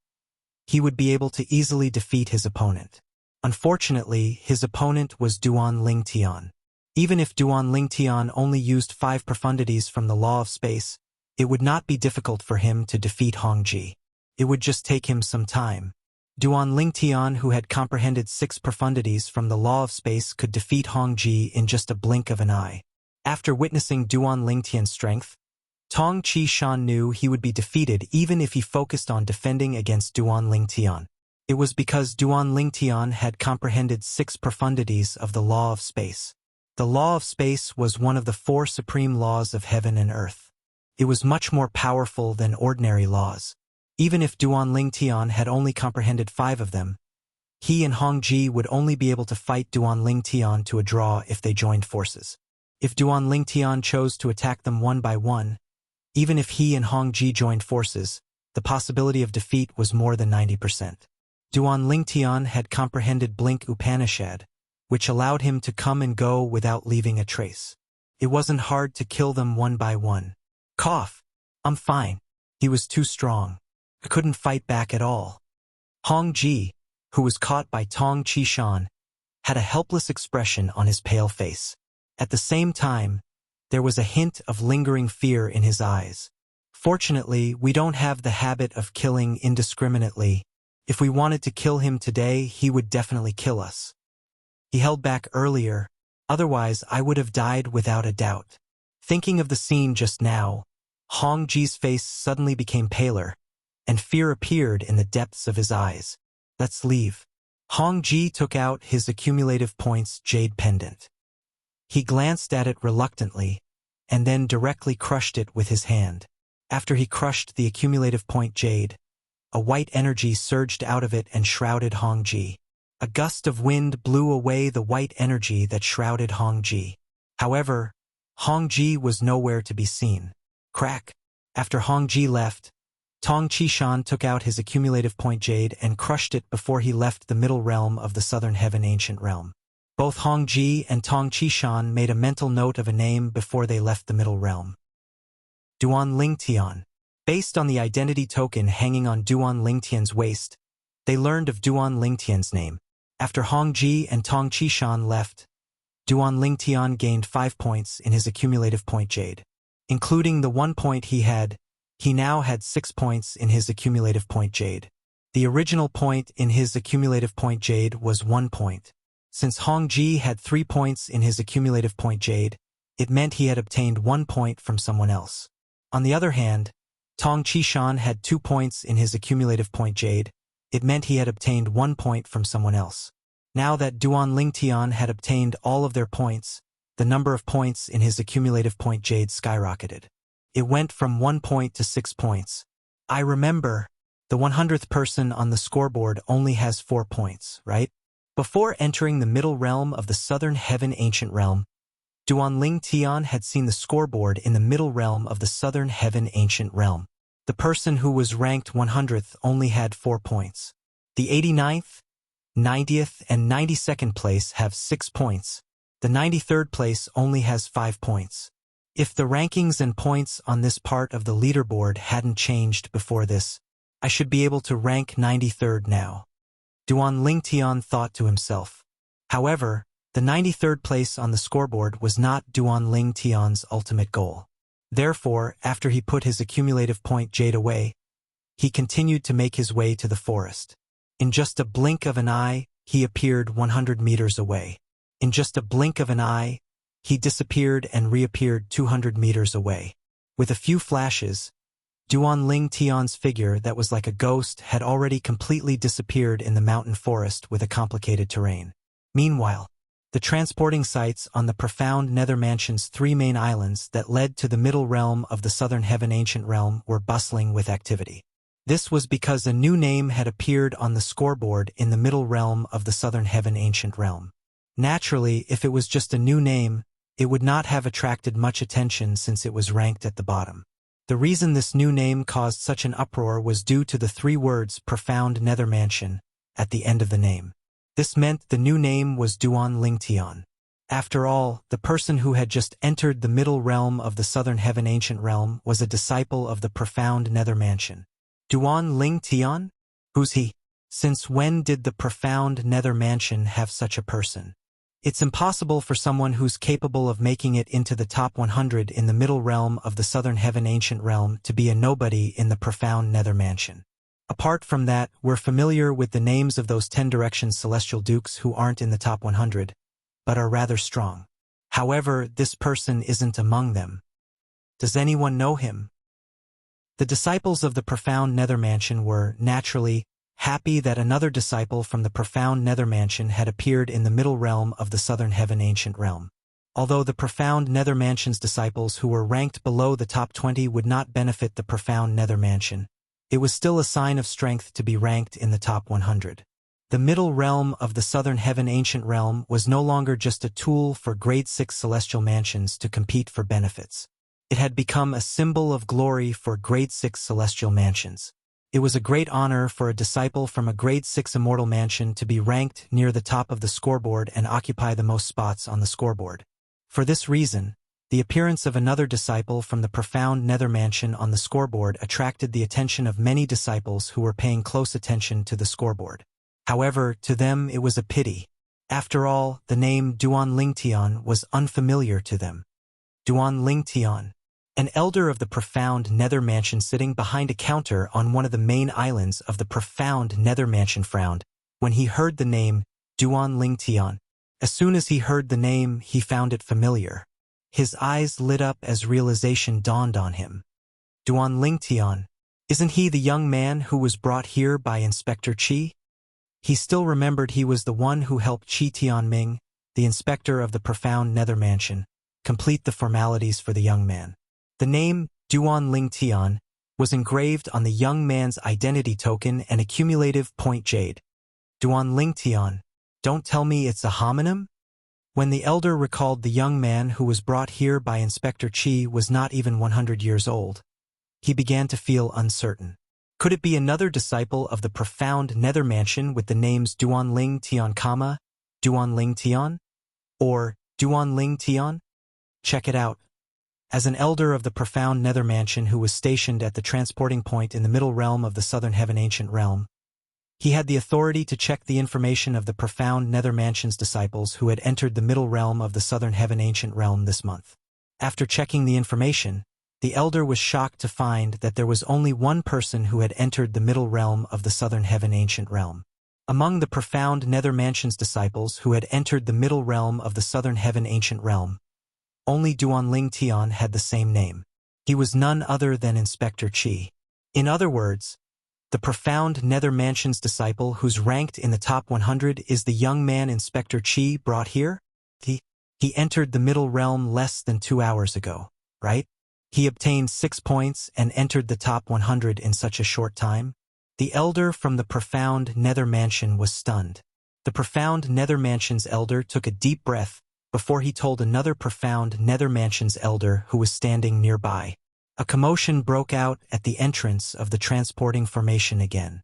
he would be able to easily defeat his opponent. Unfortunately, his opponent was Duan Lingtian. Even if Duan Lingtian only used 5 profundities from the law of space, it would not be difficult for him to defeat Hong Ji. It would just take him some time. Duan Lingtian, who had comprehended 6 profundities from the law of space, could defeat Hong Ji in just a blink of an eye. After witnessing Duan Lingtian's strength, Tong Qishan knew he would be defeated even if he focused on defending against Duan Lingtian. It was because Duan Lingtian had comprehended 6 profundities of the law of space. The law of space was one of the 4 supreme laws of heaven and earth. It was much more powerful than ordinary laws. Even if Duan Lingtian had only comprehended 5 of them, he and Hong Ji would only be able to fight Duan Lingtian to a draw if they joined forces. If Duan Lingtian chose to attack them one by one, even if he and Hong Ji joined forces, the possibility of defeat was more than 90%. Duan Lingtian had comprehended Blink Upanishad, which allowed him to come and go without leaving a trace. It wasn't hard to kill them one by one. Cough. I'm fine. He was too strong. I couldn't fight back at all. Hong Ji, who was caught by Tong Qishan, had a helpless expression on his pale face. At the same time, there was a hint of lingering fear in his eyes. Fortunately, we don't have the habit of killing indiscriminately. If we wanted to kill him today, he would definitely kill us. He held back earlier, otherwise I would have died without a doubt. Thinking of the scene just now, Hong Ji's face suddenly became paler, and fear appeared in the depths of his eyes. Let's leave. Hong Ji took out his accumulative points jade pendant. He glanced at it reluctantly, and then directly crushed it with his hand. After he crushed the accumulative point jade, a white energy surged out of it and shrouded Hongji. A gust of wind blew away the white energy that shrouded Hongji. However, Hongji was nowhere to be seen. Crack. After Hongji left, Tong Qishan took out his accumulative point jade and crushed it before he left the middle realm of the southern heaven ancient realm. Both Hongji and Tong Qishan made a mental note of a name before they left the middle realm. Duan Lingtian. Based on the identity token hanging on Duan Lingtian's waist, they learned of Duan Lingtian's name. After Hongji and Tong Qishan left, Duan Lingtian gained 5 points in his accumulative point jade. Including the 1 point he now had 6 points in his accumulative point jade. The original point in his accumulative point jade was 1 point. Since Hongji had 3 points in his accumulative point jade, it meant he had obtained 1 point from someone else. On the other hand, Tong Qishan had 2 points in his accumulative point jade. It meant he had obtained 1 point from someone else. Now that Duan Lingtian had obtained all of their points, the number of points in his accumulative point jade skyrocketed. It went from 1 point to 6 points. I remember, the 100th person on the scoreboard only has 4 points, right? Before entering the middle realm of the southern heaven ancient realm, Duan Lingtian had seen the scoreboard in the middle realm of the southern heaven ancient realm. The person who was ranked 100th only had 4 points. The 89th, 90th, and 92nd place have 6 points. The 93rd place only has 5 points. If the rankings and points on this part of the leaderboard hadn't changed before this, I should be able to rank 93rd now. Duan Lingtian thought to himself. However, the 93rd place on the scoreboard was not Duan Lingtian's ultimate goal. Therefore, after he put his accumulative point jade away, he continued to make his way to the forest. In just a blink of an eye, he appeared 100 meters away. In just a blink of an eye, he disappeared and reappeared 200 meters away. With a few flashes, Duan Lingtian's figure that was like a ghost had already completely disappeared in the mountain forest with a complicated terrain. Meanwhile, the transporting sites on the profound nether mansion's 3 main islands that led to the middle realm of the southern heaven ancient realm were bustling with activity. This was because a new name had appeared on the scoreboard in the middle realm of the southern heaven ancient realm. Naturally, if it was just a new name, it would not have attracted much attention since it was ranked at the bottom. The reason this new name caused such an uproar was due to the 3 words profound nether mansion at the end of the name. This meant the new name was Duan Lingtian. After all, the person who had just entered the middle realm of the southern heaven ancient realm was a disciple of the profound nether mansion. Duan Lingtian? Who's he? Since when did the profound nether mansion have such a person? It's impossible for someone who's capable of making it into the top 100 in the middle realm of the southern heaven ancient realm to be a nobody in the profound nether mansion. Apart from that, we're familiar with the names of those 10 directions celestial dukes who aren't in the top 100, but are rather strong. However, this person isn't among them. Does anyone know him? The disciples of the profound nether mansion were, naturally, happy that another disciple from the profound nether mansion had appeared in the middle realm of the southern heaven ancient realm. Although the profound nether mansion's disciples who were ranked below the top 20 would not benefit the profound nether mansion, it was still a sign of strength to be ranked in the top 100. The middle realm of the southern heaven ancient realm was no longer just a tool for grade 6 celestial mansions to compete for benefits. It had become a symbol of glory for grade 6 celestial mansions. It was a great honor for a disciple from a grade 6 immortal mansion to be ranked near the top of the scoreboard and occupy the most spots on the scoreboard. For this reason, the appearance of another disciple from the profound nether mansion on the scoreboard attracted the attention of many disciples who were paying close attention to the scoreboard. However, to them it was a pity. After all, the name Duan Lingtian was unfamiliar to them. Duan Lingtian, an elder of the profound nether mansion sitting behind a counter on one of the main islands of the profound nether mansion, frowned when he heard the name Duan Lingtian. As soon as he heard the name, he found it familiar. His eyes lit up as realization dawned on him. Duan Lingtian, isn't he the young man who was brought here by Inspector Qi? He still remembered he was the one who helped Qi Tianming, the inspector of the profound nether mansion, complete the formalities for the young man. The name, Duan Ling Tian, was engraved on the young man's identity token and accumulative point jade. Duan Ling Tian, don't tell me it's a homonym? When the elder recalled the young man who was brought here by Inspector Chi was not even 100 years old, he began to feel uncertain. Could it be another disciple of the profound nether mansion with the names Duan Ling Tian, Duan Ling Tian? Or Duan Ling Tian? Check it out. As an elder of the profound nether mansion who was stationed at the transporting point in the middle realm of the southern heaven ancient realm, he had the authority to check the information of the profound nether mansion's disciples who had entered the middle realm of the southern heaven ancient realm this month. After checking the information, the elder was shocked to find that there was only one person who had entered the middle realm of the southern heaven ancient realm. Among the profound nether mansion's disciples who had entered the middle realm of the southern heaven ancient realm, only Duan Ling Tian had the same name. He was none other than Inspector Chi. In other words, the profound nether mansion's disciple who's ranked in the top 100 is the young man Inspector Chi brought here? He entered the middle realm less than 2 hours ago, right? He obtained 6 points and entered the top 100 in such a short time? The elder from the profound nether mansion was stunned. The profound nether mansion's elder took a deep breath before he told another profound nether mansion's elder who was standing nearby. A commotion broke out at the entrance of the transporting formation again.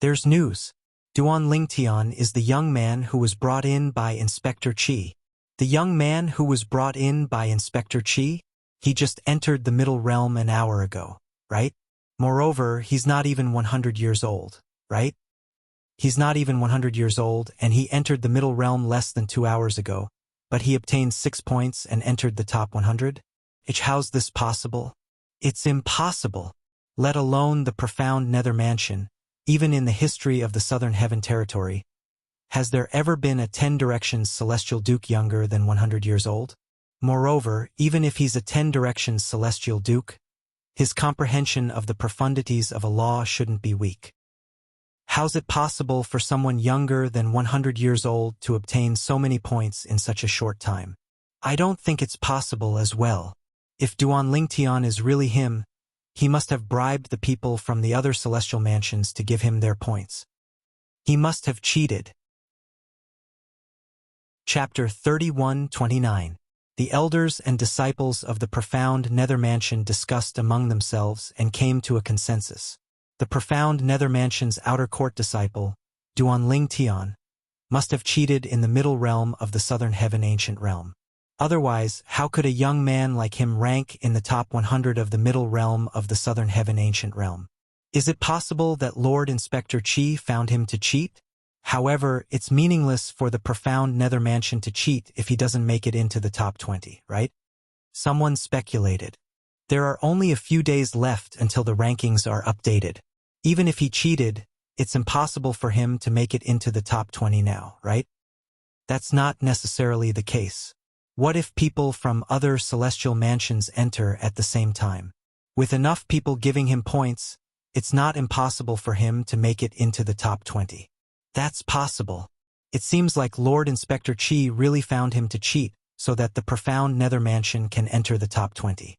There's news. Duan Ling Tian is the young man who was brought in by Inspector Chi. The young man who was brought in by Inspector Chi? He just entered the middle realm an hour ago, right? Moreover, he's not even 100 years old, right? He's not even 100 years old, and he entered the middle realm less than 2 hours ago, but he obtained 6 points and entered the top 100? How's this possible? It's impossible. Let alone the profound nether mansion, even in the history of the Southern Heaven Territory. Has there ever been a 10 Directions Celestial Duke younger than 100 years old? Moreover, even if he's a 10 Directions Celestial Duke, his comprehension of the profundities of a law shouldn't be weak. How's it possible for someone younger than 100 years old to obtain so many points in such a short time? I don't think it's possible as well. If Duan Ling Tian is really him, he must have bribed the people from the other celestial mansions to give him their points. He must have cheated. Chapter 31-29. The elders and disciples of the profound nether mansion discussed among themselves and came to a consensus. The profound nether mansion's outer court disciple, Duan Ling Tian, must have cheated in the middle realm of the southern heaven ancient realm. Otherwise, how could a young man like him rank in the top 100 of the middle realm of the southern heaven ancient realm? Is it possible that Lord Inspector Chi found him to cheat? However, it's meaningless for the profound nether mansion to cheat if he doesn't make it into the top 20, right? Someone speculated. There are only a few days left until the rankings are updated. Even if he cheated, it's impossible for him to make it into the top 20 now, right? That's not necessarily the case. What if people from other celestial mansions enter at the same time? With enough people giving him points, it's not impossible for him to make it into the top 20. That's possible. It seems like Lord Inspector Chi really found him to cheat so that the profound nether mansion can enter the top 20.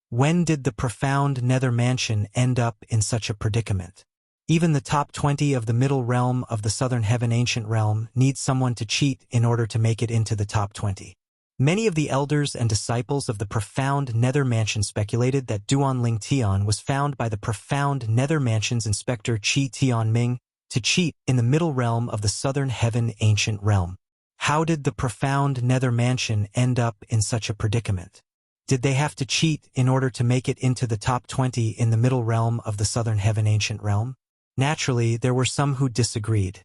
When did the profound nether mansion end up in such a predicament? Even the top 20 of the middle realm of the southern heaven ancient realm needs someone to cheat in order to make it into the top 20. Many of the elders and disciples of the profound nether mansion speculated that Duan Ling Tian was found by the profound nether mansion's Inspector Chi Tianming to cheat in the middle realm of the southern heaven ancient realm. How did the profound nether mansion end up in such a predicament? Did they have to cheat in order to make it into the top 20 in the middle realm of the southern heaven ancient realm? Naturally, there were some who disagreed.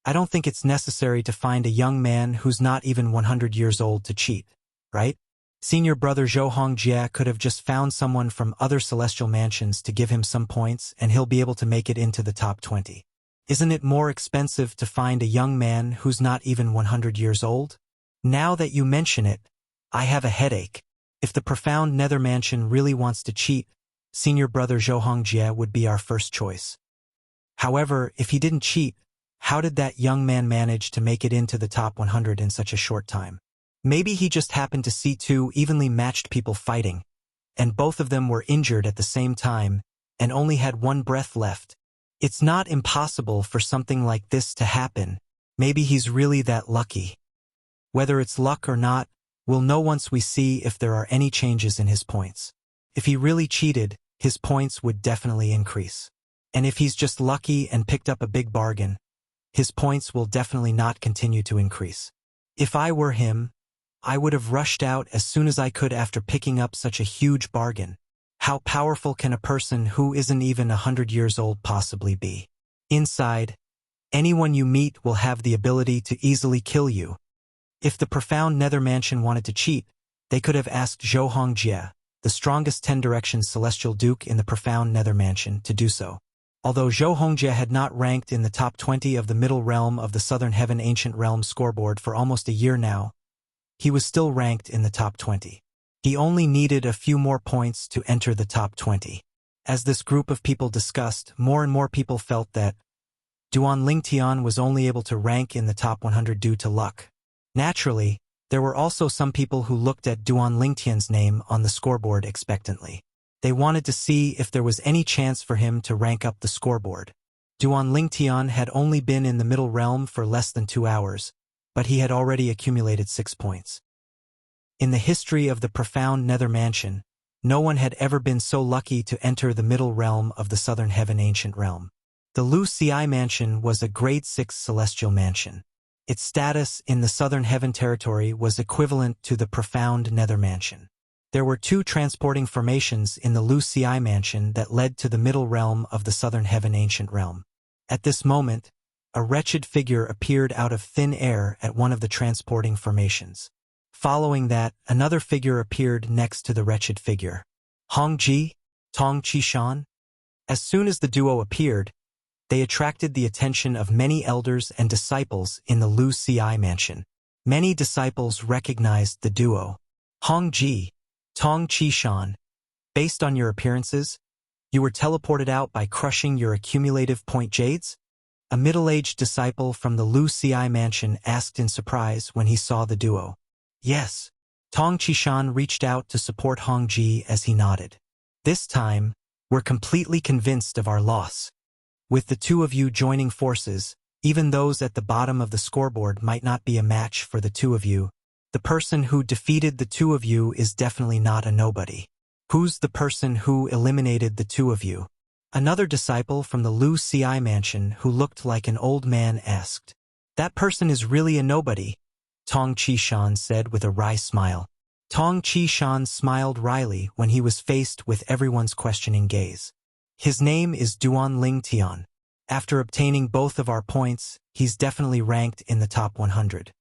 I don't think it's necessary to find a young man who's not even 100 years old to cheat, right? Senior brother Zhou Hongjie could have just found someone from other celestial mansions to give him some points and he'll be able to make it into the top 20. Isn't it more expensive to find a young man who's not even 100 years old? Now that you mention it, I have a headache. If the profound nether mansion really wants to cheat, senior brother Zhou Hongjie would be our first choice. However, if he didn't cheat, how did that young man manage to make it into the top 100 in such a short time? Maybe he just happened to see two evenly matched people fighting, and both of them were injured at the same time and only had one breath left. It's not impossible for something like this to happen. Maybe he's really that lucky. Whether it's luck or not, we'll know once we see if there are any changes in his points. If he really cheated, his points would definitely increase. And if he's just lucky and picked up a big bargain, his points will definitely not continue to increase. If I were him, I would have rushed out as soon as I could after picking up such a huge bargain. How powerful can a person who isn't even 100 years old possibly be? Inside, anyone you meet will have the ability to easily kill you. If the profound Nether Mansion wanted to cheat, they could have asked Zhou Hongjie, the strongest 10 Directions Celestial Duke in the profound Nether Mansion, to do so. Although Zhou Hongjie had not ranked in the top 20 of the Middle Realm of the Southern Heaven Ancient Realm scoreboard for almost a year now, he was still ranked in the top 20. He only needed a few more points to enter the top 20. As this group of people discussed, more and more people felt that Duan Lingtian was only able to rank in the top 100 due to luck. Naturally, there were also some people who looked at Duan Lingtian's name on the scoreboard expectantly. They wanted to see if there was any chance for him to rank up the scoreboard. Duan Lingtian had only been in the Middle Realm for less than 2 hours, but he had already accumulated 6 points. In the history of the profound Nether Mansion, no one had ever been so lucky to enter the Middle Realm of the Southern Heaven Ancient Realm. The Wuxia Mansion was a Grade 6 celestial mansion. Its status in the Southern Heaven territory was equivalent to the profound Nether Mansion. There were 2 transporting formations in the Wuxia Mansion that led to the Middle Realm of the Southern Heaven Ancient Realm. At this moment, a wretched figure appeared out of thin air at one of the transporting formations. Following that, another figure appeared next to the wretched figure. Hongji, Tong Qishan. As soon as the duo appeared, they attracted the attention of many elders and disciples in the Wuxia Mansion. Many disciples recognized the duo. Hongji, Tong Qishan. Based on your appearances, you were teleported out by crushing your accumulative point jades? A middle-aged disciple from the Wuxia Mansion asked in surprise when he saw the duo. Yes. Tong Qishan reached out to support Hongji as he nodded. This time, we're completely convinced of our loss. With the 2 of you joining forces, even those at the bottom of the scoreboard might not be a match for the 2 of you. The person who defeated the 2 of you is definitely not a nobody. Who's the person who eliminated the 2 of you? Another disciple from the Wuxia Mansion who looked like an old man asked. That person is really a nobody, Tong Qishan said with a wry smile. Tong Qishan smiled wryly when he was faced with everyone's questioning gaze. His name is Duan Lingtian. After obtaining both of our points, he's definitely ranked in the top 100.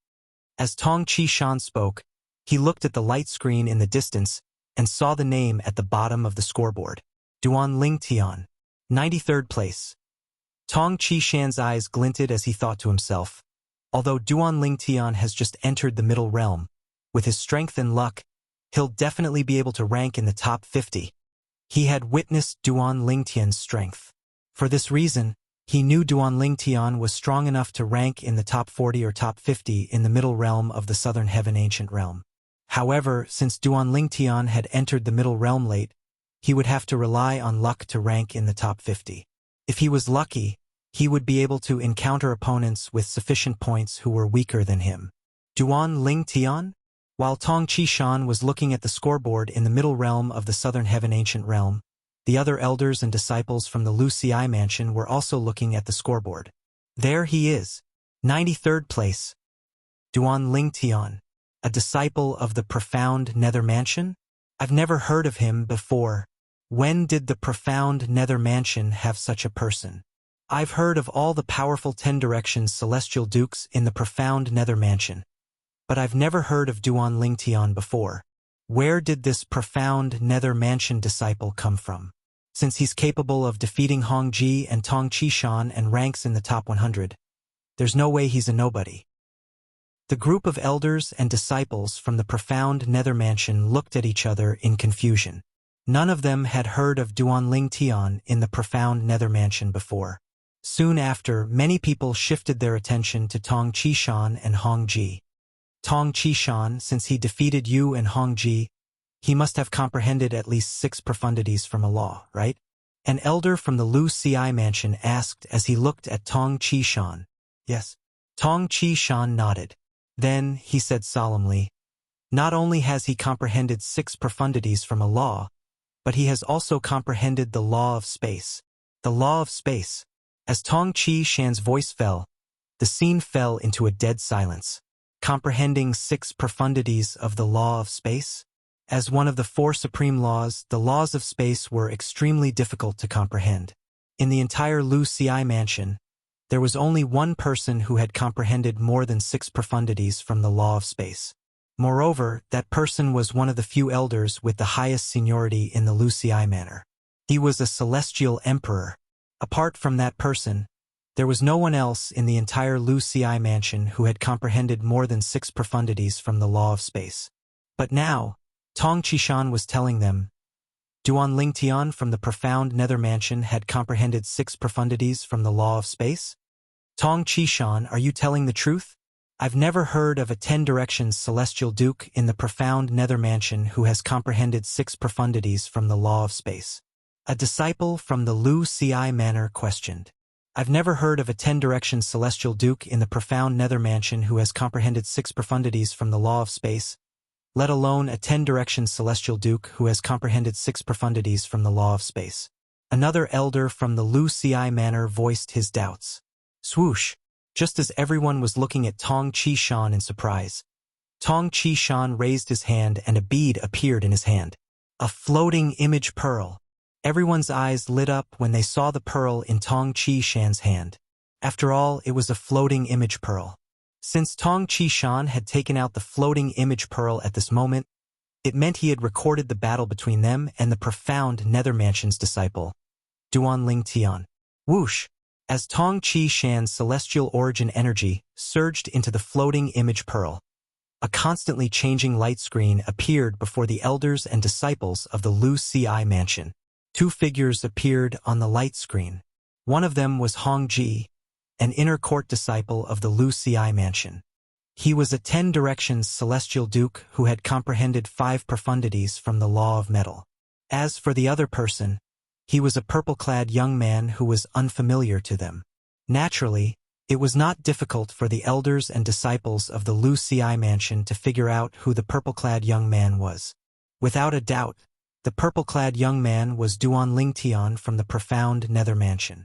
As Tong Qishan spoke, he looked at the light screen in the distance and saw the name at the bottom of the scoreboard. Duan Lingtian, 93rd place. Tong Qishan's eyes glinted as he thought to himself, although Duan Lingtian has just entered the Middle Realm, with his strength and luck, he'll definitely be able to rank in the top 50. He had witnessed Duan Lingtian's strength. For this reason, he knew Duan Lingtian was strong enough to rank in the top 40 or top 50 in the Middle Realm of the Southern Heaven Ancient Realm. However, since Duan Lingtian had entered the Middle Realm late, he would have to rely on luck to rank in the top 50. If he was lucky, he would be able to encounter opponents with sufficient points who were weaker than him. Duan Lingtian? While Tong Qishan was looking at the scoreboard in the Middle Realm of the Southern Heaven Ancient Realm, the other elders and disciples from the Wuxia Mansion were also looking at the scoreboard. There he is, 93rd place. Duan Lingtian, a disciple of the profound Nether Mansion? I've never heard of him before. When did the profound Nether Mansion have such a person? I've heard of all the powerful 10 Directions Celestial Dukes in the profound Nether Mansion, but I've never heard of Duan Lingtian before. Where did this profound Nether Mansion disciple come from? Since he's capable of defeating Hongji and Tong Qishan and ranks in the top 100, there's no way he's a nobody. The group of elders and disciples from the profound Nether Mansion looked at each other in confusion. None of them had heard of Duan Lingtian in the profound Nether Mansion before. Soon after, many people shifted their attention to Tong Qishan and Hongji. Tong Qishan, since he defeated you and Hong Ji, he must have comprehended at least 6 profundities from a law, right? An elder from the Lu Ci mansion asked as he looked at Tong Qishan. Yes. Tong Qishan nodded. Then, he said solemnly, not only has he comprehended 6 profundities from a law, but he has also comprehended the law of space. The law of space. As Tong Qishan's voice fell, the scene fell into a dead silence. Comprehending 6 profundities of the law of space? As one of the 4 supreme laws, the laws of space were extremely difficult to comprehend. In the entire Lu Ci mansion, there was only one person who had comprehended more than 6 profundities from the law of space. Moreover, that person was one of the few elders with the highest seniority in the Lu Ci manor. He was a celestial emperor. Apart from that person, there was no one else in the entire Lu Ci mansion who had comprehended more than 6 profundities from the law of space. But now, Tong Qishan was telling them, Duan Lingtian from the profound nether mansion had comprehended 6 profundities from the law of space? Tong Qishan, are you telling the truth? I've never heard of a 10 directions celestial duke in the profound nether mansion who has comprehended 6 profundities from the law of space. A disciple from the Lu Ci manor questioned. I've never heard of a 10 directions celestial duke in the profound nether mansion who has comprehended 6 profundities from the law of space, let alone a 10 directions celestial duke who has comprehended 6 profundities from the law of space. Another elder from the Lu Ci manor voiced his doubts. Swoosh! Just as everyone was looking at Tong Qishan in surprise, Tong Qishan raised his hand and a bead appeared in his hand. A floating image pearl. Everyone's eyes lit up when they saw the pearl in Tong Qishan's hand. After all, it was a floating image pearl. Since Tong Qishan had taken out the floating image pearl at this moment, it meant he had recorded the battle between them and the profound nether mansion's disciple, Duan Lingtian. Whoosh! As Tong Qishan's celestial origin energy surged into the floating image pearl, a constantly changing light screen appeared before the elders and disciples of the Lu Ci mansion. 2 figures appeared on the light screen. One of them was Hong Ji, an inner court disciple of the Lu Ci mansion. He was a 10 directions celestial duke who had comprehended 5 profundities from the law of metal. As for the other person, he was a purple-clad young man who was unfamiliar to them. Naturally, it was not difficult for the elders and disciples of the Lu Ci mansion to figure out who the purple-clad young man was. Without a doubt, the purple-clad young man was Duan Lingtian from the profound nether mansion.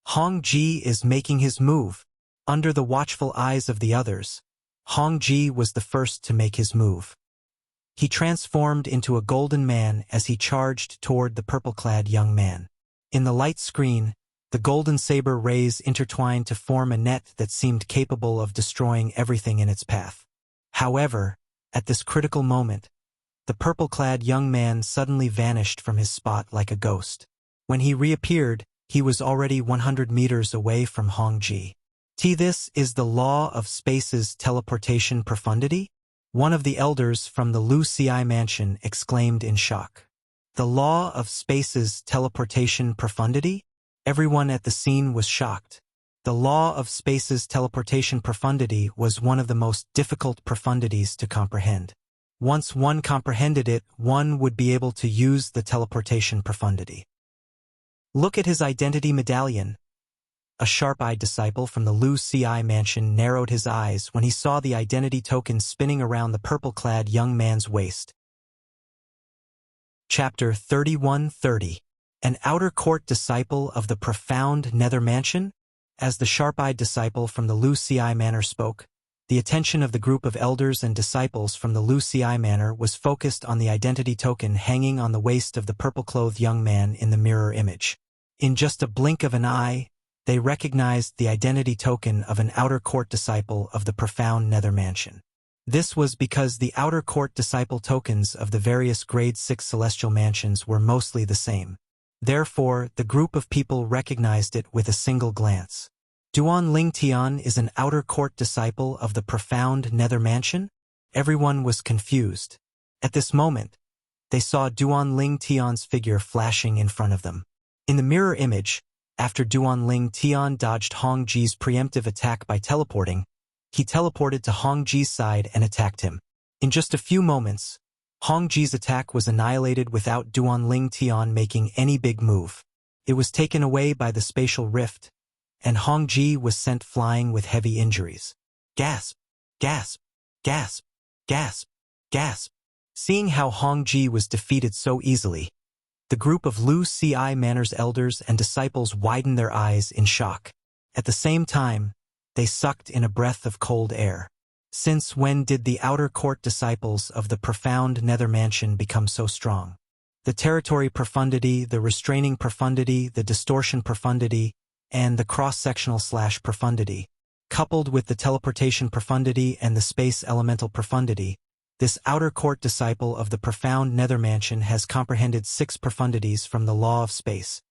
Hong Ji is making his move. Under the watchful eyes of the others, Hong Ji was the first to make his move. He transformed into a golden man as he charged toward the purple-clad young man. In the light screen, the golden saber rays intertwined to form a net that seemed capable of destroying everything in its path. However, at this critical moment, the purple-clad young man suddenly vanished from his spot like a ghost. When he reappeared, he was already 100 meters away from Hong Ji. This is the law of space's teleportation profundity? One of the elders from the Lu Ci mansion exclaimed in shock. The law of space's teleportation profundity? Everyone at the scene was shocked. The law of space's teleportation profundity was one of the most difficult profundities to comprehend. Once one comprehended it, one would be able to use the teleportation profundity. Look at his identity medallion. A sharp-eyed disciple from the Lu Ci mansion narrowed his eyes when he saw the identity token spinning around the purple-clad young man's waist. Chapter 3130. An outer court disciple of the profound nether mansion? As the sharp-eyed disciple from the Lu Ci manor spoke, the attention of the group of elders and disciples from the Lu Ci manor was focused on the identity token hanging on the waist of the purple-clothed young man in the mirror image. In just a blink of an eye, they recognized the identity token of an outer court disciple of the profound nether mansion. This was because the outer court disciple tokens of the various grade 6 celestial mansions were mostly the same. Therefore, the group of people recognized it with a single glance. Duan Lingtian is an outer court disciple of the profound nether mansion? Everyone was confused. At this moment, they saw Duan Lingtian's figure flashing in front of them. In the mirror image, after Duan Lingtian dodged Hong Ji's preemptive attack by teleporting, he teleported to Hong Ji's side and attacked him. In just a few moments, Hong Ji's attack was annihilated without Duanling Tian making any big move. It was taken away by the spatial rift, and Hong Ji was sent flying with heavy injuries. Gasp! Gasp! Gasp! Gasp! Gasp! Seeing how Hong Ji was defeated so easily, the group of Lu Ci Manor's elders and disciples widened their eyes in shock. At the same time, they sucked in a breath of cold air. Since when did the outer court disciples of the profound nether mansion become so strong? The territory profundity, the restraining profundity, the distortion profundity, and the cross-sectional / profundity, coupled with the teleportation profundity and the space elemental profundity, this outer court disciple of the profound nether mansion has comprehended 6 profundities from the law of space.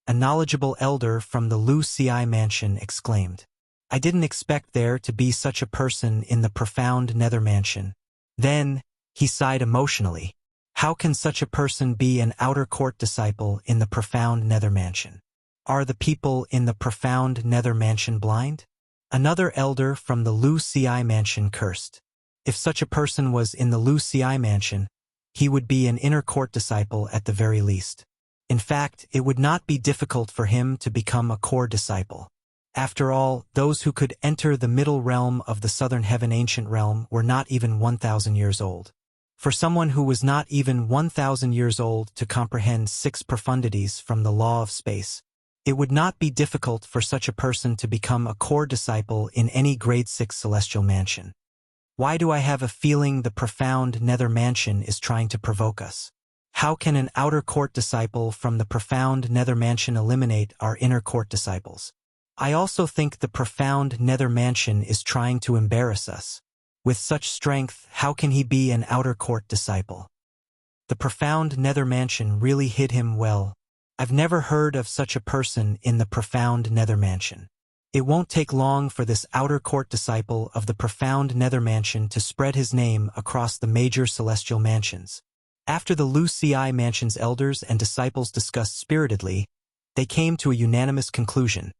A knowledgeable elder from the Lu Ci mansion exclaimed, "I didn't expect there to be such a person in the profound nether mansion." Then, he sighed emotionally. How can such a person be an outer court disciple in the profound nether mansion? Are the people in the profound nether mansion blind? Another elder from the Lu Ci mansion cursed. If such a person was in the Lu Ci mansion, he would be an inner court disciple at the very least. In fact, it would not be difficult for him to become a core disciple. After all, those who could enter the middle realm of the southern heaven ancient realm were not even 1,000 years old. For someone who was not even 1,000 years old to comprehend 6 profundities from the law of space, it would not be difficult for such a person to become a core disciple in any grade 6 celestial mansion. Why do I have a feeling the profound nether mansion is trying to provoke us? How can an outer court disciple from the profound nether mansion eliminate our inner court disciples? I also think the profound nether mansion is trying to embarrass us. With such strength, how can he be an outer court disciple? The profound nether mansion really hid him well. I've never heard of such a person in the profound nether mansion. It won't take long for this outer court disciple of the profound nether mansion to spread his name across the major celestial mansions. After the Lu Ci mansion's elders and disciples discussed spiritedly, they came to a unanimous conclusion.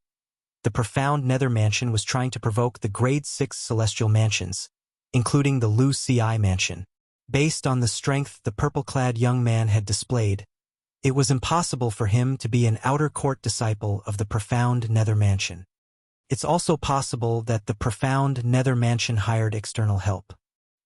The profound nether mansion was trying to provoke the grade 6 celestial mansions, including the Lu Ci mansion. Based on the strength the purple-clad young man had displayed, it was impossible for him to be an outer court disciple of the profound nether mansion. It's also possible that the profound nether mansion hired external help.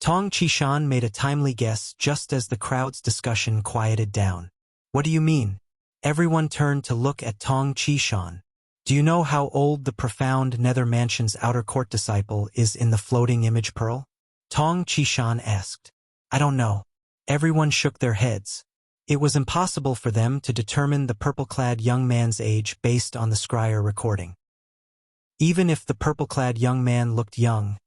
Tong Qishan made a timely guess just as the crowd's discussion quieted down. What do you mean? Everyone turned to look at Tong Qishan. Do you know how old the profound nether mansion's outer court disciple is in the floating image pearl? Tong Qishan asked. I don't know. Everyone shook their heads. It was impossible for them to determine the purple-clad young man's age based on the scryer recording. Even if the purple-clad young man looked young,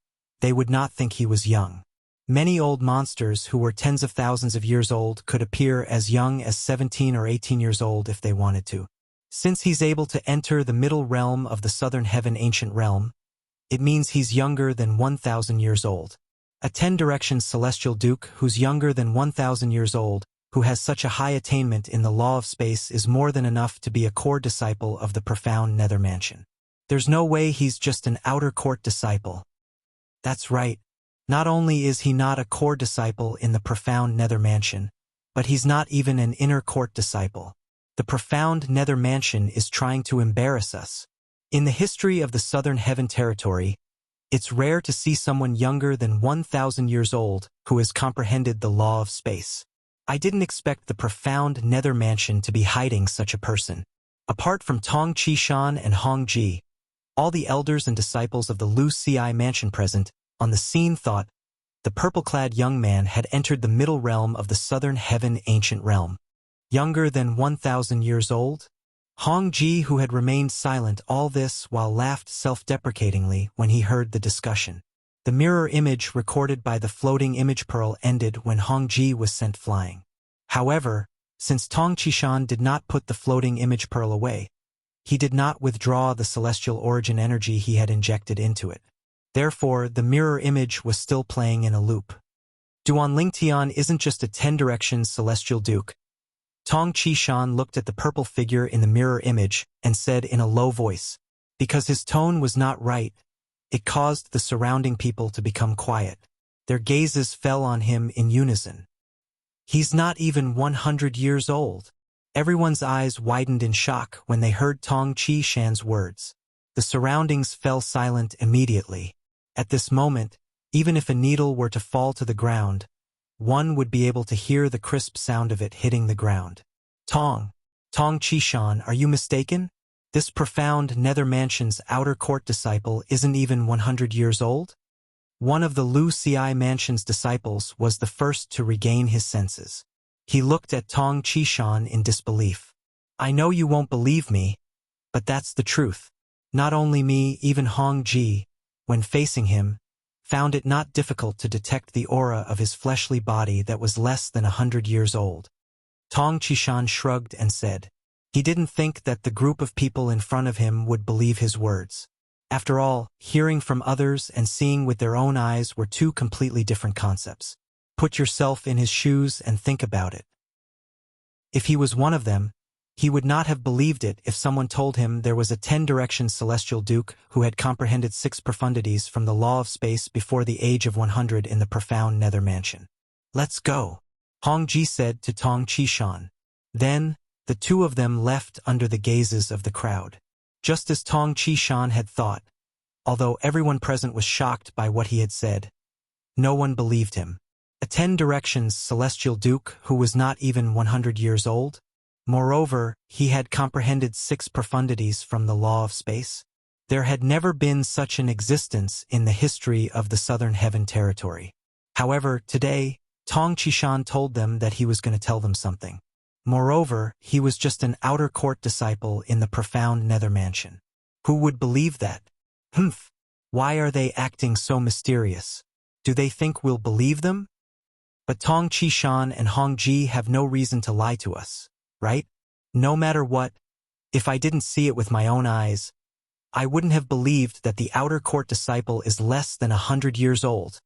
they would not think he was young. Many old monsters who were tens of thousands of years old could appear as young as 17 or 18 years old if they wanted to. Since he's able to enter the middle realm of the southern heaven ancient realm, it means he's younger than 1,000 years old. A 10 directions celestial duke who's younger than 1,000 years old, who has such a high attainment in the law of space, is more than enough to be a core disciple of the profound nether mansion. There's no way he's just an outer court disciple. That's right. Not only is he not a core disciple in the profound nether mansion, but he's not even an inner court disciple. The profound nether mansion is trying to embarrass us. In the history of the southern heaven territory, it's rare to see someone younger than 1,000 years old who has comprehended the law of space. I didn't expect the profound nether mansion to be hiding such a person. Apart from Tong Qishan and Hong Ji, all the elders and disciples of the Lu Ci mansion present on the scene thought the purple-clad young man had entered the middle realm of the southern heaven ancient realm. Younger than 1,000 years old? Hong Ji, who had remained silent all this while, laughed self-deprecatingly when he heard the discussion. The mirror image recorded by the floating image pearl ended when Hong Ji was sent flying. However, since Tong Qishan did not put the floating image pearl away, he did not withdraw the celestial origin energy he had injected into it. Therefore, the mirror image was still playing in a loop. Duanling Tian isn't just a 10 directions celestial duke. Tong Qishan looked at the purple figure in the mirror image and said in a low voice, because his tone was not right, It caused the surrounding people to become quiet. Their gazes fell on him in unison. He's not even 100 years old. Everyone's eyes widened in shock when they heard Tong Qishan's words. The surroundings fell silent immediately. At this moment, even if a needle were to fall to the ground, one would be able to hear the crisp sound of it hitting the ground. Tong Qishan, are you mistaken? This profound Nether Mansion's outer court disciple isn't even 100 years old? One of the Wuxia Mansion's disciples was the first to regain his senses. He looked at Tong Qishan in disbelief. I know you won't believe me, but that's the truth. Not only me, even Hong Ji, when facing him, found it not difficult to detect the aura of his fleshly body that was less than 100 years old. Tong Qishan shrugged and said, he didn't think that the group of people in front of him would believe his words. After all, hearing from others and seeing with their own eyes were two completely different concepts. Put yourself in his shoes and think about it. If he was one of them, he would not have believed it if someone told him there was a 10-directions celestial duke who had comprehended 6 profundities from the law of space before the age of 100 in the profound Nether Mansion. Let's go, Hong Ji said to Tong Qishan. Then, the two of them left under the gazes of the crowd. Just as Tong Qishan had thought, although everyone present was shocked by what he had said, no one believed him. A 10-directions celestial duke who was not even 100 years old? Moreover, he had comprehended 6 profundities from the law of space. There had never been such an existence in the history of the Southern Heaven territory. However, today, Tong Qishan told them that he was going to tell them something. Moreover, he was just an outer court disciple in the profound Nether Mansion. Who would believe that? Humph! Why are they acting so mysterious? Do they think we'll believe them? But Tong Qishan and Hong Ji have no reason to lie to us, right? No matter what, if I didn't see it with my own eyes, I wouldn't have believed that the outer court disciple is less than 100 years old.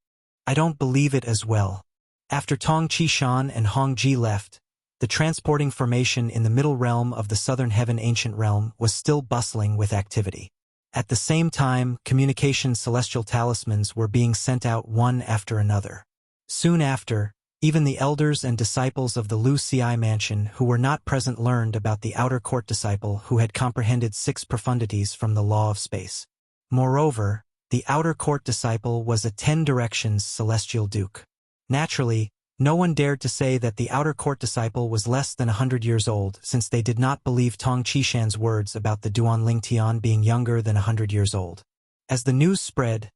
I don't believe it as well. After Tong Qishan and Hong Ji left, the transporting formation in the middle realm of the Southern Heaven Ancient Realm was still bustling with activity. At the same time, communication celestial talismans were being sent out one after another. Soon after, even the elders and disciples of the Wuxia Mansion who were not present learned about the outer court disciple who had comprehended 6 profundities from the law of space. Moreover, the outer court disciple was a 10-directions celestial duke. Naturally, no one dared to say that the outer court disciple was less than 100 years old since they did not believe Tong Qishan's words about the Duanling Tian being younger than 100 years old. As the news spread,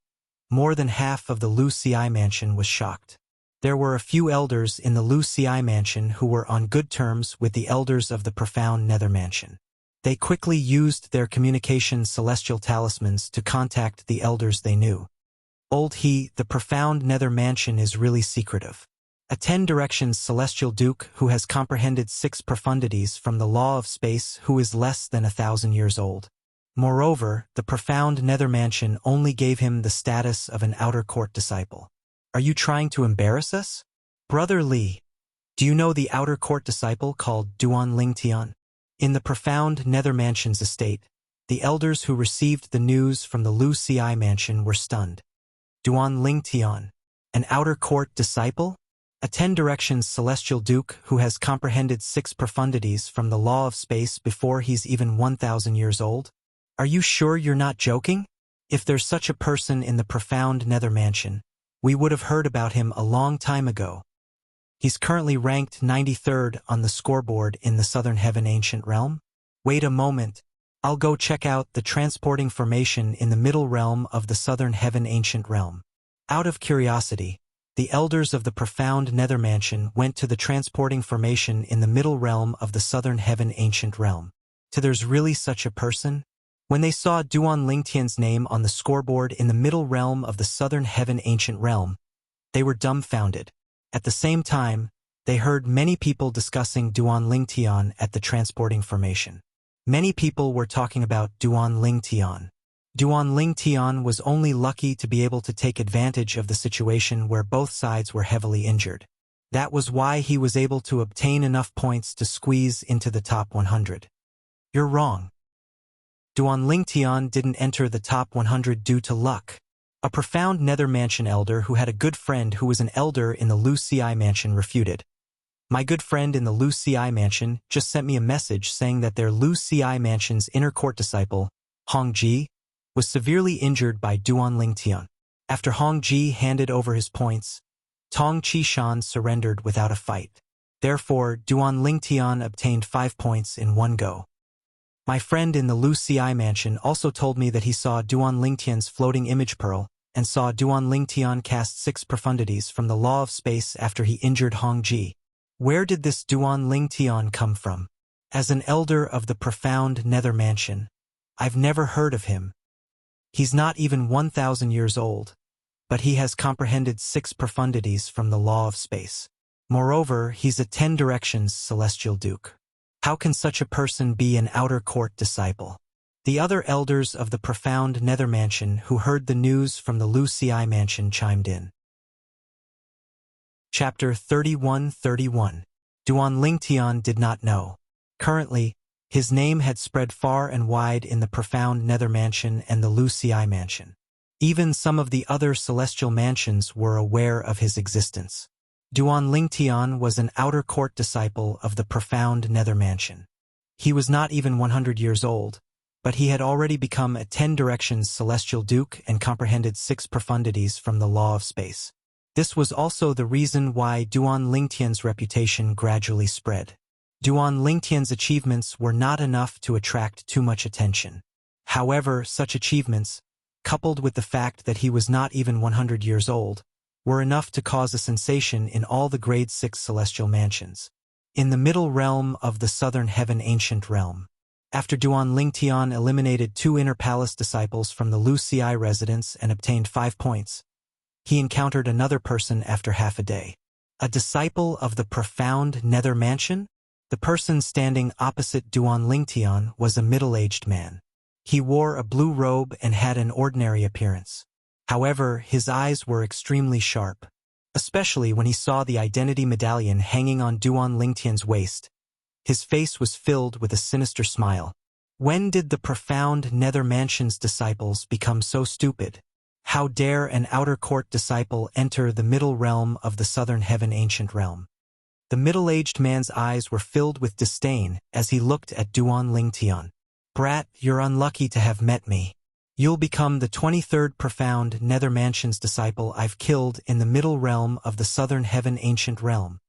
more than half of the Wuxia Mansion was shocked. There were a few elders in the Wuxia Mansion who were on good terms with the elders of the profound Nether Mansion. They quickly used their communication celestial talismans to contact the elders they knew. The profound Nether Mansion is really secretive. A 10-directions celestial duke who has comprehended 6 profundities from the law of space who is less than 1,000 years old. Moreover, the profound Nether Mansion only gave him the status of an outer court disciple. Are you trying to embarrass us? Brother Li, do you know the outer court disciple called Duanling Tian? In the profound Nether Mansion's estate, the elders who received the news from the Wuxia Mansion were stunned. Duanling Tian, an outer court disciple? A 10-directions celestial duke who has comprehended 6 profundities from the law of space before he's even 1,000 years old? Are you sure you're not joking? If there's such a person in the profound Nether Mansion, we would have heard about him a long time ago. He's currently ranked 93rd on the scoreboard in the Southern Heaven Ancient Realm. Wait a moment, I'll go check out the transporting formation in the middle realm of the Southern Heaven Ancient Realm. Out of curiosity, the elders of the profound Nether Mansion went to the transporting formation in the middle realm of the Southern Heaven Ancient Realm. There's really such a person? When they saw Duanling Tian's name on the scoreboard in the middle realm of the Southern Heaven Ancient Realm, they were dumbfounded. At the same time, they heard many people discussing Duanling Tian at the transporting formation. Many people were talking about Duanling Tian. Duanling Tian was only lucky to be able to take advantage of the situation where both sides were heavily injured. That was why he was able to obtain enough points to squeeze into the top 100. You're wrong. Duan Lingtian didn't enter the top 100 due to luck. A profound Nether Mansion elder who had a good friend who was an elder in the Wuxia Mansion refuted. My good friend in the Wuxia Mansion just sent me a message saying that their Wuxia Mansion's inner court disciple, Hong Ji, was severely injured by Duan Lingtian. After Hong Ji handed over his points, Tong Qishan surrendered without a fight. Therefore, Duan Lingtian obtained 5 points in one go. My friend in the Wuxia Mansion also told me that he saw Duan Lingtian's floating image pearl and saw Duan Lingtian cast 6 profundities from the law of space after he injured Hong Ji. Where did this Duan Lingtian come from? As an elder of the profound Nether Mansion, I've never heard of him. He's not even 1,000 years old, but he has comprehended 6 profundities from the law of space. Moreover, he's a 10 directions celestial duke. How can such a person be an outer court disciple? The other elders of the profound Nether Mansion who heard the news from the Wuxia Mansion chimed in. Chapter 31:31. Duan Lingtian did not know. Currently, his name had spread far and wide in the profound Nether Mansion and the Wuxia Mansion. Even some of the other celestial mansions were aware of his existence. Duan Lingtian was an outer court disciple of the profound Nether Mansion. He was not even 100 years old, but he had already become a 10 directions celestial duke and comprehended 6 profundities from the law of space. This was also the reason why Duan Lingtian's reputation gradually spread. Duan Lingtian's achievements were not enough to attract too much attention. However, such achievements, coupled with the fact that he was not even 100 years old, were enough to cause a sensation in all the grade 6 celestial mansions. In the middle realm of the southern heaven ancient realm, after Duan Lingtian eliminated 2 inner palace disciples from the Wuxia residence and obtained 5 points, he encountered another person after half a day. A disciple of the profound Nether Mansion? The person standing opposite Duan Lingtian was a middle-aged man. He wore a blue robe and had an ordinary appearance. However, his eyes were extremely sharp, especially when he saw the identity medallion hanging on Duan Lingtian's waist. His face was filled with a sinister smile. When did the profound Nether Mansion's disciples become so stupid? How dare an outer court disciple enter the middle realm of the southern heaven ancient realm? The middle-aged man's eyes were filled with disdain as he looked at Duan Lingtian. Brat, you're unlucky to have met me. You'll become the 23rd profound Nether Mansion's disciple I've killed in the middle realm of the southern heaven ancient realm.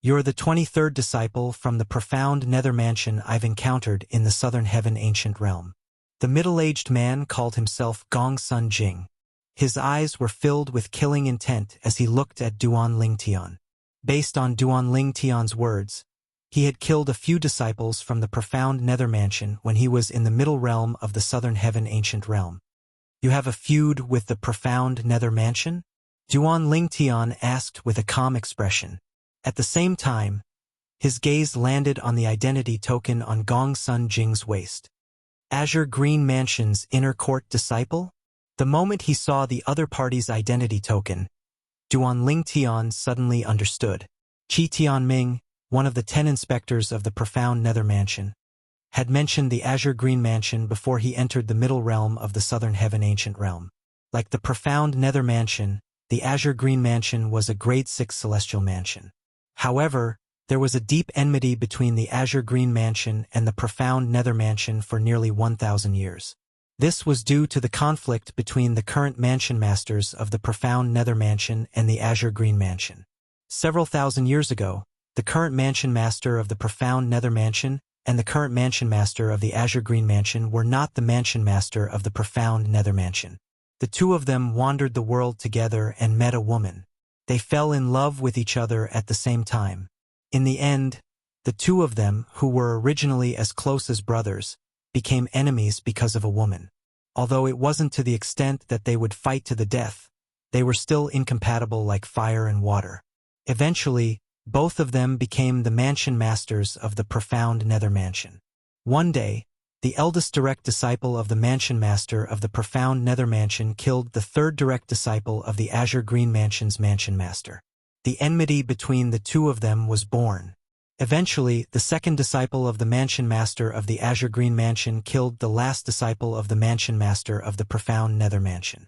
You're the 23rd disciple from the profound Nether Mansion I've encountered in the southern heaven ancient realm. The middle-aged man called himself Gong Sun Jing. His eyes were filled with killing intent as he looked at Duan Lingtian. Based on Duan Lingtian's words, he had killed a few disciples from the profound Nether Mansion when he was in the middle realm of the southern heaven ancient realm. You have a feud with the profound Nether Mansion? Duan Lingtian asked with a calm expression. At the same time, his gaze landed on the identity token on Gong Sun Jing's waist. Azure Green Mansion's inner court disciple? The moment he saw the other party's identity token, Duan Lingtian suddenly understood. Qi Tianming, one of the 10 inspectors of the profound Nether Mansion, had mentioned the Azure Green Mansion before he entered the middle realm of the southern heaven ancient realm. Like the profound Nether Mansion, the Azure Green Mansion was a grade 6 celestial mansion. However, there was a deep enmity between the Azure Green Mansion and the profound Nether Mansion for nearly 1,000 years. This was due to the conflict between the current mansion masters of the profound Nether Mansion and the Azure Green Mansion. Several thousand years ago, the current mansion master of the profound Nether Mansion and the current mansion master of the Azure Green Mansion were not the mansion master of the profound Nether Mansion. The two of them wandered the world together and met a woman. They fell in love with each other at the same time. In the end, the two of them, who were originally as close as brothers, became enemies because of a woman. Although it wasn't to the extent that they would fight to the death, they were still incompatible like fire and water. Eventually, both of them became the mansion masters of the profound Nether Mansion. One day, the eldest direct disciple of the mansion master of the profound Nether Mansion killed the third direct disciple of the Azure Green Mansion's mansion master. The enmity between the two of them was born. Eventually, the second disciple of the Mansion Master of the Azure Green Mansion killed the last disciple of the Mansion Master of the Profound Nether Mansion.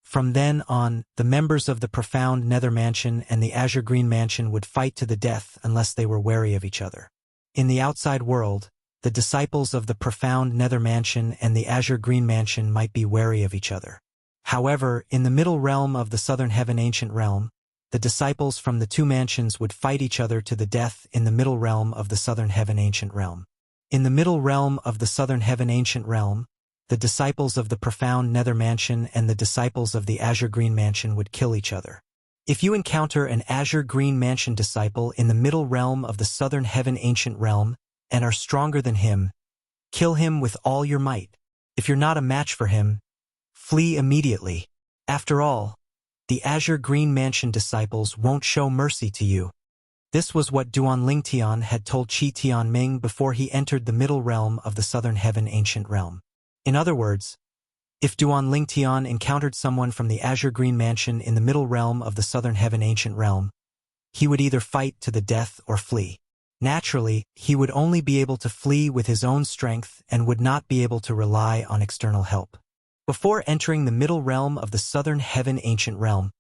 From then on, the members of the Profound Nether Mansion and the Azure Green Mansion would fight to the death unless they were wary of each other. In the outside world, the disciples of the Profound Nether Mansion and the Azure Green Mansion might be wary of each other. However, in the middle realm of the Southern Heaven Ancient Realm, the disciples from the two mansions would fight each other to the death in the middle realm of the Southern Heaven Ancient Realm. In the middle realm of the Southern Heaven Ancient Realm, the disciples of the Profound Nether Mansion and the disciples of the Azure Green Mansion would kill each other. If you encounter an Azure Green Mansion disciple in the middle realm of the Southern Heaven Ancient Realm and are stronger than him, kill him with all your might. If you're not a match for him, flee immediately. After all, the Azure Green Mansion disciples won't show mercy to you. This was what Duan Tian had told Qi Tianming before he entered the middle realm of the Southern Heaven Ancient Realm. In other words, if Duan Tian encountered someone from the Azure Green Mansion in the middle realm of the Southern Heaven Ancient Realm, he would either fight to the death or flee. Naturally, he would only be able to flee with his own strength and would not be able to rely on external help. Before entering the middle realm of the Southern Heaven Ancient Realm,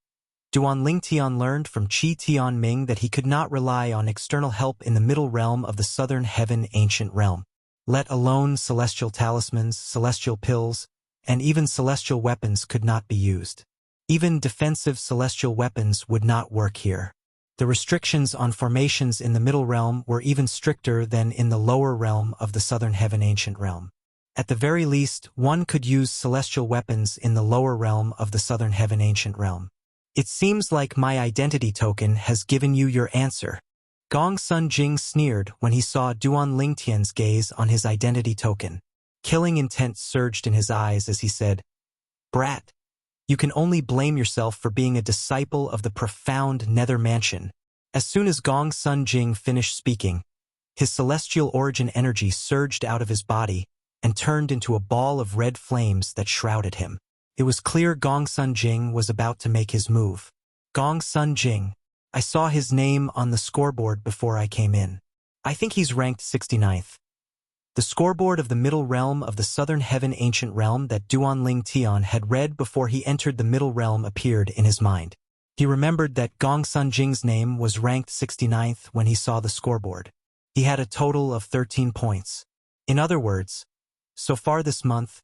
Duan Tian learned from Qi Tianming that he could not rely on external help in the middle realm of the Southern Heaven Ancient Realm, let alone celestial talismans, celestial pills, and even celestial weapons could not be used. Even defensive celestial weapons would not work here. The restrictions on formations in the middle realm were even stricter than in the lower realm of the Southern Heaven Ancient Realm. At the very least, one could use celestial weapons in the lower realm of the Southern Heaven Ancient Realm. It seems like my identity token has given you your answer. Gong Sun Jing sneered when he saw Duan Tian's gaze on his identity token. Killing intent surged in his eyes as he said, "Brat, you can only blame yourself for being a disciple of the Profound Nether Mansion." As soon as Gong Sun Jing finished speaking, his celestial origin energy surged out of his body and turned into a ball of red flames that shrouded him. It was clear Gong Sun Jing was about to make his move. Gong Sun Jing. I saw his name on the scoreboard before I came in. I think he's ranked 69th. The scoreboard of the middle realm of the Southern Heaven Ancient Realm that Duan Tian had read before he entered the middle realm appeared in his mind. He remembered that Gong Sun Jing's name was ranked 69th when he saw the scoreboard. He had a total of 13 points. In other words, so far this month,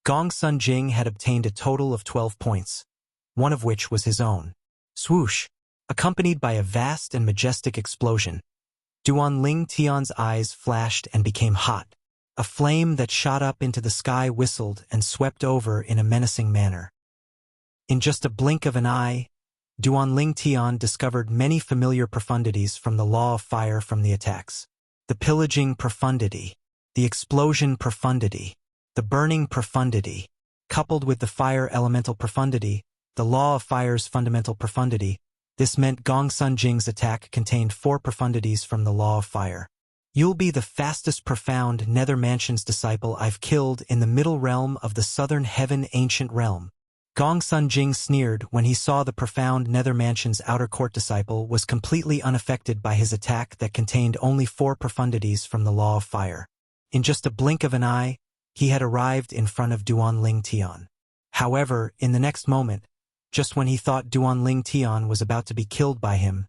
Gong Sun Jing had obtained a total of 12 points, one of which was his own. Swoosh! Accompanied by a vast and majestic explosion, Duan Tian's eyes flashed and became hot. A flame that shot up into the sky whistled and swept over in a menacing manner. In just a blink of an eye, Duan Tian discovered many familiar profundities from the law of fire from the attacks. The pillaging profundity, the explosion profundity, the burning profundity, coupled with the fire elemental profundity, the law of fire's fundamental profundity. This meant Gong Sun Jing's attack contained 4 profundities from the law of fire. You'll be the fastest Profound Nether Mansion's disciple I've killed in the middle realm of the Southern Heaven Ancient Realm. Gong Sun Jing sneered when he saw the Profound Nether Mansion's outer court disciple was completely unaffected by his attack that contained only 4 profundities from the law of fire. In just a blink of an eye, he had arrived in front of Duan Tian. However, in the next moment, just when he thought Duan Tian was about to be killed by him,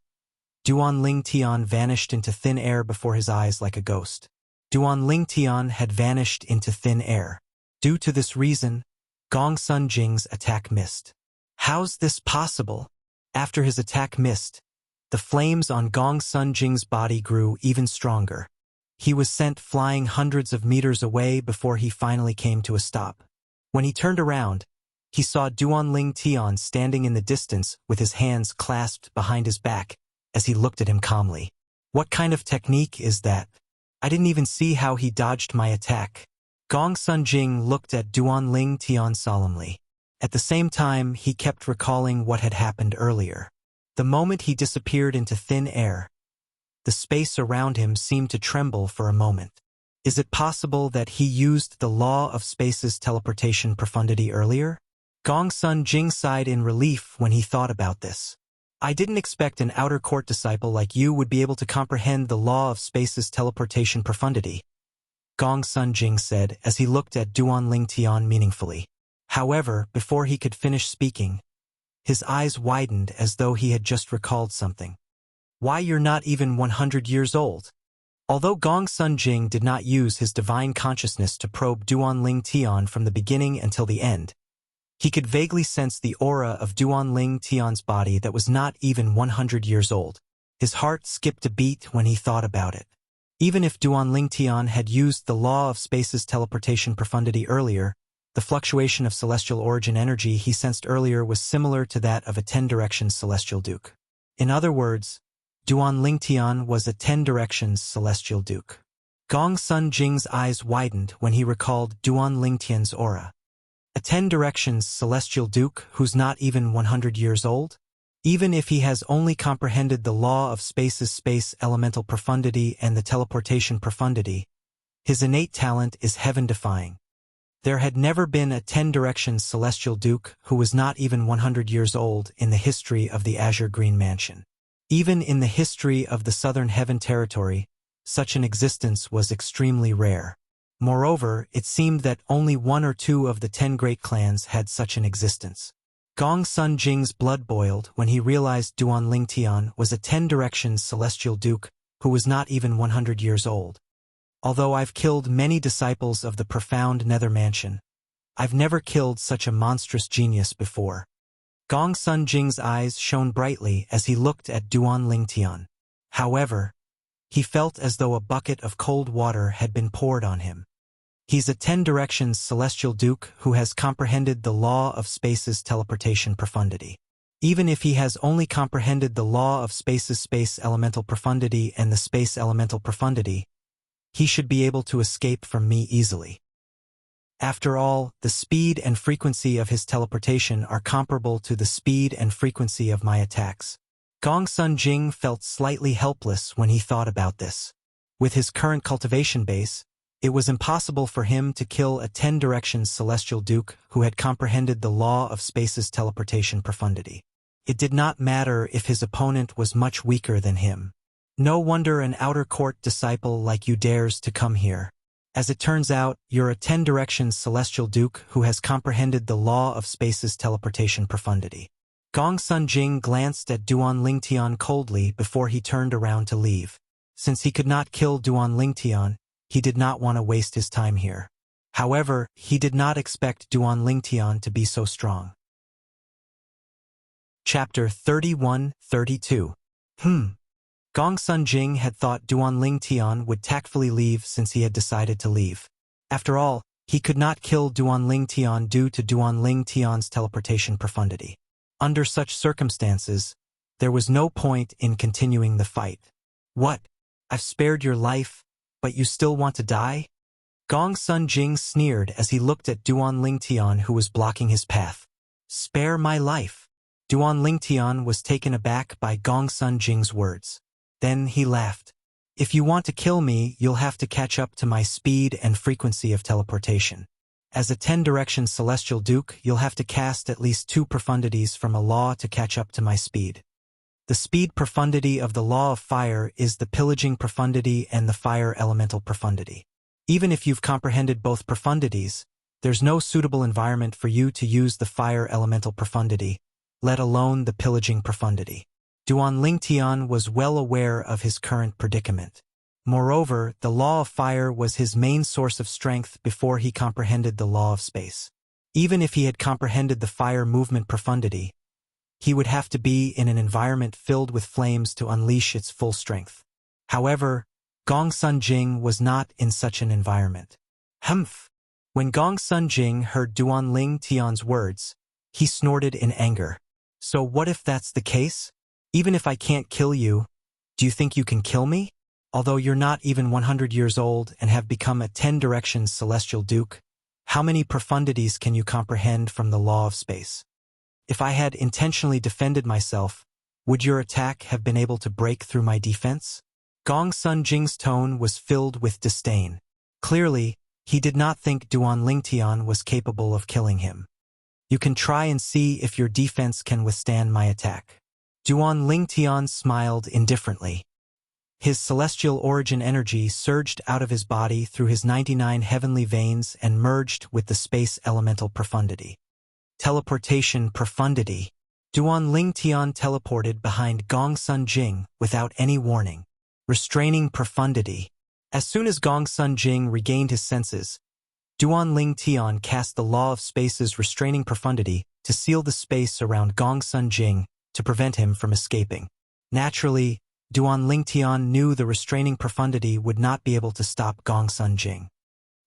Duan Tian vanished into thin air before his eyes like a ghost. Duan Tian had vanished into thin air. Due to this reason, Gong Sun Jing's attack missed. How's this possible? After his attack missed, the flames on Gong Sun Jing's body grew even stronger. He was sent flying hundreds of meters away before he finally came to a stop. When he turned around, he saw Duan Tian standing in the distance with his hands clasped behind his back as he looked at him calmly. What kind of technique is that? I didn't even see how he dodged my attack. Gong Sun Jing looked at Duan Tian solemnly. At the same time, he kept recalling what had happened earlier. The moment he disappeared into thin air, the space around him seemed to tremble for a moment. Is it possible that he used the law of space's teleportation profundity earlier? Gong Sun Jing sighed in relief when he thought about this. I didn't expect an outer court disciple like you would be able to comprehend the law of space's teleportation profundity, Gong Sun Jing said as he looked at Duan Ling Tian meaningfully. However, before he could finish speaking, his eyes widened as though he had just recalled something. Why, you're not even 100 years old. Although Gong Sun Jing did not use his divine consciousness to probe Duan Ling Tian from the beginning until the end, he could vaguely sense the aura of Duan Ling Tian's body that was not even 100 years old. His heart skipped a beat when he thought about it. Even if Duan Ling Tian had used the law of space's teleportation profundity earlier, the fluctuation of celestial origin energy he sensed earlier was similar to that of a 10 directions celestial duke. In other words, Duan Ling Tian was a 10 directions celestial duke. Gong Sun Jing's eyes widened when he recalled Duan Ling Tian's aura. A 10 directions celestial duke who's not even 100 years old? Even if he has only comprehended the law of space's space elemental profundity and the teleportation profundity, his innate talent is heaven-defying. There had never been a 10 directions celestial duke who was not even 100 years old in the history of the Azure Green Mansion. Even in the history of the Southern Heaven Territory, such an existence was extremely rare. Moreover, it seemed that only 1 or 2 of the 10 great clans had such an existence. Gong Sun Jing's blood boiled when he realized Duan Ling Tian was a 10 directions celestial duke who was not even 100 years old. Although I've killed many disciples of the profound Nether Mansion, I've never killed such a monstrous genius before. Gong Sun Jing's eyes shone brightly as he looked at Duan Ling Tian. However, he felt as though a bucket of cold water had been poured on him. He's a 10 directions celestial duke who has comprehended the law of space's teleportation profundity. Even if he has only comprehended the law of space's space elemental profundity and the space elemental profundity, he should be able to escape from me easily. After all, the speed and frequency of his teleportation are comparable to the speed and frequency of my attacks. Gong Sun Jing felt slightly helpless when he thought about this. With his current cultivation base, it was impossible for him to kill a 10 directions celestial duke who had comprehended the law of space's teleportation profundity. It did not matter if his opponent was much weaker than him. No wonder an outer court disciple like you dares to come here. As it turns out, you're a 10 directions celestial duke who has comprehended the law of space's teleportation profundity. Gong Sun Jing glanced at Duan Ling Tian coldly before he turned around to leave. Since he could not kill Duan Ling Tian, he did not want to waste his time here. However, he did not expect Duan Ling Tian to be so strong. Chapter 31-32. Gong Sun Jing had thought Duan Ling Tian would tactfully leave since he had decided to leave. After all, he could not kill Duan Ling Tian due to Duan Ling Tian's teleportation profundity. Under such circumstances, there was no point in continuing the fight. What? I've spared your life, but you still want to die? Gong Sun Jing sneered as he looked at Duan Ling Tian who was blocking his path. Spare my life. Duan Ling Tian was taken aback by Gong Sun Jing's words. Then he laughed. If you want to kill me, you'll have to catch up to my speed and frequency of teleportation. As a 10 directions celestial duke, you'll have to cast at least 2 profundities from a law to catch up to my speed. The speed profundity of the law of fire is the pillaging profundity and the fire elemental profundity. Even if you've comprehended both profundities, there's no suitable environment for you to use the fire elemental profundity, let alone the pillaging profundity. Duan Ling Tian was well aware of his current predicament. Moreover, the law of fire was his main source of strength before he comprehended the law of space. Even if he had comprehended the fire movement profundity, he would have to be in an environment filled with flames to unleash its full strength. However, Gong Sun Jing was not in such an environment. Humph! When Gong Sun Jing heard Duan Ling Tian's words, he snorted in anger. So what if that's the case? Even if I can't kill you, do you think you can kill me? Although you're not even 100 years old and have become a 10 directions celestial duke, how many profundities can you comprehend from the law of space? If I had intentionally defended myself, would your attack have been able to break through my defense? Gong Sun Jing's tone was filled with disdain. Clearly, he did not think Duan Ling Tian was capable of killing him. You can try and see if your defense can withstand my attack. Duan Lingtian smiled indifferently. His celestial origin energy surged out of his body through his 99 heavenly veins and merged with the space elemental profundity. Teleportation profundity. Duan Lingtian teleported behind Gongsun Jing without any warning. Restraining profundity. As soon as Gongsun Jing regained his senses, Duan Lingtian cast the law of space's restraining profundity to seal the space around Gongsun Jing to prevent him from escaping. Naturally, Duan Lingtian knew the restraining profundity would not be able to stop Gongsun Jing.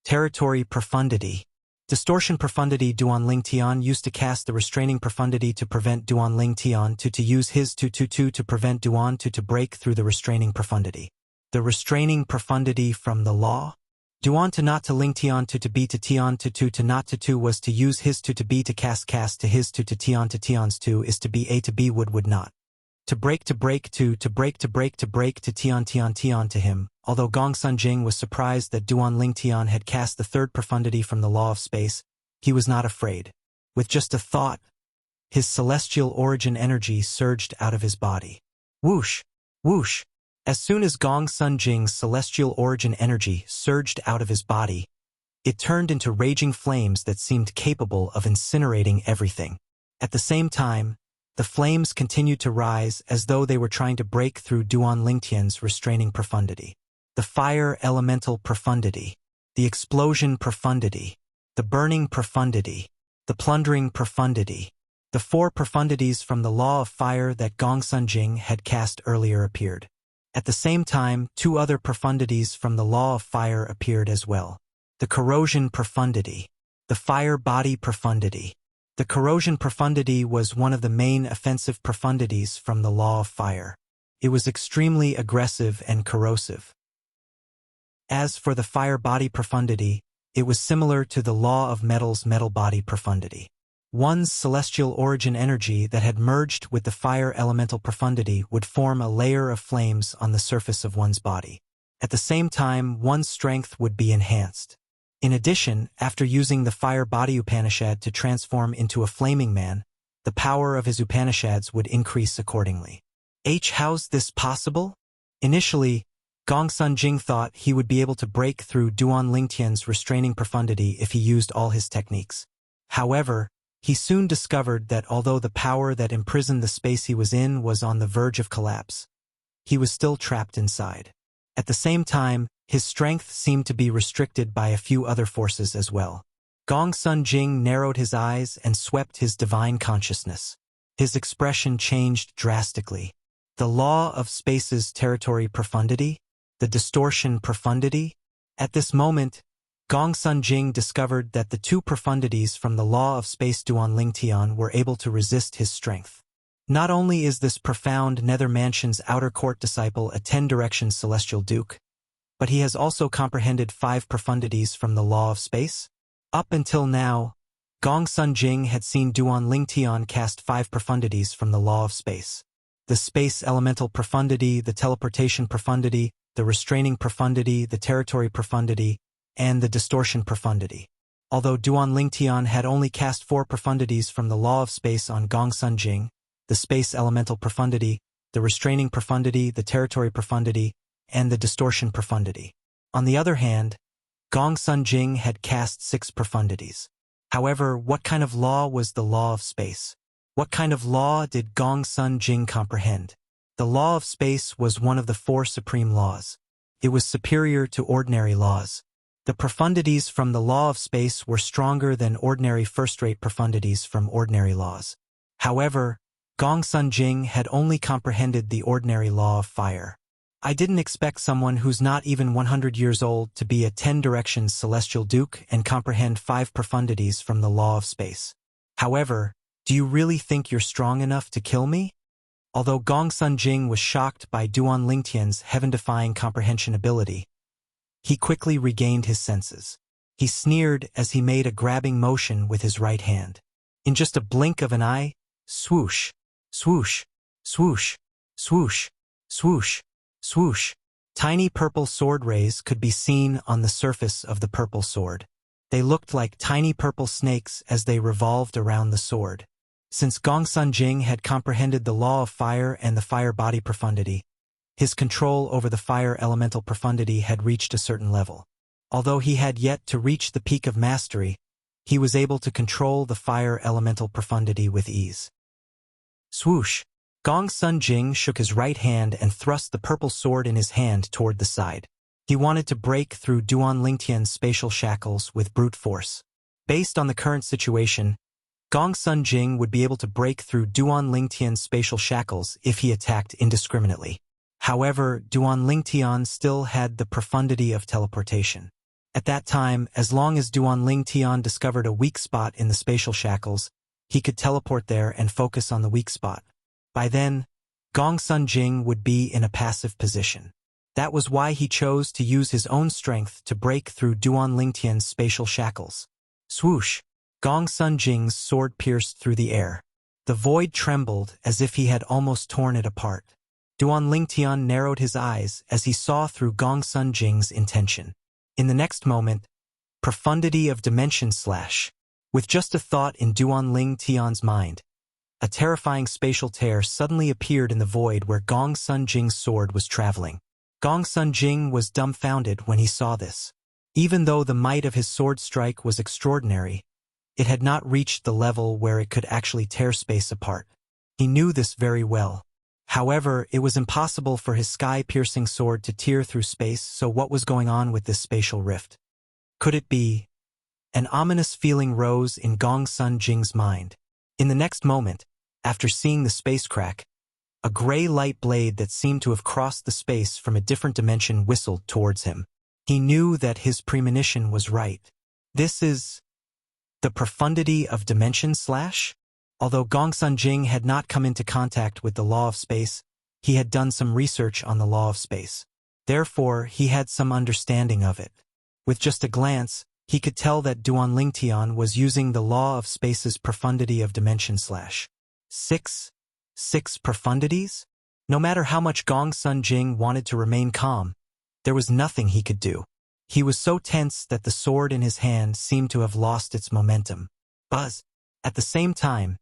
Territory profundity. Distortion profundity. Duan Lingtian used to cast the restraining profundity to prevent Duan Lingtian to use his to prevent Duan to break through the restraining profundity. The restraining profundity from the law. Duan to not to Lingtian to be to Tian to not to was to use his to be to cast to his to Tian to Tian's to is to be would not. To break to break to break to Tian to him. Although Gongsun Jing was surprised that Duan Lingtian had cast the third profundity from the law of space, he was not afraid. With just a thought, his celestial origin energy surged out of his body. Whoosh! Whoosh! As soon as Gongsun Jing's celestial origin energy surged out of his body, it turned into raging flames that seemed capable of incinerating everything. At the same time, the flames continued to rise as though they were trying to break through Duan Lingtian's restraining profundity. The fire elemental profundity, the explosion profundity, the burning profundity, the plundering profundity. The four profundities from the law of fire that Gongsun Jing had cast earlier appeared. At the same time, two other profundities from the law of fire appeared as well. The corrosion profundity, the fire body profundity. The corrosion profundity was one of the main offensive profundities from the law of fire. It was extremely aggressive and corrosive. As for the fire body profundity, it was similar to the law of metal's metal body profundity. One's celestial origin energy that had merged with the fire elemental profundity would form a layer of flames on the surface of one's body. At the same time, one's strength would be enhanced. In addition, after using the fire body Upanishad to transform into a flaming man, the power of his Upanishads would increase accordingly. How's this possible? Initially, Gongsun Jing thought he would be able to break through Duan Lingtian's restraining profundity if he used all his techniques. However, he soon discovered that although the power that imprisoned the space he was in was on the verge of collapse, he was still trapped inside. At the same time, his strength seemed to be restricted by a few other forces as well. Gongsun Jing narrowed his eyes and swept his divine consciousness. His expression changed drastically. The law of space's territory profundity, the distortion profundity. At this moment, Gongsun Jing discovered that the two profundities from the law of space Duan Lingtian were able to resist his strength. Not only is this profound Nether Mansion's outer court disciple a 10-direction celestial duke, but he has also comprehended 5 profundities from the law of space. Up until now, Gongsun Jing had seen Duan Lingtian cast 5 profundities from the law of space. The space elemental profundity, the teleportation profundity, the restraining profundity, the territory profundity, and the distortion profundity. Although Duan Lingtian had only cast 4 profundities from the law of space on Gongsun Jing, the space elemental profundity, the restraining profundity, the territory profundity, and the distortion profundity. On the other hand, Gongsun Jing had cast 6 profundities. However, what kind of law was the law of space? What kind of law did Gongsun Jing comprehend? The law of space was one of the 4 supreme laws. It was superior to ordinary laws. The profundities from the law of space were stronger than ordinary first-rate profundities from ordinary laws. However, Gongsun Jing had only comprehended the ordinary law of fire. I didn't expect someone who's not even 100 years old to be a 10-direction celestial duke and comprehend 5 profundities from the law of space. However, do you really think you're strong enough to kill me? Although Gongsun Jing was shocked by Duan Lingtian's heaven-defying comprehension ability, he quickly regained his senses. He sneered as he made a grabbing motion with his right hand. In just a blink of an eye, swoosh, swoosh, swoosh, swoosh, swoosh, swoosh. Tiny purple sword rays could be seen on the surface of the purple sword. They looked like tiny purple snakes as they revolved around the sword. Since Gongsun Jing had comprehended the law of fire and the fire body profundity, his control over the fire elemental profundity had reached a certain level. Although he had yet to reach the peak of mastery, he was able to control the fire elemental profundity with ease. Swoosh! Gongsun Jing shook his right hand and thrust the purple sword in his hand toward the side. He wanted to break through Duan Lingtian's spatial shackles with brute force. Based on the current situation, Gongsun Jing would be able to break through Duan Lingtian's spatial shackles if he attacked indiscriminately. However, Duan Lingtian still had the profundity of teleportation. At that time, as long as Duan Lingtian discovered a weak spot in the spatial shackles, he could teleport there and focus on the weak spot. By then, Gongsun Jing would be in a passive position. That was why he chose to use his own strength to break through Duan Lingtian's spatial shackles. Swoosh! Gongsun Jing's sword pierced through the air. The void trembled as if he had almost torn it apart. Duan Lingtian narrowed his eyes as he saw through Gongsun Jing's intention. In the next moment, profundity of dimension slash. With just a thought in Duan Lingtian's mind, a terrifying spatial tear suddenly appeared in the void where Gongsun Jing's sword was traveling. Gongsun Jing was dumbfounded when he saw this. Even though the might of his sword strike was extraordinary, it had not reached the level where it could actually tear space apart. He knew this very well. However, it was impossible for his sky-piercing sword to tear through space, so what was going on with this spatial rift? Could it be? An ominous feeling rose in Gongsun Jing's mind. In the next moment, after seeing the space crack, a gray light blade that seemed to have crossed the space from a different dimension whistled towards him. He knew that his premonition was right. This is the profundity of dimension slash? Although Gongsun Jing had not come into contact with the law of space, he had done some research on the law of space. Therefore, he had some understanding of it. With just a glance, he could tell that Duan Lingtian was using the law of space's profundity of dimension slash. Six profundities? No matter how much Gongsun Jing wanted to remain calm, there was nothing he could do. He was so tense that the sword in his hand seemed to have lost its momentum. Buzz! At the same time,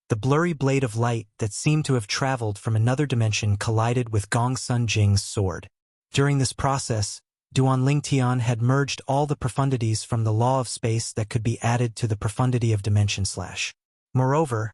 the blurry blade of light that seemed to have traveled from another dimension collided with Gongsun Jing's sword. During this process, Duan Lingtian had merged all the profundities from the law of space that could be added to the profundity of dimension slash. Moreover,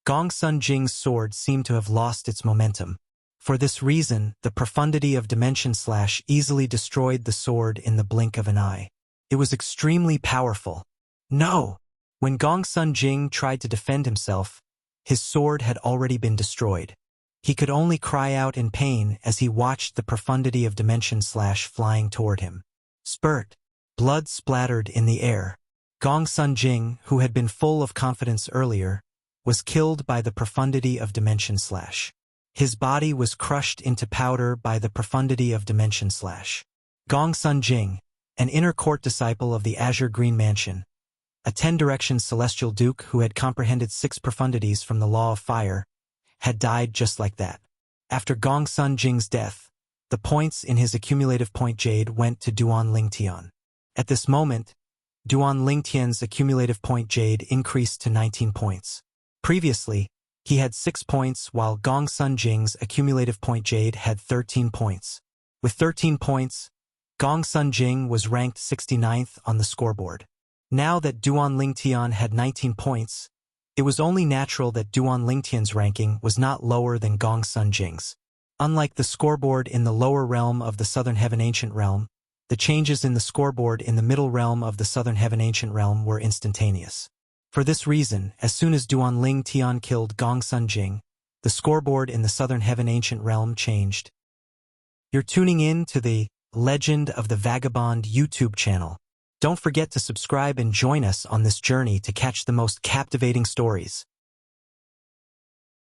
Gongsun Jing's sword seemed to have lost its momentum. For this reason, the profundity of dimension slash easily destroyed the sword in the blink of an eye. It was extremely powerful. No! When Gongsun Jing tried to defend himself, his sword had already been destroyed. He could only cry out in pain as he watched the profundity of dimension slash flying toward him. Spurt! Blood splattered in the air. Gongsun Jing, who had been full of confidence earlier, was killed by the profundity of dimension slash. His body was crushed into powder by the profundity of dimension slash. Gongsun Jing, an inner court disciple of the Azure Green Mansion, a 10-direction celestial duke who had comprehended 6 profundities from the law of fire, had died just like that. After Gongsun Jing's death, the points in his accumulative point jade went to Duan Lingtian. At this moment, Duan Lingtian's accumulative point jade increased to 19 points. Previously, he had 6 points while Gongsun Jing's accumulative point jade had 13 points. With 13 points, Gongsun Jing was ranked 69th on the scoreboard. Now that Duan Lingtian had 19 points, it was only natural that Duan Lingtian's ranking was not lower than Gongsun Jing's. Unlike the scoreboard in the lower realm of the Southern Heaven Ancient Realm, the changes in the scoreboard in the middle realm of the Southern Heaven Ancient Realm were instantaneous. For this reason, as soon as Duan Lingtian killed Gongsun Jing, the scoreboard in the Southern Heaven Ancient Realm changed. You're tuning in to the Legend of the Vagabond YouTube channel. Don't forget to subscribe and join us on this journey to catch the most captivating stories.